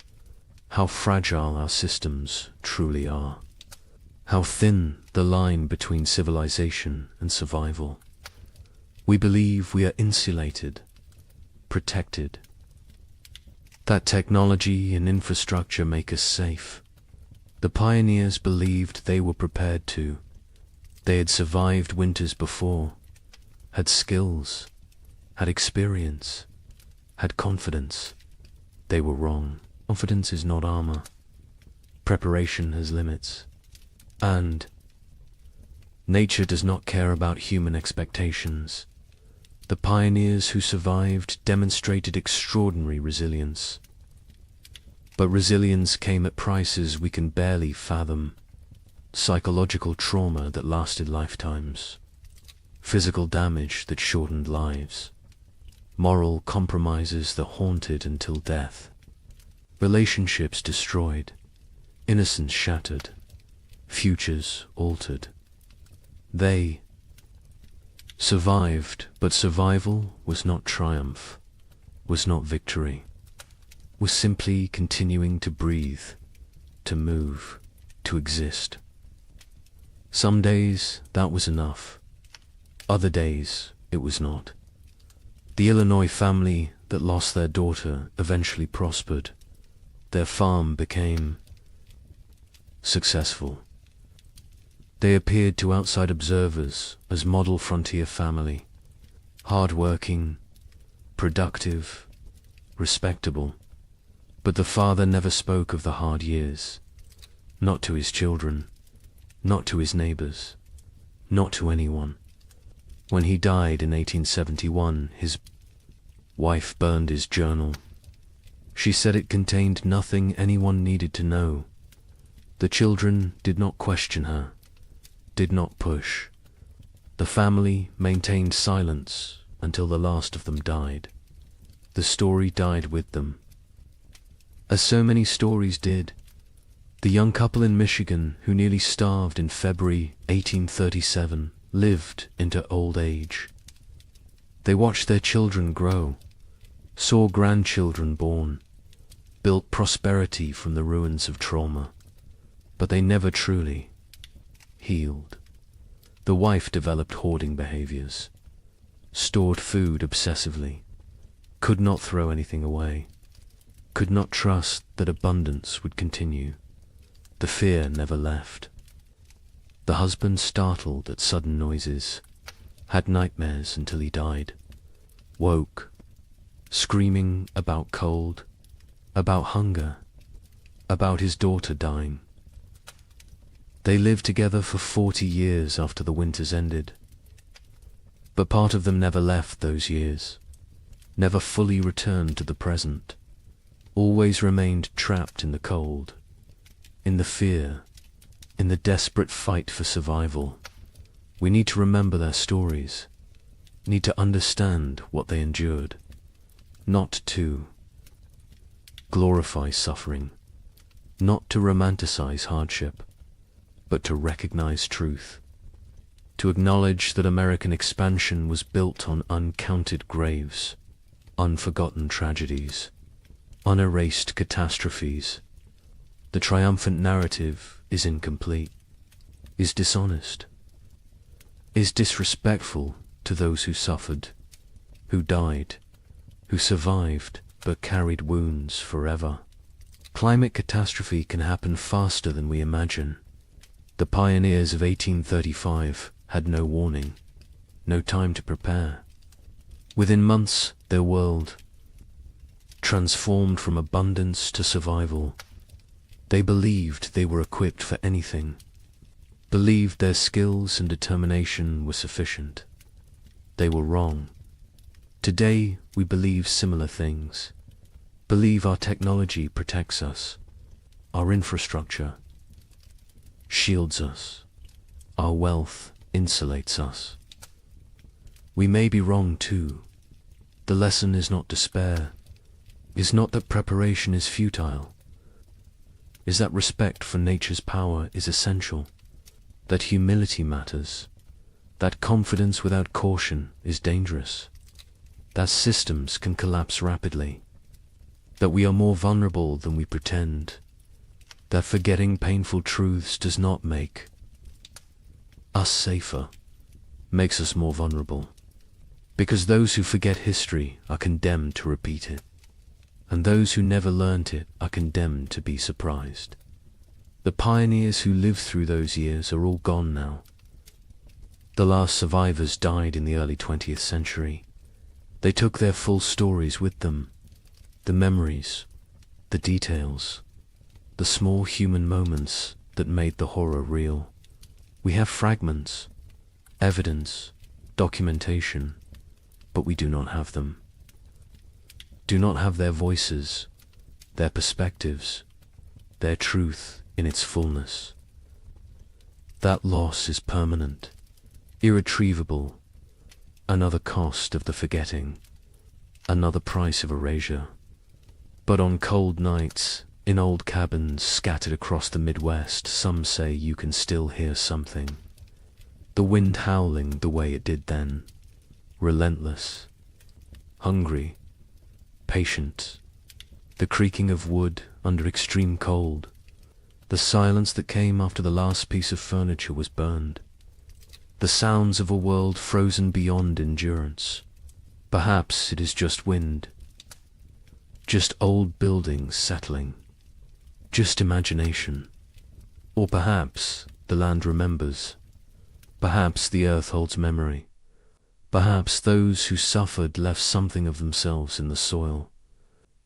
how fragile our systems truly are, how thin the line between civilization and survival. We believe we are insulated, protected, that technology and infrastructure make us safe. The pioneers believed they were prepared to. They had survived winters before, had skills, had experience, had confidence. They were wrong. Confidence is not armor. Preparation has limits. And nature does not care about human expectations. The pioneers who survived demonstrated extraordinary resilience. But resilience came at prices we can barely fathom. Psychological trauma that lasted lifetimes, physical damage that shortened lives, moral compromises that haunted until death, relationships destroyed, innocence shattered, futures altered. They survived, but survival was not triumph, was not victory, was simply continuing to breathe, to move, to exist. Some days that was enough, other days it was not. The Illinois family that lost their daughter eventually prospered. Their farm became successful. They appeared to outside observers as model frontier family, hard-working, productive, respectable. But the father never spoke of the hard years, not to his children, not to his neighbors, not to anyone. When he died in 1871, his wife burned his journal. She said it contained nothing anyone needed to know. The children did not question her, did not push. The family maintained silence until the last of them died. The story died with them. As so many stories did, the young couple in Michigan who nearly starved in February 1837 lived into old age. They watched their children grow, saw grandchildren born, built prosperity from the ruins of trauma, but they never truly healed. The wife developed hoarding behaviors, stored food obsessively, could not throw anything away, could not trust that abundance would continue. The fear never left. The husband, startled at sudden noises, had nightmares until he died, woke, screaming about cold, about hunger, about his daughter dying. They lived together for 40 years after the winters ended, but part of them never left those years. never fully returned to the present, always remained trapped in the cold, in the fear, in the desperate fight for survival. We need to remember their stories, need to understand what they endured, not to glorify suffering, not to romanticize hardship, but to recognize truth, to acknowledge that American expansion was built on uncounted graves, unforgotten tragedies, unerased catastrophes. The triumphant narrative is incomplete, is dishonest, is disrespectful to those who suffered, who died, who survived but carried wounds forever. Climate catastrophe can happen faster than we imagine. The pioneers of 1835 had no warning, no time to prepare. Within months, their world transformed from abundance to survival. They believed they were equipped for anything, believed their skills and determination were sufficient. They were wrong. Today, we believe similar things, believe our technology protects us, our infrastructure shields us, our wealth insulates us. We may be wrong too. The lesson is not despair, is not that preparation is futile, is that respect for nature's power is essential, that humility matters, that confidence without caution is dangerous, that systems can collapse rapidly, that we are more vulnerable than we pretend, that forgetting painful truths does not make us safer, makes us more vulnerable, because those who forget history are condemned to repeat it, and those who never learnt it are condemned to be surprised. The pioneers who lived through those years are all gone now. The last survivors died in the early 20th century. They took their full stories with them, the memories, the details, the small human moments that made the horror real. We have fragments, evidence, documentation, but we do not have them. Do not have their voices, their perspectives, their truth in its fullness. That loss is permanent, irretrievable, another cost of the forgetting, another price of erasure. But on cold nights, in old cabins scattered across the Midwest, some say you can still hear something. The wind howling the way it did then, relentless, hungry, patient, the creaking of wood under extreme cold, the silence that came after the last piece of furniture was burned, the sounds of a world frozen beyond endurance. Perhaps it is just wind, just old buildings settling, just imagination. Or perhaps the land remembers, perhaps the earth holds memory, perhaps those who suffered left something of themselves in the soil,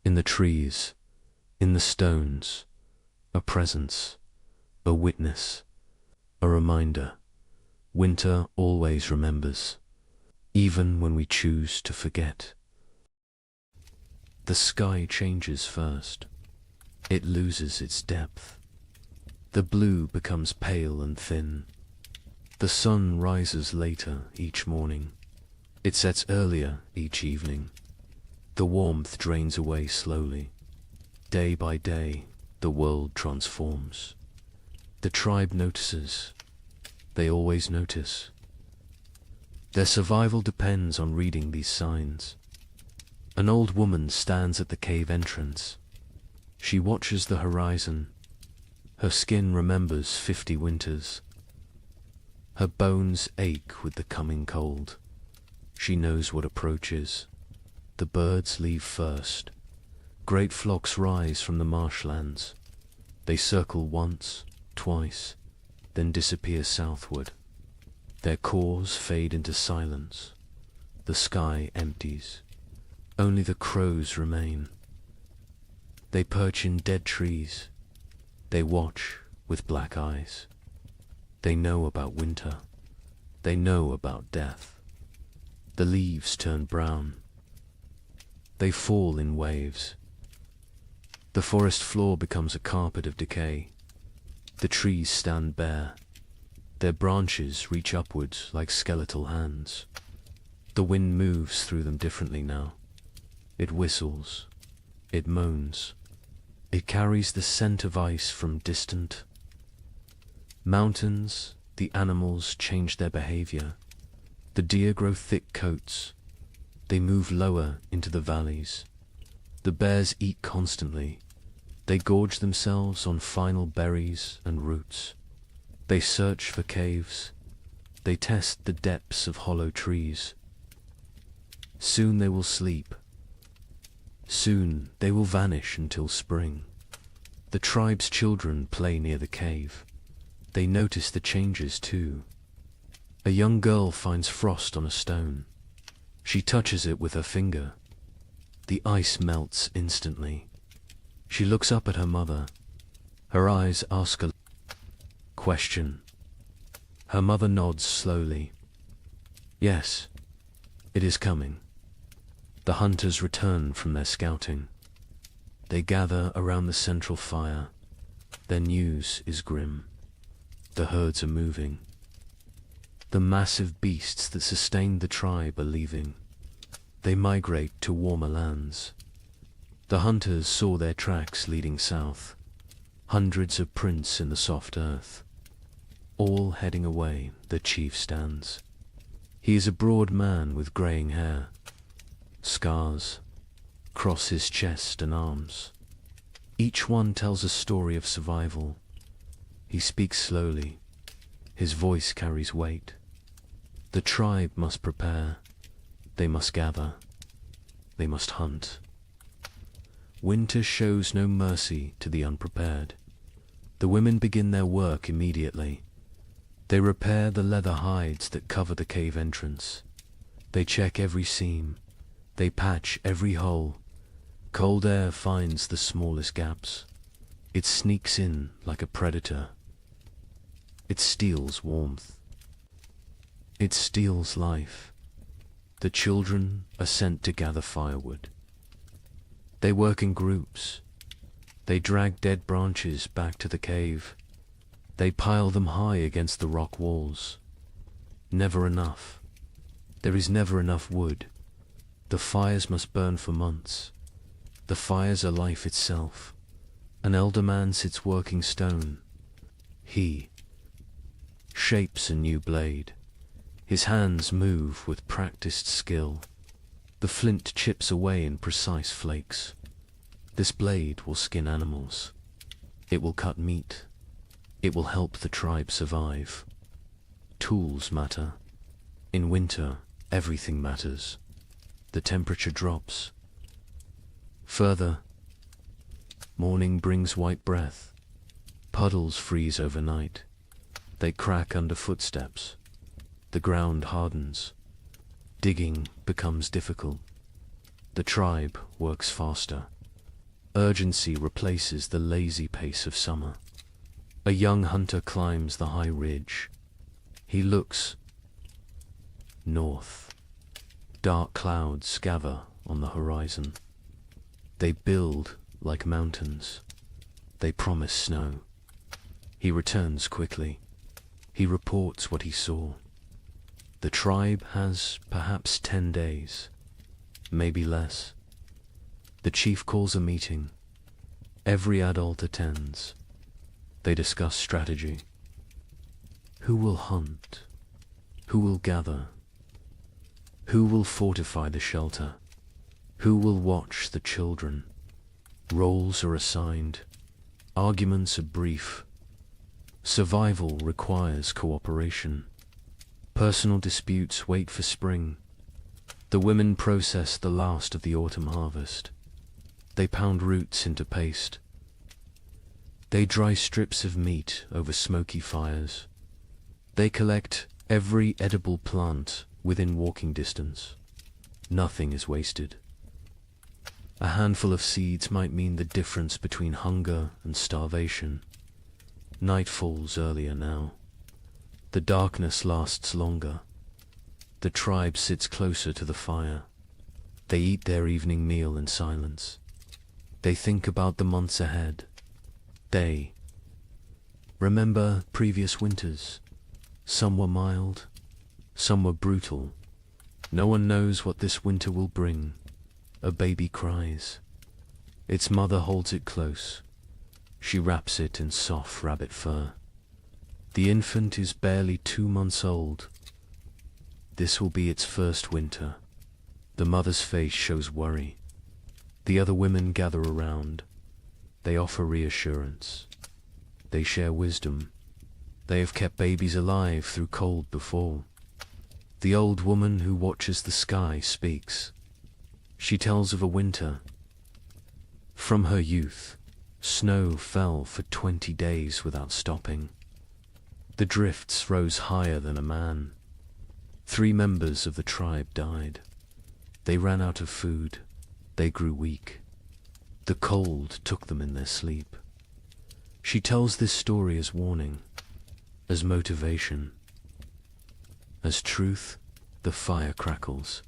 in the trees, in the stones, a presence, a witness, a reminder. Winter always remembers, even when we choose to forget. The sky changes first. It loses its depth. The blue becomes pale and thin. The sun rises later each morning. It sets earlier each evening. The warmth drains away slowly. Day by day, the world transforms. The tribe notices. They always notice. Their survival depends on reading these signs. An old woman stands at the cave entrance. She watches the horizon. Her skin remembers 50 winters. Her bones ache with the coming cold. She knows what approaches. The birds leave first. Great flocks rise from the marshlands. They circle once, twice, then disappear southward. Their cores fade into silence. The sky empties. Only the crows remain. They perch in dead trees. They watch with black eyes. They know about winter. They know about death. The leaves turn brown. They fall in waves. The forest floor becomes a carpet of decay. The trees stand bare. Their branches reach upwards like skeletal hands. The wind moves through them differently now. It whistles. It moans. It carries the scent of ice from distant mountains. The animals change their behavior. The deer grow thick coats. They move lower into the valleys. The bears eat constantly. They gorge themselves on final berries and roots. They search for caves. They test the depths of hollow trees. Soon they will sleep. Soon they will vanish until spring. The tribe's children play near the cave. They notice the changes too. A young girl finds frost on a stone. She touches it with her finger. The ice melts instantly. She looks up at her mother. Her eyes ask a question. Her mother nods slowly. Yes, it is coming. The hunters return from their scouting. They gather around the central fire. Their news is grim. The herds are moving. The massive beasts that sustained the tribe are leaving. They migrate to warmer lands. The hunters saw their tracks leading south. Hundreds of prints in the soft earth. All heading away, the chief stands. He is a broad man with greying hair. Scars cross his chest and arms. Each one tells a story of survival. He speaks slowly. His voice carries weight. The tribe must prepare. They must gather. They must hunt. Winter shows no mercy to the unprepared. The women begin their work immediately. They repair the leather hides that cover the cave entrance. They check every seam. They patch every hole. Cold air finds the smallest gaps. It sneaks in like a predator. It steals warmth. It steals life. The children are sent to gather firewood. They work in groups. They drag dead branches back to the cave. They pile them high against the rock walls. Never enough. There is never enough wood. The fires must burn for months. The fires are life itself. An elder man sits working stone. He shapes a new blade. His hands move with practiced skill. The flint chips away in precise flakes. This blade will skin animals. It will cut meat. It will help the tribe survive. Tools matter. In winter, everything matters. The temperature drops. Further, morning brings white breath. Puddles freeze overnight. They crack under footsteps. The ground hardens. Digging becomes difficult. The tribe works faster. Urgency replaces the lazy pace of summer. A young hunter climbs the high ridge. He looks north. Dark clouds gather on the horizon. They build like mountains. They promise snow. He returns quickly. He reports what he saw. The tribe has perhaps 10 days, maybe less. The chief calls a meeting. Every adult attends. They discuss strategy. Who will hunt? Who will gather? Who will fortify the shelter? Who will watch the children? Roles are assigned. Arguments are brief. Survival requires cooperation. Personal disputes wait for spring. The women process the last of the autumn harvest. They pound roots into paste. They dry strips of meat over smoky fires. They collect every edible plant within walking distance. Nothing is wasted. A handful of seeds might mean the difference between hunger and starvation. Night falls earlier now. The darkness lasts longer. The tribe sits closer to the fire. They eat their evening meal in silence. They think about the months ahead. They remember previous winters. Some were mild, some were brutal. No one knows what this winter will bring. A baby cries. Its mother holds it close. She wraps it in soft rabbit fur. The infant is barely 2 months old. This will be its first winter. The mother's face shows worry. The other women gather around. They offer reassurance. They share wisdom. They have kept babies alive through cold before. The old woman who watches the sky speaks. She tells of a winter. From her youth, snow fell for 20 days without stopping. The drifts rose higher than a man. 3 members of the tribe died. They ran out of food. They grew weak. The cold took them in their sleep. She tells this story as warning, as motivation. As truth, the fire crackles.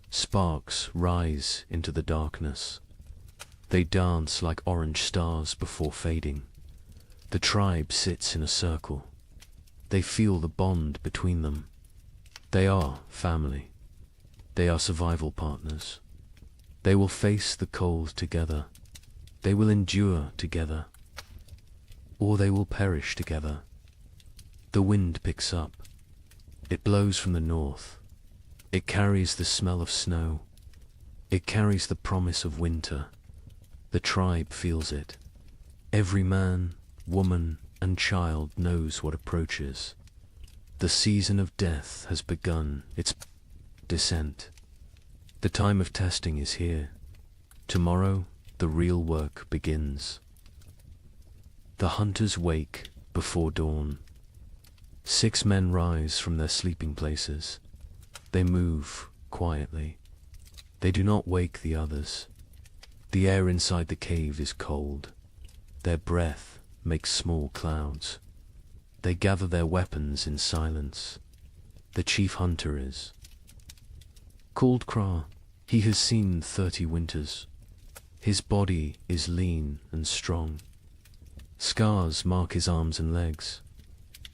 Sparks rise into the darkness. They dance like orange stars before fading. The tribe sits in a circle. They feel the bond between them. They are family. They are survival partners. They will face the cold together. They will endure together. Or they will perish together. The wind picks up. It blows from the north. It carries the smell of snow. It carries the promise of winter. The tribe feels it. Every man, woman, and child knows what approaches. The season of death has begun its descent. The time of testing is here. Tomorrow, the real work begins. The hunters wake before dawn. 6 men rise from their sleeping places. They move quietly. They do not wake the others. The air inside the cave is cold. Their breath makes small clouds. They gather their weapons in silence. The chief hunter is called Kra. He has seen 30 winters. His body is lean and strong. Scars mark his arms and legs.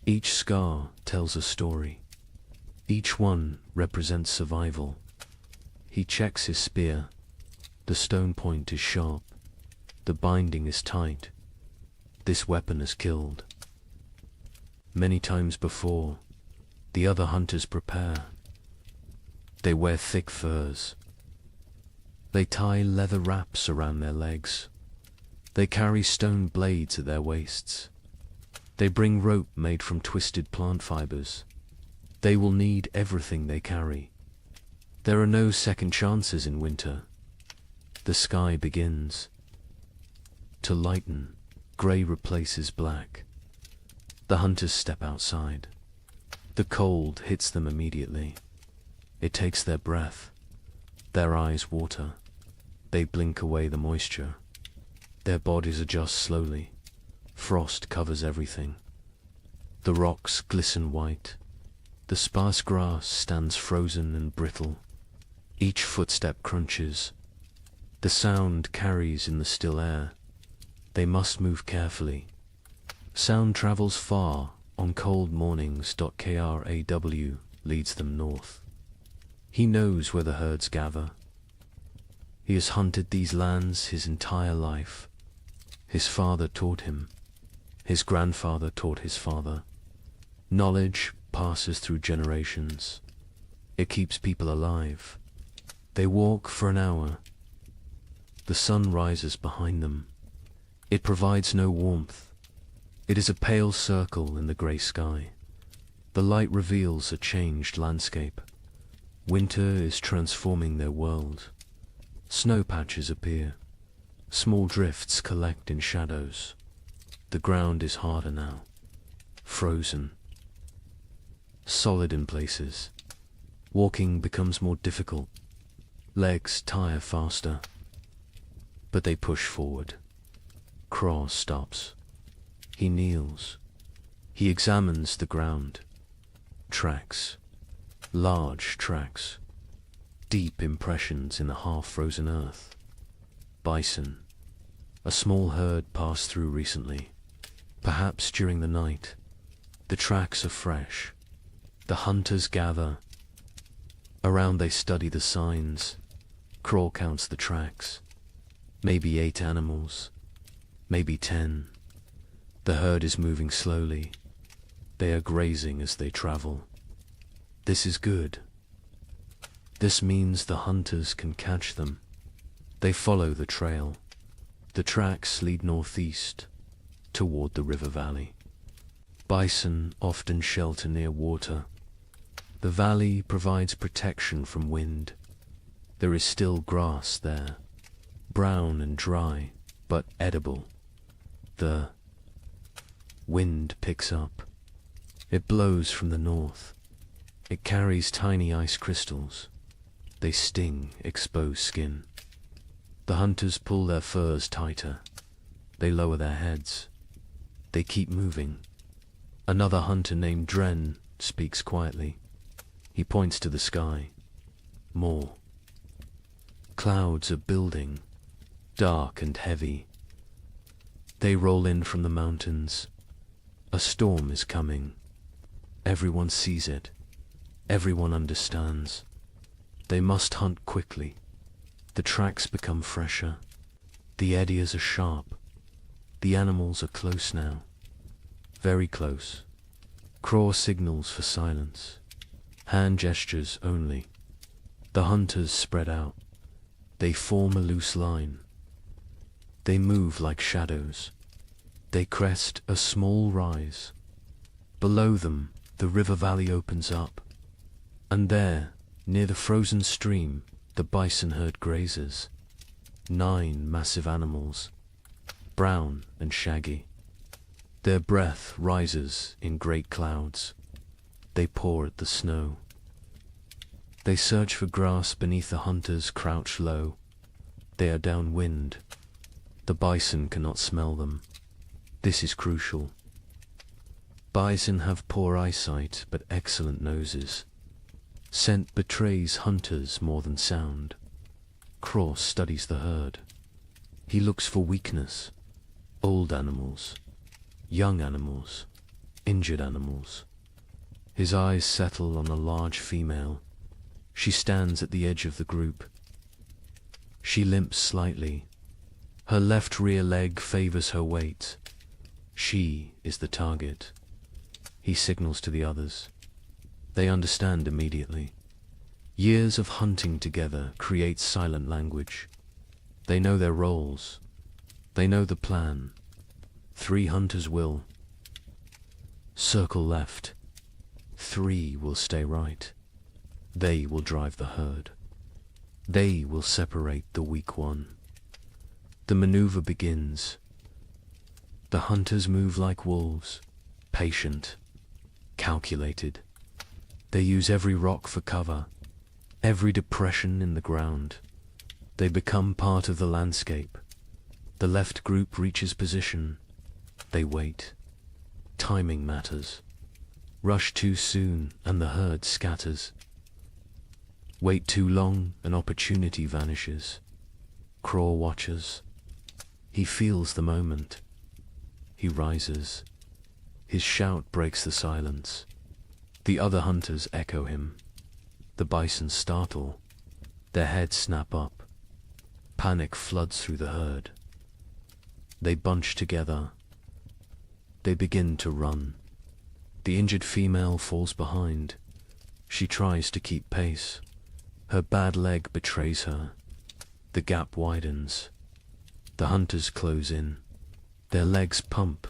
Each scar tells a story. Each one represents survival. He checks his spear. The stone point is sharp. The binding is tight. This weapon has killed. Many times before, the other hunters prepare. They wear thick furs. They tie leather wraps around their legs. They carry stone blades at their waists. They bring rope made from twisted plant fibers. They will need everything they carry. There are no second chances in winter. The sky begins to lighten. Grey replaces black. The hunters step outside. The cold hits them immediately. It takes their breath. Their eyes water. They blink away the moisture. Their bodies adjust slowly. Frost covers everything. The rocks glisten white. The sparse grass stands frozen and brittle. Each footstep crunches. The sound carries in the still air. They must move carefully. Sound travels far on cold mornings. Kraw leads them north. He knows where the herds gather. He has hunted these lands his entire life. His father taught him. His grandfather taught his father. Knowledge passes through generations. It keeps people alive. They walk for an hour. The sun rises behind them. It provides no warmth. It is a pale circle in the grey sky. The light reveals a changed landscape. Winter is transforming their world. Snow patches appear. Small drifts collect in shadows. The ground is harder now. Frozen. Solid in places. Walking becomes more difficult. Legs tire faster. But they push forward. Kraw stops. He kneels. He examines the ground. Tracks. Large tracks. deep impressions in the half-frozen earth. Bison. A small herd passed through recently, perhaps during the night. The tracks are fresh. The hunters gather. Around they study the signs. Craw counts the tracks. Maybe 8 animals. Maybe 10. The herd is moving slowly. They are grazing as they travel. This is good. This means the hunters can catch them. They follow the trail. The tracks lead northeast, toward the river valley. Bison often shelter near water. The valley provides protection from wind. There is still grass there, brown and dry, but edible. The wind picks up. It blows from the north. It carries tiny ice crystals. They sting exposed skin. The hunters pull their furs tighter. They lower their heads. They keep moving. Another hunter named Dren speaks quietly. He points to the sky. More. Clouds are building, dark and heavy. They roll in from the mountains. A storm is coming. Everyone sees it. Everyone understands. They must hunt quickly. The tracks become fresher. The eddies are sharp. The animals are close now. Very close. Craw signals for silence. Hand gestures only. The hunters spread out. They form a loose line. They move like shadows. They crest a small rise. Below them, the river valley opens up. And there, near the frozen stream, the bison herd grazes. 9 massive animals, brown and shaggy. Their breath rises in great clouds. They paw at the snow. They search for grass beneath the hunters crouch low. They are downwind. The bison cannot smell them. This is crucial. Bison have poor eyesight but excellent noses. Scent betrays hunters more than sound. Craw studies the herd. He looks for weakness. Old animals, young animals, injured animals. His eyes settle on a large female. She stands at the edge of the group. She limps slightly. Her left rear leg favors her weight. She is the target. He signals to the others. They understand immediately. Years of hunting together create silent language. They know their roles. They know the plan. 3 hunters will circle left. 3 will stay right. They will drive the herd. They will separate the weak one. The maneuver begins. The hunters move like wolves, patient, calculated. They use every rock for cover, every depression in the ground. They become part of the landscape. The left group reaches position. They wait. Timing matters. Rush too soon and the herd scatters. Wait too long, an opportunity vanishes. Craw watches. He feels the moment. He rises. His shout breaks the silence. The other hunters echo him. The bison startle. Their heads snap up. Panic floods through the herd. They bunch together. They begin to run. The injured female falls behind. She tries to keep pace. Her bad leg betrays her. The gap widens. The hunters close in. Their legs pump.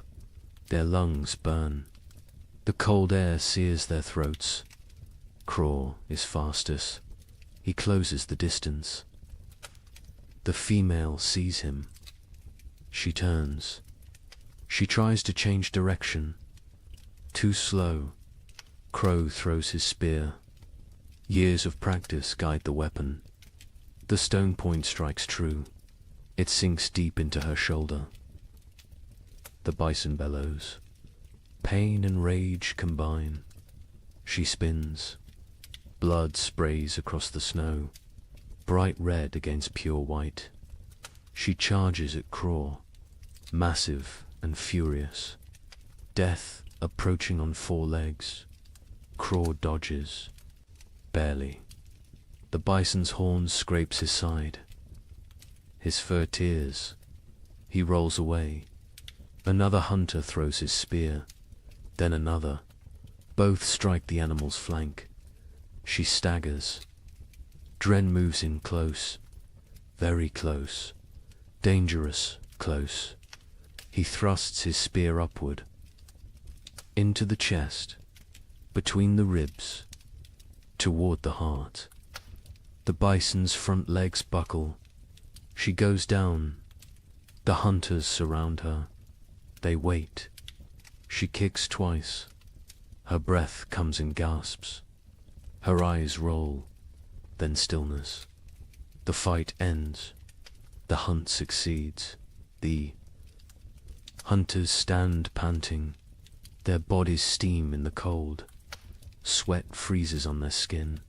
Their lungs burn. The cold air sears their throats. Craw is fastest. He closes the distance. The female sees him. She turns. She tries to change direction. Too slow. Crow throws his spear. Years of practice guide the weapon. The stone point strikes true. It sinks deep into her shoulder. The bison bellows. Pain and rage combine. She spins. Blood sprays across the snow. bright red against pure white. She charges at Craw, massive and furious. Death approaching on 4 legs. Craw dodges, barely. The bison's horn scrapes his side. His fur tears. He rolls away. Another hunter throws his spear, then another. Both strike the animal's flank. She staggers. Dren moves in close, very close, dangerous close. He thrusts his spear upward, into the chest, between the ribs, toward the heart. The bison's front legs buckle. She goes down. The hunters surround her. They wait. She kicks twice. Her breath comes in gasps. Her eyes roll, then stillness. The fight ends. The hunt succeeds. The hunters stand panting. Their bodies steam in the cold. Sweat freezes on their skin.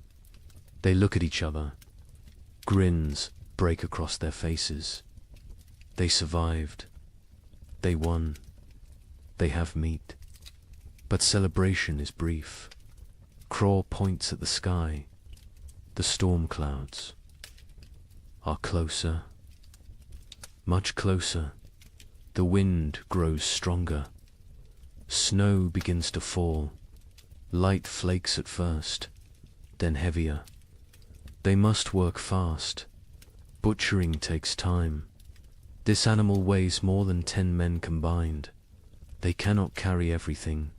They look at each other. Grins break across their faces. They survived. They won. They have meat. But celebration is brief. Craw points at the sky. The storm clouds are closer, much closer. The wind grows stronger. Snow begins to fall. Light flakes at first, then heavier. They must work fast. Butchering takes time. This animal weighs more than 10 men combined. They cannot carry everything.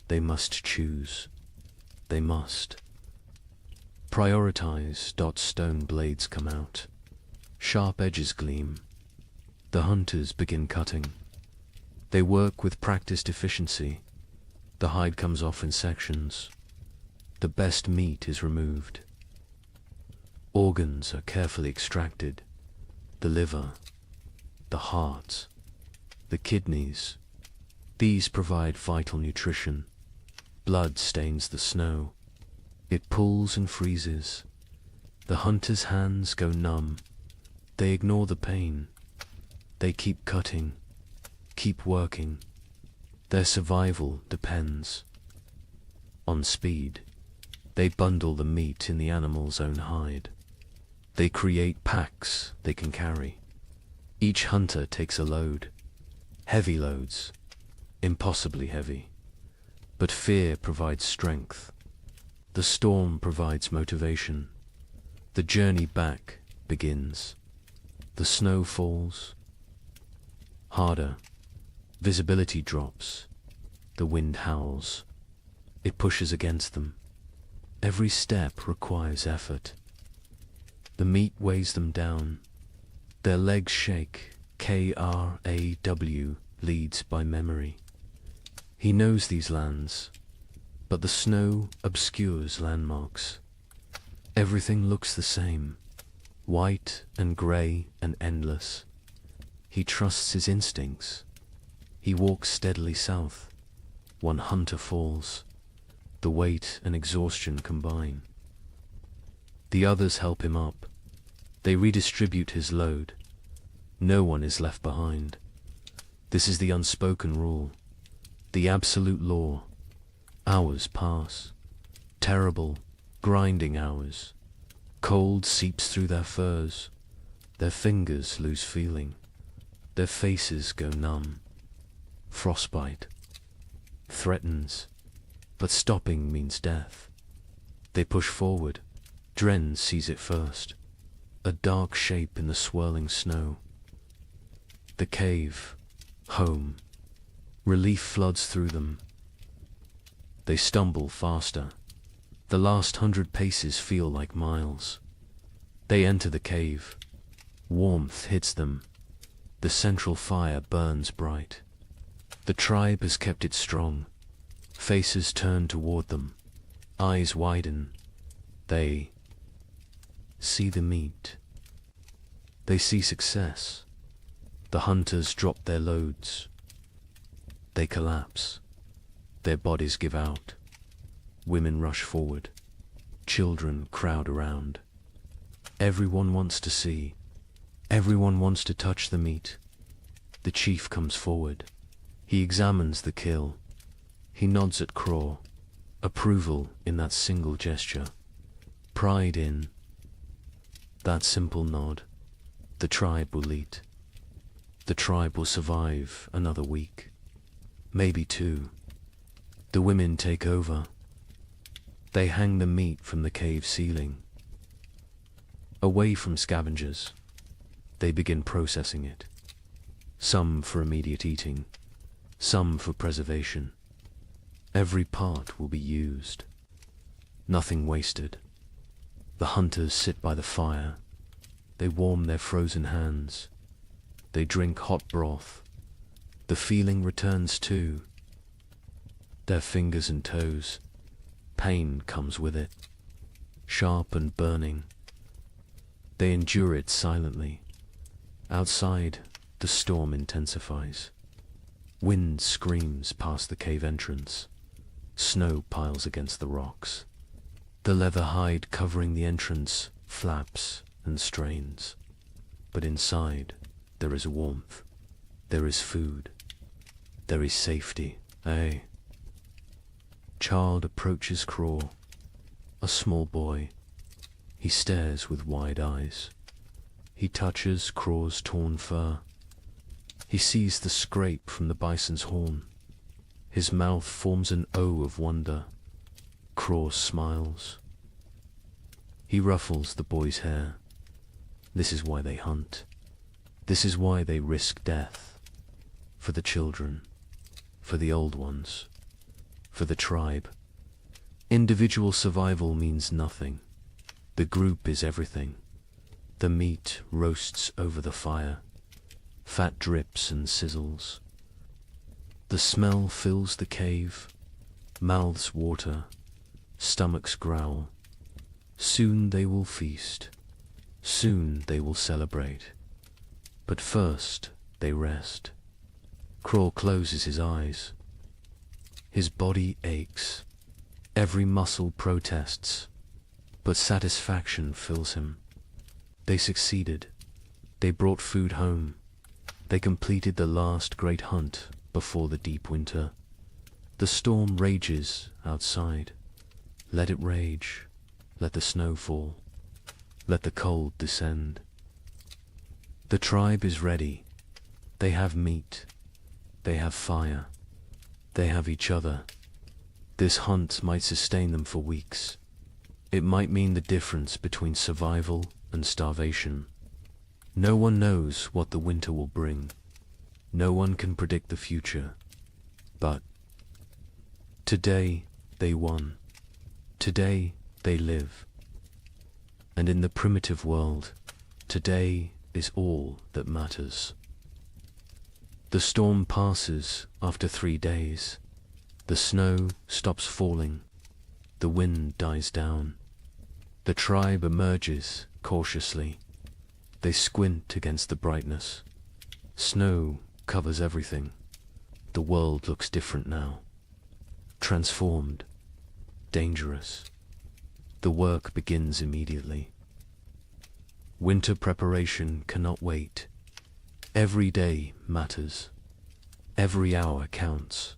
They must choose. They must prioritize. Stone blades come out. Sharp edges gleam. The hunters begin cutting. They work with practiced efficiency. The hide comes off in sections. The best meat is removed. Organs are carefully extracted. The liver, the heart, the kidneys. These provide vital nutrition. Blood stains the snow. It pulls and freezes. The hunter's hands go numb. They ignore the pain. They keep cutting, keep working. Their survival depends on speed. They bundle the meat in the animal's own hide. They create packs they can carry. Each hunter takes a load. Heavy loads, impossibly heavy. But fear provides strength. The storm provides motivation. The journey back begins. The snow falls. Harder. Visibility drops. The wind howls. It pushes against them. Every step requires effort. The meat weighs them down. Their legs shake. Kraw leads by memory. He knows these lands, but the snow obscures landmarks. Everything looks the same, white and grey and endless. He trusts his instincts. He walks steadily south. One hunter falls. The weight and exhaustion combine. The others help him up. They redistribute his load. No one is left behind. This is the unspoken rule, the absolute law. Hours pass. Terrible, grinding hours. Cold seeps through their furs. Their fingers lose feeling. Their faces go numb. Frostbite threatens, but stopping means death. They push forward. Dren sees it first. A dark shape in the swirling snow. The cave. Home. Relief floods through them. They stumble faster. The last 100 paces feel like miles. They enter the cave. Warmth hits them. The central fire burns bright. The tribe has kept it strong. Faces turn toward them. Eyes widen. They see the meat. They see success. The hunters drop their loads. They collapse. Their bodies give out. Women rush forward. Children crowd around. Everyone wants to see. Everyone wants to touch the meat. The chief comes forward. He examines the kill. He nods at Craw. Approval in that single gesture. Pride in that simple nod. The tribe will eat. The tribe will survive another week. Maybe two. The women take over. They hang the meat from the cave ceiling. Away from scavengers, they begin processing it. Some for immediate eating, some for preservation. Every part will be used. Nothing wasted. The hunters sit by the fire. They warm their frozen hands. They drink hot broth. The feeling returns too. Their fingers and toes. Pain comes with it. Sharp and burning. They endure it silently. Outside, the storm intensifies. Wind screams past the cave entrance. Snow piles against the rocks. The leather hide covering the entrance flaps and strains. But inside, there is warmth. There is food. There is safety. Eh? Child approaches Craw. A small boy. He stares with wide eyes. He touches Craw's torn fur. He sees the scrape from the bison's horn. His mouth forms an O of wonder. Craw smiles. He ruffles the boy's hair. This is why they hunt. This is why they risk death. For the children. For the old ones. For the tribe. Individual survival means nothing. The group is everything. The meat roasts over the fire. Fat drips and sizzles. The smell fills the cave. Mouths water. Stomachs growl. Soon they will feast. Soon they will celebrate. But first they rest. Craw closes his eyes. His body aches. Every muscle protests. But satisfaction fills him. They succeeded. They brought food home. They completed the last great hunt before the deep winter. The storm rages outside. Let it rage. Let the snow fall. Let the cold descend. The tribe is ready. They have meat. They have fire. They have each other. This hunt might sustain them for weeks. It might mean the difference between survival and starvation. No one knows what the winter will bring. No one can predict the future. But today they won. Today they live. And in the primitive world, today is all that matters. The storm passes after 3 days. The snow stops falling. The wind dies down. The tribe emerges cautiously. They squint against the brightness. Snow covers everything. The world looks different now. Transformed. Dangerous. The work begins immediately. Winter preparation cannot wait. Every day matters. Every hour counts.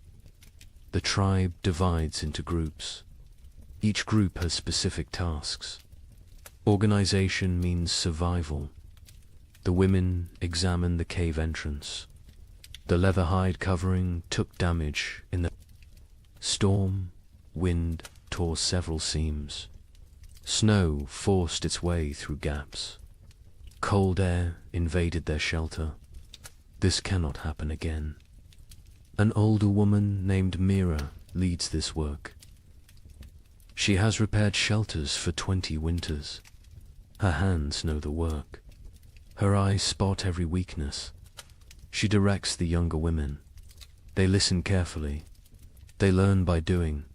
The tribe divides into groups. Each group has specific tasks. Organization means survival. The women examine the cave entrance. The leather hide covering took damage in the storm. Wind tore several seams. Snow forced its way through gaps. Cold air invaded their shelter. This cannot happen again. An older woman named Mira leads this work. She has repaired shelters for 20 winters. Her hands know the work. Her eyes spot every weakness. She directs the younger women. They listen carefully. They learn by doing.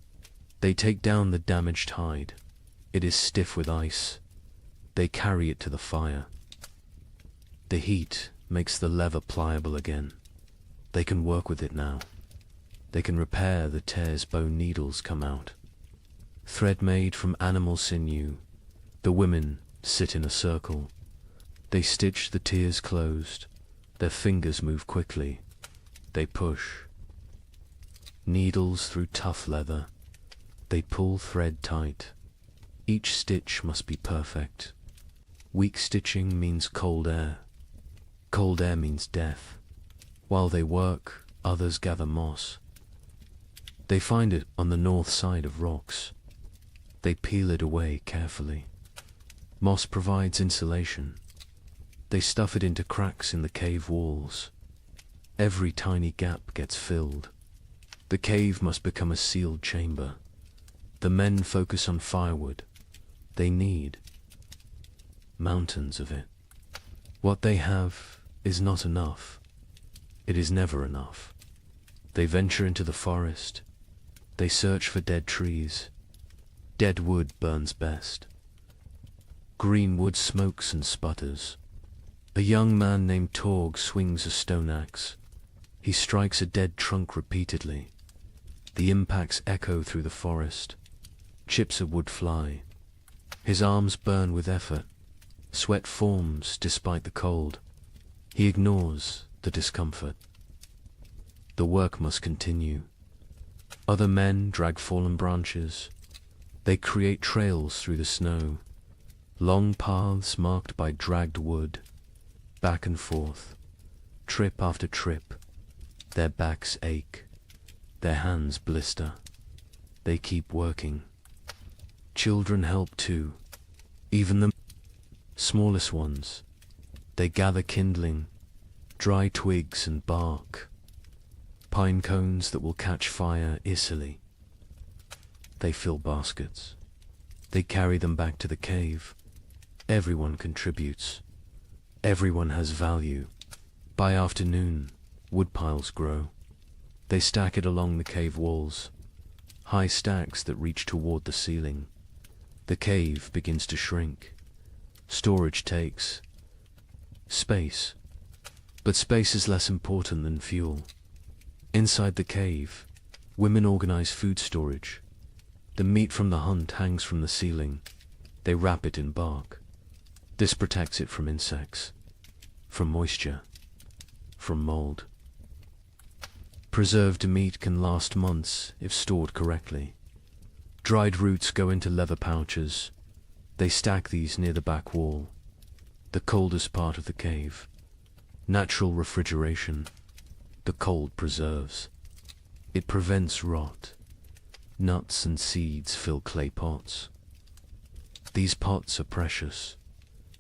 They take down the damaged hide. It is stiff with ice. They carry it to the fire. The heat makes the leather pliable again. They can work with it now. They can repair the tears bone needles come out. Thread made from animal sinew, the women sit in a circle. They stitch the tears closed. Their fingers move quickly. They push. Needles through tough leather. They pull thread tight. Each stitch must be perfect. Weak stitching means cold air. Cold air means death. While they work, others gather moss. They find it on the north side of rocks. They peel it away carefully. Moss provides insulation. They stuff it into cracks in the cave walls. Every tiny gap gets filled. The cave must become a sealed chamber. The men focus on firewood. They need mountains of it. What they have is not enough. It is never enough. They venture into the forest. They search for dead trees. Dead wood burns best. Green wood smokes and sputters. A young man named Torg swings a stone axe. He strikes a dead trunk repeatedly. The impacts echo through the forest. Chips of wood fly. His arms burn with effort. Sweat forms despite the cold. He ignores the discomfort. The work must continue. Other men drag fallen branches. They create trails through the snow. Long paths marked by dragged wood. Back and forth. Trip after trip. Their backs ache. Their hands blister. They keep working. Children help too. Even the smallest ones. They gather kindling, dry twigs and bark, pine cones that will catch fire easily. They fill baskets. They carry them back to the cave. Everyone contributes. Everyone has value. By afternoon, wood piles grow. They stack it along the cave walls, high stacks that reach toward the ceiling. The cave begins to shrink. Storage takes space. But space is less important than fuel. Inside the cave, women organize food storage. The meat from the hunt hangs from the ceiling. They wrap it in bark. This protects it from insects, from moisture, from mold. Preserved meat can last months if stored correctly. Dried roots go into leather pouches. They stack these near the back wall, the coldest part of the cave. Natural refrigeration. The cold preserves. It prevents rot. Nuts and seeds fill clay pots. These pots are precious.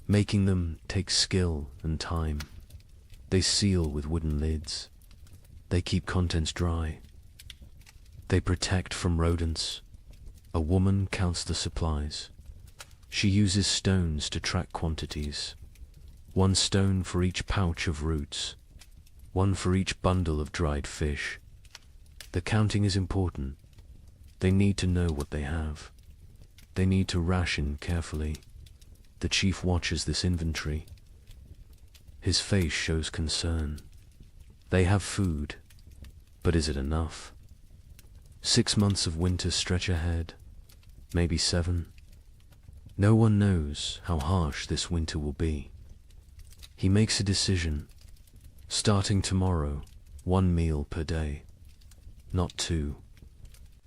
Making them takes skill and time. They seal with wooden lids. They keep contents dry. They protect from rodents. A woman counts the supplies. She uses stones to track quantities. 1 stone for each pouch of roots. 1 for each bundle of dried fish. The counting is important. They need to know what they have. They need to ration carefully. The chief watches this inventory. His face shows concern. They have food, but is it enough? 6 months of winter stretch ahead, maybe 7. No one knows how harsh this winter will be. He makes a decision. Starting tomorrow, 1 meal per day, not 2.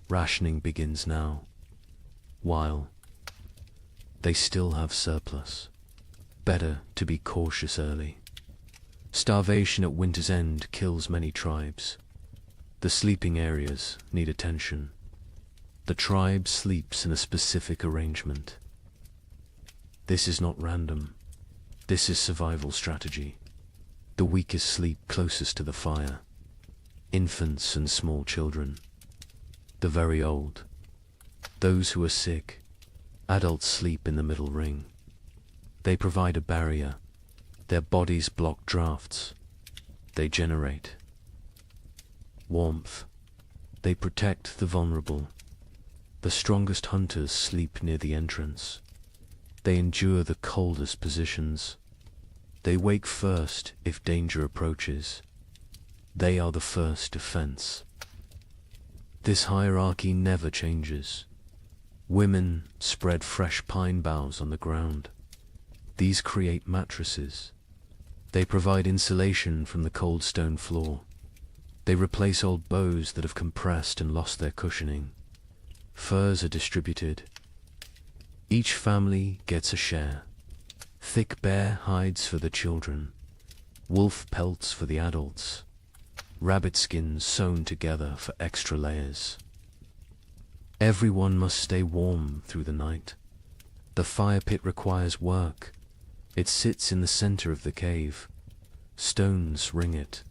Rationing begins now, while they still have surplus. Better to be cautious early. Starvation at winter's end kills many tribes. The sleeping areas need attention. The tribe sleeps in a specific arrangement. This is not random. This is survival strategy. The weakest sleep closest to the fire. Infants and small children. The very old. Those who are sick. Adults sleep in the middle ring. They provide a barrier. Their bodies block drafts. They generate warmth. They protect the vulnerable. The strongest hunters sleep near the entrance. They endure the coldest positions. They wake first if danger approaches. They are the first defense. This hierarchy never changes. Women spread fresh pine boughs on the ground. These create mattresses. They provide insulation from the cold stone floor. They replace old bows that have compressed and lost their cushioning. Furs are distributed. Each family gets a share. Thick bear hides for the children, wolf pelts for the adults, rabbit skins sewn together for extra layers. Everyone must stay warm through the night. The fire pit requires work. It sits in the center of the cave. Stones ring it.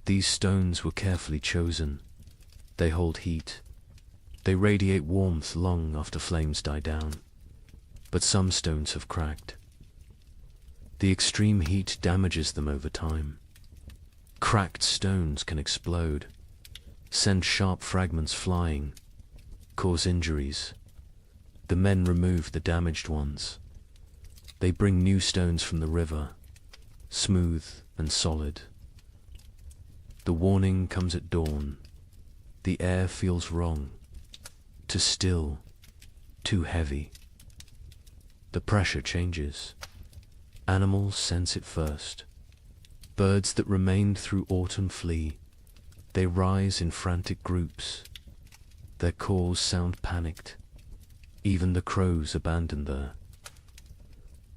These stones were carefully chosen. They hold heat. They radiate warmth long after flames die down. But some stones have cracked. The extreme heat damages them over time. Cracked stones can explode, send sharp fragments flying, cause injuries. The men remove the damaged ones. They bring new stones from the river, smooth and solid. The warning comes at dawn. The air feels wrong, too still, too heavy. The pressure changes. Animals sense it first. Birds that remained through autumn flee. They rise in frantic groups. Their calls sound panicked. Even the crows abandon there.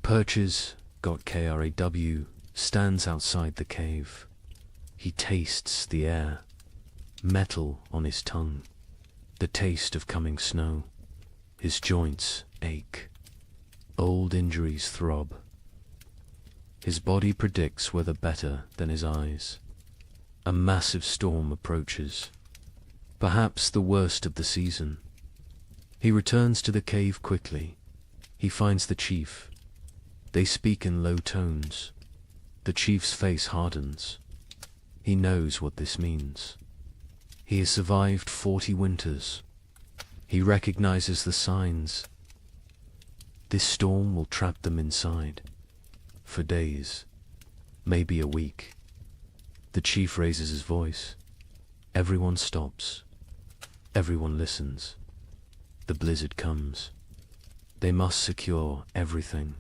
Perches, got KRAW, stands outside the cave. He tastes the air, metal on his tongue, the taste of coming snow. His joints ache. Old injuries throb. His body predicts weather better than his eyes. A massive storm approaches, perhaps the worst of the season. He returns to the cave quickly. He finds the chief. They speak in low tones. The chief's face hardens. He knows what this means. He has survived 40 winters. He recognizes the signs. This storm will trap them inside. For days, maybe a week. The chief raises his voice. Everyone stops. Everyone listens. The blizzard comes. They must secure everything.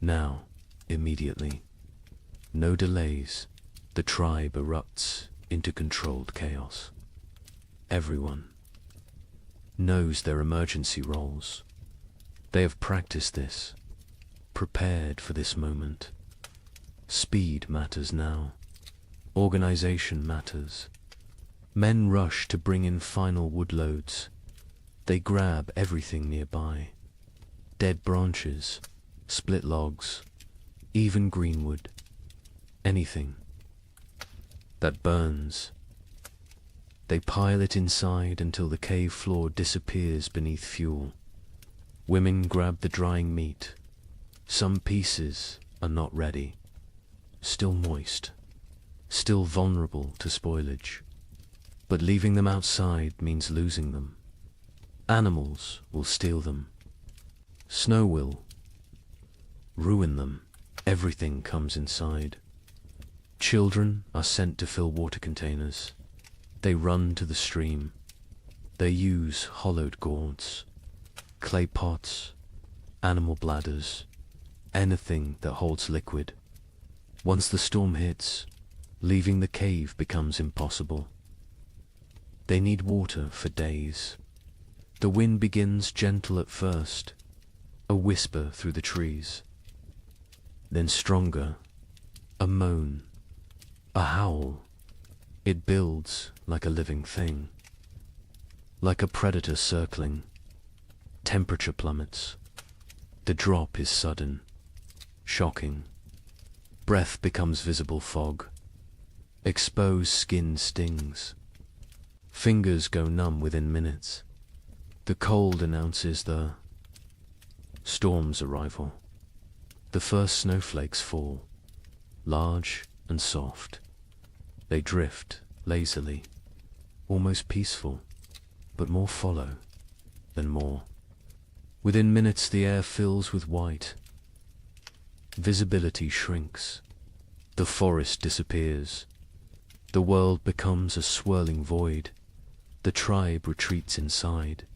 Now, immediately. No delays. The tribe erupts into controlled chaos. Everyone knows their emergency roles. They have practiced this, prepared for this moment. Speed matters now. Organization matters. Men rush to bring in final wood loads. They grab everything nearby. Dead branches, split logs, even greenwood. Anything that burns. They pile it inside until the cave floor disappears beneath fuel. Women grab the drying meat. Some pieces are not ready, still moist, still vulnerable to spoilage. But leaving them outside means losing them. Animals will steal them. Snow will ruin them. Everything comes inside. Children are sent to fill water containers. They run to the stream. They use hollowed gourds, clay pots, animal bladders, anything that holds liquid. Once the storm hits, leaving the cave becomes impossible. They need water for days. The wind begins gentle at first, a whisper through the trees. Then stronger, a moan, a howl. It builds like a living thing, like a predator circling. Temperature plummets. The drop is sudden, shocking. Breath becomes visible fog. Exposed skin stings. Fingers go numb within minutes. The cold announces the storm's arrival. The first snowflakes fall, large and soft. They drift lazily, almost peaceful, but more follow than more. Within minutes the air fills with white. Visibility shrinks. The forest disappears. The world becomes a swirling void. The tribe retreats inside.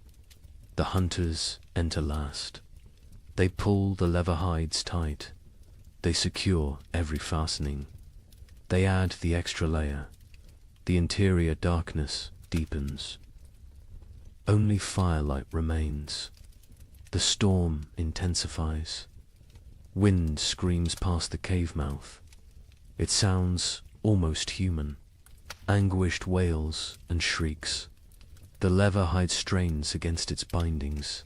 The hunters enter last. They pull the leather hides tight. They secure every fastening. They add the extra layer. The interior darkness deepens. Only firelight remains. The storm intensifies. Wind screams past the cave mouth. It sounds almost human. Anguished wails and shrieks. The leather hide strains against its bindings.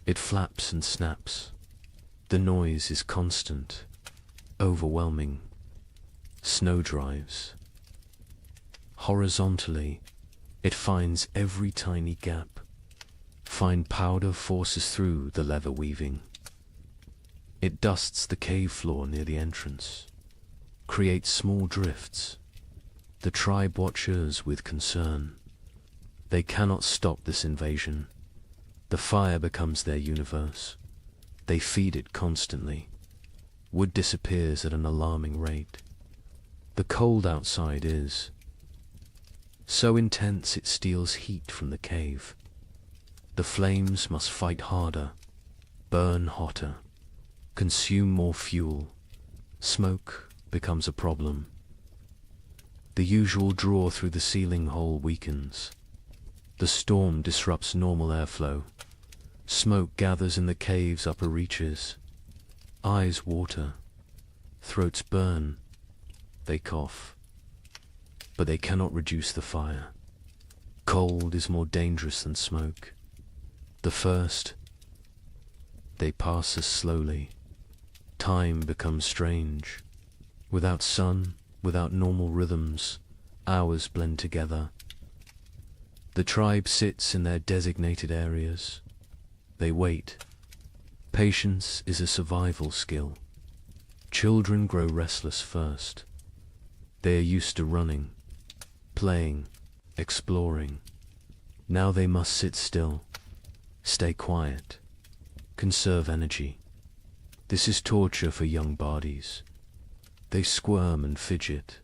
It flaps and snaps. The noise is constant, overwhelming. Snow drives. Horizontally, it finds every tiny gap. Fine powder forces through the leather weaving. It dusts the cave floor near the entrance, creates small drifts. The tribe watches with concern. They cannot stop this invasion. The fire becomes their universe. They feed it constantly. Wood disappears at an alarming rate. The cold outside is so intense it steals heat from the cave. The flames must fight harder, burn hotter, consume more fuel. Smoke becomes a problem. The usual draw through the ceiling hole weakens. The storm disrupts normal airflow. Smoke gathers in the cave's upper reaches. Eyes water. Throats burn. They cough. But they cannot reduce the fire. Cold is more dangerous than smoke. The first, they pass us slowly. Time becomes strange. Without sun, without normal rhythms, hours blend together. The tribe sits in their designated areas. They wait. Patience is a survival skill. Children grow restless first. They are used to running, playing, exploring. Now they must sit still, stay quiet, conserve energy. This is torture for young bodies. They squirm and fidget.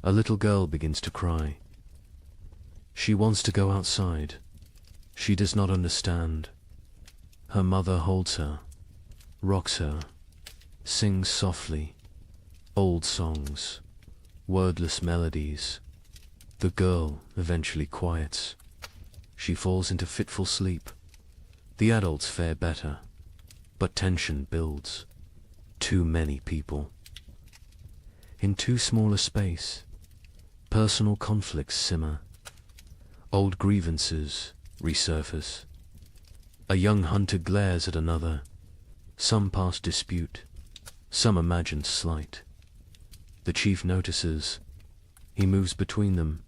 A little girl begins to cry. She wants to go outside. She does not understand. Her mother holds her, rocks her, sings softly, old songs, wordless melodies. The girl eventually quiets. She falls into fitful sleep. The adults fare better, but tension builds. Too many people. In too small a space, personal conflicts simmer. Old grievances resurface. A young hunter glares at another. Some past dispute, some imagined slight. The chief notices. He moves between them.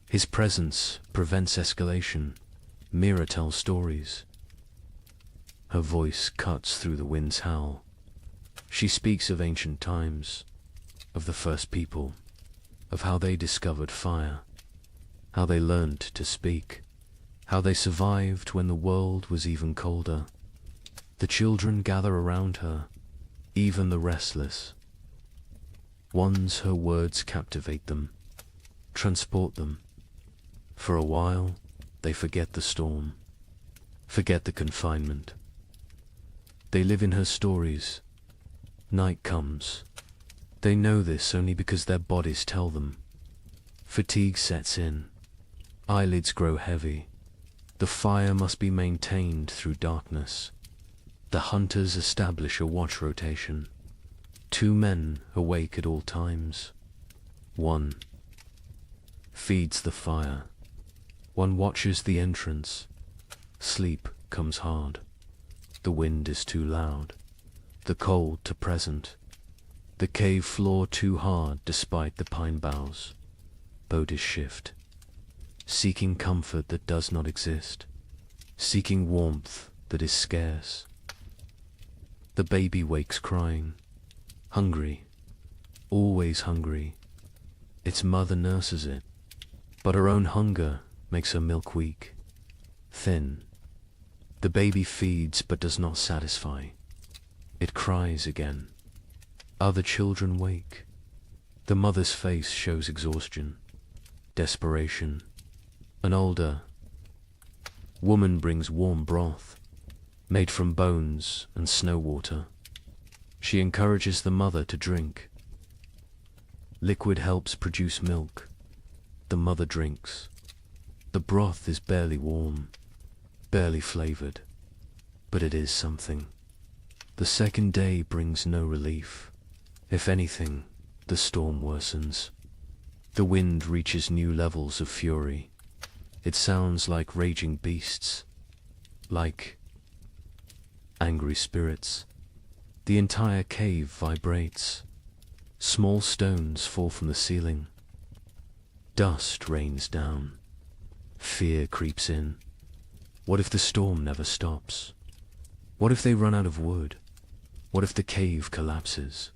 His presence prevents escalation. Mira tells stories. Her voice cuts through the wind's howl. She speaks of ancient times, of the first people, of how they discovered fire, how they learned to speak, how they survived when the world was even colder. The children gather around her, even the restless. Once her words captivate them, transport them. For a while, they forget the storm, forget the confinement. They live in her stories. Night comes. They know this only because their bodies tell them. Fatigue sets in. Eyelids grow heavy. The fire must be maintained through darkness. The hunters establish a watch rotation. 2 men awake at all times. 1 feeds the fire. 1 watches the entrance. Sleep comes hard. The wind is too loud. The cold too present. The cave floor too hard despite the pine boughs. Bodies shift. Seeking comfort that does not exist. Seeking warmth that is scarce. The baby wakes crying. Hungry. Always hungry. Its mother nurses it. But her own hunger makes her milk weak. Thin. The baby feeds but does not satisfy. It cries again. Other children wake. The mother's face shows exhaustion, desperation. An older woman brings warm broth. made from bones and snow water. She encourages the mother to drink. Liquid helps produce milk. The mother drinks. The broth is barely warm, barely flavored, but it is something. The second day brings no relief. If anything, the storm worsens. The wind reaches new levels of fury. It sounds like raging beasts, like angry spirits. The entire cave vibrates. Small stones fall from the ceiling. Dust rains down. Fear creeps in. What if the storm never stops? What if they run out of wood? What if the cave collapses?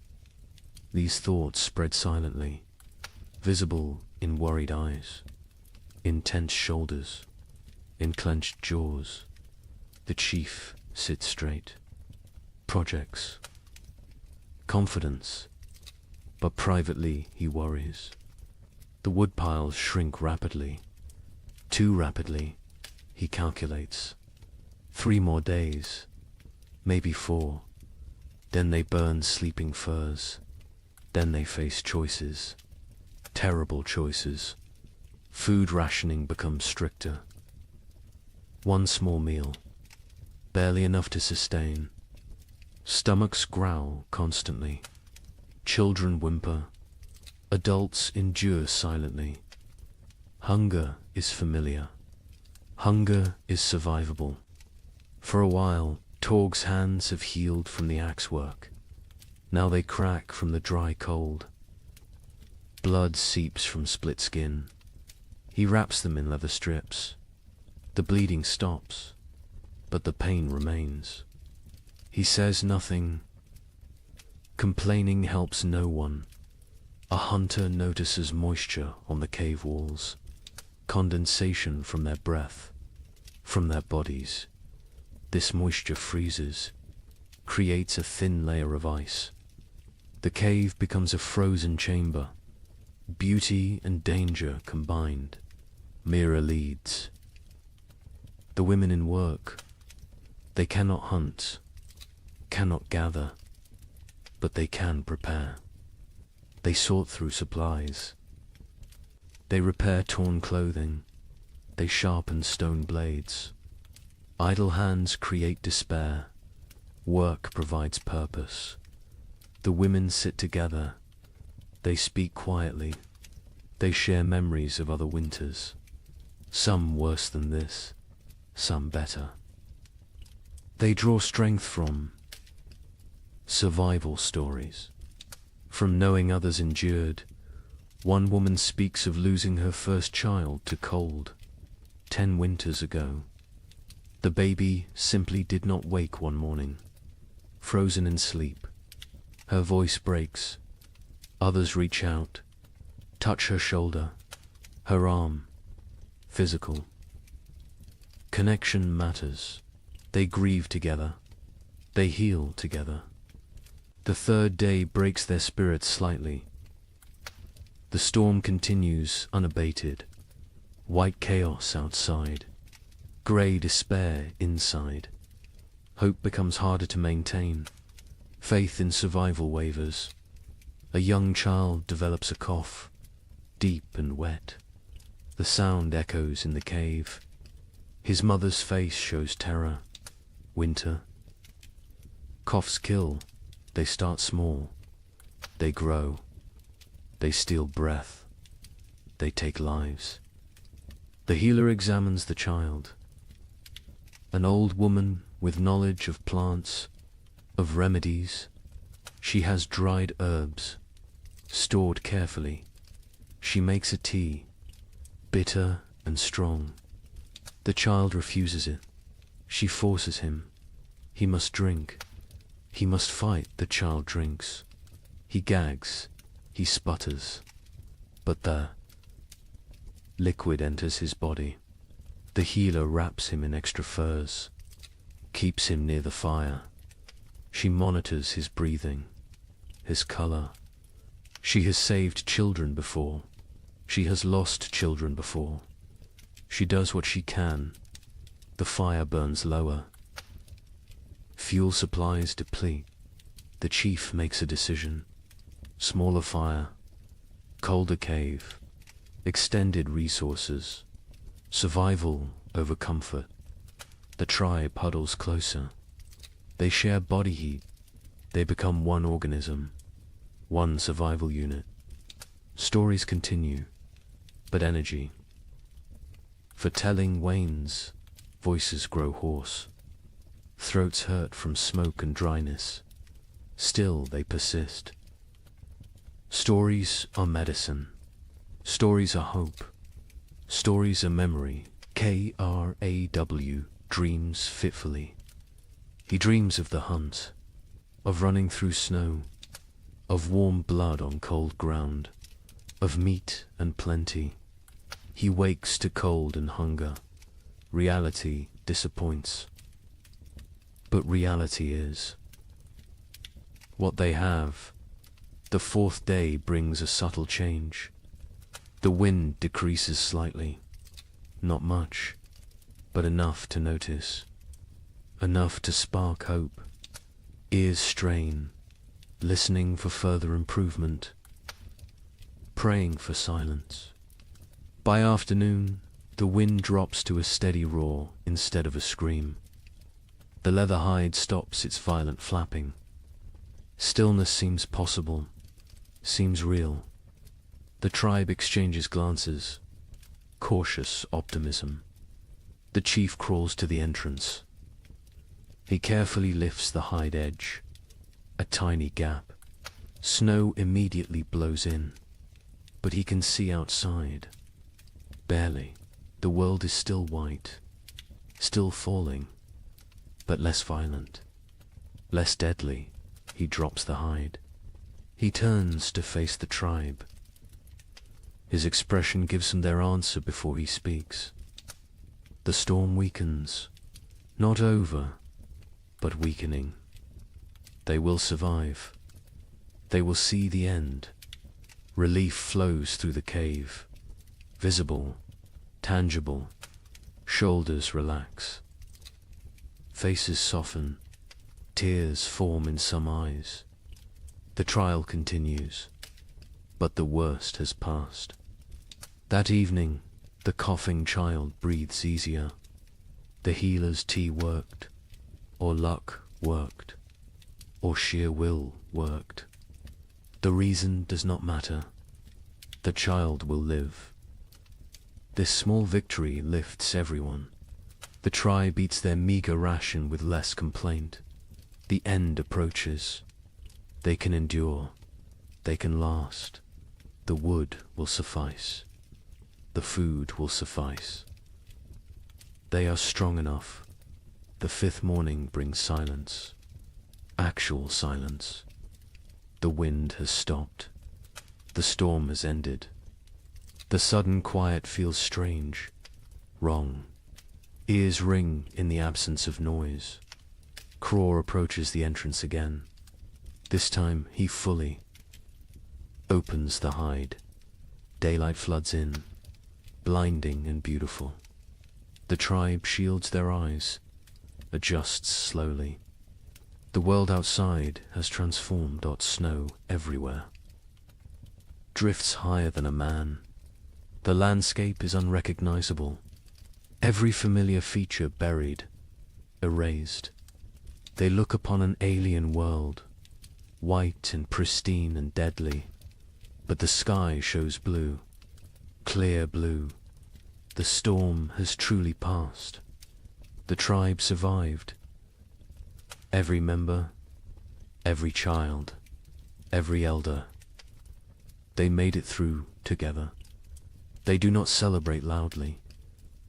These thoughts spread silently, visible in worried eyes, in tense shoulders, in clenched jaws. The chief sits straight. Projects. Confidence. But privately he worries. The woodpiles shrink rapidly. Too rapidly, he calculates. 3 more days, maybe 4. Then they burn sleeping firs. Then they face choices. Terrible choices. Food rationing becomes stricter. 1 small meal, barely enough to sustain. Stomachs growl constantly. Children whimper. Adults endure silently. Hunger is familiar. Hunger is survivable. For a while, Torg's hands have healed from the axe work. Now they crack from the dry cold. Blood seeps from split skin. He wraps them in leather strips. The bleeding stops, but the pain remains. He says nothing. Complaining helps no one. A hunter notices moisture on the cave walls, condensation from their breath, from their bodies. This moisture freezes, creates a thin layer of ice. The cave becomes a frozen chamber. Beauty and danger combined. Mira leads. The women in work. They cannot hunt, cannot gather, but they can prepare. They sort through supplies. They repair torn clothing. They sharpen stone blades. Idle hands create despair. Work provides purpose. The women sit together. They speak quietly. They share memories of other winters. Some worse than this, some better. They draw strength from survival stories. From knowing others endured. One woman speaks of losing her first child to cold 10 winters ago. The baby simply did not wake one morning, frozen in sleep. Her voice breaks. Others reach out, touch her shoulder, her arm. Physical. Connection matters. They grieve together. They heal together. The third day breaks their spirits slightly. The storm continues unabated. White chaos outside. Grey despair inside. Hope becomes harder to maintain. Faith in survival wavers. A young child develops a cough, deep and wet. The sound echoes in the cave. His mother's face shows terror. Winter. Coughs kill. They start small. They grow. They steal breath. They take lives. The healer examines the child. An old woman with knowledge of plants, of remedies. She has dried herbs, stored carefully. She makes a tea, bitter and strong. The child refuses it. She forces him. He must drink. He must fight. The child drinks. He gags. He sputters. But the liquid enters his body. The healer wraps him in extra furs, keeps him near the fire. She monitors his breathing, his color. She has saved children before. She has lost children before. She does what she can. The fire burns lower. Fuel supplies deplete. The chief makes a decision. Smaller fire, colder cave, extended resources, survival over comfort. The tribe huddles closer. They share body heat. They become one organism, one survival unit. Stories continue, but energy for telling wanes. Voices grow hoarse. Throats hurt from smoke and dryness. Still they persist. Stories are medicine. Stories are hope. Stories are memory. Kraw dreams fitfully. He dreams of the hunt, of running through snow, of warm blood on cold ground, of meat and plenty. He wakes to cold and hunger. Reality disappoints. But reality is what they have. The fourth day brings a subtle change. The wind decreases slightly. Not much, but enough to notice. Enough to spark hope. Ears strain, listening for further improvement. Praying for silence. By afternoon, the wind drops to a steady roar instead of a scream. The leather hide stops its violent flapping. Stillness seems possible, seems real. The tribe exchanges glances. Cautious optimism. The chief crawls to the entrance. He carefully lifts the hide edge. A tiny gap. Snow immediately blows in, but he can see outside. Barely. The world is still white, still falling, but less violent, less deadly. He drops the hide. He turns to face the tribe. His expression gives them their answer before he speaks. The storm weakens, not over, but weakening. They will survive. They will see the end. Relief flows through the cave, visible, tangible. Shoulders relax. Faces soften. Tears form in some eyes. The trial continues, but the worst has passed. That evening, the coughing child breathes easier. The healer's tea worked, or luck worked, or sheer will worked. The reason does not matter. The child will live. This small victory lifts everyone. The tribe eats their meager ration with less complaint. The end approaches. They can endure. They can last. The wood will suffice. The food will suffice. They are strong enough. The fifth morning brings silence. Actual silence. The wind has stopped. The storm has ended. The sudden quiet feels strange, wrong. Ears ring in the absence of noise. Kraw approaches the entrance again. This time he fully opens the hide. Daylight floods in, blinding and beautiful. The tribe shields their eyes, adjusts slowly. The world outside has transformed. Snow everywhere. Drifts higher than a man. The landscape is unrecognizable. Every familiar feature buried, erased. They look upon an alien world, white and pristine and deadly. But the sky shows blue, clear blue. The storm has truly passed. The tribe survived. Every member, every child, every elder. They made it through together. They do not celebrate loudly.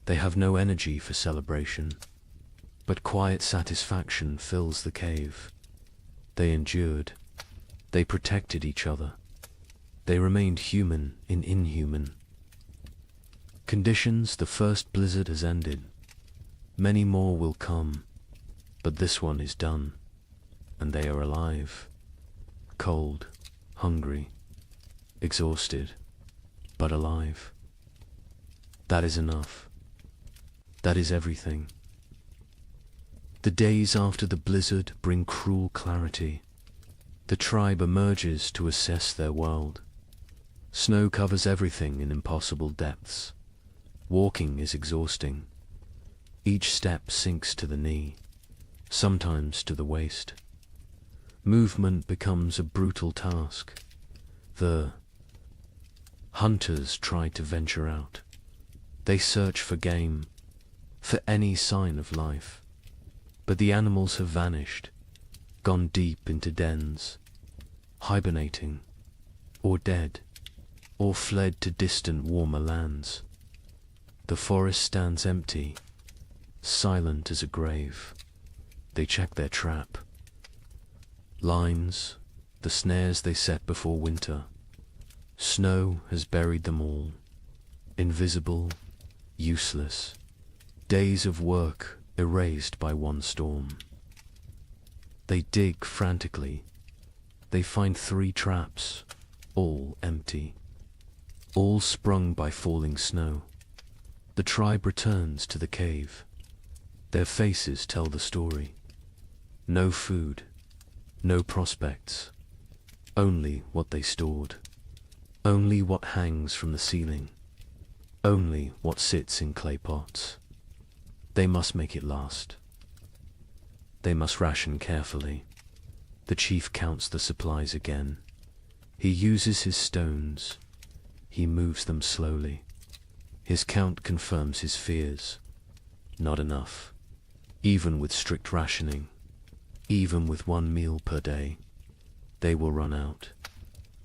They have no energy for celebration. But quiet satisfaction fills the cave. They endured. They protected each other. They remained human in inhuman conditions. The first blizzard has ended. Many more will come, but this one is done, and they are alive. Cold, hungry, exhausted, but alive. That is enough. That is everything. The days after the blizzard bring cruel clarity. The tribe emerges to assess their world. Snow covers everything in impossible depths. Walking is exhausting. Each step sinks to the knee, sometimes to the waist. Movement becomes a brutal task. The hunters try to venture out. They search for game, for any sign of life. But the animals have vanished, gone deep into dens, hibernating, or dead, or fled to distant warmer lands. The forest stands empty, silent as a grave. They check their trap. Lines, the snares they set before winter. Snow has buried them all. Invisible, useless. Days of work erased by one storm. They dig frantically. They find 3 traps, all empty. All sprung by falling snow. The tribe returns to the cave. Their faces tell the story. No food, no prospects, only what they stored. Only what hangs from the ceiling. Only what sits in clay pots. They must make it last. They must ration carefully. The chief counts the supplies again. He uses his stones. He moves them slowly. His count confirms his fears. Not enough. Even with strict rationing, even with 1 meal per day, they will run out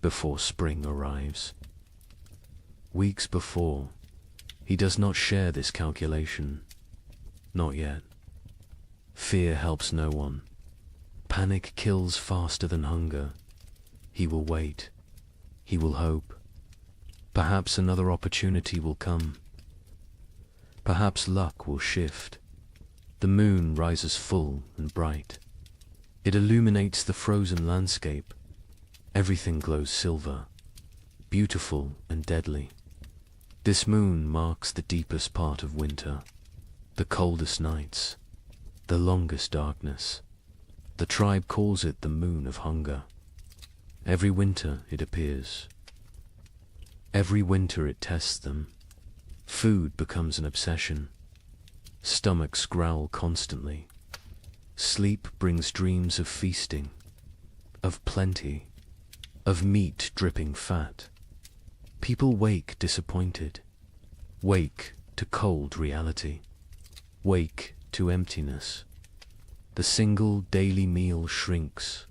before spring arrives. Weeks before, he does not share this calculation. Not yet. Fear helps no one. Panic kills faster than hunger. He will wait. He will hope. Perhaps another opportunity will come. Perhaps luck will shift. The moon rises full and bright. It illuminates the frozen landscape. Everything glows silver, beautiful and deadly. This moon marks the deepest part of winter, the coldest nights, the longest darkness. The tribe calls it the moon of hunger. Every winter it appears. Every winter it tests them. Food becomes an obsession. Stomachs growl constantly. Sleep brings dreams of feasting, of plenty, of meat dripping fat. People wake disappointed, wake to cold reality, wake to emptiness. The single daily meal shrinks.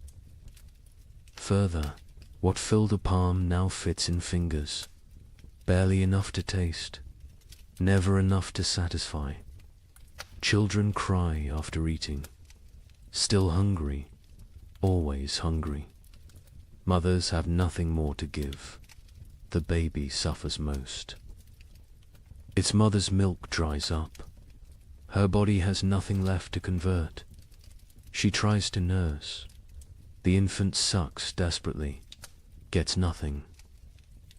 Further, what filled a palm now fits in fingers, barely enough to taste, never enough to satisfy. Children cry after eating, still hungry, always hungry. Mothers have nothing more to give. The baby suffers most. Its mother's milk dries up. Her body has nothing left to convert. She tries to nurse. The infant sucks desperately, gets nothing.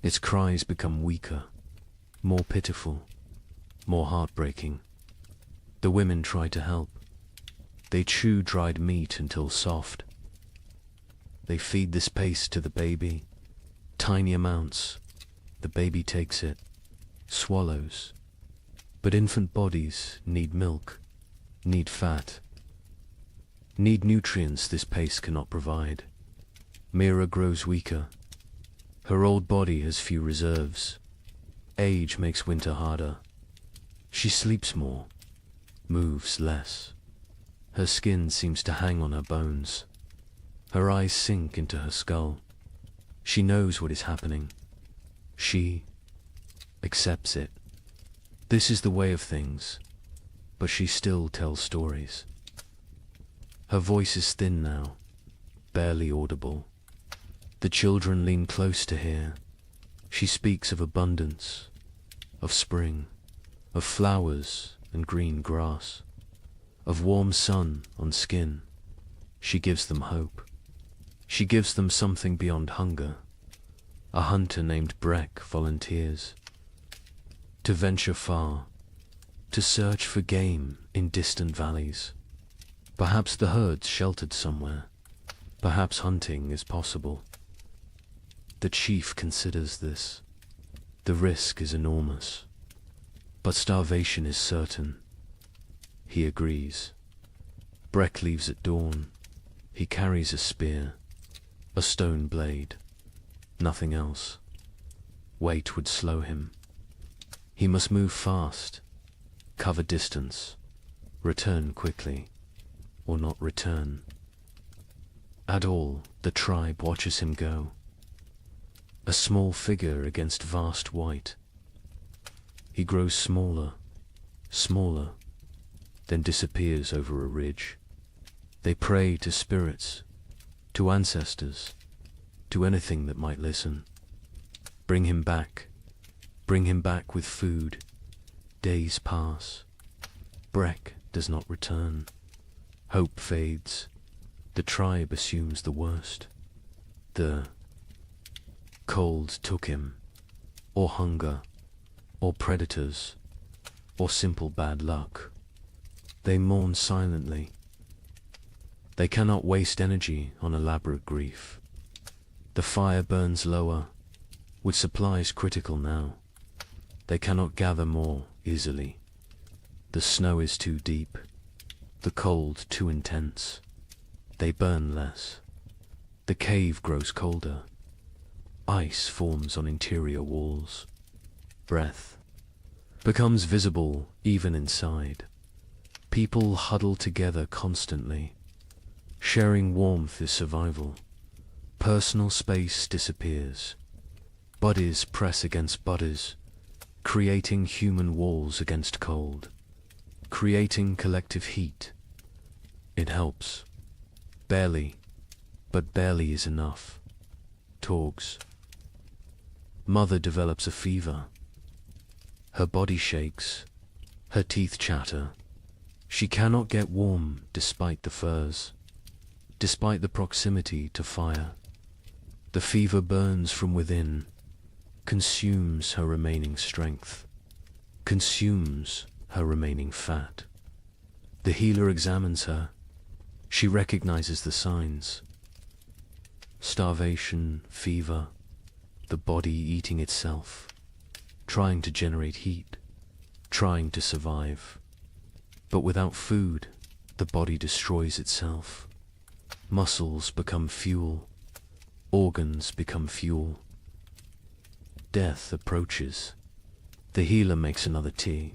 Its cries become weaker, more pitiful, more heartbreaking. The women try to help. They chew dried meat until soft. They feed this paste to the baby, tiny amounts. The baby takes it, swallows. But infant bodies need milk, need fat, need nutrients this paste cannot provide. Mira grows weaker. Her old body has few reserves. Age makes winter harder. She sleeps more, moves less. Her skin seems to hang on her bones. Her eyes sink into her skull. She knows what is happening. She accepts it. This is the way of things, but she still tells stories. Her voice is thin now, barely audible. The children lean close to hear. She speaks of abundance, of spring, of flowers and green grass, of warm sun on skin. She gives them hope. She gives them something beyond hunger. A hunter named Breck volunteers to venture far, to search for game in distant valleys. Perhaps the herd's sheltered somewhere. Perhaps hunting is possible. The chief considers this. The risk is enormous. But starvation is certain. He agrees. Breck leaves at dawn. He carries a spear, a stone blade, nothing else. Weight would slow him. He must move fast, cover distance, return quickly, or not return. At all, the tribe watches him go. A small figure against vast white. He grows smaller, smaller, then disappears over a ridge. They pray to spirits, to ancestors, to anything that might listen. Bring him back with food. Days pass. Breck does not return. Hope fades. The tribe assumes the worst. The cold took him, or hunger, or predators, or simple bad luck. They mourn silently. They cannot waste energy on elaborate grief. The fire burns lower, with supplies critical now. They cannot gather more easily. The snow is too deep, the cold too intense. They burn less. The cave grows colder. Ice forms on interior walls. Breath becomes visible even inside. People huddle together constantly. Sharing warmth is survival. Personal space disappears. Bodies press against bodies, creating human walls against cold, creating collective heat. It helps. Barely, but barely is enough. Torgs. Mother develops a fever. Her body shakes. Her teeth chatter. She cannot get warm despite the furs, despite the proximity to fire. The fever burns from within, consumes her remaining strength, consumes her remaining fat. The healer examines her. She recognizes the signs. Starvation, fever, the body eating itself, trying to generate heat, trying to survive. But without food, the body destroys itself. Muscles become fuel, organs become fuel. Death approaches. The healer makes another tea.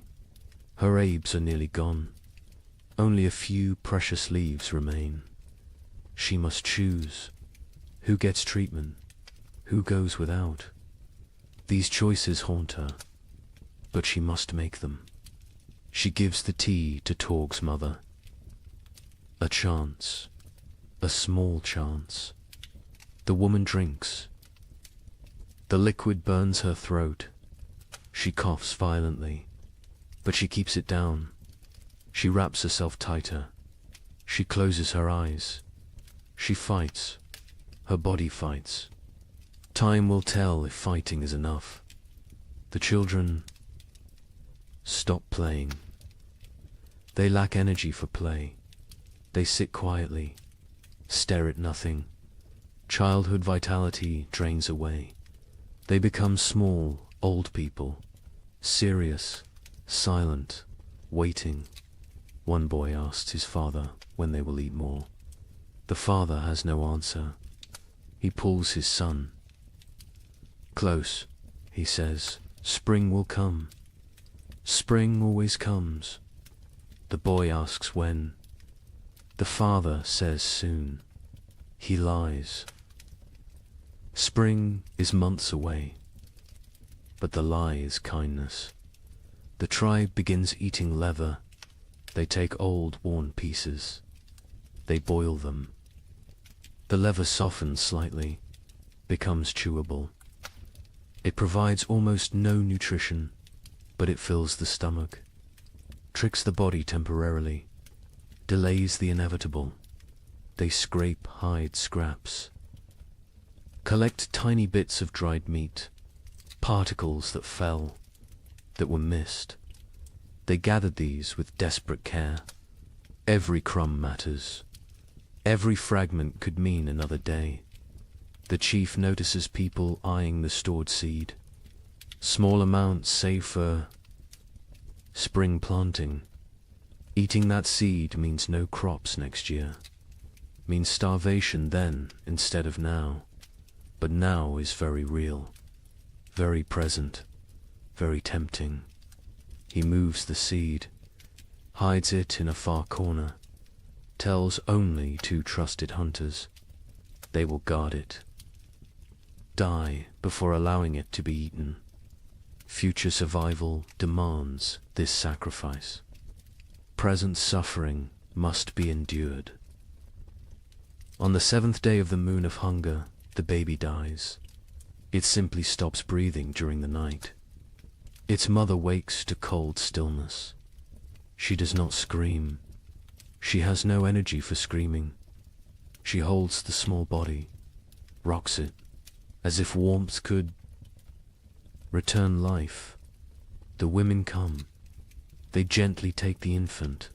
Her herbs are nearly gone. Only a few precious leaves remain. She must choose. Who gets treatment? Who goes without? These choices haunt her, but she must make them. She gives the tea to Torg's mother. A chance. A small chance. The woman drinks. The liquid burns her throat. She coughs violently, but she keeps it down. She wraps herself tighter. She closes her eyes. She fights. Her body fights. Time will tell if fighting is enough. The children stop playing. They lack energy for play. They sit quietly, stare at nothing. Childhood vitality drains away. They become small, old people, serious, silent, waiting. One boy asks his father when they will eat more. The father has no answer. He pulls his son. Close, he says, spring will come. Spring always comes. The boy asks when. The father says soon. He lies. Spring is months away, but the lie is kindness. The tribe begins eating leather. They take old, worn pieces. They boil them. The leather softens slightly, becomes chewable. It provides almost no nutrition, but it fills the stomach, tricks the body temporarily, delays the inevitable. They scrape hide scraps, collect tiny bits of dried meat, particles that fell, that were missed. They gathered these with desperate care. Every crumb matters. Every fragment could mean another day. The chief notices people eyeing the stored seed. Small amounts save for spring planting. Eating that seed means no crops next year. Means starvation then instead of now. But now is very real, very present, very tempting. He moves the seed, hides it in a far corner, tells only 2 trusted hunters. They will guard it. Die before allowing it to be eaten. Future survival demands this sacrifice. Present suffering must be endured. On the 7th day of the moon of hunger, the baby dies. It simply stops breathing during the night. Its mother wakes to cold stillness. She does not scream. She has no energy for screaming. She holds the small body, rocks it, as if warmth could return life. The women come. They gently take the infant.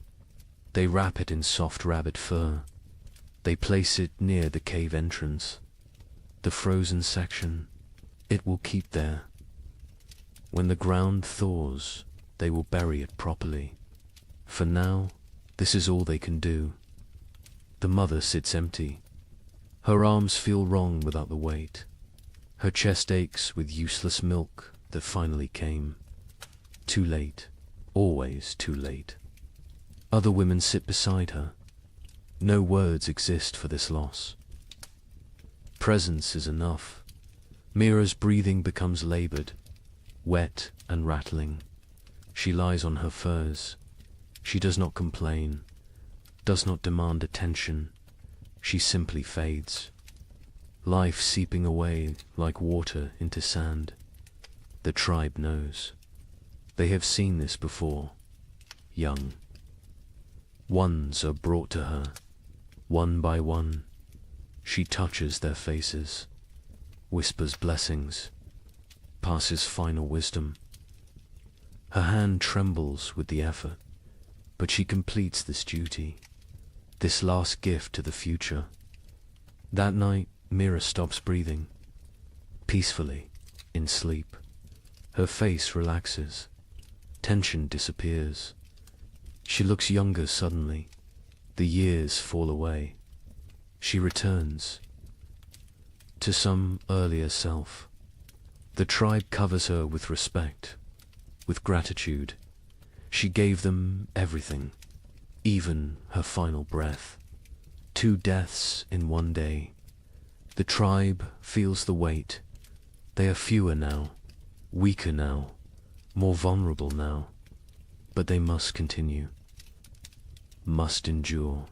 They wrap it in soft rabbit fur. They place it near the cave entrance. The frozen section, it will keep there. When the ground thaws, they will bury it properly. For now, this is all they can do. The mother sits empty. Her arms feel wrong without the weight. Her chest aches with useless milk that finally came. Too late, always too late. Other women sit beside her. No words exist for this loss. Presence is enough. Mira's breathing becomes labored, wet and rattling. She lies on her furs. She does not complain, does not demand attention. She simply fades. Life seeping away like water into sand. The tribe knows. They have seen this before. Young. Ones are brought to her, one by one. She touches their faces, whispers blessings, passes final wisdom. Her hand trembles with the effort, but she completes this duty, this last gift to the future. That night, Mira stops breathing, peacefully, in sleep. Her face relaxes, tension disappears. She looks younger suddenly. The years fall away. She returns to some earlier self. The tribe covers her with respect, with gratitude. She gave them everything, even her final breath. 2 deaths in one day. The tribe feels the weight. They are fewer now, weaker now, more vulnerable now. But they must continue, must endure,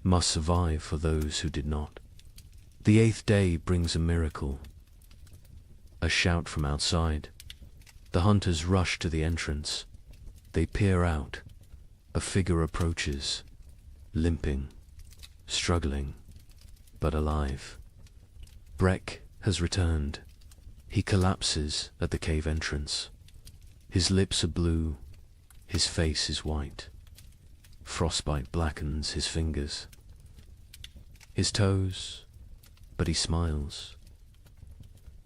must survive for those who did not. The 8th day brings a miracle. A shout from outside. The hunters rush to the entrance. They peer out. A figure approaches, limping, struggling, but alive. Breck has returned. He collapses at the cave entrance. His lips are blue. His face is white. Frostbite blackens his fingers, his toes, but he smiles.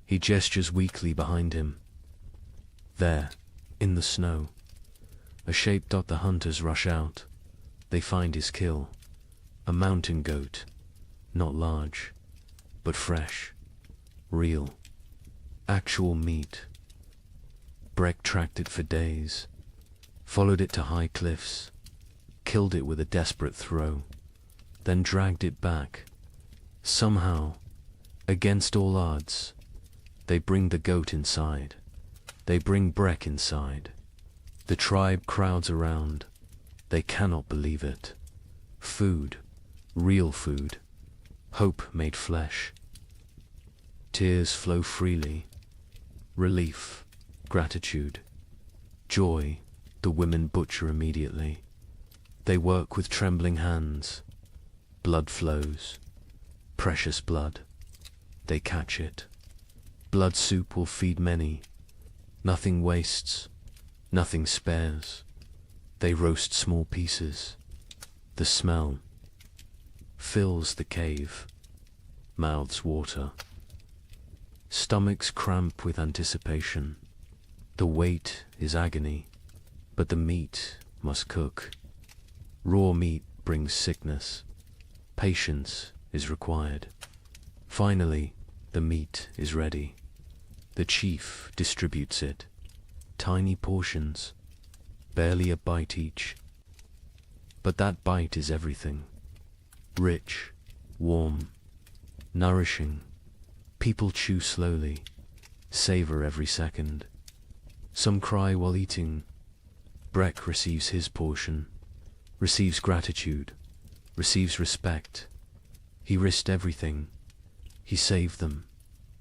He gestures weakly behind him. There, in the snow, a shape. The hunters rush out. They find his kill, a mountain goat, not large, but fresh, real, actual meat. Breck tracked it for days, followed it to high cliffs, killed it with a desperate throw, then dragged it back. Somehow, against all odds, they bring the goat inside. They bring Breck inside. The tribe crowds around. They cannot believe it. Food, real food, hope made flesh. Tears flow freely. Relief, gratitude, joy. The women butcher immediately. They work with trembling hands. Blood flows. Precious blood. They catch it. Blood soup will feed many. Nothing wastes. Nothing spares. They roast small pieces. The smell fills the cave, mouths water, stomachs cramp with anticipation. The wait is agony, but the meat must cook. Raw meat brings sickness. Patience is required. Finally, the meat is ready. The chief distributes it. Tiny portions, barely a bite each. But that bite is everything. Rich, warm, nourishing. People chew slowly, savor every second. Some cry while eating. Breck receives his portion, receives gratitude, receives respect. He risked everything. He saved them,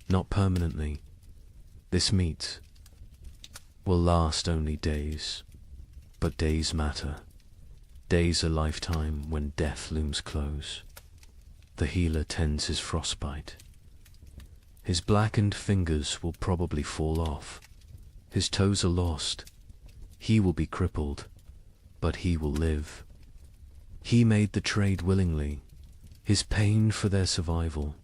not permanently. This meat will last only days, but days matter. Days a lifetime when death looms close. The healer tends his frostbite. His blackened fingers will probably fall off. His toes are lost. He will be crippled, but he will live. He made the trade willingly, his pain for their survival.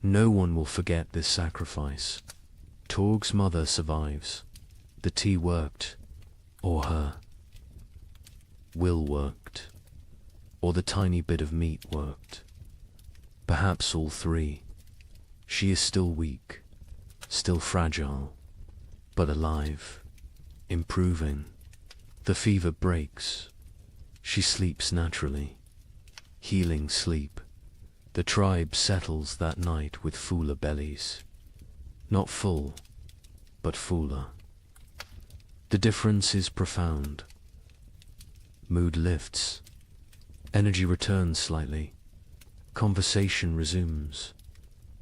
No one will forget this sacrifice. Torg's mother survives. The tea worked, or her will worked, or the tiny bit of meat worked. Perhaps all three. She is still weak, still fragile, but alive, improving. The fever breaks. She sleeps naturally. Healing sleep. The tribe settles that night with fuller bellies. Not full, but fuller. The difference is profound. Mood lifts. Energy returns slightly. Conversation resumes.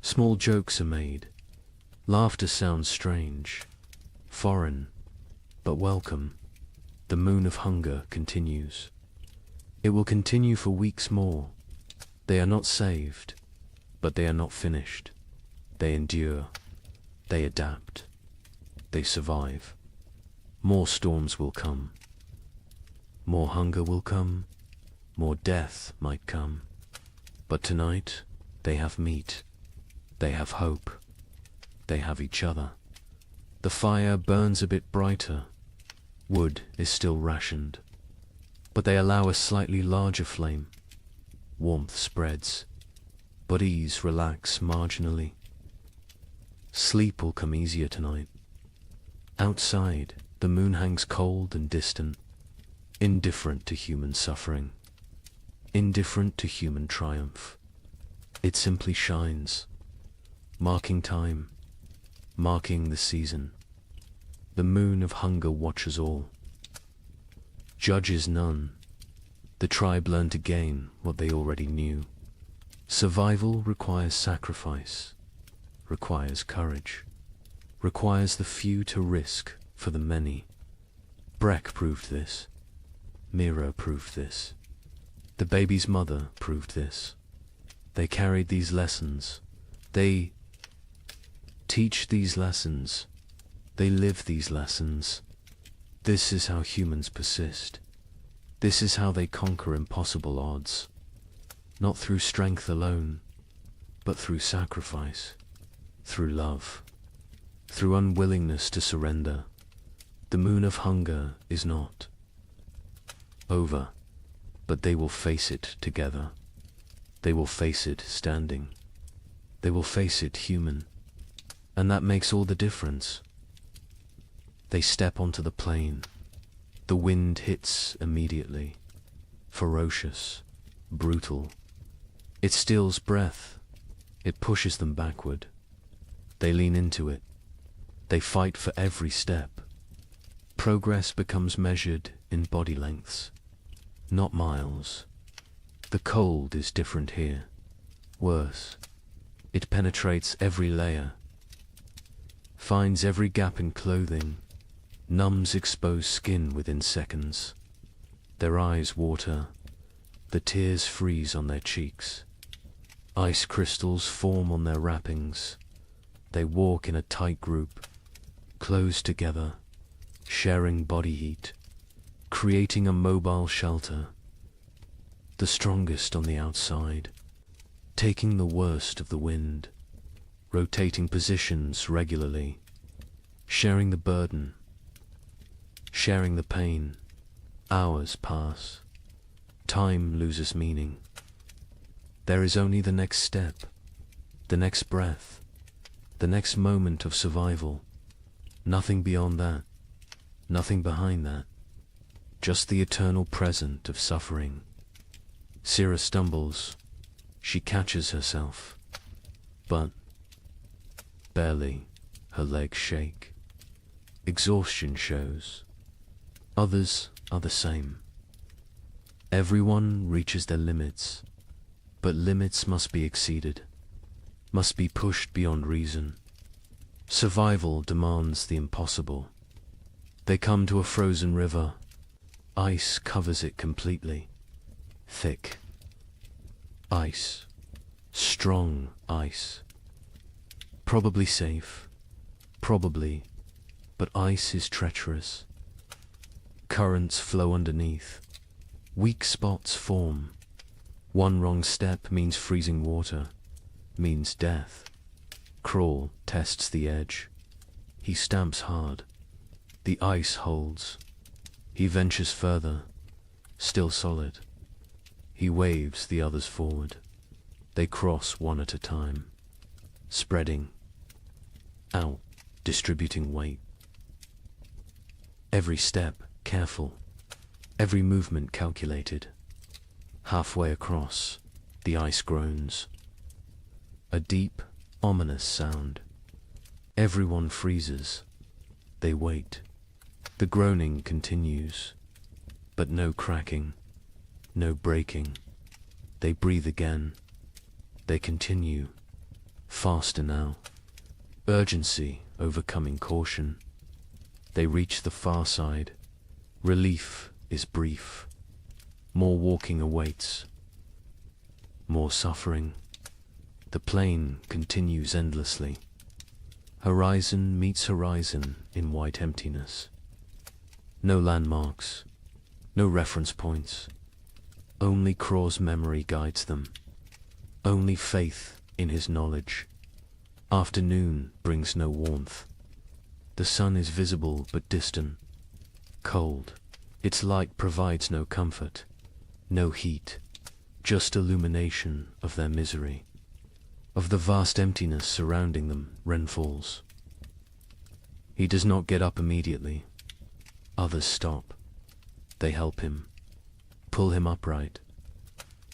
Small jokes are made. Laughter sounds strange, foreign, but welcome. The moon of hunger continues. It will continue for weeks more. They are not saved, but they are not finished. They endure. They adapt. They survive. More storms will come. More hunger will come. More death might come. But tonight, they have meat. They have hope. They have each other. The fire burns a bit brighter. Wood is still rationed. But they allow a slightly larger flame. Warmth spreads. Bodies relax marginally. Sleep will come easier tonight. Outside, the moon hangs cold and distant, indifferent to human suffering, indifferent to human triumph. It simply shines, marking time, marking the season. The moon of hunger watches all, judges none. The tribe learned to gain what they already knew. Survival requires sacrifice, requires courage, requires the few to risk for the many. Breck proved this. Mira proved this. The baby's mother proved this. They carried these lessons. They teach these lessons. They live these lessons. This is how humans persist. This is how they conquer impossible odds. Not through strength alone, but through sacrifice, through love, through unwillingness to surrender. The moon of hunger is not over, but they will face it together. They will face it standing. They will face it human. And that makes all the difference. They step onto the plain. The wind hits immediately. Ferocious, brutal. It steals breath. It pushes them backward. They lean into it. They fight for every step. Progress becomes measured in body lengths, not miles. The cold is different here. Worse, it penetrates every layer, finds every gap in clothing, numbs exposed skin within seconds. Their eyes water, the tears freeze on their cheeks. Ice crystals form on their wrappings. They walk in a tight group, close together, sharing body heat, creating a mobile shelter. the strongest on the outside, taking the worst of the wind, rotating positions regularly, sharing the burden, sharing the pain. Hours pass. Time loses meaning. There is only the next step, the next breath, the next moment of survival. Nothing beyond that, nothing behind that. Just the eternal present of suffering. Syrah stumbles. She catches herself. But barely. Her legs shake. Exhaustion shows. Others are the same. Everyone reaches their limits, but limits must be exceeded, must be pushed beyond reason. Survival demands the impossible. They come to a frozen river. Ice covers it completely. Thick. Ice. Strong ice. Probably safe. Probably. But ice is treacherous. Currents flow underneath. Weak spots form. One wrong step means freezing water, means death. Crawl tests the edge. He stamps hard. The ice holds. He ventures further, still solid. He waves the others forward. They cross one at a time, spreading out, distributing weight. Every step careful, every movement calculated. Halfway across, the ice groans. A deep, ominous sound. Everyone freezes. They wait. The groaning continues, but no cracking, no breaking. They breathe again. They continue, faster now. Urgency overcoming caution. They reach the far side. Relief is brief. More walking awaits. More suffering. The plain continues endlessly. Horizon meets horizon in white emptiness. No landmarks, no reference points. Only Craw's memory guides them. Only faith in his knowledge. Afternoon brings no warmth. The sun is visible but distant, cold. Its light provides no comfort, no heat, just illumination of their misery. Of the vast emptiness surrounding them, Ren falls. He does not get up immediately. Others stop. They help him, pull him upright.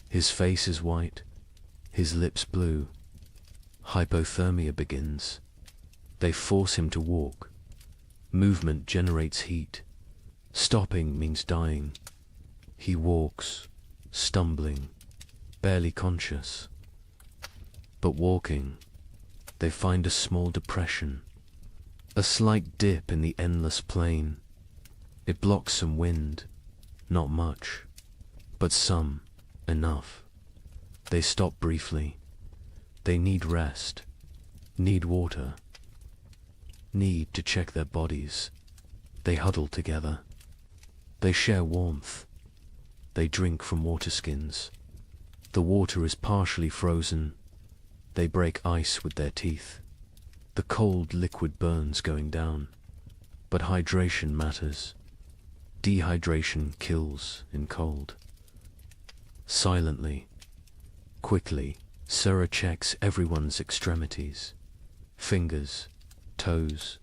His face is white, his lips blue. Hypothermia begins. They force him to walk. Movement generates heat. Stopping means dying. He walks, stumbling, barely conscious. But walking, they find a small depression, a slight dip in the endless plain. It blocks some wind, not much, but some, enough. They stop briefly. They need rest, need water, need to check their bodies. They huddle together. They share warmth. They drink from water skins. The water is partially frozen. They break ice with their teeth. The cold liquid burns going down, but hydration matters. Dehydration kills in cold. Silently, quickly, Syrah checks everyone's extremities. Fingers, toes,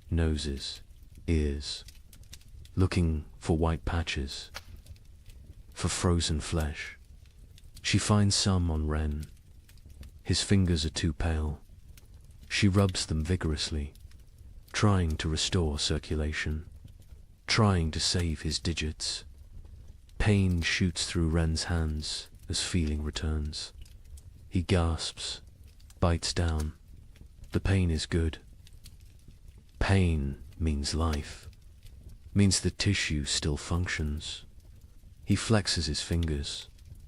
noses, ears. Looking for white patches, for frozen flesh. She finds some on Ren. His fingers are too pale. She rubs them vigorously, trying to restore circulation, trying to save his digits. Pain shoots through Ren's hands as feeling returns. He gasps, bites down. The pain is good. Pain means life, means the tissue still functions. He flexes his fingers.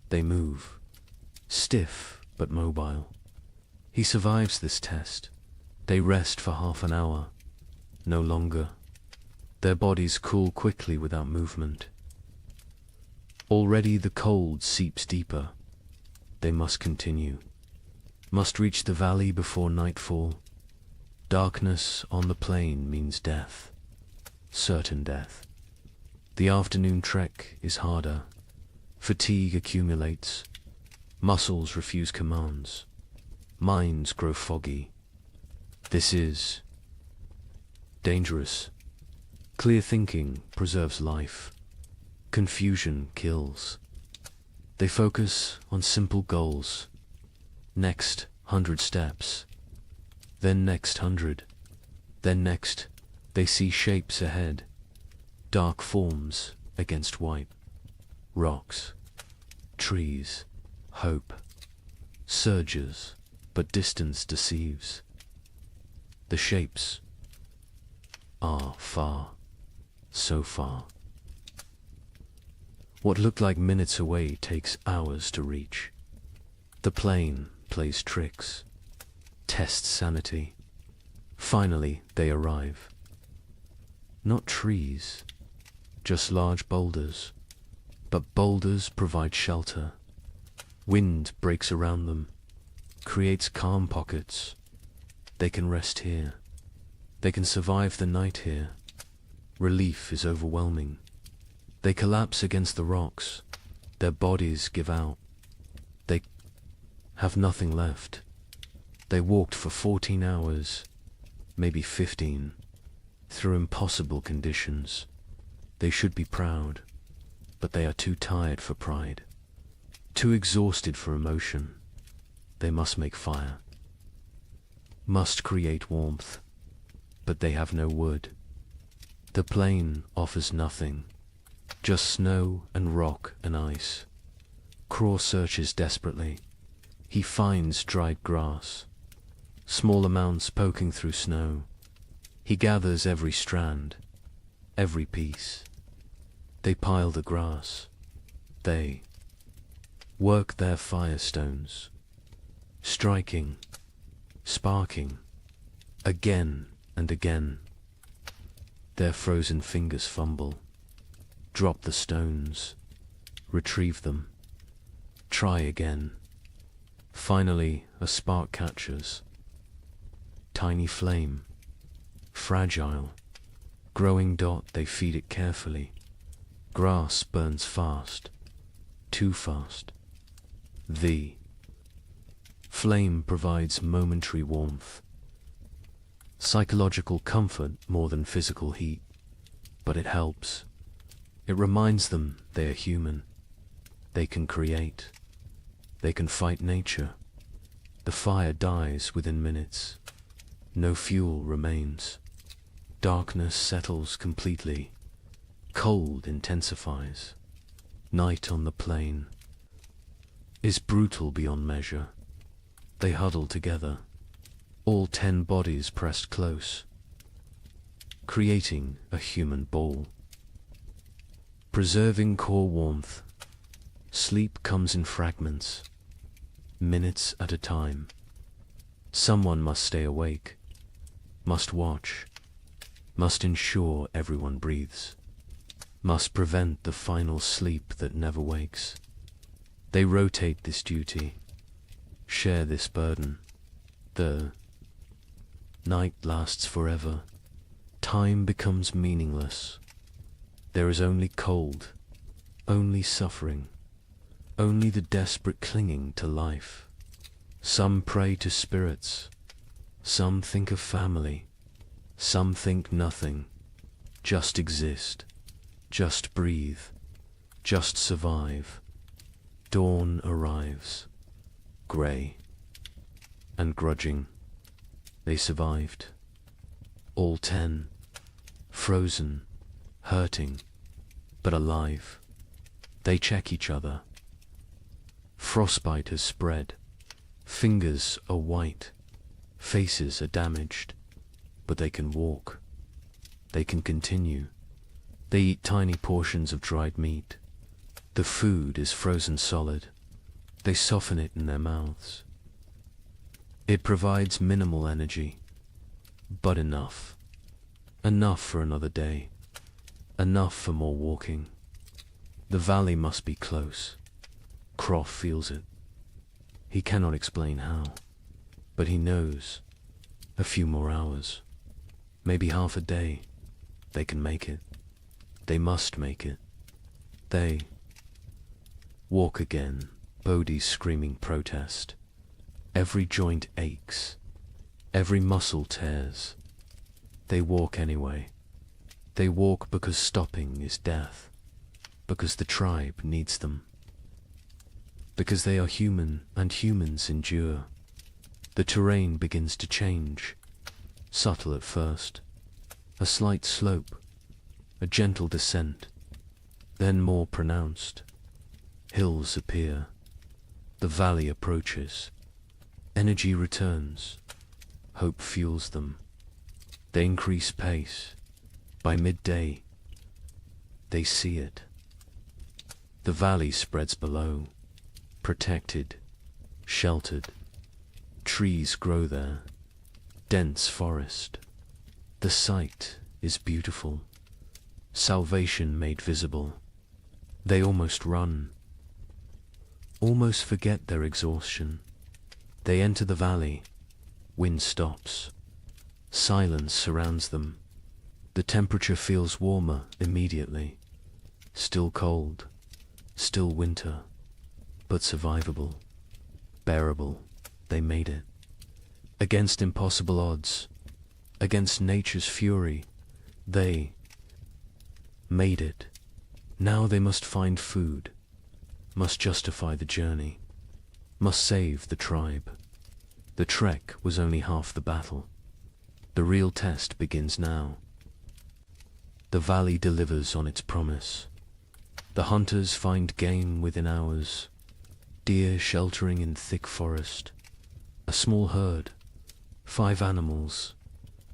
They move, stiff but mobile. He survives this test. They rest for half an hour, no longer. Their bodies cool quickly without movement. Already the cold seeps deeper. They must continue. Must reach the valley before nightfall. Darkness on the plain means death. Certain death. The afternoon trek is harder. Fatigue accumulates. Muscles refuse commands. Minds grow foggy. This is dangerous. Clear thinking preserves life. Confusion kills. They focus on simple goals. Next 100 steps. Then next 100. Then next, they see shapes ahead. Dark forms against white. Rocks. Trees. Hope. Surges, but distance deceives. The shapes are far. So far. What looked like minutes away takes hours to reach. The plane plays tricks, tests sanity. Finally, they arrive. Not trees, just large boulders. But boulders provide shelter. Wind breaks around them, creates calm pockets. They can rest here. They can survive the night here. Relief is overwhelming. They collapse against the rocks. Their bodies give out. They have nothing left. They walked for 14 hours, maybe 15, through impossible conditions. They should be proud, but they are too tired for pride, too exhausted for emotion. They must make fire, must create warmth, but they have no wood. The plain offers nothing. Just snow and rock and ice. Craw searches desperately. He finds dried grass, small amounts poking through snow. He gathers every strand, every piece. They pile the grass. They work their firestones, striking, sparking, again and again. Their frozen fingers fumble. Drop the stones, retrieve them, try again. Finally, a spark catches. Tiny flame, fragile, growing dot, they feed it carefully. Grass burns fast, too fast. The flame provides momentary warmth, psychological comfort more than physical heat, but it helps. It reminds them they are human. They can create. They can fight nature. The fire dies within minutes. No fuel remains. Darkness settles completely. Cold intensifies. Night on the plain is brutal beyond measure. They huddle together, all 10 bodies pressed close, creating a human ball. Preserving core warmth. Sleep comes in fragments, minutes at a time. Someone must stay awake, must watch, must ensure everyone breathes, must prevent the final sleep that never wakes. They rotate this duty, share this burden. The night lasts forever. Time becomes meaningless. There is only cold, only suffering, only the desperate clinging to life. Some pray to spirits, some think of family, some think nothing. Just exist, just breathe, just survive. Dawn arrives, grey and grudging. They survived, all 10, frozen, hurting, but alive. They check each other. Frostbite has spread. Fingers are white. Faces are damaged. But they can walk. They can continue. They eat tiny portions of dried meat. The food is frozen solid. They soften it in their mouths. It provides minimal energy, but enough. Enough for another day. Enough for more walking. The valley must be close. Croft feels it. He cannot explain how, but he knows. A few more hours, maybe half a day, they can make it. They must make it. They walk again, Bodhi's screaming protest. Every joint aches, every muscle tears. They walk anyway. They walk because stopping is death, because the tribe needs them, because they are human and humans endure. The terrain begins to change, subtle at first, a slight slope, a gentle descent, then more pronounced. Hills appear, the valley approaches, energy returns, hope fuels them. They increase pace. By midday, they see it. The valley spreads below, protected, sheltered. Trees grow there, dense forest. The sight is beautiful, salvation made visible. They almost run, almost forget their exhaustion. They enter the valley, wind stops, silence surrounds them. The temperature feels warmer immediately, still cold, still winter, but survivable, bearable. They made it. Against impossible odds, against nature's fury, they made it. Now they must find food, must justify the journey, must save the tribe. The trek was only half the battle. The real test begins now. The valley delivers on its promise. The hunters find game within hours, deer sheltering in thick forest. A small herd, 5 animals,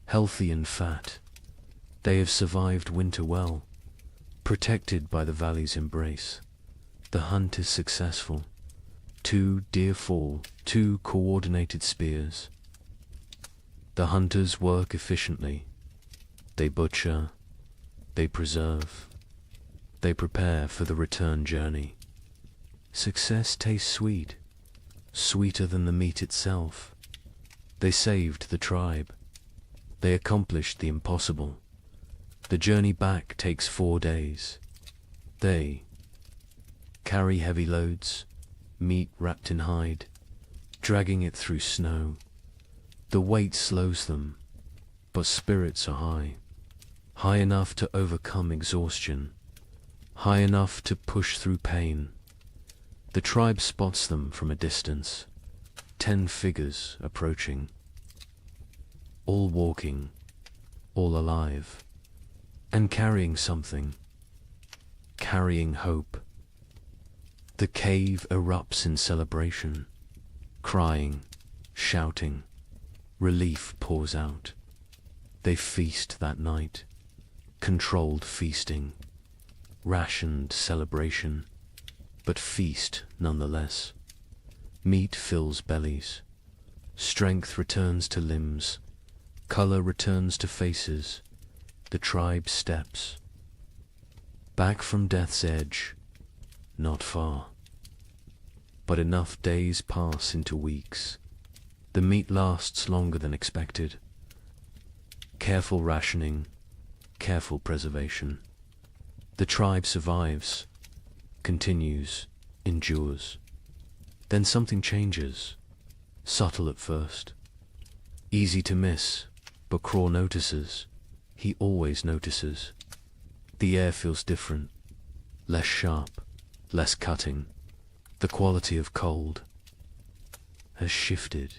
healthy and fat. They have survived winter well, protected by the valley's embrace. The hunt is successful. 2 deer fall, 2 coordinated spears. The hunters work efficiently. They butcher, they preserve, they prepare for the return journey. Success tastes sweet, sweeter than the meat itself. They saved the tribe. They accomplished the impossible. The journey back takes 4 days. They carry heavy loads, meat wrapped in hide, dragging it through snow. The weight slows them, but spirits are high, high enough to overcome exhaustion, high enough to push through pain. The tribe spots them from a distance, 10 figures approaching, all walking, all alive, and carrying something, carrying hope. The cave erupts in celebration, crying, shouting, relief pours out. They feast that night, controlled feasting, rationed celebration, but feast nonetheless. Meat fills bellies, strength returns to limbs, color returns to faces. The tribe steps back from death's edge, not far, but enough days pass into weeks. The meat lasts longer than expected. Careful rationing, careful preservation. The tribe survives, continues, endures. Then something changes, subtle at first, easy to miss, but Craw notices. He always notices. The air feels different, less sharp, less cutting. The quality of cold has shifted.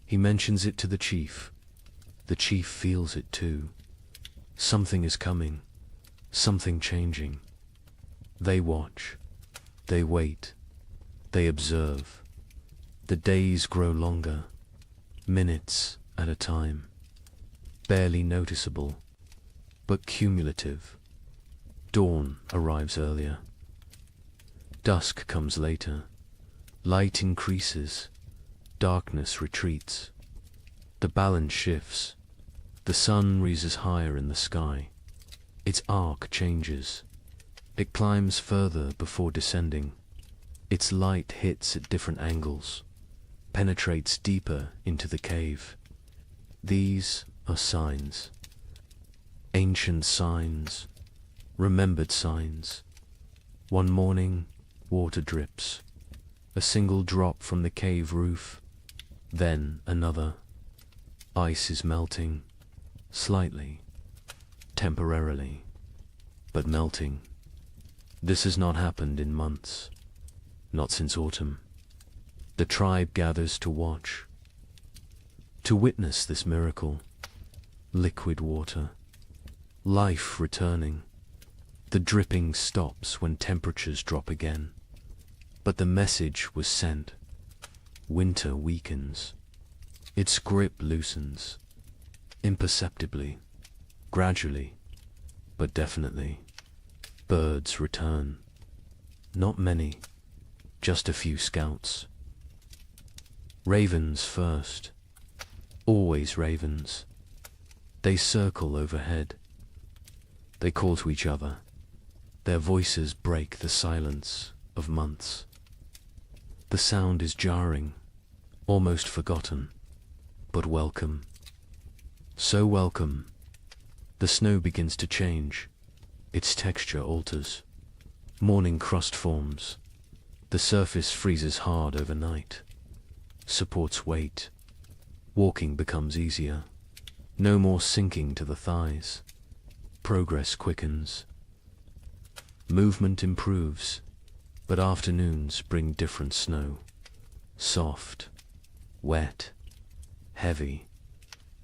He mentions it to the chief. The chief feels it too. Something is coming, something changing. They watch, they wait, they observe. The days grow longer, minutes at a time, barely noticeable, but cumulative. Dawn arrives earlier. Dusk comes later. Light increases. Darkness retreats. The balance shifts. The sun rises higher in the sky. Its arc changes. It climbs further before descending. Its light hits at different angles, penetrates deeper into the cave. These are signs. Ancient signs, remembered signs. One morning, water drips. A single drop from the cave roof, then another. Ice is melting, slightly, temporarily, but melting. This has not happened in months, not since autumn. The tribe gathers to watch, to witness this miracle. Liquid water, life returning. The dripping stops when temperatures drop again. But the message was sent. Winter weakens. Its grip loosens. Imperceptibly, gradually, but definitely. Birds return. Not many, just a few scouts. Ravens first. Always ravens. They circle overhead. They call to each other. Their voices break the silence of months. The sound is jarring, almost forgotten, but welcome. So welcome. The snow begins to change. Its texture alters. Morning crust forms. The surface freezes hard overnight. Supports weight. Walking becomes easier. No more sinking to the thighs. Progress quickens. Movement improves. But afternoons bring different snow. Soft, wet, heavy.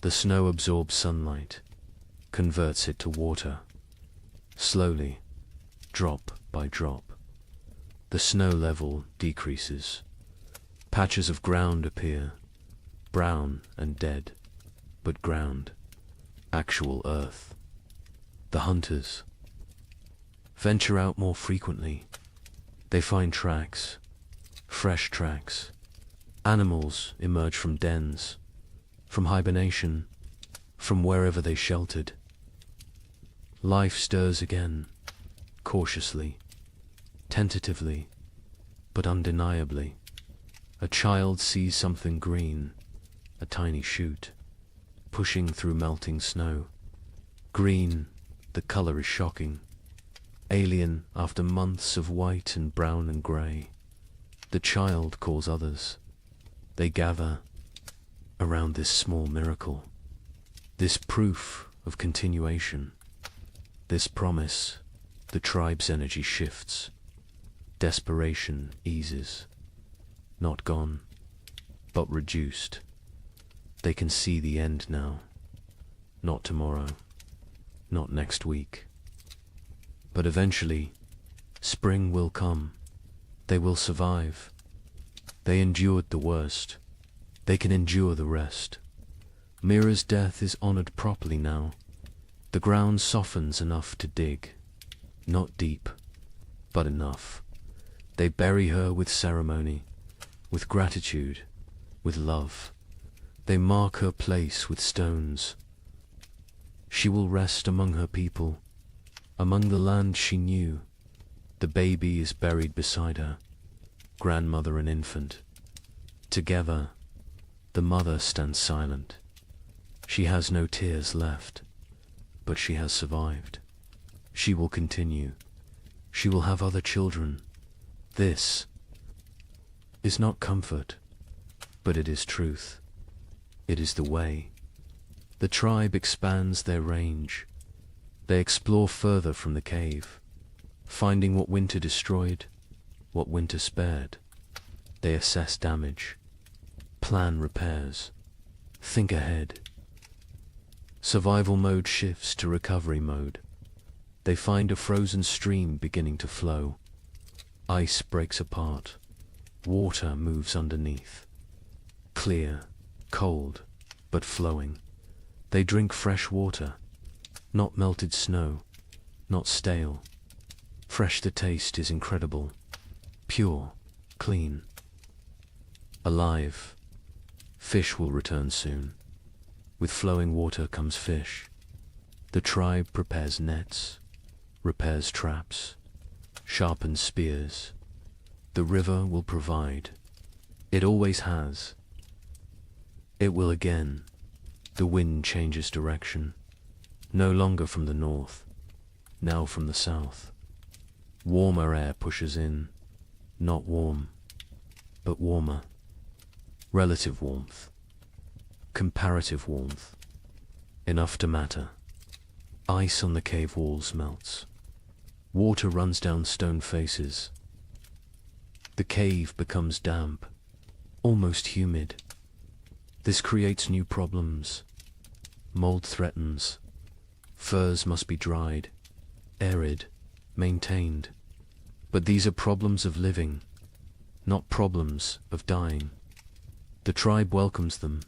The snow absorbs sunlight, converts it to water. Slowly, drop by drop, the snow level decreases. Patches of ground appear, brown and dead, but ground, actual earth. The hunters venture out more frequently. They find tracks, fresh tracks. Animals emerge from dens, from hibernation, from wherever they sheltered. Life stirs again, cautiously, tentatively, but undeniably. A child sees something green, a tiny shoot, pushing through melting snow. Green, the color is shocking. Alien after months of white and brown and grey. The child calls others. They gather around this small miracle, this proof of continuation, this promise. The tribe's energy shifts. Desperation eases. Not gone, but reduced. They can see the end now. Not tomorrow, not next week. But eventually, spring will come. They will survive. They endured the worst. They can endure the rest. Mira's death is honored properly now. The ground softens enough to dig. Not deep, but enough. They bury her with ceremony, with gratitude, with love. They mark her place with stones. She will rest among her people, among the land she knew. The baby is buried beside her, grandmother and infant. Together, the mother stands silent. She has no tears left, but she has survived. She will continue. She will have other children. This is not comfort, but it is truth. It is the way. The tribe expands their range. They explore further from the cave, finding what winter destroyed, what winter spared. They assess damage, plan repairs, think ahead. Survival mode shifts to recovery mode. They find a frozen stream beginning to flow. Ice breaks apart. Water moves underneath. Clear, cold, but flowing. They drink fresh water, not melted snow, not stale. Fresh the taste is incredible, pure, clean, alive. Fish will return soon. With flowing water comes fish. The tribe prepares nets, repairs traps, sharpened spears. The river will provide. It always has. It will again. The wind changes direction, no longer from the north, now from the south. Warmer air pushes in, not warm, but warmer. Relative warmth, comparative warmth, enough to matter. Ice on the cave walls melts. Water runs down stone faces. The cave becomes damp, almost humid. This creates new problems. Mold threatens. Furs must be dried, arid, maintained. But these are problems of living, not problems of dying. The tribe welcomes them.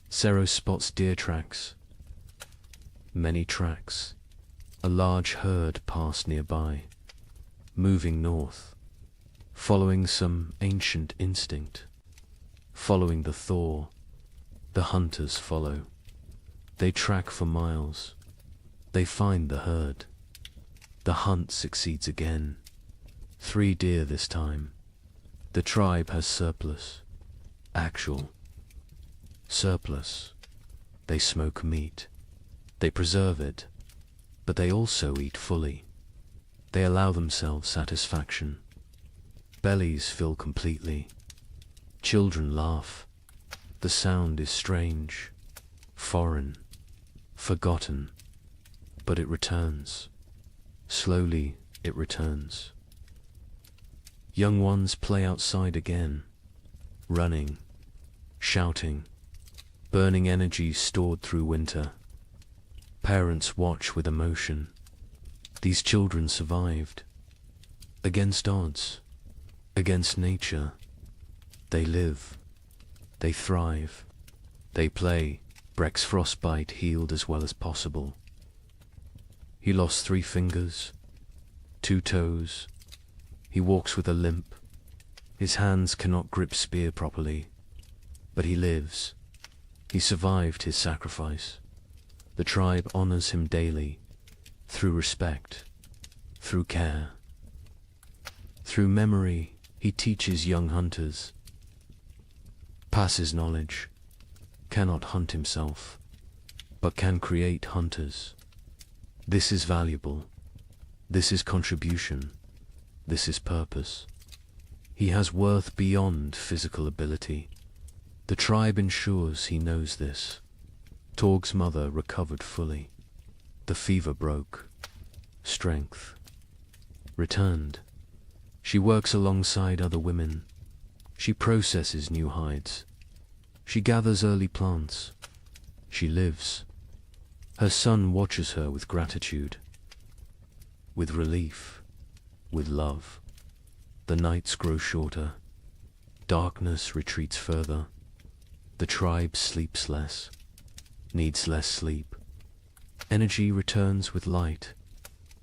Sero spots deer tracks. Many tracks. A large herd pass nearby, moving north, following some ancient instinct. Following the thaw, the hunters follow. They track for miles. They find the herd. The hunt succeeds again. 3 deer this time. The tribe has surplus. Actual surplus. They smoke meat. They preserve it, but they also eat fully. They allow themselves satisfaction. Bellies fill completely. Children laugh. The sound is strange, foreign, forgotten, but it returns. Slowly it returns. Young ones play outside again, running, shouting, burning energy stored through winter. Parents watch with emotion. These children survived. Against odds, against nature. They live. They thrive. They play. Breck's frostbite healed as well as possible. He lost 3 fingers, 2 toes. He walks with a limp. His hands cannot grip spear properly. But he lives. He survived his sacrifice. The tribe honors him daily, through respect, through care. Through memory, he teaches young hunters. Passes knowledge, cannot hunt himself, but can create hunters. This is valuable. This is contribution. This is purpose. He has worth beyond physical ability. The tribe ensures he knows this. Torg's mother recovered fully. The fever broke. Strength returned. She works alongside other women. She processes new hides. She gathers early plants. She lives. Her son watches her with gratitude, with relief, with love. The nights grow shorter. Darkness retreats further. The tribe sleeps less, needs less sleep. Energy returns with light,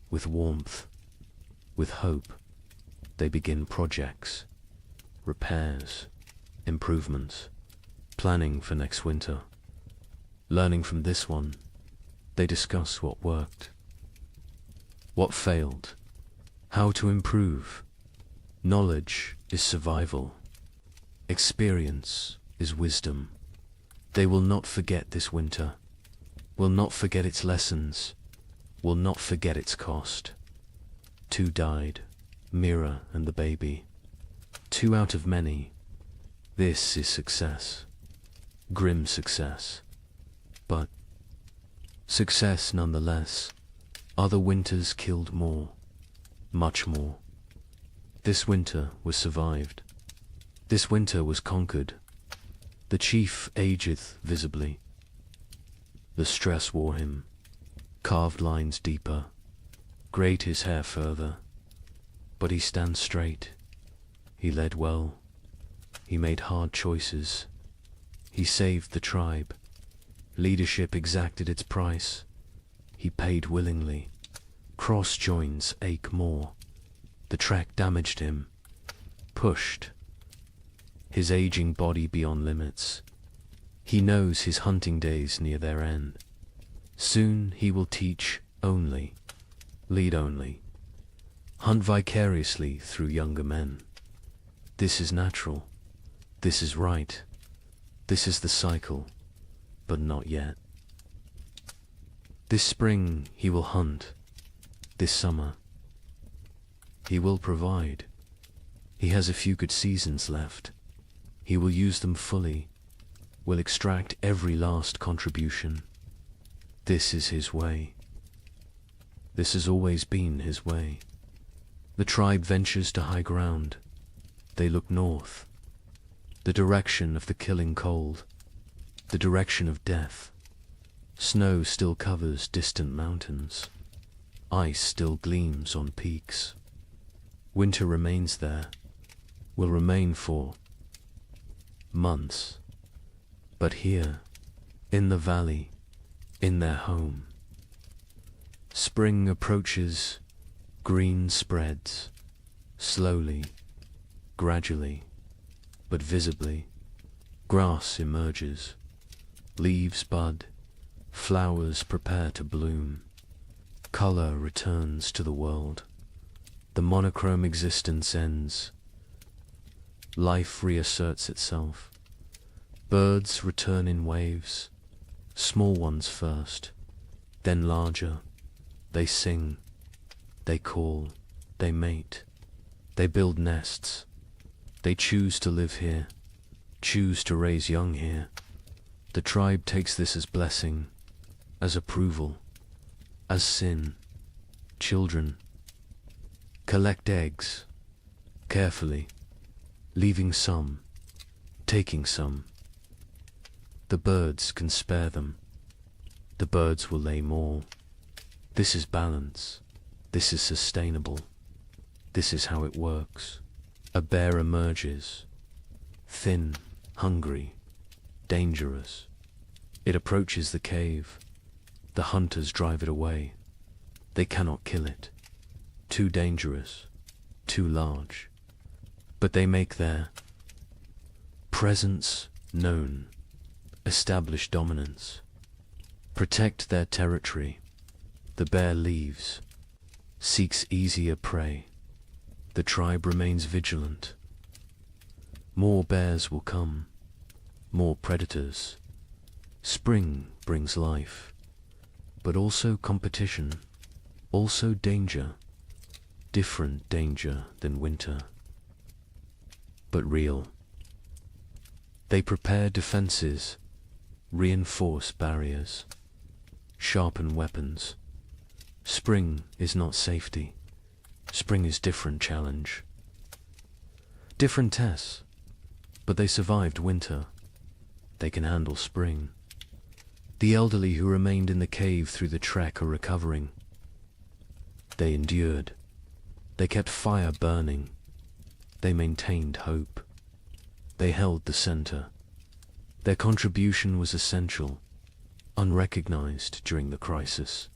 with warmth, with hope. They begin projects, repairs, improvements, planning for next winter. Learning from this one, they discuss what worked, what failed, how to improve. Knowledge is survival. Experience is wisdom. They will not forget this winter, will not forget its lessons, will not forget its cost. 2 died, Mira and the baby. 2 out of many. This is success. Grim success. But success nonetheless. Other winters killed more, much more. This winter was survived. This winter was conquered. The chief ageth visibly. The stress wore him. Carved lines deeper. Grayed his hair further. But he stands straight. He led well. He made hard choices. He saved the tribe. Leadership exacted its price. He paid willingly. Cross joins ache more. The track damaged him. Pushed his aging body beyond limits. He knows his hunting days near their end. Soon he will teach only, lead only. hunt vicariously through younger men. This is natural. This is right. This is the cycle, but not yet. This spring he will hunt. This summer he will provide. He has a few good seasons left. He will use them fully, will extract every last contribution. This is his way. This has always been his way. The tribe ventures to high ground. They look north, the direction of the killing cold, the direction of death. Snow still covers distant mountains. Ice still gleams on peaks. Winter remains there, will remain for months. But here, in the valley, in their home, spring approaches, green spreads, slowly, gradually, but visibly. Grass emerges, leaves bud, flowers prepare to bloom. Color returns to the world. The monochrome existence ends. Life reasserts itself. Birds return in waves, small ones first, then larger. They sing, they call, they mate, they build nests. They choose to live here, choose to raise young here. The tribe takes this as blessing, as approval, as sin. Children collect eggs, carefully, leaving some, taking some. The birds can spare them. The birds will lay more. This is balance. This is sustainable. This is how it works. A bear emerges, thin, hungry, dangerous. It approaches the cave. The hunters drive it away. They cannot kill it. Too dangerous, too large. But they make their presence known, establish dominance, protect their territory. The bear leaves, seeks easier prey. The tribe remains vigilant. More bears will come, more predators. Spring brings life, but also competition, also danger, different danger than winter, but real. They prepare defenses, reinforce barriers, sharpen weapons. Spring is not safety. Spring is different challenge. Different tests, but they survived winter. They can handle spring. The elderly who remained in the cave through the trek are recovering. They endured. They kept fire burning. They maintained hope. They held the center. Their contribution was essential, unrecognized during the crisis,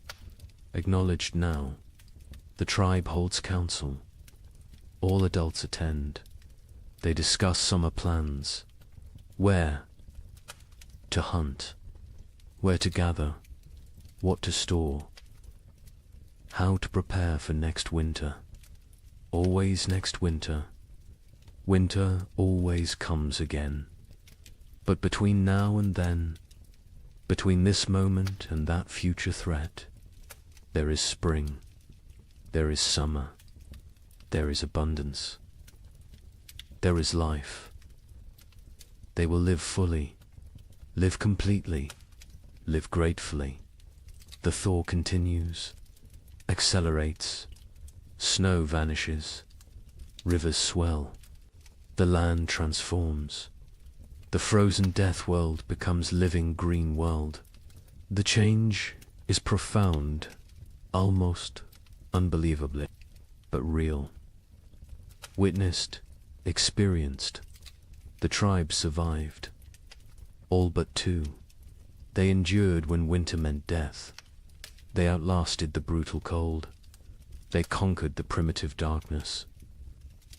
acknowledged now. The tribe holds council. All adults attend. They discuss summer plans. Where to hunt, where to gather, what to store, how to prepare for next winter. Always next winter. Winter always comes again. But between now and then, between this moment and that future threat, there is spring. There is summer. There is abundance. There is life. They will live fully, live completely, live gratefully. The thaw continues, accelerates, snow vanishes, rivers swell, the land transforms. The frozen death world becomes living green world. The change is profound, almost unbelievably, but real. Witnessed, experienced. The tribe survived. All but two. They endured when winter meant death. They outlasted the brutal cold. They conquered the primitive darkness.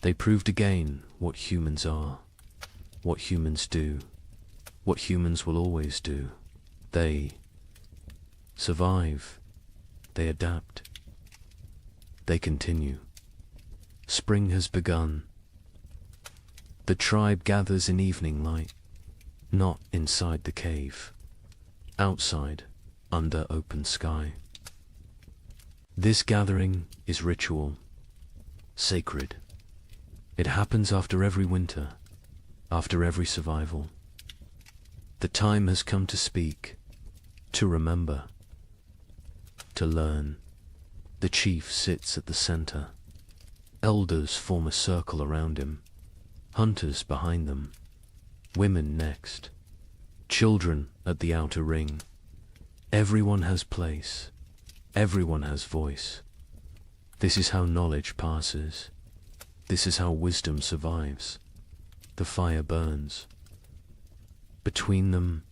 They proved again what humans are, what humans do, what humans will always do. They survive. They adapt. They continue. Spring has begun. The tribe gathers in evening light, not inside the cave, outside, under open sky. This gathering is ritual, sacred. It happens after every winter, after every survival. The time has come to speak, to remember, to learn. The chief sits at the center. Elders form a circle around him, hunters behind them, women next, children at the outer ring. Everyone has place, everyone has voice. This is how knowledge passes. This is how wisdom survives. The fire burns. Between them,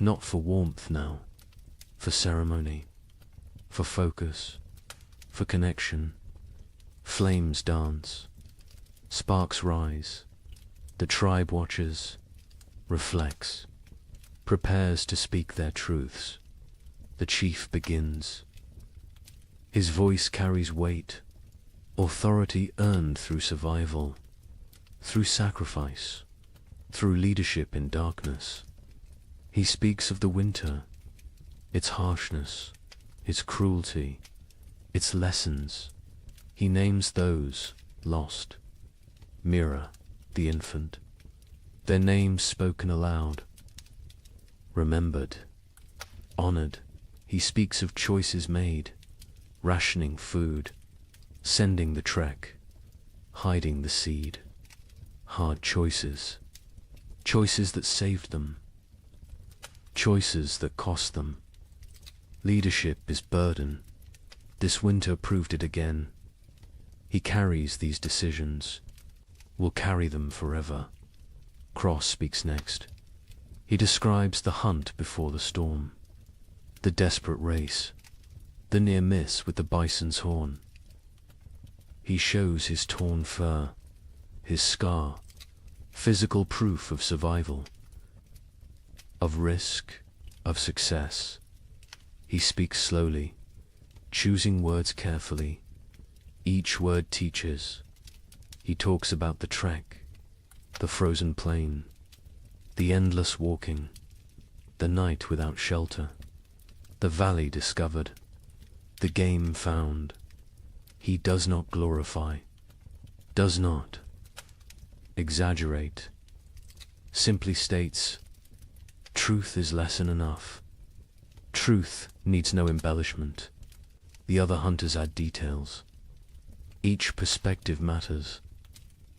not for warmth now, for ceremony, for focus, for connection. Flames dance, sparks rise. The tribe watches, reflects, prepares to speak their truths. The chief begins. His voice carries weight, authority earned through survival, through sacrifice, through leadership in darkness. He speaks of the winter, its harshness, its cruelty, its lessons. He names those lost. Mira, the infant, their names spoken aloud, remembered, honored. He speaks of choices made, rationing food, sending the trek, hiding the seed. Hard choices, choices that saved them, choices that cost them. Leadership is burden. This winter proved it again. He carries these decisions, will carry them forever. Cross speaks next. He describes the hunt before the storm, the desperate race, the near miss with the bison's horn. He shows his torn fur, his scar, physical proof of survival, of risk, of success. He speaks slowly, choosing words carefully. Each word teaches. He talks about the trek, the frozen plain, the endless walking, the night without shelter, the valley discovered, the game found. He does not glorify, does not exaggerate, simply states, truth is lesson enough. Truth needs no embellishment. The other hunters add details. Each perspective matters.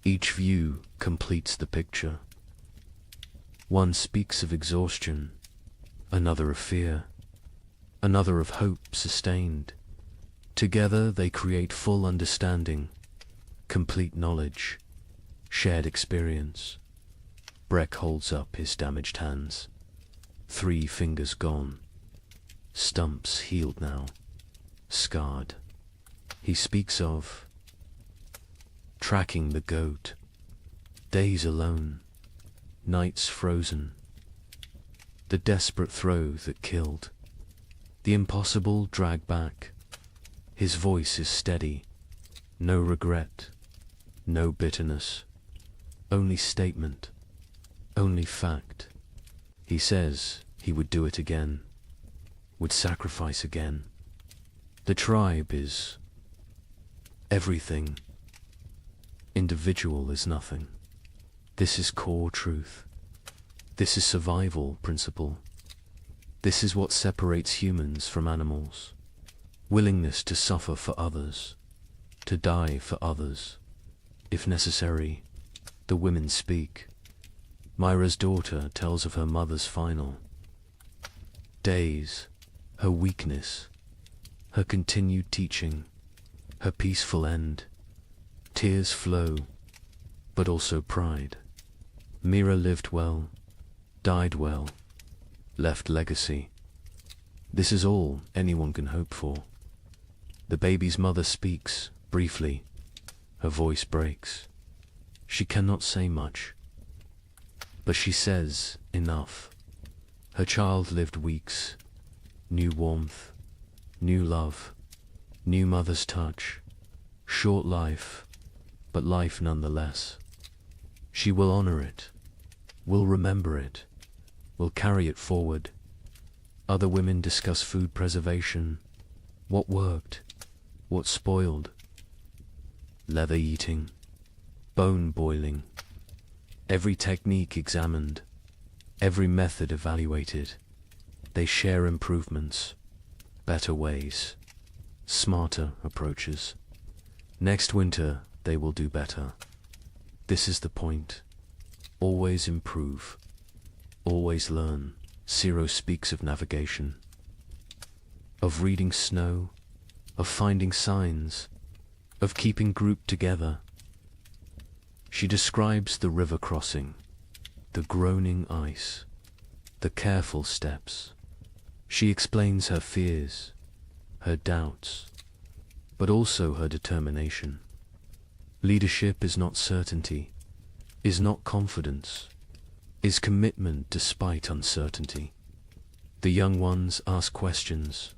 Each view completes the picture. One speaks of exhaustion, another of fear, another of hope sustained. Together they create full understanding, complete knowledge, shared experience. Breck holds up his damaged hands. 3 fingers gone. Stumps healed now, scarred. He speaks of tracking the goat, days alone, nights frozen, the desperate throw that killed, the impossible drag back. His voice is steady, no regret, no bitterness, only statement, only fact. He says he would do it again, would sacrifice again. The tribe is everything. Individual is nothing. This is core truth. This is survival principle. This is what separates humans from animals. Willingness to suffer for others, to die for others. If necessary, the women speak. Myra's daughter tells of her mother's final days, her weakness, her continued teaching, her peaceful end. Tears flow, but also pride. Mira lived well, died well, left legacy. This is all anyone can hope for. The baby's mother speaks, briefly. Her voice breaks. She cannot say much, but she says enough. Her child lived weeks, new warmth, new love, new mother's touch, short life, but life nonetheless. She will honor it, will remember it, will carry it forward. Other women discuss food preservation, what worked, what spoiled, leather eating, bone boiling, every technique examined, every method evaluated. They share improvements, better ways, smarter approaches. Next winter, they will do better. This is the point. Always improve. Always learn. Ciro speaks of navigation, of reading snow, of finding signs, of keeping group together. She describes the river crossing, the groaning ice, the careful steps. She explains her fears, her doubts, but also her determination. Leadership is not certainty, is not confidence, is commitment despite uncertainty. The young ones ask questions.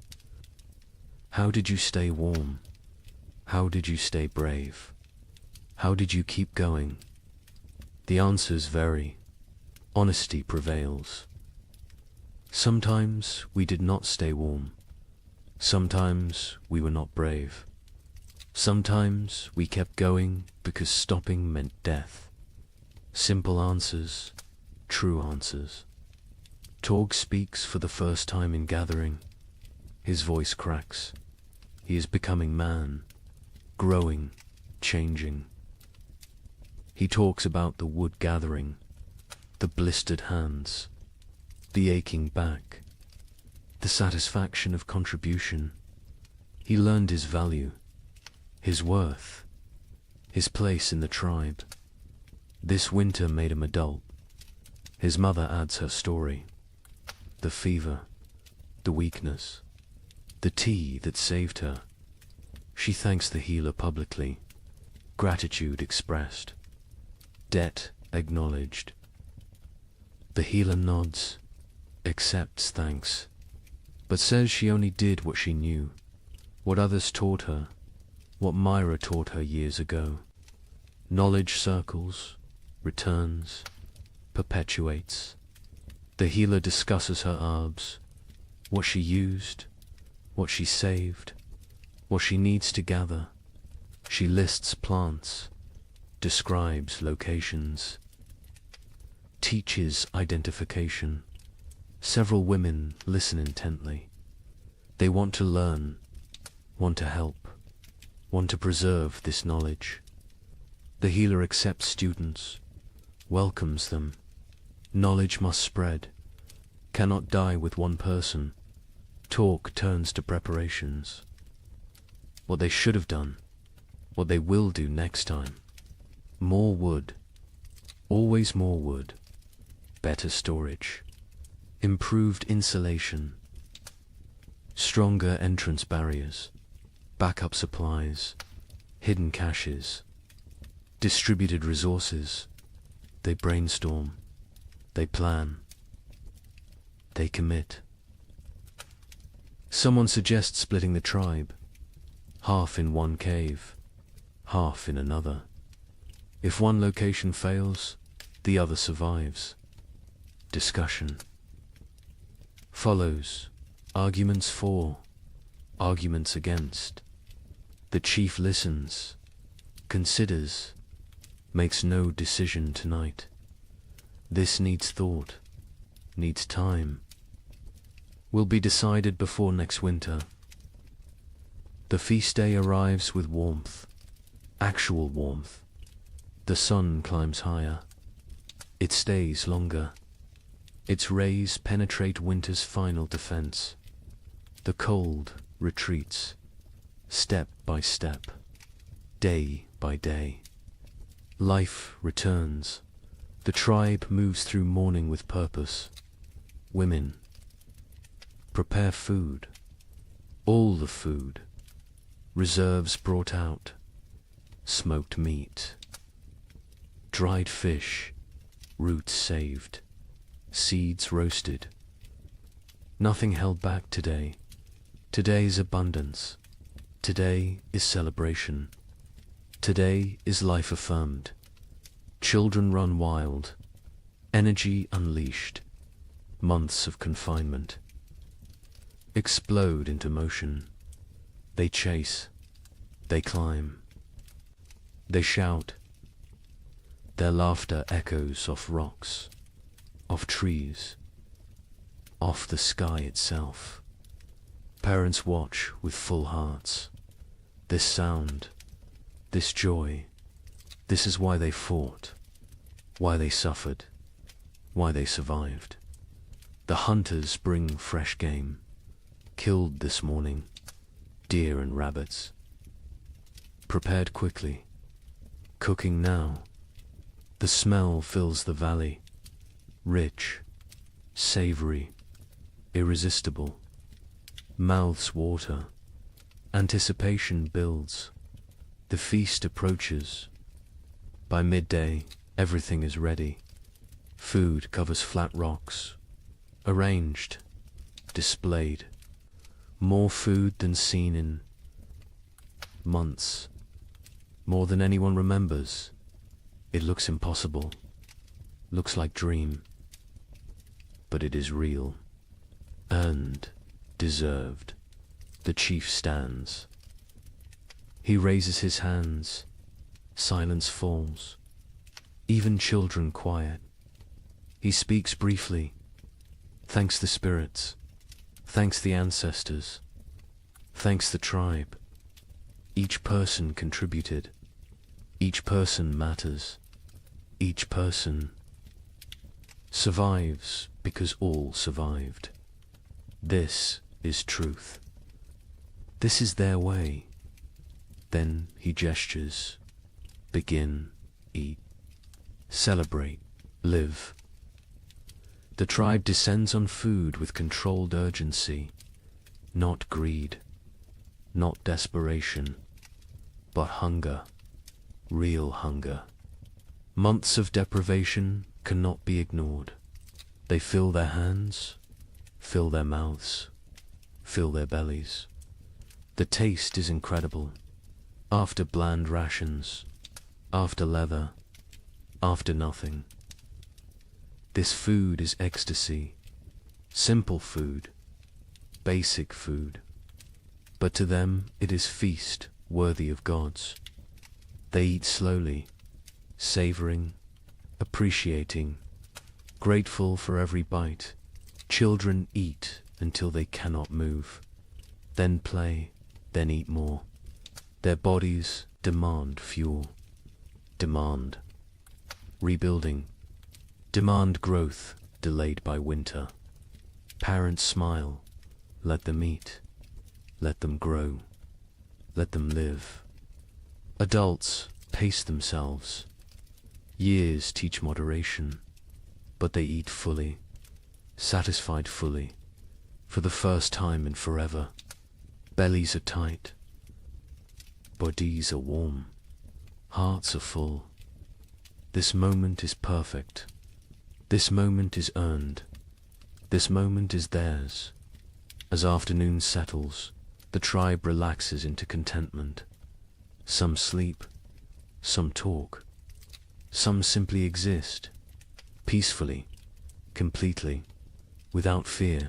How did you stay warm? How did you stay brave? How did you keep going? The answers vary. Honesty prevails. Sometimes we did not stay warm. Sometimes we were not brave. Sometimes we kept going because stopping meant death. Simple answers, true answers. Torg speaks for the first time in gathering. His voice cracks. He is becoming man, growing, changing. He talks about the wood gathering, the blistered hands, the aching back, the satisfaction of contribution. He learned his value, his worth, his place in the tribe. This winter made him adult. His mother adds her story. The fever, the weakness, the tea that saved her. She thanks the healer publicly. Gratitude expressed. Debt acknowledged. The healer nods, accepts thanks, but says she only did what she knew, what others taught her, what Myra taught her years ago. Knowledge circles, returns, perpetuates. The healer discusses her herbs, what she used, what she saved, what she needs to gather. She lists plants, describes locations, teaches identification. Several women listen intently. They want to learn, want to help, want to preserve this knowledge. The healer accepts students, welcomes them. Knowledge must spread, cannot die with one person. Talk turns to preparations. What they should have done, what they will do next time. More wood, always more wood. Better storage, improved insulation, stronger entrance barriers, backup supplies, hidden caches, distributed resources. They brainstorm, they plan, they commit. Someone suggests splitting the tribe, half in one cave, half in another. If one location fails, the other survives. Discussion follows. Arguments for, arguments against. The chief listens, considers, makes no decision tonight. This needs thought, needs time. Will be decided before next winter. The feast day arrives with warmth, actual warmth. The sun climbs higher. It stays longer. Its rays penetrate winter's final defense. The cold retreats, step by step, day by day. Life returns. The tribe moves through mourning with purpose. Women prepare food, all the food, reserves brought out, smoked meat, dried fish, roots saved, seeds roasted. Nothing held back today. Today's abundance. Today is celebration. Today is life affirmed. Children run wild, energy unleashed. Months of confinement explode into motion. They chase, they climb, they shout. Their laughter echoes off rocks, off trees, off the sky itself. Parents watch with full hearts. This sound, this joy, this is why they fought, why they suffered, why they survived. The hunters bring fresh game, killed this morning, deer and rabbits. Prepared quickly, cooking now. The smell fills the valley, rich, savory, irresistible. Mouths water, anticipation builds. The feast approaches. By midday, everything is ready. Food covers flat rocks, arranged, displayed. More food than seen in months, more than anyone remembers. It looks impossible, looks like dream, but it is real, earned, deserved. The chief stands. He raises his hands, silence falls, even children quiet. He speaks briefly, thanks the spirits, thanks the ancestors, thanks the tribe. Each person contributed, each person matters, each person survives because all survived. This is truth. This is their way. Then he gestures. Begin, eat, celebrate, live. The tribe descends on food with controlled urgency, not greed, not desperation, but hunger, real hunger. Months of deprivation cannot be ignored. They fill their hands, fill their mouths, fill their bellies. The taste is incredible. After bland rations, after leather, after nothing. This food is ecstasy, simple food, basic food. But to them it is feast worthy of gods. They eat slowly, savoring, appreciating, grateful for every bite. Children eat until they cannot move, then play, then eat more. Their bodies demand fuel, demand rebuilding, demand growth delayed by winter. Parents smile, let them eat, let them grow, let them live. Adults pace themselves. Years teach moderation, but they eat fully, satisfied fully, for the first time in forever. Bellies are tight, bodies are warm, hearts are full. This moment is perfect. This moment is earned. This moment is theirs. As afternoon settles, the tribe relaxes into contentment. Some sleep, some talk, some simply exist, peacefully, completely, without fear,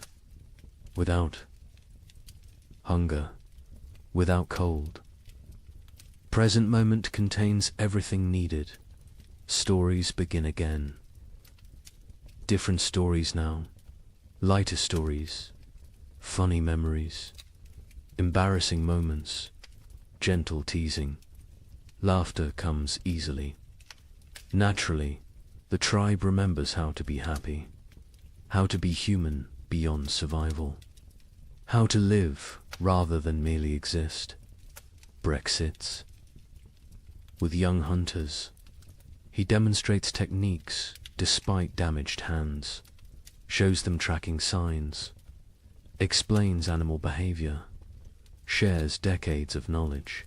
without hunger, without cold. Present moment contains everything needed. Stories begin again. Different stories now, lighter stories, funny memories, embarrassing moments, gentle teasing. Laughter comes easily. Naturally, the tribe remembers how to be happy, how to be human beyond survival, how to live rather than merely exist. Brexits. With young hunters, he demonstrates techniques despite damaged hands, shows them tracking signs, explains animal behavior, shares decades of knowledge.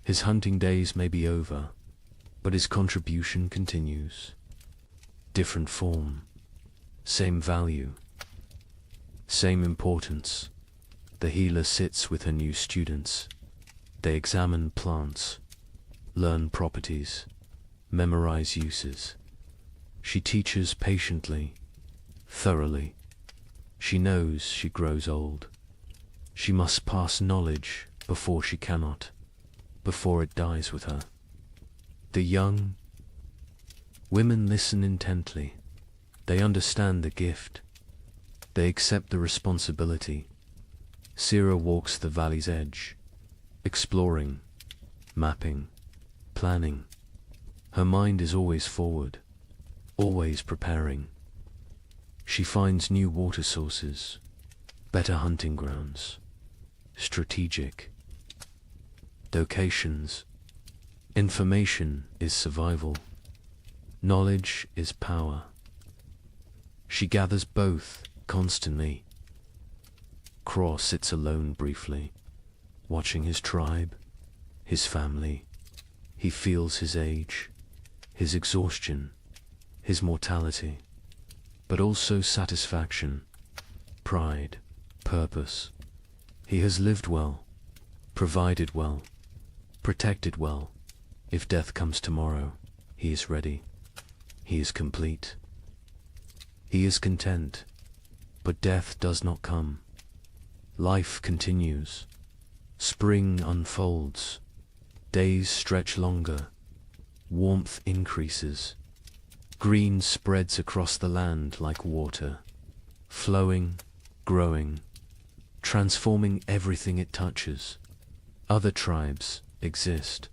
His hunting days may be over, but his contribution continues. Different form, same value, same importance. The healer sits with her new students. They examine plants, learn properties, memorize uses. She teaches patiently, thoroughly. She knows she grows old. She must pass knowledge before she cannot, before it dies with her. The young women listen intently. They understand the gift. They accept the responsibility. Sira walks the valley's edge, exploring, mapping, planning. Her mind is always forward, always preparing. She finds new water sources, better hunting grounds, strategic locations. Information is survival. Knowledge is power. She gathers both constantly. Craw sits alone briefly, watching his tribe, his family. He feels his age, his exhaustion, his mortality, but also satisfaction, pride, purpose. He has lived well, provided well, protected well. If death comes tomorrow, he is ready. He is complete. He is content, but death does not come. Life continues. Spring unfolds. Days stretch longer. Warmth increases. Green spreads across the land like water, flowing, growing, transforming everything it touches. Other tribes exist.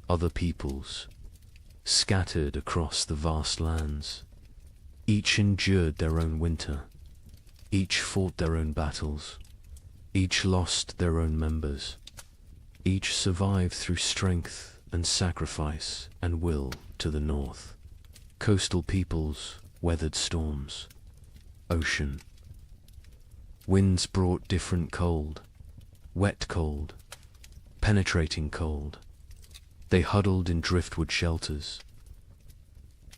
Other peoples, scattered across the vast lands. Each endured their own winter. Each fought their own battles. Each lost their own members. Each survived through strength and sacrifice and will to the north. Coastal peoples weathered storms. Ocean. Winds brought different cold. Wet cold. Penetrating cold. They huddled in driftwood shelters.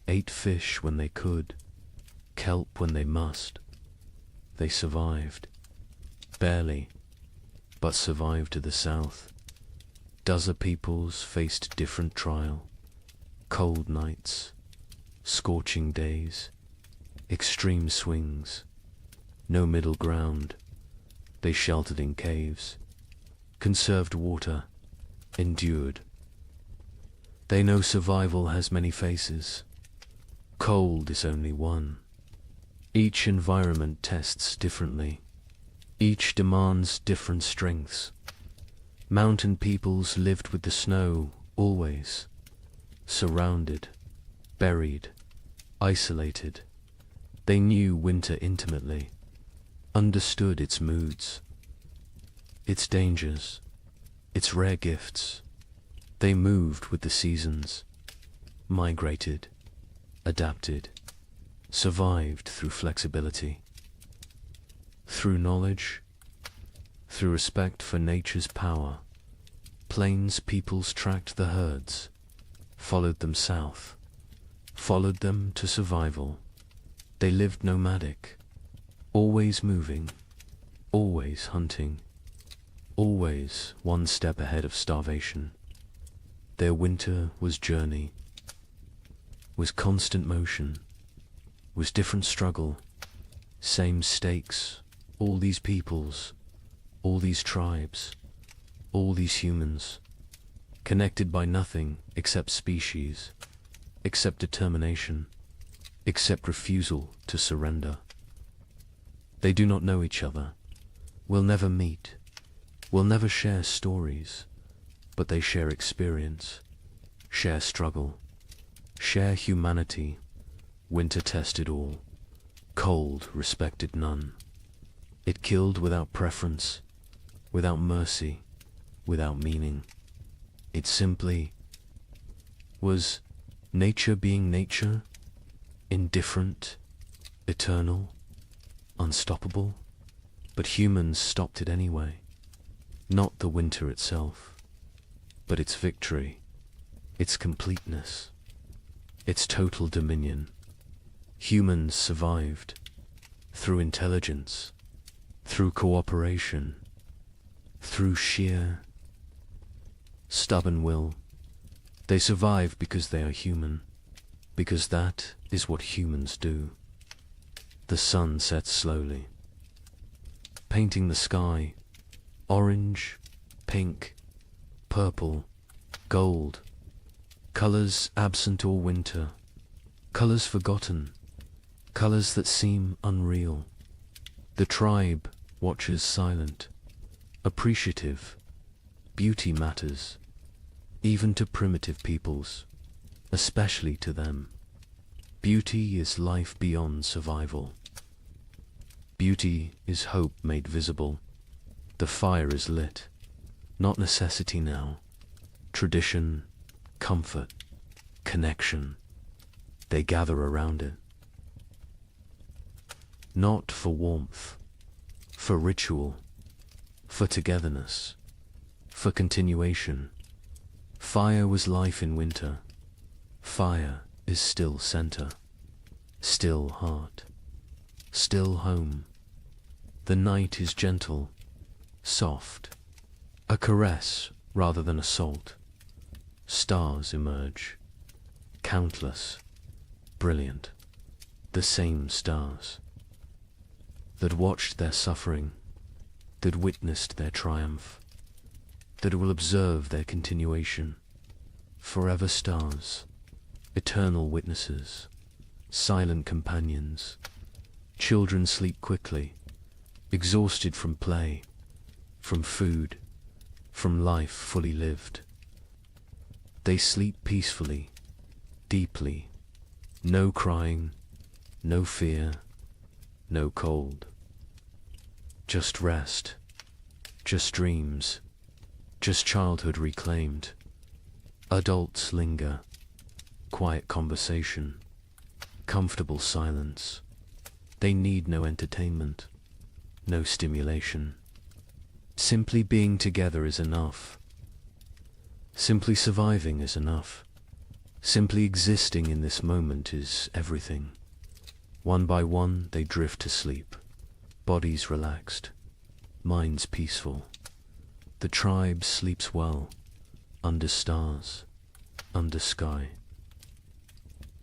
Ate fish when they could. Kelp when they must. They survived. Barely, but survived to the south. Dozen peoples faced different trial. Cold nights, scorching days, extreme swings, no middle ground. They sheltered in caves, conserved water, endured. They know survival has many faces. Cold is only one. Each environment tests differently. Each demands different strengths. Mountain peoples lived with the snow, always. Surrounded, buried, isolated. They knew winter intimately, understood its moods, its dangers, its rare gifts. They moved with the seasons, migrated, adapted, survived through flexibility. Through knowledge, through respect for nature's power, plains peoples tracked the herds, followed them south, followed them to survival. They lived nomadic, always moving, always hunting, always one step ahead of starvation. Their winter was journey, was constant motion, was different struggle, same stakes. All these peoples, all these tribes, all these humans, connected by nothing except species, except determination, except refusal to surrender. They do not know each other, will never meet, will never share stories, but they share experience, share struggle, share humanity. Winter tested all, cold respected none. It killed without preference, without mercy, without meaning. It simply was nature being nature, indifferent, eternal, unstoppable. But humans stopped it anyway. Not the winter itself, but its victory, its completeness, its total dominion. Humans survived through intelligence, through cooperation, through sheer, stubborn will, They survive because they are human, because that is what humans do. The sun sets slowly, painting the sky orange, pink, purple, gold, colors absent all winter, colors forgotten, colors that seem unreal. The tribe watches silent, appreciative. Beauty matters, even to primitive peoples, especially to them. Beauty is life beyond survival. Beauty is hope made visible. The fire is lit, not necessity now. Tradition, comfort, connection. They gather around it. Not for warmth, for ritual, for togetherness, for continuation. Fire was life in winter. Fire is still center, still heart, still home. The night is gentle, soft, a caress rather than assault. Stars emerge, countless, brilliant, the same stars that watched their suffering, that witnessed their triumph, that will observe their continuation. Forever stars, eternal witnesses, silent companions. Children sleep quickly, exhausted from play, from food, from life fully lived. They sleep peacefully, deeply, no crying, no fear, no cold. Just rest, just dreams, just childhood reclaimed. Adults linger, quiet conversation, comfortable silence. They need no entertainment, no stimulation. Simply being together is enough. Simply surviving is enough. Simply existing in this moment is everything. One by one they drift to sleep, bodies relaxed, minds peaceful. The tribe sleeps well, under stars, under sky,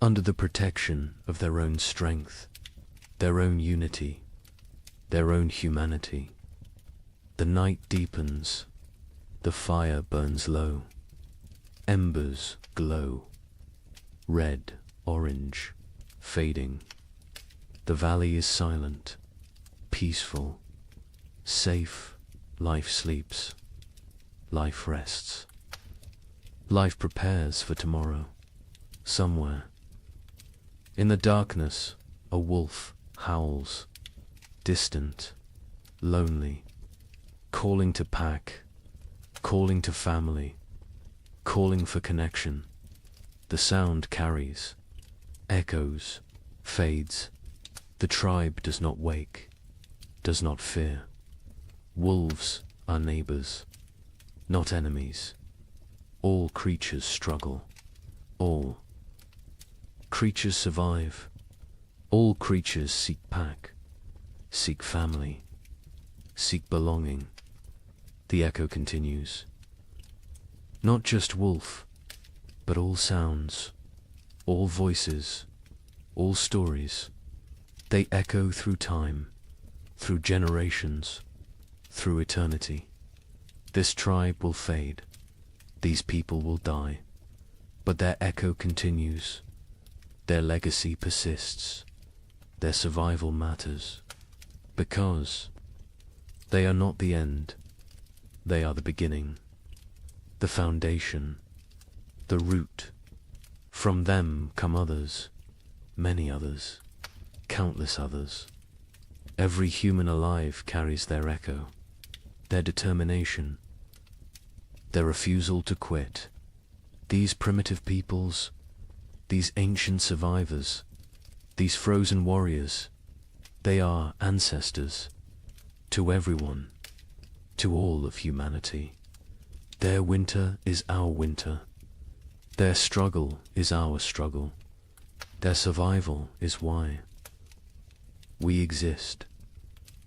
under the protection of their own strength, their own unity, their own humanity. The night deepens, the fire burns low, embers glow, red, orange, fading. The valley is silent, peaceful, safe. Life sleeps, life rests. Life prepares for tomorrow, somewhere. In the darkness, a wolf howls, distant, lonely, calling to pack, calling to family, calling for connection. The sound carries, echoes, fades. The tribe does not wake, does not fear. Wolves are neighbors, not enemies. All creatures struggle. All creatures survive. All creatures seek pack, seek family, seek belonging. The echo continues. Not just wolf, but all sounds, all voices, all stories. They echo through time, through generations, through eternity. This tribe will fade. These people will die, but their echo continues. Their legacy persists. Their survival matters, because they are not the end. They are the beginning, the foundation, the root. From them come others, many others, countless others. Every human alive carries their echo, their determination, their refusal to quit. These primitive peoples, these ancient survivors, these frozen warriors, they are ancestors to everyone, to all of humanity. Their winter is our winter. Their struggle is our struggle. Their survival is why we exist.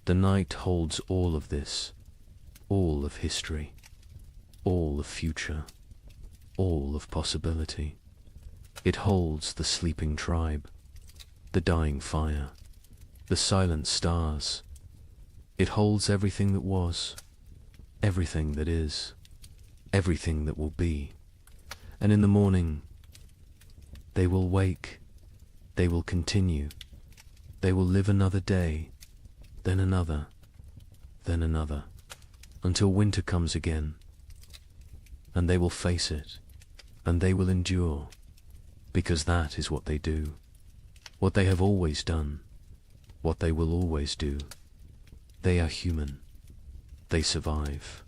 The night holds all of this, all of history, all of future. all of possibility. It holds the sleeping tribe, the dying fire, the silent stars. It holds everything that was, everything that is, everything that will be. And in the morning, they will wake, they will continue, they will live another day, then another, then another, until winter comes again. And they will face it, and they will endure, because that is what they do, what they have always done, what they will always do. They are human. They survive.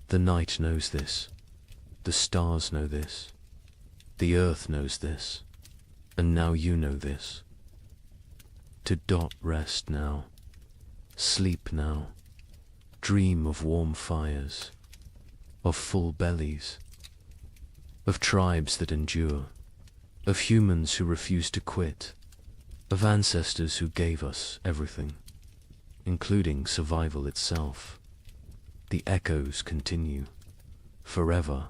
The night knows this. The stars know this. The earth knows this. And now you know this. To dot rest now. Sleep now. Dream of warm fires. Of full bellies. Of tribes that endure. Of humans who refuse to quit. Of ancestors who gave us everything, including survival itself. The echoes continue, forever,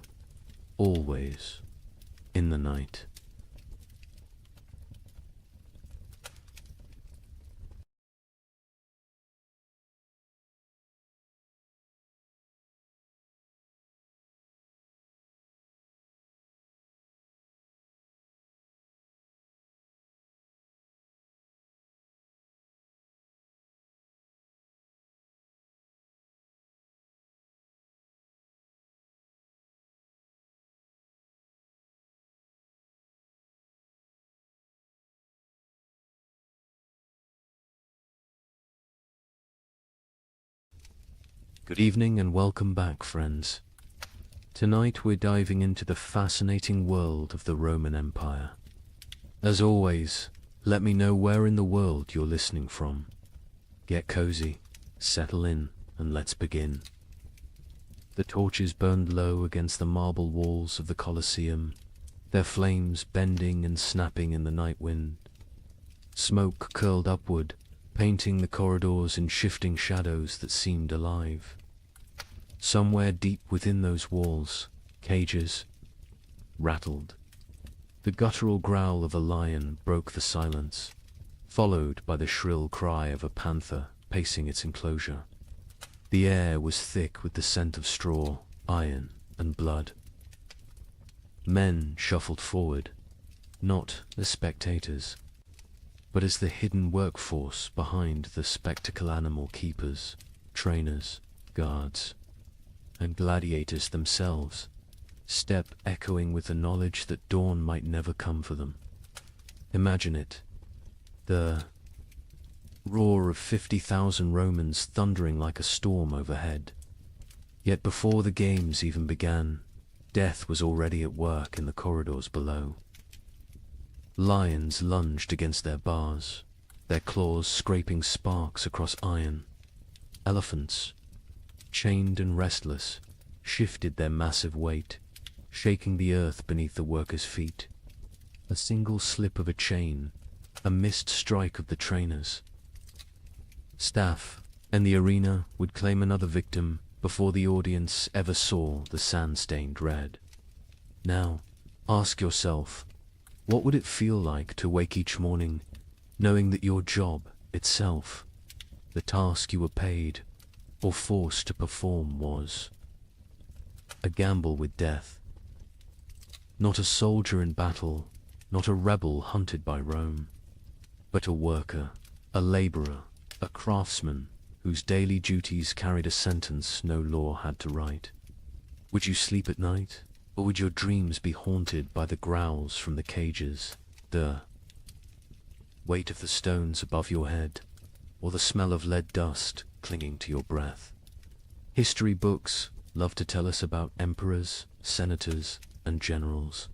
always, in the night. Good evening and welcome back, friends. Tonight we're diving into the fascinating world of the Roman Empire. As always, let me know where in the world you're listening from. Get cozy, settle in, and let's begin. The torches burned low against the marble walls of the Colosseum, their flames bending and snapping in the night wind. Smoke curled upward, painting the corridors in shifting shadows that seemed alive. Somewhere deep within those walls, cages rattled. The guttural growl of a lion broke the silence, followed by the shrill cry of a panther pacing its enclosure. The air was thick with the scent of straw, iron, and blood. Men shuffled forward, not as spectators, but as the hidden workforce behind the spectacle animal keepers, trainers, guards, and gladiators themselves, step echoing with the knowledge that dawn might never come for them. Imagine it, the roar of 50,000 Romans thundering like a storm overhead. Yet before the games even began, death was already at work in the corridors below. Lions lunged against their bars, their claws scraping sparks across iron. Elephants, chained and restless, shifted their massive weight, shaking the earth beneath the workers' feet. A single slip of a chain, a missed strike of the trainers. Staff and the arena would claim another victim before the audience ever saw the sand-stained red. Now, ask yourself, what would it feel like to wake each morning knowing that your job itself, the task you were paid or forced to perform, was a gamble with death? Not a soldier in battle, not a rebel hunted by Rome, but a worker, a laborer, a craftsman whose daily duties carried a sentence no law had to write. Would you sleep at night? Or would your dreams be haunted by the growls from the cages, the weight of the stones above your head, or the smell of lead dust clinging to your breath? History books love to tell us about emperors, senators, and generals.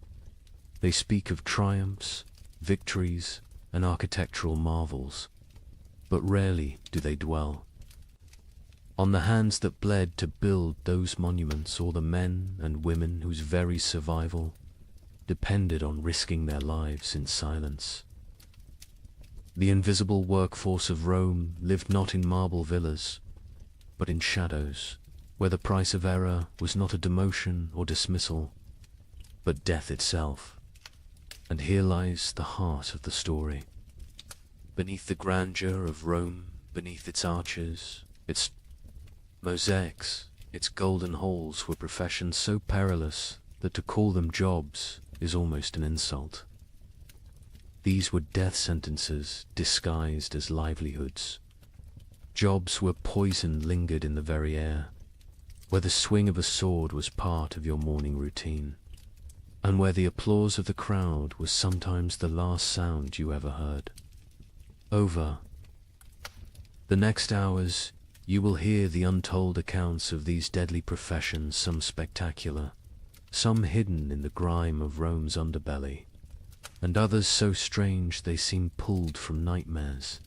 They speak of triumphs, victories, and architectural marvels, but rarely do they dwell on the hands that bled to build those monuments, or the men and women whose very survival depended on risking their lives in silence. The invisible workforce of Rome lived not in marble villas, but in shadows, where the price of error was not a demotion or dismissal, but death itself. And here lies the heart of the story. Beneath the grandeur of Rome, beneath its arches, its mosaics, its golden halls were professions so perilous that to call them jobs is almost an insult. These were death sentences disguised as livelihoods. Jobs where poison lingered in the very air, where the swing of a sword was part of your morning routine, and where the applause of the crowd was sometimes the last sound you ever heard. Over the next hours, you will hear the untold accounts of these deadly professions, some spectacular, some hidden in the grime of Rome's underbelly, and others so strange they seem pulled from nightmares.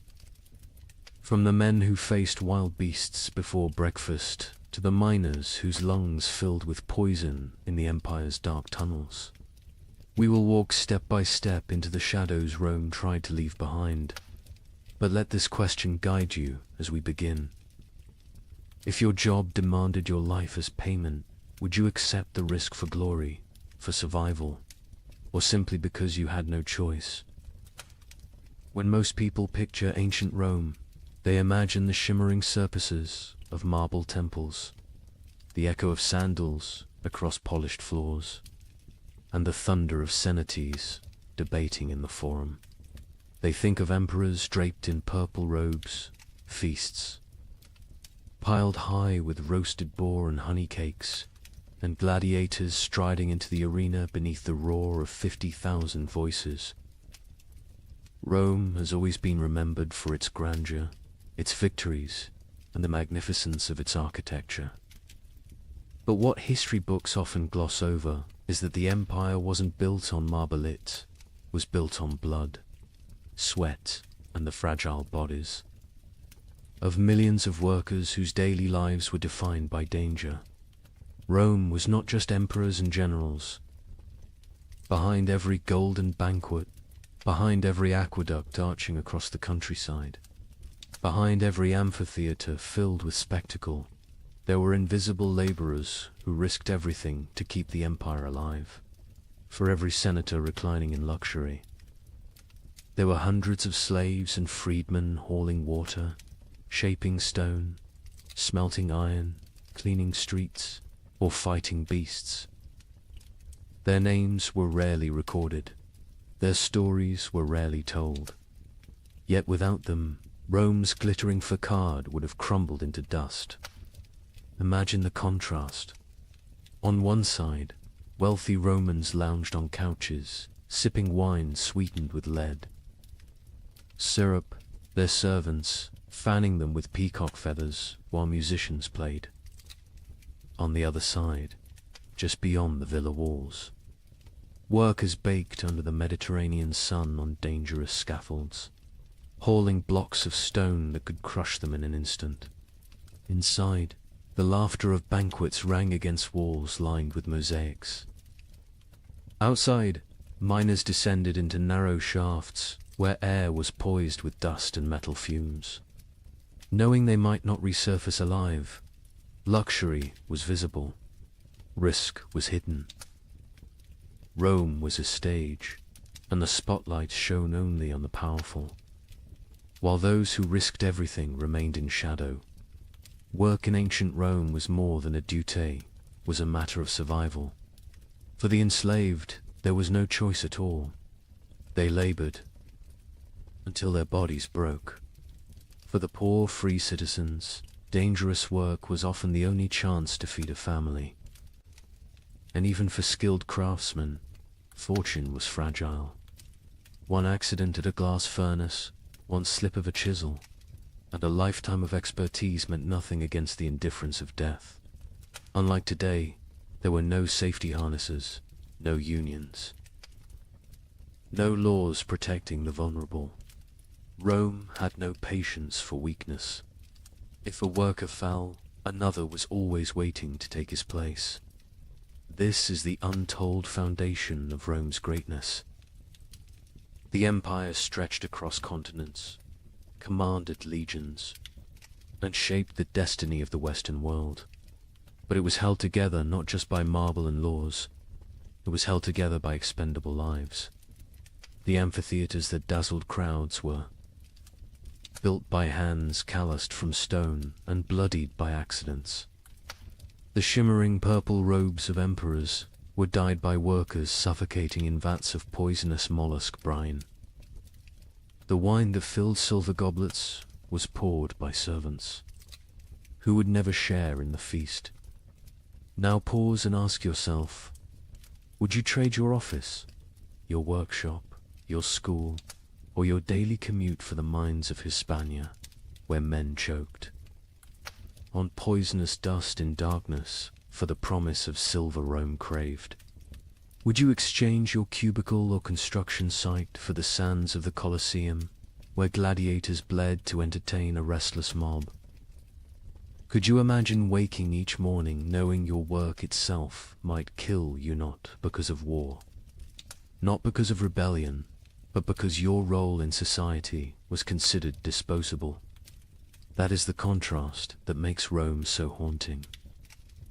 From the men who faced wild beasts before breakfast, to the miners whose lungs filled with poison in the empire's dark tunnels. We will walk step by step into the shadows Rome tried to leave behind. But let this question guide you as we begin. If your job demanded your life as payment, would you accept the risk for glory, for survival, or simply because you had no choice? When most people picture ancient Rome, they imagine the shimmering surfaces of marble temples, the echo of sandals across polished floors, and the thunder of cenotes debating in the forum. They think of emperors draped in purple robes, feasts piled high with roasted boar and honey cakes, and gladiators striding into the arena beneath the roar of 50,000 voices. Rome has always been remembered for its grandeur, its victories, and the magnificence of its architecture. But what history books often gloss over is that the empire wasn't built on marble, it was built on blood, sweat, and the fragile bodies of millions of workers whose daily lives were defined by danger. Rome was not just emperors and generals. Behind every golden banquet, behind every aqueduct arching across the countryside, behind every amphitheater filled with spectacle, there were invisible laborers who risked everything to keep the empire alive. For every senator reclining in luxury, there were hundreds of slaves and freedmen hauling water, shaping stone, smelting iron, cleaning streets, or fighting beasts. Their names were rarely recorded. Their stories were rarely told. Yet without them, Rome's glittering facade would have crumbled into dust. Imagine the contrast. On one side, wealthy Romans lounged on couches, sipping wine sweetened with lead. Syrup, their servants, fanning them with peacock feathers while musicians played. On the other side, just beyond the villa walls, workers baked under the Mediterranean sun on dangerous scaffolds, hauling blocks of stone that could crush them in an instant. Inside, the laughter of banquets rang against walls lined with mosaics. Outside, miners descended into narrow shafts where air was poised with dust and metal fumes. Knowing they might not resurface alive, luxury was visible, risk was hidden. Rome was a stage, and the spotlight shone only on the powerful, while those who risked everything remained in shadow. Work in ancient Rome was more than a duty, was a matter of survival. For the enslaved, there was no choice at all. They labored until their bodies broke. For the poor, free citizens, dangerous work was often the only chance to feed a family. And even for skilled craftsmen, fortune was fragile. One accident at a glass furnace, one slip of a chisel, and a lifetime of expertise meant nothing against the indifference of death. Unlike today, there were no safety harnesses, no unions, no laws protecting the vulnerable. Rome had no patience for weakness. If a worker fell, another was always waiting to take his place. This is the untold foundation of Rome's greatness. The empire stretched across continents, commanded legions, and shaped the destiny of the Western world. But it was held together not just by marble and laws, It was held together by expendable lives. The amphitheaters that dazzled crowds were built by hands calloused from stone and bloodied by accidents. The shimmering purple robes of emperors were dyed by workers suffocating in vats of poisonous mollusk brine. The wine that filled silver goblets was poured by servants who would never share in the feast. Now pause and ask yourself, would you trade your office, your workshop, your school, or your daily commute for the mines of Hispania, where men choked on poisonous dust in darkness for the promise of silver Rome craved? Would you exchange your cubicle or construction site for the sands of the Colosseum, where gladiators bled to entertain a restless mob? Could you imagine waking each morning knowing your work itself might kill you, not because of war, not because of rebellion, but because your role in society was considered disposable? That is the contrast that makes Rome so haunting.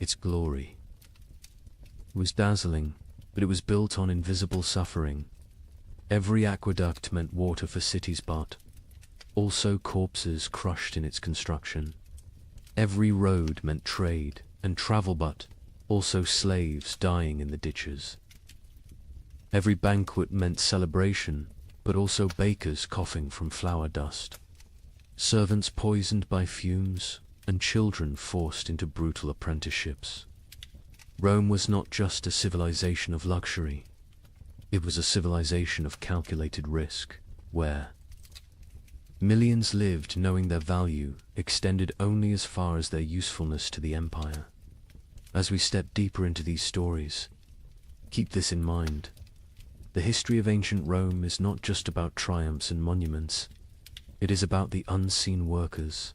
Its glory was dazzling, but it was built on invisible suffering. Every aqueduct meant water for cities, but also corpses crushed in its construction. Every road meant trade and travel, but also slaves dying in the ditches. Every banquet meant celebration, but also bakers coughing from flour dust, servants poisoned by fumes, and children forced into brutal apprenticeships. Rome was not just a civilization of luxury, it was a civilization of calculated risk, where millions lived knowing their value extended only as far as their usefulness to the empire. As we step deeper into these stories, keep this in mind. The history of ancient Rome is not just about triumphs and monuments. It is about the unseen workers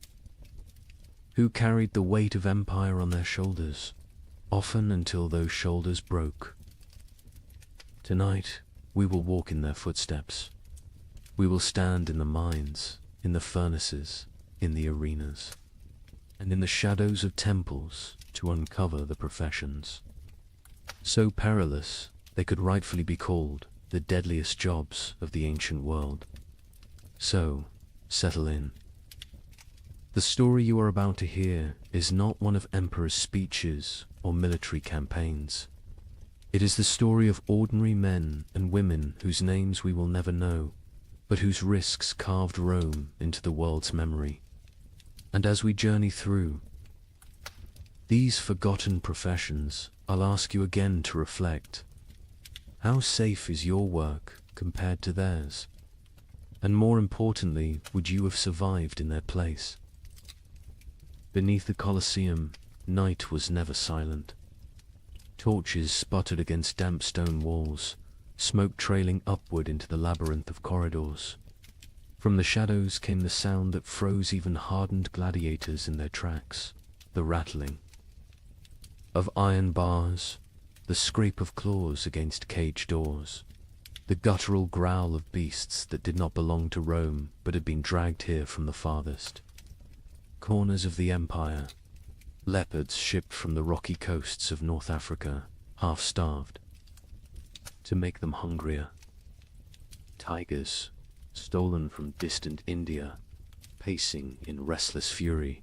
who carried the weight of empire on their shoulders, often until those shoulders broke. Tonight, we will walk in their footsteps. We will stand in the mines, in the furnaces, in the arenas, and in the shadows of temples to uncover the professions so perilous they could rightfully be called the deadliest jobs of the ancient world. So, settle in. The story you are about to hear is not one of emperors' speeches or military campaigns. It is the story of ordinary men and women whose names we will never know, but whose risks carved Rome into the world's memory. And as we journey through these forgotten professions, I'll ask you again to reflect. How safe is your work compared to theirs? And more importantly, would you have survived in their place? Beneath the Colosseum, night was never silent. Torches sputtered against damp stone walls, smoke trailing upward into the labyrinth of corridors. From the shadows came the sound that froze even hardened gladiators in their tracks, the rattling of iron bars, the scrape of claws against cage doors, the guttural growl of beasts that did not belong to Rome but had been dragged here from the farthest corners of the empire. Leopards shipped from the rocky coasts of North Africa, half-starved, to make them hungrier. Tigers, stolen from distant India, pacing in restless fury.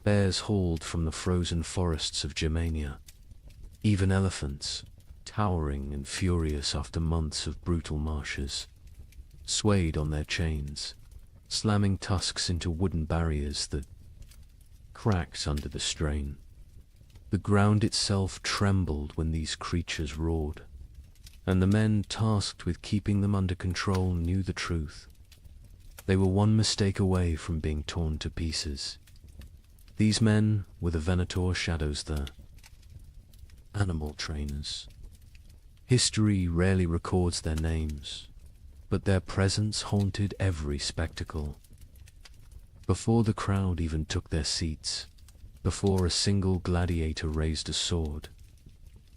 Bears hauled from the frozen forests of Germania. Even elephants, towering and furious after months of brutal marshes, swayed on their chains, slamming tusks into wooden barriers that cracked under the strain. The ground itself trembled when these creatures roared, and the men tasked with keeping them under control knew the truth. They were one mistake away from being torn to pieces. These men were the Venator shadows, the animal trainers. History rarely records their names, but their presence haunted every spectacle. Before the crowd even took their seats, before a single gladiator raised a sword,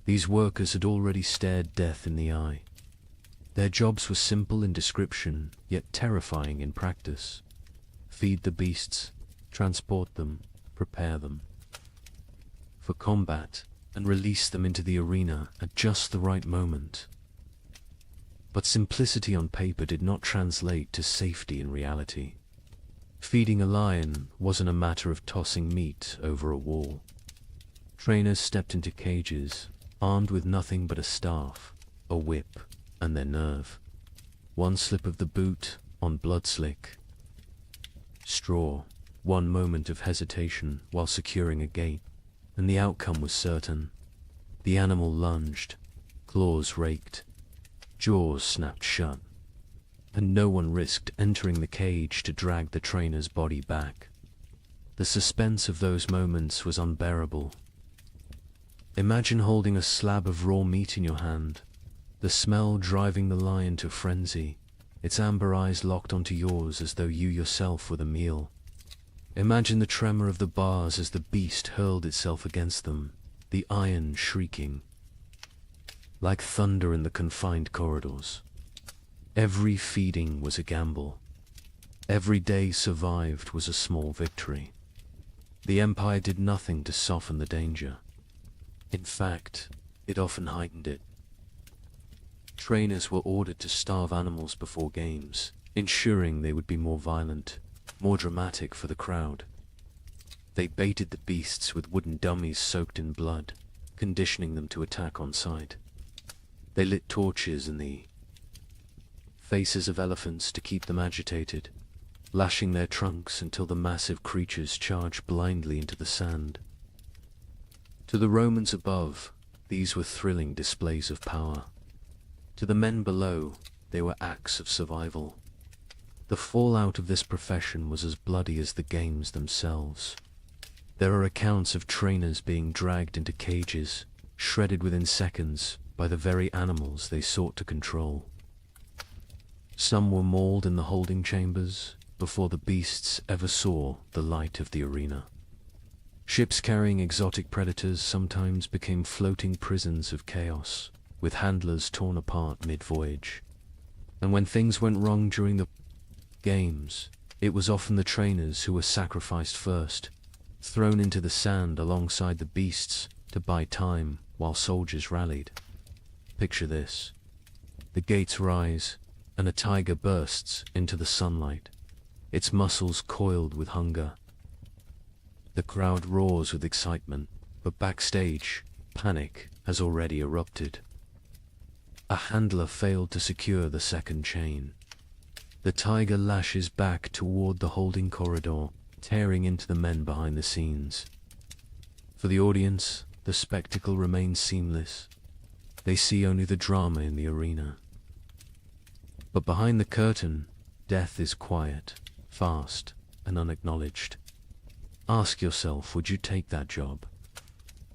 these workers had already stared death in the eye. Their jobs were simple in description, yet terrifying in practice. Feed the beasts, transport them, prepare them for combat, and release them into the arena at just the right moment. But simplicity on paper did not translate to safety in reality. Feeding a lion wasn't a matter of tossing meat over a wall. Trainers stepped into cages, armed with nothing but a staff, a whip, and their nerve. One slip of the boot on blood-slick straw, one moment of hesitation while securing a gate, and the outcome was certain. The animal lunged, claws raked, jaws snapped shut, and no one risked entering the cage to drag the trainer's body back. The suspense of those moments was unbearable. Imagine holding a slab of raw meat in your hand, the smell driving the lion to frenzy, its amber eyes locked onto yours as though you yourself were the meal. Imagine the tremor of the bars as the beast hurled itself against them, the iron shrieking like thunder in the confined corridors. Every feeding was a gamble. Every day survived was a small victory. The Empire did nothing to soften the danger. In fact, it often heightened it. Trainers were ordered to starve animals before games, ensuring they would be more violent, more dramatic for the crowd. They baited the beasts with wooden dummies soaked in blood, conditioning them to attack on sight. They lit torches in the faces of elephants to keep them agitated, lashing their trunks until the massive creatures charged blindly into the sand. To the Romans above, these were thrilling displays of power. To the men below, they were acts of survival. The fallout of this profession was as bloody as the games themselves. There are accounts of trainers being dragged into cages, shredded within seconds by the very animals they sought to control. Some were mauled in the holding chambers before the beasts ever saw the light of the arena. Ships carrying exotic predators sometimes became floating prisons of chaos, with handlers torn apart mid-voyage. And when things went wrong during the games, it was often the trainers who were sacrificed first, thrown into the sand alongside the beasts to buy time while soldiers rallied. Picture this. The gates rise, and a tiger bursts into the sunlight, its muscles coiled with hunger. The crowd roars with excitement, but backstage, panic has already erupted. A handler failed to secure the second chain. The tiger lashes back toward the holding corridor, tearing into the men behind the scenes. For the audience, the spectacle remains seamless. They see only the drama in the arena. But behind the curtain, death is quiet, fast, and unacknowledged. Ask yourself, would you take that job?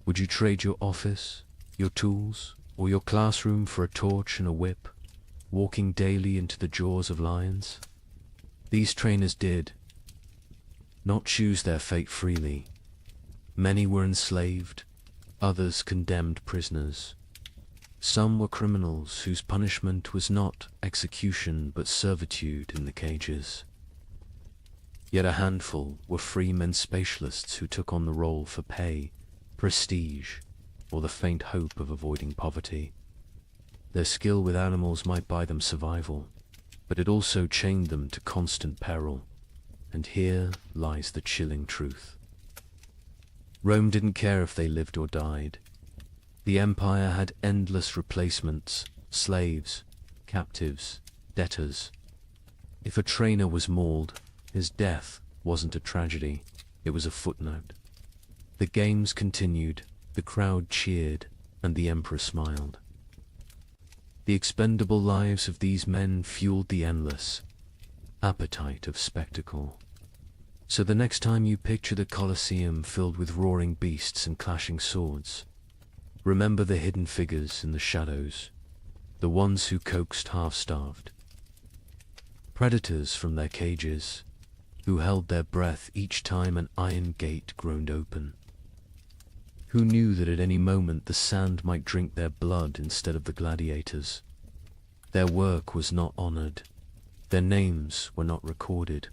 Would you trade your office, your tools, or your classroom for a torch and a whip, walking daily into the jaws of lions? These trainers did not choose their fate freely. Many were enslaved, others condemned prisoners. Some were criminals whose punishment was not execution but servitude in the cages. Yet a handful were free men spatialists who took on the role for pay, prestige, or the faint hope of avoiding poverty. Their skill with animals might buy them survival, but it also chained them to constant peril. And here lies the chilling truth. Rome didn't care if they lived or died. The empire had endless replacements, slaves, captives, debtors. If a trainer was mauled, his death wasn't a tragedy, it was a footnote. The games continued, the crowd cheered, and the emperor smiled. The expendable lives of these men fueled the endless appetite of spectacle. So the next time you picture the Colosseum filled with roaring beasts and clashing swords, remember the hidden figures in the shadows, the ones who coaxed half-starved. Predators from their cages, who held their breath each time an iron gate groaned open. Who knew that at any moment the sand might drink their blood instead of the gladiators. Their work was not honored. Their names were not recorded.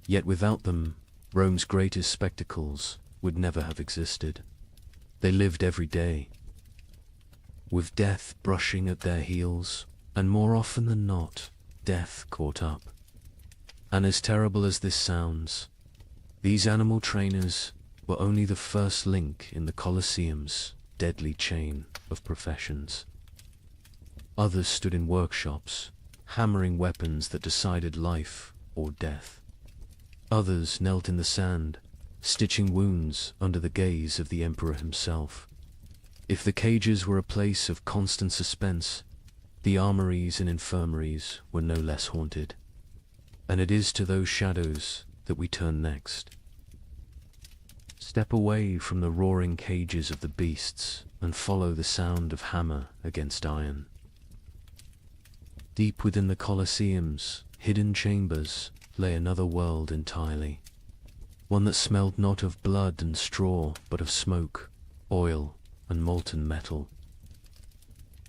Yet without them, Rome's greatest spectacles would never have existed. They lived every day, with death brushing at their heels, and more often than not, death caught up. And as terrible as this sounds, these animal trainers were only the first link in the Colosseum's deadly chain of professions. Others stood in workshops, hammering weapons that decided life or death. Others knelt in the sand, stitching wounds under the gaze of the emperor himself. If the cages were a place of constant suspense, the armories and infirmaries were no less haunted. And it is to those shadows that we turn next. Step away from the roaring cages of the beasts and follow the sound of hammer against iron. Deep within the Colosseum's hidden chambers lay another world entirely, one that smelled not of blood and straw, but of smoke, oil, and molten metal.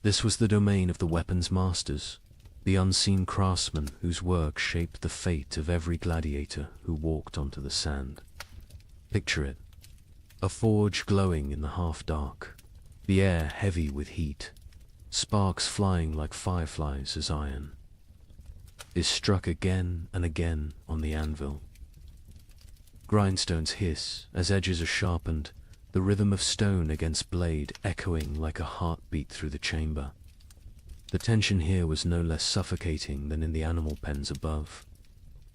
This was the domain of the weapons masters, the unseen craftsmen whose work shaped the fate of every gladiator who walked onto the sand. Picture it, a forge glowing in the half-dark, the air heavy with heat, sparks flying like fireflies as iron is struck again and again on the anvil. Grindstones hiss as edges are sharpened, the rhythm of stone against blade echoing like a heartbeat through the chamber. The tension here was no less suffocating than in the animal pens above,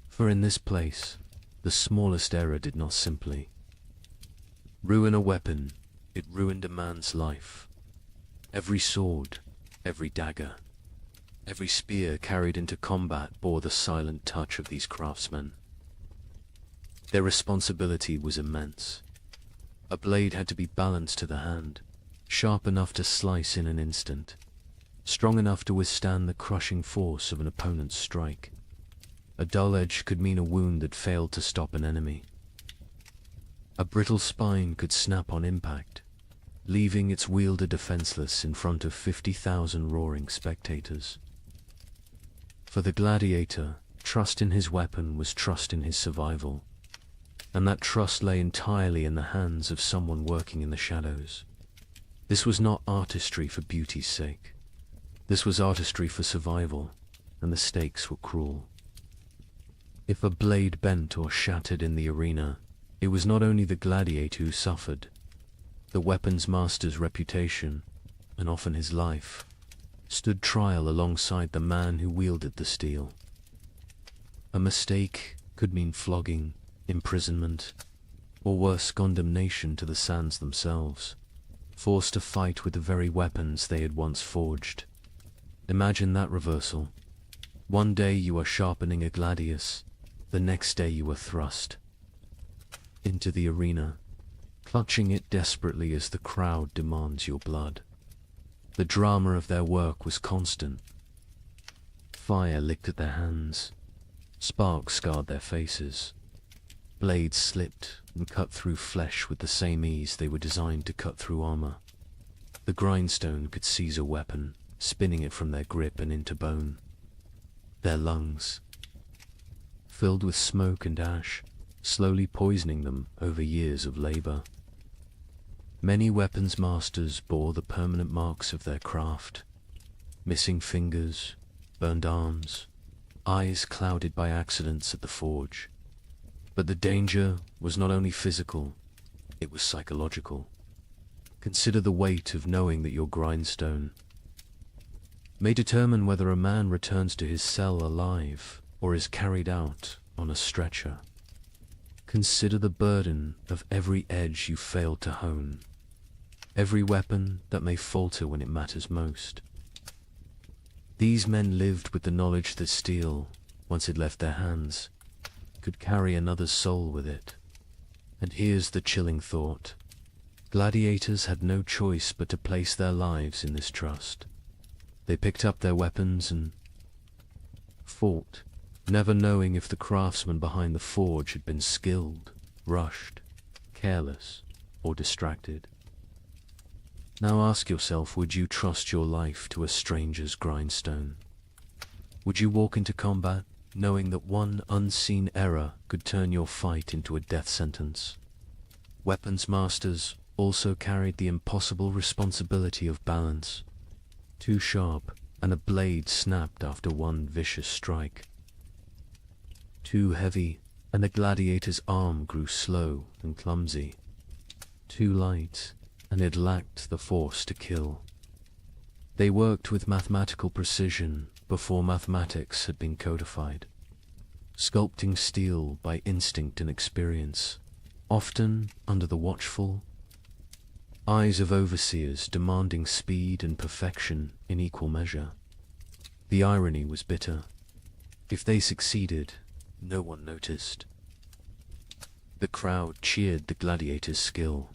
for in this place, the smallest error did not simply ruin a weapon, it ruined a man's life. Every sword, every dagger, every spear carried into combat bore the silent touch of these craftsmen. Their responsibility was immense. A blade had to be balanced to the hand, sharp enough to slice in an instant, strong enough to withstand the crushing force of an opponent's strike. A dull edge could mean a wound that failed to stop an enemy. A brittle spine could snap on impact, leaving its wielder defenseless in front of 50,000 roaring spectators. For the gladiator, trust in his weapon was trust in his survival, and that trust lay entirely in the hands of someone working in the shadows. This was not artistry for beauty's sake. This was artistry for survival, and the stakes were cruel. If a blade bent or shattered in the arena, it was not only the gladiator who suffered. The weapons master's reputation, and often his life, stood trial alongside the man who wielded the steel. A mistake could mean flogging, imprisonment, or worse, condemnation to the sands themselves, forced to fight with the very weapons they had once forged. Imagine that reversal. One day you are sharpening a gladius, the next day you are thrust into the arena, clutching it desperately as the crowd demands your blood. The drama of their work was constant. Fire licked at their hands, sparks scarred their faces, blades slipped and cut through flesh with the same ease they were designed to cut through armor. The grindstone could seize a weapon, spinning it from their grip and into bone. Their lungs, filled with smoke and ash, slowly poisoning them over years of labor. Many weapons masters bore the permanent marks of their craft, missing fingers, burned arms, eyes clouded by accidents at the forge. But the danger was not only physical, it was psychological. Consider the weight of knowing that your grindstone may determine whether a man returns to his cell alive or is carried out on a stretcher. Consider the burden of every edge you failed to hone, every weapon that may falter when it matters most. These men lived with the knowledge that steel, once it left their hands, could carry another's soul with it. And here's the chilling thought. Gladiators had no choice but to place their lives in this trust. They picked up their weapons and fought, never knowing if the craftsman behind the forge had been skilled, rushed, careless, or distracted. Now ask yourself, would you trust your life to a stranger's grindstone? Would you walk into combat knowing that one unseen error could turn your fight into a death sentence? Weapons masters also carried the impossible responsibility of balance. Too sharp, and a blade snapped after one vicious strike. Too heavy, and the gladiator's arm grew slow and clumsy. Too light, and it lacked the force to kill. They worked with mathematical precision before mathematics had been codified, sculpting steel by instinct and experience, often under the watchful eyes of overseers demanding speed and perfection in equal measure. The irony was bitter. If they succeeded, no one noticed. The crowd cheered the gladiator's skill.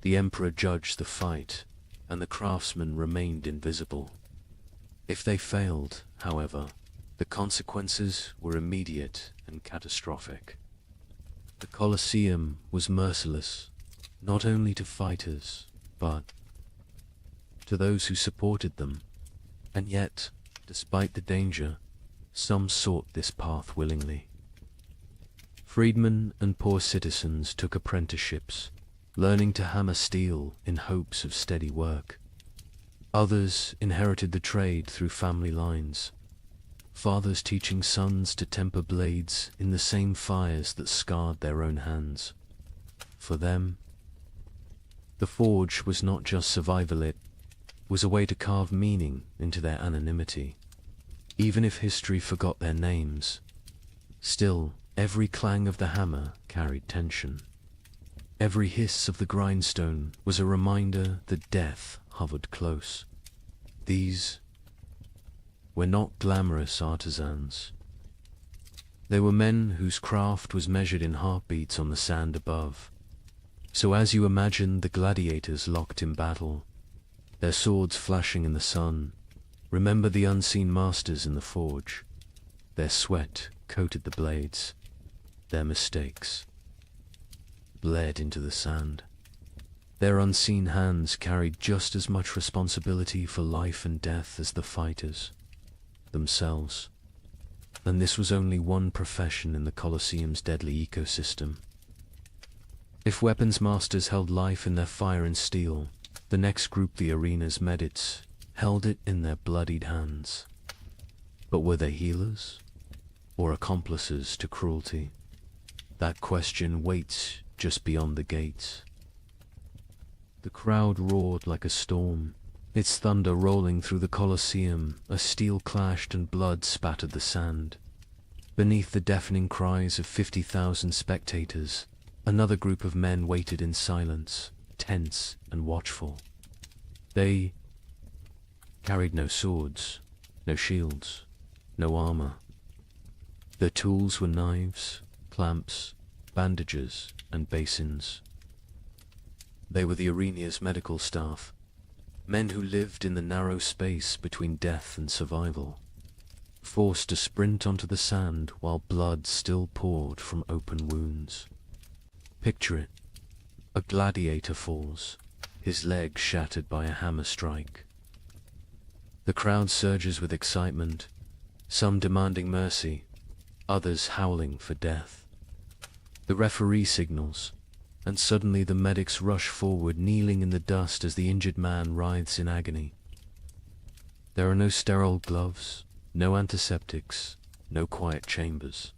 The emperor judged the fight, and the craftsman remained invisible. If they failed, however, the consequences were immediate and catastrophic. The Colosseum was merciless, not only to fighters, but to those who supported them. And yet, despite the danger, some sought this path willingly. Freedmen and poor citizens took apprenticeships, learning to hammer steel in hopes of steady work. Others inherited the trade through family lines, fathers teaching sons to temper blades in the same fires that scarred their own hands. For them, the forge was not just survival, it was a way to carve meaning into their anonymity. Even if history forgot their names, still, every clang of the hammer carried tension. Every hiss of the grindstone was a reminder that death hovered close. These were not glamorous artisans. They were men whose craft was measured in heartbeats on the sand above. So as you imagine the gladiators locked in battle, their swords flashing in the sun, remember the unseen masters in the forge. Their sweat coated the blades. Their mistakes bled into the sand. Their unseen hands carried just as much responsibility for life and death as the fighters themselves. And this was only one profession in the Colosseum's deadly ecosystem. If weapons masters held life in their fire and steel, the next group, the arena's medics, held it in their bloodied hands. But were they healers, or accomplices to cruelty? That question waits just beyond the gates. The crowd roared like a storm, its thunder rolling through the Colosseum. A steel clashed and blood spattered the sand. Beneath the deafening cries of 50,000 spectators, another group of men waited in silence, tense and watchful. They carried no swords, no shields, no armor. Their tools were knives, clamps, bandages, and basins. They were the arena's medical staff, men who lived in the narrow space between death and survival, forced to sprint onto the sand while blood still poured from open wounds. Picture it. A gladiator falls, his leg shattered by a hammer strike. The crowd surges with excitement, some demanding mercy, others howling for death. The referee signals, and suddenly the medics rush forward, kneeling in the dust as the injured man writhes in agony. There are no sterile gloves, no antiseptics, no quiet chambers.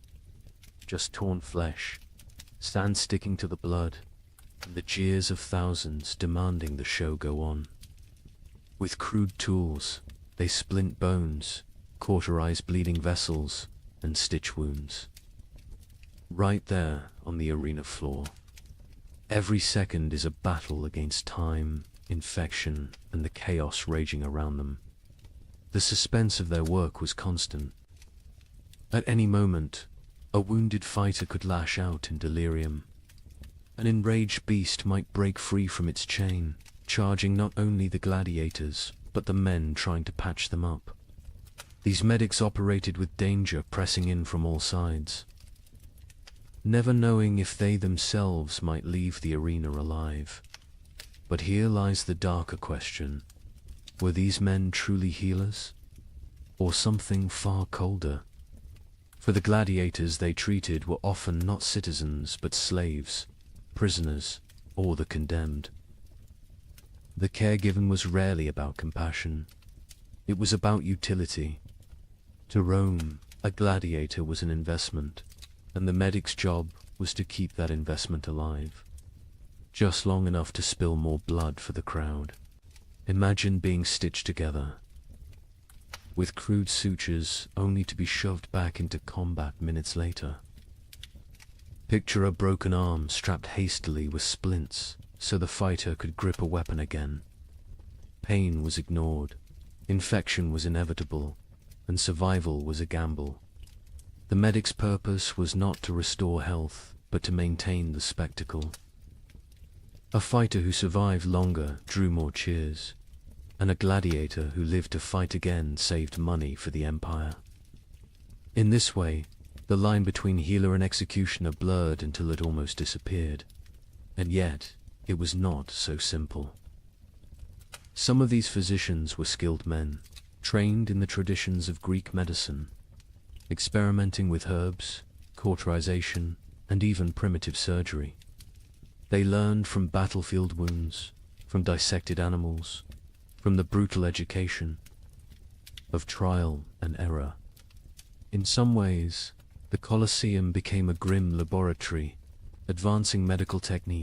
Just torn flesh, sand sticking to the blood, and the jeers of thousands demanding the show go on. With crude tools, they splint bones, cauterize bleeding vessels, and stitch wounds. Right there on the arena floor. Every second is a battle against time, infection, and the chaos raging around them. The suspense of their work was constant. At any moment, a wounded fighter could lash out in delirium. An enraged beast might break free from its chain, charging not only the gladiators, but the men trying to patch them up. These medics operated with danger pressing in from all sides, never knowing if they themselves might leave the arena alive. But here lies the darker question. Were these men truly healers? Or something far colder? For the gladiators they treated were often not citizens but slaves, prisoners, or the condemned. The care given was rarely about compassion. It was about utility. To Rome, a gladiator was an investment, and the medic's job was to keep that investment alive, just long enough to spill more blood for the crowd. Imagine being stitched together, with crude sutures only to be shoved back into combat minutes later. Picture a broken arm strapped hastily with splints so the fighter could grip a weapon again. Pain was ignored, infection was inevitable, and survival was a gamble. The medic's purpose was not to restore health, but to maintain the spectacle. A fighter who survived longer drew more cheers, and a gladiator who lived to fight again saved money for the empire. In this way, the line between healer and executioner blurred until it almost disappeared. And yet, it was not so simple. Some of these physicians were skilled men, trained in the traditions of Greek medicine, experimenting with herbs, cauterization, and even primitive surgery. They learned from battlefield wounds, from dissected animals, from the brutal education of trial and error. In some ways, the Colosseum became a grim laboratory, advancing medical technique